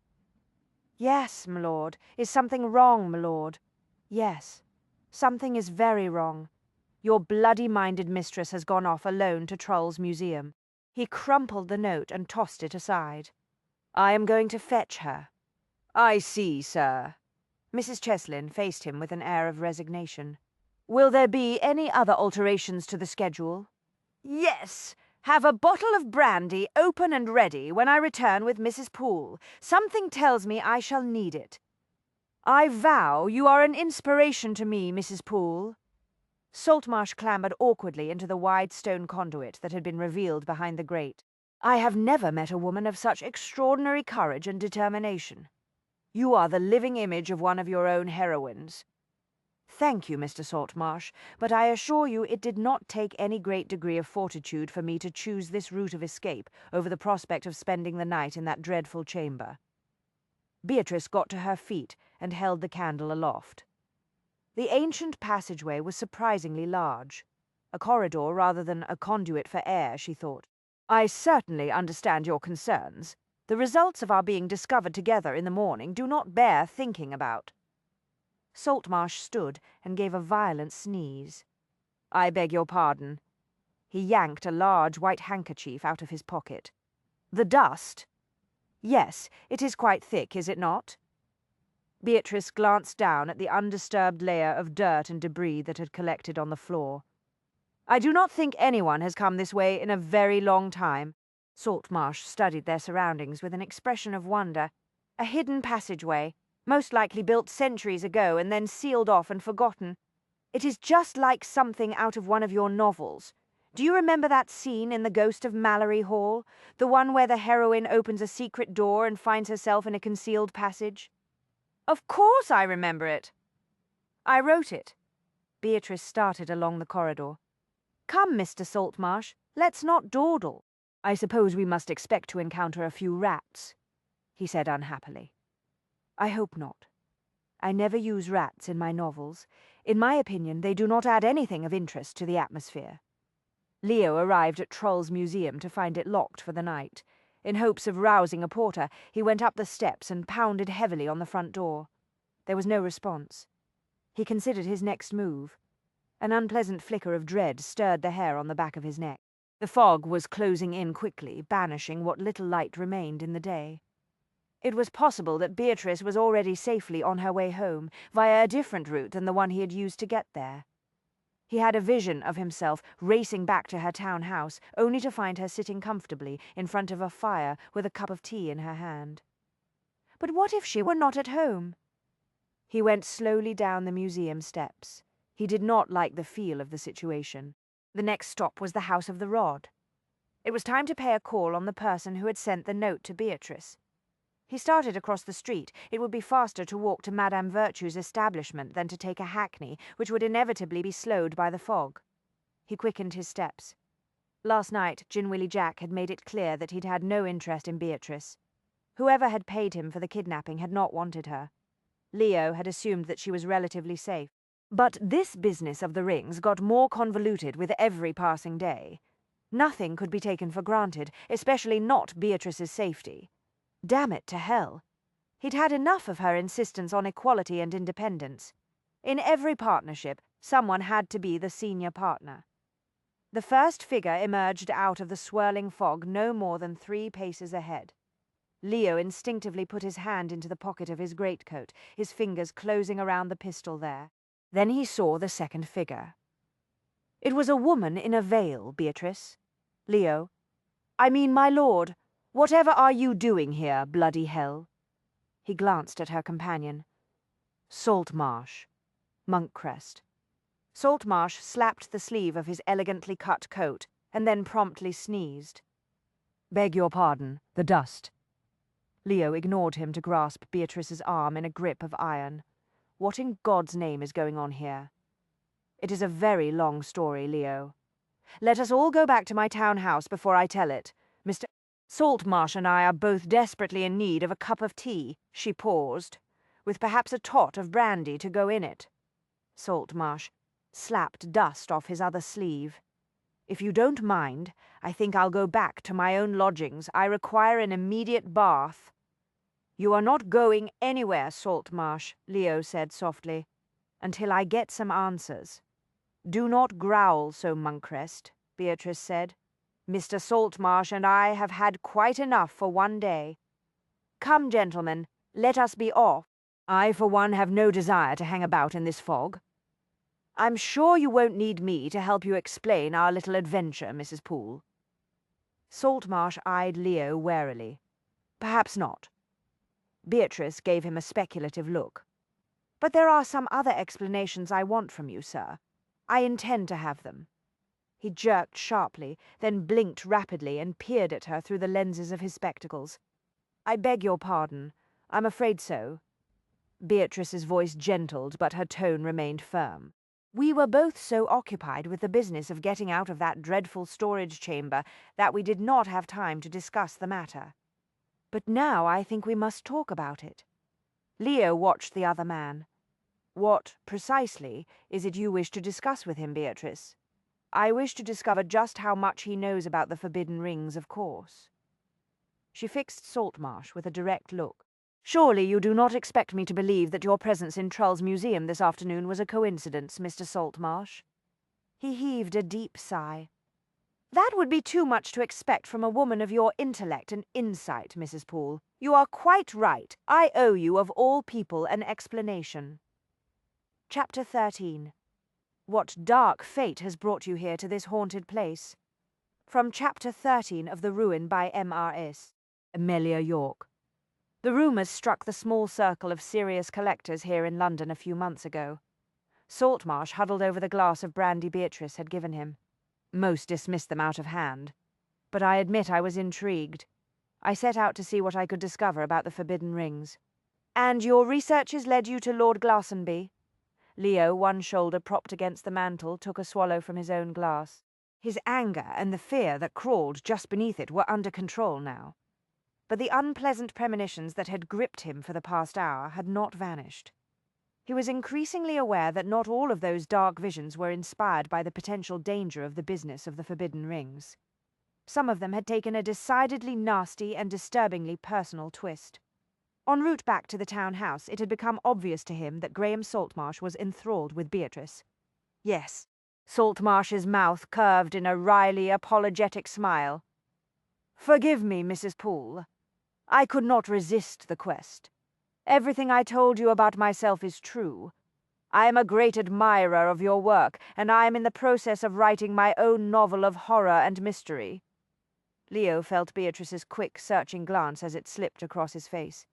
"Yes, my lord. Is something wrong, my lord?" "Yes. Something is very wrong. Your bloody-minded mistress has gone off alone to Troll's museum." He crumpled the note and tossed it aside. "I am going to fetch her." "I see, sir." Mrs. Cheslin faced him with an air of resignation. "Will there be any other alterations to the schedule?" "Yes. Have a bottle of brandy open and ready when I return with Mrs. Poole. Something tells me I shall need it." I vow you are an inspiration to me, Mrs. Poole. Saltmarsh clambered awkwardly into the wide stone conduit that had been revealed behind the grate. I have never met a woman of such extraordinary courage and determination. You are the living image of one of your own heroines. Thank you, Mr. Saltmarsh, but I assure you it did not take any great degree of fortitude for me to choose this route of escape over the prospect of spending the night in that dreadful chamber. Beatrice got to her feet and held the candle aloft. The ancient passageway was surprisingly large. A corridor rather than a conduit for air, she thought. I certainly understand your concerns. The results of our being discovered together in the morning do not bear thinking about. Saltmarsh stood and gave a violent sneeze. I beg your pardon. He yanked a large white handkerchief out of his pocket. The dust? Yes, it is quite thick, is it not? Beatrice glanced down at the undisturbed layer of dirt and debris that had collected on the floor. I do not think anyone has come this way in a very long time. Saltmarsh studied their surroundings with an expression of wonder. A hidden passageway, most likely built centuries ago and then sealed off and forgotten. It is just like something out of one of your novels. Do you remember that scene in The Ghost of Mallory Hall? The one where the heroine opens a secret door and finds herself in a concealed passage? Of course I remember it. I wrote it. Beatrice started along the corridor. Come, Mr. Saltmarsh, let's not dawdle. I suppose we must expect to encounter a few rats, he said unhappily. I hope not. I never use rats in my novels. In my opinion, they do not add anything of interest to the atmosphere. Leo arrived at Troll's Museum to find it locked for the night. In hopes of rousing a porter, he went up the steps and pounded heavily on the front door. There was no response. He considered his next move. An unpleasant flicker of dread stirred the hair on the back of his neck. The fog was closing in quickly, banishing what little light remained in the day. It was possible that Beatrice was already safely on her way home, via a different route than the one he had used to get there. He had a vision of himself racing back to her town house, only to find her sitting comfortably in front of a fire with a cup of tea in her hand. But what if she were not at home? He went slowly down the museum steps. He did not like the feel of the situation. The next stop was the House of the Rod. It was time to pay a call on the person who had sent the note to Beatrice. He started across the street. It would be faster to walk to Madame Virtue's establishment than to take a hackney, which would inevitably be slowed by the fog. He quickened his steps. Last night, Ginwilly Jack had made it clear that he'd had no interest in Beatrice. Whoever had paid him for the kidnapping had not wanted her. Leo had assumed that she was relatively safe. But this business of the rings got more convoluted with every passing day. Nothing could be taken for granted, especially not Beatrice's safety. Damn it to hell. He'd had enough of her insistence on equality and independence. In every partnership, someone had to be the senior partner. The first figure emerged out of the swirling fog no more than 3 paces ahead. Leo instinctively put his hand into the pocket of his greatcoat, his fingers closing around the pistol there. Then he saw the second figure. It was a woman in a veil, Beatrice. Leo. I mean, my lord, whatever are you doing here, bloody hell? He glanced at her companion. Saltmarsh. Monkcrest. Saltmarsh slapped the sleeve of his elegantly cut coat and then promptly sneezed. Beg your pardon, the dust. Leo ignored him to grasp Beatrice's arm in a grip of iron. What in God's name is going on here? It is a very long story, Leo. Let us all go back to my town house before I tell it. Mr. Saltmarsh and I are both desperately in need of a cup of tea, she paused, with perhaps a tot of brandy to go in it. Saltmarsh slapped dust off his other sleeve. If you don't mind, I think I'll go back to my own lodgings. I require an immediate bath. You are not going anywhere, Saltmarsh, Leo said softly, until I get some answers. Do not growl so, Monkcrest, Beatrice said. Mr. Saltmarsh and I have had quite enough for one day. Come, gentlemen, let us be off. I, for one, have no desire to hang about in this fog. I'm sure you won't need me to help you explain our little adventure, Mrs. Poole. Saltmarsh eyed Leo warily. Perhaps not. Beatrice gave him a speculative look. But there are some other explanations I want from you, sir. I intend to have them." He jerked sharply, then blinked rapidly and peered at her through the lenses of his spectacles. "I beg your pardon. I'm afraid so." Beatrice's voice gentled, but her tone remained firm. "We were both so occupied with the business of getting out of that dreadful storage chamber that we did not have time to discuss the matter. But now I think we must talk about it." Leo watched the other man. "What, precisely, is it you wish to discuss with him, Beatrice?" "I wish to discover just how much he knows about the forbidden rings, of course." She fixed Saltmarsh with a direct look. "Surely you do not expect me to believe that your presence in Trull's museum this afternoon was a coincidence, Mr. Saltmarsh?" He heaved a deep sigh. "That would be too much to expect from a woman of your intellect and insight, Mrs. Poole. You are quite right. I owe you, of all people, an explanation." Chapter 13. What dark fate has brought you here to this haunted place? From Chapter 13 of The Ruin by M.R.S. Amelia York. The rumours struck the small circle of serious collectors here in London a few months ago. Saltmarsh huddled over the glass of brandy Beatrice had given him. Most dismissed them out of hand. But I admit I was intrigued. I set out to see what I could discover about the forbidden rings. "And your researches led you to Lord Glastonbury?" Leo, one shoulder propped against the mantel, took a swallow from his own glass. His anger and the fear that crawled just beneath it were under control now. But the unpleasant premonitions that had gripped him for the past hour had not vanished. He was increasingly aware that not all of those dark visions were inspired by the potential danger of the business of the forbidden rings. Some of them had taken a decidedly nasty and disturbingly personal twist. En route back to the town house, it had become obvious to him that Graham Saltmarsh was enthralled with Beatrice. Yes, Saltmarsh's mouth curved in a wryly apologetic smile. "Forgive me, Mrs. Poole. I could not resist the quest. Everything I told you about myself is true. I am a great admirer of your work, and I am in the process of writing my own novel of horror and mystery." Leo felt Beatrice's quick, searching glance as it slipped across his face.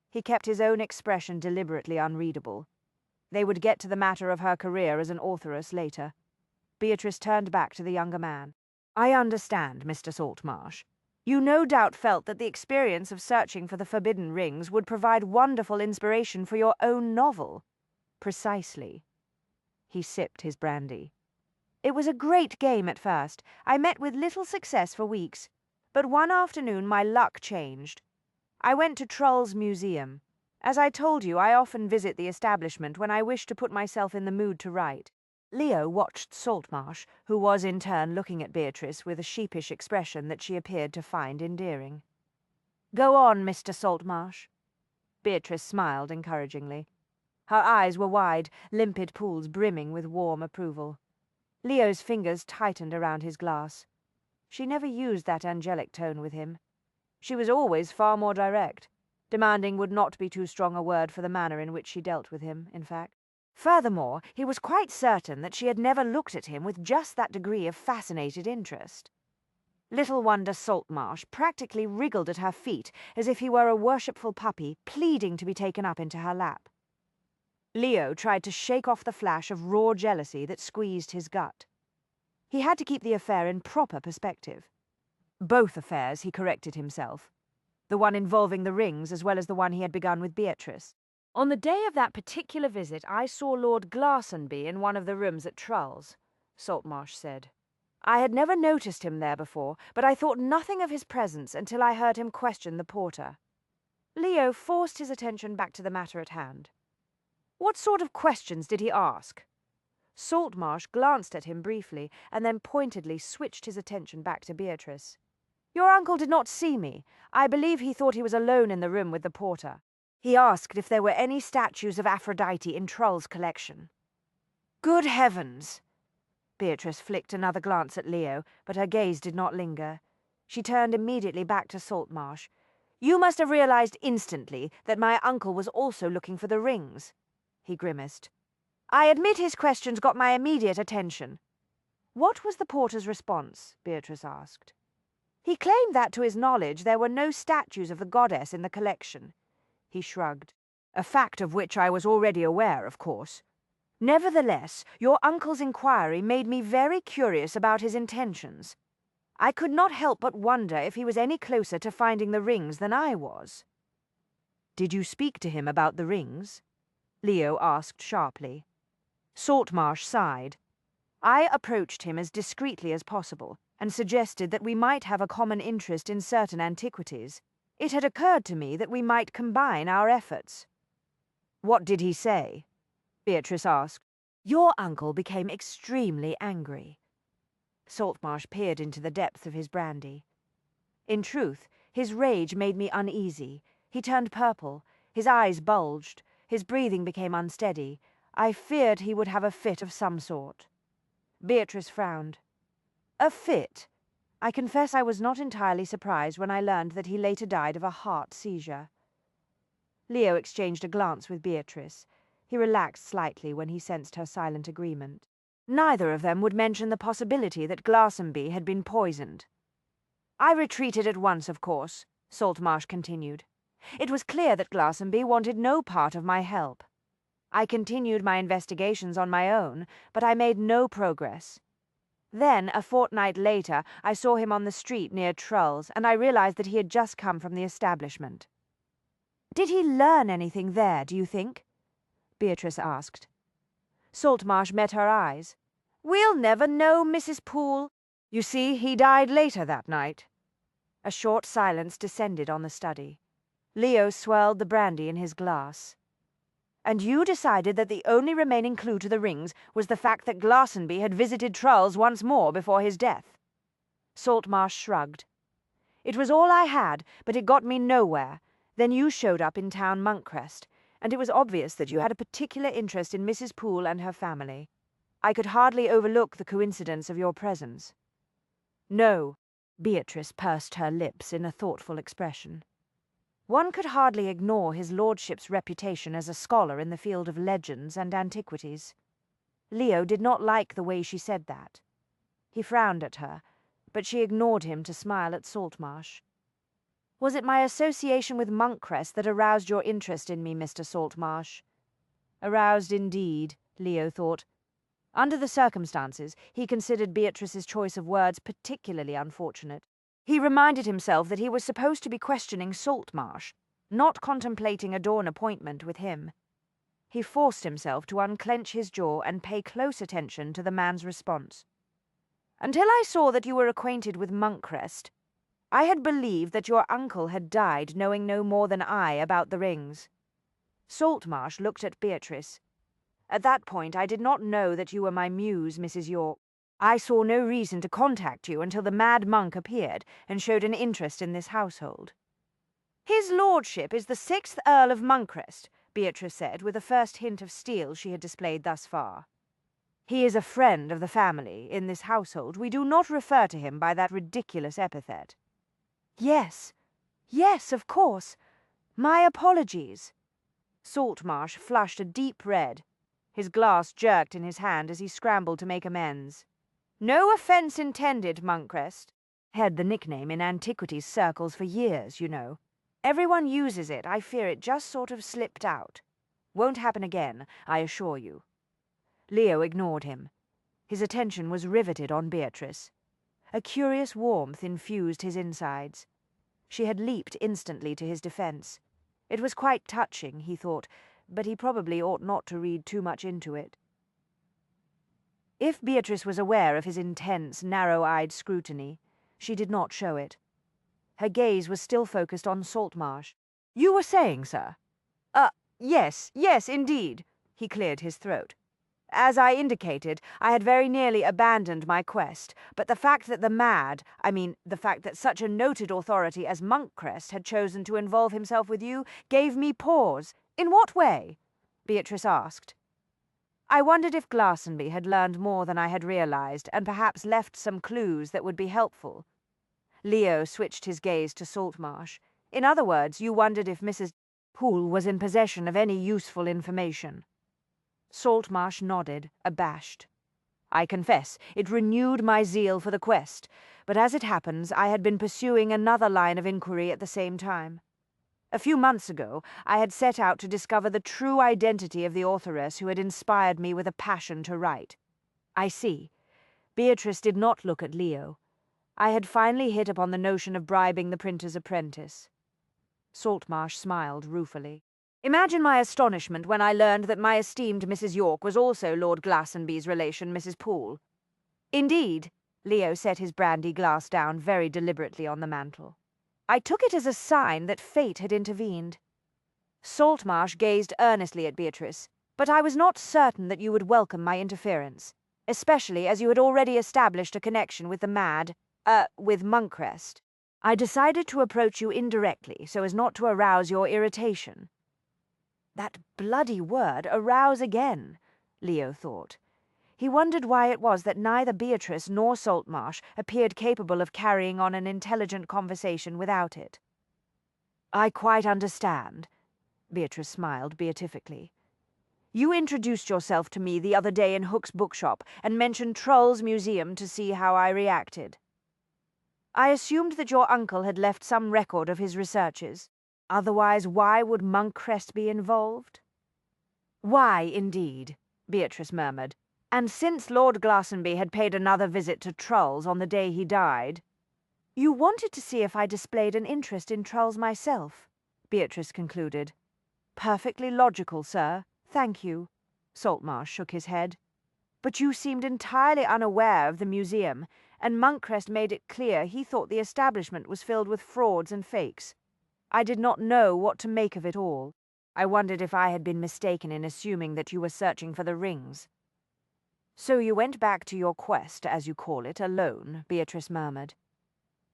He kept his own expression deliberately unreadable. They would get to the matter of her career as an authoress later. Beatrice turned back to the younger man. "I understand, Mr. Saltmarsh. You no doubt felt that the experience of searching for the forbidden rings would provide wonderful inspiration for your own novel." "Precisely." He sipped his brandy. "It was a great game at first. I met with little success for weeks. But one afternoon my luck changed. I went to Trull's museum. As I told you, I often visit the establishment when I wish to put myself in the mood to write." Leo watched Saltmarsh, who was in turn looking at Beatrice with a sheepish expression that she appeared to find endearing. "Go on, Mr. Saltmarsh." Beatrice smiled encouragingly. Her eyes were wide, limpid pools brimming with warm approval. Leo's fingers tightened around his glass. She never used that angelic tone with him. She was always far more direct. Demanding would not be too strong a word for the manner in which she dealt with him, in fact. Furthermore, he was quite certain that she had never looked at him with just that degree of fascinated interest. Little wonder Saltmarsh practically wriggled at her feet as if he were a worshipful puppy pleading to be taken up into her lap. Leo tried to shake off the flash of raw jealousy that squeezed his gut. He had to keep the affair in proper perspective. Both affairs, he corrected himself. The one involving the rings as well as the one he had begun with Beatrice. "On the day of that particular visit, I saw Lord Glastonbury in one of the rooms at Trull's," Saltmarsh said. "I had never noticed him there before, but I thought nothing of his presence until I heard him question the porter." Leo forced his attention back to the matter at hand. "What sort of questions did he ask?" Saltmarsh glanced at him briefly, and then pointedly switched his attention back to Beatrice. "Your uncle did not see me. I believe he thought he was alone in the room with the porter. He asked if there were any statues of Aphrodite in Trull's collection." "Good heavens!" Beatrice flicked another glance at Leo, but her gaze did not linger. She turned immediately back to Saltmarsh. "You must have realized instantly that my uncle was also looking for the rings." He grimaced. "I admit his questions got my immediate attention." "What was the porter's response?" Beatrice asked. "He claimed that, to his knowledge, there were no statues of the goddess in the collection." He shrugged. a fact of which I was already aware, of course. Nevertheless, your uncle's inquiry made me very curious about his intentions. I could not help but wonder if he was any closer to finding the rings than I was." "Did you speak to him about the rings?" Leo asked sharply. Saltmarsh sighed. "I approached him as discreetly as possible, and suggested that we might have a common interest in certain antiquities. It had occurred to me that we might combine our efforts." "What did he say?" Beatrice asked. "Your uncle became extremely angry." Saltmarsh peered into the depth of his brandy. "In truth, his rage made me uneasy. He turned purple, his eyes bulged, his breathing became unsteady. I feared he would have a fit of some sort." Beatrice frowned. "A fit?" I confess I was not entirely surprised when I learned that he later died of a heart seizure. Leo exchanged a glance with Beatrice. He relaxed slightly when he sensed her silent agreement. Neither of them would mention the possibility that Glastonbury had been poisoned. "I retreated at once, of course," Saltmarsh continued. "It was clear that Glastonbury wanted no part of my help. I continued my investigations on my own, but I made no progress. Then, a fortnight later, I saw him on the street near Trulls, and I realized that he had just come from the establishment." "Did he learn anything there, do you think?" Beatrice asked. Saltmarsh met her eyes. "We'll never know, Mrs. Poole. You see, he died later that night." A short silence descended on the study. Leo swirled the brandy in his glass. "And you decided that the only remaining clue to the rings was the fact that Glastonbury had visited Trulls once more before his death?" Saltmarsh shrugged. "It was all I had, but it got me nowhere. Then you showed up in town Monkcrest, and it was obvious that you had a particular interest in Mrs. Poole and her family. I could hardly overlook the coincidence of your presence." "No," Beatrice pursed her lips in a thoughtful expression. "One could hardly ignore his lordship's reputation as a scholar in the field of legends and antiquities." Leo did not like the way she said that. He frowned at her, but she ignored him to smile at Saltmarsh. "Was it my association with Monkcrest that aroused your interest in me, Mr. Saltmarsh?" Aroused indeed, Leo thought. Under the circumstances, he considered Beatrice's choice of words particularly unfortunate. He reminded himself that he was supposed to be questioning Saltmarsh, not contemplating a dawn appointment with him. He forced himself to unclench his jaw and pay close attention to the man's response. "Until I saw that you were acquainted with Monkcrest, I had believed that your uncle had died knowing no more than I about the rings." Saltmarsh looked at Beatrice. "At that point I did not know that you were my muse, Mrs. York. I saw no reason to contact you until the mad monk appeared and showed an interest in this household." "His lordship is the 6th Earl of Monkcrest," Beatrice said, with the first hint of steel she had displayed thus far. "He is a friend of the family. In this household we do not refer to him by that ridiculous epithet." "Yes, yes, of course. My apologies." Saltmarsh flushed a deep red. His glass jerked in his hand as he scrambled to make amends. "No offence intended, Monkcrest. Had the nickname in antiquities circles for years, you know. Everyone uses it. I fear it just sort of slipped out. Won't happen again, I assure you." Leo ignored him. His attention was riveted on Beatrice. A curious warmth infused his insides. She had leaped instantly to his defence. It was quite touching, he thought, but he probably ought not to read too much into it. If Beatrice was aware of his intense, narrow-eyed scrutiny, she did not show it. Her gaze was still focused on Saltmarsh. "You were saying, sir?" Yes, indeed." He cleared his throat. "As I indicated, I had very nearly abandoned my quest, but the fact that the fact that such a noted authority as Monkcrest had chosen to involve himself with you gave me pause." "In what way?" Beatrice asked. "I wondered if Glastonbury had learned more than I had realized, and perhaps left some clues that would be helpful." Leo switched his gaze to Saltmarsh. "In other words, you wondered if Mrs. Poole was in possession of any useful information." Saltmarsh nodded, abashed. "I confess, it renewed my zeal for the quest, but as it happens, I had been pursuing another line of inquiry at the same time." A few months ago, I had set out to discover the true identity of the authoress who had inspired me with a passion to write. I see. Beatrice did not look at Leo. I had finally hit upon the notion of bribing the printer's apprentice. Saltmarsh smiled ruefully. Imagine my astonishment when I learned that my esteemed Mrs. York was also Lord Glastonby's relation, Mrs. Poole. Indeed, Leo set his brandy glass down very deliberately on the mantel. I took it as a sign that fate had intervened. Saltmarsh gazed earnestly at Beatrice, but I was not certain that you would welcome my interference, especially as you had already established a connection with with Monkcrest. I decided to approach you indirectly so as not to arouse your irritation. That bloody word, arouse again, Leo thought. He wondered why it was that neither Beatrice nor Saltmarsh appeared capable of carrying on an intelligent conversation without it. I quite understand, Beatrice smiled beatifically. You introduced yourself to me the other day in Hook's bookshop and mentioned Troll's Museum to see how I reacted. I assumed that your uncle had left some record of his researches. Otherwise, why would Monkcrest be involved? Why, indeed, Beatrice murmured. And since Lord Glastonby had paid another visit to Troll's on the day he died... You wanted to see if I displayed an interest in Troll's myself, Beatrice concluded. Perfectly logical, sir. Thank you. Saltmarsh shook his head. But you seemed entirely unaware of the museum, and Monkcrest made it clear he thought the establishment was filled with frauds and fakes. I did not know what to make of it all. I wondered if I had been mistaken in assuming that you were searching for the rings. So you went back to your quest, as you call it, alone, Beatrice murmured.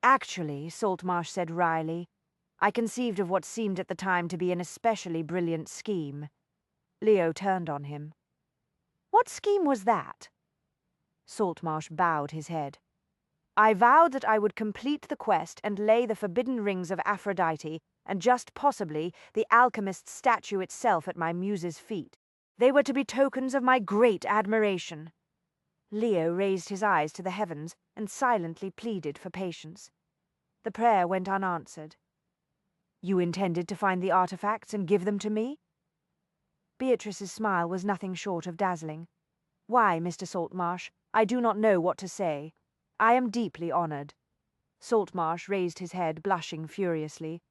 Actually, Saltmarsh said wryly, I conceived of what seemed at the time to be an especially brilliant scheme. Leo turned on him. What scheme was that? Saltmarsh bowed his head. I vowed that I would complete the quest and lay the forbidden rings of Aphrodite, and just possibly the alchemist's statue itself at my muse's feet. They were to be tokens of my great admiration. Leo raised his eyes to the heavens and silently pleaded for patience. The prayer went unanswered. You intended to find the artifacts and give them to me? Beatrice's smile was nothing short of dazzling. Why, Mr. Saltmarsh, I do not know what to say. I am deeply honored. Saltmarsh raised his head, blushing furiously.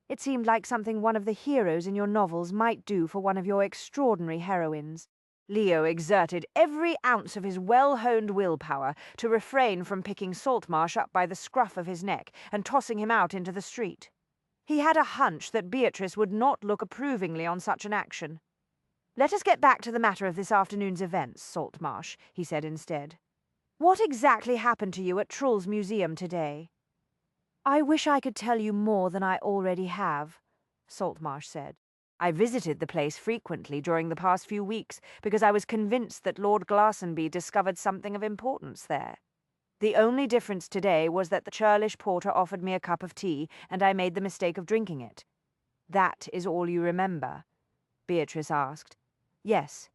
It seemed like something one of the heroes in your novels might do for one of your extraordinary heroines. Leo exerted every ounce of his well-honed willpower to refrain from picking Saltmarsh up by the scruff of his neck and tossing him out into the street. He had a hunch that Beatrice would not look approvingly on such an action. Let us get back to the matter of this afternoon's events, Saltmarsh, he said instead. What exactly happened to you at Troll's Museum today? I wish I could tell you more than I already have, Saltmarsh said. I visited the place frequently during the past few weeks because I was convinced that Lord Glastonby discovered something of importance there. The only difference today was that the churlish porter offered me a cup of tea, and I made the mistake of drinking it. That is all you remember? Beatrice asked. Yes.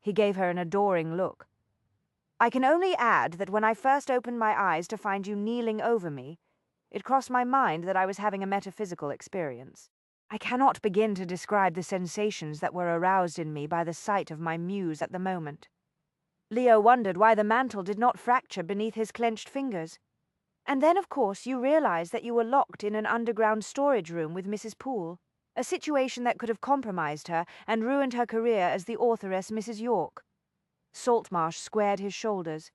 He gave her an adoring look. I can only add that when I first opened my eyes to find you kneeling over me, it crossed my mind that I was having a metaphysical experience. I cannot begin to describe the sensations that were aroused in me by the sight of my muse at the moment. Leo wondered why the mantle did not fracture beneath his clenched fingers. And then, of course, you realized that you were locked in an underground storage room with Mrs. Poole, a situation that could have compromised her and ruined her career as the authoress Mrs. York. Saltmarsh squared his shoulders.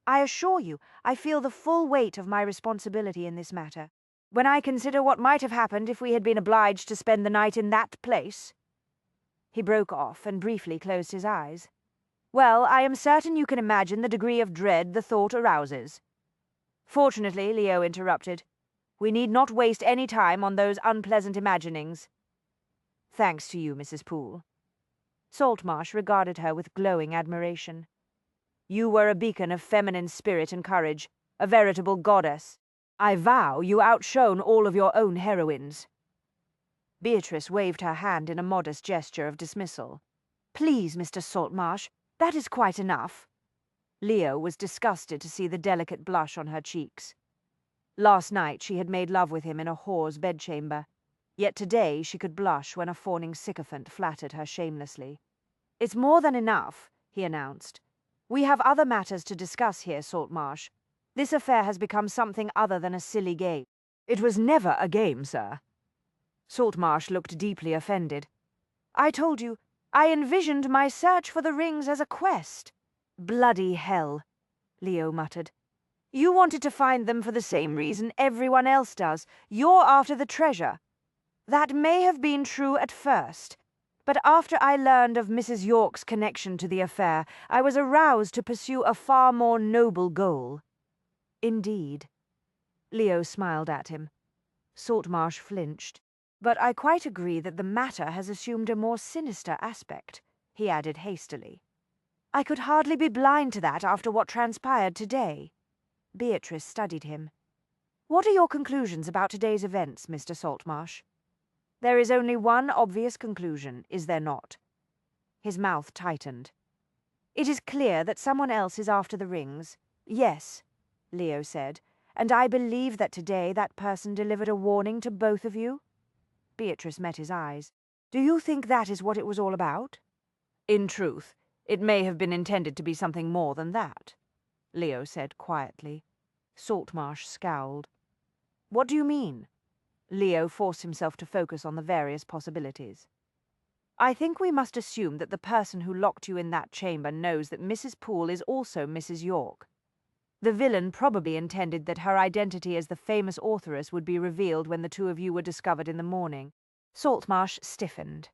I assure you, I feel the full weight of my responsibility in this matter. When I consider what might have happened if we had been obliged to spend the night in that place... He broke off and briefly closed his eyes. Well, I am certain you can imagine the degree of dread the thought arouses. Fortunately, Leo interrupted, we need not waste any time on those unpleasant imaginings. Thanks to you, Mrs. Poole. Saltmarsh regarded her with glowing admiration. You were a beacon of feminine spirit and courage, a veritable goddess. I vow you outshone all of your own heroines. Beatrice waved her hand in a modest gesture of dismissal. Please, Mr. Saltmarsh, that is quite enough. Leo was disgusted to see the delicate blush on her cheeks. Last night she had made love with him in a whore's bedchamber. Yet today she could blush when a fawning sycophant flattered her shamelessly. "It's more than enough," he announced. "We have other matters to discuss here, Saltmarsh. This affair has become something other than a silly game." "It was never a game, sir." Saltmarsh looked deeply offended. "I told you, I envisioned my search for the rings as a quest." "Bloody hell," Leo muttered. "You wanted to find them for the same reason everyone else does. You're after the treasure. That may have been true at first, but after I learned of Mrs. York's connection to the affair, I was aroused to pursue a far more noble goal." "Indeed." Leo smiled at him. Saltmarsh flinched. "But I quite agree that the matter has assumed a more sinister aspect," he added hastily. "I could hardly be blind to that after what transpired today." Beatrice studied him. "What are your conclusions about today's events, Mr. Saltmarsh?" "There is only one obvious conclusion, is there not?" His mouth tightened. "It is clear that someone else is after the rings." "Yes," Leo said, "and I believe that today that person delivered a warning to both of you." Beatrice met his eyes. "Do you think that is what it was all about?" "In truth, it may have been intended to be something more than that," Leo said quietly. Saltmarsh scowled. "What do you mean?" Leo forced himself to focus on the various possibilities. "I think we must assume that the person who locked you in that chamber knows that Mrs. Poole is also Mrs. York. The villain probably intended that her identity as the famous authoress would be revealed when the two of you were discovered in the morning." Saltmarsh stiffened.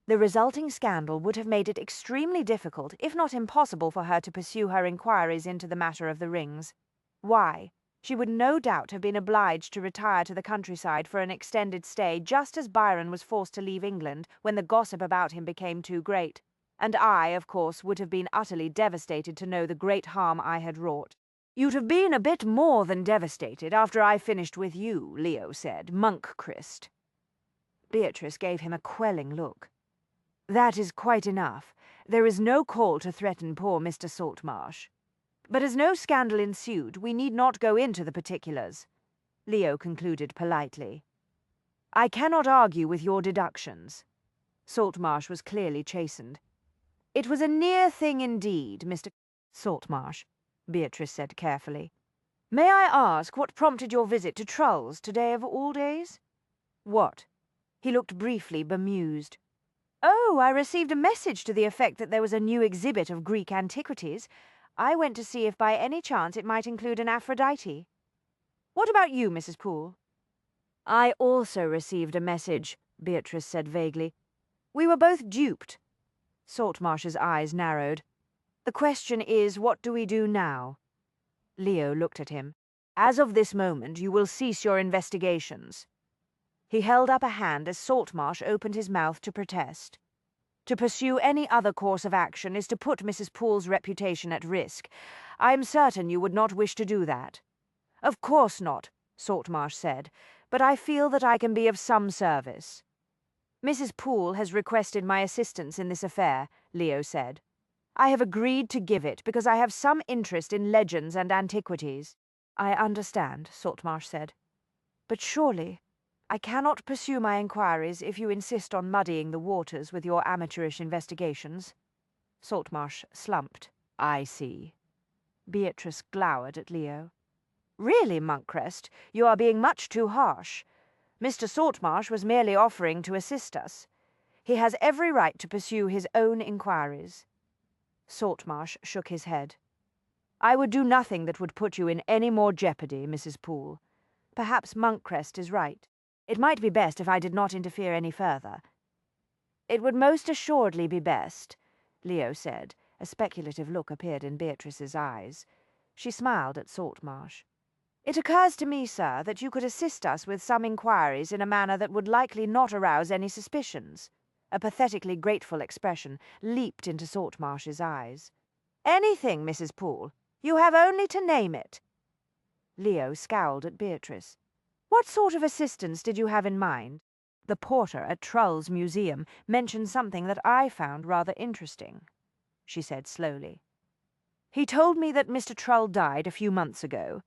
The resulting scandal would have made it extremely difficult, if not impossible, for her to pursue her inquiries into the matter of the rings. Why? She would no doubt have been obliged to retire to the countryside for an extended stay, just as Byron was forced to leave England when the gossip about him became too great. And I, of course, would have been utterly devastated to know the great harm I had wrought. "You'd have been a bit more than devastated after I finished with you," Leo said, Monk-Christ. Beatrice gave him a quelling look. "That is quite enough. There is no call to threaten poor Mr. Saltmarsh. But as no scandal ensued, we need not go into the particulars," Leo concluded politely. "I cannot argue with your deductions." Saltmarsh was clearly chastened. "It was a near thing indeed, Mr. Saltmarsh," Beatrice said carefully. "May I ask what prompted your visit to Trull's today of all days?" "What?" He looked briefly bemused. "Oh, I received a message to the effect that there was a new exhibit of Greek antiquities. I went to see if by any chance it might include an Aphrodite. What about you, Mrs. Poole?" "I also received a message," Beatrice said vaguely. "We were both duped." Saltmarsh's eyes narrowed. "The question is, what do we do now?" Leo looked at him. "As of this moment, you will cease your investigations." He held up a hand as Saltmarsh opened his mouth to protest. "To pursue any other course of action is to put Mrs. Poole's reputation at risk. I am certain you would not wish to do that." "Of course not," Saltmarsh said, "but I feel that I can be of some service." "Mrs. Poole has requested my assistance in this affair," Leo said. "I have agreed to give it because I have some interest in legends and antiquities." "I understand," Saltmarsh said. "But surely I cannot pursue my inquiries if you insist on muddying the waters with your amateurish investigations." Saltmarsh slumped. "I see." Beatrice glowered at Leo. "Really, Monk-Crest, you are being much too harsh. Mr. Saltmarsh was merely offering to assist us. He has every right to pursue his own inquiries." Saltmarsh shook his head. "I would do nothing that would put you in any more jeopardy, Mrs. Poole. Perhaps Monk-Crest is right. It might be best if I did not interfere any further." "It would most assuredly be best," Leo said. A speculative look appeared in Beatrice's eyes. She smiled at Saltmarsh. "It occurs to me, sir, that you could assist us with some inquiries in a manner that would likely not arouse any suspicions." A pathetically grateful expression leaped into Saltmarsh's eyes. "Anything, Mrs. Poole. You have only to name it." Leo scowled at Beatrice. "What sort of assistance did you have in mind?" "The porter at Trull's Museum mentioned something that I found rather interesting," she said slowly. "He told me that Mr. Trull died a few months ago.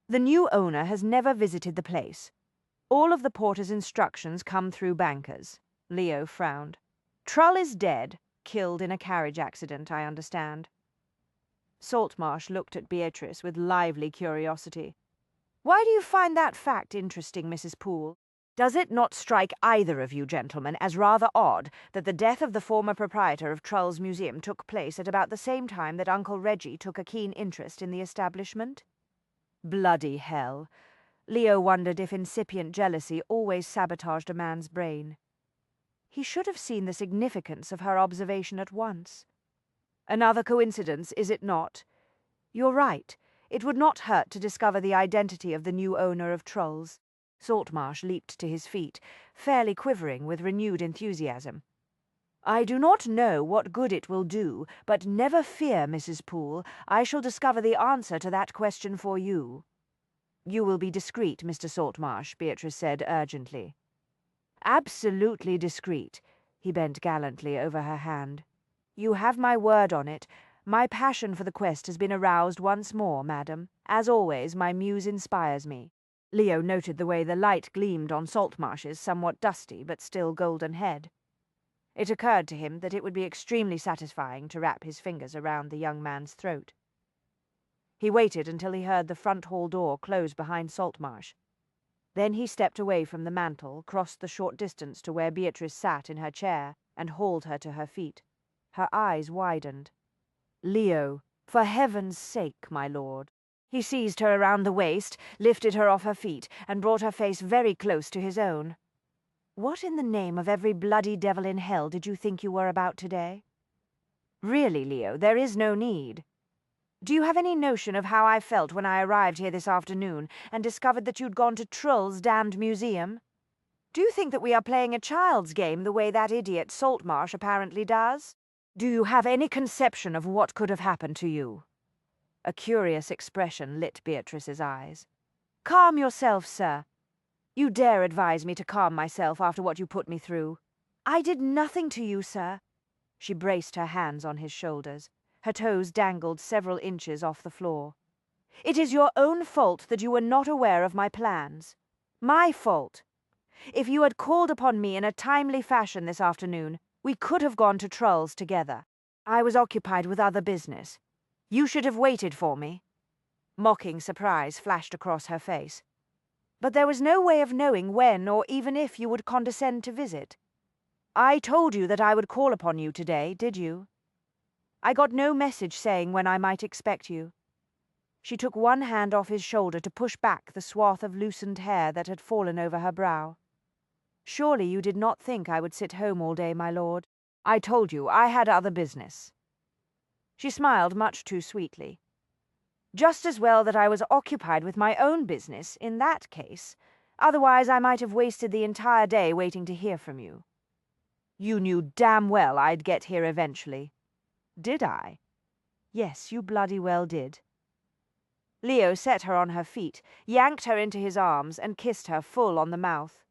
The new owner has never visited the place. All of the porter's instructions come through bankers. Leo frowned. Trull is dead, killed in a carriage accident, I understand. Saltmarsh looked at Beatrice with lively curiosity. Why do you find that fact interesting, Mrs. Poole? Does it not strike either of you gentlemen as rather odd that the death of the former proprietor of Trull's museum took place at about the same time that Uncle Reggie took a keen interest in the establishment? Bloody hell! Leo wondered if incipient jealousy always sabotaged a man's brain. He should have seen the significance of her observation at once. Another coincidence, is it not? You're right. It would not hurt to discover the identity of the new owner of Trull's. Saltmarsh leaped to his feet, fairly quivering with renewed enthusiasm. I do not know what good it will do, but never fear, Mrs. Poole. I shall discover the answer to that question for you. You will be discreet, Mr. Saltmarsh, Beatrice said urgently. Absolutely discreet. He bent gallantly over her hand. You have my word on it. My passion for the quest has been aroused once more, madam. As always, my muse inspires me. Leo noted the way the light gleamed on Saltmarsh's somewhat dusty but still golden head. It occurred to him that it would be extremely satisfying to wrap his fingers around the young man's throat. He waited until he heard the front hall door close behind Saltmarsh. Then he stepped away from the mantel, crossed the short distance to where Beatrice sat in her chair, and hauled her to her feet. Her eyes widened. Leo, for heaven's sake, my lord. He seized her around the waist, lifted her off her feet, and brought her face very close to his own. What in the name of every bloody devil in hell did you think you were about today? Really, Leo, there is no need. Do you have any notion of how I felt when I arrived here this afternoon and discovered that you'd gone to Trull's damned museum? Do you think that we are playing a child's game the way that idiot Saltmarsh apparently does? Do you have any conception of what could have happened to you? A curious expression lit Beatrice's eyes. Calm yourself, sir. You dare advise me to calm myself after what you put me through. I did nothing to you, sir. She braced her hands on his shoulders. Her toes dangled several inches off the floor. It is your own fault that you were not aware of my plans. My fault. If you had called upon me in a timely fashion this afternoon, we could have gone to Trull's together. I was occupied with other business. You should have waited for me. Mocking surprise flashed across her face. But there was no way of knowing when or even if you would condescend to visit. I told you that I would call upon you today, did you? I got no message saying when I might expect you. She took one hand off his shoulder to push back the swath of loosened hair that had fallen over her brow. Surely you did not think I would sit home all day, my lord. I told you I had other business. She smiled much too sweetly. Just as well that I was occupied with my own business in that case. Otherwise I might have wasted the entire day waiting to hear from you. You knew damn well I'd get here eventually. Did I? Yes, you bloody well did. Leo set her on her feet, yanked her into his arms, and kissed her full on the mouth.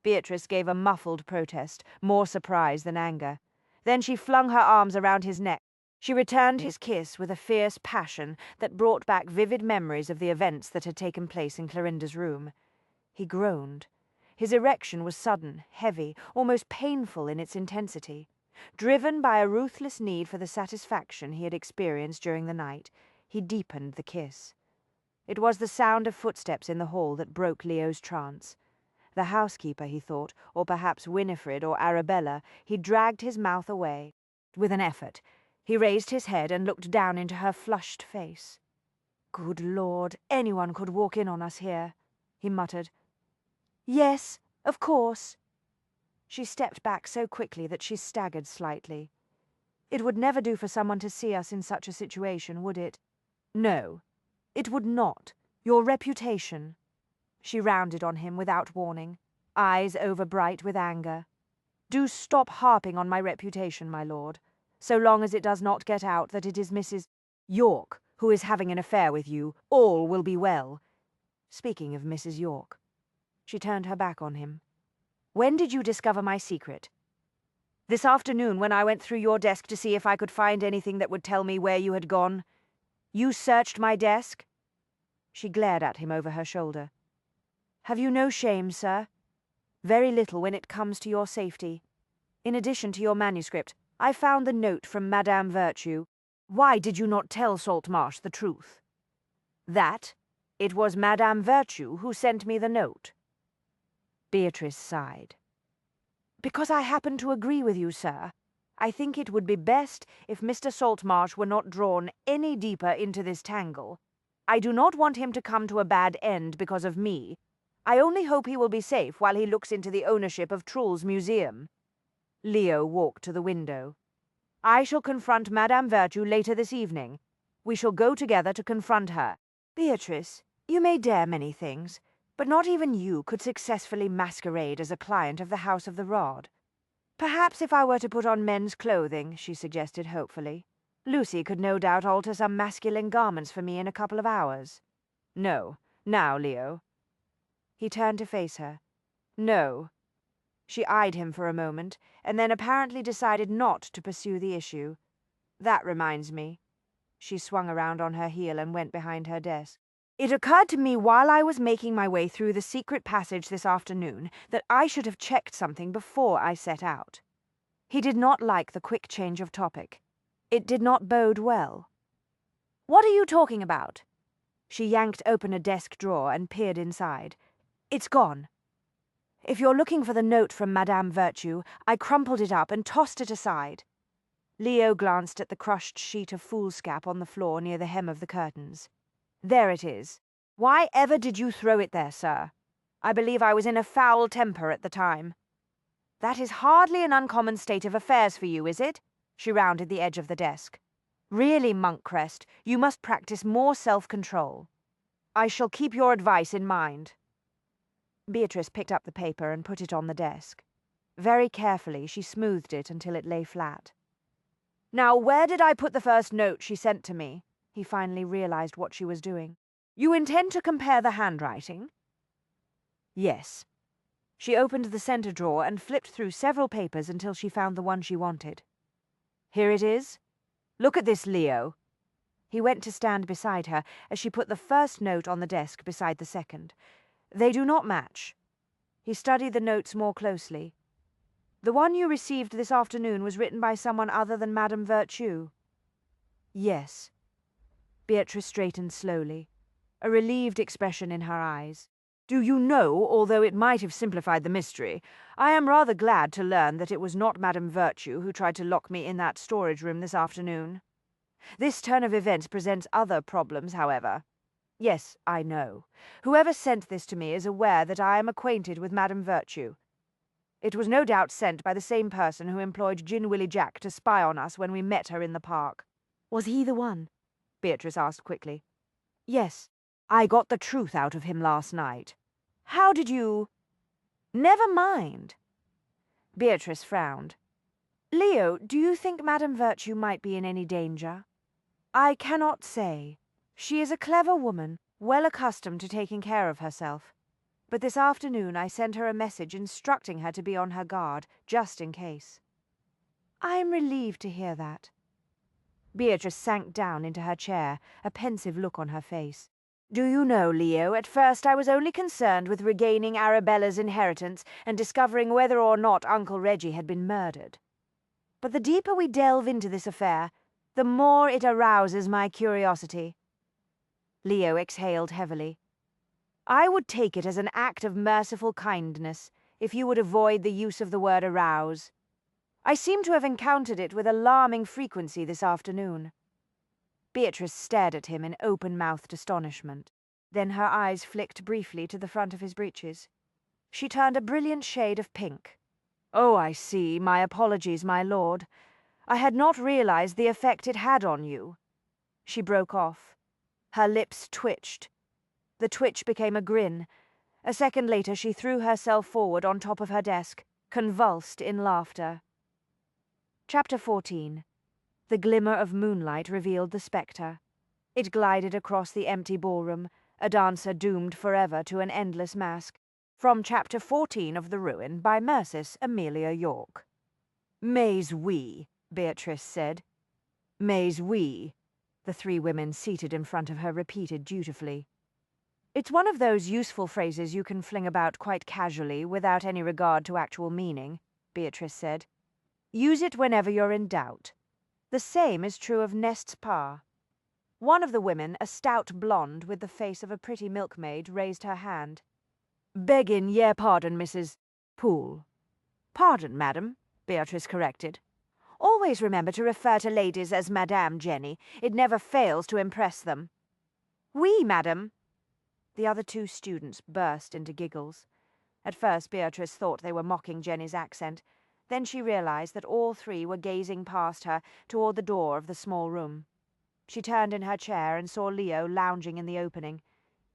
Beatrice gave a muffled protest, more surprise than anger. Then she flung her arms around his neck. She returned his kiss with a fierce passion that brought back vivid memories of the events that had taken place in Clorinda's room. He groaned. His erection was sudden, heavy, almost painful in its intensity. Driven by a ruthless need for the satisfaction he had experienced during the night, he deepened the kiss. It was the sound of footsteps in the hall that broke Leo's trance. The housekeeper, he thought, or perhaps Winifred or Arabella. He dragged his mouth away. With an effort, he raised his head and looked down into her flushed face. Good Lord, anyone could walk in on us here, he muttered. Yes, of course. She stepped back so quickly that she staggered slightly. It would never do for someone to see us in such a situation, would it? No, it would not. Your reputation. She rounded on him without warning, eyes overbright with anger. Do stop harping on my reputation, my lord. So long as it does not get out that it is Mrs. York who is having an affair with you, all will be well. Speaking of Mrs. York. She turned her back on him. When did you discover my secret? This afternoon when I went through your desk to see if I could find anything that would tell me where you had gone. You searched my desk? She glared at him over her shoulder. Have you no shame, sir? Very little when it comes to your safety. In addition to your manuscript, I found the note from Madame Virtue. Why did you not tell Saltmarsh the truth? That it was Madame Virtue who sent me the note. Beatrice sighed. Because I happen to agree with you, sir. I think it would be best if Mr. Saltmarsh were not drawn any deeper into this tangle. I do not want him to come to a bad end because of me. I only hope he will be safe while he looks into the ownership of Trull's museum. Leo walked to the window. I shall confront Madame Virtue later this evening. We shall go together to confront her. Beatrice, you may dare many things, but not even you could successfully masquerade as a client of the House of the Rod. Perhaps if I were to put on men's clothing, she suggested hopefully. Lucy could no doubt alter some masculine garments for me in a couple of hours. No. Now, Leo. He turned to face her. No. She eyed him for a moment, and then apparently decided not to pursue the issue. That reminds me. She swung around on her heel and went behind her desk. It occurred to me while I was making my way through the secret passage this afternoon that I should have checked something before I set out. He did not like the quick change of topic. It did not bode well. What are you talking about? She yanked open a desk drawer and peered inside. It's gone. If you're looking for the note from Madame Virtue, I crumpled it up and tossed it aside. Leo glanced at the crushed sheet of foolscap on the floor near the hem of the curtains. There it is. Why ever did you throw it there, sir? I believe I was in a foul temper at the time. That is hardly an uncommon state of affairs for you, is it? She rounded the edge of the desk. Really, Monkcrest, you must practice more self-control. I shall keep your advice in mind. Beatrice picked up the paper and put it on the desk. Very carefully, she smoothed it until it lay flat. Now, where did I put the first note she sent to me? He finally realized what she was doing. You intend to compare the handwriting? Yes. She opened the center drawer and flipped through several papers until she found the one she wanted. Here it is. Look at this, Leo. He went to stand beside her as she put the first note on the desk beside the second. They do not match. He studied the notes more closely. The one you received this afternoon was written by someone other than Madame Virtue. Yes. Beatrice straightened slowly, a relieved expression in her eyes. Do you know, although it might have simplified the mystery, I am rather glad to learn that it was not Madame Virtue who tried to lock me in that storage room this afternoon. This turn of events presents other problems, however. Yes, I know. Whoever sent this to me is aware that I am acquainted with Madame Virtue. It was no doubt sent by the same person who employed Gin Willy Jack to spy on us when we met her in the park. Was he the one? Beatrice asked quickly. Yes, I got the truth out of him last night. How did you... Never mind. Beatrice frowned. Leo, do you think Madame Virtue might be in any danger? I cannot say. She is a clever woman, well accustomed to taking care of herself. But this afternoon I sent her a message instructing her to be on her guard, just in case. I am relieved to hear that. Beatrice sank down into her chair, a pensive look on her face. Do you know, Leo, at first I was only concerned with regaining Arabella's inheritance and discovering whether or not Uncle Reggie had been murdered. But the deeper we delve into this affair, the more it arouses my curiosity. Leo exhaled heavily. I would take it as an act of merciful kindness if you would avoid the use of the word arouse. I seem to have encountered it with alarming frequency this afternoon. Beatrice stared at him in open-mouthed astonishment. Then her eyes flicked briefly to the front of his breeches. She turned a brilliant shade of pink. Oh, I see. My apologies, my lord. I had not realized the effect it had on you. She broke off. Her lips twitched. The twitch became a grin. A second later she threw herself forward on top of her desk, convulsed in laughter. Chapter 14. The glimmer of moonlight revealed the spectre. It glided across the empty ballroom, a dancer doomed forever to an endless masque. From Chapter 14 of The Ruin by Mercis Amelia York. Mais oui, Beatrice said. Mais oui, the three women seated in front of her repeated dutifully. It's one of those useful phrases you can fling about quite casually without any regard to actual meaning, Beatrice said. Use it whenever you're in doubt. The same is true of Nest's pa. One of the women, a stout blonde with the face of a pretty milkmaid, raised her hand. Beggin' ye pardon, Mrs. Poole. Pardon, madam, Beatrice corrected. Always remember to refer to ladies as Madame Jenny. It never fails to impress them. Oui, madam. The other two students burst into giggles. At first Beatrice thought they were mocking Jenny's accent. Then she realized that all three were gazing past her toward the door of the small room. She turned in her chair and saw Leo lounging in the opening.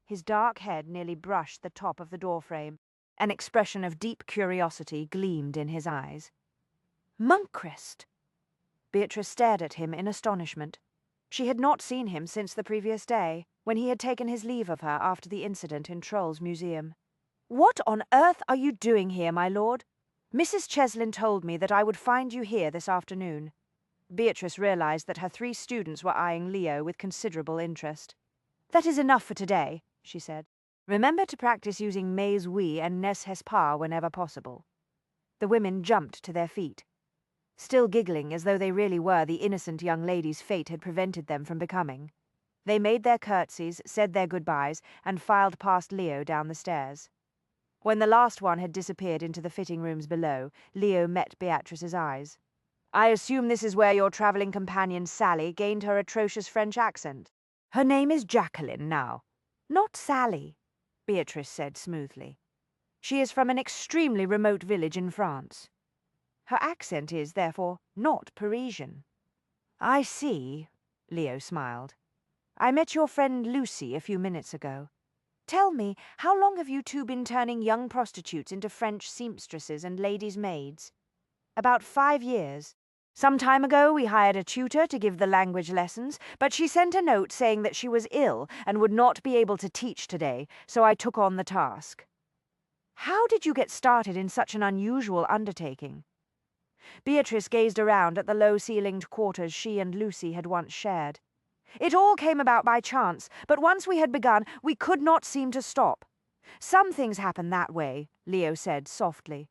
His dark head nearly brushed the top of the doorframe. An expression of deep curiosity gleamed in his eyes. Moncrist! Beatrice stared at him in astonishment. She had not seen him since the previous day, when he had taken his leave of her after the incident in Troll's Museum. What on earth are you doing here, my lord? Mrs. Cheslin told me that I would find you here this afternoon. Beatrice realized that her three students were eyeing Leo with considerable interest. That is enough for today, she said. Remember to practice using mais oui and n'est pas whenever possible. The women jumped to their feet, still giggling as though they really were the innocent young ladies fate had prevented them from becoming. They made their curtsies, said their goodbyes, and filed past Leo down the stairs. When the last one had disappeared into the fitting rooms below, Leo met Beatrice's eyes. I assume this is where your travelling companion Sally gained her atrocious French accent. Her name is Jacqueline now. Not Sally, Beatrice said smoothly. She is from an extremely remote village in France. Her accent is, therefore, not Parisian. I see, Leo smiled. I met your friend Lucy a few minutes ago. Tell me, how long have you two been turning young prostitutes into French seamstresses and ladies' maids? About 5 years. Some time ago we hired a tutor to give the language lessons, but she sent a note saying that she was ill and would not be able to teach today, so I took on the task. How did you get started in such an unusual undertaking? Beatrice gazed around at the low-ceilinged quarters she and Lucy had once shared. It all came about by chance, but once we had begun, we could not seem to stop. Some things happen that way, Leo said softly.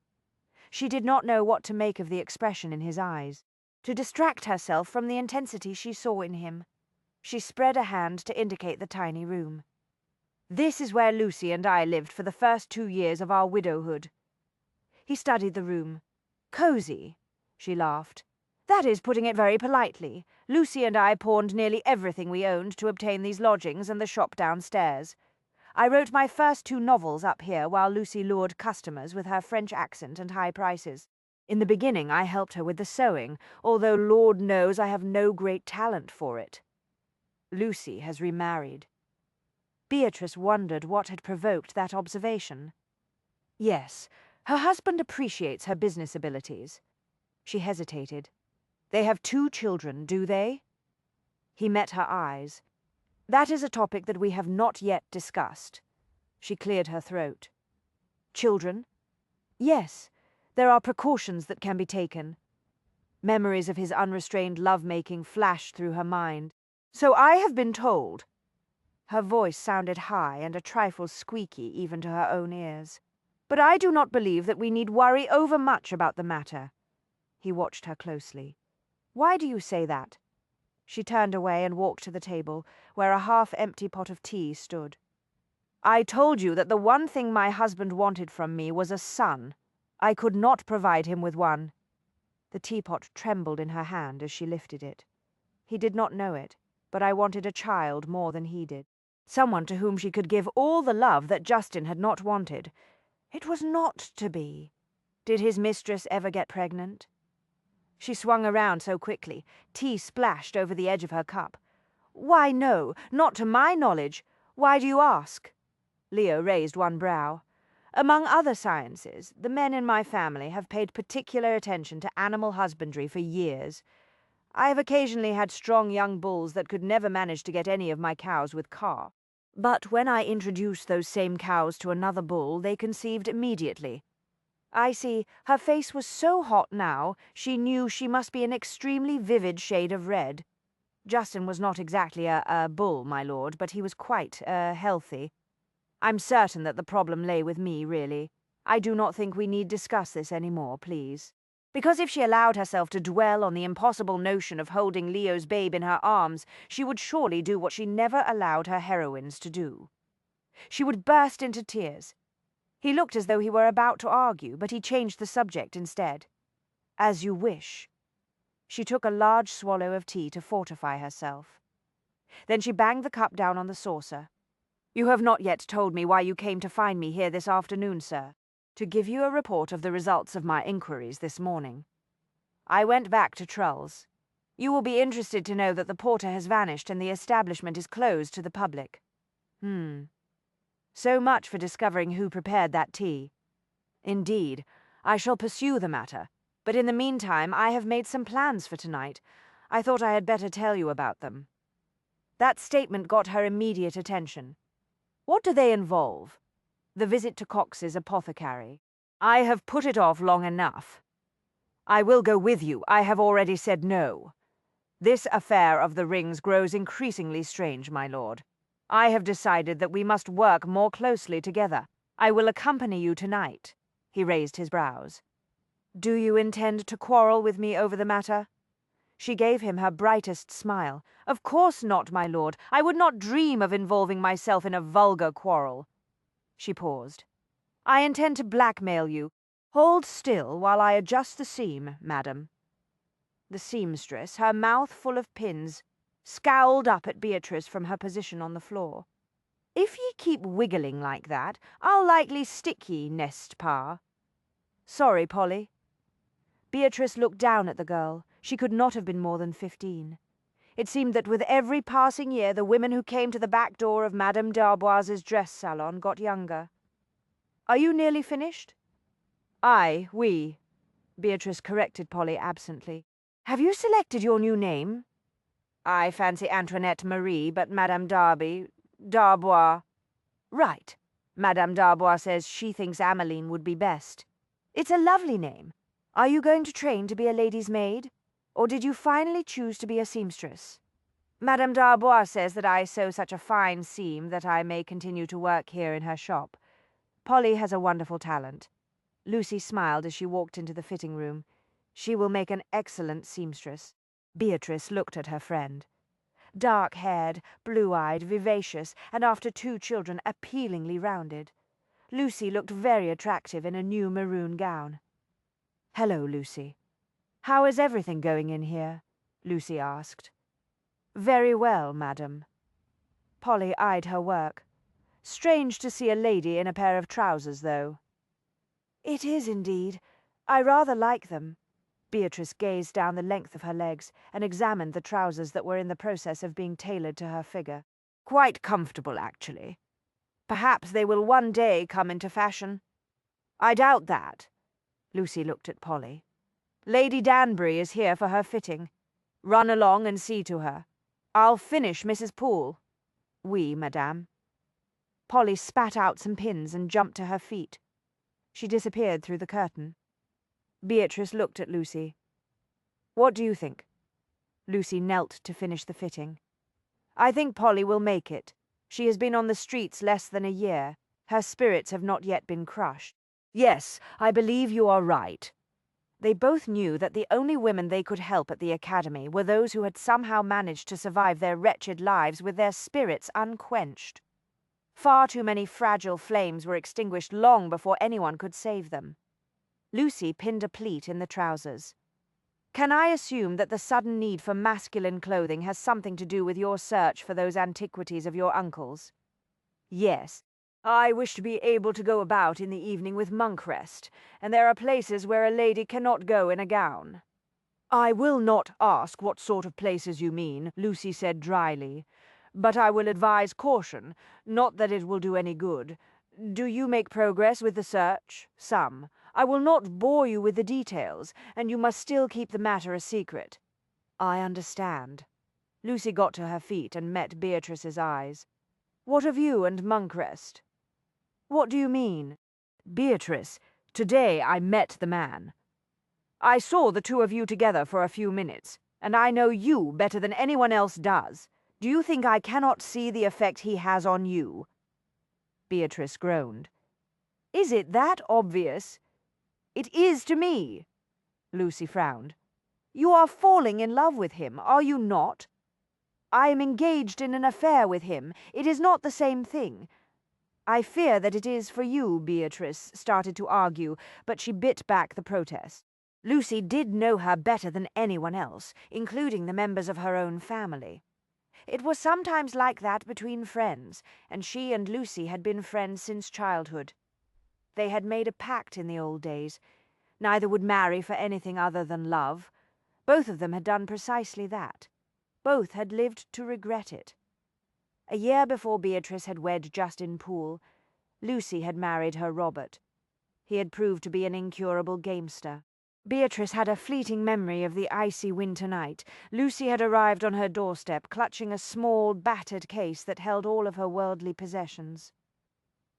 She did not know what to make of the expression in his eyes, to distract herself from the intensity she saw in him. She spread a hand to indicate the tiny room. This is where Lucy and I lived for the first 2 years of our widowhood. He studied the room. Cozy, she laughed. That is putting it very politely. Lucy and I pawned nearly everything we owned to obtain these lodgings and the shop downstairs. I wrote my first 2 novels up here while Lucy lured customers with her French accent and high prices. In the beginning I helped her with the sewing, although Lord knows I have no great talent for it. Lucy has remarried. Beatrice wondered what had provoked that observation. Yes, her husband appreciates her business abilities. She hesitated. They have 2 children, do they? He met her eyes. That is a topic that we have not yet discussed. She cleared her throat. Children? Yes, there are precautions that can be taken. Memories of his unrestrained love-making flashed through her mind. So I have been told. Her voice sounded high and a trifle squeaky even to her own ears. But I do not believe that we need worry overmuch about the matter. He watched her closely. Why do you say that? She turned away and walked to the table, where a half-empty pot of tea stood. I told you that the one thing my husband wanted from me was a son. I could not provide him with one. The teapot trembled in her hand as she lifted it. He did not know it, but I wanted a child more than he did. Someone to whom she could give all the love that Justin had not wanted. It was not to be. Did his mistress ever get pregnant? She swung around so quickly, tea splashed over the edge of her cup. Why, no, not to my knowledge. Why do you ask? Leo raised one brow. Among other sciences, the men in my family have paid particular attention to animal husbandry for years. I have occasionally had strong young bulls that could never manage to get any of my cows with calf. But when I introduced those same cows to another bull, they conceived immediately. I see, her face was so hot now, she knew she must be an extremely vivid shade of red. Justin was not exactly a bull, my lord, but he was quite healthy. I'm certain that the problem lay with me, really. I do not think we need discuss this any more, please. Because if she allowed herself to dwell on the impossible notion of holding Leo's babe in her arms, she would surely do what she never allowed her heroines to do. She would burst into tears. He looked as though he were about to argue, but he changed the subject instead. As you wish. She took a large swallow of tea to fortify herself. Then she banged the cup down on the saucer. You have not yet told me why you came to find me here this afternoon, sir. To give you a report of the results of my inquiries this morning. I went back to Trull's. You will be interested to know that the porter has vanished and the establishment is closed to the public. So much for discovering who prepared that tea. Indeed, I shall pursue the matter, but in the meantime I have made some plans for tonight. I thought I had better tell you about them. That statement got her immediate attention. What do they involve? The visit to Cox's apothecary. I have put it off long enough. I will go with you. I have already said no. This affair of the rings grows increasingly strange, my lord. I have decided that we must work more closely together. I will accompany you tonight. He raised his brows. Do you intend to quarrel with me over the matter? She gave him her brightest smile. Of course not, my lord. I would not dream of involving myself in a vulgar quarrel. She paused. I intend to blackmail you. Hold still while I adjust the seam, madam. The seamstress, her mouth full of pins, scowled up at Beatrice from her position on the floor. If ye keep wiggling like that, I'll likely stick ye, nest pa. Sorry, Polly. Beatrice looked down at the girl. She could not have been more than 15. It seemed that with every passing year the women who came to the back door of Madame d'Arbois's dress salon got younger. Are you nearly finished? Aye, oui. Beatrice corrected Polly absently. Have you selected your new name? I fancy Antoinette Marie, but Madame d'Arbois. Right. Madame d'Arbois says she thinks Ameline would be best. It's a lovely name. Are you going to train to be a lady's maid? Or did you finally choose to be a seamstress? Madame d'Arbois says that I sew such a fine seam that I may continue to work here in her shop. Polly has a wonderful talent. Lucy smiled as she walked into the fitting room. She will make an excellent seamstress. Beatrice looked at her friend. Dark-haired, blue-eyed, vivacious, and after 2 children appealingly rounded. Lucy looked very attractive in a new maroon gown. Hello, Lucy. How is everything going in here? Lucy asked. Very well, madam. Polly eyed her work. Strange to see a lady in a pair of trousers, though. It is indeed. I rather like them. Beatrice gazed down the length of her legs and examined the trousers that were in the process of being tailored to her figure. Quite comfortable, actually. Perhaps they will one day come into fashion. I doubt that. Lucy looked at Polly. Lady Danbury is here for her fitting. Run along and see to her. I'll finish Mrs. Poole. Oui, madame. Polly spat out some pins and jumped to her feet. She disappeared through the curtain. Beatrice looked at Lucy. What do you think? Lucy knelt to finish the fitting. I think Polly will make it. She has been on the streets less than a year. Her spirits have not yet been crushed. Yes, I believe you are right. They both knew that the only women they could help at the academy were those who had somehow managed to survive their wretched lives with their spirits unquenched. Far too many fragile flames were extinguished long before anyone could save them. Lucy pinned a pleat in the trousers. Can I assume that the sudden need for masculine clothing has something to do with your search for those antiquities of your uncle's? Yes. I wish to be able to go about in the evening with monk rest, and there are places where a lady cannot go in a gown. I will not ask what sort of places you mean, Lucy said dryly, but I will advise caution, not that it will do any good. Do you make progress with the search? Some. I will not bore you with the details, and you must still keep the matter a secret. I understand. Lucy got to her feet and met Beatrice's eyes. What of you and Monkrest? What do you mean? Beatrice, today I met the man. I saw the two of you together for a few minutes, and I know you better than anyone else does. Do you think I cannot see the effect he has on you? Beatrice groaned. "Is it that obvious?" "It is to me." Lucy frowned. "You are falling in love with him, are you not?" "I am engaged in an affair with him. It is not the same thing." "I fear that it is for you," Beatrice started to argue, but she bit back the protest. Lucy did know her better than anyone else, including the members of her own family. It was sometimes like that between friends, and she and Lucy had been friends since childhood. They had made a pact in the old days. Neither would marry for anything other than love. Both of them had done precisely that. Both had lived to regret it. A year before Beatrice had wed Justin Poole, Lucy had married her Robert. He had proved to be an incurable gamester. Beatrice had a fleeting memory of the icy winter night. Lucy had arrived on her doorstep, clutching a small, battered case that held all of her worldly possessions.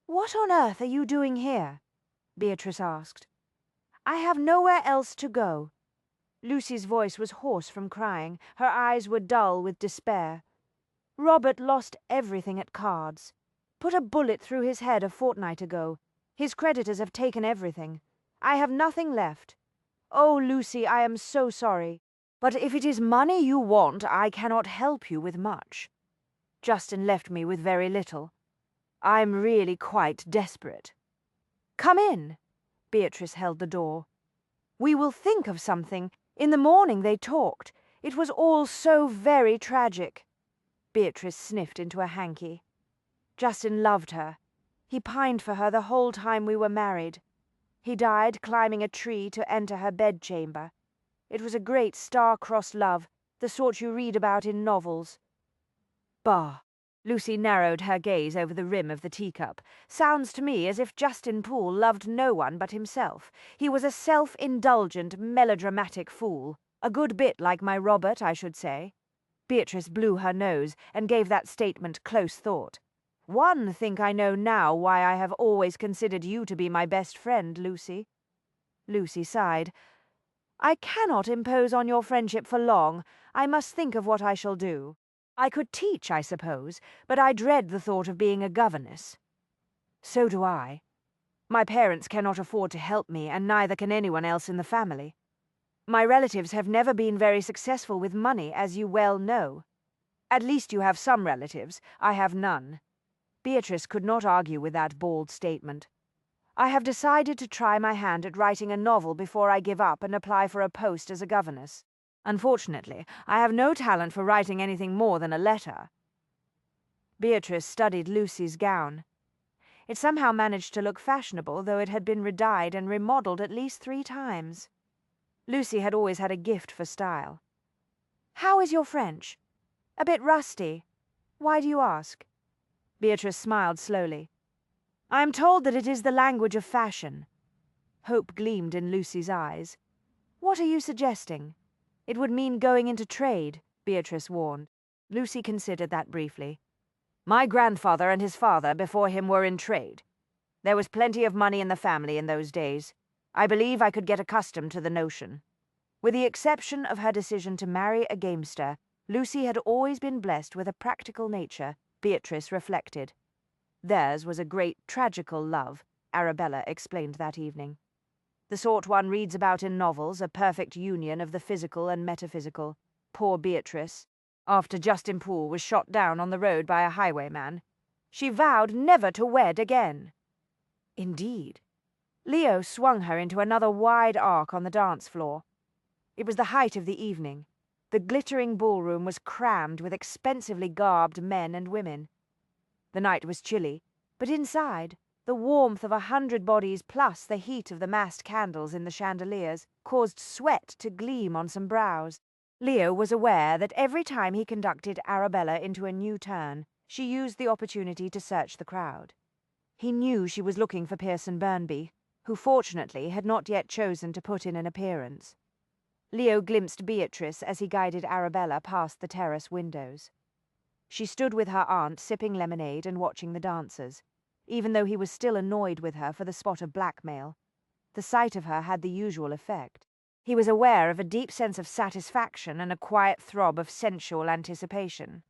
"What on earth are you doing here?" Beatrice asked. "I have nowhere else to go." Lucy's voice was hoarse from crying. Her eyes were dull with despair. "Robert lost everything at cards. Put a bullet through his head a fortnight ago. His creditors have taken everything. I have nothing left. Oh, Lucy, I am so sorry. But if it is money you want, I cannot help you with much. Justin left me with very little. I'm really quite desperate." "Come in." Beatrice held the door. "We will think of something. In the morning they talked. It was all so very tragic." Beatrice sniffed into a hanky. "Justin loved her. He pined for her the whole time we were married. He died climbing a tree to enter her bedchamber. It was a great star-crossed love, the sort you read about in novels." "Bah!" Lucy narrowed her gaze over the rim of the teacup. "Sounds to me as if Justin Poole loved no one but himself. He was a self-indulgent, melodramatic fool. A good bit like my Robert, I should say." Beatrice blew her nose and gave that statement close thought. "One think I know now why I have always considered you to be my best friend, Lucy." Lucy sighed. "I cannot impose on your friendship for long. I must think of what I shall do. I could teach, I suppose, but I dread the thought of being a governess." "So do I. My parents cannot afford to help me, and neither can anyone else in the family. My relatives have never been very successful with money, as you well know. At least you have some relatives. I have none." Beatrice could not argue with that bald statement. "I have decided to try my hand at writing a novel before I give up and apply for a post as a governess. Unfortunately, I have no talent for writing anything more than a letter." Beatrice studied Lucy's gown. It somehow managed to look fashionable, though it had been redyed and remodelled at least 3 times. Lucy had always had a gift for style. "How is your French?" "A bit rusty. Why do you ask?" Beatrice smiled slowly. "I am told that it is the language of fashion." Hope gleamed in Lucy's eyes. "What are you suggesting?" "It would mean going into trade," Beatrice warned. Lucy considered that briefly. "My grandfather and his father before him were in trade. There was plenty of money in the family in those days. I believe I could get accustomed to the notion." With the exception of her decision to marry a gamester, Lucy had always been blessed with a practical nature, Beatrice reflected. Theirs was a great tragical love, Arabella explained that evening. The sort one reads about in novels, a perfect union of the physical and metaphysical. Poor Beatrice. After Justin Poole was shot down on the road by a highwayman, she vowed never to wed again. Indeed. Leo swung her into another wide arc on the dance floor. It was the height of the evening. The glittering ballroom was crammed with expensively garbed men and women. The night was chilly, but inside, the warmth of 100 bodies plus the heat of the massed candles in the chandeliers caused sweat to gleam on some brows. Leo was aware that every time he conducted Arabella into a new turn, she used the opportunity to search the crowd. He knew she was looking for Pearson Burnby, who fortunately had not yet chosen to put in an appearance. Leo glimpsed Beatrice as he guided Arabella past the terrace windows. She stood with her aunt sipping lemonade and watching the dancers, even though he was still annoyed with her for the spot of blackmail. The sight of her had the usual effect. He was aware of a deep sense of satisfaction and a quiet throb of sensual anticipation.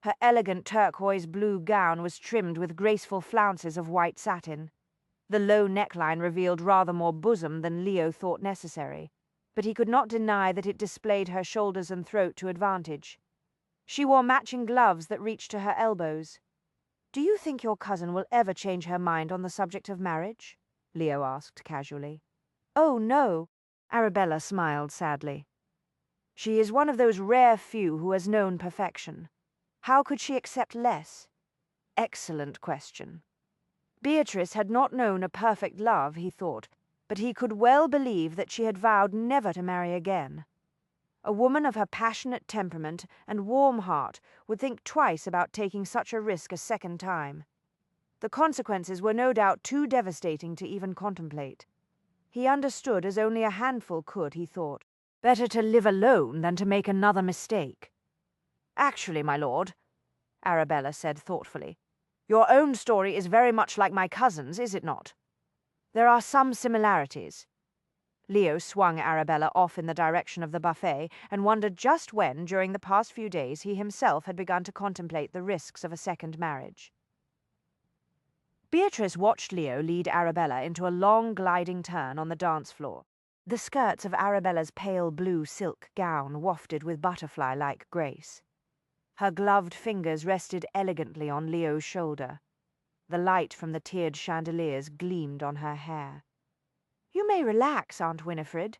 Her elegant turquoise blue gown was trimmed with graceful flounces of white satin. The low neckline revealed rather more bosom than Leo thought necessary, but he could not deny that it displayed her shoulders and throat to advantage. She wore matching gloves that reached to her elbows. "Do you think your cousin will ever change her mind on the subject of marriage?" Leo asked casually. "Oh, no," Arabella smiled sadly. "She is one of those rare few who has known perfection. How could she accept less? Excellent question." Beatrice had not known a perfect love, he thought, but he could well believe that she had vowed never to marry again. A woman of her passionate temperament and warm heart would think twice about taking such a risk a second time. The consequences were no doubt too devastating to even contemplate. He understood as only a handful could, he thought. Better to live alone than to make another mistake. "Actually, my lord," Arabella said thoughtfully, "your own story is very much like my cousin's, is it not? There are some similarities." Leo swung Arabella off in the direction of the buffet and wondered just when, during the past few days, he himself had begun to contemplate the risks of a second marriage. Beatrice watched Leo lead Arabella into a long gliding turn on the dance floor. The skirts of Arabella's pale blue silk gown wafted with butterfly-like grace. Her gloved fingers rested elegantly on Leo's shoulder. The light from the tiered chandeliers gleamed on her hair. "You may relax, Aunt Winifred.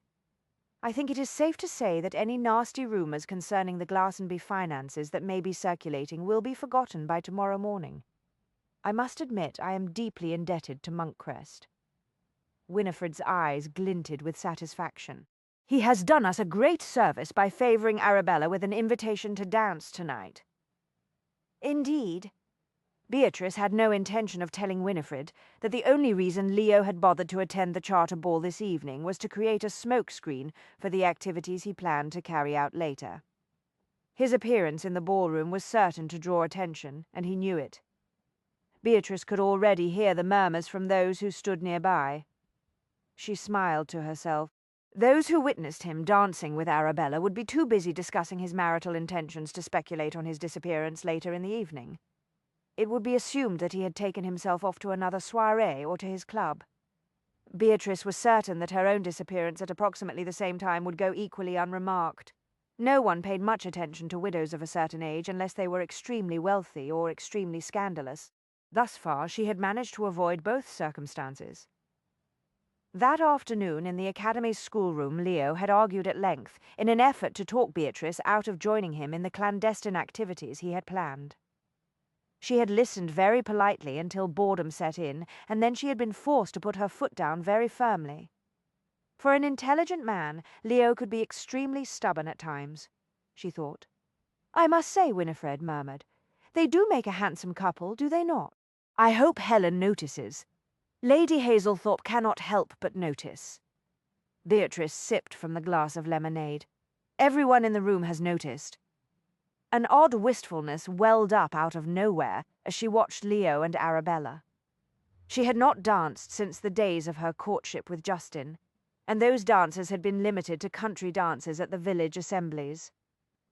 I think it is safe to say that any nasty rumors concerning the Glastonbury finances that may be circulating will be forgotten by tomorrow morning. I must admit I am deeply indebted to Monkcrest." Winifred's eyes glinted with satisfaction. "He has done us a great service by favoring Arabella with an invitation to dance tonight." "Indeed." Beatrice had no intention of telling Winifred that the only reason Leo had bothered to attend the charter ball this evening was to create a smokescreen for the activities he planned to carry out later. His appearance in the ballroom was certain to draw attention, and he knew it. Beatrice could already hear the murmurs from those who stood nearby. She smiled to herself. Those who witnessed him dancing with Arabella would be too busy discussing his marital intentions to speculate on his disappearance later in the evening. It would be assumed that he had taken himself off to another soirée or to his club. Beatrice was certain that her own disappearance at approximately the same time would go equally unremarked. No one paid much attention to widows of a certain age unless they were extremely wealthy or extremely scandalous. Thus far, she had managed to avoid both circumstances. That afternoon in the Academy's schoolroom, Leo had argued at length in an effort to talk Beatrice out of joining him in the clandestine activities he had planned. She had listened very politely until boredom set in, and then she had been forced to put her foot down very firmly. For an intelligent man, Leo could be extremely stubborn at times, she thought. "I must say," Winifred murmured, "they do make a handsome couple, do they not? I hope Helen notices. Lady Hazelthorpe cannot help but notice." Beatrice sipped from the glass of lemonade. "Everyone in the room has noticed." An odd wistfulness welled up out of nowhere as she watched Leo and Arabella. She had not danced since the days of her courtship with Justin, and those dances had been limited to country dances at the village assemblies.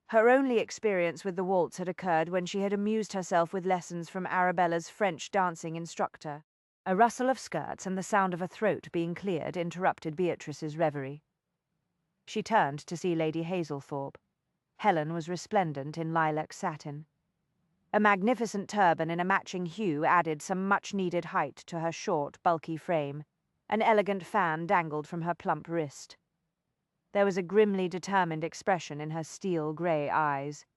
Her only experience with the waltz had occurred when she had amused herself with lessons from Arabella's French dancing instructor. A rustle of skirts and the sound of a throat being cleared interrupted Beatrice's reverie. She turned to see Lady Hazelthorpe. Helen was resplendent in lilac satin. A magnificent turban in a matching hue added some much-needed height to her short, bulky frame. An elegant fan dangled from her plump wrist. There was a grimly determined expression in her steel-grey eyes.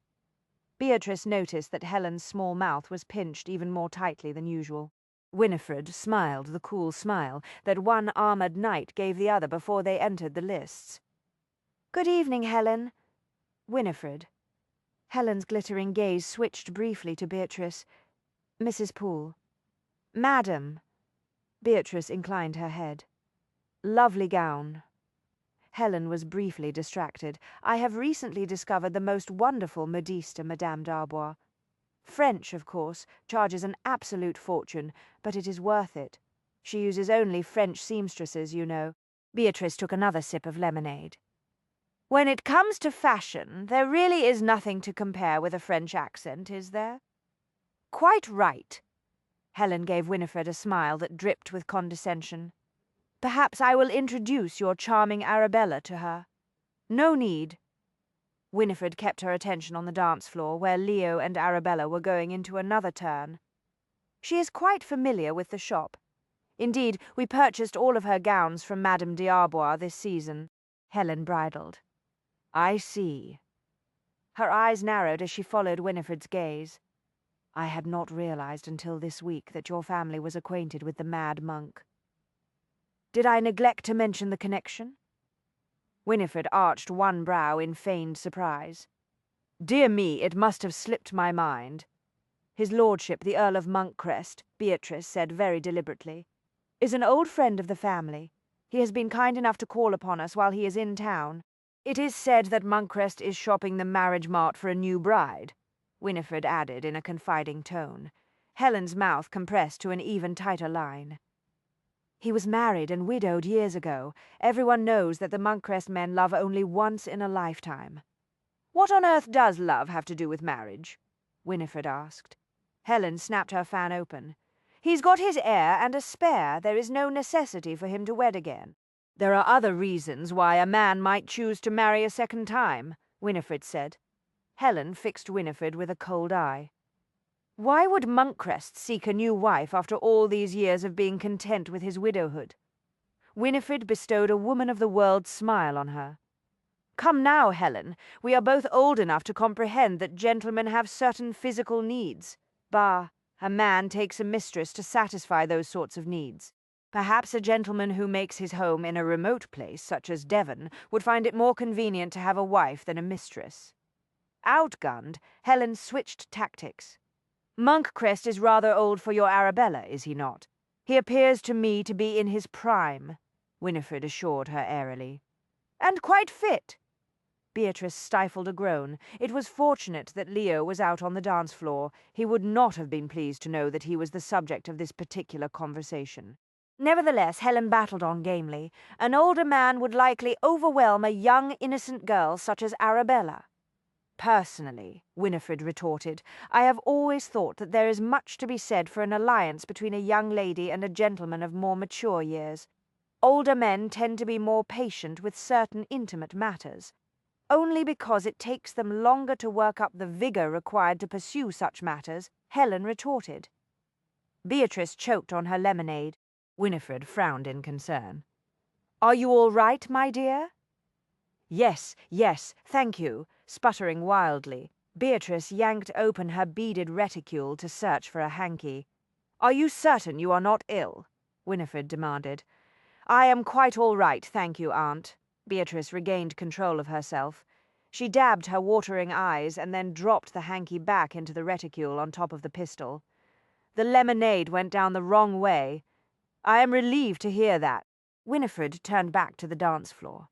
Beatrice noticed that Helen's small mouth was pinched even more tightly than usual. Winifred smiled the cool smile that one armoured knight gave the other before they entered the lists. "Good evening, Helen." "Winifred." Helen's glittering gaze switched briefly to Beatrice. "Mrs. Poole." "Madam." Beatrice inclined her head. "Lovely gown." Helen was briefly distracted. "I have recently discovered the most wonderful modiste, Madame d'Arbois. French, of course, charges an absolute fortune, but it is worth it. She uses only French seamstresses, you know." Beatrice took another sip of lemonade. When it comes to fashion, there really is nothing to compare with a French accent, is there? Quite right. Helen gave Winifred a smile that dripped with condescension. Perhaps I will introduce your charming Arabella to her. No need. Winifred kept her attention on the dance floor, where Leo and Arabella were going into another turn. She is quite familiar with the shop. Indeed, we purchased all of her gowns from Madame d'Arbois this season. Helen bridled. I see. Her eyes narrowed as she followed Winifred's gaze. I had not realized until this week that your family was acquainted with the mad monk. Did I neglect to mention the connection? Winifred arched one brow in feigned surprise. Dear me, it must have slipped my mind. His lordship, the Earl of Monkcrest, Beatrice said very deliberately, is an old friend of the family. He has been kind enough to call upon us while he is in town. It is said that Monkcrest is shopping the marriage mart for a new bride, Winifred added in a confiding tone. Helen's mouth compressed to an even tighter line. He was married and widowed years ago. Everyone knows that the Monkcrest men love only once in a lifetime. What on earth does love have to do with marriage? Winifred asked. Helen snapped her fan open. He's got his heir and a spare. There is no necessity for him to wed again. There are other reasons why a man might choose to marry a second time, Winifred said. Helen fixed Winifred with a cold eye. Why would Monkcrest seek a new wife after all these years of being content with his widowhood? Winifred bestowed a woman-of-the-world smile on her. Come now, Helen, we are both old enough to comprehend that gentlemen have certain physical needs. Bah, a man takes a mistress to satisfy those sorts of needs. Perhaps a gentleman who makes his home in a remote place, such as Devon, would find it more convenient to have a wife than a mistress. Outgunned, Helen switched tactics. Monkcrest is rather old for your Arabella, is he not? He appears to me to be in his prime, Winifred assured her airily. And quite fit. Beatrice stifled a groan. It was fortunate that Leo was out on the dance floor. He would not have been pleased to know that he was the subject of this particular conversation. Nevertheless, Helen battled on gamely. An older man would likely overwhelm a young, innocent girl such as Arabella. Personally, Winifred retorted, I have always thought that there is much to be said for an alliance between a young lady and a gentleman of more mature years. Older men tend to be more patient with certain intimate matters. Only because it takes them longer to work up the vigor required to pursue such matters, Helen retorted. Beatrice choked on her lemonade. Winifred frowned in concern. Are you all right, my dear? Yes, thank you. Sputtering wildly, Beatrice yanked open her beaded reticule to search for a hanky. Are you certain you are not ill? Winifred demanded. I am quite all right, thank you, Aunt. Beatrice regained control of herself. She dabbed her watering eyes and then dropped the hanky back into the reticule on top of the pistol. The lemonade went down the wrong way. I am relieved to hear that. Winifred turned back to the dance floor.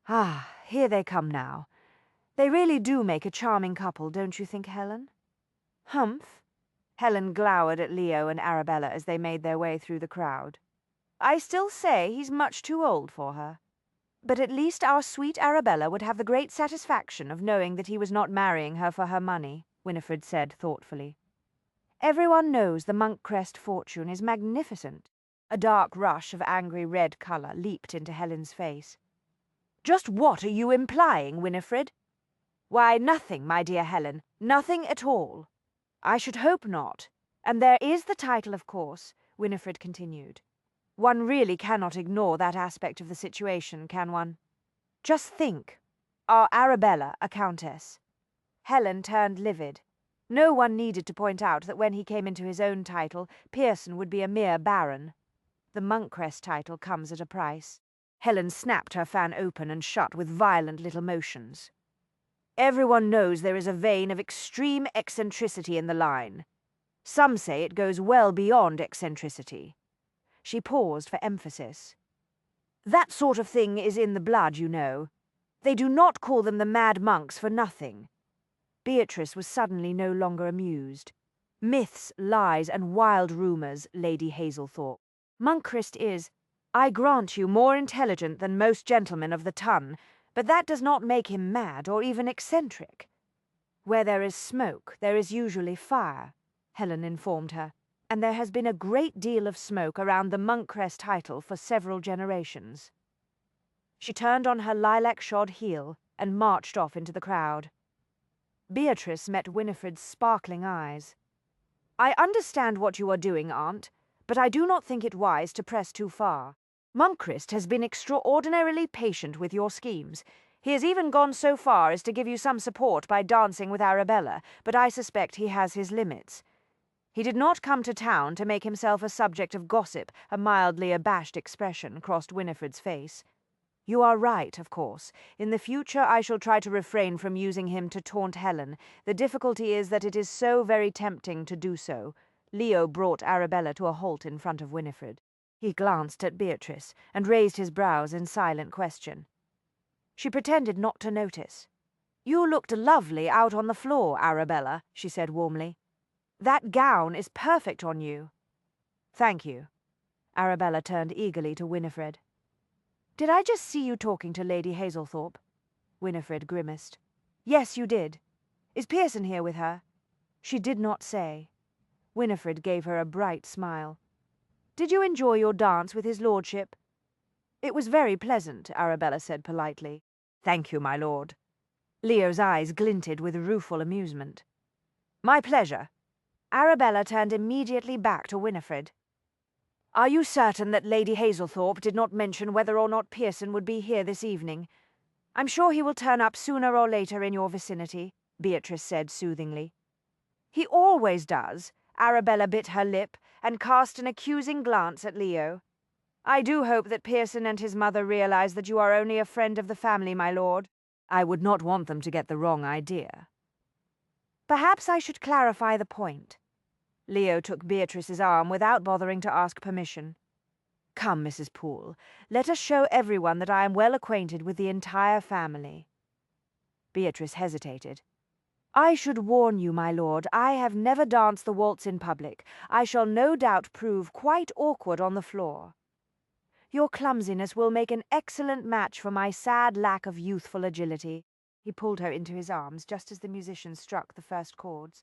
Ah, here they come now. They really do make a charming couple, don't you think, Helen? Humph. Helen glowered at Leo and Arabella as they made their way through the crowd. I still say he's much too old for her. But at least our sweet Arabella would have the great satisfaction of knowing that he was not marrying her for her money, Winifred said thoughtfully. Everyone knows the Monkcrest fortune is magnificent. A dark rush of angry red colour leaped into Helen's face. Just what are you implying, Winifred? Why, nothing, my dear Helen, nothing at all. I should hope not. And there is the title, of course, Winifred continued. One really cannot ignore that aspect of the situation, can one? Just think. Our Arabella, a countess. Helen turned livid. No one needed to point out that when he came into his own title, Pearson would be a mere baron. The Monkcrest title comes at a price. Helen snapped her fan open and shut with violent little motions. Everyone knows there is a vein of extreme eccentricity in the line. Some say it goes well beyond eccentricity. She paused for emphasis. That sort of thing is in the blood, you know. They do not call them the mad monks for nothing. Beatrice was suddenly no longer amused. Myths, lies, and wild rumours, Lady Hazel thought. Monkcrest is, I grant you, more intelligent than most gentlemen of the ton, But that does not make him mad or even eccentric. Where there is smoke, there is usually fire, Helen informed her, and there has been a great deal of smoke around the Monkcrest title for several generations. She turned on her lilac-shod heel and marched off into the crowd. Beatrice met Winifred's sparkling eyes. "I understand what you are doing, Aunt, but I do not think it wise to press too far. Monkcrest has been extraordinarily patient with your schemes. He has even gone so far as to give you some support by dancing with Arabella, but I suspect he has his limits. He did not come to town to make himself a subject of gossip." A mildly abashed expression crossed Winifred's face. "You are right, of course. In the future I shall try to refrain from using him to taunt Helen. The difficulty is that it is so very tempting to do so." Leo brought Arabella to a halt in front of Winifred. He glanced at Beatrice and raised his brows in silent question. She pretended not to notice. "You looked lovely out on the floor, Arabella," she said warmly. "That gown is perfect on you." "Thank you." Arabella turned eagerly to Winifred. "Did I just see you talking to Lady Hazelthorpe?" Winifred grimaced. "Yes, you did. Is Pearson here with her?" She did not say. Winifred gave her a bright smile. "Did you enjoy your dance with his lordship?" "It was very pleasant," Arabella said politely. "Thank you, my lord." Leo's eyes glinted with rueful amusement. "My pleasure." Arabella turned immediately back to Winifred. "Are you certain that Lady Hazelthorpe did not mention whether or not Pearson would be here this evening? I'm sure he will turn up sooner or later in your vicinity," Beatrice said soothingly. "He always does." Arabella bit her lip and cast an accusing glance at Leo. "I do hope that Pearson and his mother realize that you are only a friend of the family, my lord. I would not want them to get the wrong idea." "Perhaps I should clarify the point." Leo took Beatrice's arm without bothering to ask permission. "Come, Mrs. Poole, let us show everyone that I am well acquainted with the entire family." Beatrice hesitated. "I should warn you, my lord, I have never danced the waltz in public. I shall no doubt prove quite awkward on the floor. Your clumsiness will make an excellent match for my sad lack of youthful agility." He pulled her into his arms just as the musicians struck the first chords.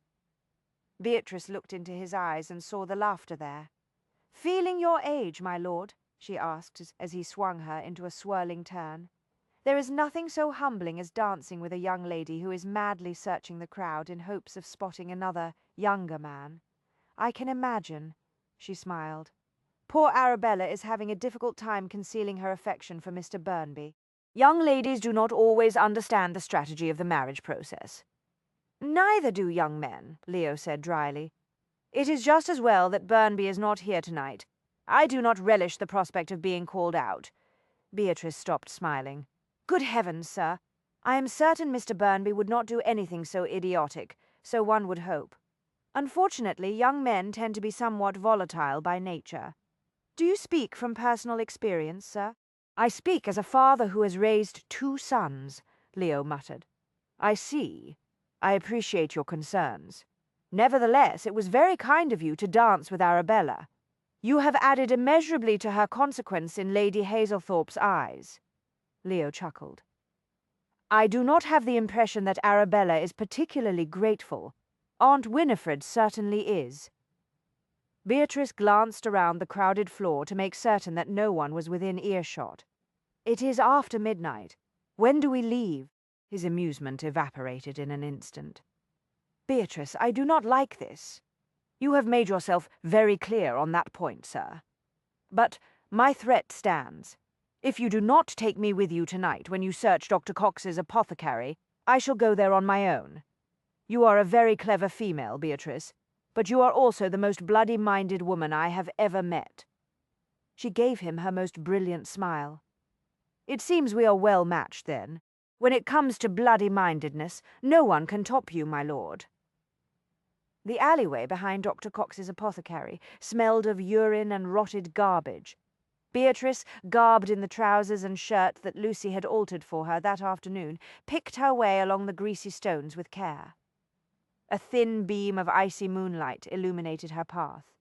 Beatrice looked into his eyes and saw the laughter there. "Feeling your age, my lord?" she asked as he swung her into a swirling turn. "There is nothing so humbling as dancing with a young lady who is madly searching the crowd in hopes of spotting another, younger man. I can imagine," she smiled. "Poor Arabella is having a difficult time concealing her affection for Mr. Burnby. Young ladies do not always understand the strategy of the marriage process." "Neither do young men," Leo said dryly. "It is just as well that Burnby is not here tonight. I do not relish the prospect of being called out." Beatrice stopped smiling. "Good heavens, sir! I am certain Mr. Burnby would not do anything so idiotic, so one would hope. Unfortunately, young men tend to be somewhat volatile by nature." "Do you speak from personal experience, sir?" "I speak as a father who has raised 2 sons," Leo muttered. "I see. I appreciate your concerns. Nevertheless, it was very kind of you to dance with Arabella. You have added immeasurably to her consequence in Lady Hazelthorpe's eyes." Leo chuckled. "I do not have the impression that Arabella is particularly grateful. Aunt Winifred certainly is." Beatrice glanced around the crowded floor to make certain that no one was within earshot. "It is after midnight. When do we leave?" His amusement evaporated in an instant. "Beatrice, I do not like this. You have made yourself very clear on that point, sir. But my threat stands. If you do not take me with you tonight when you search Dr. Cox's apothecary, I shall go there on my own. You are a very clever female, Beatrice, but you are also the most bloody-minded woman I have ever met." She gave him her most brilliant smile. "It seems we are well matched, then. When it comes to bloody-mindedness, no one can top you, my lord." The alleyway behind Dr. Cox's apothecary smelled of urine and rotted garbage. Beatrice, garbed in the trousers and shirt that Lucy had altered for her that afternoon, picked her way along the greasy stones with care. A thin beam of icy moonlight illuminated her path.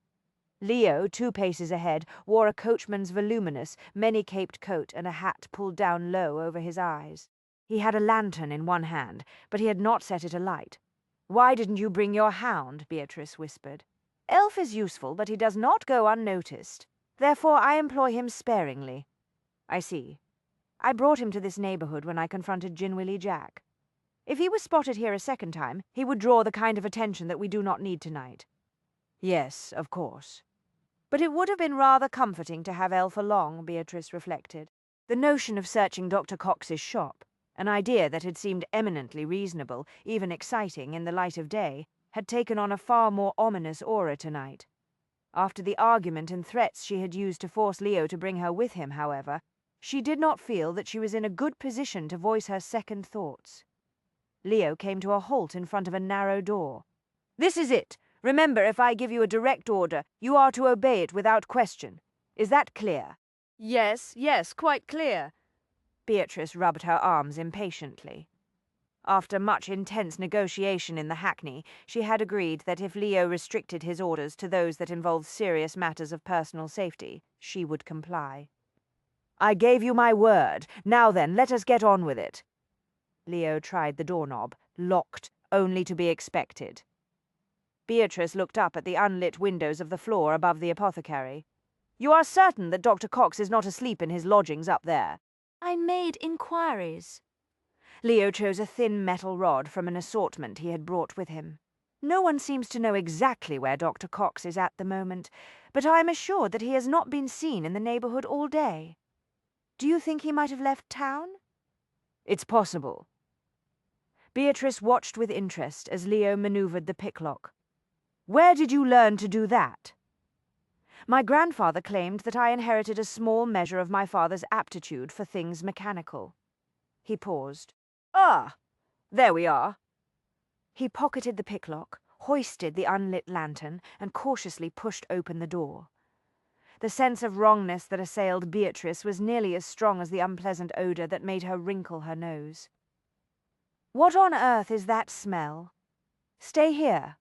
Leo, 2 paces ahead, wore a coachman's voluminous, many-caped coat and a hat pulled down low over his eyes. He had a lantern in one hand, but he had not set it alight. "Why didn't you bring your hound?" Beatrice whispered. "Elf is useful, but he does not go unnoticed. Therefore I employ him sparingly." "I see. I brought him to this neighborhood when I confronted Ginwilly Jack. If he was spotted here a second time, he would draw the kind of attention that we do not need tonight." "Yes, of course." But it would have been rather comforting to have Elf along, Beatrice reflected. The notion of searching Dr. Cox's shop, an idea that had seemed eminently reasonable, even exciting, in the light of day, had taken on a far more ominous aura tonight. After the argument and threats she had used to force Leo to bring her with him, however, she did not feel that she was in a good position to voice her second thoughts. Leo came to a halt in front of a narrow door. "This is it. Remember, if I give you a direct order, you are to obey it without question. Is that clear?" "Yes, quite clear." Beatrice rubbed her arms impatiently. After much intense negotiation in the hackney, she had agreed that if Leo restricted his orders to those that involved serious matters of personal safety, she would comply. "I gave you my word. Now then, let us get on with it." Leo tried the doorknob, locked, only to be expected. Beatrice looked up at the unlit windows of the floor above the apothecary. "You are certain that Dr. Cox is not asleep in his lodgings up there?" "I made inquiries." Leo chose a thin metal rod from an assortment he had brought with him. "No one seems to know exactly where Dr. Cox is at the moment, but I am assured that he has not been seen in the neighborhood all day. Do you think he might have left town?" "It's possible." Beatrice watched with interest as Leo maneuvered the picklock. "Where did you learn to do that?" "My grandfather claimed that I inherited a small measure of my father's aptitude for things mechanical." He paused. "Ah, there we are." He pocketed the picklock, hoisted the unlit lantern, and cautiously pushed open the door. The sense of wrongness that assailed Beatrice was nearly as strong as the unpleasant odor that made her wrinkle her nose. "What on earth is that smell? Stay here."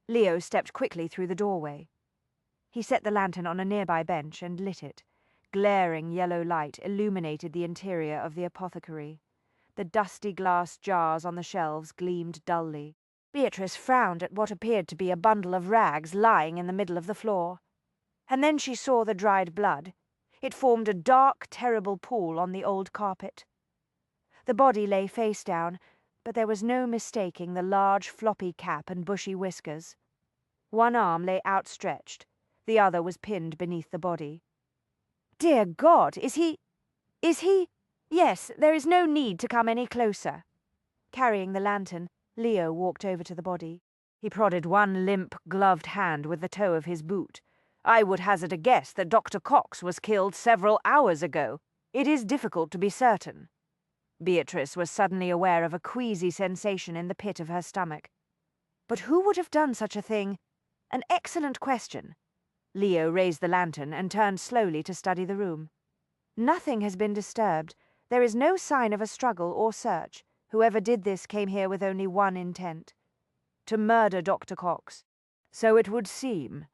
Leo stepped quickly through the doorway. He set the lantern on a nearby bench and lit it. Glaring yellow light illuminated the interior of the apothecary. The dusty glass jars on the shelves gleamed dully. Beatrice frowned at what appeared to be a bundle of rags lying in the middle of the floor. And then she saw the dried blood. It formed a dark, terrible pool on the old carpet. The body lay face down, but there was no mistaking the large floppy cap and bushy whiskers. One arm lay outstretched, the other was pinned beneath the body. "Dear God, is he... Yes, there is no need to come any closer." Carrying the lantern, Leo walked over to the body. He prodded one limp, gloved hand with the toe of his boot. "I would hazard a guess that Dr. Cox was killed several hours ago. It is difficult to be certain." Beatrice was suddenly aware of a queasy sensation in the pit of her stomach. But who would have done such a thing? An excellent question. Leo raised the lantern and turned slowly to study the room. Nothing has been disturbed. There is no sign of a struggle or search. Whoever did this came here with only one intent: to murder Dr. Cox. So it would seem.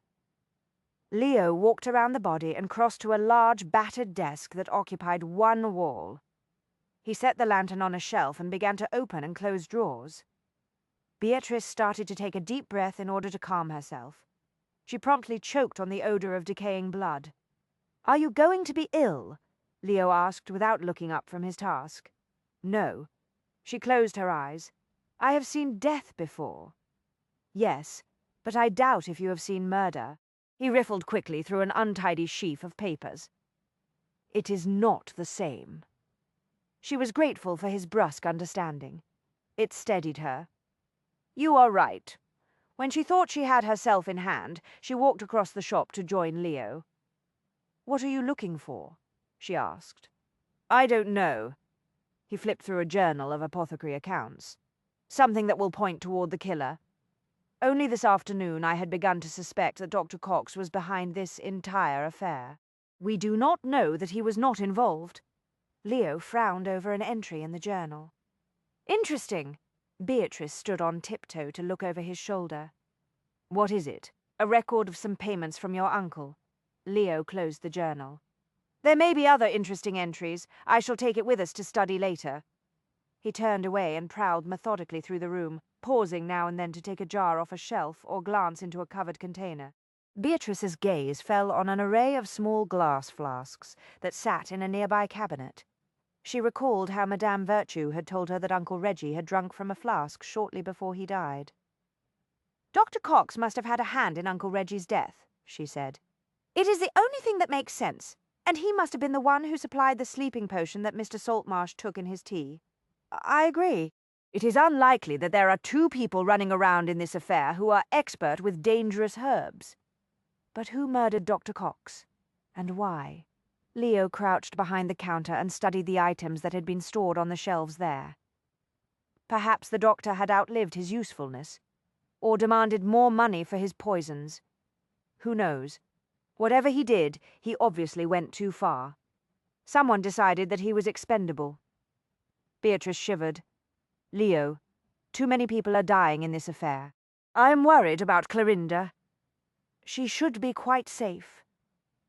Leo walked around the body and crossed to a large, battered desk that occupied one wall. He set the lantern on a shelf and began to open and close drawers. Beatrice started to take a deep breath in order to calm herself. She promptly choked on the odor of decaying blood. "Are you going to be ill?" Leo asked without looking up from his task. "No." She closed her eyes. "I have seen death before." "Yes, but I doubt if you have seen murder." He riffled quickly through an untidy sheaf of papers. "It is not the same." She was grateful for his brusque understanding. It steadied her. "You are right." When she thought she had herself in hand, she walked across the shop to join Leo. "What are you looking for?" she asked. "I don't know." He flipped through a journal of apothecary accounts. "Something that will point toward the killer. Only this afternoon I had begun to suspect that Dr. Cox was behind this entire affair. We do not know that he was not involved." Leo frowned over an entry in the journal. "Interesting." Beatrice stood on tiptoe to look over his shoulder. "What is it?" "A record of some payments from your uncle." Leo closed the journal. "There may be other interesting entries. I shall take it with us to study later." He turned away and prowled methodically through the room, pausing now and then to take a jar off a shelf or glance into a covered container. Beatrice's gaze fell on an array of small glass flasks that sat in a nearby cabinet. She recalled how Madame Virtue had told her that Uncle Reggie had drunk from a flask shortly before he died. "Dr. Cox must have had a hand in Uncle Reggie's death," she said. "It is the only thing that makes sense, and he must have been the one who supplied the sleeping potion that Mr. Saltmarsh took in his tea." "I agree. It is unlikely that there are two people running around in this affair who are expert with dangerous herbs. But who murdered Dr. Cox? And why?" Leo crouched behind the counter and studied the items that had been stored on the shelves there. Perhaps the doctor had outlived his usefulness, or demanded more money for his poisons. Who knows? Whatever he did, he obviously went too far. Someone decided that he was expendable. Beatrice shivered. "Leo, too many people are dying in this affair. I'm worried about Clorinda. She should be quite safe.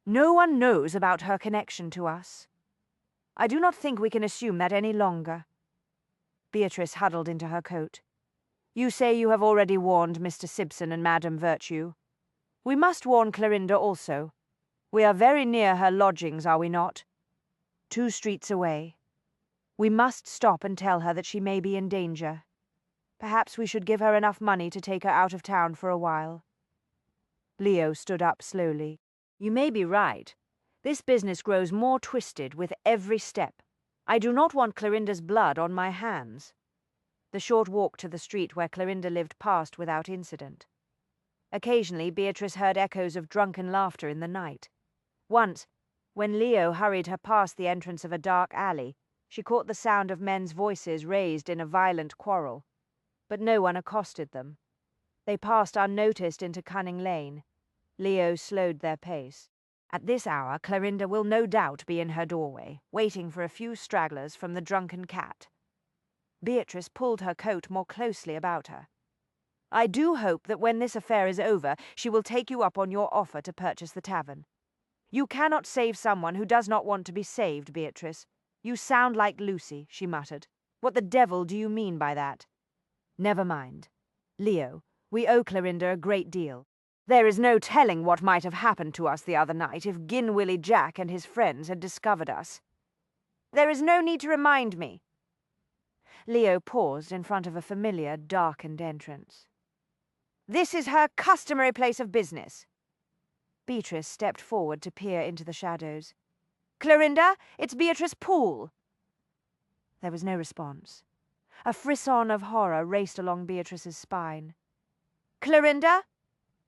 No one knows about her connection to us. I do not think we can assume that any longer." Beatrice huddled into her coat. "You say you have already warned Mr. Simpson and Madame Virtue. We must warn Clorinda also. We are very near her lodgings, are we not? 2 streets away. We must stop and tell her that she may be in danger. Perhaps we should give her enough money to take her out of town for a while." Leo stood up slowly. "You may be right. This business grows more twisted with every step. I do not want Clorinda's blood on my hands." The short walk to the street where Clorinda lived passed without incident. Occasionally Beatrice heard echoes of drunken laughter in the night. Once, when Leo hurried her past the entrance of a dark alley, she caught the sound of men's voices raised in a violent quarrel. But no one accosted them. They passed unnoticed into Cunning Lane. Leo slowed their pace. At this hour Clorinda will no doubt be in her doorway, waiting for a few stragglers from the drunken cat. Beatrice pulled her coat more closely about her. "I do hope that when this affair is over, she will take you up on your offer to purchase the tavern. You cannot save someone who does not want to be saved, Beatrice. You sound like Lucy," she muttered. "What the devil do you mean by that?" "Never mind. Leo, we owe Clorinda a great deal. There is no telling what might have happened to us the other night if Gin-Willy Jack and his friends had discovered us." "There is no need to remind me." Leo paused in front of a familiar, darkened entrance. "This is her customary place of business." Beatrice stepped forward to peer into the shadows. "Clorinda, it's Beatrice Poole." There was no response. A frisson of horror raced along Beatrice's spine. "Clorinda?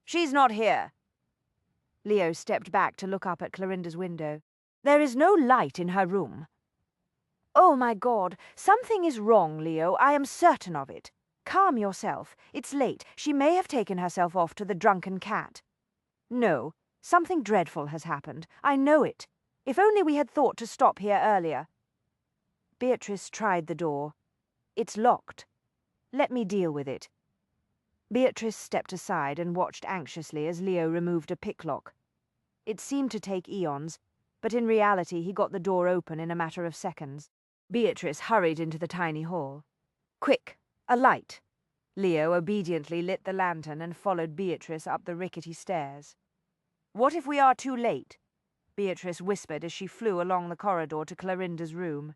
She's not here." Leo stepped back to look up at Clorinda's window. "There is no light in her room." "Oh, my God! Something is wrong, Leo. I am certain of it. Calm yourself. It's late. She may have taken herself off to the drunken cat." "No, something dreadful has happened. I know it. If only we had thought to stop here earlier." Beatrice tried the door. "It's locked. Let me deal with it." Beatrice stepped aside and watched anxiously as Leo removed a picklock. It seemed to take eons, but in reality he got the door open in a matter of seconds. Beatrice hurried into the tiny hall. "Quick, a light!" Leo obediently lit the lantern and followed Beatrice up the rickety stairs. "What if we are too late?" Beatrice whispered as she flew along the corridor to Clorinda's room.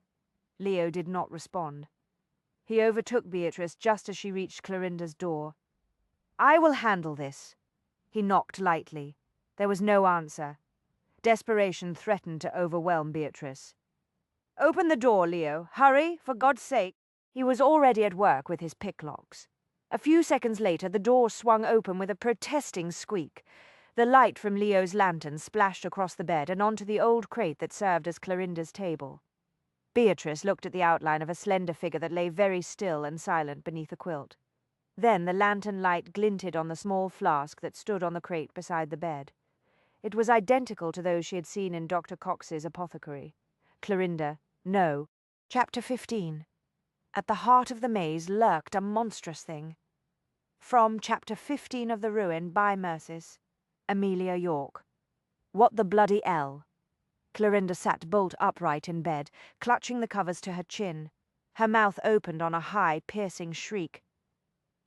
Leo did not respond. He overtook Beatrice just as she reached Clorinda's door. "I will handle this." He knocked lightly. There was no answer. Desperation threatened to overwhelm Beatrice. "Open the door, Leo. Hurry, for God's sake." He was already at work with his picklocks. A few seconds later, the door swung open with a protesting squeak. The light from Leo's lantern splashed across the bed and onto the old crate that served as Clorinda's table. Beatrice looked at the outline of a slender figure that lay very still and silent beneath a quilt. Then the lantern light glinted on the small flask that stood on the crate beside the bed. It was identical to those she had seen in Dr. Cox's apothecary. Clorinda, no. Chapter 15. At the heart of the maze lurked a monstrous thing. From Chapter 15 of The Ruin by Mercis, Amelia York. What the bloody L? Clorinda sat bolt upright in bed, clutching the covers to her chin. Her mouth opened on a high, piercing shriek.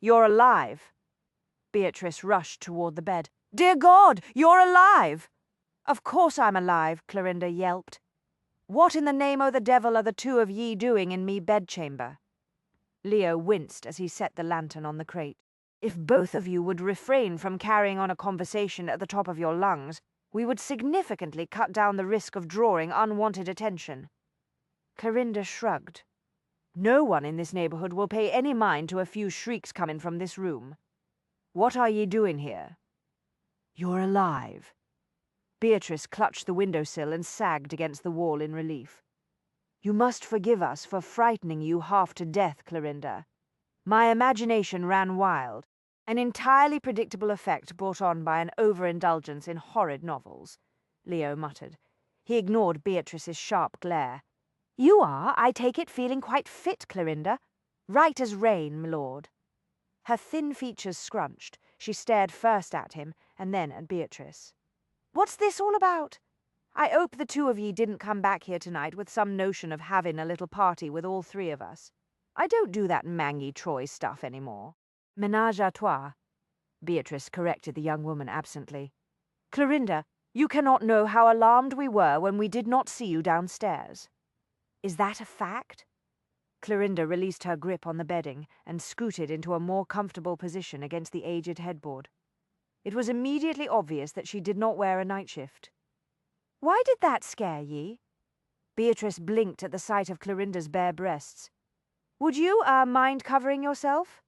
"You're alive!" Beatrice rushed toward the bed. "Dear God, you're alive!" "Of course I'm alive," Clorinda yelped. "What in the name o' the devil are the two of ye doing in me bedchamber?" Leo winced as he set the lantern on the crate. "If both of you would refrain from carrying on a conversation at the top of your lungs, we would significantly cut down the risk of drawing unwanted attention." Clorinda shrugged. "No one in this neighborhood will pay any mind to a few shrieks coming from this room. What are ye doing here?" "You're alive." Beatrice clutched the windowsill and sagged against the wall in relief. "You must forgive us for frightening you half to death, Clorinda. My imagination ran wild, an entirely predictable effect brought on by an overindulgence in horrid novels," Leo muttered. He ignored Beatrice's sharp glare. "You are, I take it, feeling quite fit, Clorinda. Right as rain, m'lord." Her thin features scrunched. She stared first at him and then at Beatrice. "What's this all about? I hope the two of ye didn't come back here tonight with some notion of having a little party with all three of us. I don't do that mangy Troy stuff any more." "Ménage à trois," Beatrice corrected the young woman absently. "Clorinda, you cannot know how alarmed we were when we did not see you downstairs." "Is that a fact?" Clorinda released her grip on the bedding and scooted into a more comfortable position against the aged headboard. It was immediately obvious that she did not wear a night shift. "Why did that scare ye?" Beatrice blinked at the sight of Clorinda's bare breasts. "Would you, mind covering yourself?"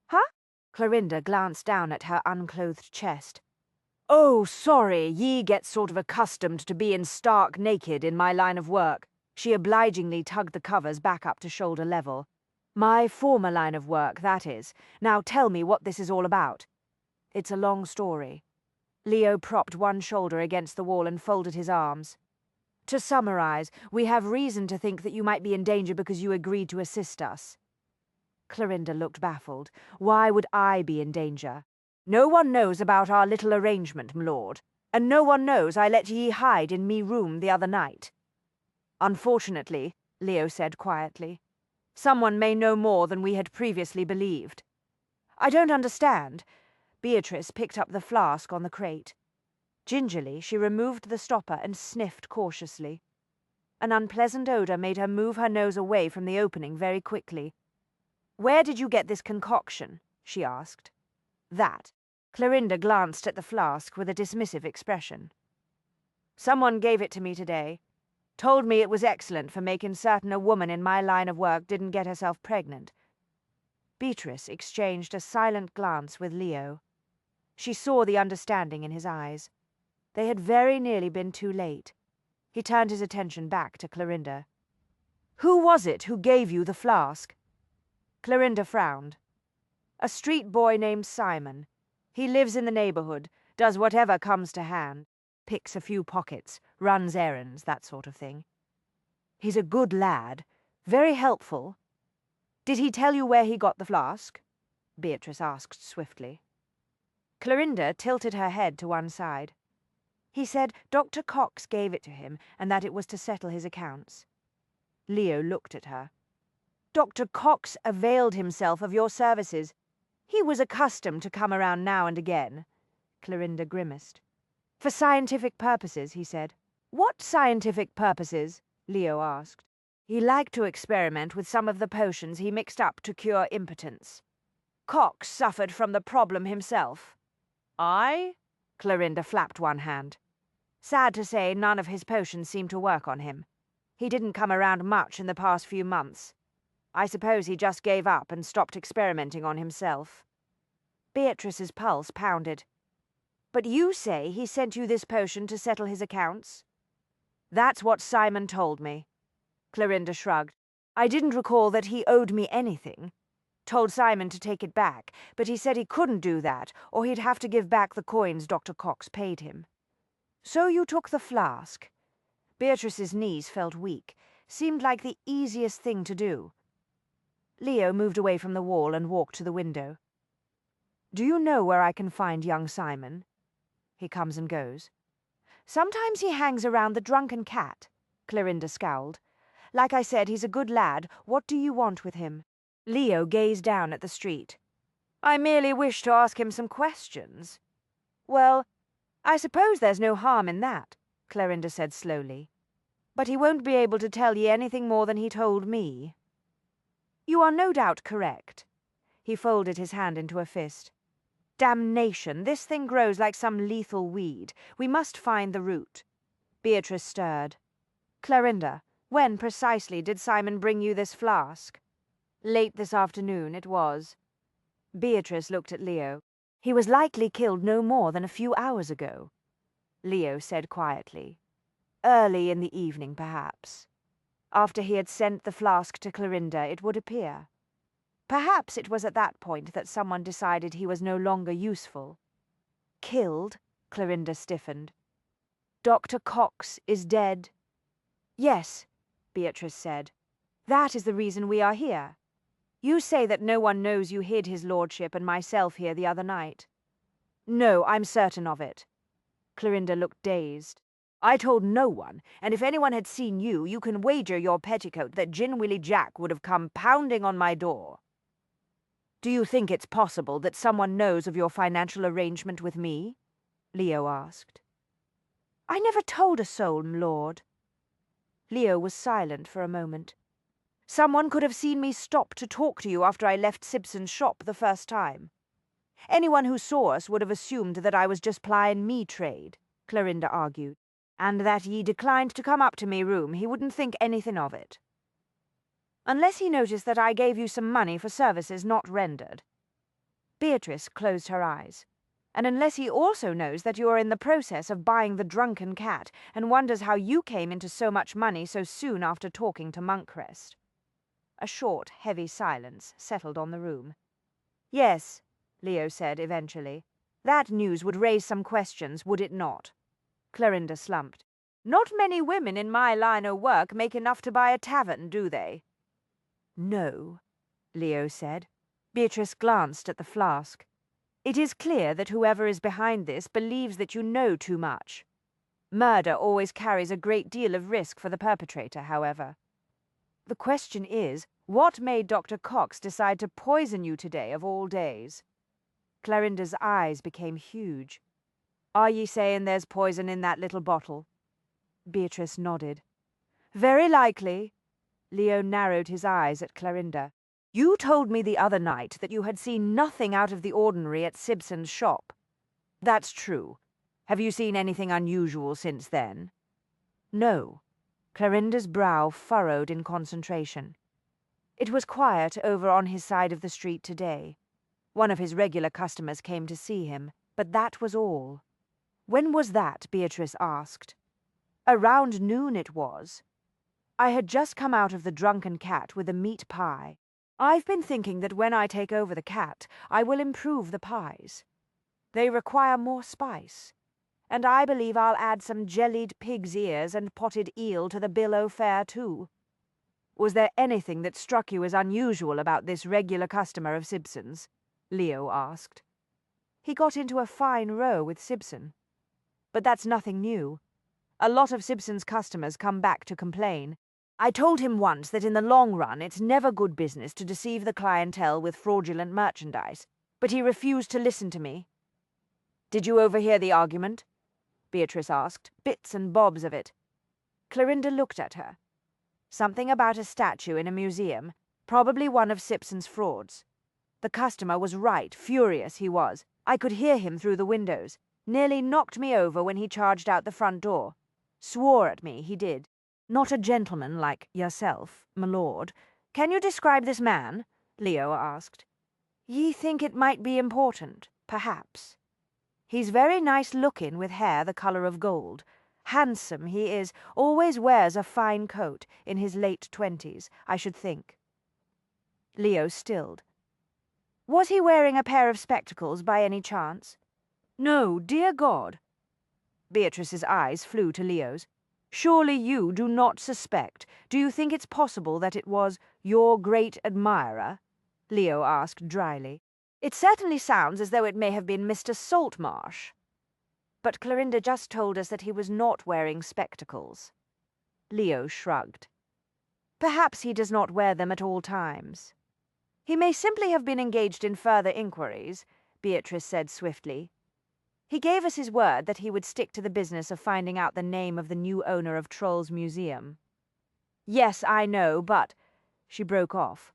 "Huh?" Clorinda glanced down at her unclothed chest. "Oh, sorry, ye get sort of accustomed to being stark naked in my line of work." She obligingly tugged the covers back up to shoulder level. "My former line of work, that is. Now tell me what this is all about." "It's a long story." Leo propped one shoulder against the wall and folded his arms. "To summarize, we have reason to think that you might be in danger because you agreed to assist us." Clorinda looked baffled. "Why would I be in danger? No one knows about our little arrangement, m'lord, and no one knows I let ye hide in me room the other night." "Unfortunately," Leo said quietly, "someone may know more than we had previously believed." "I don't understand." Beatrice picked up the flask on the crate. Gingerly, she removed the stopper and sniffed cautiously. An unpleasant odor made her move her nose away from the opening very quickly. "Where did you get this concoction?" she asked. "That." Clorinda glanced at the flask with a dismissive expression. "Someone gave it to me today. Told me it was excellent for making certain a woman in my line of work didn't get herself pregnant." Beatrice exchanged a silent glance with Leo. She saw the understanding in his eyes. They had very nearly been too late. He turned his attention back to Clorinda. "Who was it who gave you the flask?" Clorinda frowned. "A street boy named Simon. He lives in the neighborhood, does whatever comes to hand. Picks a few pockets, runs errands, that sort of thing. He's a good lad, very helpful." "Did he tell you where he got the flask?" Beatrice asked swiftly. Clorinda tilted her head to one side. "He said Dr. Cox gave it to him and that it was to settle his accounts." Leo looked at her. "Dr. Cox availed himself of your services. He was accustomed to come around now and again." Clorinda grimaced. "For scientific purposes," he said. "What scientific purposes?" Leo asked. "He liked to experiment with some of the potions he mixed up to cure impotence. Cox suffered from the problem himself." "I?" Clorinda flapped one hand. "Sad to say, none of his potions seemed to work on him. He didn't come around much in the past few months. I suppose he just gave up and stopped experimenting on himself." Beatrice's pulse pounded. "But you say he sent you this potion to settle his accounts?" "That's what Simon told me." Clorinda shrugged. "I didn't recall that he owed me anything. Told Simon to take it back, but he said he couldn't do that, or he'd have to give back the coins Dr. Cox paid him." "So you took the flask." Beatrice's knees felt weak. Seemed like the easiest thing to do. Leo moved away from the wall and walked to the window. "Do you know where I can find young Simon?" "He comes and goes." "Sometimes he hangs around the Drunken Cat," Clorinda scowled. Like I said, he's a good lad. What do you want with him?" Leo gazed down at the street. "I merely wish to ask him some questions." "Well, I suppose there's no harm in that," Clorinda said slowly. "But he won't be able to tell ye anything more than he told me." "You are no doubt correct." He folded his hand into a fist. "Damnation, this thing grows like some lethal weed. We must find the root." Beatrice stirred. "Clorinda, when precisely did Simon bring you this flask?" "Late this afternoon, it was." Beatrice looked at Leo. "He was likely killed no more than a few hours ago," Leo said quietly. "Early in the evening, perhaps. After he had sent the flask to Clorinda, it would appear. Perhaps it was at that point that someone decided he was no longer useful." "Killed?" Clorinda stiffened. "Dr. Cox is dead?" "Yes," Beatrice said. "That is the reason we are here. You say that no one knows you hid his lordship and myself here the other night." "No, I'm certain of it." Clorinda looked dazed. "I told no one, and if anyone had seen you, you can wager your petticoat that Gin Willy Jack would have come pounding on my door." "Do you think it's possible that someone knows of your financial arrangement with me?" Leo asked. "I never told a soul, m'lord." Leo was silent for a moment. "Someone could have seen me stop to talk to you after I left Simpson's shop the first time. Anyone who saw us would have assumed that I was just plyin' me trade," Clorinda argued, "and that ye declined to come up to me room. He wouldn't think anything of it. Unless he noticed that I gave you some money for services not rendered." Beatrice closed her eyes. "And unless he also knows that you are in the process of buying the drunken cat and wonders how you came into so much money so soon after talking to Monkcrest." A short, heavy silence settled on the room. "Yes," Leo said eventually. "That news would raise some questions, would it not?" Clorinda slumped. "Not many women in my line o' work make enough to buy a tavern, do they?" "No," Leo said. Beatrice glanced at the flask. "It is clear that whoever is behind this believes that you know too much. Murder always carries a great deal of risk for the perpetrator, however. The question is, what made Dr. Cox decide to poison you today of all days?" Clorinda's eyes became huge. "Are ye saying there's poison in that little bottle?" Beatrice nodded. "Very likely." Leo narrowed his eyes at Clorinda. "You told me the other night that you had seen nothing out of the ordinary at Simpson's shop. That's true. Have you seen anything unusual since then?" "No." Clorinda's brow furrowed in concentration. "It was quiet over on his side of the street today. One of his regular customers came to see him, but that was all." "When was that?" Beatrice asked. "Around noon it was. I had just come out of the Drunken Cat with a meat pie. I've been thinking that when I take over the cat, I will improve the pies. They require more spice, and I believe I'll add some jellied pig's ears and potted eel to the bill o' fare too." "Was there anything that struck you as unusual about this regular customer of Simpson's?" Leo asked. "He got into a fine row with Simpson. But that's nothing new. A lot of Simpson's customers come back to complain. I told him once that in the long run it's never good business to deceive the clientele with fraudulent merchandise, but he refused to listen to me." "Did you overhear the argument?" Beatrice asked, bits and bobs of it. Clorinda looked at her. Something about a statue in a museum, probably one of Simpson's frauds. The customer was right, furious he was. I could hear him through the windows. Nearly knocked me over when he charged out the front door. Swore at me, he did. Not a gentleman like yourself, my lord. Can you describe this man?" Leo asked. "Ye think it might be important, perhaps. He's very nice looking with hair the colour of gold. Handsome he is, always wears a fine coat, in his late 20s, I should think." Leo stilled. "Was he wearing a pair of spectacles by any chance?" "No, dear God." Beatrice's eyes flew to Leo's. "Surely you do not suspect. Do you think it's possible that it was your great admirer?" Leo asked dryly. "It certainly sounds as though it may have been Mr. Saltmarsh." "But Clorinda just told us that he was not wearing spectacles." Leo shrugged. Perhaps he does not wear them at all times. He may simply have been engaged in further inquiries, Beatrice said swiftly. He gave us his word that he would stick to the business of finding out the name of the new owner of Troll's Museum. Yes, I know, but... She broke off.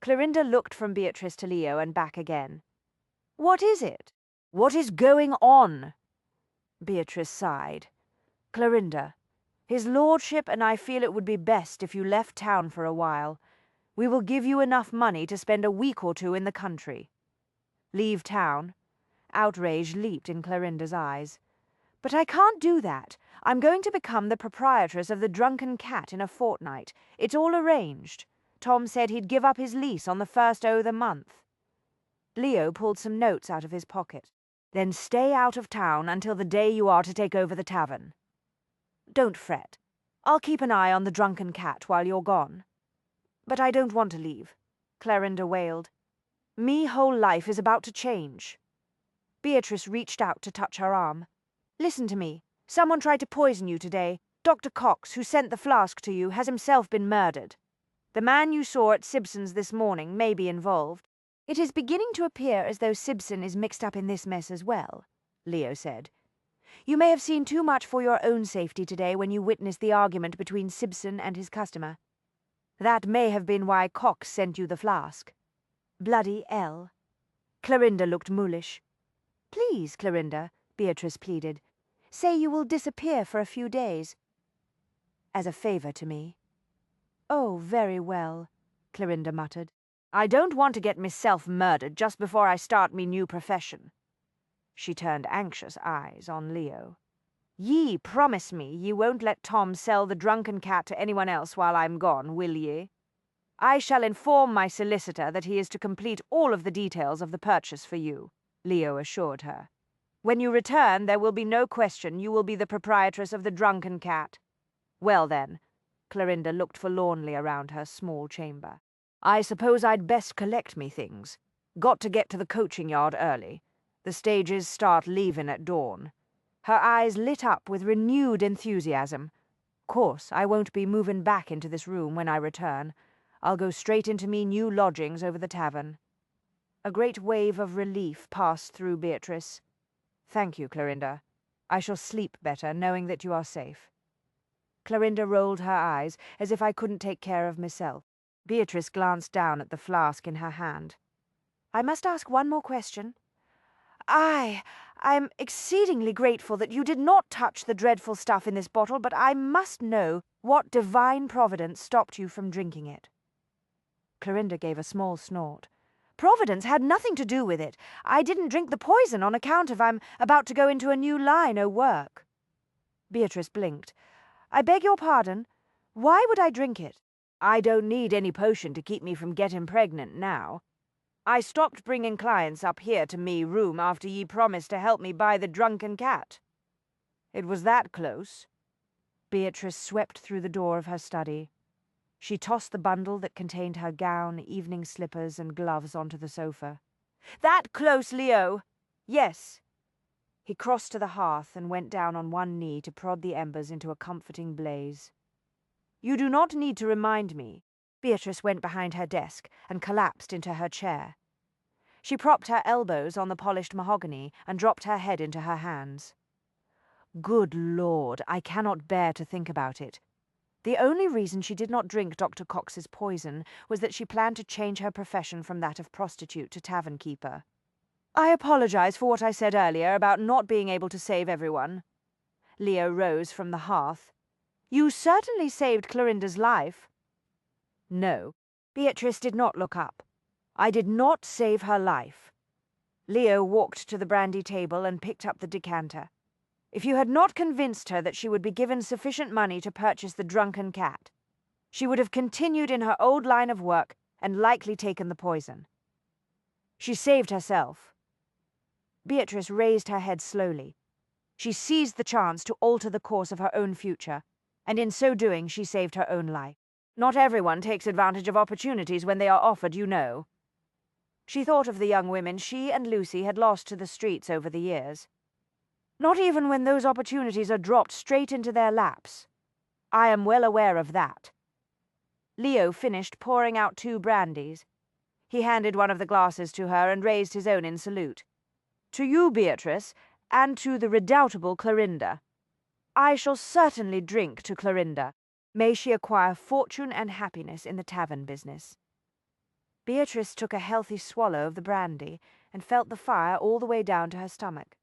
Clorinda looked from Beatrice to Leo and back again. What is it? What is going on? Beatrice sighed. Clorinda, his lordship and I feel it would be best if you left town for a while. We will give you enough money to spend a week or two in the country. Leave town? Outrage leaped in Clorinda's eyes. But I can't do that. I'm going to become the proprietress of the Drunken Cat in a fortnight. It's all arranged. Tom said he'd give up his lease on the first o' the month. Leo pulled some notes out of his pocket. Then stay out of town until the day you are to take over the tavern. Don't fret. I'll keep an eye on the Drunken Cat while you're gone. But I don't want to leave, Clorinda wailed. Me whole life is about to change. Beatrice reached out to touch her arm. Listen to me. Someone tried to poison you today. Dr. Cox, who sent the flask to you, has himself been murdered. The man you saw at Sibson's this morning may be involved. It is beginning to appear as though Sibson is mixed up in this mess as well, Leo said. You may have seen too much for your own safety today when you witnessed the argument between Sibson and his customer. That may have been why Cox sent you the flask. Bloody L. Clorinda looked mulish. Please, Clorinda, Beatrice pleaded. Say you will disappear for a few days. As a favour to me. Oh, very well, Clorinda muttered. I don't want to get myself murdered just before I start me new profession. She turned anxious eyes on Leo. Ye promise me ye won't let Tom sell the Drunken Cat to anyone else while I'm gone, will ye? I shall inform my solicitor that he is to complete all of the details of the purchase for you, Leo assured her. When you return, there will be no question you will be the proprietress of the Drunken Cat. Well then, Clorinda looked forlornly around her small chamber. I suppose I'd best collect me things. Got to get to the coaching yard early. The stages start leaving at dawn. Her eyes lit up with renewed enthusiasm. Course, I won't be moving back into this room when I return. I'll go straight into me new lodgings over the tavern. A great wave of relief passed through Beatrice. Thank you, Clorinda. I shall sleep better knowing that you are safe. Clorinda rolled her eyes as if I couldn't take care of myself. Beatrice glanced down at the flask in her hand. I must ask one more question. I'm exceedingly grateful that you did not touch the dreadful stuff in this bottle, but I must know what divine providence stopped you from drinking it. Clorinda gave a small snort. Providence had nothing to do with it. I didn't drink the poison on account of I'm about to go into a new line o' work. Beatrice blinked. I beg your pardon. Why would I drink it? I don't need any potion to keep me from getting pregnant now. I stopped bringing clients up here to me room after ye promised to help me buy the Drunken Cat. It was that close. Beatrice swept through the door of her study. She tossed the bundle that contained her gown, evening slippers, and gloves onto the sofa. That close, Leo! Yes. He crossed to the hearth and went down on one knee to prod the embers into a comforting blaze. You do not need to remind me. Beatrice went behind her desk and collapsed into her chair. She propped her elbows on the polished mahogany and dropped her head into her hands. Good Lord, I cannot bear to think about it. The only reason she did not drink Dr. Cox's poison was that she planned to change her profession from that of prostitute to tavern keeper. I apologize for what I said earlier about not being able to save everyone. Leo rose from the hearth. You certainly saved Clorinda's life. No, Beatrice did not look up. I did not save her life. Leo walked to the brandy table and picked up the decanter. If you had not convinced her that she would be given sufficient money to purchase the Drunken Cat, she would have continued in her old line of work and likely taken the poison. She saved herself. Beatrice raised her head slowly. She seized the chance to alter the course of her own future, and in so doing she saved her own life. Not everyone takes advantage of opportunities when they are offered, you know. She thought of the young women she and Lucy had lost to the streets over the years. Not even when those opportunities are dropped straight into their laps. I am well aware of that. Leo finished pouring out 2 brandies. He handed one of the glasses to her and raised his own in salute. "To you, Beatrice, and to the redoubtable Clorinda. I shall certainly drink to Clorinda. May she acquire fortune and happiness in the tavern business." Beatrice took a healthy swallow of the brandy and felt the fire all the way down to her stomach.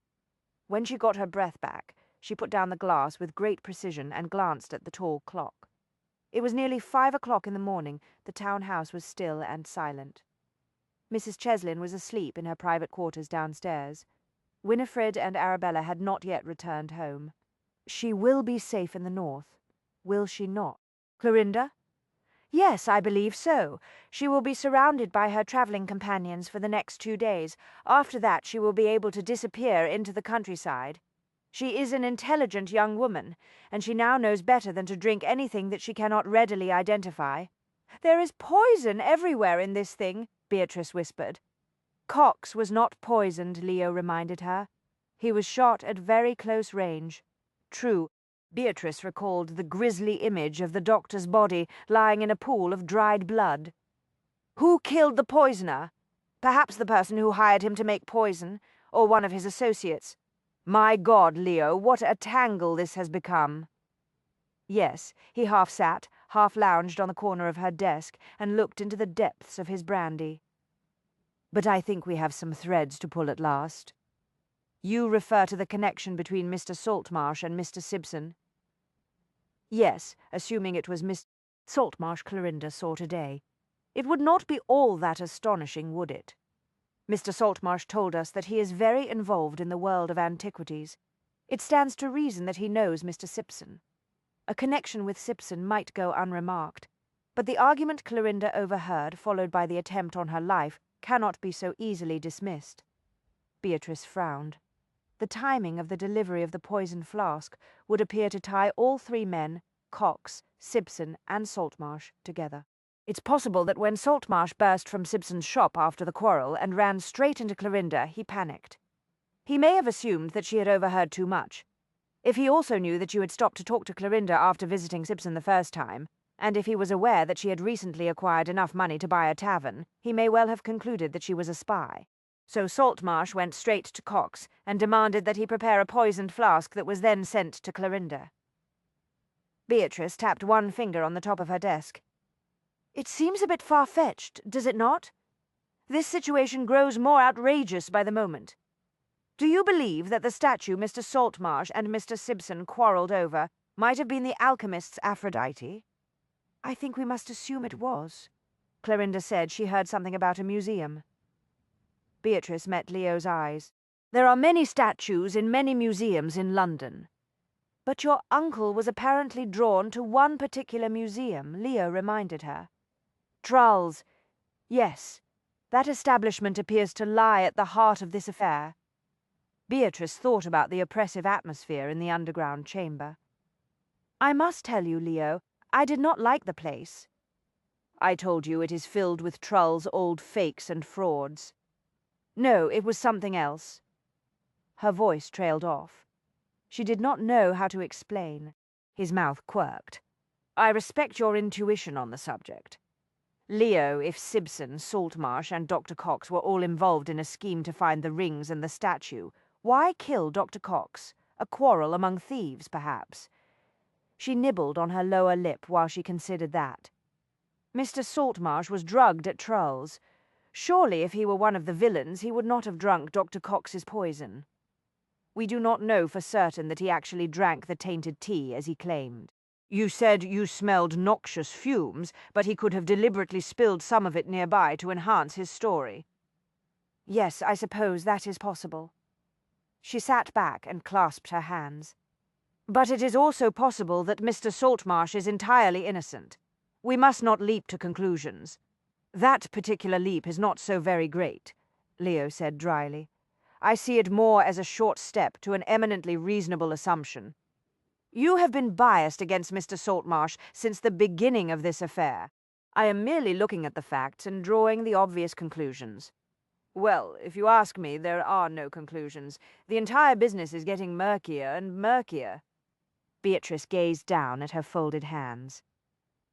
When she got her breath back, she put down the glass with great precision and glanced at the tall clock. It was nearly 5 o'clock in the morning. The town house was still and silent. Mrs. Cheslin was asleep in her private quarters downstairs. Winifred and Arabella had not yet returned home. She will be safe in the north, will she not? Clorinda? Yes, I believe so. She will be surrounded by her travelling companions for the next 2 days. After that she will be able to disappear into the countryside. She is an intelligent young woman, and she now knows better than to drink anything that she cannot readily identify. "There is poison everywhere in this thing," Beatrice whispered. "Cox was not poisoned," Leo reminded her. "He was shot at very close range." True, Beatrice recalled the grisly image of the doctor's body lying in a pool of dried blood. Who killed the poisoner? Perhaps the person who hired him to make poison, or one of his associates. My God, Leo, what a tangle this has become. Yes, he half sat, half lounged on the corner of her desk, and looked into the depths of his brandy. "But I think we have some threads to pull at last. You refer to the connection between Mr. Saltmarsh and Mr. Simpson?" "Yes, assuming it was Miss Saltmarsh Clorinda saw today. It would not be all that astonishing, would it? Mr. Saltmarsh told us that he is very involved in the world of antiquities. It stands to reason that he knows Mr. Simpson. A connection with Simpson might go unremarked, but the argument Clorinda overheard, followed by the attempt on her life, cannot be so easily dismissed." Beatrice frowned. The timing of the delivery of the poison flask would appear to tie all 3 men, Cox, Simpson, and Saltmarsh, together. It's possible that when Saltmarsh burst from Simpson's shop after the quarrel and ran straight into Clorinda, he panicked. He may have assumed that she had overheard too much. If he also knew that you had stopped to talk to Clorinda after visiting Simpson the first time, and if he was aware that she had recently acquired enough money to buy a tavern, he may well have concluded that she was a spy. So Saltmarsh went straight to Cox and demanded that he prepare a poisoned flask that was then sent to Clorinda. Beatrice tapped one finger on the top of her desk. "It seems a bit far-fetched, does it not? This situation grows more outrageous by the moment. Do you believe that the statue Mr. Saltmarsh and Mr. Simpson quarrelled over might have been the alchemist's Aphrodite?" "I think we must assume it was." Clorinda said she heard something about a museum. Beatrice met Leo's eyes. "There are many statues in many museums in London." "But your uncle was apparently drawn to one particular museum," Leo reminded her. "Trulls. Yes, that establishment appears to lie at the heart of this affair." Beatrice thought about the oppressive atmosphere in the underground chamber. "I must tell you, Leo, I did not like the place." "I told you it is filled with Trull's old fakes and frauds." "No, it was something else." Her voice trailed off. She did not know how to explain. His mouth quirked. "I respect your intuition on the subject. Leo, if Simpson, Saltmarsh, and Dr. Cox were all involved in a scheme to find the rings and the statue, why kill Dr. Cox? A quarrel among thieves, perhaps?" She nibbled on her lower lip while she considered that. "Mr. Saltmarsh was drugged at Trull's. Surely, if he were one of the villains, he would not have drunk Dr. Cox's poison. We do not know for certain that he actually drank the tainted tea, as he claimed. You said you smelled noxious fumes, but he could have deliberately spilled some of it nearby to enhance his story." "Yes, I suppose that is possible." She sat back and clasped her hands. "But it is also possible that Mr. Saltmarsh is entirely innocent. We must not leap to conclusions." "That particular leap is not so very great," Leo said dryly. "I see it more as a short step to an eminently reasonable assumption. You have been biased against Mr. Saltmarsh since the beginning of this affair. I am merely looking at the facts and drawing the obvious conclusions." "Well, if you ask me, there are no conclusions. The entire business is getting murkier and murkier." Beatrice gazed down at her folded hands.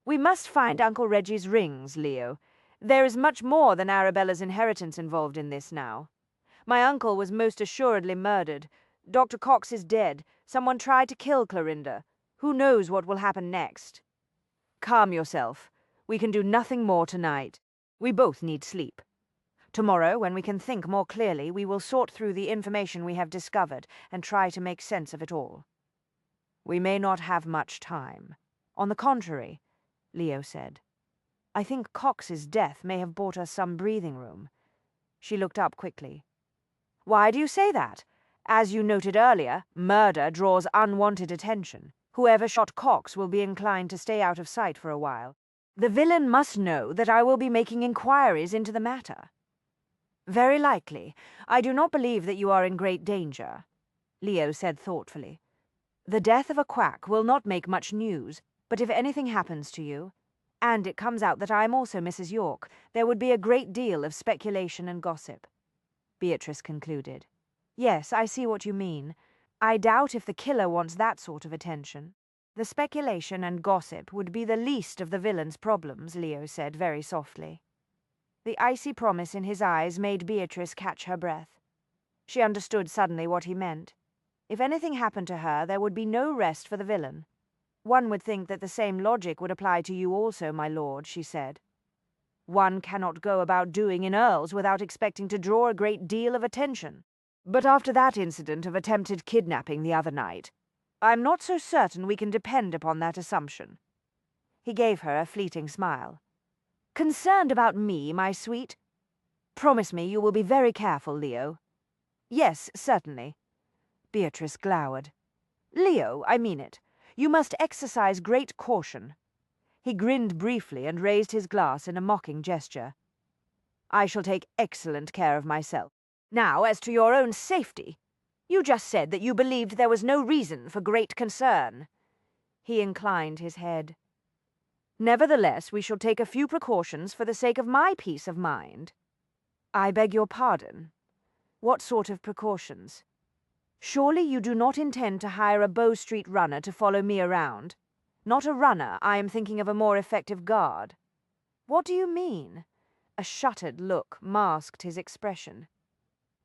We must find Uncle Reggie's rings, Leo. There is much more than Arabella's inheritance involved in this now. My uncle was most assuredly murdered. Dr. Cox is dead. Someone tried to kill Clorinda. Who knows what will happen next? Calm yourself. We can do nothing more tonight. We both need sleep. Tomorrow, when we can think more clearly, we will sort through the information we have discovered and try to make sense of it all. We may not have much time. On the contrary, Leo said. I think Cox's death may have bought us some breathing room. She looked up quickly. Why do you say that? As you noted earlier, murder draws unwanted attention. Whoever shot Cox will be inclined to stay out of sight for a while. The villain must know that I will be making inquiries into the matter. Very likely. I do not believe that you are in great danger, Leo said thoughtfully. The death of a quack will not make much news, but if anything happens to you, and it comes out that I am also Mrs. York, there would be a great deal of speculation and gossip. Beatrice concluded. Yes, I see what you mean. I doubt if the killer wants that sort of attention. The speculation and gossip would be the least of the villain's problems, Leo said very softly. The icy promise in his eyes made Beatrice catch her breath. She understood suddenly what he meant. If anything happened to her, there would be no rest for the villain. One would think that the same logic would apply to you also, my lord, she said. One cannot go about doing in earls without expecting to draw a great deal of attention. But after that incident of attempted kidnapping the other night, I'm not so certain we can depend upon that assumption. He gave her a fleeting smile. Concerned about me, my sweet? Promise me you will be very careful, Leo. Yes, certainly. Beatrice glowered. Leo, I mean it. You must exercise great caution. He grinned briefly and raised his glass in a mocking gesture. I shall take excellent care of myself. Now, as to your own safety, you just said that you believed there was no reason for great concern. He inclined his head. Nevertheless, we shall take a few precautions for the sake of my peace of mind. I beg your pardon. What sort of precautions? Surely you do not intend to hire a Bow Street runner to follow me around? Not a runner, I am thinking of a more effective guard. What do you mean? A shuttered look masked his expression.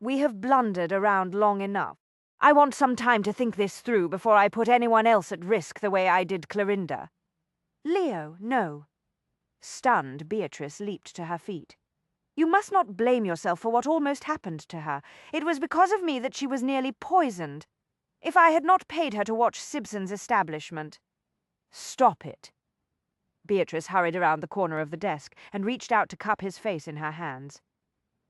We have blundered around long enough. I want some time to think this through before I put anyone else at risk the way I did Clorinda. Leo, no. Stunned, Beatrice leaped to her feet. You must not blame yourself for what almost happened to her. It was because of me that she was nearly poisoned. If I had not paid her to watch Simpson's establishment. Stop it. Beatrice hurried around the corner of the desk and reached out to cup his face in her hands.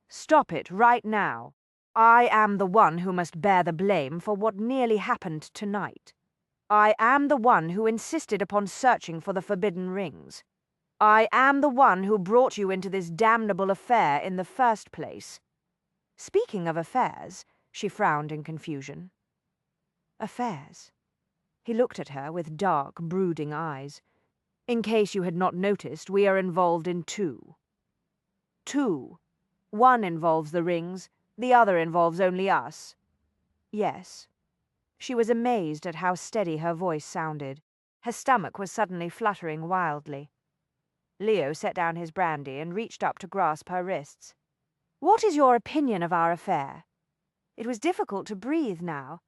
Stop it right now. I am the one who must bear the blame for what nearly happened tonight. I am the one who insisted upon searching for the forbidden rings. I am the one who brought you into this damnable affair in the first place. Speaking of affairs, she frowned in confusion. Affairs? He looked at her with dark, brooding eyes. In case you had not noticed, we are involved in two. Two. One involves the rings, the other involves only us. Yes. She was amazed at how steady her voice sounded. Her stomach was suddenly fluttering wildly. Leo set down his brandy and reached up to grasp her wrists. What is your opinion of our affair? It was difficult to breathe now.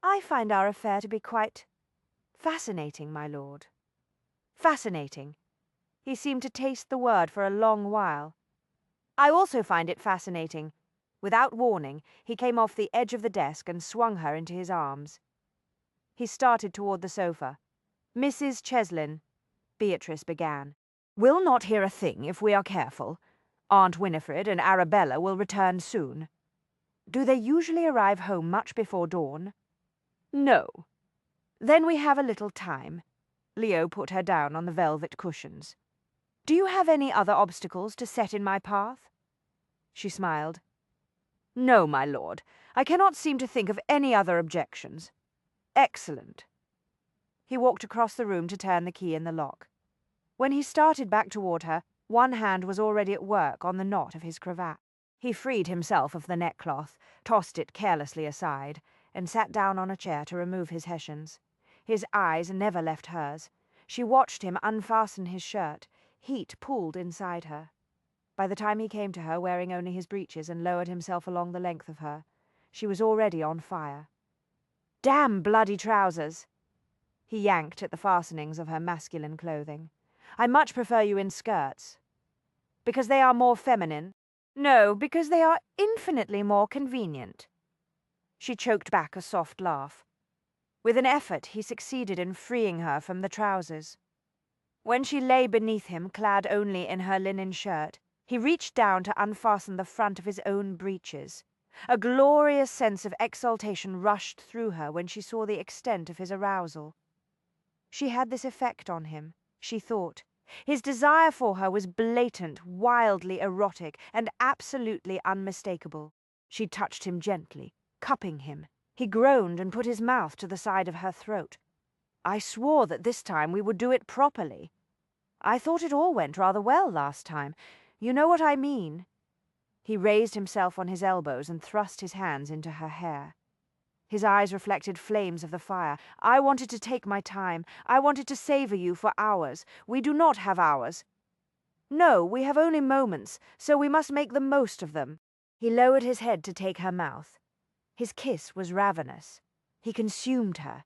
I find our affair to be quite fascinating, my lord. Fascinating. He seemed to taste the word for a long while. I also find it fascinating. Without warning, he came off the edge of the desk and swung her into his arms. He started toward the sofa. Mrs. Cheslin, Beatrice began. We'll not hear a thing if we are careful. Aunt Winifred and Arabella will return soon. Do they usually arrive home much before dawn? No. Then we have a little time. Leo put her down on the velvet cushions. Do you have any other obstacles to set in my path? She smiled. No, my lord. I cannot seem to think of any other objections. Excellent. He walked across the room to turn the key in the lock. When he started back toward her, one hand was already at work on the knot of his cravat. He freed himself of the neckcloth, tossed it carelessly aside, and sat down on a chair to remove his hessians. His eyes never left hers. She watched him unfasten his shirt. Heat pooled inside her. By the time he came to her wearing only his breeches and lowered himself along the length of her, she was already on fire. "Damn bloody trousers!" He yanked at the fastenings of her masculine clothing. "I much prefer you in skirts." "Because they are more feminine?" "No, because they are infinitely more convenient." She choked back a soft laugh. With an effort, he succeeded in freeing her from the trousers. When she lay beneath him, clad only in her linen shirt, he reached down to unfasten the front of his own breeches. A glorious sense of exultation rushed through her when she saw the extent of his arousal. She had this effect on him, she thought. His desire for her was blatant, wildly erotic, and absolutely unmistakable. She touched him gently, cupping him. He groaned and put his mouth to the side of her throat. "I swore that this time we would do it properly. I thought it all went rather well last time. You know what I mean." He raised himself on his elbows and thrust his hands into her hair. His eyes reflected flames of the fire. "I wanted to take my time. I wanted to savor you for hours. We do not have hours. No, we have only moments, so we must make the most of them." He lowered his head to take her mouth. His kiss was ravenous. He consumed her.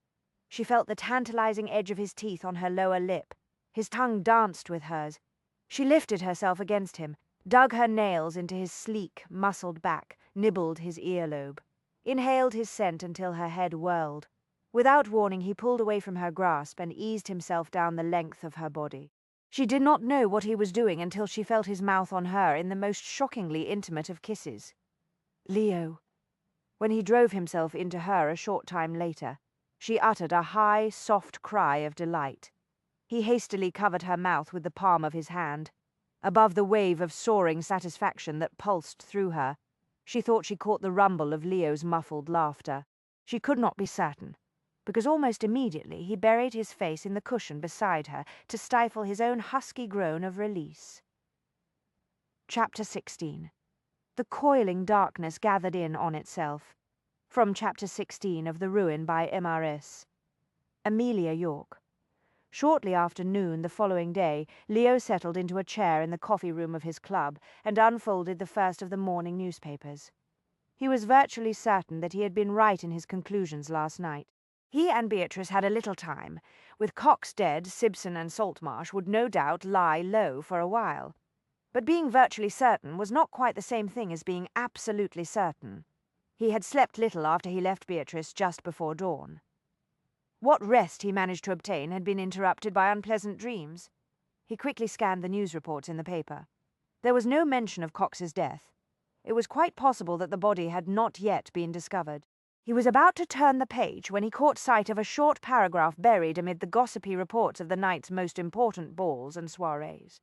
She felt the tantalizing edge of his teeth on her lower lip. His tongue danced with hers. She lifted herself against him, dug her nails into his sleek, muscled back, nibbled his earlobe, inhaled his scent until her head whirled. Without warning, he pulled away from her grasp and eased himself down the length of her body. She did not know what he was doing until she felt his mouth on her in the most shockingly intimate of kisses. "Leo." When he drove himself into her a short time later, she uttered a high, soft cry of delight. He hastily covered her mouth with the palm of his hand. Above the wave of soaring satisfaction that pulsed through her, she thought she caught the rumble of Leo's muffled laughter. She could not be certain, because almost immediately he buried his face in the cushion beside her to stifle his own husky groan of release. Chapter 16. The coiling darkness gathered in on itself. From Chapter 16 of The Ruin by M.R.S. Amelia York. Shortly after noon the following day, Leo settled into a chair in the coffee room of his club and unfolded the first of the morning newspapers. He was virtually certain that he had been right in his conclusions last night. He and Beatrice had a little time. With Cox dead, Sibson and Saltmarsh would no doubt lie low for a while. But being virtually certain was not quite the same thing as being absolutely certain. He had slept little after he left Beatrice just before dawn. What rest he managed to obtain had been interrupted by unpleasant dreams. He quickly scanned the news reports in the paper. There was no mention of Cox's death. It was quite possible that the body had not yet been discovered. He was about to turn the page when he caught sight of a short paragraph buried amid the gossipy reports of the night's most important balls and soirees.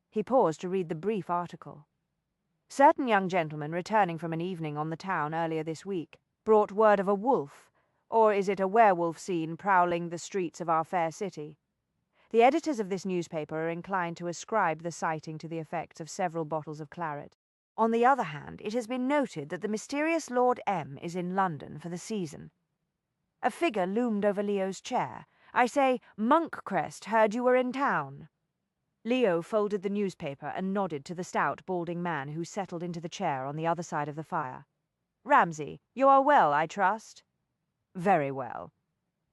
He paused to read the brief article. Certain young gentlemen returning from an evening on the town earlier this week brought word of a wolf, or is it a werewolf seen prowling the streets of our fair city? The editors of this newspaper are inclined to ascribe the sighting to the effects of several bottles of claret. On the other hand, it has been noted that the mysterious Lord M is in London for the season. A figure loomed over Leo's chair. "I say, Monkcrest heard you were in town." Leo folded the newspaper and nodded to the stout, balding man who settled into the chair on the other side of the fire. "Ramsay, you are well, I trust?" "Very well."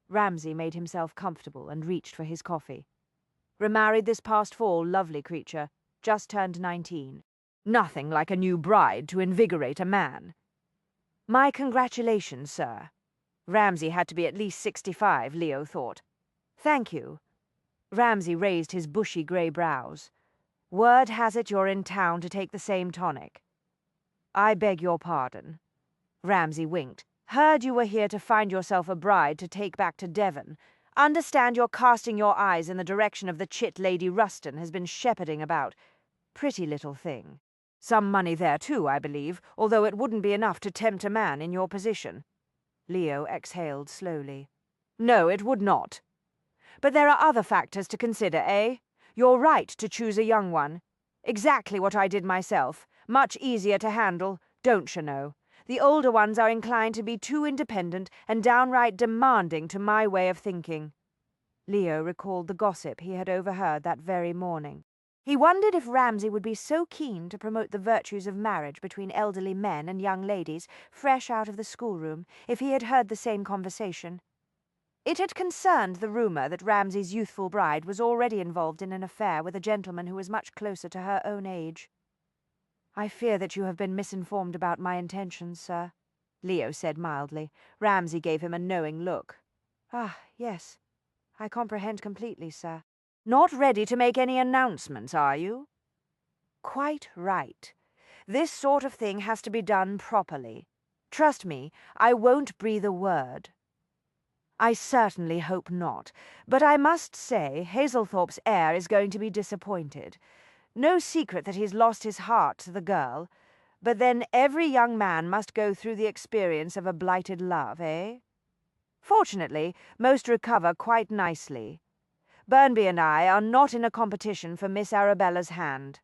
Ramsay made himself comfortable and reached for his coffee. "Remarried this past fall, lovely creature. Just turned 19. Nothing like a new bride to invigorate a man." "My congratulations, sir." Ramsay had to be at least 65, Leo thought. "Thank you." Ramsay raised his bushy grey brows. "Word has it you're in town to take the same tonic." "I beg your pardon." Ramsay winked. "Heard you were here to find yourself a bride to take back to Devon. Understand you're casting your eyes in the direction of the chit Lady Ruston has been shepherding about. Pretty little thing. Some money there too, I believe, although it wouldn't be enough to tempt a man in your position." Leo exhaled slowly. "No, it would not. But there are other factors to consider, eh? You're right to choose a young one. Exactly what I did myself. Much easier to handle, don't you know? The older ones are inclined to be too independent and downright demanding to my way of thinking." Leo recalled the gossip he had overheard that very morning. He wondered if Ramsay would be so keen to promote the virtues of marriage between elderly men and young ladies fresh out of the schoolroom if he had heard the same conversation. It had concerned the rumour that Ramsay's youthful bride was already involved in an affair with a gentleman who was much closer to her own age. "I fear that you have been misinformed about my intentions, sir," Leo said mildly. Ramsay gave him a knowing look. "Ah, yes. I comprehend completely, sir." "Not ready to make any announcements, are you?" "Quite right. This sort of thing has to be done properly. Trust me, I won't breathe a word." "I certainly hope not. But I must say, Hazelthorpe's heir is going to be disappointed. No secret that he's lost his heart to the girl. But then every young man must go through the experience of a blighted love, eh? Fortunately, most recover quite nicely. Burnby and I are not in a competition for Miss Arabella's hand."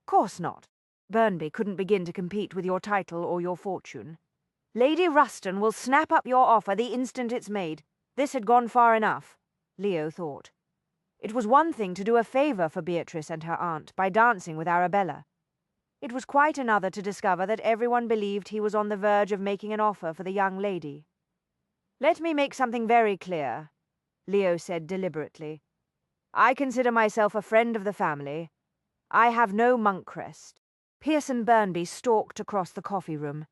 "Course not. Burnby couldn't begin to compete with your title or your fortune. Lady Ruston will snap up your offer the instant it's made. This had gone far enough," Leo thought. It was one thing to do a favour for Beatrice and her aunt by dancing with Arabella. It was quite another to discover that everyone believed he was on the verge of making an offer for the young lady. "Let me make something very clear," Leo said deliberately. "I consider myself a friend of the family. I have no monk crest." Pearson Burnby stalked across the coffee room.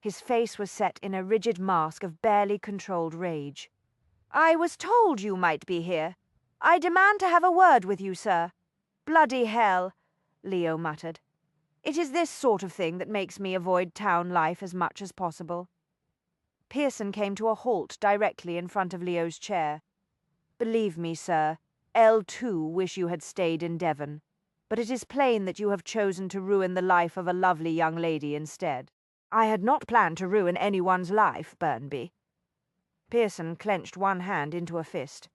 His face was set in a rigid mask of barely controlled rage. "I was told you might be here. I demand to have a word with you, sir." "Bloody hell," Leo muttered. "It is this sort of thing that makes me avoid town life as much as possible." Pearson came to a halt directly in front of Leo's chair. "Believe me, sir, L too wish you had stayed in Devon. But it is plain that you have chosen to ruin the life of a lovely young lady instead." "I had not planned to ruin anyone's life, Burnby." Pearson clenched one hand into a fist.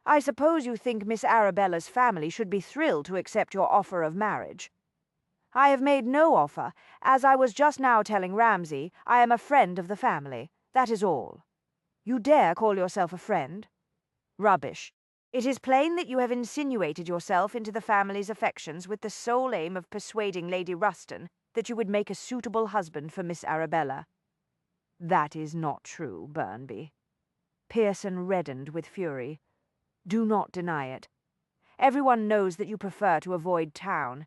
"I suppose you think Miss Arabella's family should be thrilled to accept your offer of marriage. I have made no offer. As I was just now telling Ramsay, I am a friend of the family. That is all." "You dare call yourself a friend?" "Rubbish. It is plain that you have insinuated yourself into the family's affections with the sole aim of persuading Lady Ruston that you would make a suitable husband for Miss Arabella." "That is not true, Burnby." Pearson reddened with fury. "Do not deny it. Everyone knows that you prefer to avoid town.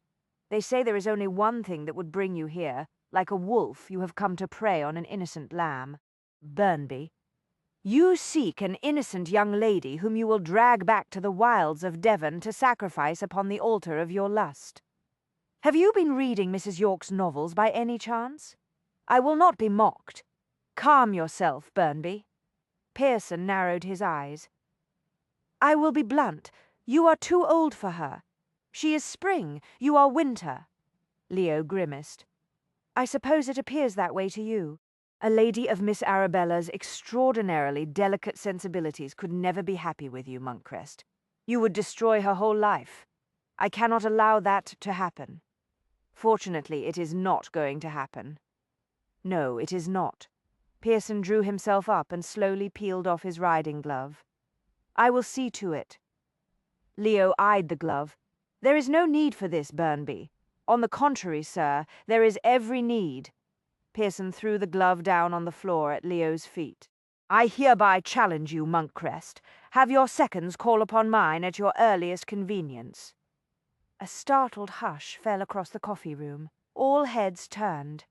They say there is only one thing that would bring you here. Like a wolf, you have come to prey on an innocent lamb. Burnby, you seek an innocent young lady whom you will drag back to the wilds of Devon to sacrifice upon the altar of your lust. Have you been reading Mrs. York's novels by any chance? I will not be mocked. Calm yourself, Burnby." Pearson narrowed his eyes. "I will be blunt. You are too old for her. She is spring, you are winter." Leo grimaced. "I suppose it appears that way to you. A lady of Miss Arabella's extraordinarily delicate sensibilities could never be happy with you, Monkcrest. You would destroy her whole life. I cannot allow that to happen. Fortunately, it is not going to happen." "No, it is not." Pearson drew himself up and slowly peeled off his riding glove. "I will see to it." Leo eyed the glove. "There is no need for this, Burnby. On the contrary, sir, there is every need." Pearson threw the glove down on the floor at Leo's feet. "I hereby challenge you, Monkcrest. Have your seconds call upon mine at your earliest convenience." A startled hush fell across the coffee room. All heads turned.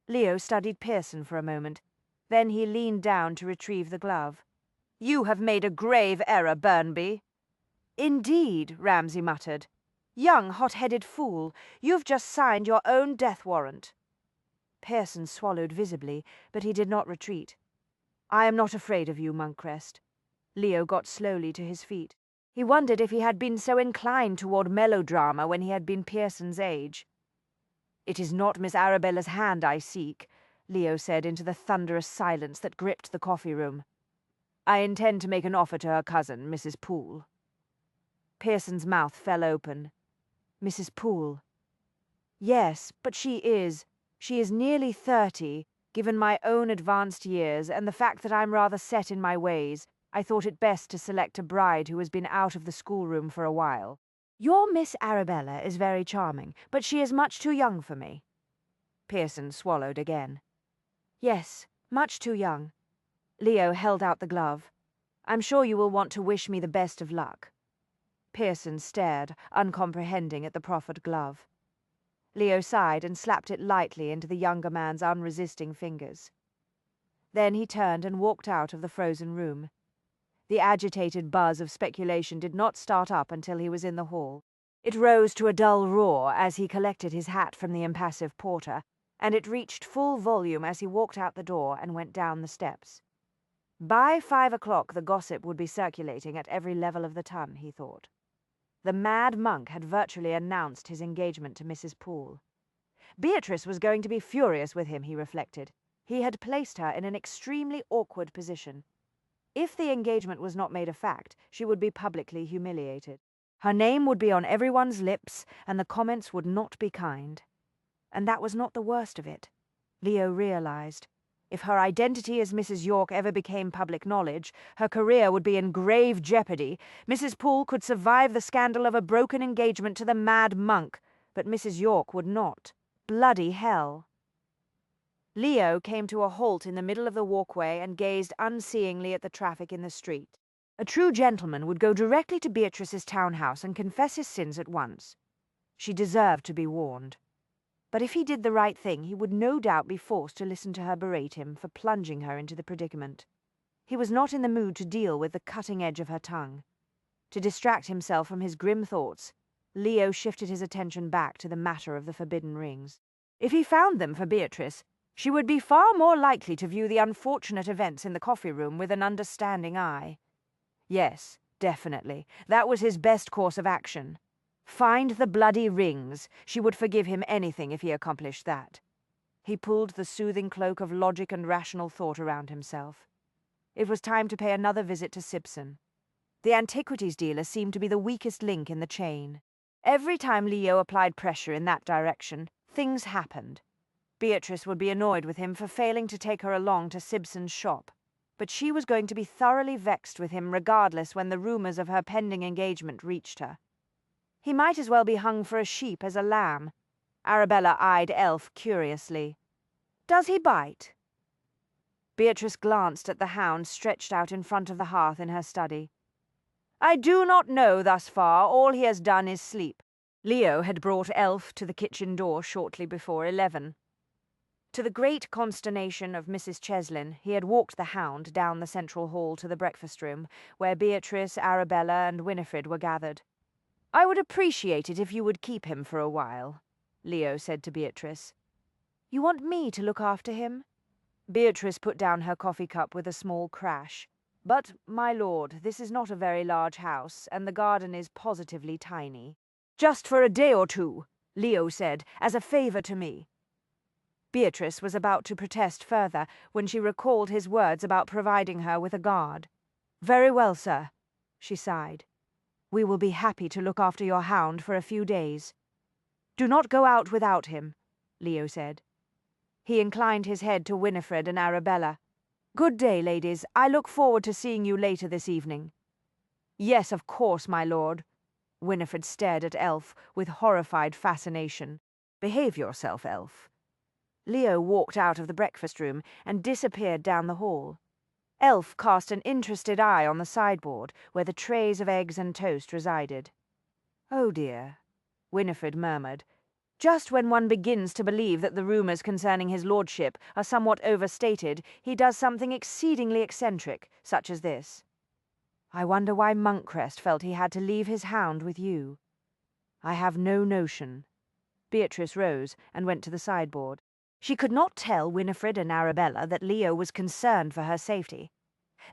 Leo studied Pearson for a moment. Then he leaned down to retrieve the glove. "You have made a grave error, Burnby." "Indeed," Ramsay muttered. "Young, hot-headed fool, you've just signed your own death warrant." Pearson swallowed visibly, but he did not retreat. "I am not afraid of you, Monkcrest." Leo got slowly to his feet. He wondered if he had been so inclined toward melodrama when he had been Pearson's age. "It is not Miss Arabella's hand I seek," Leo said into the thunderous silence that gripped the coffee room. "I intend to make an offer to her cousin, Mrs. Poole." Pearson's mouth fell open. "Mrs. Poole." "Yes, but she is nearly 30. Given my own advanced years and the fact that I'm rather set in my ways, I thought it best to select a bride who has been out of the schoolroom for a while. Your Miss Arabella is very charming, but she is much too young for me." Pearson swallowed again. "Yes, much too young." Leo held out the glove. "I'm sure you will want to wish me the best of luck." Pearson stared, uncomprehending, at the proffered glove. Leo sighed and slapped it lightly into the younger man's unresisting fingers. Then he turned and walked out of the frozen room. The agitated buzz of speculation did not start up until he was in the hall. It rose to a dull roar as he collected his hat from the impassive porter, and it reached full volume as he walked out the door and went down the steps. By 5 o'clock the gossip would be circulating at every level of the ton, he thought. The mad monk had virtually announced his engagement to Mrs. Poole. Beatrice was going to be furious with him, he reflected. He had placed her in an extremely awkward position. If the engagement was not made a fact, she would be publicly humiliated. Her name would be on everyone's lips, and the comments would not be kind. And that was not the worst of it, Leo realized. If her identity as Mrs. York ever became public knowledge, her career would be in grave jeopardy. Mrs. Poole could survive the scandal of a broken engagement to the mad monk, but Mrs. York would not. Bloody hell. Leo came to a halt in the middle of the walkway and gazed unseeingly at the traffic in the street. A true gentleman would go directly to Beatrice's townhouse and confess his sins at once. She deserved to be warned. But if he did the right thing, he would no doubt be forced to listen to her berate him for plunging her into the predicament. He was not in the mood to deal with the cutting edge of her tongue. To distract himself from his grim thoughts, Leo shifted his attention back to the matter of the forbidden rings. If he found them for Beatrice, she would be far more likely to view the unfortunate events in the coffee room with an understanding eye. Yes, definitely, that was his best course of action. Find the bloody rings. She would forgive him anything if he accomplished that. He pulled the soothing cloak of logic and rational thought around himself. It was time to pay another visit to Simpson. The antiquities dealer seemed to be the weakest link in the chain. Every time Leo applied pressure in that direction, things happened. Beatrice would be annoyed with him for failing to take her along to Simpson's shop, but she was going to be thoroughly vexed with him regardless when the rumors of her pending engagement reached her. He might as well be hung for a sheep as a lamb. Arabella eyed Elf curiously. "Does he bite?" Beatrice glanced at the hound stretched out in front of the hearth in her study. "I do not know thus far. All he has done is sleep." Leo had brought Elf to the kitchen door shortly before 11. To the great consternation of Mrs. Cheslin, he had walked the hound down the central hall to the breakfast room, where Beatrice, Arabella, and Winifred were gathered. "I would appreciate it if you would keep him for a while," Leo said to Beatrice. "You want me to look after him?" Beatrice put down her coffee cup with a small crash. "But, my lord, this is not a very large house, and the garden is positively tiny." "Just for a day or two," Leo said, "as a favor to me." Beatrice was about to protest further when she recalled his words about providing her with a guard. "Very well, sir," she sighed. "We will be happy to look after your hound for a few days." "Do not go out without him," Leo said. He inclined his head to Winifred and Arabella. "Good day, ladies. I look forward to seeing you later this evening." "Yes, of course, my lord." Winifred stared at Elf with horrified fascination. "Behave yourself, Elf." Leo walked out of the breakfast room and disappeared down the hall. Elf cast an interested eye on the sideboard, where the trays of eggs and toast resided. "Oh dear," Winifred murmured. "Just when one begins to believe that the rumours concerning his lordship are somewhat overstated, he does something exceedingly eccentric, such as this. I wonder why Monkcrest felt he had to leave his hound with you. I have no notion." Beatrice rose and went to the sideboard. She could not tell Winifred and Arabella that Leo was concerned for her safety.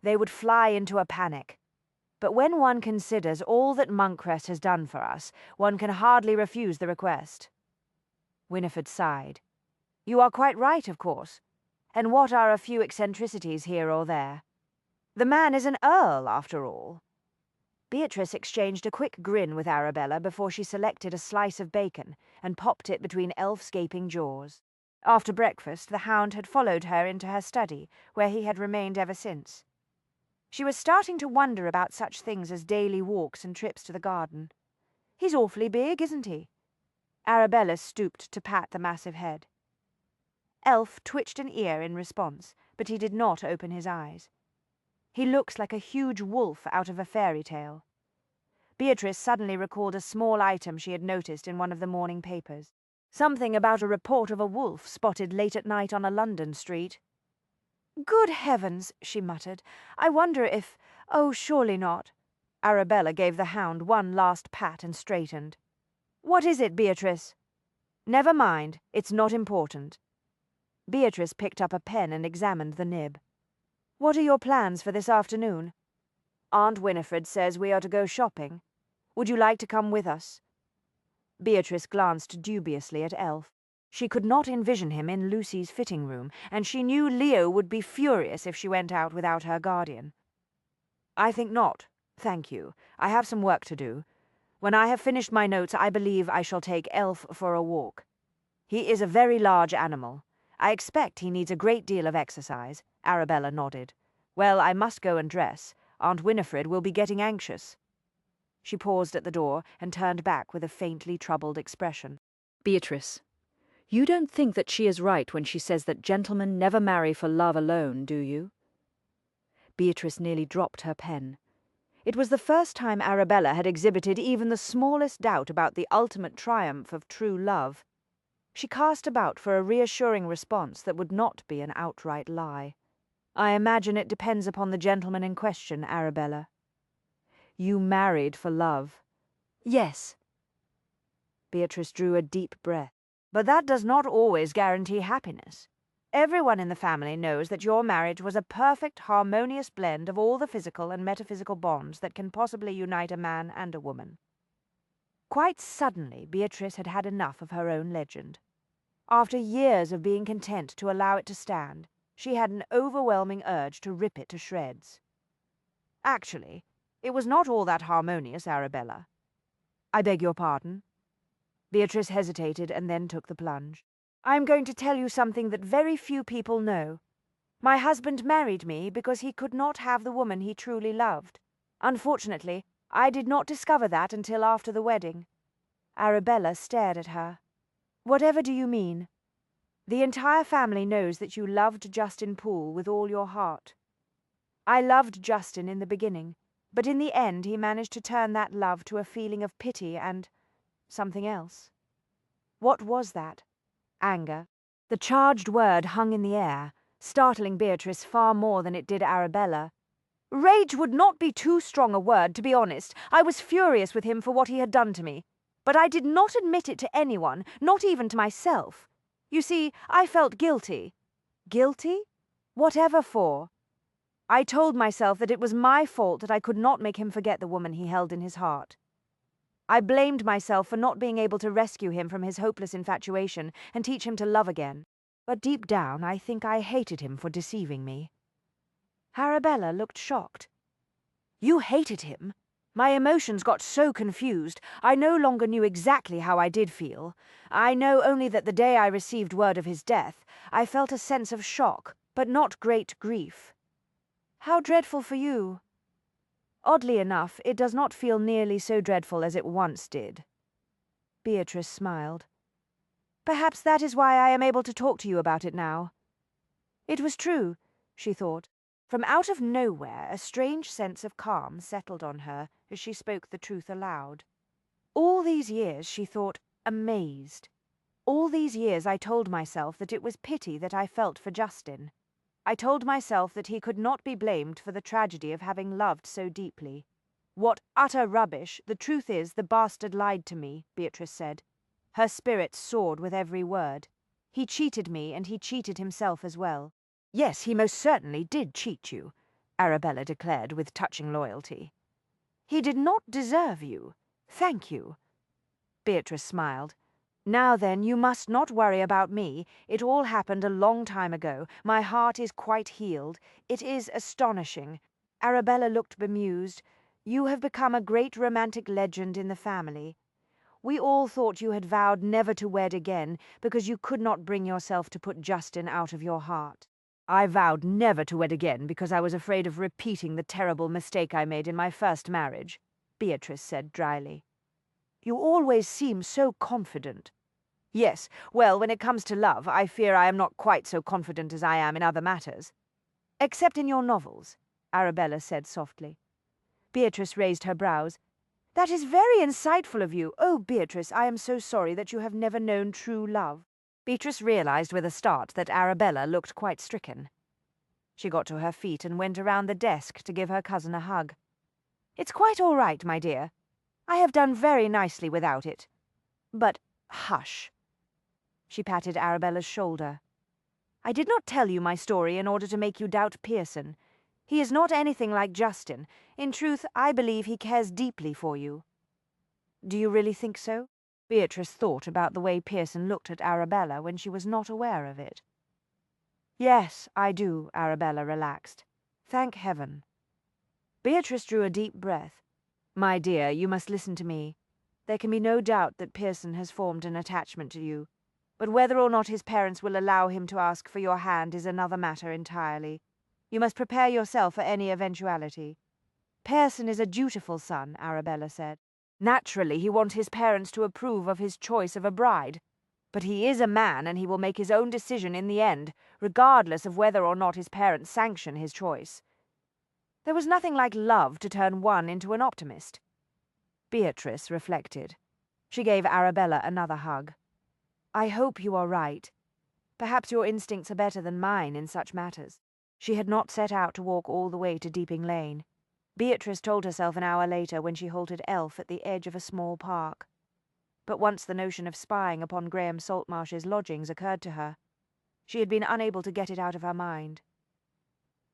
They would fly into a panic. But when one considers all that Monkcrest has done for us, one can hardly refuse the request. Winifred sighed. "You are quite right, of course. And what are a few eccentricities here or there? The man is an earl, after all." Beatrice exchanged a quick grin with Arabella before she selected a slice of bacon and popped it between Elf's gaping jaws. After breakfast, the hound had followed her into her study, where he had remained ever since. She was starting to wonder about such things as daily walks and trips to the garden. "He's awfully big, isn't he?" Arabella stooped to pat the massive head. Elf twitched an ear in response, but he did not open his eyes. "He looks like a huge wolf out of a fairy tale." Beatrice suddenly recalled a small item she had noticed in one of the morning papers. Something about a report of a wolf spotted late at night on a London street. "Good heavens," she muttered. "I wonder if— Oh, surely not." Arabella gave the hound one last pat and straightened. "What is it, Beatrice?" "Never mind. It's not important." Beatrice picked up a pen and examined the nib. "What are your plans for this afternoon?" "Aunt Winifred says we are to go shopping. Would you like to come with us?" Beatrice glanced dubiously at Elf. She could not envision him in Lucy's fitting room, and she knew Leo would be furious if she went out without her guardian. "I think not, thank you. I have some work to do. When I have finished my notes, I believe I shall take Elf for a walk. He is a very large animal. I expect he needs a great deal of exercise." Arabella nodded. "Well, I must go and dress. Aunt Winifred will be getting anxious." She paused at the door and turned back with a faintly troubled expression. "Beatrice, you don't think that she is right when she says that gentlemen never marry for love alone, do you?" Beatrice nearly dropped her pen. It was the first time Arabella had exhibited even the smallest doubt about the ultimate triumph of true love. She cast about for a reassuring response that would not be an outright lie. "I imagine it depends upon the gentleman in question, Arabella." "You married for love?" "Yes." Beatrice drew a deep breath. "But that does not always guarantee happiness. Everyone in the family knows that your marriage was a perfect, harmonious blend of all the physical and metaphysical bonds that can possibly unite a man and a woman." Quite suddenly, Beatrice had had enough of her own legend. After years of being content to allow it to stand, she had an overwhelming urge to rip it to shreds. "Actually, it was not all that harmonious, Arabella." "I beg your pardon?" Beatrice hesitated and then took the plunge. "I am going to tell you something that very few people know. My husband married me because he could not have the woman he truly loved. Unfortunately, I did not discover that until after the wedding." Arabella stared at her. "Whatever do you mean?" "The entire family knows that you loved Justin Poole with all your heart. I loved Justin in the beginning, but in the end he managed to turn that love to a feeling of pity and something else." "What was that?" "Anger." The charged word hung in the air, startling Beatrice far more than it did Arabella. "Rage would not be too strong a word, to be honest. I was furious with him for what he had done to me. But I did not admit it to anyone, not even to myself. You see, I felt guilty." "Guilty? Whatever for?" "I told myself that it was my fault that I could not make him forget the woman he held in his heart. I blamed myself for not being able to rescue him from his hopeless infatuation and teach him to love again. But deep down, I think I hated him for deceiving me." Arabella looked shocked. "You hated him?" "My emotions got so confused. I no longer knew exactly how I did feel. I know only that the day I received word of his death, I felt a sense of shock, but not great grief." "How dreadful for you." "Oddly enough, it does not feel nearly so dreadful as it once did." Beatrice smiled. "Perhaps that is why I am able to talk to you about it now." It was true, she thought. From out of nowhere, a strange sense of calm settled on her as she spoke the truth aloud. "All these years," she thought, amazed. "All these years I told myself that it was pity that I felt for Justin. I told myself that he could not be blamed for the tragedy of having loved so deeply." "What utter rubbish! The truth is, the bastard lied to me," Beatrice said. Her spirit soared with every word. "He cheated me, and he cheated himself as well." "Yes, he most certainly did cheat you," Arabella declared with touching loyalty. "He did not deserve you. Thank you." Beatrice smiled. "Now then, you must not worry about me. It all happened a long time ago. My heart is quite healed. It is astonishing." Arabella looked bemused. "You have become a great romantic legend in the family. We all thought you had vowed never to wed again because you could not bring yourself to put Justin out of your heart." I vowed never to wed again because I was afraid of repeating the terrible mistake I made in my first marriage, Beatrice said dryly. You always seem so confident. Yes, well, when it comes to love, I fear I am not quite so confident as I am in other matters. Except in your novels, Arabella said softly. Beatrice raised her brows. That is very insightful of you. Oh, Beatrice, I am so sorry that you have never known true love. Beatrice realized with a start that Arabella looked quite stricken. She got to her feet and went around the desk to give her cousin a hug. It's quite all right, my dear. I have done very nicely without it. But hush. She patted Arabella's shoulder. I did not tell you my story in order to make you doubt Pearson. He is not anything like Justin. In truth, I believe he cares deeply for you. Do you really think so? Beatrice thought about the way Pearson looked at Arabella when she was not aware of it. Yes, I do, Arabella relaxed. Thank heaven. Beatrice drew a deep breath. My dear, you must listen to me. There can be no doubt that Pearson has formed an attachment to you, but whether or not his parents will allow him to ask for your hand is another matter entirely. You must prepare yourself for any eventuality. Pearson is a dutiful son, Arabella said. Naturally, he wants his parents to approve of his choice of a bride. But he is a man, and he will make his own decision in the end, regardless of whether or not his parents sanction his choice. There was nothing like love to turn one into an optimist. Beatrice reflected. She gave Arabella another hug. I hope you are right. Perhaps your instincts are better than mine in such matters. She had not set out to walk all the way to Deeping Lane. Beatrice told herself an hour later when she halted Elf at the edge of a small park. But once the notion of spying upon Graham Saltmarsh's lodgings occurred to her, she had been unable to get it out of her mind.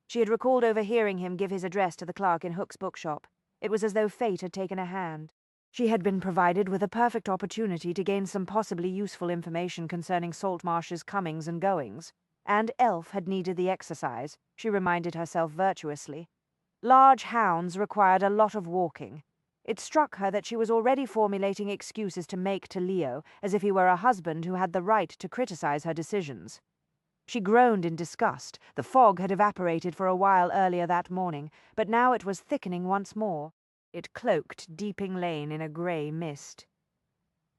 She had recalled overhearing him give his address to the clerk in Hook's bookshop. It was as though fate had taken a hand. She had been provided with a perfect opportunity to gain some possibly useful information concerning Saltmarsh's comings and goings, and Elf had needed the exercise, she reminded herself virtuously. Large hounds required a lot of walking. It struck her that she was already formulating excuses to make to Leo, as if he were a husband who had the right to criticize her decisions. She groaned in disgust. The fog had evaporated for a while earlier that morning, but now it was thickening once more. It cloaked Deeping Lane in a grey mist.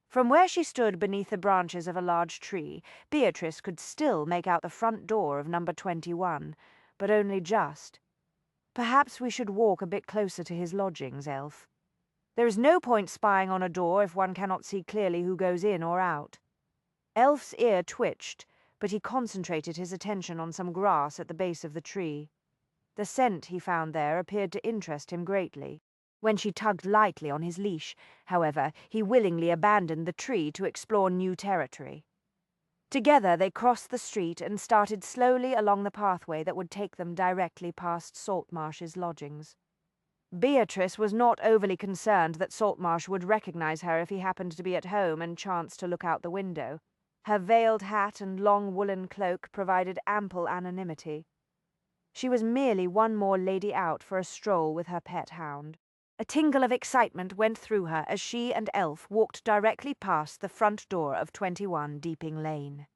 From where she stood beneath the branches of a large tree, Beatrice could still make out the front door of number 21, but only just. Perhaps we should walk a bit closer to his lodgings, Elf. There is no point spying on a door if one cannot see clearly who goes in or out. Elf's ear twitched, but he concentrated his attention on some grass at the base of the tree. The scent he found there appeared to interest him greatly. When she tugged lightly on his leash, however, he willingly abandoned the tree to explore new territory. Together they crossed the street and started slowly along the pathway that would take them directly past Saltmarsh's lodgings. Beatrice was not overly concerned that Saltmarsh would recognize her if he happened to be at home and chanced to look out the window. Her veiled hat and long woolen cloak provided ample anonymity. She was merely one more lady out for a stroll with her pet hound. A tingle of excitement went through her as she and Elf walked directly past the front door of 21 Deeping Lane.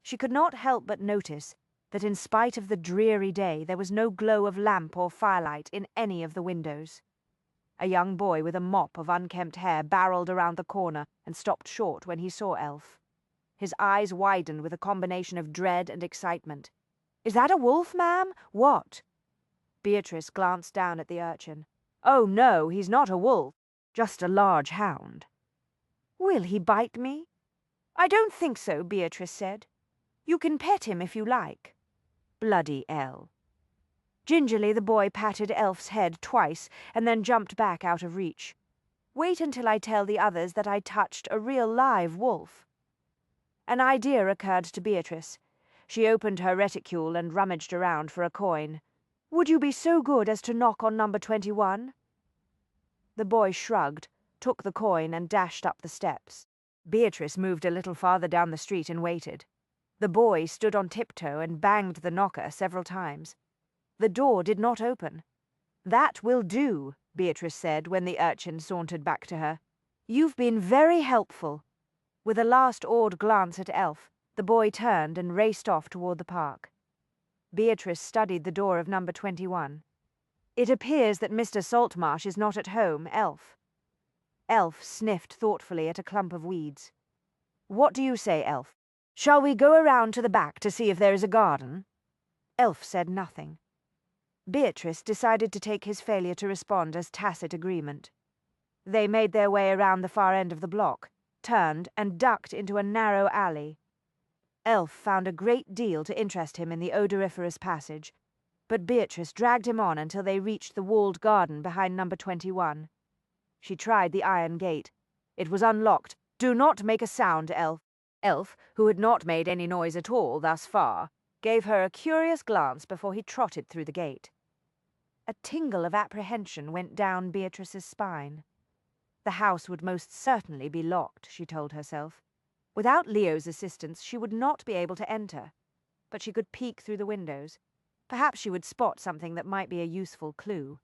She could not help but notice that in spite of the dreary day there was no glow of lamp or firelight in any of the windows. A young boy with a mop of unkempt hair barreled around the corner and stopped short when he saw Elf. His eyes widened with a combination of dread and excitement. "Is that a wolf, ma'am? What?" Beatrice glanced down at the urchin. "Oh, no, he's not a wolf. Just a large hound." "Will he bite me?" "I don't think so," Beatrice said. "You can pet him if you like." Bloody Elle. Gingerly the boy patted Elf's head twice and then jumped back out of reach. "Wait until I tell the others that I touched a real live wolf." An idea occurred to Beatrice. She opened her reticule and rummaged around for a coin. "Would you be so good as to knock on number 21? The boy shrugged, took the coin and dashed up the steps. Beatrice moved a little farther down the street and waited. The boy stood on tiptoe and banged the knocker several times. The door did not open. "That will do," Beatrice said when the urchin sauntered back to her. "You've been very helpful." With a last awed glance at Elf, the boy turned and raced off toward the park. Beatrice studied the door of number 21. "It appears that Mr. Saltmarsh is not at home, Elf." Elf sniffed thoughtfully at a clump of weeds. "What do you say, Elf? Shall we go around to the back to see if there is a garden?" Elf said nothing. Beatrice decided to take his failure to respond as tacit agreement. They made their way around the far end of the block, turned, and ducked into a narrow alley. Elf found a great deal to interest him in the odoriferous passage, but Beatrice dragged him on until they reached the walled garden behind number 21. She tried the iron gate. It was unlocked. "Do not make a sound, Elf." Elf, who had not made any noise at all thus far, gave her a curious glance before he trotted through the gate. A tingle of apprehension went down Beatrice's spine. The house would most certainly be locked, she told herself. Without Leo's assistance, she would not be able to enter, but she could peek through the windows. Perhaps she would spot something that might be a useful clue.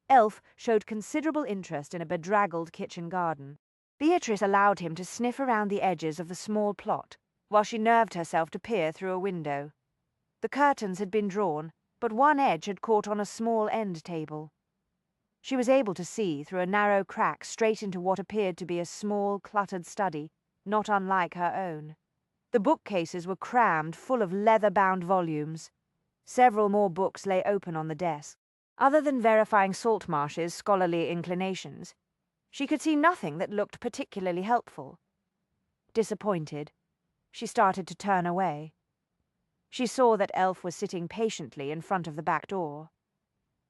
Elf showed considerable interest in a bedraggled kitchen garden. Beatrice allowed him to sniff around the edges of the small plot, while she nerved herself to peer through a window. The curtains had been drawn, but one edge had caught on a small end table. She was able to see through a narrow crack straight into what appeared to be a small, cluttered study, not unlike her own. The bookcases were crammed full of leather-bound volumes. Several more books lay open on the desk. Other than verifying Saltmarsh's scholarly inclinations, she could see nothing that looked particularly helpful. Disappointed, she started to turn away. She saw that Elf was sitting patiently in front of the back door.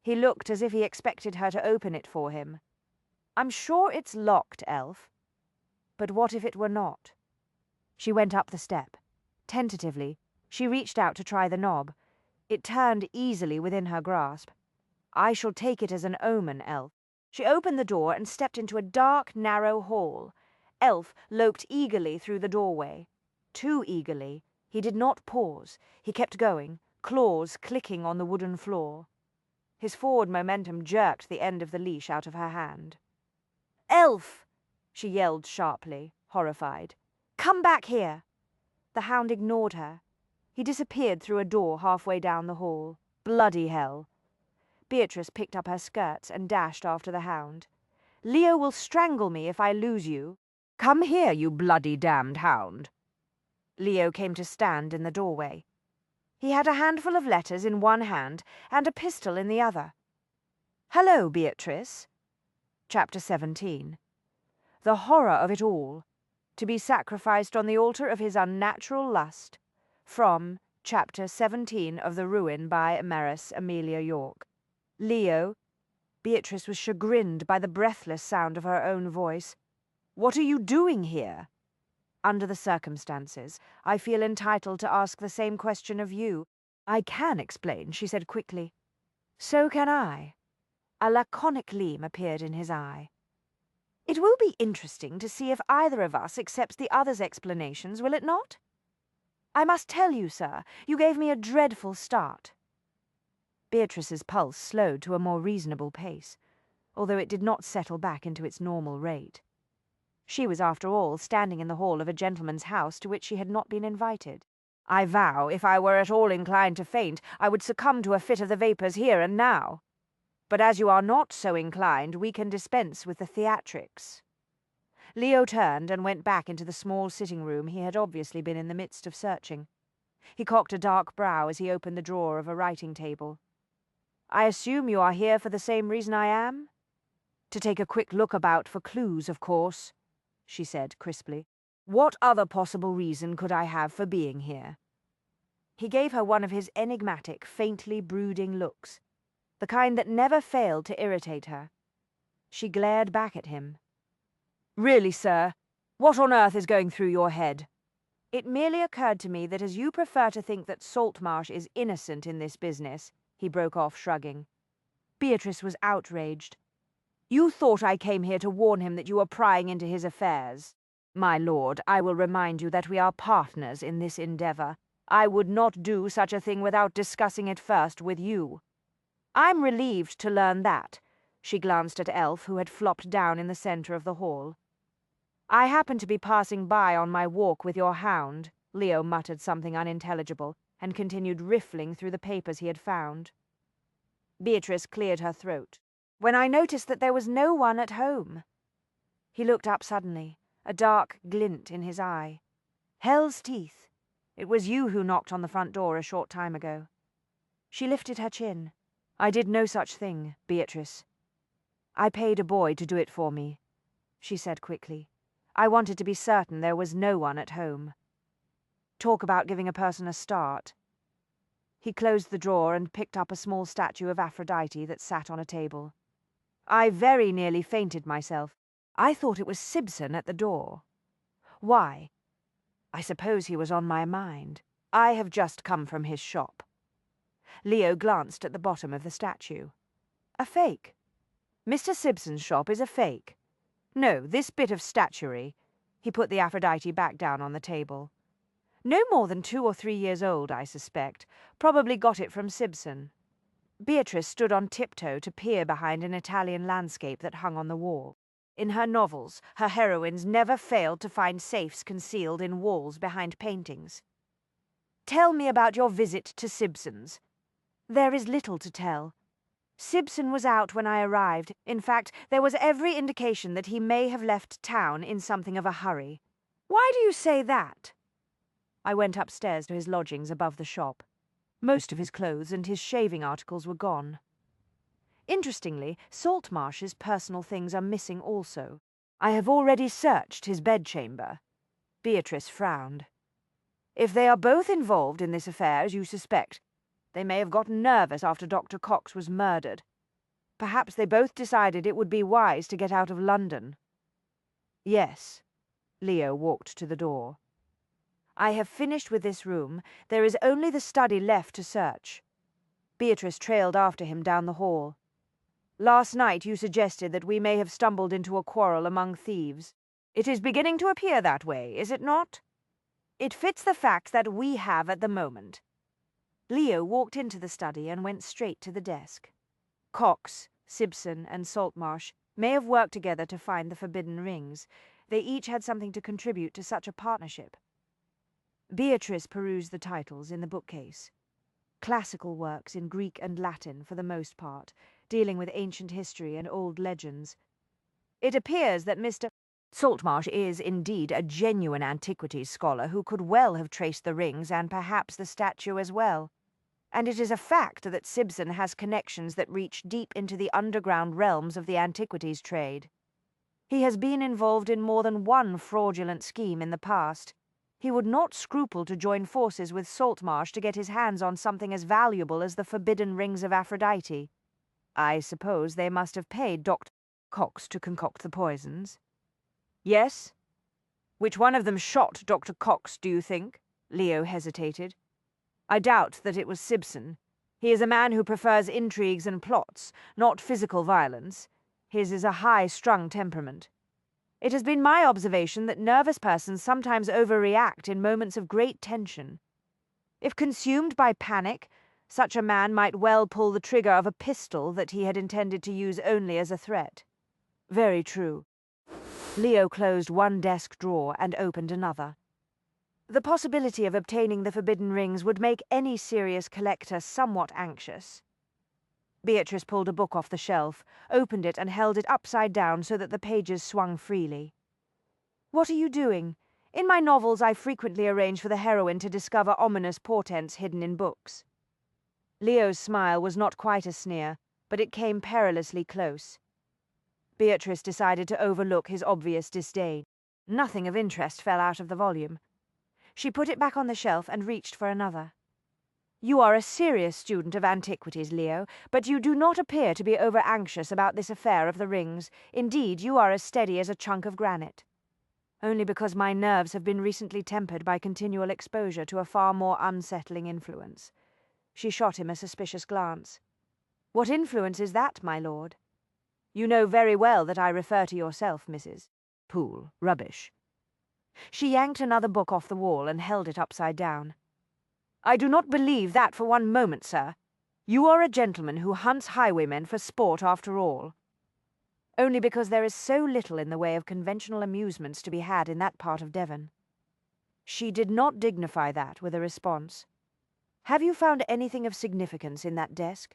He looked as if he expected her to open it for him. "I'm sure it's locked, Elf." But what if it were not? She went up the step. Tentatively, she reached out to try the knob. It turned easily within her grasp. "I shall take it as an omen, Elf." She opened the door and stepped into a dark, narrow hall. Elf loped eagerly through the doorway. Too eagerly. He did not pause. He kept going, claws clicking on the wooden floor. His forward momentum jerked the end of the leash out of her hand. "Elf!" she yelled sharply, horrified. "Come back here!" The hound ignored her. He disappeared through a door halfway down the hall. Bloody hell! Beatrice picked up her skirts and dashed after the hound. "Leo will strangle me if I lose you." "Come here, you bloody damned hound!" Leo came to stand in the doorway. He had a handful of letters in one hand and a pistol in the other. "Hello, Beatrice." Chapter 17. The horror of it all. To be sacrificed on the altar of his unnatural lust. From Chapter 17 of The Ruin by Maris Amelia York. "Leo." Beatrice was chagrined by the breathless sound of her own voice. "What are you doing here?" "Under the circumstances, I feel entitled to ask the same question of you." "I can explain," she said quickly. "So can I." A laconic gleam appeared in his eye. "It will be interesting to see if either of us accepts the other's explanations, will it not? I must tell you, sir, you gave me a dreadful start." Beatrice's pulse slowed to a more reasonable pace, although it did not settle back into its normal rate. She was, after all, standing in the hall of a gentleman's house to which she had not been invited. "I vow, if I were at all inclined to faint, I would succumb to a fit of the vapours here and now. But as you are not so inclined, we can dispense with the theatrics." Leo turned and went back into the small sitting room he had obviously been in the midst of searching. He cocked a dark brow as he opened the drawer of a writing table. "I assume you are here for the same reason I am?" "To take a quick look about for clues, of course," she said crisply. "What other possible reason could I have for being here?" He gave her one of his enigmatic, faintly brooding looks, the kind that never failed to irritate her. She glared back at him. "Really, sir, what on earth is going through your head?" "It merely occurred to me that as you prefer to think that Saltmarsh is innocent in this business," he broke off, shrugging. Beatrice was outraged. "You thought I came here to warn him that you were prying into his affairs. My lord, I will remind you that we are partners in this endeavour. I would not do such a thing without discussing it first with you." "I'm relieved to learn that." She glanced at Elf, who had flopped down in the centre of the hall. "I happened to be passing by on my walk with your hound." Leo muttered something unintelligible. and continued riffling through the papers he had found. Beatrice cleared her throat. "When I noticed that there was no one at home." He looked up suddenly, a dark glint in his eye. "Hell's teeth. It was you who knocked on the front door a short time ago." She lifted her chin. "I did no such thing, Beatrice. I paid a boy to do it for me," she said quickly. "I wanted to be certain there was no one at home. Talk about giving a person a start." He closed the drawer and picked up a small statue of Aphrodite that sat on a table. "I very nearly fainted myself. I thought it was Sibson at the door. Why? I suppose he was on my mind. I have just come from his shop." Leo glanced at the bottom of the statue. "A fake. Mr. Sibson's shop is a fake. No, this bit of statuary—" He put the Aphrodite back down on the table. "No more than 2 or 3 years old, I suspect. Probably got it from Sibson." Beatrice stood on tiptoe to peer behind an Italian landscape that hung on the wall. In her novels, her heroines never failed to find safes concealed in walls behind paintings. "Tell me about your visit to Sibson's." "There is little to tell. Sibson was out when I arrived. In fact, there was every indication that he may have left town in something of a hurry." "Why do you say that?" "I went upstairs to his lodgings above the shop. Most of his clothes and his shaving articles were gone. Interestingly, Saltmarsh's personal things are missing also. I have already searched his bedchamber." Beatrice frowned. "If they are both involved in this affair, as you suspect, they may have gotten nervous after Dr. Cox was murdered. Perhaps they both decided it would be wise to get out of London." "Yes." Leo walked to the door. "I have finished with this room. There is only the study left to search." Beatrice trailed after him down the hall. "Last night you suggested that we may have stumbled into a quarrel among thieves. It is beginning to appear that way, is it not?" "It fits the facts that we have at the moment." Leo walked into the study and went straight to the desk. Cox, Sibson, and Saltmarsh may have worked together to find the forbidden rings. They each had something to contribute to such a partnership. Beatrice perused the titles in the bookcase. Classical works in Greek and Latin for the most part, dealing with ancient history and old legends. It appears that Mr. Saltmarsh is indeed a genuine antiquities scholar who could well have traced the rings and perhaps the statue as well. And it is a fact that Sibson has connections that reach deep into the underground realms of the antiquities trade. He has been involved in more than one fraudulent scheme in the past. He would not scruple to join forces with Saltmarsh to get his hands on something as valuable as the forbidden rings of Aphrodite. I suppose they must have paid Dr. Cox to concoct the poisons." "Yes? Which one of them shot Dr. Cox, do you think?" Leo hesitated. "I doubt that it was Sibson. He is a man who prefers intrigues and plots, not physical violence. His is a high-strung temperament. It has been my observation that nervous persons sometimes overreact in moments of great tension. If consumed by panic, such a man might well pull the trigger of a pistol that he had intended to use only as a threat." "Very true." Leo closed one desk drawer and opened another. "The possibility of obtaining the forbidden rings would make any serious collector somewhat anxious." Beatrice pulled a book off the shelf, opened it and held it upside down so that the pages swung freely. "What are you doing? In my novels I frequently arrange for the heroine to discover ominous portents hidden in books." Leo's smile was not quite a sneer, but it came perilously close. Beatrice decided to overlook his obvious disdain. Nothing of interest fell out of the volume. She put it back on the shelf and reached for another. "You are a serious student of antiquities, Leo, but you do not appear to be over-anxious about this affair of the rings. Indeed, you are as steady as a chunk of granite." "Only because my nerves have been recently tempered by continual exposure to a far more unsettling influence." She shot him a suspicious glance. "What influence is that, my lord?" "You know very well that I refer to yourself, Mrs. Poole. Rubbish." She yanked another book off the wall and held it upside down. "I do not believe that for one moment, sir. You are a gentleman who hunts highwaymen for sport after all." "Only because there is so little in the way of conventional amusements to be had in that part of Devon." She did not dignify that with a response. Have you found anything of significance in that desk?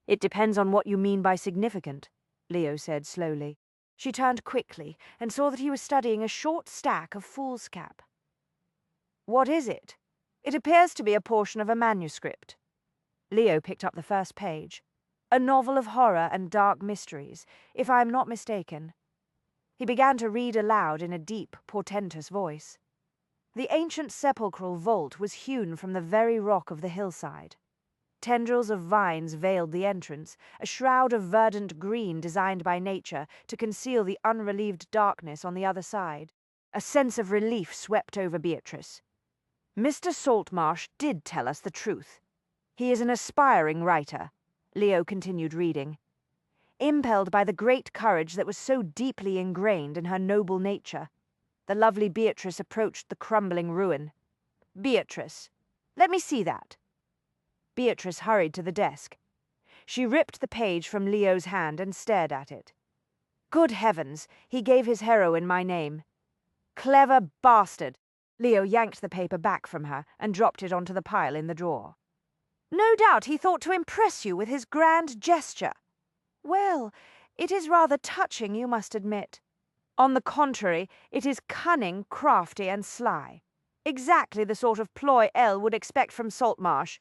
It depends on what you mean by significant, Leo said slowly. She turned quickly and saw that he was studying a short stack of foolscap. What is it? It appears to be a portion of a manuscript. Leo picked up the first page. A novel of horror and dark mysteries, if I am not mistaken. He began to read aloud in a deep, portentous voice. The ancient sepulchral vault was hewn from the very rock of the hillside. Tendrils of vines veiled the entrance, a shroud of verdant green designed by nature to conceal the unrelieved darkness on the other side. A sense of relief swept over Beatrice. Mr. Saltmarsh did tell us the truth. He is an aspiring writer, Leo continued reading. Impelled by the great courage that was so deeply ingrained in her noble nature, the lovely Beatrice approached the crumbling ruin. Beatrice, let me see that. Beatrice hurried to the desk. She ripped the page from Leo's hand and stared at it. Good heavens, he gave his heroine my name. Clever bastard! Leo yanked the paper back from her and dropped it onto the pile in the drawer. No doubt he thought to impress you with his grand gesture. Well, it is rather touching, you must admit. On the contrary, it is cunning, crafty, and sly. Exactly the sort of ploy Elle would expect from Saltmarsh.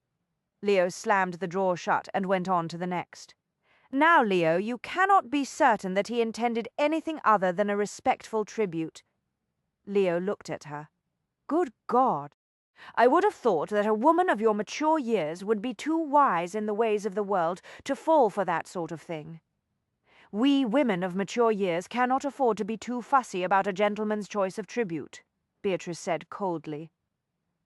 Leo slammed the drawer shut and went on to the next. Now, Leo, you cannot be certain that he intended anything other than a respectful tribute. Leo looked at her. Good God! I would have thought that a woman of your mature years would be too wise in the ways of the world to fall for that sort of thing. We women of mature years cannot afford to be too fussy about a gentleman's choice of tribute, Beatrice said coldly.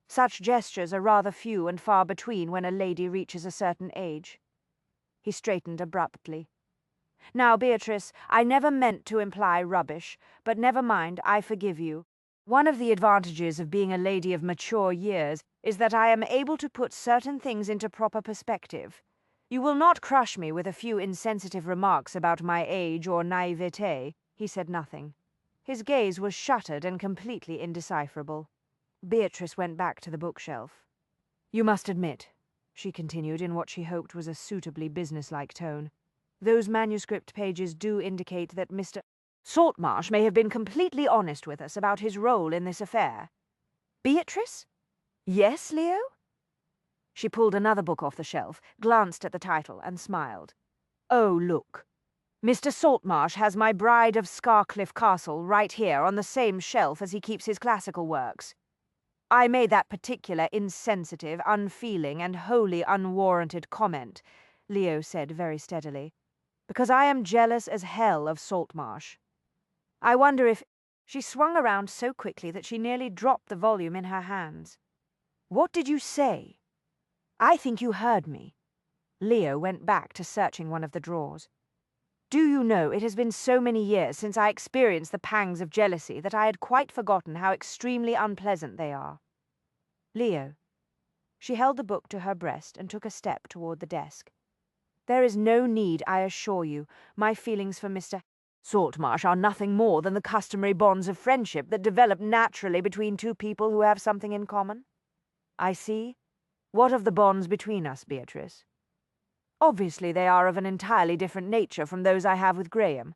Such gestures are rather few and far between when a lady reaches a certain age. He straightened abruptly. Now, Beatrice, I never meant to imply rubbish, but never mind, I forgive you. One of the advantages of being a lady of mature years is that I am able to put certain things into proper perspective. You will not crush me with a few insensitive remarks about my age or naivete. He said nothing. His gaze was shuttered and completely indecipherable. Beatrice went back to the bookshelf. You must admit, she continued in what she hoped was a suitably businesslike tone, those manuscript pages do indicate that Mr. Saltmarsh may have been completely honest with us about his role in this affair. Beatrice? Yes, Leo? She pulled another book off the shelf, glanced at the title, and smiled. Oh, look. Mr. Saltmarsh has My Bride of Scarcliffe Castle right here on the same shelf as he keeps his classical works. I made that particular insensitive, unfeeling, and wholly unwarranted comment, Leo said very steadily, because I am jealous as hell of Saltmarsh. I wonder if... She swung around so quickly that she nearly dropped the volume in her hands. What did you say? I think you heard me. Leo went back to searching one of the drawers. Do you know, it has been so many years since I experienced the pangs of jealousy that I had quite forgotten how extremely unpleasant they are. Leo. She held the book to her breast and took a step toward the desk. There is no need, I assure you. My feelings for Mr. Saltmarsh are nothing more than the customary bonds of friendship that develop naturally between two people who have something in common. I see. What of the bonds between us, Beatrice? Obviously they are of an entirely different nature from those I have with Graham.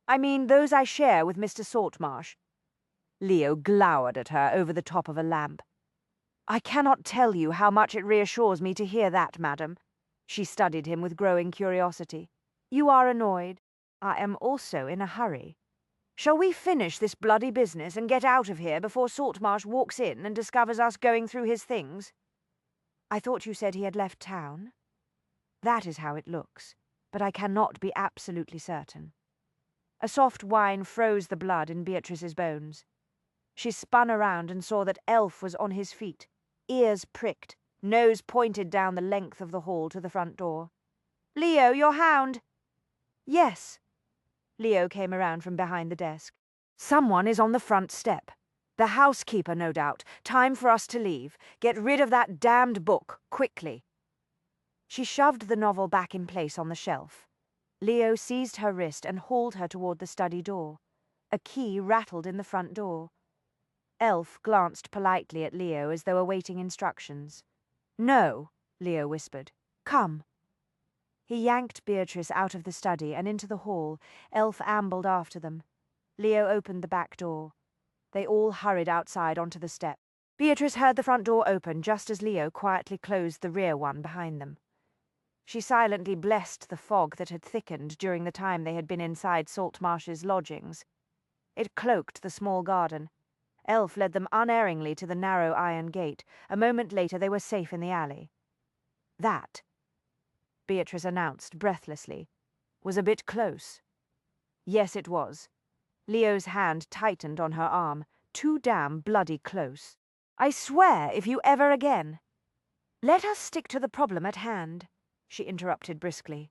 I mean, those I share with Mr. Saltmarsh. Leo glowered at her over the top of a lamp. I cannot tell you how much it reassures me to hear that, madam. She studied him with growing curiosity. You are annoyed. I am also in a hurry. Shall we finish this bloody business and get out of here before Saltmarsh walks in and discovers us going through his things? I thought you said he had left town. That is how it looks, but I cannot be absolutely certain. A soft whine froze the blood in Beatrice's bones. She spun around and saw that Elf was on his feet, ears pricked, nose pointed down the length of the hall to the front door. Leo, your hound! Yes. Leo came around from behind the desk. Someone is on the front step. The housekeeper, no doubt. Time for us to leave. Get rid of that damned book, quickly. She shoved the novel back in place on the shelf. Leo seized her wrist and hauled her toward the study door. A key rattled in the front door. Elf glanced politely at Leo as though awaiting instructions. No, Leo whispered. Come. He yanked Beatrice out of the study and into the hall. Elf ambled after them. Leo opened the back door. They all hurried outside onto the step. Beatrice heard the front door open just as Leo quietly closed the rear one behind them. She silently blessed the fog that had thickened during the time they had been inside Saltmarsh's lodgings. It cloaked the small garden. Elf led them unerringly to the narrow iron gate. A moment later they were safe in the alley. That, Beatrice announced breathlessly, was a bit close. Yes, it was. Leo's hand tightened on her arm. Too damn bloody close. I swear, if you ever again— Let us stick to the problem at hand, she interrupted briskly.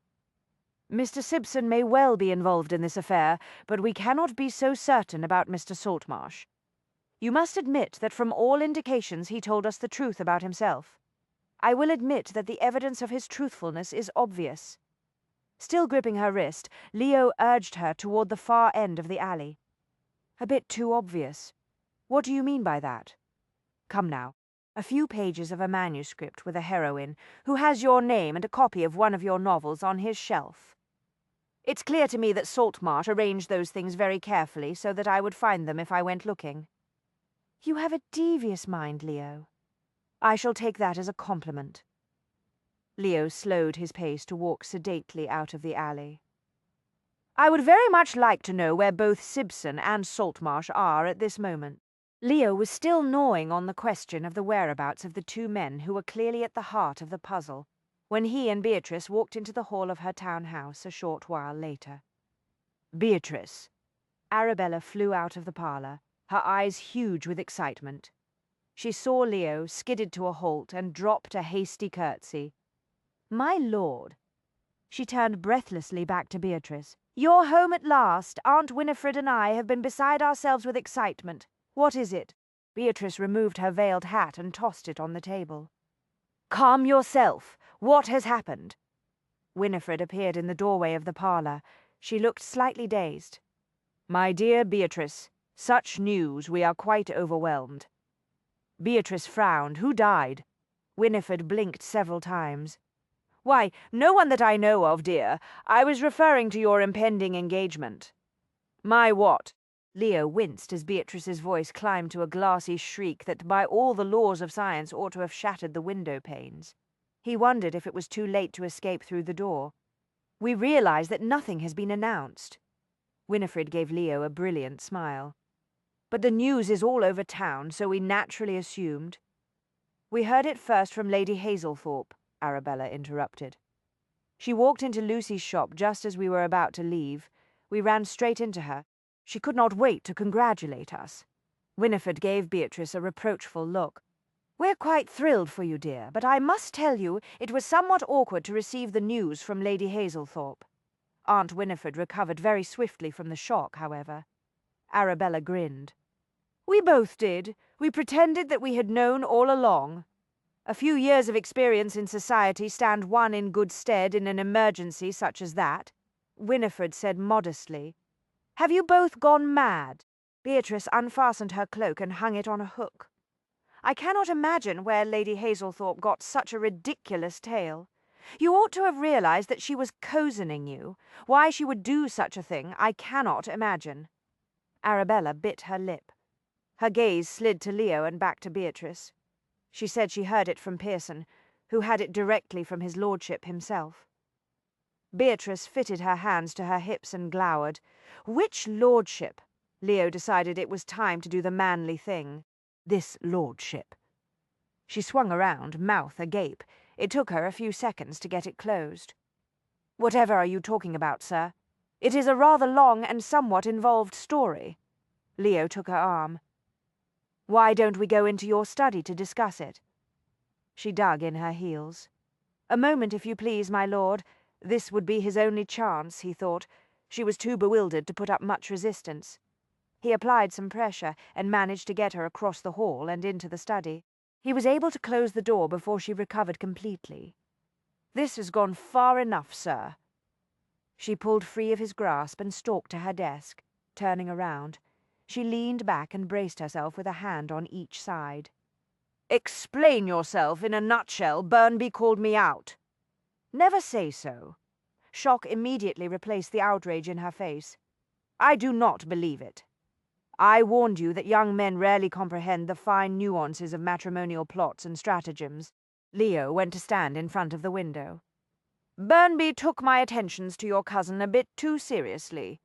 Mr. Simpson may well be involved in this affair, but we cannot be so certain about Mr. Saltmarsh. You must admit that from all indications he told us the truth about himself. I will admit that the evidence of his truthfulness is obvious. Still gripping her wrist, Leo urged her toward the far end of the alley. A bit too obvious. What do you mean by that? Come now. A few pages of a manuscript with a heroine who has your name and a copy of one of your novels on his shelf. It's clear to me that Saltmarsh arranged those things very carefully so that I would find them if I went looking. You have a devious mind, Leo. I shall take that as a compliment. Leo slowed his pace to walk sedately out of the alley. I would very much like to know where both Simpson and Saltmarsh are at this moment. Leo was still gnawing on the question of the whereabouts of the two men who were clearly at the heart of the puzzle, when he and Beatrice walked into the hall of her town house a short while later. Beatrice. Arabella flew out of the parlour, her eyes huge with excitement. She saw Leo, skidded to a halt, and dropped a hasty curtsy. My lord. She turned breathlessly back to Beatrice. You're home at last. Aunt Winifred and I have been beside ourselves with excitement. What is it? Beatrice removed her veiled hat and tossed it on the table. Calm yourself. What has happened? Winifred appeared in the doorway of the parlour. She looked slightly dazed. My dear Beatrice, such news, we are quite overwhelmed. Beatrice frowned. Who died? Winifred blinked several times. Why, no one that I know of, dear. I was referring to your impending engagement. My what? Leo winced as Beatrice's voice climbed to a glassy shriek that by all the laws of science ought to have shattered the window panes. He wondered if it was too late to escape through the door. We realize that nothing has been announced. Winifred gave Leo a brilliant smile. But the news is all over town, so we naturally assumed. We heard it first from Lady Hazelthorpe, Arabella interrupted. She walked into Lucy's shop just as we were about to leave. We ran straight into her. She could not wait to congratulate us. Winifred gave Beatrice a reproachful look. We're quite thrilled for you, dear, but I must tell you it was somewhat awkward to receive the news from Lady Hazelthorpe. Aunt Winifred recovered very swiftly from the shock, however. Arabella grinned. We both did. We pretended that we had known all along. A few years of experience in society stand one in good stead in an emergency such as that, Winifred said modestly. Have you both gone mad? Beatrice unfastened her cloak and hung it on a hook. I cannot imagine where Lady Hazelthorpe got such a ridiculous tale. You ought to have realized that she was cozening you. Why she would do such a thing, I cannot imagine. Arabella bit her lip. Her gaze slid to Leo and back to Beatrice. She said she heard it from Pearson, who had it directly from his lordship himself. Beatrice fitted her hands to her hips and glowered. Which lordship? Leo decided it was time to do the manly thing. This lordship. She swung around, mouth agape. It took her a few seconds to get it closed. Whatever are you talking about, sir? It is a rather long and somewhat involved story. Leo took her arm. Why don't we go into your study to discuss it? She dug in her heels. A moment, if you please, my lord. This would be his only chance, he thought. She was too bewildered to put up much resistance. He applied some pressure and managed to get her across the hall and into the study. He was able to close the door before she recovered completely. This has gone far enough, sir. She pulled free of his grasp and stalked to her desk, turning around. She leaned back and braced herself with a hand on each side. Explain yourself in a nutshell. Burnby called me out. Never say so. Shock immediately replaced the outrage in her face. I do not believe it. I warned you that young men rarely comprehend the fine nuances of matrimonial plots and stratagems. Leo went to stand in front of the window. Burnby took my attentions to your cousin a bit too seriously.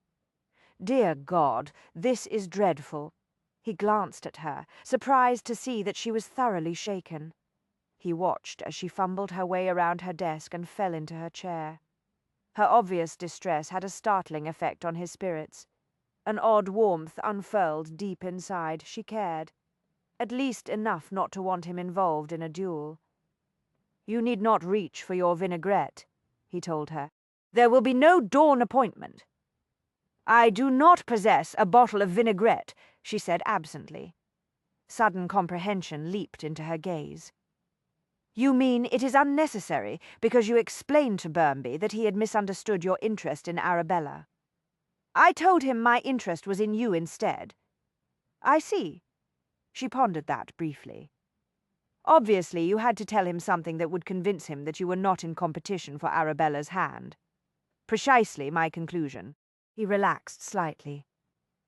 Dear God, this is dreadful. He glanced at her, surprised to see that she was thoroughly shaken. He watched as she fumbled her way around her desk and fell into her chair. Her obvious distress had a startling effect on his spirits. An odd warmth unfurled deep inside. She cared. At least enough not to want him involved in a duel. You need not reach for your vinaigrette, he told her. There will be no dawn appointment. I do not possess a bottle of vinaigrette, she said absently. Sudden comprehension leaped into her gaze. You mean it is unnecessary because you explained to Burnby that he had misunderstood your interest in Arabella. I told him my interest was in you instead. I see. She pondered that briefly. Obviously, you had to tell him something that would convince him that you were not in competition for Arabella's hand. Precisely my conclusion. He relaxed slightly.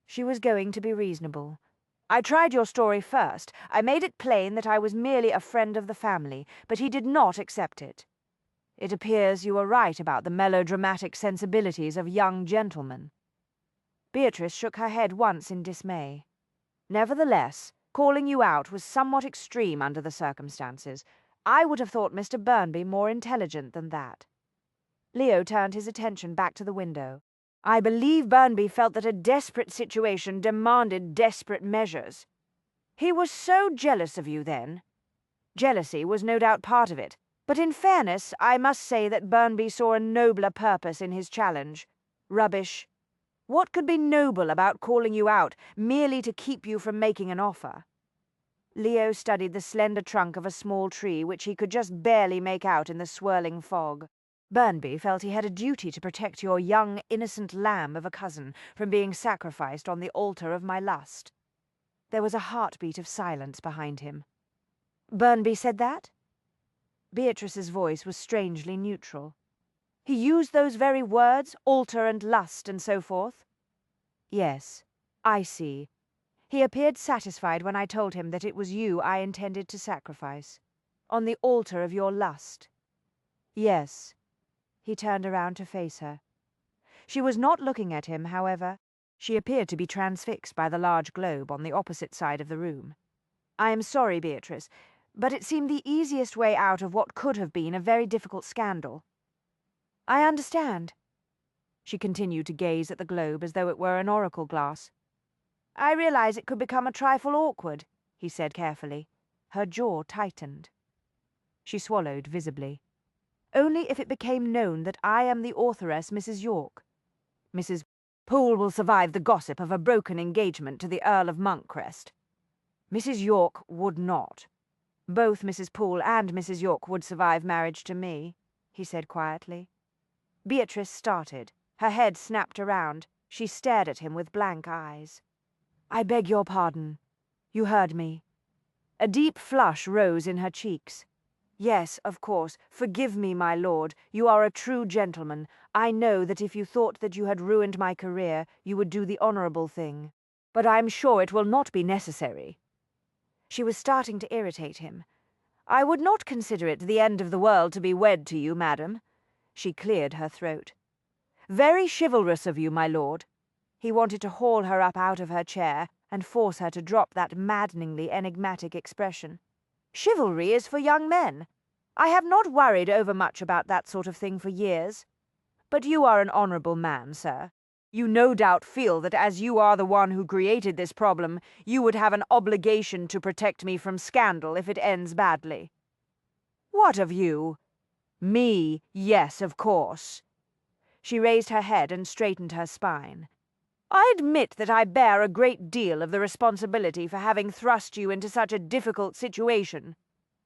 She was going to be reasonable. I tried your story first. I made it plain that I was merely a friend of the family, but he did not accept it. It appears you were right about the melodramatic sensibilities of young gentlemen. Beatrice shook her head once in dismay. Nevertheless, calling you out was somewhat extreme under the circumstances. I would have thought Mr. Burnby more intelligent than that. Leo turned his attention back to the window. I believe Burnby felt that a desperate situation demanded desperate measures. He was so jealous of you then. Jealousy was no doubt part of it, but in fairness, I must say that Burnby saw a nobler purpose in his challenge. Rubbish. What could be noble about calling you out merely to keep you from making an offer? Leo studied the slender trunk of a small tree which he could just barely make out in the swirling fog. Burnby felt he had a duty to protect your young, innocent lamb of a cousin from being sacrificed on the altar of my lust. There was a heartbeat of silence behind him. Burnby said that? Beatrice's voice was strangely neutral. He used those very words, altar and lust and so forth? Yes, I see. He appeared satisfied when I told him that it was you I intended to sacrifice. On the altar of your lust. Yes. He turned around to face her. She was not looking at him, however. She appeared to be transfixed by the large globe on the opposite side of the room. I am sorry, Beatrice, but it seemed the easiest way out of what could have been a very difficult scandal. I understand. She continued to gaze at the globe as though it were an oracle glass. I realize it could become a trifle awkward, he said carefully. Her jaw tightened. She swallowed visibly. Only if it became known that I am the authoress, Mrs. York. Mrs. Poole will survive the gossip of a broken engagement to the Earl of Monkcrest. Mrs. York would not. Both Mrs. Poole and Mrs. York would survive marriage to me, he said quietly. Beatrice started. Her head snapped around. She stared at him with blank eyes. I beg your pardon. You heard me. A deep flush rose in her cheeks. Yes, of course. Forgive me, my lord. You are a true gentleman. I know that if you thought that you had ruined my career, you would do the honourable thing. But I am sure it will not be necessary. She was starting to irritate him. I would not consider it the end of the world to be wed to you, madam. She cleared her throat. Very chivalrous of you, my lord. He wanted to haul her up out of her chair and force her to drop that maddeningly enigmatic expression. Chivalry is for young men. I have not worried overmuch about that sort of thing for years. But you are an honourable man, sir. You no doubt feel that as you are the one who created this problem, you would have an obligation to protect me from scandal if it ends badly. What of you? Me, yes, of course. She raised her head and straightened her spine. I admit that I bear a great deal of the responsibility for having thrust you into such a difficult situation.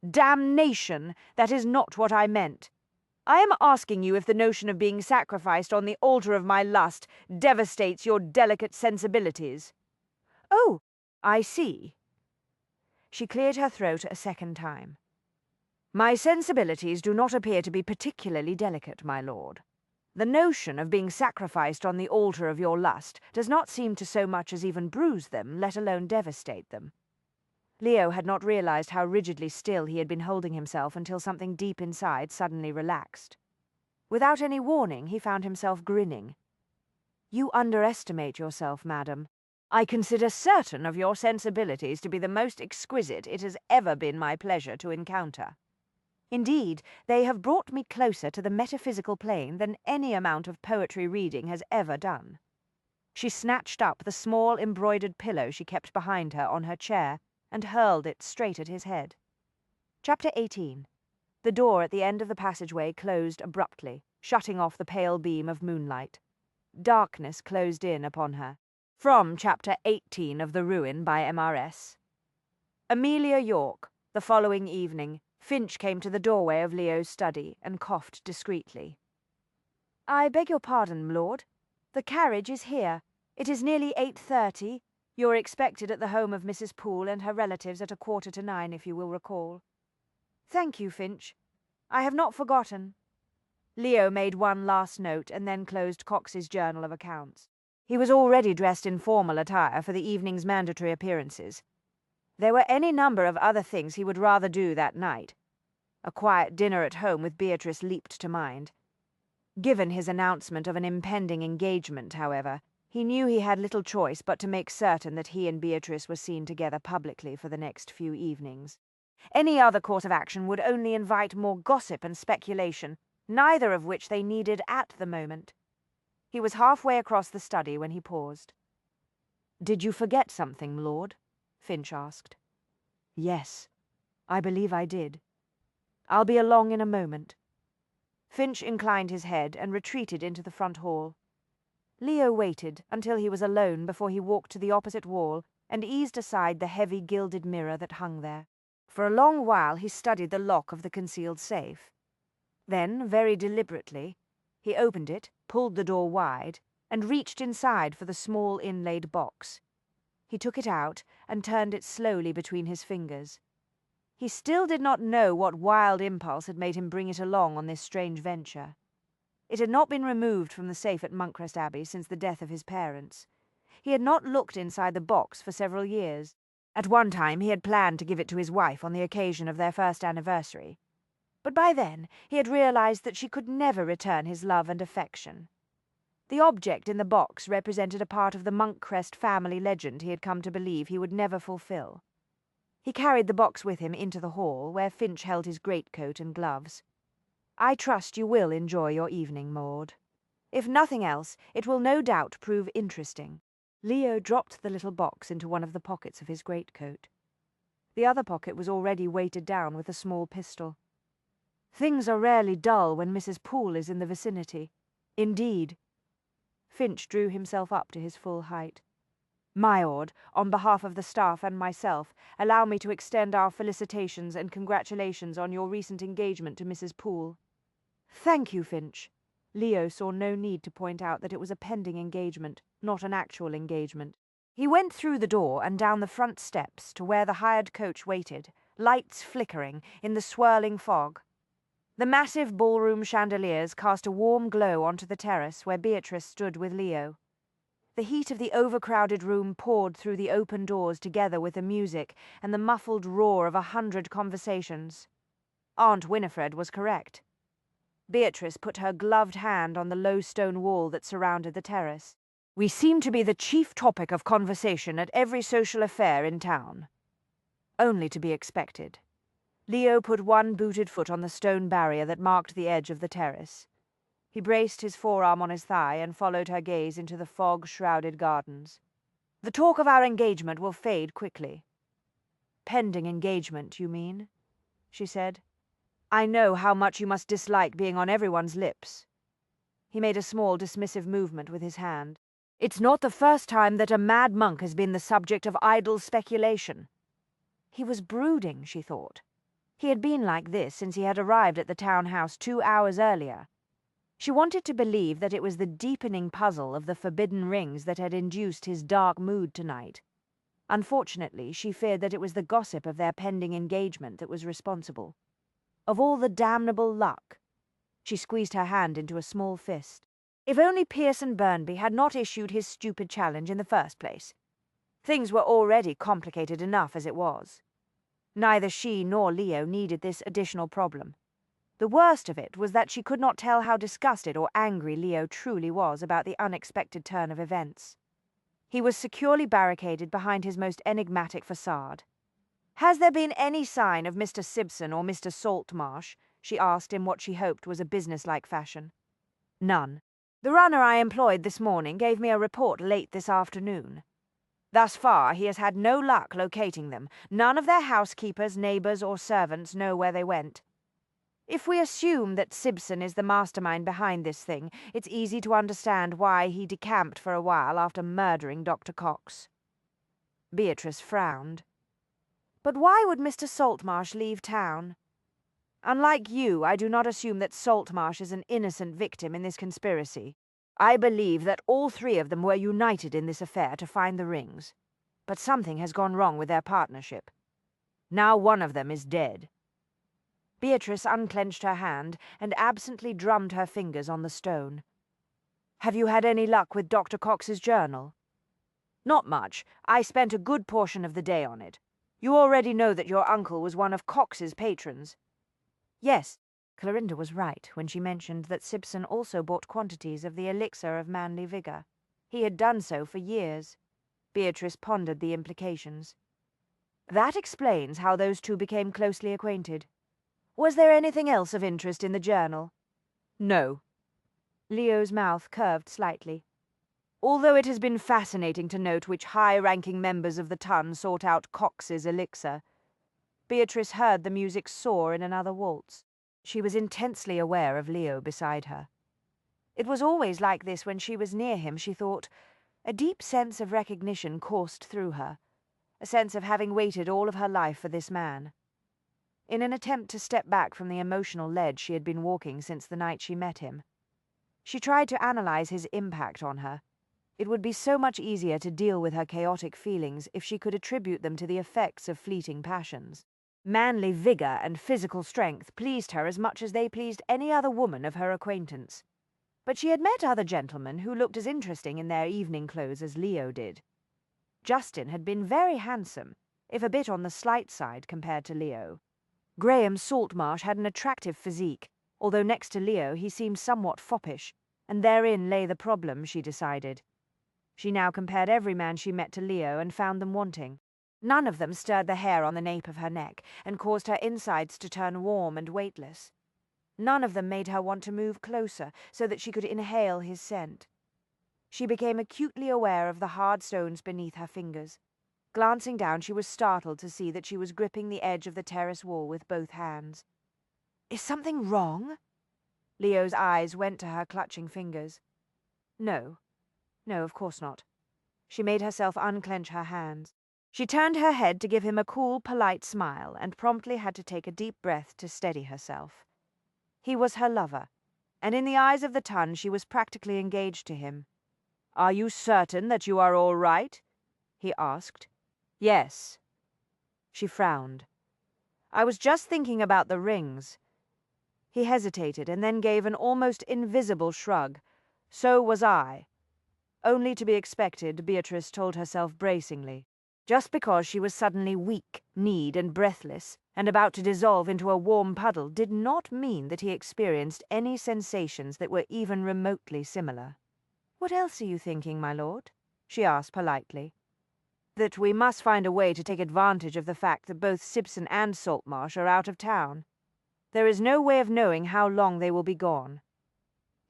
Damnation, that is not what I meant. I am asking you if the notion of being sacrificed on the altar of my lust devastates your delicate sensibilities. Oh, I see. She cleared her throat a second time. "My sensibilities do not appear to be particularly delicate, my lord. The notion of being sacrificed on the altar of your lust does not seem to so much as even bruise them, let alone devastate them." Leo had not realized how rigidly still he had been holding himself until something deep inside suddenly relaxed. Without any warning, he found himself grinning. "You underestimate yourself, madam. I consider certain of your sensibilities to be the most exquisite it has ever been my pleasure to encounter. Indeed, they have brought me closer to the metaphysical plane than any amount of poetry reading has ever done." She snatched up the small embroidered pillow she kept behind her on her chair and hurled it straight at his head. Chapter 18. The door at the end of the passageway closed abruptly, shutting off the pale beam of moonlight. Darkness closed in upon her. From Chapter 18 of The Ruin by MRS. Amelia York. The following evening, Finch came to the doorway of Leo's study and coughed discreetly. "I beg your pardon, Lord. The carriage is here. It is nearly 8:30. You're expected at the home of Mrs. Poole and her relatives at 8:45, if you will recall." "Thank you, Finch. I have not forgotten." Leo made one last note and then closed Cox's journal of accounts. He was already dressed in formal attire for the evening's mandatory appearances. There were any number of other things he would rather do that night. A quiet dinner at home with Beatrice leaped to mind. Given his announcement of an impending engagement, however, he knew he had little choice but to make certain that he and Beatrice were seen together publicly for the next few evenings. Any other course of action would only invite more gossip and speculation, neither of which they needed at the moment. He was halfway across the study when he paused. "Did you forget something, Lord?" Finch asked. "Yes, I believe I did. I'll be along in a moment." Finch inclined his head and retreated into the front hall. Leo waited until he was alone before he walked to the opposite wall and eased aside the heavy gilded mirror that hung there. For a long while he studied the lock of the concealed safe. Then, very deliberately, he opened it, pulled the door wide, and reached inside for the small inlaid box. He took it out and turned it slowly between his fingers. He still did not know what wild impulse had made him bring it along on this strange venture. It had not been removed from the safe at Monkcrest Abbey since the death of his parents. He had not looked inside the box for several years. At one time he had planned to give it to his wife on the occasion of their first anniversary. But by then he had realized that she could never return his love and affection. The object in the box represented a part of the Monkcrest family legend he had come to believe he would never fulfill. He carried the box with him into the hall, where Finch held his greatcoat and gloves. "I trust you will enjoy your evening, Maud. If nothing else, it will no doubt prove interesting." Leo dropped the little box into one of the pockets of his greatcoat. The other pocket was already weighted down with a small pistol. "Things are rarely dull when Mrs. Poole is in the vicinity." "Indeed." Finch drew himself up to his full height. "My lord, on behalf of the staff and myself, allow me to extend our felicitations and congratulations on your recent engagement to Mrs. Poole." "Thank you, Finch." Leo saw no need to point out that it was a pending engagement, not an actual engagement. He went through the door and down the front steps to where the hired coach waited, lights flickering in the swirling fog. The massive ballroom chandeliers cast a warm glow onto the terrace where Beatrice stood with Leo. The heat of the overcrowded room poured through the open doors together with the music and the muffled roar of 100 conversations. Aunt Winifred was correct. Beatrice put her gloved hand on the low stone wall that surrounded the terrace. "We seem to be the chief topic of conversation at every social affair in town." Only to be expected. Leo put one booted foot on the stone barrier that marked the edge of the terrace. He braced his forearm on his thigh and followed her gaze into the fog-shrouded gardens. "The talk of our engagement will fade quickly." "Pending engagement, you mean?" she said. "I know how much you must dislike being on everyone's lips." He made a small dismissive movement with his hand. "It's not the first time that a mad monk has been the subject of idle speculation." He was brooding, she thought. He had been like this since he had arrived at the townhouse 2 hours earlier. She wanted to believe that it was the deepening puzzle of the forbidden rings that had induced his dark mood tonight. Unfortunately, she feared that it was the gossip of their pending engagement that was responsible. Of all the damnable luck! She squeezed her hand into a small fist. If only Pearson Burnby had not issued his stupid challenge in the first place. Things were already complicated enough as it was. Neither she nor Leo needed this additional problem. The worst of it was that she could not tell how disgusted or angry Leo truly was about the unexpected turn of events. He was securely barricaded behind his most enigmatic facade. "Has there been any sign of Mr. Simpson or Mr. Saltmarsh?" she asked in what she hoped was a businesslike fashion. "None. The runner I employed this morning gave me a report late this afternoon. Thus far, he has had no luck locating them. None of their housekeepers, neighbors, or servants know where they went. If we assume that Simpson is the mastermind behind this thing, it's easy to understand why he decamped for a while after murdering Dr. Cox." Beatrice frowned. "But why would Mr. Saltmarsh leave town? Unlike you, I do not assume that Saltmarsh is an innocent victim in this conspiracy. I believe that all three of them were united in this affair to find the rings. But something has gone wrong with their partnership. Now one of them is dead." Beatrice unclenched her hand and absently drummed her fingers on the stone. "Have you had any luck with Dr. Cox's journal?" "Not much. I spent a good portion of the day on it. You already know that your uncle was one of Cox's patrons." Yes, Clorinda was right when she mentioned that Simpson also bought quantities of the elixir of manly vigour. He had done so for years. Beatrice pondered the implications. "That explains how those two became closely acquainted. Was there anything else of interest in the journal?" "No." Leo's mouth curved slightly. "Although it has been fascinating to note which high-ranking members of the Ton sought out Cox's elixir." Beatrice heard the music soar in another waltz. She was intensely aware of Leo beside her. It was always like this when she was near him, she thought. A deep sense of recognition coursed through her, a sense of having waited all of her life for this man. In an attempt to step back from the emotional ledge she had been walking since the night she met him, she tried to analyze his impact on her. It would be so much easier to deal with her chaotic feelings if she could attribute them to the effects of fleeting passions. Manly vigor and physical strength pleased her as much as they pleased any other woman of her acquaintance. But she had met other gentlemen who looked as interesting in their evening clothes as Leo did. Justin had been very handsome, if a bit on the slight side compared to Leo. Graham Saltmarsh had an attractive physique, although next to Leo he seemed somewhat foppish, and therein lay the problem, she decided. She now compared every man she met to Leo and found them wanting. None of them stirred the hair on the nape of her neck and caused her insides to turn warm and weightless. None of them made her want to move closer so that she could inhale his scent. She became acutely aware of the hard stones beneath her fingers. Glancing down, she was startled to see that she was gripping the edge of the terrace wall with both hands. "Is something wrong?" Leo's eyes went to her clutching fingers. No, of course not. She made herself unclench her hands. She turned her head to give him a cool, polite smile and promptly had to take a deep breath to steady herself. He was her lover, and in the eyes of the Ton she was practically engaged to him. "Are you certain that you are all right?" he asked. "Yes." She frowned. "I was just thinking about the rings." He hesitated and then gave an almost invisible shrug. "So was I." Only to be expected, Beatrice told herself bracingly. Just because she was suddenly weak-kneed and breathless, and about to dissolve into a warm puddle, did not mean that he experienced any sensations that were even remotely similar. "What else are you thinking, my lord?" she asked politely. "That we must find a way to take advantage of the fact that both Simpson and Saltmarsh are out of town. There is no way of knowing how long they will be gone."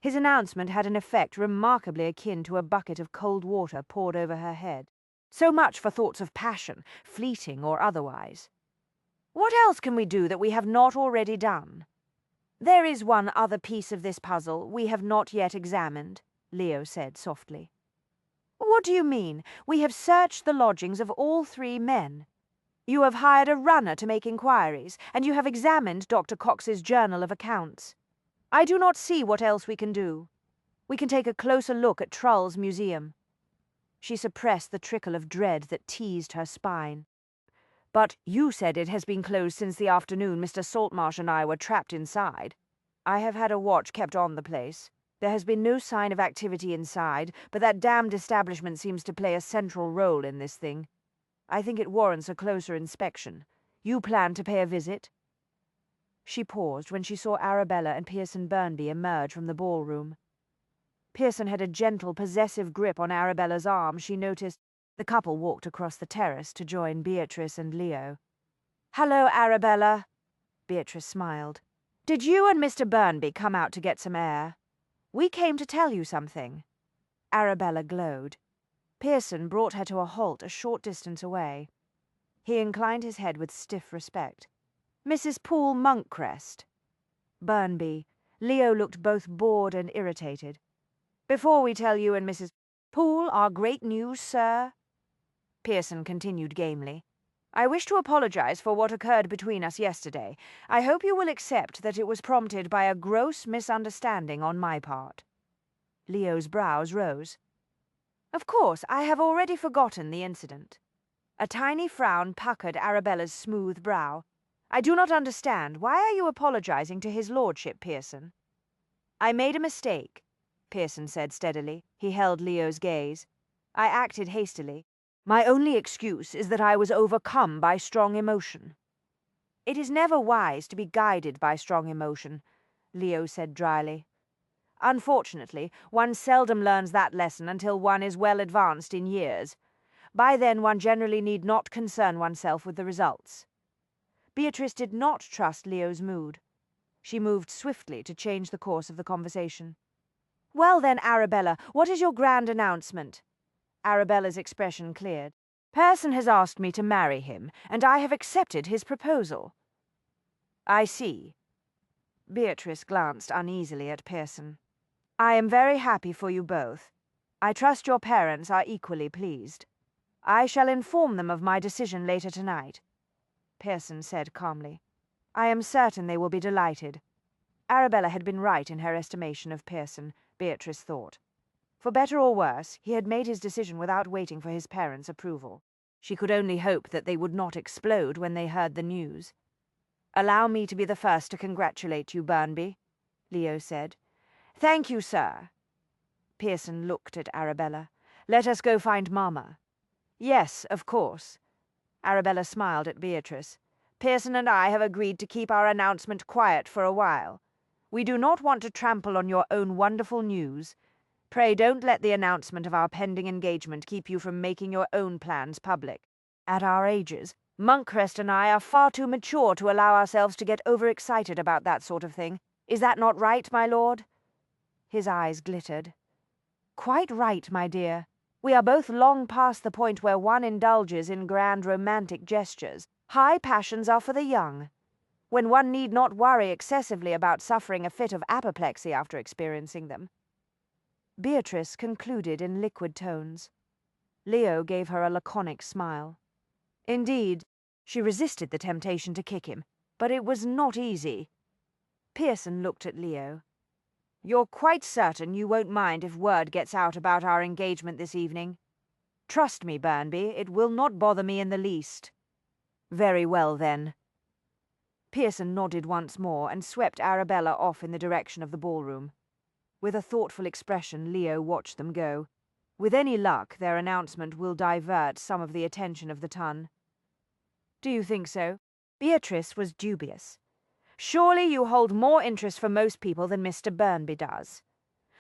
His announcement had an effect remarkably akin to a bucket of cold water poured over her head. So much for thoughts of passion, fleeting or otherwise. "What else can we do that we have not already done?" "There is one other piece of this puzzle we have not yet examined," Leo said softly. "What do you mean? We have searched the lodgings of all three men. You have hired a runner to make inquiries, and you have examined Dr. Cox's journal of accounts. I do not see what else we can do. We can take a closer look at Trull's museum." She suppressed the trickle of dread that teased her spine. "But you said it has been closed since the afternoon Mr. Saltmarsh and I were trapped inside." "I have had a watch kept on the place. There has been no sign of activity inside, but that damned establishment seems to play a central role in this thing. I think it warrants a closer inspection. You plan to pay a visit?" She paused when she saw Arabella and Pearson Burnby emerge from the ballroom. Pearson had a gentle, possessive grip on Arabella's arm. She noticed the couple walked across the terrace to join Beatrice and Leo. "Hello, Arabella." Beatrice smiled. "Did you and Mr. Burnby come out to get some air? We came to tell you something." Arabella glowed. Pearson brought her to a halt a short distance away. He inclined his head with stiff respect. "Mrs. Poole Monkcrest." Burnby. Leo looked both bored and irritated. "Before we tell you and Mrs. Poole our great news, sir," Pearson continued gamely, "I wish to apologize for what occurred between us yesterday. I hope you will accept that it was prompted by a gross misunderstanding on my part." Leo's brows rose. "Of course, I have already forgotten the incident." A tiny frown puckered Arabella's smooth brow. "I do not understand. Why are you apologizing to his lordship, Pearson?" "I made a mistake," Pearson said steadily. He held Leo's gaze. "I acted hastily. My only excuse is that I was overcome by strong emotion." "It is never wise to be guided by strong emotion," Leo said dryly. "Unfortunately, one seldom learns that lesson until one is well advanced in years. By then one generally need not concern oneself with the results." Beatrice did not trust Leo's mood. She moved swiftly to change the course of the conversation. "Well then, Arabella, what is your grand announcement?" Arabella's expression cleared. "Pearson has asked me to marry him, and I have accepted his proposal." "I see." Beatrice glanced uneasily at Pearson. "I am very happy for you both. I trust your parents are equally pleased. I shall inform them of my decision later tonight," Pearson said calmly. "I am certain they will be delighted." Arabella had been right in her estimation of Pearson, Beatrice thought. For better or worse, he had made his decision without waiting for his parents' approval. She could only hope that they would not explode when they heard the news. "Allow me to be the first to congratulate you, Burnby," Leo said. "Thank you, sir." Pearson looked at Arabella. "Let us go find Mamma." "Yes, of course." Arabella smiled at Beatrice. "Pearson and I have agreed to keep our announcement quiet for a while. We do not want to trample on your own wonderful news. Pray don't let the announcement of our pending engagement keep you from making your own plans public. At our ages, Monkcrest and I are far too mature to allow ourselves to get overexcited about that sort of thing. Is that not right, my lord?" His eyes glittered. "Quite right, my dear. We are both long past the point where one indulges in grand romantic gestures. High passions are for the young, when one need not worry excessively about suffering a fit of apoplexy after experiencing them." Beatrice concluded in liquid tones. Leo gave her a laconic smile. Indeed, she resisted the temptation to kick him, but it was not easy. Pearson looked at Leo. "You're quite certain you won't mind if word gets out about our engagement this evening?" "Trust me, Burnby, it will not bother me in the least." "Very well, then." Pearson nodded once more and swept Arabella off in the direction of the ballroom. With a thoughtful expression, Leo watched them go. With any luck, their announcement will divert some of the attention of the ton. "Do you think so?" Beatrice was dubious. "Surely you hold more interest for most people than Mr. Burnby does.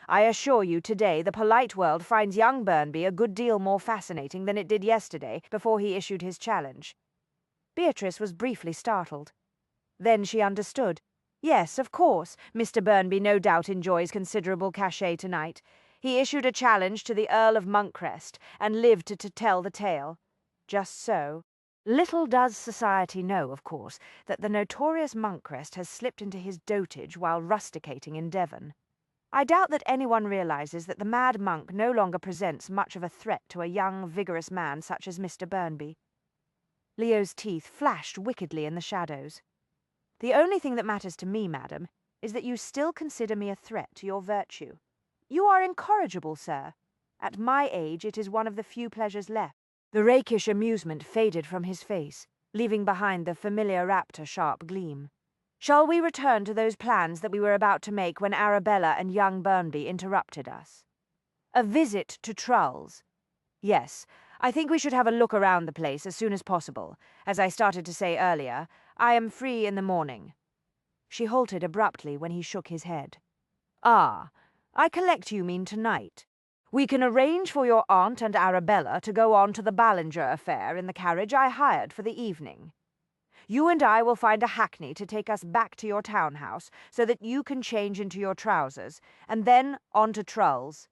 I assure you today the polite world finds young Burnby a good deal more fascinating than it did yesterday before he issued his challenge." Beatrice was briefly startled. Then she understood. Yes, of course, Mr. Burnby no doubt enjoys considerable cachet tonight. He issued a challenge to the Earl of Monkcrest, and lived to tell the tale. Just so. Little does society know, of course, that the notorious Monkcrest has slipped into his dotage while rusticating in Devon. I doubt that anyone realizes that the mad monk no longer presents much of a threat to a young, vigorous man such as Mr. Burnby. Leo's teeth flashed wickedly in the shadows. "The only thing that matters to me, madam, is that you still consider me a threat to your virtue." "You are incorrigible, sir," At my age, it is one of the few pleasures left." The rakish amusement faded from his face, leaving behind the familiar raptor-sharp gleam. "Shall we return to those plans that we were about to make when Arabella and young Burnby interrupted us? A visit to Trulls. Yes, I think we should have a look around the place as soon as possible. As I started to say earlier, I am free in the morning." She halted abruptly when he shook his head. "Ah, I collect you mean tonight. We can arrange for your aunt and Arabella to go on to the Ballinger affair in the carriage I hired for the evening. You and I will find a hackney to take us back to your townhouse so that you can change into your trousers, and then on to Trulls."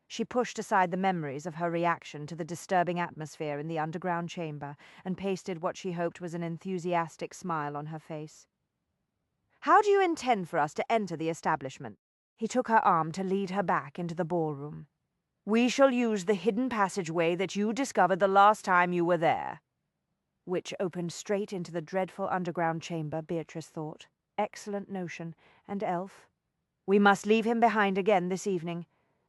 She pushed aside the memories of her reaction to the disturbing atmosphere in the underground chamber and pasted what she hoped was an enthusiastic smile on her face. "How do you intend for us to enter the establishment?" He took her arm to lead her back into the ballroom. "We shall use the hidden passageway that you discovered the last time you were there." Which opened straight into the dreadful underground chamber, Beatrice thought. Excellent notion. And Elf? "We must leave him behind again this evening.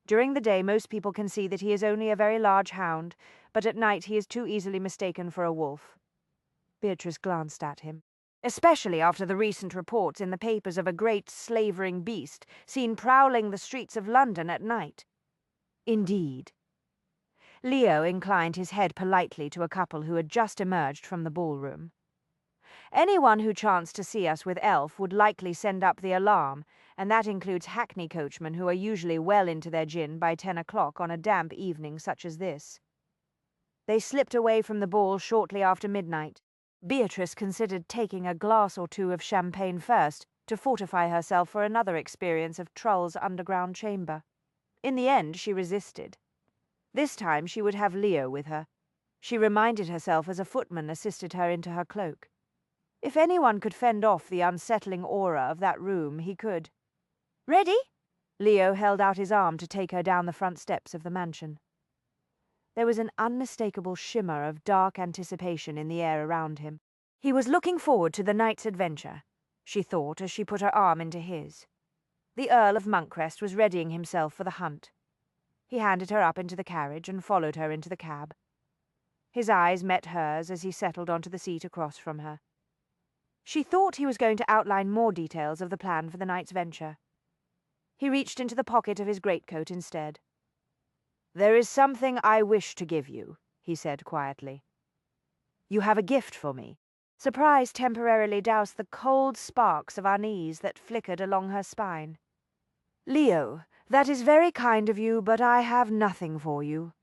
During the day most people can see that he is only a very large hound, but at night he is too easily mistaken for a wolf." Beatrice glanced at him. "Especially after the recent reports in the papers of a great slavering beast seen prowling the streets of London at night." "Indeed." Leo inclined his head politely to a couple who had just emerged from the ballroom. "Anyone who chanced to see us with Elf would likely send up the alarm, and that includes hackney coachmen who are usually well into their gin by 10 o'clock on a damp evening such as this." They slipped away from the ball shortly after midnight. Beatrice considered taking a glass or two of champagne first to fortify herself for another experience of Trull's underground chamber. In the end, she resisted. This time she would have Leo with her. She reminded herself as a footman assisted her into her cloak. If anyone could fend off the unsettling aura of that room, he could. "Ready?" Leo held out his arm to take her down the front steps of the mansion. There was an unmistakable shimmer of dark anticipation in the air around him. He was looking forward to the night's adventure, she thought as she put her arm into his. The Earl of Monkcrest was readying himself for the hunt. He handed her up into the carriage and followed her into the cab. His eyes met hers as he settled onto the seat across from her. She thought he was going to outline more details of the plan for the night's venture. He reached into the pocket of his greatcoat instead. "There is something I wish to give you," he said quietly. "You have a gift for me." Surprise temporarily doused the cold sparks of unease that flickered along her spine. "Leo, that is very kind of you, but I have nothing for you.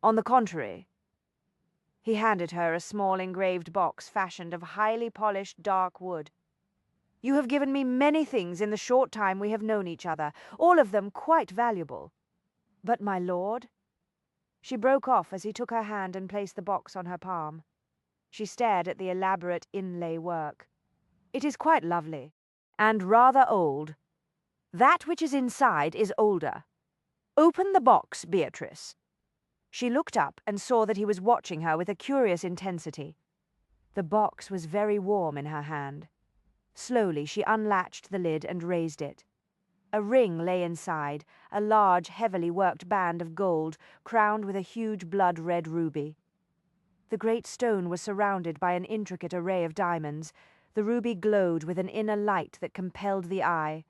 On the contrary." He handed her a small engraved box fashioned of highly polished dark wood. "You have given me many things in the short time we have known each other, all of them quite valuable. But my lord—" She broke off as he took her hand and placed the box on her palm. She stared at the elaborate inlay work. "It is quite lovely, and rather old. That which is inside is older. Open the box, Beatrice." She looked up and saw that he was watching her with a curious intensity. The box was very warm in her hand. Slowly she unlatched the lid and raised it. A ring lay inside, a large, heavily worked band of gold, crowned with a huge blood-red ruby. The great stone was surrounded by an intricate array of diamonds. The ruby glowed with an inner light that compelled the eye.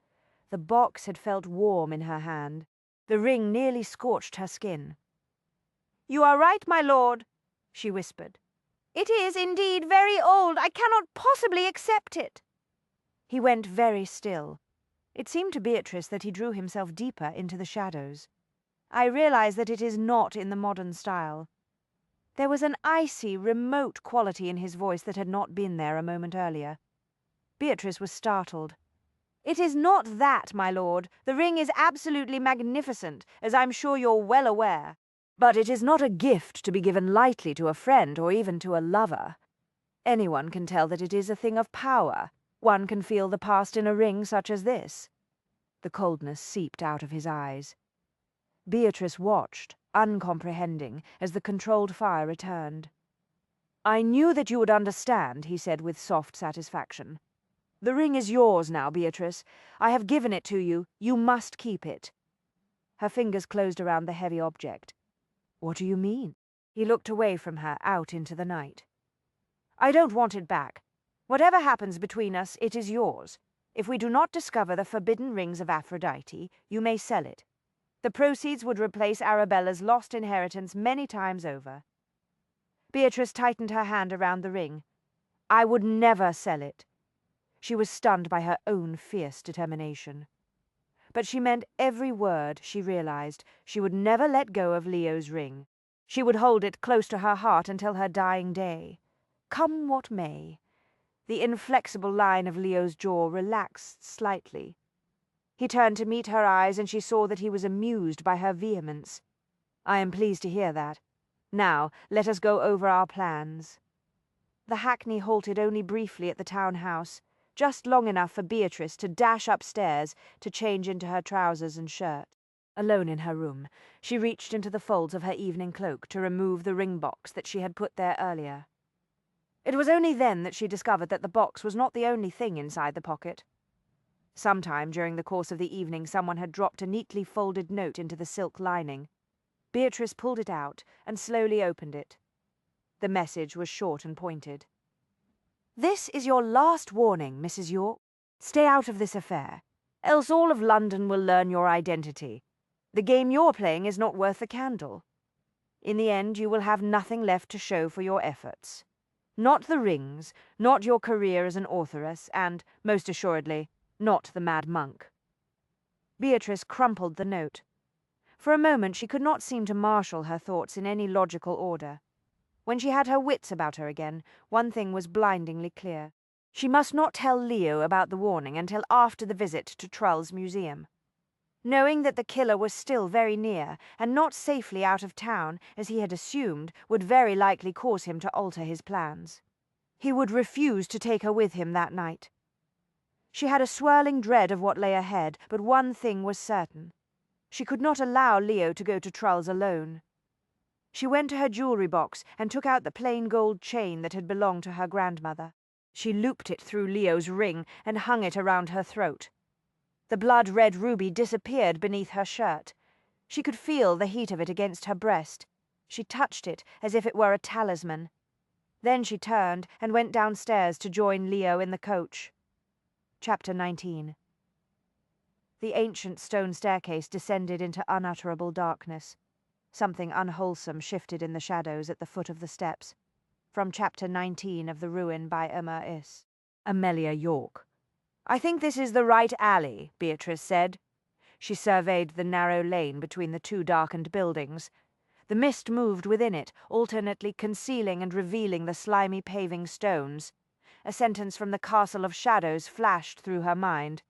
The box had felt warm in her hand. The ring nearly scorched her skin. "You are right, my lord," she whispered. "It is indeed very old. I cannot possibly accept it." He went very still. It seemed to Beatrice that he drew himself deeper into the shadows. "I realize that it is not in the modern style." There was an icy, remote quality in his voice that had not been there a moment earlier. Beatrice was startled. "It is not that, my lord. The ring is absolutely magnificent, as I'm sure you're well aware. But it is not a gift to be given lightly to a friend or even to a lover. Anyone can tell that it is a thing of power. One can feel the past in a ring such as this." The coldness seeped out of his eyes. Beatrice watched, uncomprehending, as the controlled fire returned. "I knew that you would understand," he said with soft satisfaction. "The ring is yours now, Beatrice. I have given it to you. You must keep it." Her fingers closed around the heavy object. "What do you mean?" He looked away from her, out into the night. "I don't want it back. Whatever happens between us, it is yours. If we do not discover the forbidden rings of Aphrodite, you may sell it. The proceeds would replace Arabella's lost inheritance many times over." Beatrice tightened her hand around the ring. "I would never sell it." She was stunned by her own fierce determination. But she meant every word, she realized. She would never let go of Leo's ring. She would hold it close to her heart until her dying day. Come what may. The inflexible line of Leo's jaw relaxed slightly. He turned to meet her eyes, and she saw that he was amused by her vehemence. "I am pleased to hear that. Now, let us go over our plans." The hackney halted only briefly at the townhouse, just long enough for Beatrice to dash upstairs to change into her trousers and shirt. Alone in her room, she reached into the folds of her evening cloak to remove the ring box that she had put there earlier. It was only then that she discovered that the box was not the only thing inside the pocket. Sometime during the course of the evening someone had dropped a neatly folded note into the silk lining. Beatrice pulled it out and slowly opened it. The message was short and pointed. "This is your last warning, Mrs. York. Stay out of this affair, else all of London will learn your identity. The game you're playing is not worth the candle. In the end, you will have nothing left to show for your efforts. Not the rings, not your career as an authoress, and, most assuredly, not the mad monk." Beatrice crumpled the note. For a moment she could not seem to marshal her thoughts in any logical order. When she had her wits about her again, one thing was blindingly clear. She must not tell Leo about the warning until after the visit to Trull's museum. Knowing that the killer was still very near, and not safely out of town, as he had assumed, would very likely cause him to alter his plans. He would refuse to take her with him that night. She had a swirling dread of what lay ahead, but one thing was certain. She could not allow Leo to go to Trull's alone. She went to her jewelry box and took out the plain gold chain that had belonged to her grandmother. She looped it through Leo's ring and hung it around her throat. The blood-red ruby disappeared beneath her shirt. She could feel the heat of it against her breast. She touched it as if it were a talisman. Then she turned and went downstairs to join Leo in the coach. Chapter 19. The ancient stone staircase descended into unutterable darkness. Something unwholesome shifted in the shadows at the foot of the steps. From Chapter 19 of The Ruin by Emma S. Amelia York. "I think this is the right alley," Beatrice said. She surveyed the narrow lane between the two darkened buildings. The mist moved within it, alternately concealing and revealing the slimy paving stones. A sentence from the Castle of Shadows flashed through her mind.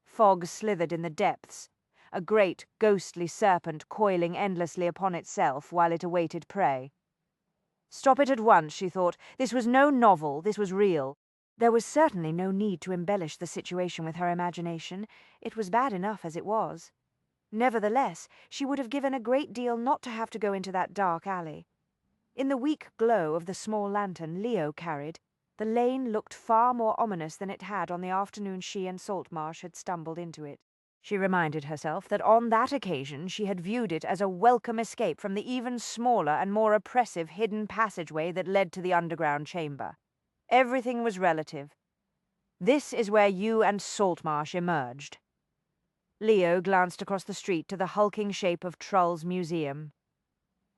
Fog slithered in the depths, a great, ghostly serpent coiling endlessly upon itself while it awaited prey. Stop it at once, she thought. This was no novel, this was real. There was certainly no need to embellish the situation with her imagination. It was bad enough as it was. Nevertheless, she would have given a great deal not to have to go into that dark alley. In the weak glow of the small lantern Leo carried, the lane looked far more ominous than it had on the afternoon she and Saltmarsh had stumbled into it. She reminded herself that on that occasion she had viewed it as a welcome escape from the even smaller and more oppressive hidden passageway that led to the underground chamber. Everything was relative. This is where you and Saltmarsh emerged. Leo glanced across the street to the hulking shape of Trull's museum.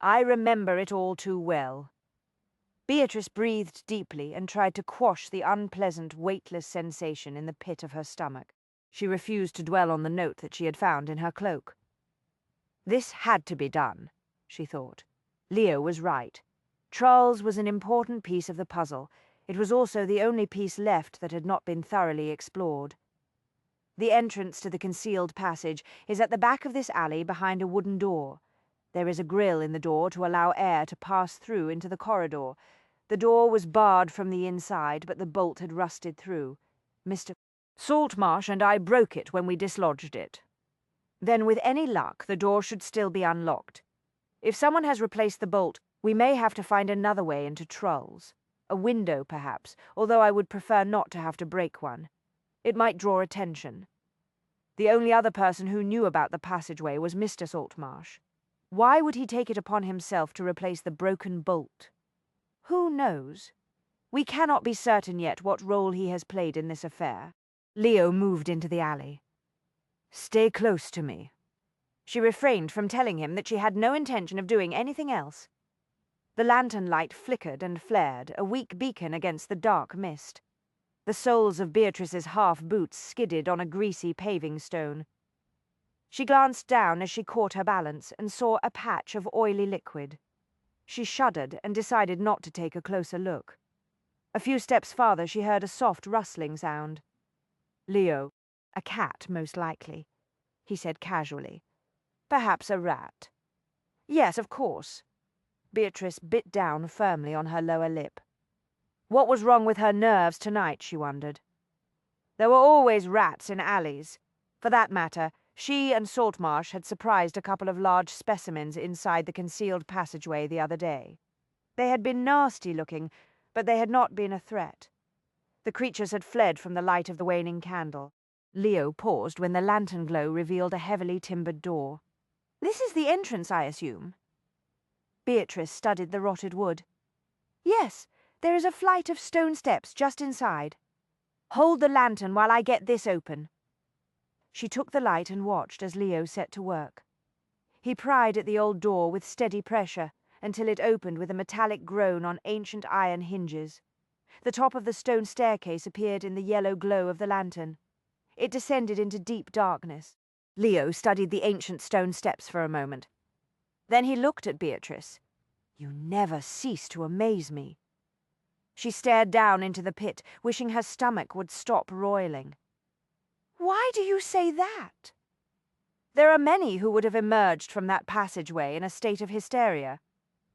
"I remember it all too well." Beatrice breathed deeply and tried to quash the unpleasant, weightless sensation in the pit of her stomach. She refused to dwell on the note that she had found in her cloak. This had to be done, she thought. Leo was right. Trull's was an important piece of the puzzle. It was also the only piece left that had not been thoroughly explored. The entrance to the concealed passage is at the back of this alley behind a wooden door. There is a grill in the door to allow air to pass through into the corridor. The door was barred from the inside, but the bolt had rusted through. Mr. Saltmarsh and I broke it when we dislodged it. Then, with any luck, the door should still be unlocked. If someone has replaced the bolt, we may have to find another way into Trull's. A window, perhaps, although I would prefer not to have to break one. It might draw attention. The only other person who knew about the passageway was Mr. Saltmarsh. Why would he take it upon himself to replace the broken bolt? Who knows? We cannot be certain yet what role he has played in this affair. Leo moved into the alley. "Stay close to me." She refrained from telling him that she had no intention of doing anything else. The lantern light flickered and flared, a weak beacon against the dark mist. The soles of Beatrice's half-boots skidded on a greasy paving stone. She glanced down as she caught her balance and saw a patch of oily liquid. She shuddered and decided not to take a closer look. A few steps farther she heard a soft rustling sound. "Leo, a cat, most likely," he said casually. "Perhaps a rat." "Yes, of course." Beatrice bit down firmly on her lower lip. What was wrong with her nerves tonight, she wondered. There were always rats in alleys. For that matter, she and Saltmarsh had surprised a couple of large specimens inside the concealed passageway the other day. They had been nasty-looking, but they had not been a threat. The creatures had fled from the light of the waning candle. Leo paused when the lantern glow revealed a heavily timbered door. "This is the entrance, I assume?" Beatrice studied the rotted wood. "Yes, there is a flight of stone steps just inside. Hold the lantern while I get this open." She took the light and watched as Leo set to work. He pried at the old door with steady pressure until it opened with a metallic groan on ancient iron hinges. The top of the stone staircase appeared in the yellow glow of the lantern. It descended into deep darkness. Leo studied the ancient stone steps for a moment. Then he looked at Beatrice. "You never cease to amaze me." She stared down into the pit, wishing her stomach would stop roiling. "Why do you say that?" There are many who would have emerged from that passageway in a state of hysteria.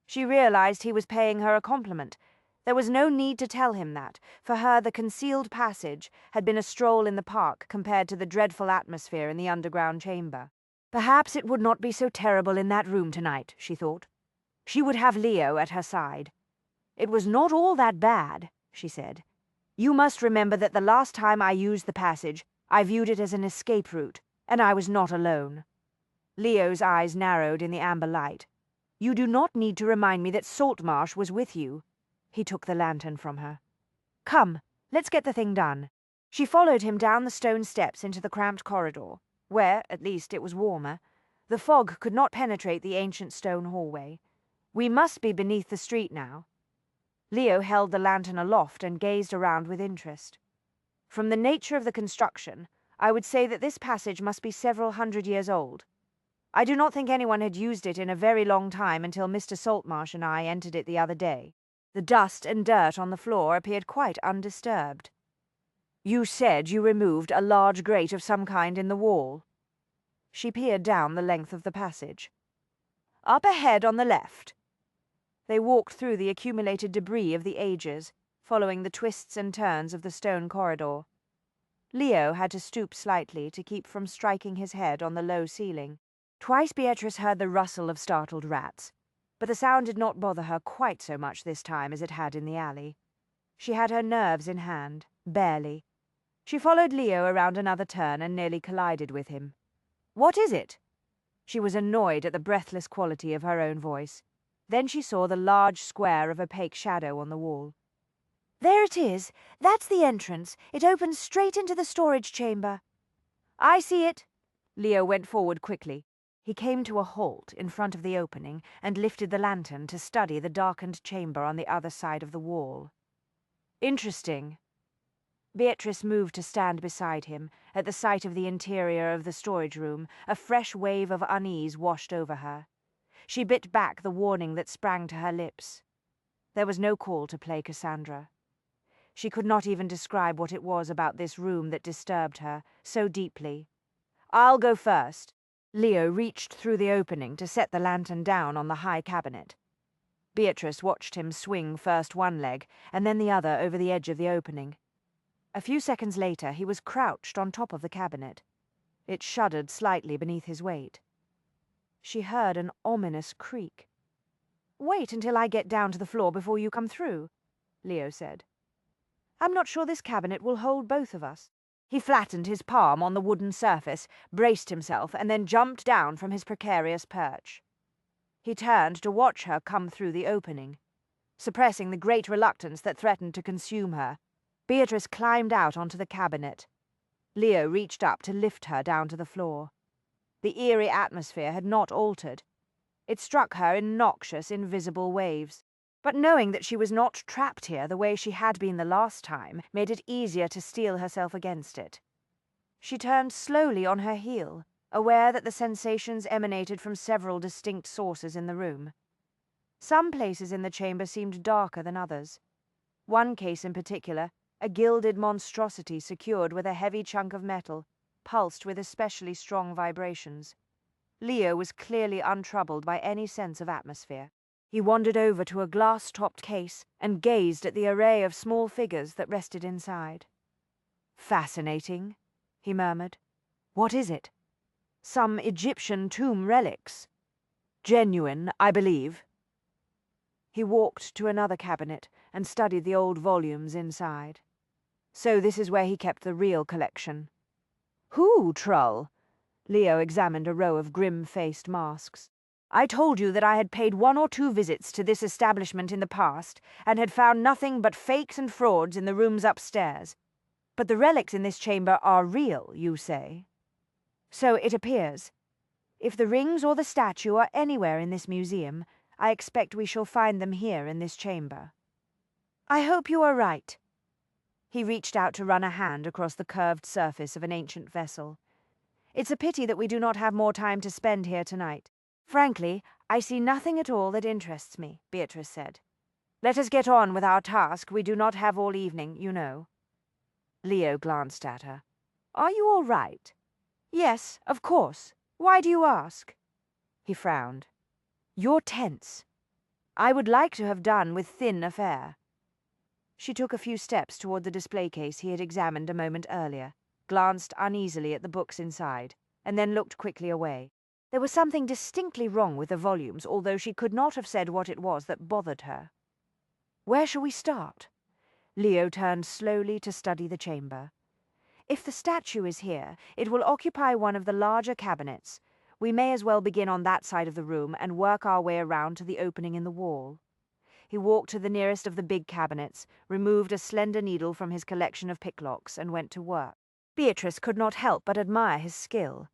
She realized he was paying her a compliment. There was no need to tell him that. For her, the concealed passage had been a stroll in the park compared to the dreadful atmosphere in the underground chamber. Perhaps it would not be so terrible in that room tonight, she thought. She would have Leo at her side. "It was not all that bad," she said. "You must remember that the last time I used the passage, I viewed it as an escape route, and I was not alone." Leo's eyes narrowed in the amber light. "You do not need to remind me that Saltmarsh was with you." He took the lantern from her. "Come, let's get the thing done." She followed him down the stone steps into the cramped corridor, where, at least, it was warmer. The fog could not penetrate the ancient stone hallway. We must be beneath the street now. Leo held the lantern aloft and gazed around with interest. "From the nature of the construction, I would say that this passage must be several hundred years old. I do not think anyone had used it in a very long time until Mr. Saltmarsh and I entered it the other day. The dust and dirt on the floor appeared quite undisturbed." "You said you removed a large grate of some kind in the wall." She peered down the length of the passage. "Up ahead on the left." They walked through the accumulated debris of the ages, following the twists and turns of the stone corridor. Leo had to stoop slightly to keep from striking his head on the low ceiling. Twice Beatrice heard the rustle of startled rats, but the sound did not bother her quite so much this time as it had in the alley. She had her nerves in hand, barely. She followed Leo around another turn and nearly collided with him. "What is it?" She was annoyed at the breathless quality of her own voice. Then she saw the large square of opaque shadow on the wall. "There it is. That's the entrance. It opens straight into the storage chamber." "I see it." Leo went forward quickly. He came to a halt in front of the opening and lifted the lantern to study the darkened chamber on the other side of the wall. "Interesting." Beatrice moved to stand beside him. At the sight of the interior of the storage room, a fresh wave of unease washed over her. She bit back the warning that sprang to her lips. There was no call to play Cassandra. She could not even describe what it was about this room that disturbed her so deeply. "I'll go first." Leo reached through the opening to set the lantern down on the high cabinet. Beatrice watched him swing first one leg and then the other over the edge of the opening. A few seconds later he was crouched on top of the cabinet. It shuddered slightly beneath his weight. She heard an ominous creak. "Wait until I get down to the floor before you come through," Leo said. "I'm not sure this cabinet will hold both of us." He flattened his palm on the wooden surface, braced himself, and then jumped down from his precarious perch. He turned to watch her come through the opening. Suppressing the great reluctance that threatened to consume her, Beatrice climbed out onto the cabinet. Leo reached up to lift her down to the floor. The eerie atmosphere had not altered. It struck her in noxious, invisible waves. But knowing that she was not trapped here the way she had been the last time made it easier to steel herself against it. She turned slowly on her heel, aware that the sensations emanated from several distinct sources in the room. Some places in the chamber seemed darker than others. One case in particular, a gilded monstrosity secured with a heavy chunk of metal, pulsed with especially strong vibrations. Leo was clearly untroubled by any sense of atmosphere. He wandered over to a glass-topped case and gazed at the array of small figures that rested inside. "Fascinating," he murmured. "What is it?" "Some Egyptian tomb relics. Genuine, I believe." He walked to another cabinet and studied the old volumes inside. So this is where he kept the real collection. "Who, Trull?" Leo examined a row of grim-faced masks. "I told you that I had paid 1 or 2 visits to this establishment in the past, and had found nothing but fakes and frauds in the rooms upstairs. But the relics in this chamber are real, you say? So it appears. If the rings or the statue are anywhere in this museum, I expect we shall find them here in this chamber." "I hope you are right." He reached out to run a hand across the curved surface of an ancient vessel. "It's a pity that we do not have more time to spend here tonight. Frankly, I see nothing at all that interests me," Beatrice said. "Let us get on with our task. We do not have all evening, you know." Leo glanced at her. "Are you all right?" "Yes, of course. Why do you ask?" He frowned. "You're tense. I would like to have done with thin affair." She took a few steps toward the display case he had examined a moment earlier, glanced uneasily at the books inside, and then looked quickly away. There was something distinctly wrong with the volumes, although she could not have said what it was that bothered her. "Where shall we start?" Leo turned slowly to study the chamber. "If the statue is here, it will occupy one of the larger cabinets. We may as well begin on that side of the room and work our way around to the opening in the wall." He walked to the nearest of the big cabinets, removed a slender needle from his collection of picklocks, and went to work. Beatrice could not help but admire his skill.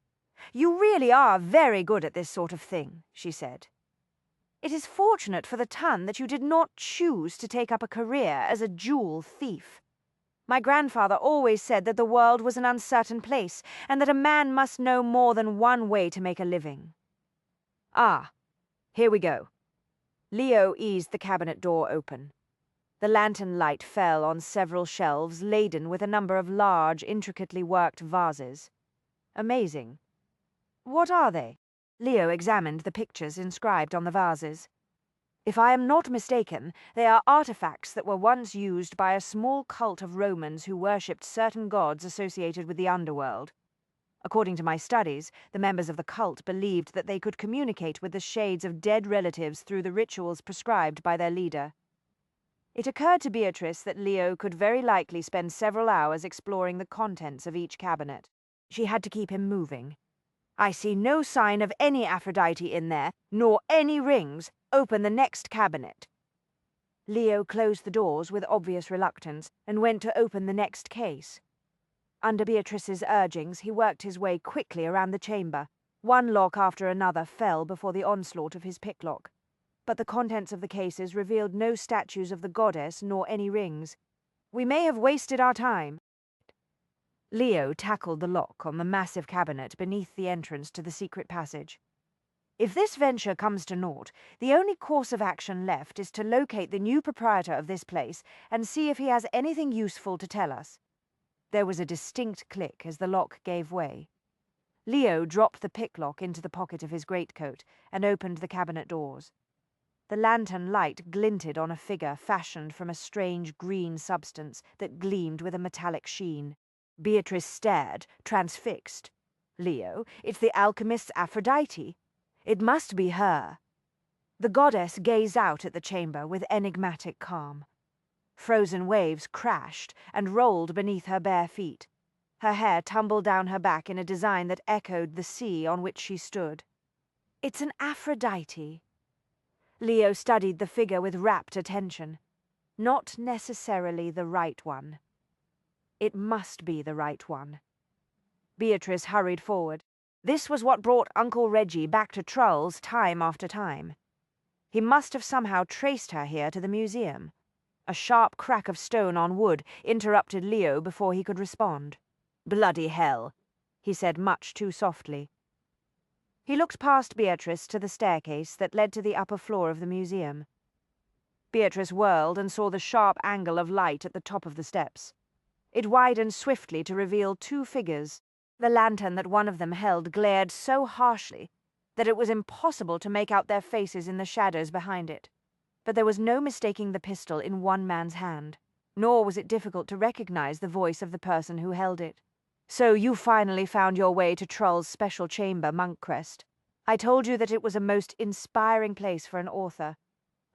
"You really are very good at this sort of thing," she said. "It is fortunate for the ton that you did not choose to take up a career as a jewel thief. My grandfather always said that the world was an uncertain place, and that a man must know more than one way to make a living." "Ah, here we go." Leo eased the cabinet door open. The lantern light fell on several shelves laden with a number of large, intricately worked vases. Amazing. "What are they?" Leo examined the pictures inscribed on the vases. "If I am not mistaken, they are artifacts that were once used by a small cult of Romans who worshipped certain gods associated with the underworld. According to my studies, the members of the cult believed that they could communicate with the shades of dead relatives through the rituals prescribed by their leader." It occurred to Beatrice that Leo could very likely spend several hours exploring the contents of each cabinet. She had to keep him moving. "I see no sign of any Aphrodite in there, nor any rings. Open the next cabinet." Leo closed the doors with obvious reluctance and went to open the next case. Under Beatrice's urgings, he worked his way quickly around the chamber. One lock after another fell before the onslaught of his picklock. But the contents of the cases revealed no statues of the goddess nor any rings. "We may have wasted our time." Leo tackled the lock on the massive cabinet beneath the entrance to the secret passage. "If this venture comes to naught, the only course of action left is to locate the new proprietor of this place and see if he has anything useful to tell us." There was a distinct click as the lock gave way. Leo dropped the picklock into the pocket of his greatcoat and opened the cabinet doors. The lantern light glinted on a figure fashioned from a strange green substance that gleamed with a metallic sheen. Beatrice stared, transfixed. "Leo, it's the alchemist's Aphrodite. It must be her." The goddess gazed out at the chamber with enigmatic calm. Frozen waves crashed and rolled beneath her bare feet. Her hair tumbled down her back in a design that echoed the sea on which she stood. It's an Aphrodite. Leo studied the figure with rapt attention. Not necessarily the right one. It must be the right one. Beatrice hurried forward. This was what brought Uncle Reggie back to Trulls time after time. He must have somehow traced her here to the museum. A sharp crack of stone on wood interrupted Leo before he could respond. "Bloody hell," he said much too softly. He looked past Beatrice to the staircase that led to the upper floor of the museum. Beatrice whirled and saw the sharp angle of light at the top of the steps. It widened swiftly to reveal two figures. The lantern that one of them held glared so harshly that it was impossible to make out their faces in the shadows behind it. But there was no mistaking the pistol in one man's hand, nor was it difficult to recognize the voice of the person who held it. "So you finally found your way to Trull's special chamber, Monkcrest. I told you that it was a most inspiring place for an author.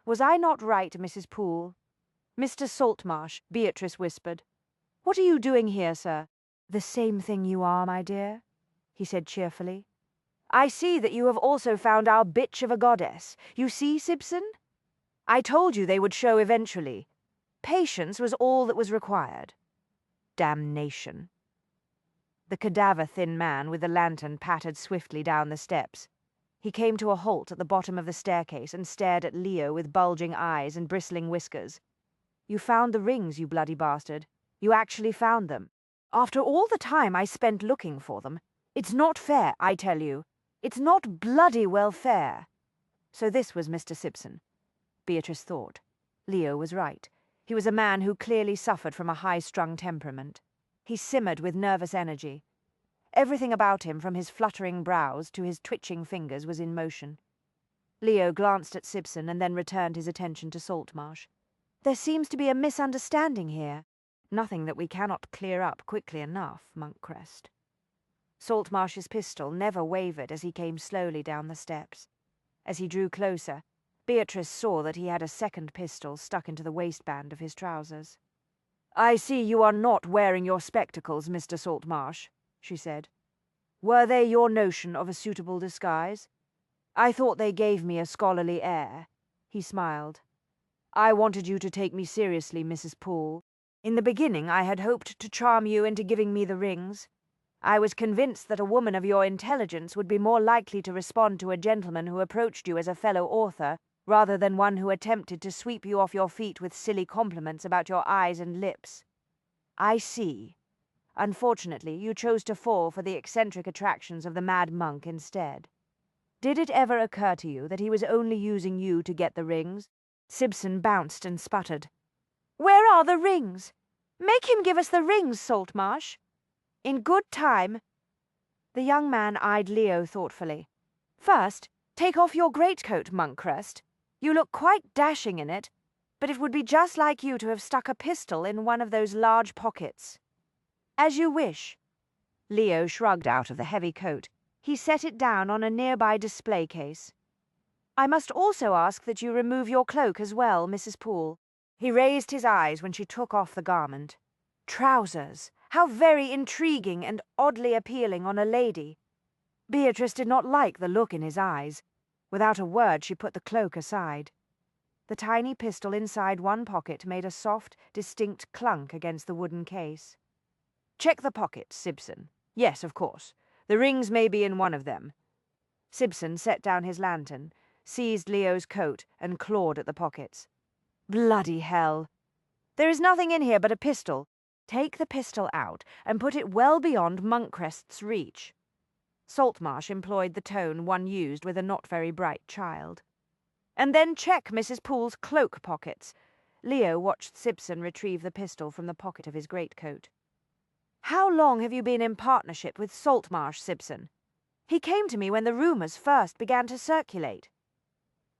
Was I not right, Mrs. Poole?" "Mr. Saltmarsh," Beatrice whispered. "What are you doing here, sir?" "The same thing you are, my dear," he said cheerfully. "I see that you have also found our bitch of a goddess. You see, Simpson? I told you they would show eventually. Patience was all that was required. Damnation." The cadaver-thin man with the lantern pattered swiftly down the steps. He came to a halt at the bottom of the staircase and stared at Leo with bulging eyes and bristling whiskers. "You found the rings, you bloody bastard. You actually found them. After all the time I spent looking for them. It's not fair, I tell you. It's not bloody well fair." So this was Mr. Simpson. Beatrice thought. Leo was right. He was a man who clearly suffered from a high-strung temperament. He simmered with nervous energy. Everything about him, from his fluttering brows to his twitching fingers, was in motion. Leo glanced at Simpson and then returned his attention to Saltmarsh. "There seems to be a misunderstanding here. Nothing that we cannot clear up quickly enough, Monkcrest." Saltmarsh's pistol never wavered as he came slowly down the steps. As he drew closer, Beatrice saw that he had a second pistol stuck into the waistband of his trousers. "I see you are not wearing your spectacles, Mr. Saltmarsh," she said. "Were they your notion of a suitable disguise?" "I thought they gave me a scholarly air," he smiled. "I wanted you to take me seriously, Mrs. Poole. In the beginning I had hoped to charm you into giving me the rings. I was convinced that a woman of your intelligence would be more likely to respond to a gentleman who approached you as a fellow author rather than one who attempted to sweep you off your feet with silly compliments about your eyes and lips. I see. Unfortunately, you chose to fall for the eccentric attractions of the mad monk instead. Did it ever occur to you that he was only using you to get the rings?" Simpson bounced and sputtered. "Where are the rings? Make him give us the rings, Saltmarsh. In good time." The young man eyed Leo thoughtfully. "First, take off your greatcoat, Monkcrest. You look quite dashing in it, but it would be just like you to have stuck a pistol in one of those large pockets." "As you wish." Leo shrugged out of the heavy coat. He set it down on a nearby display case. "I must also ask that you remove your cloak as well, Mrs. Poole." He raised his eyes when she took off the garment. Trousers! How very intriguing and oddly appealing on a lady. Beatrice did not like the look in his eyes. Without a word she put the cloak aside. The tiny pistol inside one pocket made a soft, distinct clunk against the wooden case. "Check the pockets, Simpson. Yes, of course. The rings may be in one of them." Simpson set down his lantern, seized Leo's coat, and clawed at the pockets. "Bloody hell! There is nothing in here but a pistol. Take the pistol out and put it well beyond Monkcrest's reach." Saltmarsh employed the tone one used with a not very bright child. "And then check Mrs. Poole's cloak pockets." Leo watched Simpson retrieve the pistol from the pocket of his greatcoat. "How long have you been in partnership with Saltmarsh, Simpson? He came to me when the rumours first began to circulate."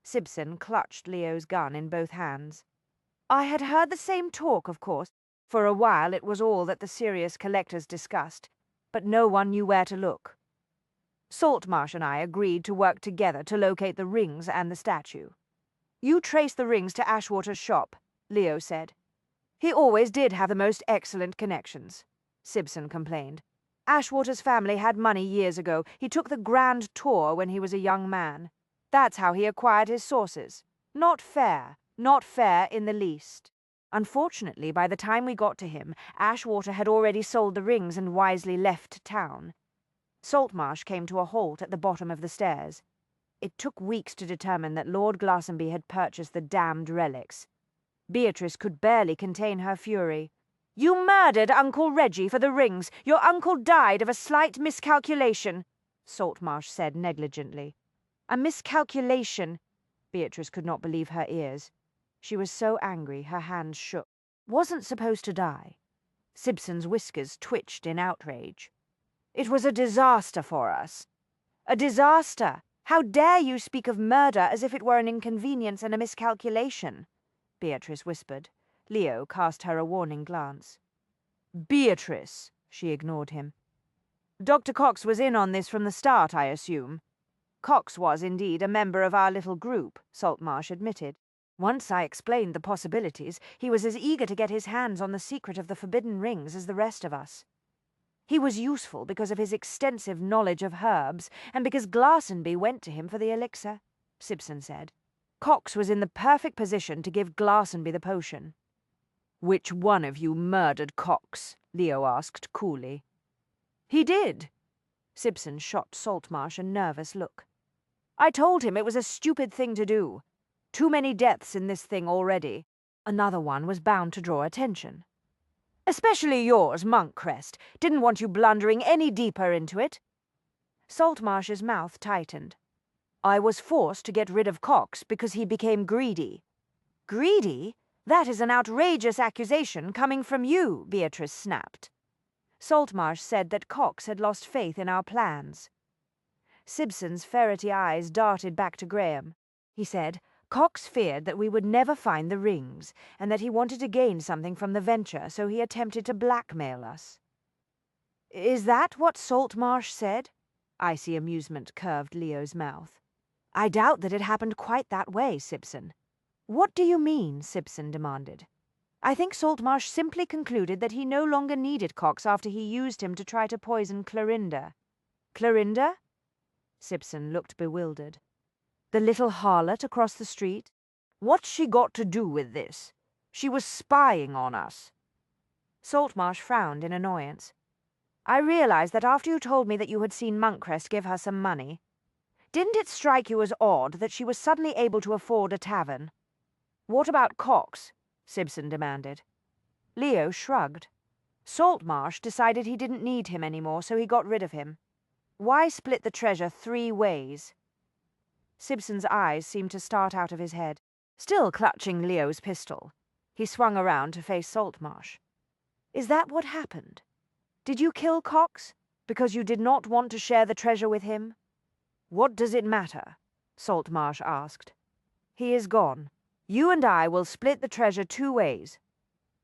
Simpson clutched Leo's gun in both hands. "I had heard the same talk, of course. For a while it was all that the serious collectors discussed, but no one knew where to look. Saltmarsh and I agreed to work together to locate the rings and the statue. You traced the rings to Ashwater's shop," Leo said. "He always did have the most excellent connections. Sibson complained. Ashwater's family had money years ago. He took the grand tour when he was a young man. That's how he acquired his sources. Not fair. Not fair in the least. Unfortunately, by the time we got to him, Ashwater had already sold the rings and wisely left town. Saltmarsh came to a halt at the bottom of the stairs. It took weeks to determine that Lord Glastonbury had purchased the damned relics. Beatrice could barely contain her fury. "You murdered Uncle Reggie for the rings. Your uncle died of a slight miscalculation," Saltmarsh said negligently. A miscalculation. Beatrice could not believe her ears. She was so angry her hands shook. Wasn't supposed to die. Sibson's whiskers twitched in outrage. "It was a disaster for us." "A disaster? How dare you speak of murder as if it were an inconvenience and a miscalculation?" Beatrice whispered. Leo cast her a warning glance. "Beatrice!" She ignored him. "Dr. Cox was in on this from the start, I assume." "Cox was indeed a member of our little group," Saltmarsh admitted. "Once I explained the possibilities, he was as eager to get his hands on the secret of the forbidden rings as the rest of us. He was useful because of his extensive knowledge of herbs, and because Glastonbury went to him for the elixir," Sibson said. "Cox was in the perfect position to give Glastonbury the potion." "Which one of you murdered Cox?" Leo asked coolly. "He did." Sibson shot Saltmarsh a nervous look. "I told him it was a stupid thing to do. Too many deaths in this thing already. Another one was bound to draw attention. Especially yours, Monkcrest. Didn't want you blundering any deeper into it." Saltmarsh's mouth tightened. "I was forced to get rid of Cox because he became greedy." "Greedy? That is an outrageous accusation coming from you," Beatrice snapped. Saltmarsh said that Cox had lost faith in our plans. Sibson's ferrety eyes darted back to Graham. He said, "Cox feared that we would never find the rings, and that he wanted to gain something from the venture, so he attempted to blackmail us." "Is that what Saltmarsh said?" Icy amusement curved Leo's mouth. "I doubt that it happened quite that way, Sibson." "What do you mean?" Sibson demanded. "I think Saltmarsh simply concluded that he no longer needed Cox after he used him to try to poison Clorinda." "Clorinda?" Sibson looked bewildered. "The little harlot across the street? What's she got to do with this? She was spying on us." Saltmarsh frowned in annoyance. "I realized that after you told me that you had seen Monkcrest give her some money. Didn't it strike you as odd that she was suddenly able to afford a tavern?" "What about Cox?" Sibson demanded. Leo shrugged. "Saltmarsh decided he didn't need him anymore, so he got rid of him. Why split the treasure 3 ways?" Sibson's eyes seemed to start out of his head. Still clutching Leo's pistol, he swung around to face Saltmarsh. "Is that what happened? Did you kill Cox because you did not want to share the treasure with him?" "What does it matter?" Saltmarsh asked. "He is gone. You and I will split the treasure 2 ways.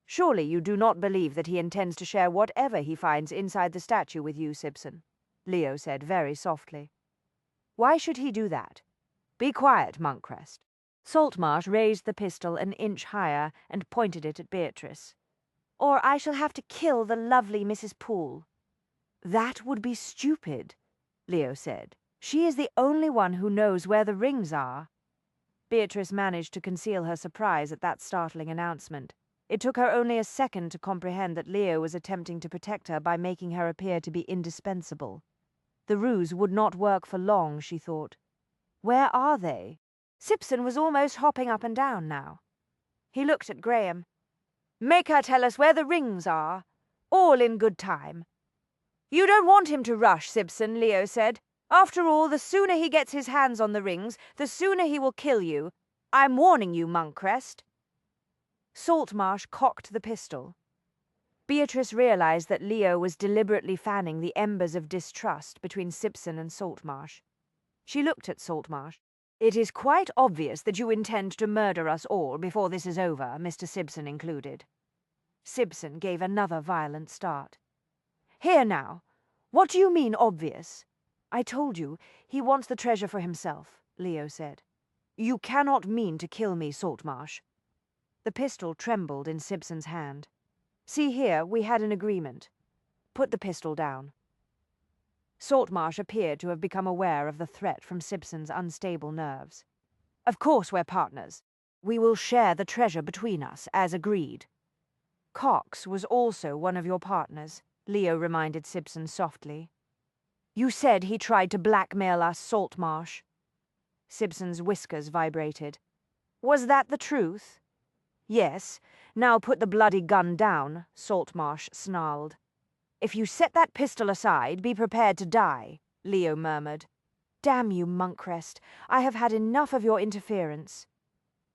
Surely you do not believe that he intends to share whatever he finds inside the statue with you, Sibson," Leo said very softly. "Why should he do that? Be quiet, Monkcrest." Saltmarsh raised the pistol an inch higher and pointed it at Beatrice. "Or I shall have to kill the lovely Mrs. Poole." "That would be stupid," Leo said. "She is the only one who knows where the rings are." Beatrice managed to conceal her surprise at that startling announcement. It took her only a second to comprehend that Leo was attempting to protect her by making her appear to be indispensable. The ruse would not work for long, she thought. "Where are they?" Sibson was almost hopping up and down now. He looked at Graham. "Make her tell us where the rings are. All in good time." "You don't want him to rush, Sibson," Leo said. "After all, the sooner he gets his hands on the rings, the sooner he will kill you. I'm warning you, Monkcrest." Saltmarsh cocked the pistol. Beatrice realized that Leo was deliberately fanning the embers of distrust between Sibson and Saltmarsh. She looked at Saltmarsh. "It is quite obvious that you intend to murder us all before this is over, Mr. Sibson included." Sibson gave another violent start. "Here now, what do you mean obvious?" "I told you, he wants the treasure for himself," Leo said. "You cannot mean to kill me, Saltmarsh." The pistol trembled in Sibson's hand. "See here, we had an agreement. Put the pistol down." Saltmarsh appeared to have become aware of the threat from Simpson's unstable nerves. "Of course we're partners. We will share the treasure between us, as agreed." "Cox was also one of your partners," Leo reminded Simpson softly. "You said he tried to blackmail us, Saltmarsh." Simpson's whiskers vibrated. "Was that the truth?" "Yes. Now put the bloody gun down," Saltmarsh snarled. "If you set that pistol aside, be prepared to die," Leo murmured. "Damn you, Monkcrest. I have had enough of your interference."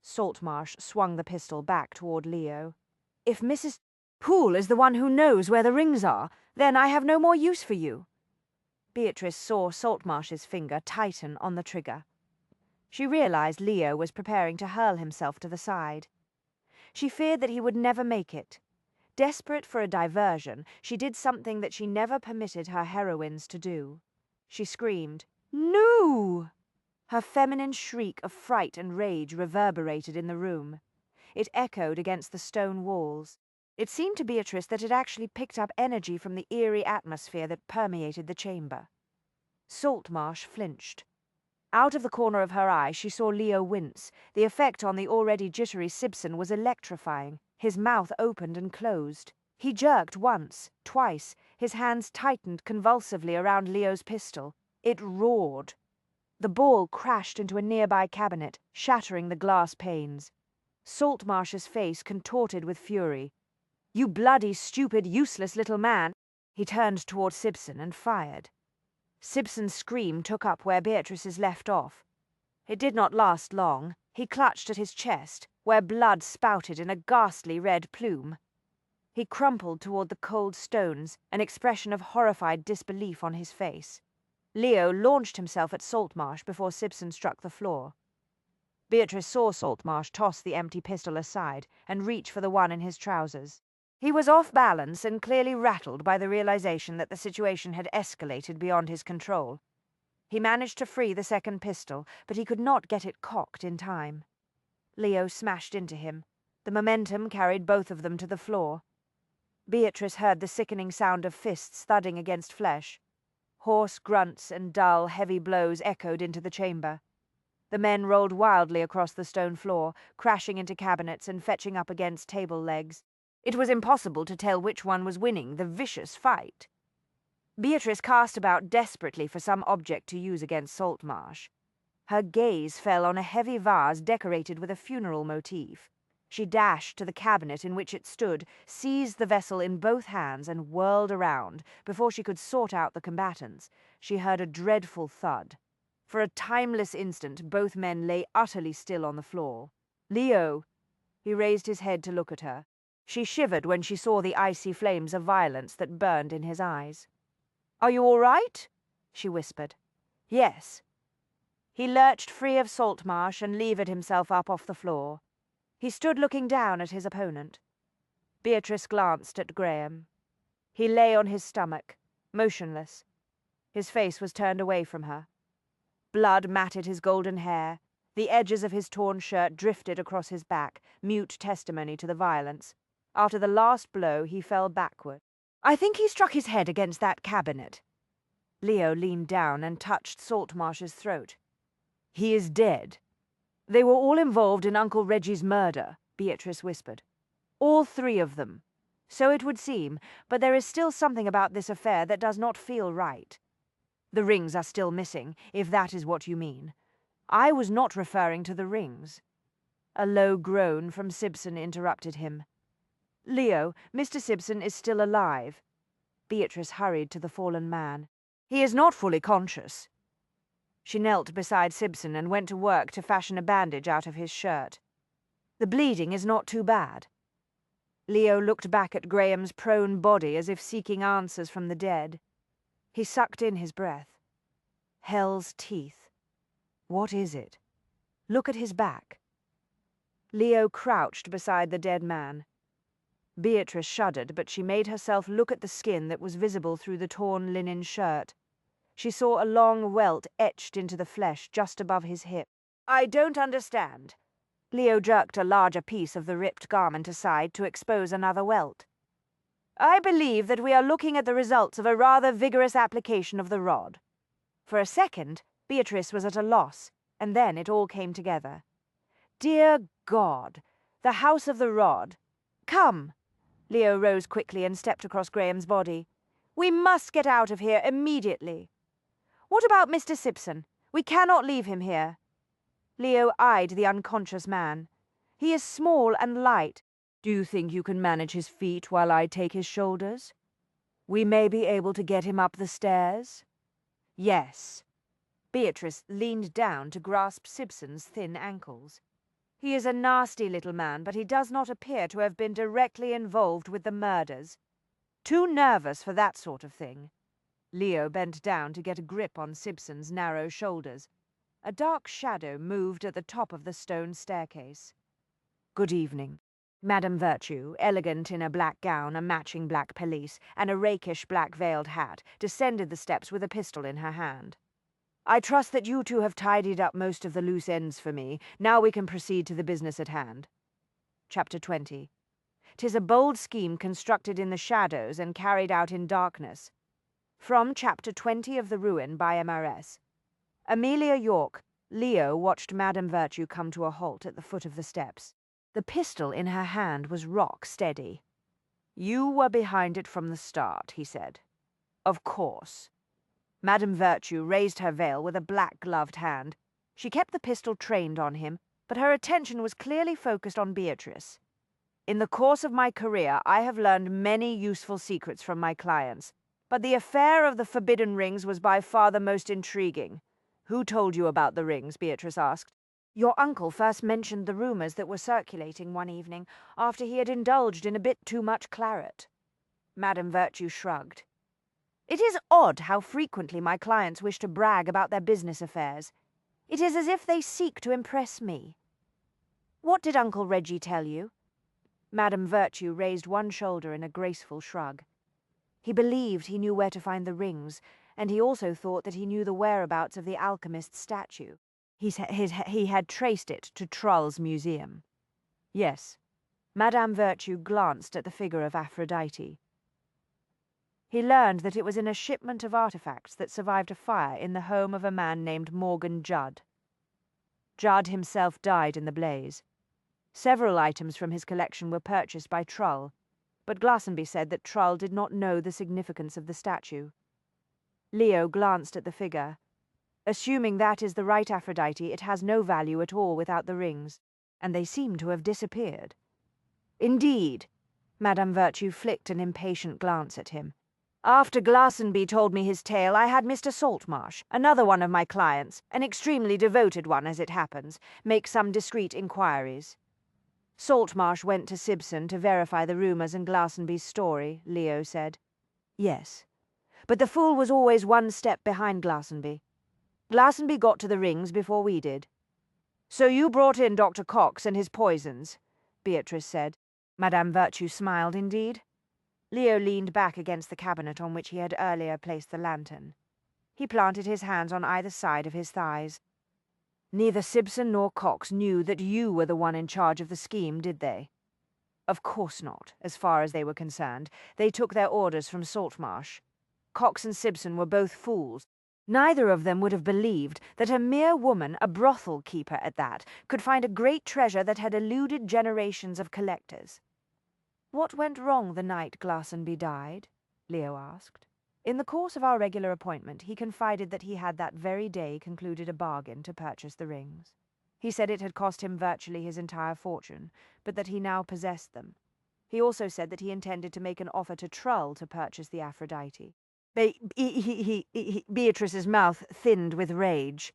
Saltmarsh swung the pistol back toward Leo. "If Mrs. Poole is the one who knows where the rings are, then I have no more use for you." Beatrice saw Saltmarsh's finger tighten on the trigger. She realized Leo was preparing to hurl himself to the side. She feared that he would never make it. Desperate for a diversion, she did something that she never permitted her heroines to do. She screamed, "No!" Her feminine shriek of fright and rage reverberated in the room. It echoed against the stone walls. It seemed to Beatrice that it actually picked up energy from the eerie atmosphere that permeated the chamber. Saltmarsh flinched. Out of the corner of her eye she saw Leo wince. The effect on the already jittery Simpson was electrifying. His mouth opened and closed. He jerked once, twice. His hands tightened convulsively around Leo's pistol. It roared. The ball crashed into a nearby cabinet, shattering the glass panes. Saltmarsh's face contorted with fury. "You bloody, stupid, useless little man!" He turned toward Simpson and fired. Simpson's scream took up where Beatrice's left off. It did not last long. He clutched at his chest, where blood spouted in a ghastly red plume. He crumpled toward the cold stones, an expression of horrified disbelief on his face. Leo launched himself at Saltmarsh before Simpson struck the floor. Beatrice saw Saltmarsh toss the empty pistol aside and reach for the one in his trousers. He was off balance and clearly rattled by the realization that the situation had escalated beyond his control. He managed to free the second pistol, but he could not get it cocked in time. Leo smashed into him. The momentum carried both of them to the floor. Beatrice heard the sickening sound of fists thudding against flesh. Hoarse grunts and dull, heavy blows echoed into the chamber. The men rolled wildly across the stone floor, crashing into cabinets and fetching up against table legs. It was impossible to tell which one was winning the vicious fight. Beatrice cast about desperately for some object to use against Saltmarsh. Her gaze fell on a heavy vase decorated with a funeral motif. She dashed to the cabinet in which it stood, seized the vessel in both hands, and whirled around. Before she could sort out the combatants, she heard a dreadful thud. For a timeless instant, both men lay utterly still on the floor. "Leo!" He raised his head to look at her. She shivered when she saw the icy flames of violence that burned in his eyes. "Are you all right?" she whispered. "Yes." He lurched free of Saltmarsh and levered himself up off the floor. He stood looking down at his opponent. Beatrice glanced at Graham. He lay on his stomach, motionless. His face was turned away from her. Blood matted his golden hair. The edges of his torn shirt drifted across his back, mute testimony to the violence. After the last blow, he fell backward. "I think he struck his head against that cabinet." Leo leaned down and touched Saltmarsh's throat. "He is dead." "They were all involved in Uncle Reggie's murder," Beatrice whispered. "All three of them. So it would seem, but there is still something about this affair that does not feel right. The rings are still missing, if that is what you mean. I was not referring to the rings." A low groan from Simpson interrupted him. "Leo, Mr. Simpson is still alive." Beatrice hurried to the fallen man. "He is not fully conscious." She knelt beside Simpson and went to work to fashion a bandage out of his shirt. "The bleeding is not too bad." Leo looked back at Graham's prone body as if seeking answers from the dead. He sucked in his breath. Hell's teeth. What is it? Look at his back. Leo crouched beside the dead man. Beatrice shuddered, but she made herself look at the skin that was visible through the torn linen shirt. She saw a long welt etched into the flesh just above his hip. "I don't understand." Leo jerked a larger piece of the ripped garment aside to expose another welt. I believe that we are looking at the results of a rather vigorous application of the rod." For a second, Beatrice was at a loss, and then it all came together. Dear God, the house of the rod. Come! Leo rose quickly and stepped across Graham's body. "We must get out of here immediately." "What about Mr. Simpson? We cannot leave him here." Leo eyed the unconscious man. "He is small and light. Do you think you can manage his feet while I take his shoulders? We may be able to get him up the stairs." "Yes." Beatrice leaned down to grasp Simpson's thin ankles. "He is a nasty little man, but he does not appear to have been directly involved with the murders. Too nervous for that sort of thing." Leo bent down to get a grip on Simpson's narrow shoulders. A dark shadow moved at the top of the stone staircase. "Good evening." Madame Virtue, elegant in a black gown, a matching black pelisse, and a rakish black veiled hat, descended the steps with a pistol in her hand. "I trust that you two have tidied up most of the loose ends for me. Now we can proceed to the business at hand." Chapter 20. 'Tis a bold scheme constructed in the shadows and carried out in darkness. From Chapter 20 of The Ruin by M.R.S. Amelia York. Leo watched Madame Virtue come to a halt at the foot of the steps. The pistol in her hand was rock steady. "You were behind it from the start," he said. "Of course." Madame Virtue raised her veil with a black-gloved hand. She kept the pistol trained on him, but her attention was clearly focused on Beatrice. "In the course of my career, I have learned many useful secrets from my clients, but the affair of the forbidden rings was by far the most intriguing." "Who told you about the rings?" Beatrice asked. "Your uncle first mentioned the rumors that were circulating one evening, after he had indulged in a bit too much claret." Madame Virtue shrugged. "It is odd how frequently my clients wish to brag about their business affairs. It is as if they seek to impress me." "What did Uncle Reggie tell you?" Madame Virtue raised one shoulder in a graceful shrug. "He believed he knew where to find the rings, and he also thought that he knew the whereabouts of the alchemist's statue. He had traced it to Trull's museum." "Yes." Madame Virtue glanced at the figure of Aphrodite. "He learned that it was in a shipment of artifacts that survived a fire in the home of a man named Morgan Judd. Judd himself died in the blaze. Several items from his collection were purchased by Trull, but Glastonbury said that Trull did not know the significance of the statue." Leo glanced at the figure. "Assuming that is the right Aphrodite, it has no value at all without the rings, and they seem to have disappeared." "Indeed." Madame Virtue flicked an impatient glance at him. "After Glastonbury told me his tale, I had Mr. Saltmarsh, another one of my clients, an extremely devoted one as it happens, make some discreet inquiries." "Saltmarsh went to Simpson to verify the rumours in Glastonbury's story," Leo said. "Yes. But the fool was always one step behind Glastonbury. Glastonbury got to the rings before we did." "So you brought in Dr. Cox and his poisons," Beatrice said. Madame Virtue smiled indeed. Leo leaned back against the cabinet on which he had earlier placed the lantern. He planted his hands on either side of his thighs. "Neither Simpson nor Cox knew that you were the one in charge of the scheme, did they?" "Of course not, as far as they were concerned. They took their orders from Saltmarsh. Cox and Simpson were both fools. Neither of them would have believed that a mere woman, a brothel keeper at that, could find a great treasure that had eluded generations of collectors." "What went wrong the night Glastonbury died?" Leo asked. "In the course of our regular appointment, he confided that he had that very day concluded a bargain to purchase the rings. He said it had cost him virtually his entire fortune, but that he now possessed them. He also said that he intended to make an offer to Trull to purchase the Aphrodite." Beatrice's mouth thinned with rage.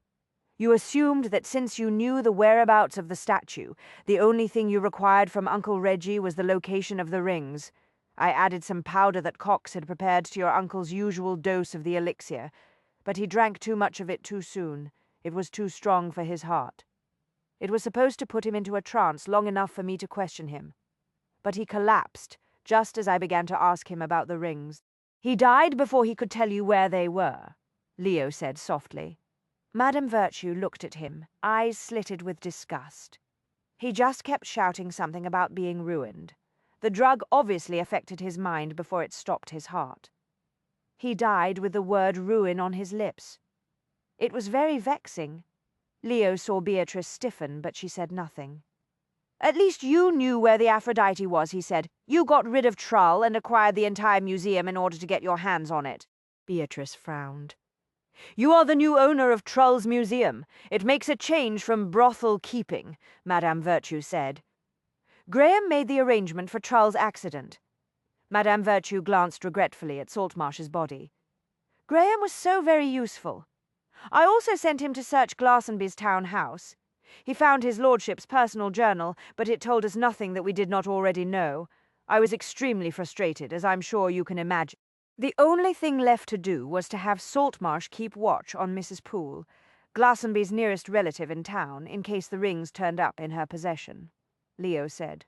"You assumed that since you knew the whereabouts of the statue, the only thing you required from Uncle Reggie was the location of the rings. I added some powder that Cox had prepared to your uncle's usual dose of the elixir, but he drank too much of it too soon. It was too strong for his heart. It was supposed to put him into a trance long enough for me to question him. But he collapsed just as I began to ask him about the rings. He died before he could tell you where they were," Leo said softly. Madame Virtue looked at him, eyes slitted with disgust. "He just kept shouting something about being ruined. The drug obviously affected his mind before it stopped his heart. He died with the word ruin on his lips. It was very vexing. Leo saw Beatrice stiffen, but she said nothing. "At least you knew where the Aphrodite was," he said. "You got rid of Trull and acquired the entire museum in order to get your hands on it." Beatrice frowned. "You are the new owner of Trull's museum. It makes a change from brothel keeping," Madame Virtue said. "Graham made the arrangement for Trull's accident." Madame Virtue glanced regretfully at Saltmarsh's body. "Graham was so very useful. I also sent him to search Glastonbury's town house. He found his lordship's personal journal, but it told us nothing that we did not already know. I was extremely frustrated, as I'm sure you can imagine. The only thing left to do was to have Saltmarsh keep watch on Mrs. Poole, Glastonbury's nearest relative in town, in case the rings turned up in her possession," Leo said.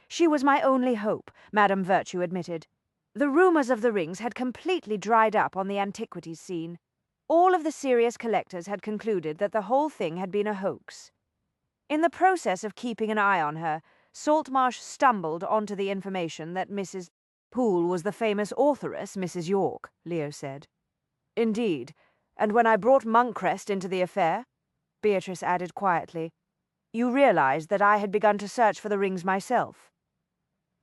"She was my only hope," Madame Virtue admitted. "The rumours of the rings had completely dried up on the antiquities scene. All of the serious collectors had concluded that the whole thing had been a hoax. In the process of keeping an eye on her, Saltmarsh stumbled onto the information that Mrs. Poole was the famous authoress, Mrs. York," Leo said. "Indeed. And when I brought Monkcrest into the affair," Beatrice added quietly, "you realized that I had begun to search for the rings myself."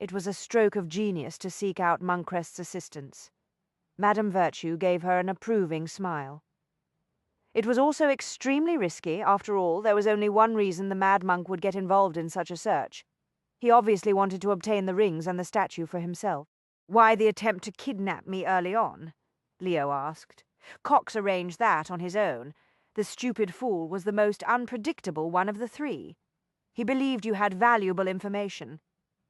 It was a stroke of genius to seek out Monkcrest's assistance. Madame Virtue gave her an approving smile. "It was also extremely risky. After all, there was only one reason the mad monk would get involved in such a search. He obviously wanted to obtain the rings and the statue for himself." "Why the attempt to kidnap me early on?" Leo asked. "Cox arranged that on his own. The stupid fool was the most unpredictable one of the three. He believed you had valuable information.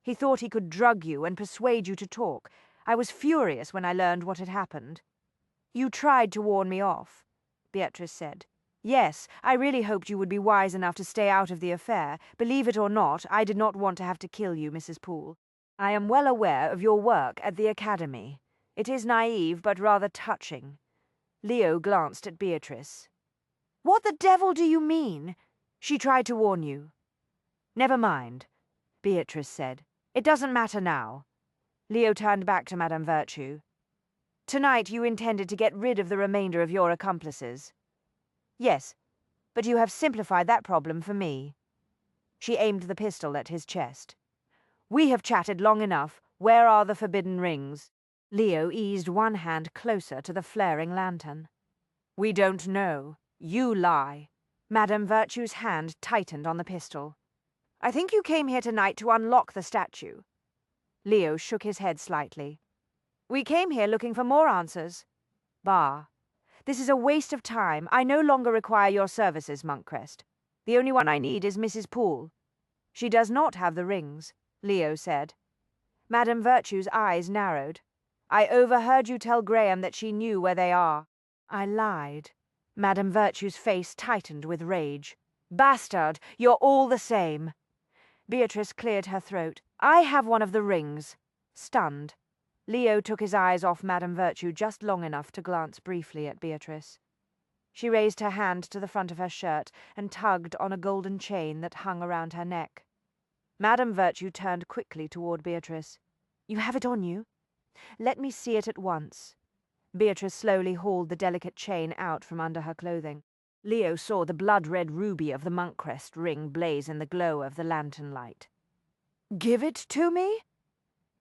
He thought he could drug you and persuade you to talk. I was furious when I learned what had happened." "You tried to warn me off," Beatrice said. "Yes, I really hoped you would be wise enough to stay out of the affair. Believe it or not, I did not want to have to kill you, Mrs. Poole. I am well aware of your work at the Academy. It is naive, but rather touching." Leo glanced at Beatrice. "What the devil do you mean? She tried to warn you." "Never mind," Beatrice said. "It doesn't matter now." Leo turned back to Madame Virtue. "Tonight you intended to get rid of the remainder of your accomplices." "Yes, but you have simplified that problem for me." She aimed the pistol at his chest. "We have chatted long enough. Where are the forbidden rings?" Leo eased one hand closer to the flaring lantern. "We don't know. You lie." Madame Virtue's hand tightened on the pistol. "I think you came here tonight to unlock the statue." Leo shook his head slightly. "We came here looking for more answers." "Bah. This is a waste of time. I no longer require your services, Monkcrest. The only one I need is Mrs. Poole." "She does not have the rings," Leo said. Madame Virtue's eyes narrowed. "I overheard you tell Graham that she knew where they are." "I lied." Madame Virtue's face tightened with rage. "Bastard! You're all the same." Beatrice cleared her throat. "I have one of the rings." Stunned, Leo took his eyes off Madame Virtue just long enough to glance briefly at Beatrice. She raised her hand to the front of her shirt and tugged on a golden chain that hung around her neck. Madame Virtue turned quickly toward Beatrice. "You have it on you? Let me see it at once." Beatrice slowly hauled the delicate chain out from under her clothing. Leo saw the blood-red ruby of the Monkcrest ring blaze in the glow of the lantern light. "Give it to me?"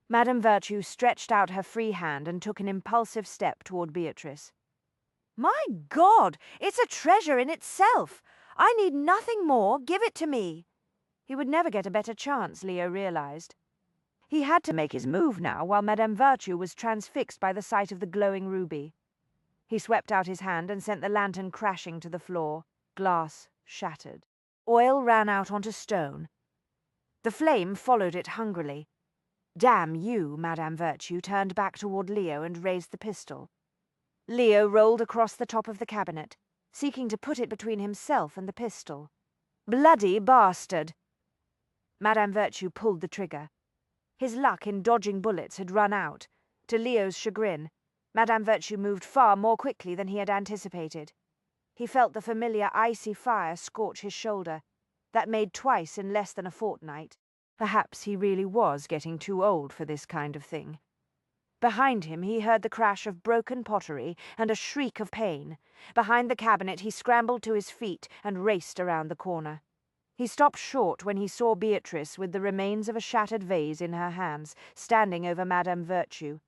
Madame Virtue stretched out her free hand and took an impulsive step toward Beatrice. "My God! It's a treasure in itself! I need nothing more. Give it to me." He would never get a better chance, Leo realized. He had to make his move now while Madame Virtue was transfixed by the sight of the glowing ruby. He swept out his hand and sent the lantern crashing to the floor. Glass shattered. Oil ran out onto stone. The flame followed it hungrily. "Damn you," Madame Virtue turned back toward Leo and raised the pistol. Leo rolled across the top of the cabinet, seeking to put it between himself and the pistol. "Bloody bastard!" Madame Virtue pulled the trigger. His luck in dodging bullets had run out. To Leo's chagrin, Madame Virtue moved far more quickly than he had anticipated. He felt the familiar icy fire scorch his shoulder. That made twice in less than a fortnight. Perhaps he really was getting too old for this kind of thing. Behind him he heard the crash of broken pottery and a shriek of pain. Behind the cabinet he scrambled to his feet and raced around the corner. He stopped short when he saw Beatrice with the remains of a shattered vase in her hands, standing over Madame Virtue.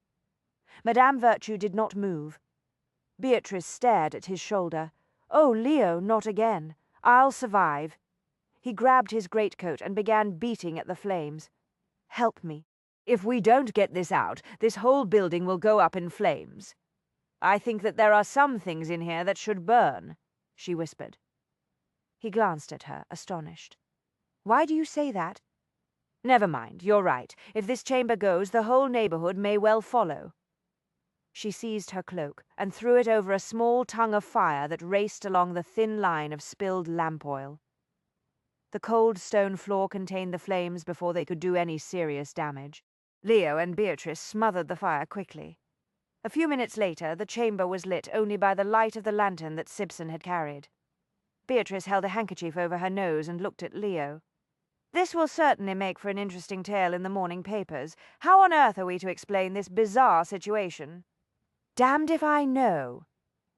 Madame Virtue did not move. Beatrice stared at his shoulder. "Oh, Leo, not again. I'll survive." He grabbed his greatcoat and began beating at the flames. "Help me. If we don't get this out, this whole building will go up in flames. I think that there are some things in here that should burn," she whispered. He glanced at her, astonished. "Why do you say that?" "Never mind, you're right. If this chamber goes, the whole neighborhood may well follow." She seized her cloak and threw it over a small tongue of fire that raced along the thin line of spilled lamp oil. The cold stone floor contained the flames before they could do any serious damage. Leo and Beatrice smothered the fire quickly. A few minutes later, the chamber was lit only by the light of the lantern that Sibson had carried. Beatrice held a handkerchief over her nose and looked at Leo. "This will certainly make for an interesting tale in the morning papers. How on earth are we to explain this bizarre situation?" "Damned if I know."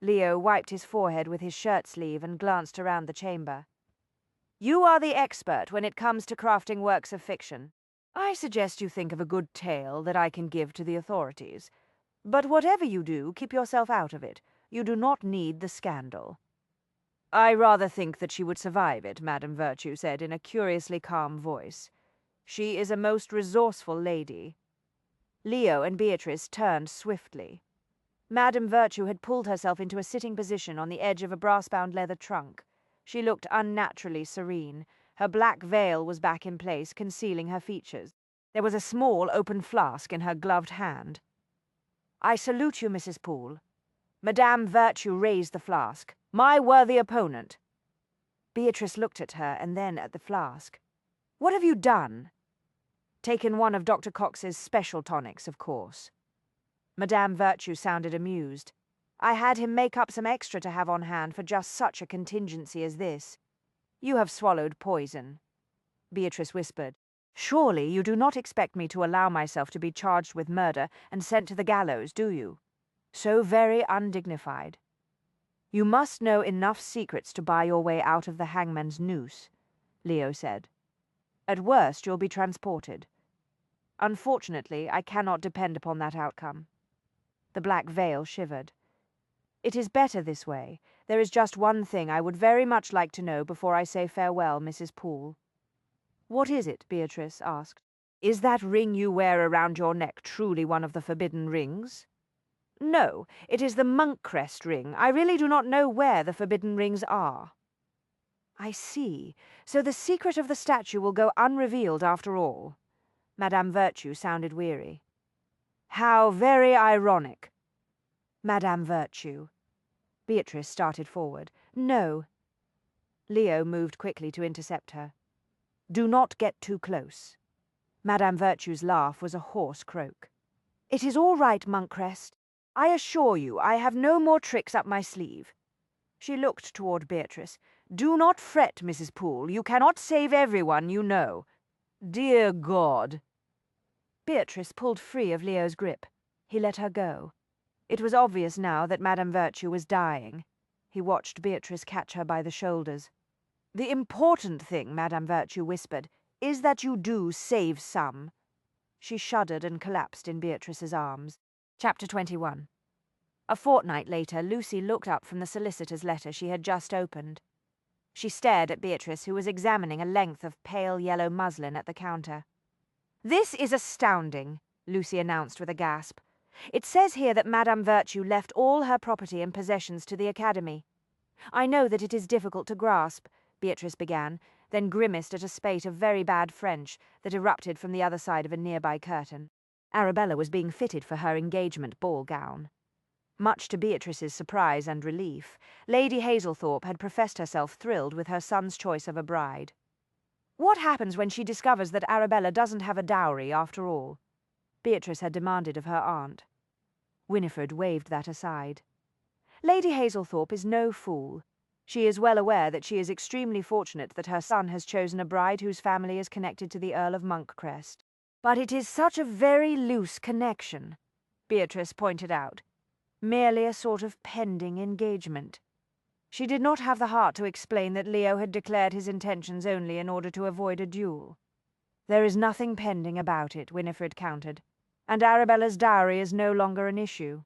Leo wiped his forehead with his shirt sleeve and glanced around the chamber. "You are the expert when it comes to crafting works of fiction. I suggest you think of a good tale that I can give to the authorities. But whatever you do, keep yourself out of it. You do not need the scandal." "I rather think that she would survive it," Madame Virtue said in a curiously calm voice. "She is a most resourceful lady." Leo and Beatrice turned swiftly. Madame Virtue had pulled herself into a sitting position on the edge of a brass-bound leather trunk. She looked unnaturally serene. Her black veil was back in place, concealing her features. There was a small open flask in her gloved hand. "I salute you, Mrs. Poole." Madame Virtue raised the flask. "My worthy opponent." Beatrice looked at her and then at the flask. "What have you done?" "Taken one of Dr. Cox's special tonics, of course." Madame Virtue sounded amused. "I had him make up some extra to have on hand for just such a contingency as this." "You have swallowed poison," Beatrice whispered. "Surely you do not expect me to allow myself to be charged with murder and sent to the gallows, do you? So very undignified." "You must know enough secrets to buy your way out of the hangman's noose," Leo said. "At worst, you'll be transported. Unfortunately, I cannot depend upon that outcome." The black veil shivered. "It is better this way. There is just one thing I would very much like to know before I say farewell, Mrs. Poole." "What is it?" Beatrice asked. "Is that ring you wear around your neck truly one of the forbidden rings?" "No, it is the monk crest ring. I really do not know where the forbidden rings are." "I see. So the secret of the statue will go unrevealed after all." Madame Virtue sounded weary. "How very ironic." "Madame Virtue." Beatrice started forward. "No." Leo moved quickly to intercept her. "Do not get too close." Madame Virtue's laugh was a hoarse croak. "It is all right, Monkcrest. I assure you I have no more tricks up my sleeve." She looked toward Beatrice. "Do not fret, Mrs. Poole. You cannot save everyone you know." "Dear God!" Beatrice pulled free of Leo's grip. He let her go. It was obvious now that Madame Virtue was dying. He watched Beatrice catch her by the shoulders. "The important thing," Madame Virtue whispered, "is that you do save some." She shuddered and collapsed in Beatrice's arms. Chapter 21. A fortnight later, Lucy looked up from the solicitor's letter she had just opened. She stared at Beatrice, who was examining a length of pale yellow muslin at the counter. "This is astounding," Lucy announced with a gasp. "It says here that Madame Virtue left all her property and possessions to the Academy." "I know that it is difficult to grasp," Beatrice began, then grimaced at a spate of very bad French that erupted from the other side of a nearby curtain. Arabella was being fitted for her engagement ball gown. Much to Beatrice's surprise and relief, Lady Hazelthorpe had professed herself thrilled with her son's choice of a bride. "What happens when she discovers that Arabella doesn't have a dowry after all?" Beatrice had demanded of her aunt. Winifred waved that aside. "Lady Hazelthorpe is no fool. She is well aware that she is extremely fortunate that her son has chosen a bride whose family is connected to the Earl of Monkcrest. But it is such a very loose connection, Beatrice pointed out. Merely a sort of pending engagement. She did not have the heart to explain that Leo had declared his intentions only in order to avoid a duel. There is nothing pending about it, Winifred countered, and Arabella's dowry is no longer an issue.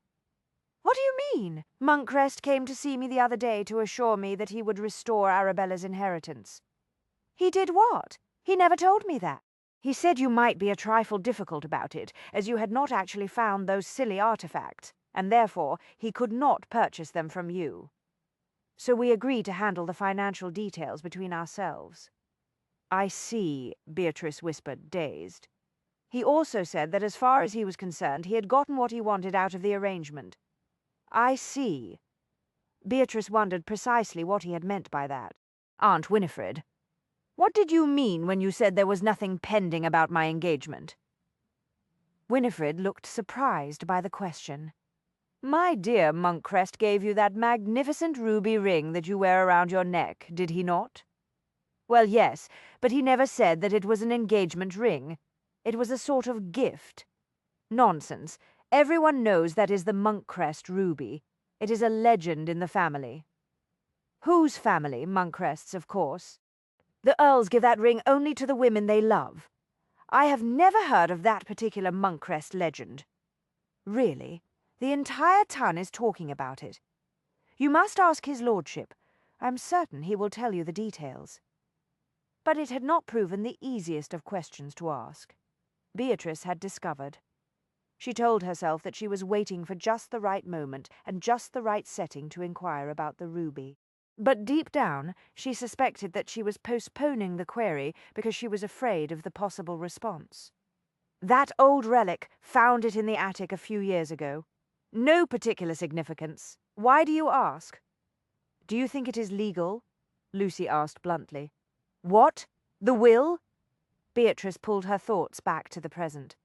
What do you mean? Monkcrest came to see me the other day to assure me that he would restore Arabella's inheritance. He did what? He never told me that. He said you might be a trifle difficult about it, as you had not actually found those silly artifacts, and therefore he could not purchase them from you. So we agreed to handle the financial details between ourselves. I see, Beatrice whispered, dazed. He also said that as far as he was concerned, he had gotten what he wanted out of the arrangement. I see. Beatrice wondered precisely what he had meant by that. Aunt Winifred, what did you mean when you said there was nothing pending about my engagement? Winifred looked surprised by the question. My dear, Monkcrest gave you that magnificent ruby ring that you wear around your neck, did he not? Well, yes, but he never said that it was an engagement ring. It was a sort of gift. Nonsense. Everyone knows that is the Monkcrest ruby. It is a legend in the family. Whose family? Monkcrest's, of course. The Earls give that ring only to the women they love. I have never heard of that particular Monkcrest legend. Really? The entire town is talking about it. You must ask his lordship. I'm certain he will tell you the details. But it had not proven the easiest of questions to ask. Beatrice had discovered. She told herself that she was waiting for just the right moment and just the right setting to inquire about the ruby. But deep down, she suspected that she was postponing the query because she was afraid of the possible response. That old relic, found it in the attic a few years ago. No particular significance. Why do you ask? Do you think it is legal? Lucy asked bluntly. What? The will? Beatrice pulled her thoughts back to the present.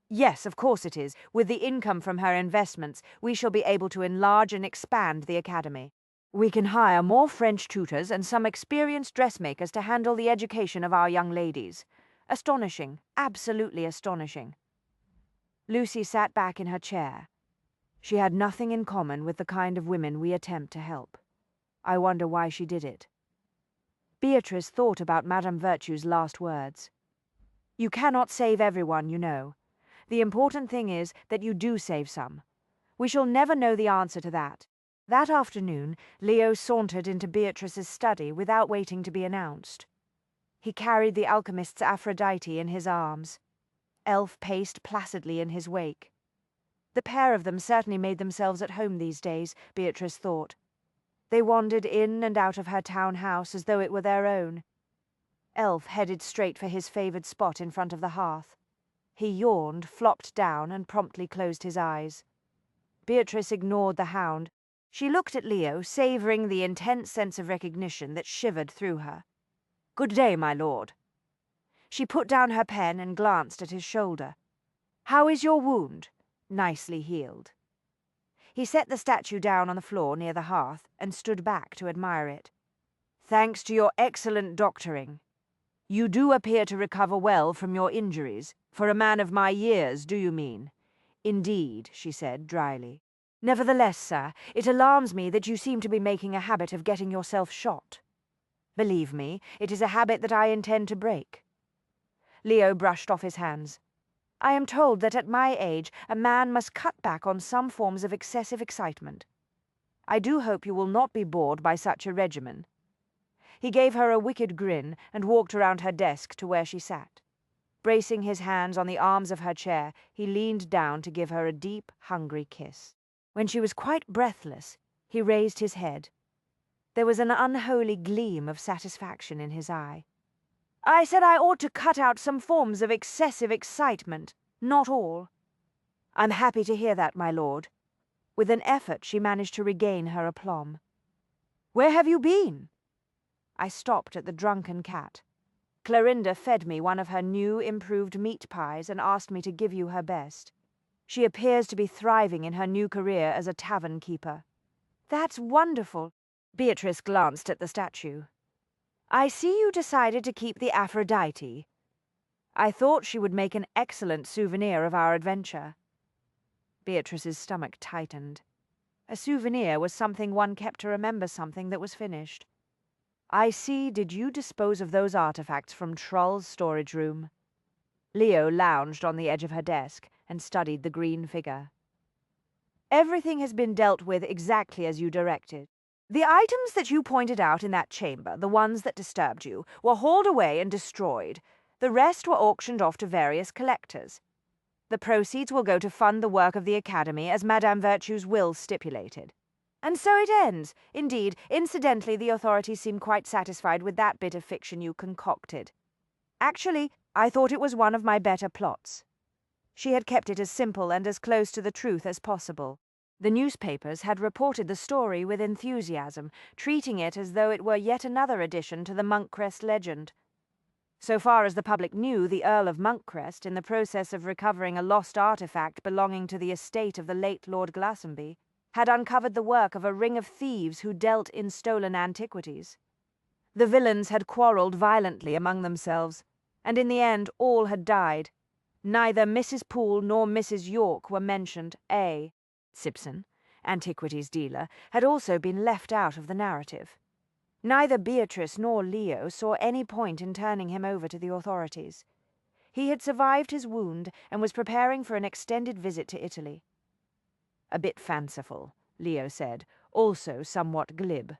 Yes, of course it is. With the income from her investments, we shall be able to enlarge and expand the academy. We can hire more French tutors and some experienced dressmakers to handle the education of our young ladies. Astonishing, absolutely astonishing. Lucy sat back in her chair. She had nothing in common with the kind of women we attempt to help. I wonder why she did it. Beatrice thought about Madame Virtue's last words. You cannot save everyone, you know. The important thing is that you do save some. We shall never know the answer to that. That afternoon, Leo sauntered into Beatrice's study without waiting to be announced. He carried the alchemist's Aphrodite in his arms. Elf paced placidly in his wake. The pair of them certainly made themselves at home these days, Beatrice thought. They wandered in and out of her town house as though it were their own. Elf headed straight for his favoured spot in front of the hearth. He yawned, flopped down, and promptly closed his eyes. Beatrice ignored the hound. She looked at Leo, savouring the intense sense of recognition that shivered through her. Good day, my lord. She put down her pen and glanced at his shoulder. How is your wound? Nicely healed. He set the statue down on the floor near the hearth and stood back to admire it. Thanks to your excellent doctoring. You do appear to recover well from your injuries. For a man of my years, do you mean? Indeed, she said dryly. Nevertheless, sir, it alarms me that you seem to be making a habit of getting yourself shot. Believe me, it is a habit that I intend to break. Leo brushed off his hands. I am told that at my age a man must cut back on some forms of excessive excitement. I do hope you will not be bored by such a regimen. He gave her a wicked grin and walked around her desk to where she sat. Bracing his hands on the arms of her chair, he leaned down to give her a deep, hungry kiss. When she was quite breathless, he raised his head. There was an unholy gleam of satisfaction in his eye. I said I ought to cut out some forms of excessive excitement, not all. I'm happy to hear that, my lord. With an effort, she managed to regain her aplomb. Where have you been? I stopped at the Drunken Cat. Clorinda fed me one of her new, improved meat pies and asked me to give you her best. She appears to be thriving in her new career as a tavern keeper. That's wonderful. Beatrice glanced at the statue. I see you decided to keep the Aphrodite. I thought she would make an excellent souvenir of our adventure. Beatrice's stomach tightened. A souvenir was something one kept to remember something that was finished. I see. Did you dispose of those artifacts from Troll's storage room? Leo lounged on the edge of her desk and studied the green figure. Everything has been dealt with exactly as you directed. The items that you pointed out in that chamber, the ones that disturbed you, were hauled away and destroyed. The rest were auctioned off to various collectors. The proceeds will go to fund the work of the Academy as Madame Virtue's will stipulated. And so it ends. Indeed, incidentally, the authorities seem quite satisfied with that bit of fiction you concocted. Actually, I thought it was one of my better plots. She had kept it as simple and as close to the truth as possible. The newspapers had reported the story with enthusiasm, treating it as though it were yet another addition to the Monkcrest legend. So far as the public knew, the Earl of Monkcrest, in the process of recovering a lost artifact belonging to the estate of the late Lord Glastonbury, had uncovered the work of a ring of thieves who dealt in stolen antiquities. The villains had quarrelled violently among themselves, and in the end all had died. Neither Mrs. Poole nor Mrs. York were mentioned. Simpson, antiquities dealer, had also been left out of the narrative. Neither Beatrice nor Leo saw any point in turning him over to the authorities. He had survived his wound and was preparing for an extended visit to Italy. A bit fanciful, Leo said, also somewhat glib.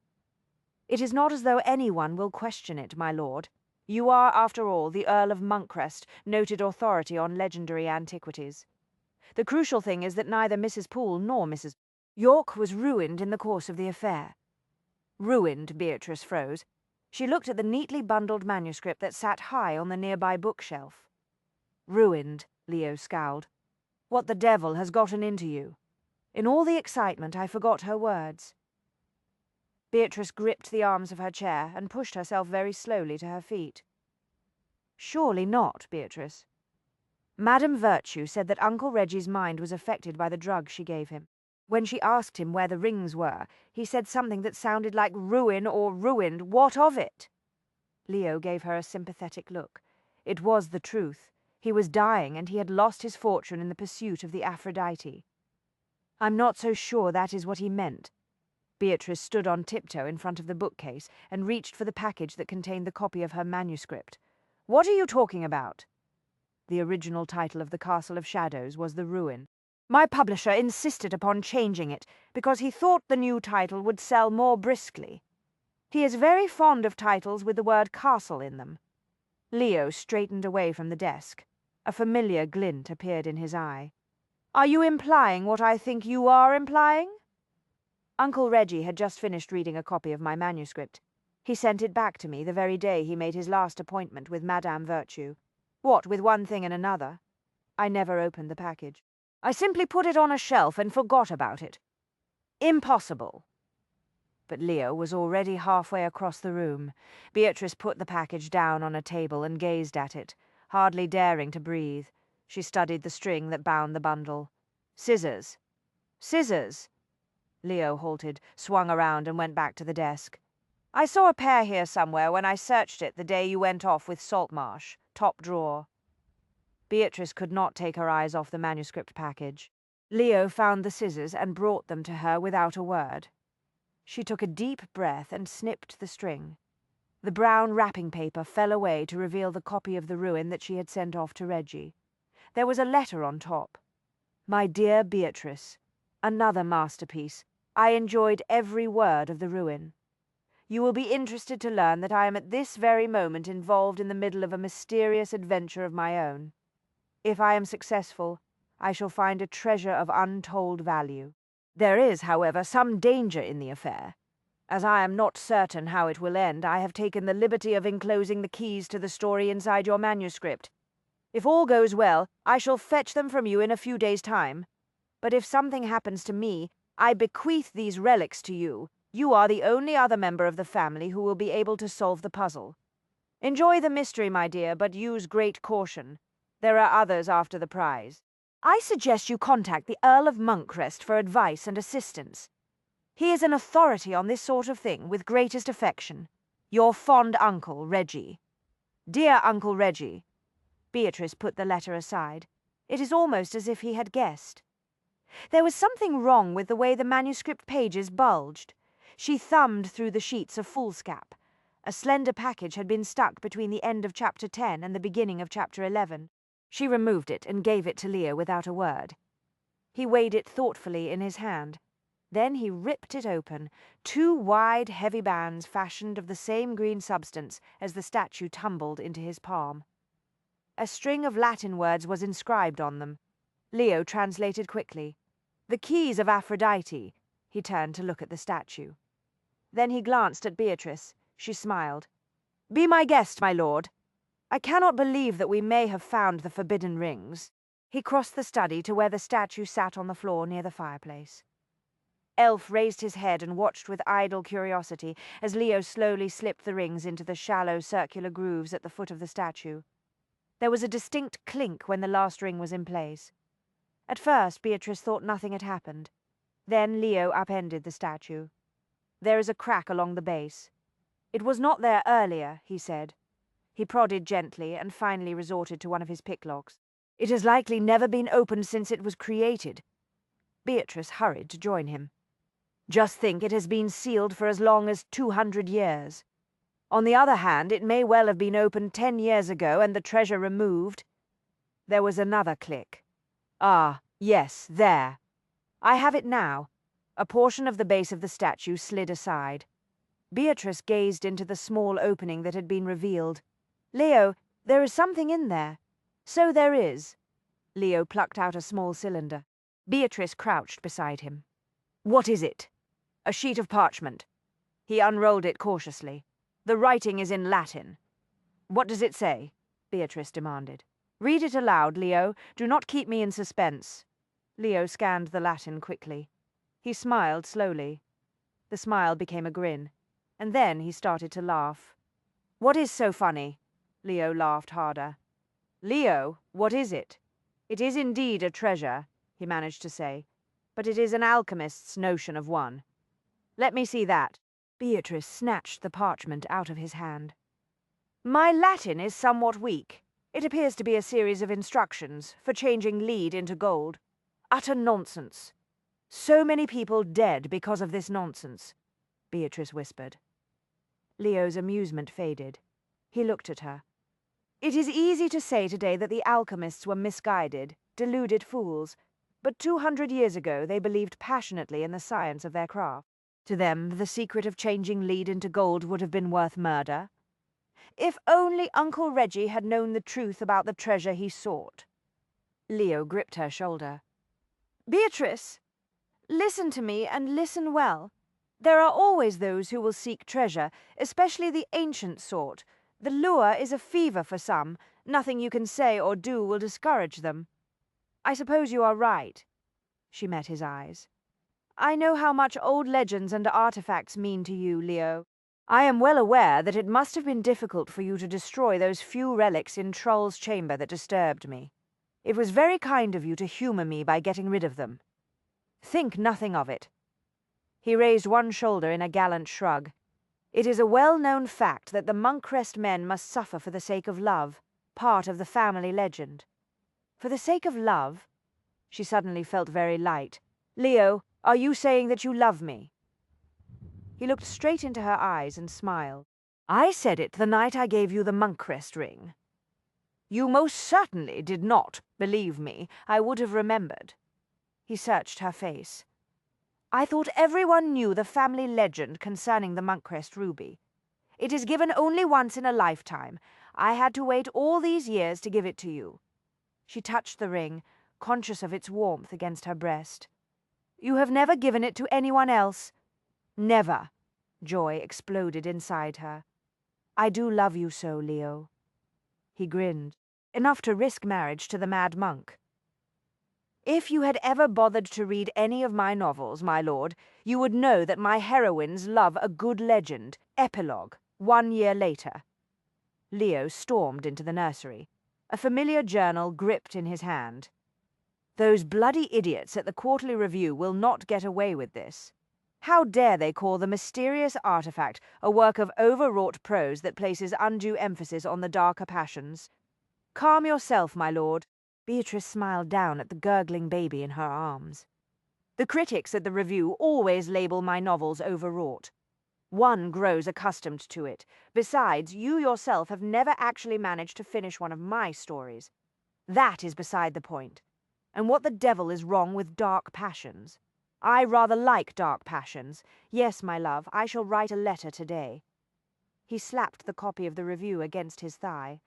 It is not as though anyone will question it, my lord. You are, after all, the Earl of Monkcrest, noted authority on legendary antiquities. The crucial thing is that neither Mrs. Poole nor Mrs. York was ruined in the course of the affair. Ruined, Beatrice froze. She looked at the neatly bundled manuscript that sat high on the nearby bookshelf. Ruined, Leo scowled. What the devil has gotten into you? In all the excitement, I forgot her words. Beatrice gripped the arms of her chair and pushed herself very slowly to her feet. Surely not, Beatrice. Madame Virtue said that Uncle Reggie's mind was affected by the drug she gave him. When she asked him where the rings were, he said something that sounded like ruin or ruined. What of it? Leo gave her a sympathetic look. It was the truth. He was dying, and he had lost his fortune in the pursuit of the Aphrodite. I'm not so sure that is what he meant. Beatrice stood on tiptoe in front of the bookcase and reached for the package that contained the copy of her manuscript. What are you talking about? The original title of The Castle of Shadows was The Ruin. My publisher insisted upon changing it because he thought the new title would sell more briskly. He is very fond of titles with the word castle in them. Leo straightened away from the desk. A familiar glint appeared in his eye. Are you implying what I think you are implying? Uncle Reggie had just finished reading a copy of my manuscript. He sent it back to me the very day he made his last appointment with Madame Virtue. What with one thing and another? I never opened the package. I simply put it on a shelf and forgot about it. Impossible. But Leo was already halfway across the room. Beatrice put the package down on a table and gazed at it, hardly daring to breathe. She studied the string that bound the bundle. Scissors. Scissors. Leo halted, swung around and went back to the desk. I saw a pair here somewhere when I searched it the day you went off with Saltmarsh. Top drawer. Beatrice could not take her eyes off the manuscript package. Leo found the scissors and brought them to her without a word. She took a deep breath and snipped the string. The brown wrapping paper fell away to reveal the copy of The Ruin that she had sent off to Reggie. There was a letter on top. My dear Beatrice, another masterpiece. I enjoyed every word of The Ruin. You will be interested to learn that I am at this very moment involved in the middle of a mysterious adventure of my own. If I am successful, I shall find a treasure of untold value. There is, however, some danger in the affair. As I am not certain how it will end, I have taken the liberty of enclosing the keys to the story inside your manuscript. If all goes well, I shall fetch them from you in a few days' time. But if something happens to me, I bequeath these relics to you. You are the only other member of the family who will be able to solve the puzzle. Enjoy the mystery, my dear, but use great caution. There are others after the prize. I suggest you contact the Earl of Monkcrest for advice and assistance. He is an authority on this sort of thing, with greatest affection. Your fond uncle, Reggie. Dear Uncle Reggie. Beatrice put the letter aside. It is almost as if he had guessed. There was something wrong with the way the manuscript pages bulged. She thumbed through the sheets of foolscap. A slender package had been stuck between the end of chapter 10 and the beginning of chapter 11. She removed it and gave it to Leo without a word. He weighed it thoughtfully in his hand. Then he ripped it open, 2 wide, heavy bands fashioned of the same green substance as the statue tumbled into his palm. A string of Latin words was inscribed on them. Leo translated quickly. The keys of Aphrodite. He turned to look at the statue. Then he glanced at Beatrice. She smiled. Be my guest, my lord. I cannot believe that we may have found the forbidden rings. He crossed the study to where the statue sat on the floor near the fireplace. Elf raised his head and watched with idle curiosity as Leo slowly slipped the rings into the shallow circular grooves at the foot of the statue. There was a distinct clink when the last ring was in place. At first Beatrice thought nothing had happened. Then Leo upended the statue. There is a crack along the base. It was not there earlier, he said. He prodded gently and finally resorted to one of his picklocks. It has likely never been opened since it was created. Beatrice hurried to join him. Just think, it has been sealed for as long as 200 years. On the other hand, it may well have been opened 10 years ago and the treasure removed. There was another click. Ah, yes, there. I have it now. A portion of the base of the statue slid aside. Beatrice gazed into the small opening that had been revealed. Leo, there is something in there. So there is. Leo plucked out a small cylinder. Beatrice crouched beside him. What is it? A sheet of parchment. He unrolled it cautiously. The writing is in Latin. What does it say? Beatrice demanded. Read it aloud, Leo. Do not keep me in suspense. Leo scanned the Latin quickly. He smiled slowly. The smile became a grin, and then he started to laugh. What is so funny? Leo laughed harder. Leo, what is it? It is indeed a treasure, he managed to say, but it is an alchemist's notion of one. Let me see that. Beatrice snatched the parchment out of his hand. My Latin is somewhat weak. It appears to be a series of instructions for changing lead into gold. Utter nonsense. So many people dead because of this nonsense, Beatrice whispered. Leo's amusement faded. He looked at her. It is easy to say today that the alchemists were misguided, deluded fools, but 200 years ago they believed passionately in the science of their craft. To them, the secret of changing lead into gold would have been worth murder. If only Uncle Reggie had known the truth about the treasure he sought. Leo gripped her shoulder. Beatrice, listen to me and listen well. There are always those who will seek treasure, especially the ancient sort. The lure is a fever for some. Nothing you can say or do will discourage them. I suppose you are right. She met his eyes. I know how much old legends and artifacts mean to you, Leo. I am well aware that it must have been difficult for you to destroy those few relics in Troll's chamber that disturbed me. It was very kind of you to humor me by getting rid of them. Think nothing of it. He raised one shoulder in a gallant shrug. It is a well-known fact that the Monkcrest men must suffer for the sake of love, part of the family legend. For the sake of love? She suddenly felt very light. Leo, are you saying that you love me? He looked straight into her eyes and smiled. I said it the night I gave you the Monkcrest ring. You most certainly did not, believe me. I would have remembered. He searched her face. I thought everyone knew the family legend concerning the Monkcrest ruby. It is given only once in a lifetime. I had to wait all these years to give it to you. She touched the ring, conscious of its warmth against her breast. You have never given it to anyone else. Never. Joy exploded inside her. I do love you so, Leo. He grinned. Enough to risk marriage to the mad monk. If you had ever bothered to read any of my novels, my lord, you would know that my heroines love a good legend, epilogue, 1 year later. Leo stormed into the nursery, a familiar journal gripped in his hand. Those bloody idiots at the Quarterly Review will not get away with this. How dare they call the mysterious artifact a work of overwrought prose that places undue emphasis on the darker passions? Calm yourself, my lord. Beatrice smiled down at the gurgling baby in her arms. The critics at the review always label my novels overwrought. One grows accustomed to it. Besides, you yourself have never actually managed to finish one of my stories. That is beside the point. And what the devil is wrong with dark passions? I rather like dark passions. Yes, my love, I shall write a letter today. He slapped the copy of the review against his thigh.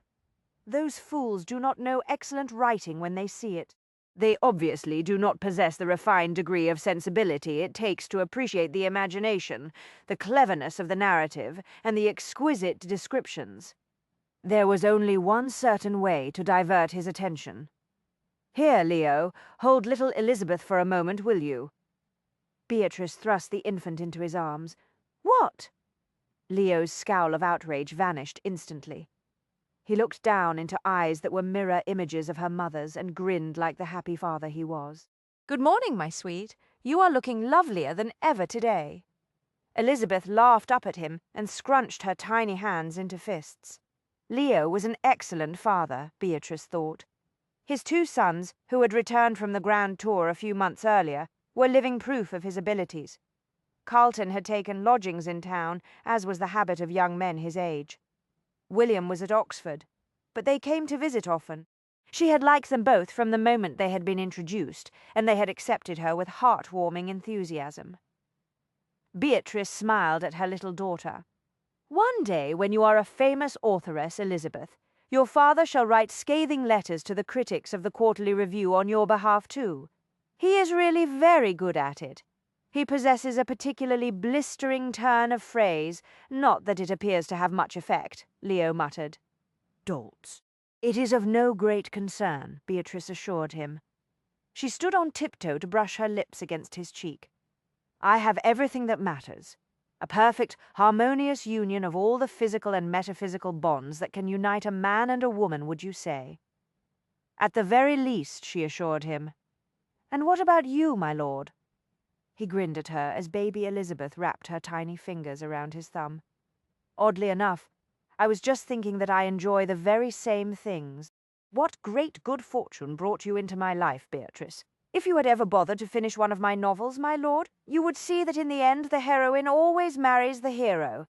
Those fools do not know excellent writing when they see it. They obviously do not possess the refined degree of sensibility it takes to appreciate the imagination, the cleverness of the narrative, and the exquisite descriptions. There was only one certain way to divert his attention. Here, Leo, hold little Elizabeth for a moment, will you? Beatrice thrust the infant into his arms. What? Leo's scowl of outrage vanished instantly. He looked down into eyes that were mirror images of her mother's and grinned like the happy father he was. Good morning, my sweet. You are looking lovelier than ever today. Elizabeth laughed up at him and scrunched her tiny hands into fists. Leo was an excellent father, Beatrice thought. His two sons, who had returned from the grand tour a few months earlier, were living proof of his abilities. Carlton had taken lodgings in town, as was the habit of young men his age. William was at Oxford, but they came to visit often. She had liked them both from the moment they had been introduced, and they had accepted her with heart-warming enthusiasm. Beatrice smiled at her little daughter. One day, when you are a famous authoress, Elizabeth, your father shall write scathing letters to the critics of the Quarterly Review on your behalf too. He is really very good at it. He possesses a particularly blistering turn of phrase, not that it appears to have much effect, Leo muttered. Dolts. It is of no great concern, Beatrice assured him. She stood on tiptoe to brush her lips against his cheek. I have everything that matters. A perfect, harmonious union of all the physical and metaphysical bonds that can unite a man and a woman, would you say? At the very least, she assured him. And what about you, my lord? He grinned at her as baby Elizabeth wrapped her tiny fingers around his thumb. Oddly enough, I was just thinking that I enjoy the very same things. What great good fortune brought you into my life, Beatrice? If you had ever bothered to finish one of my novels, my lord, you would see that in the end the heroine always marries the hero,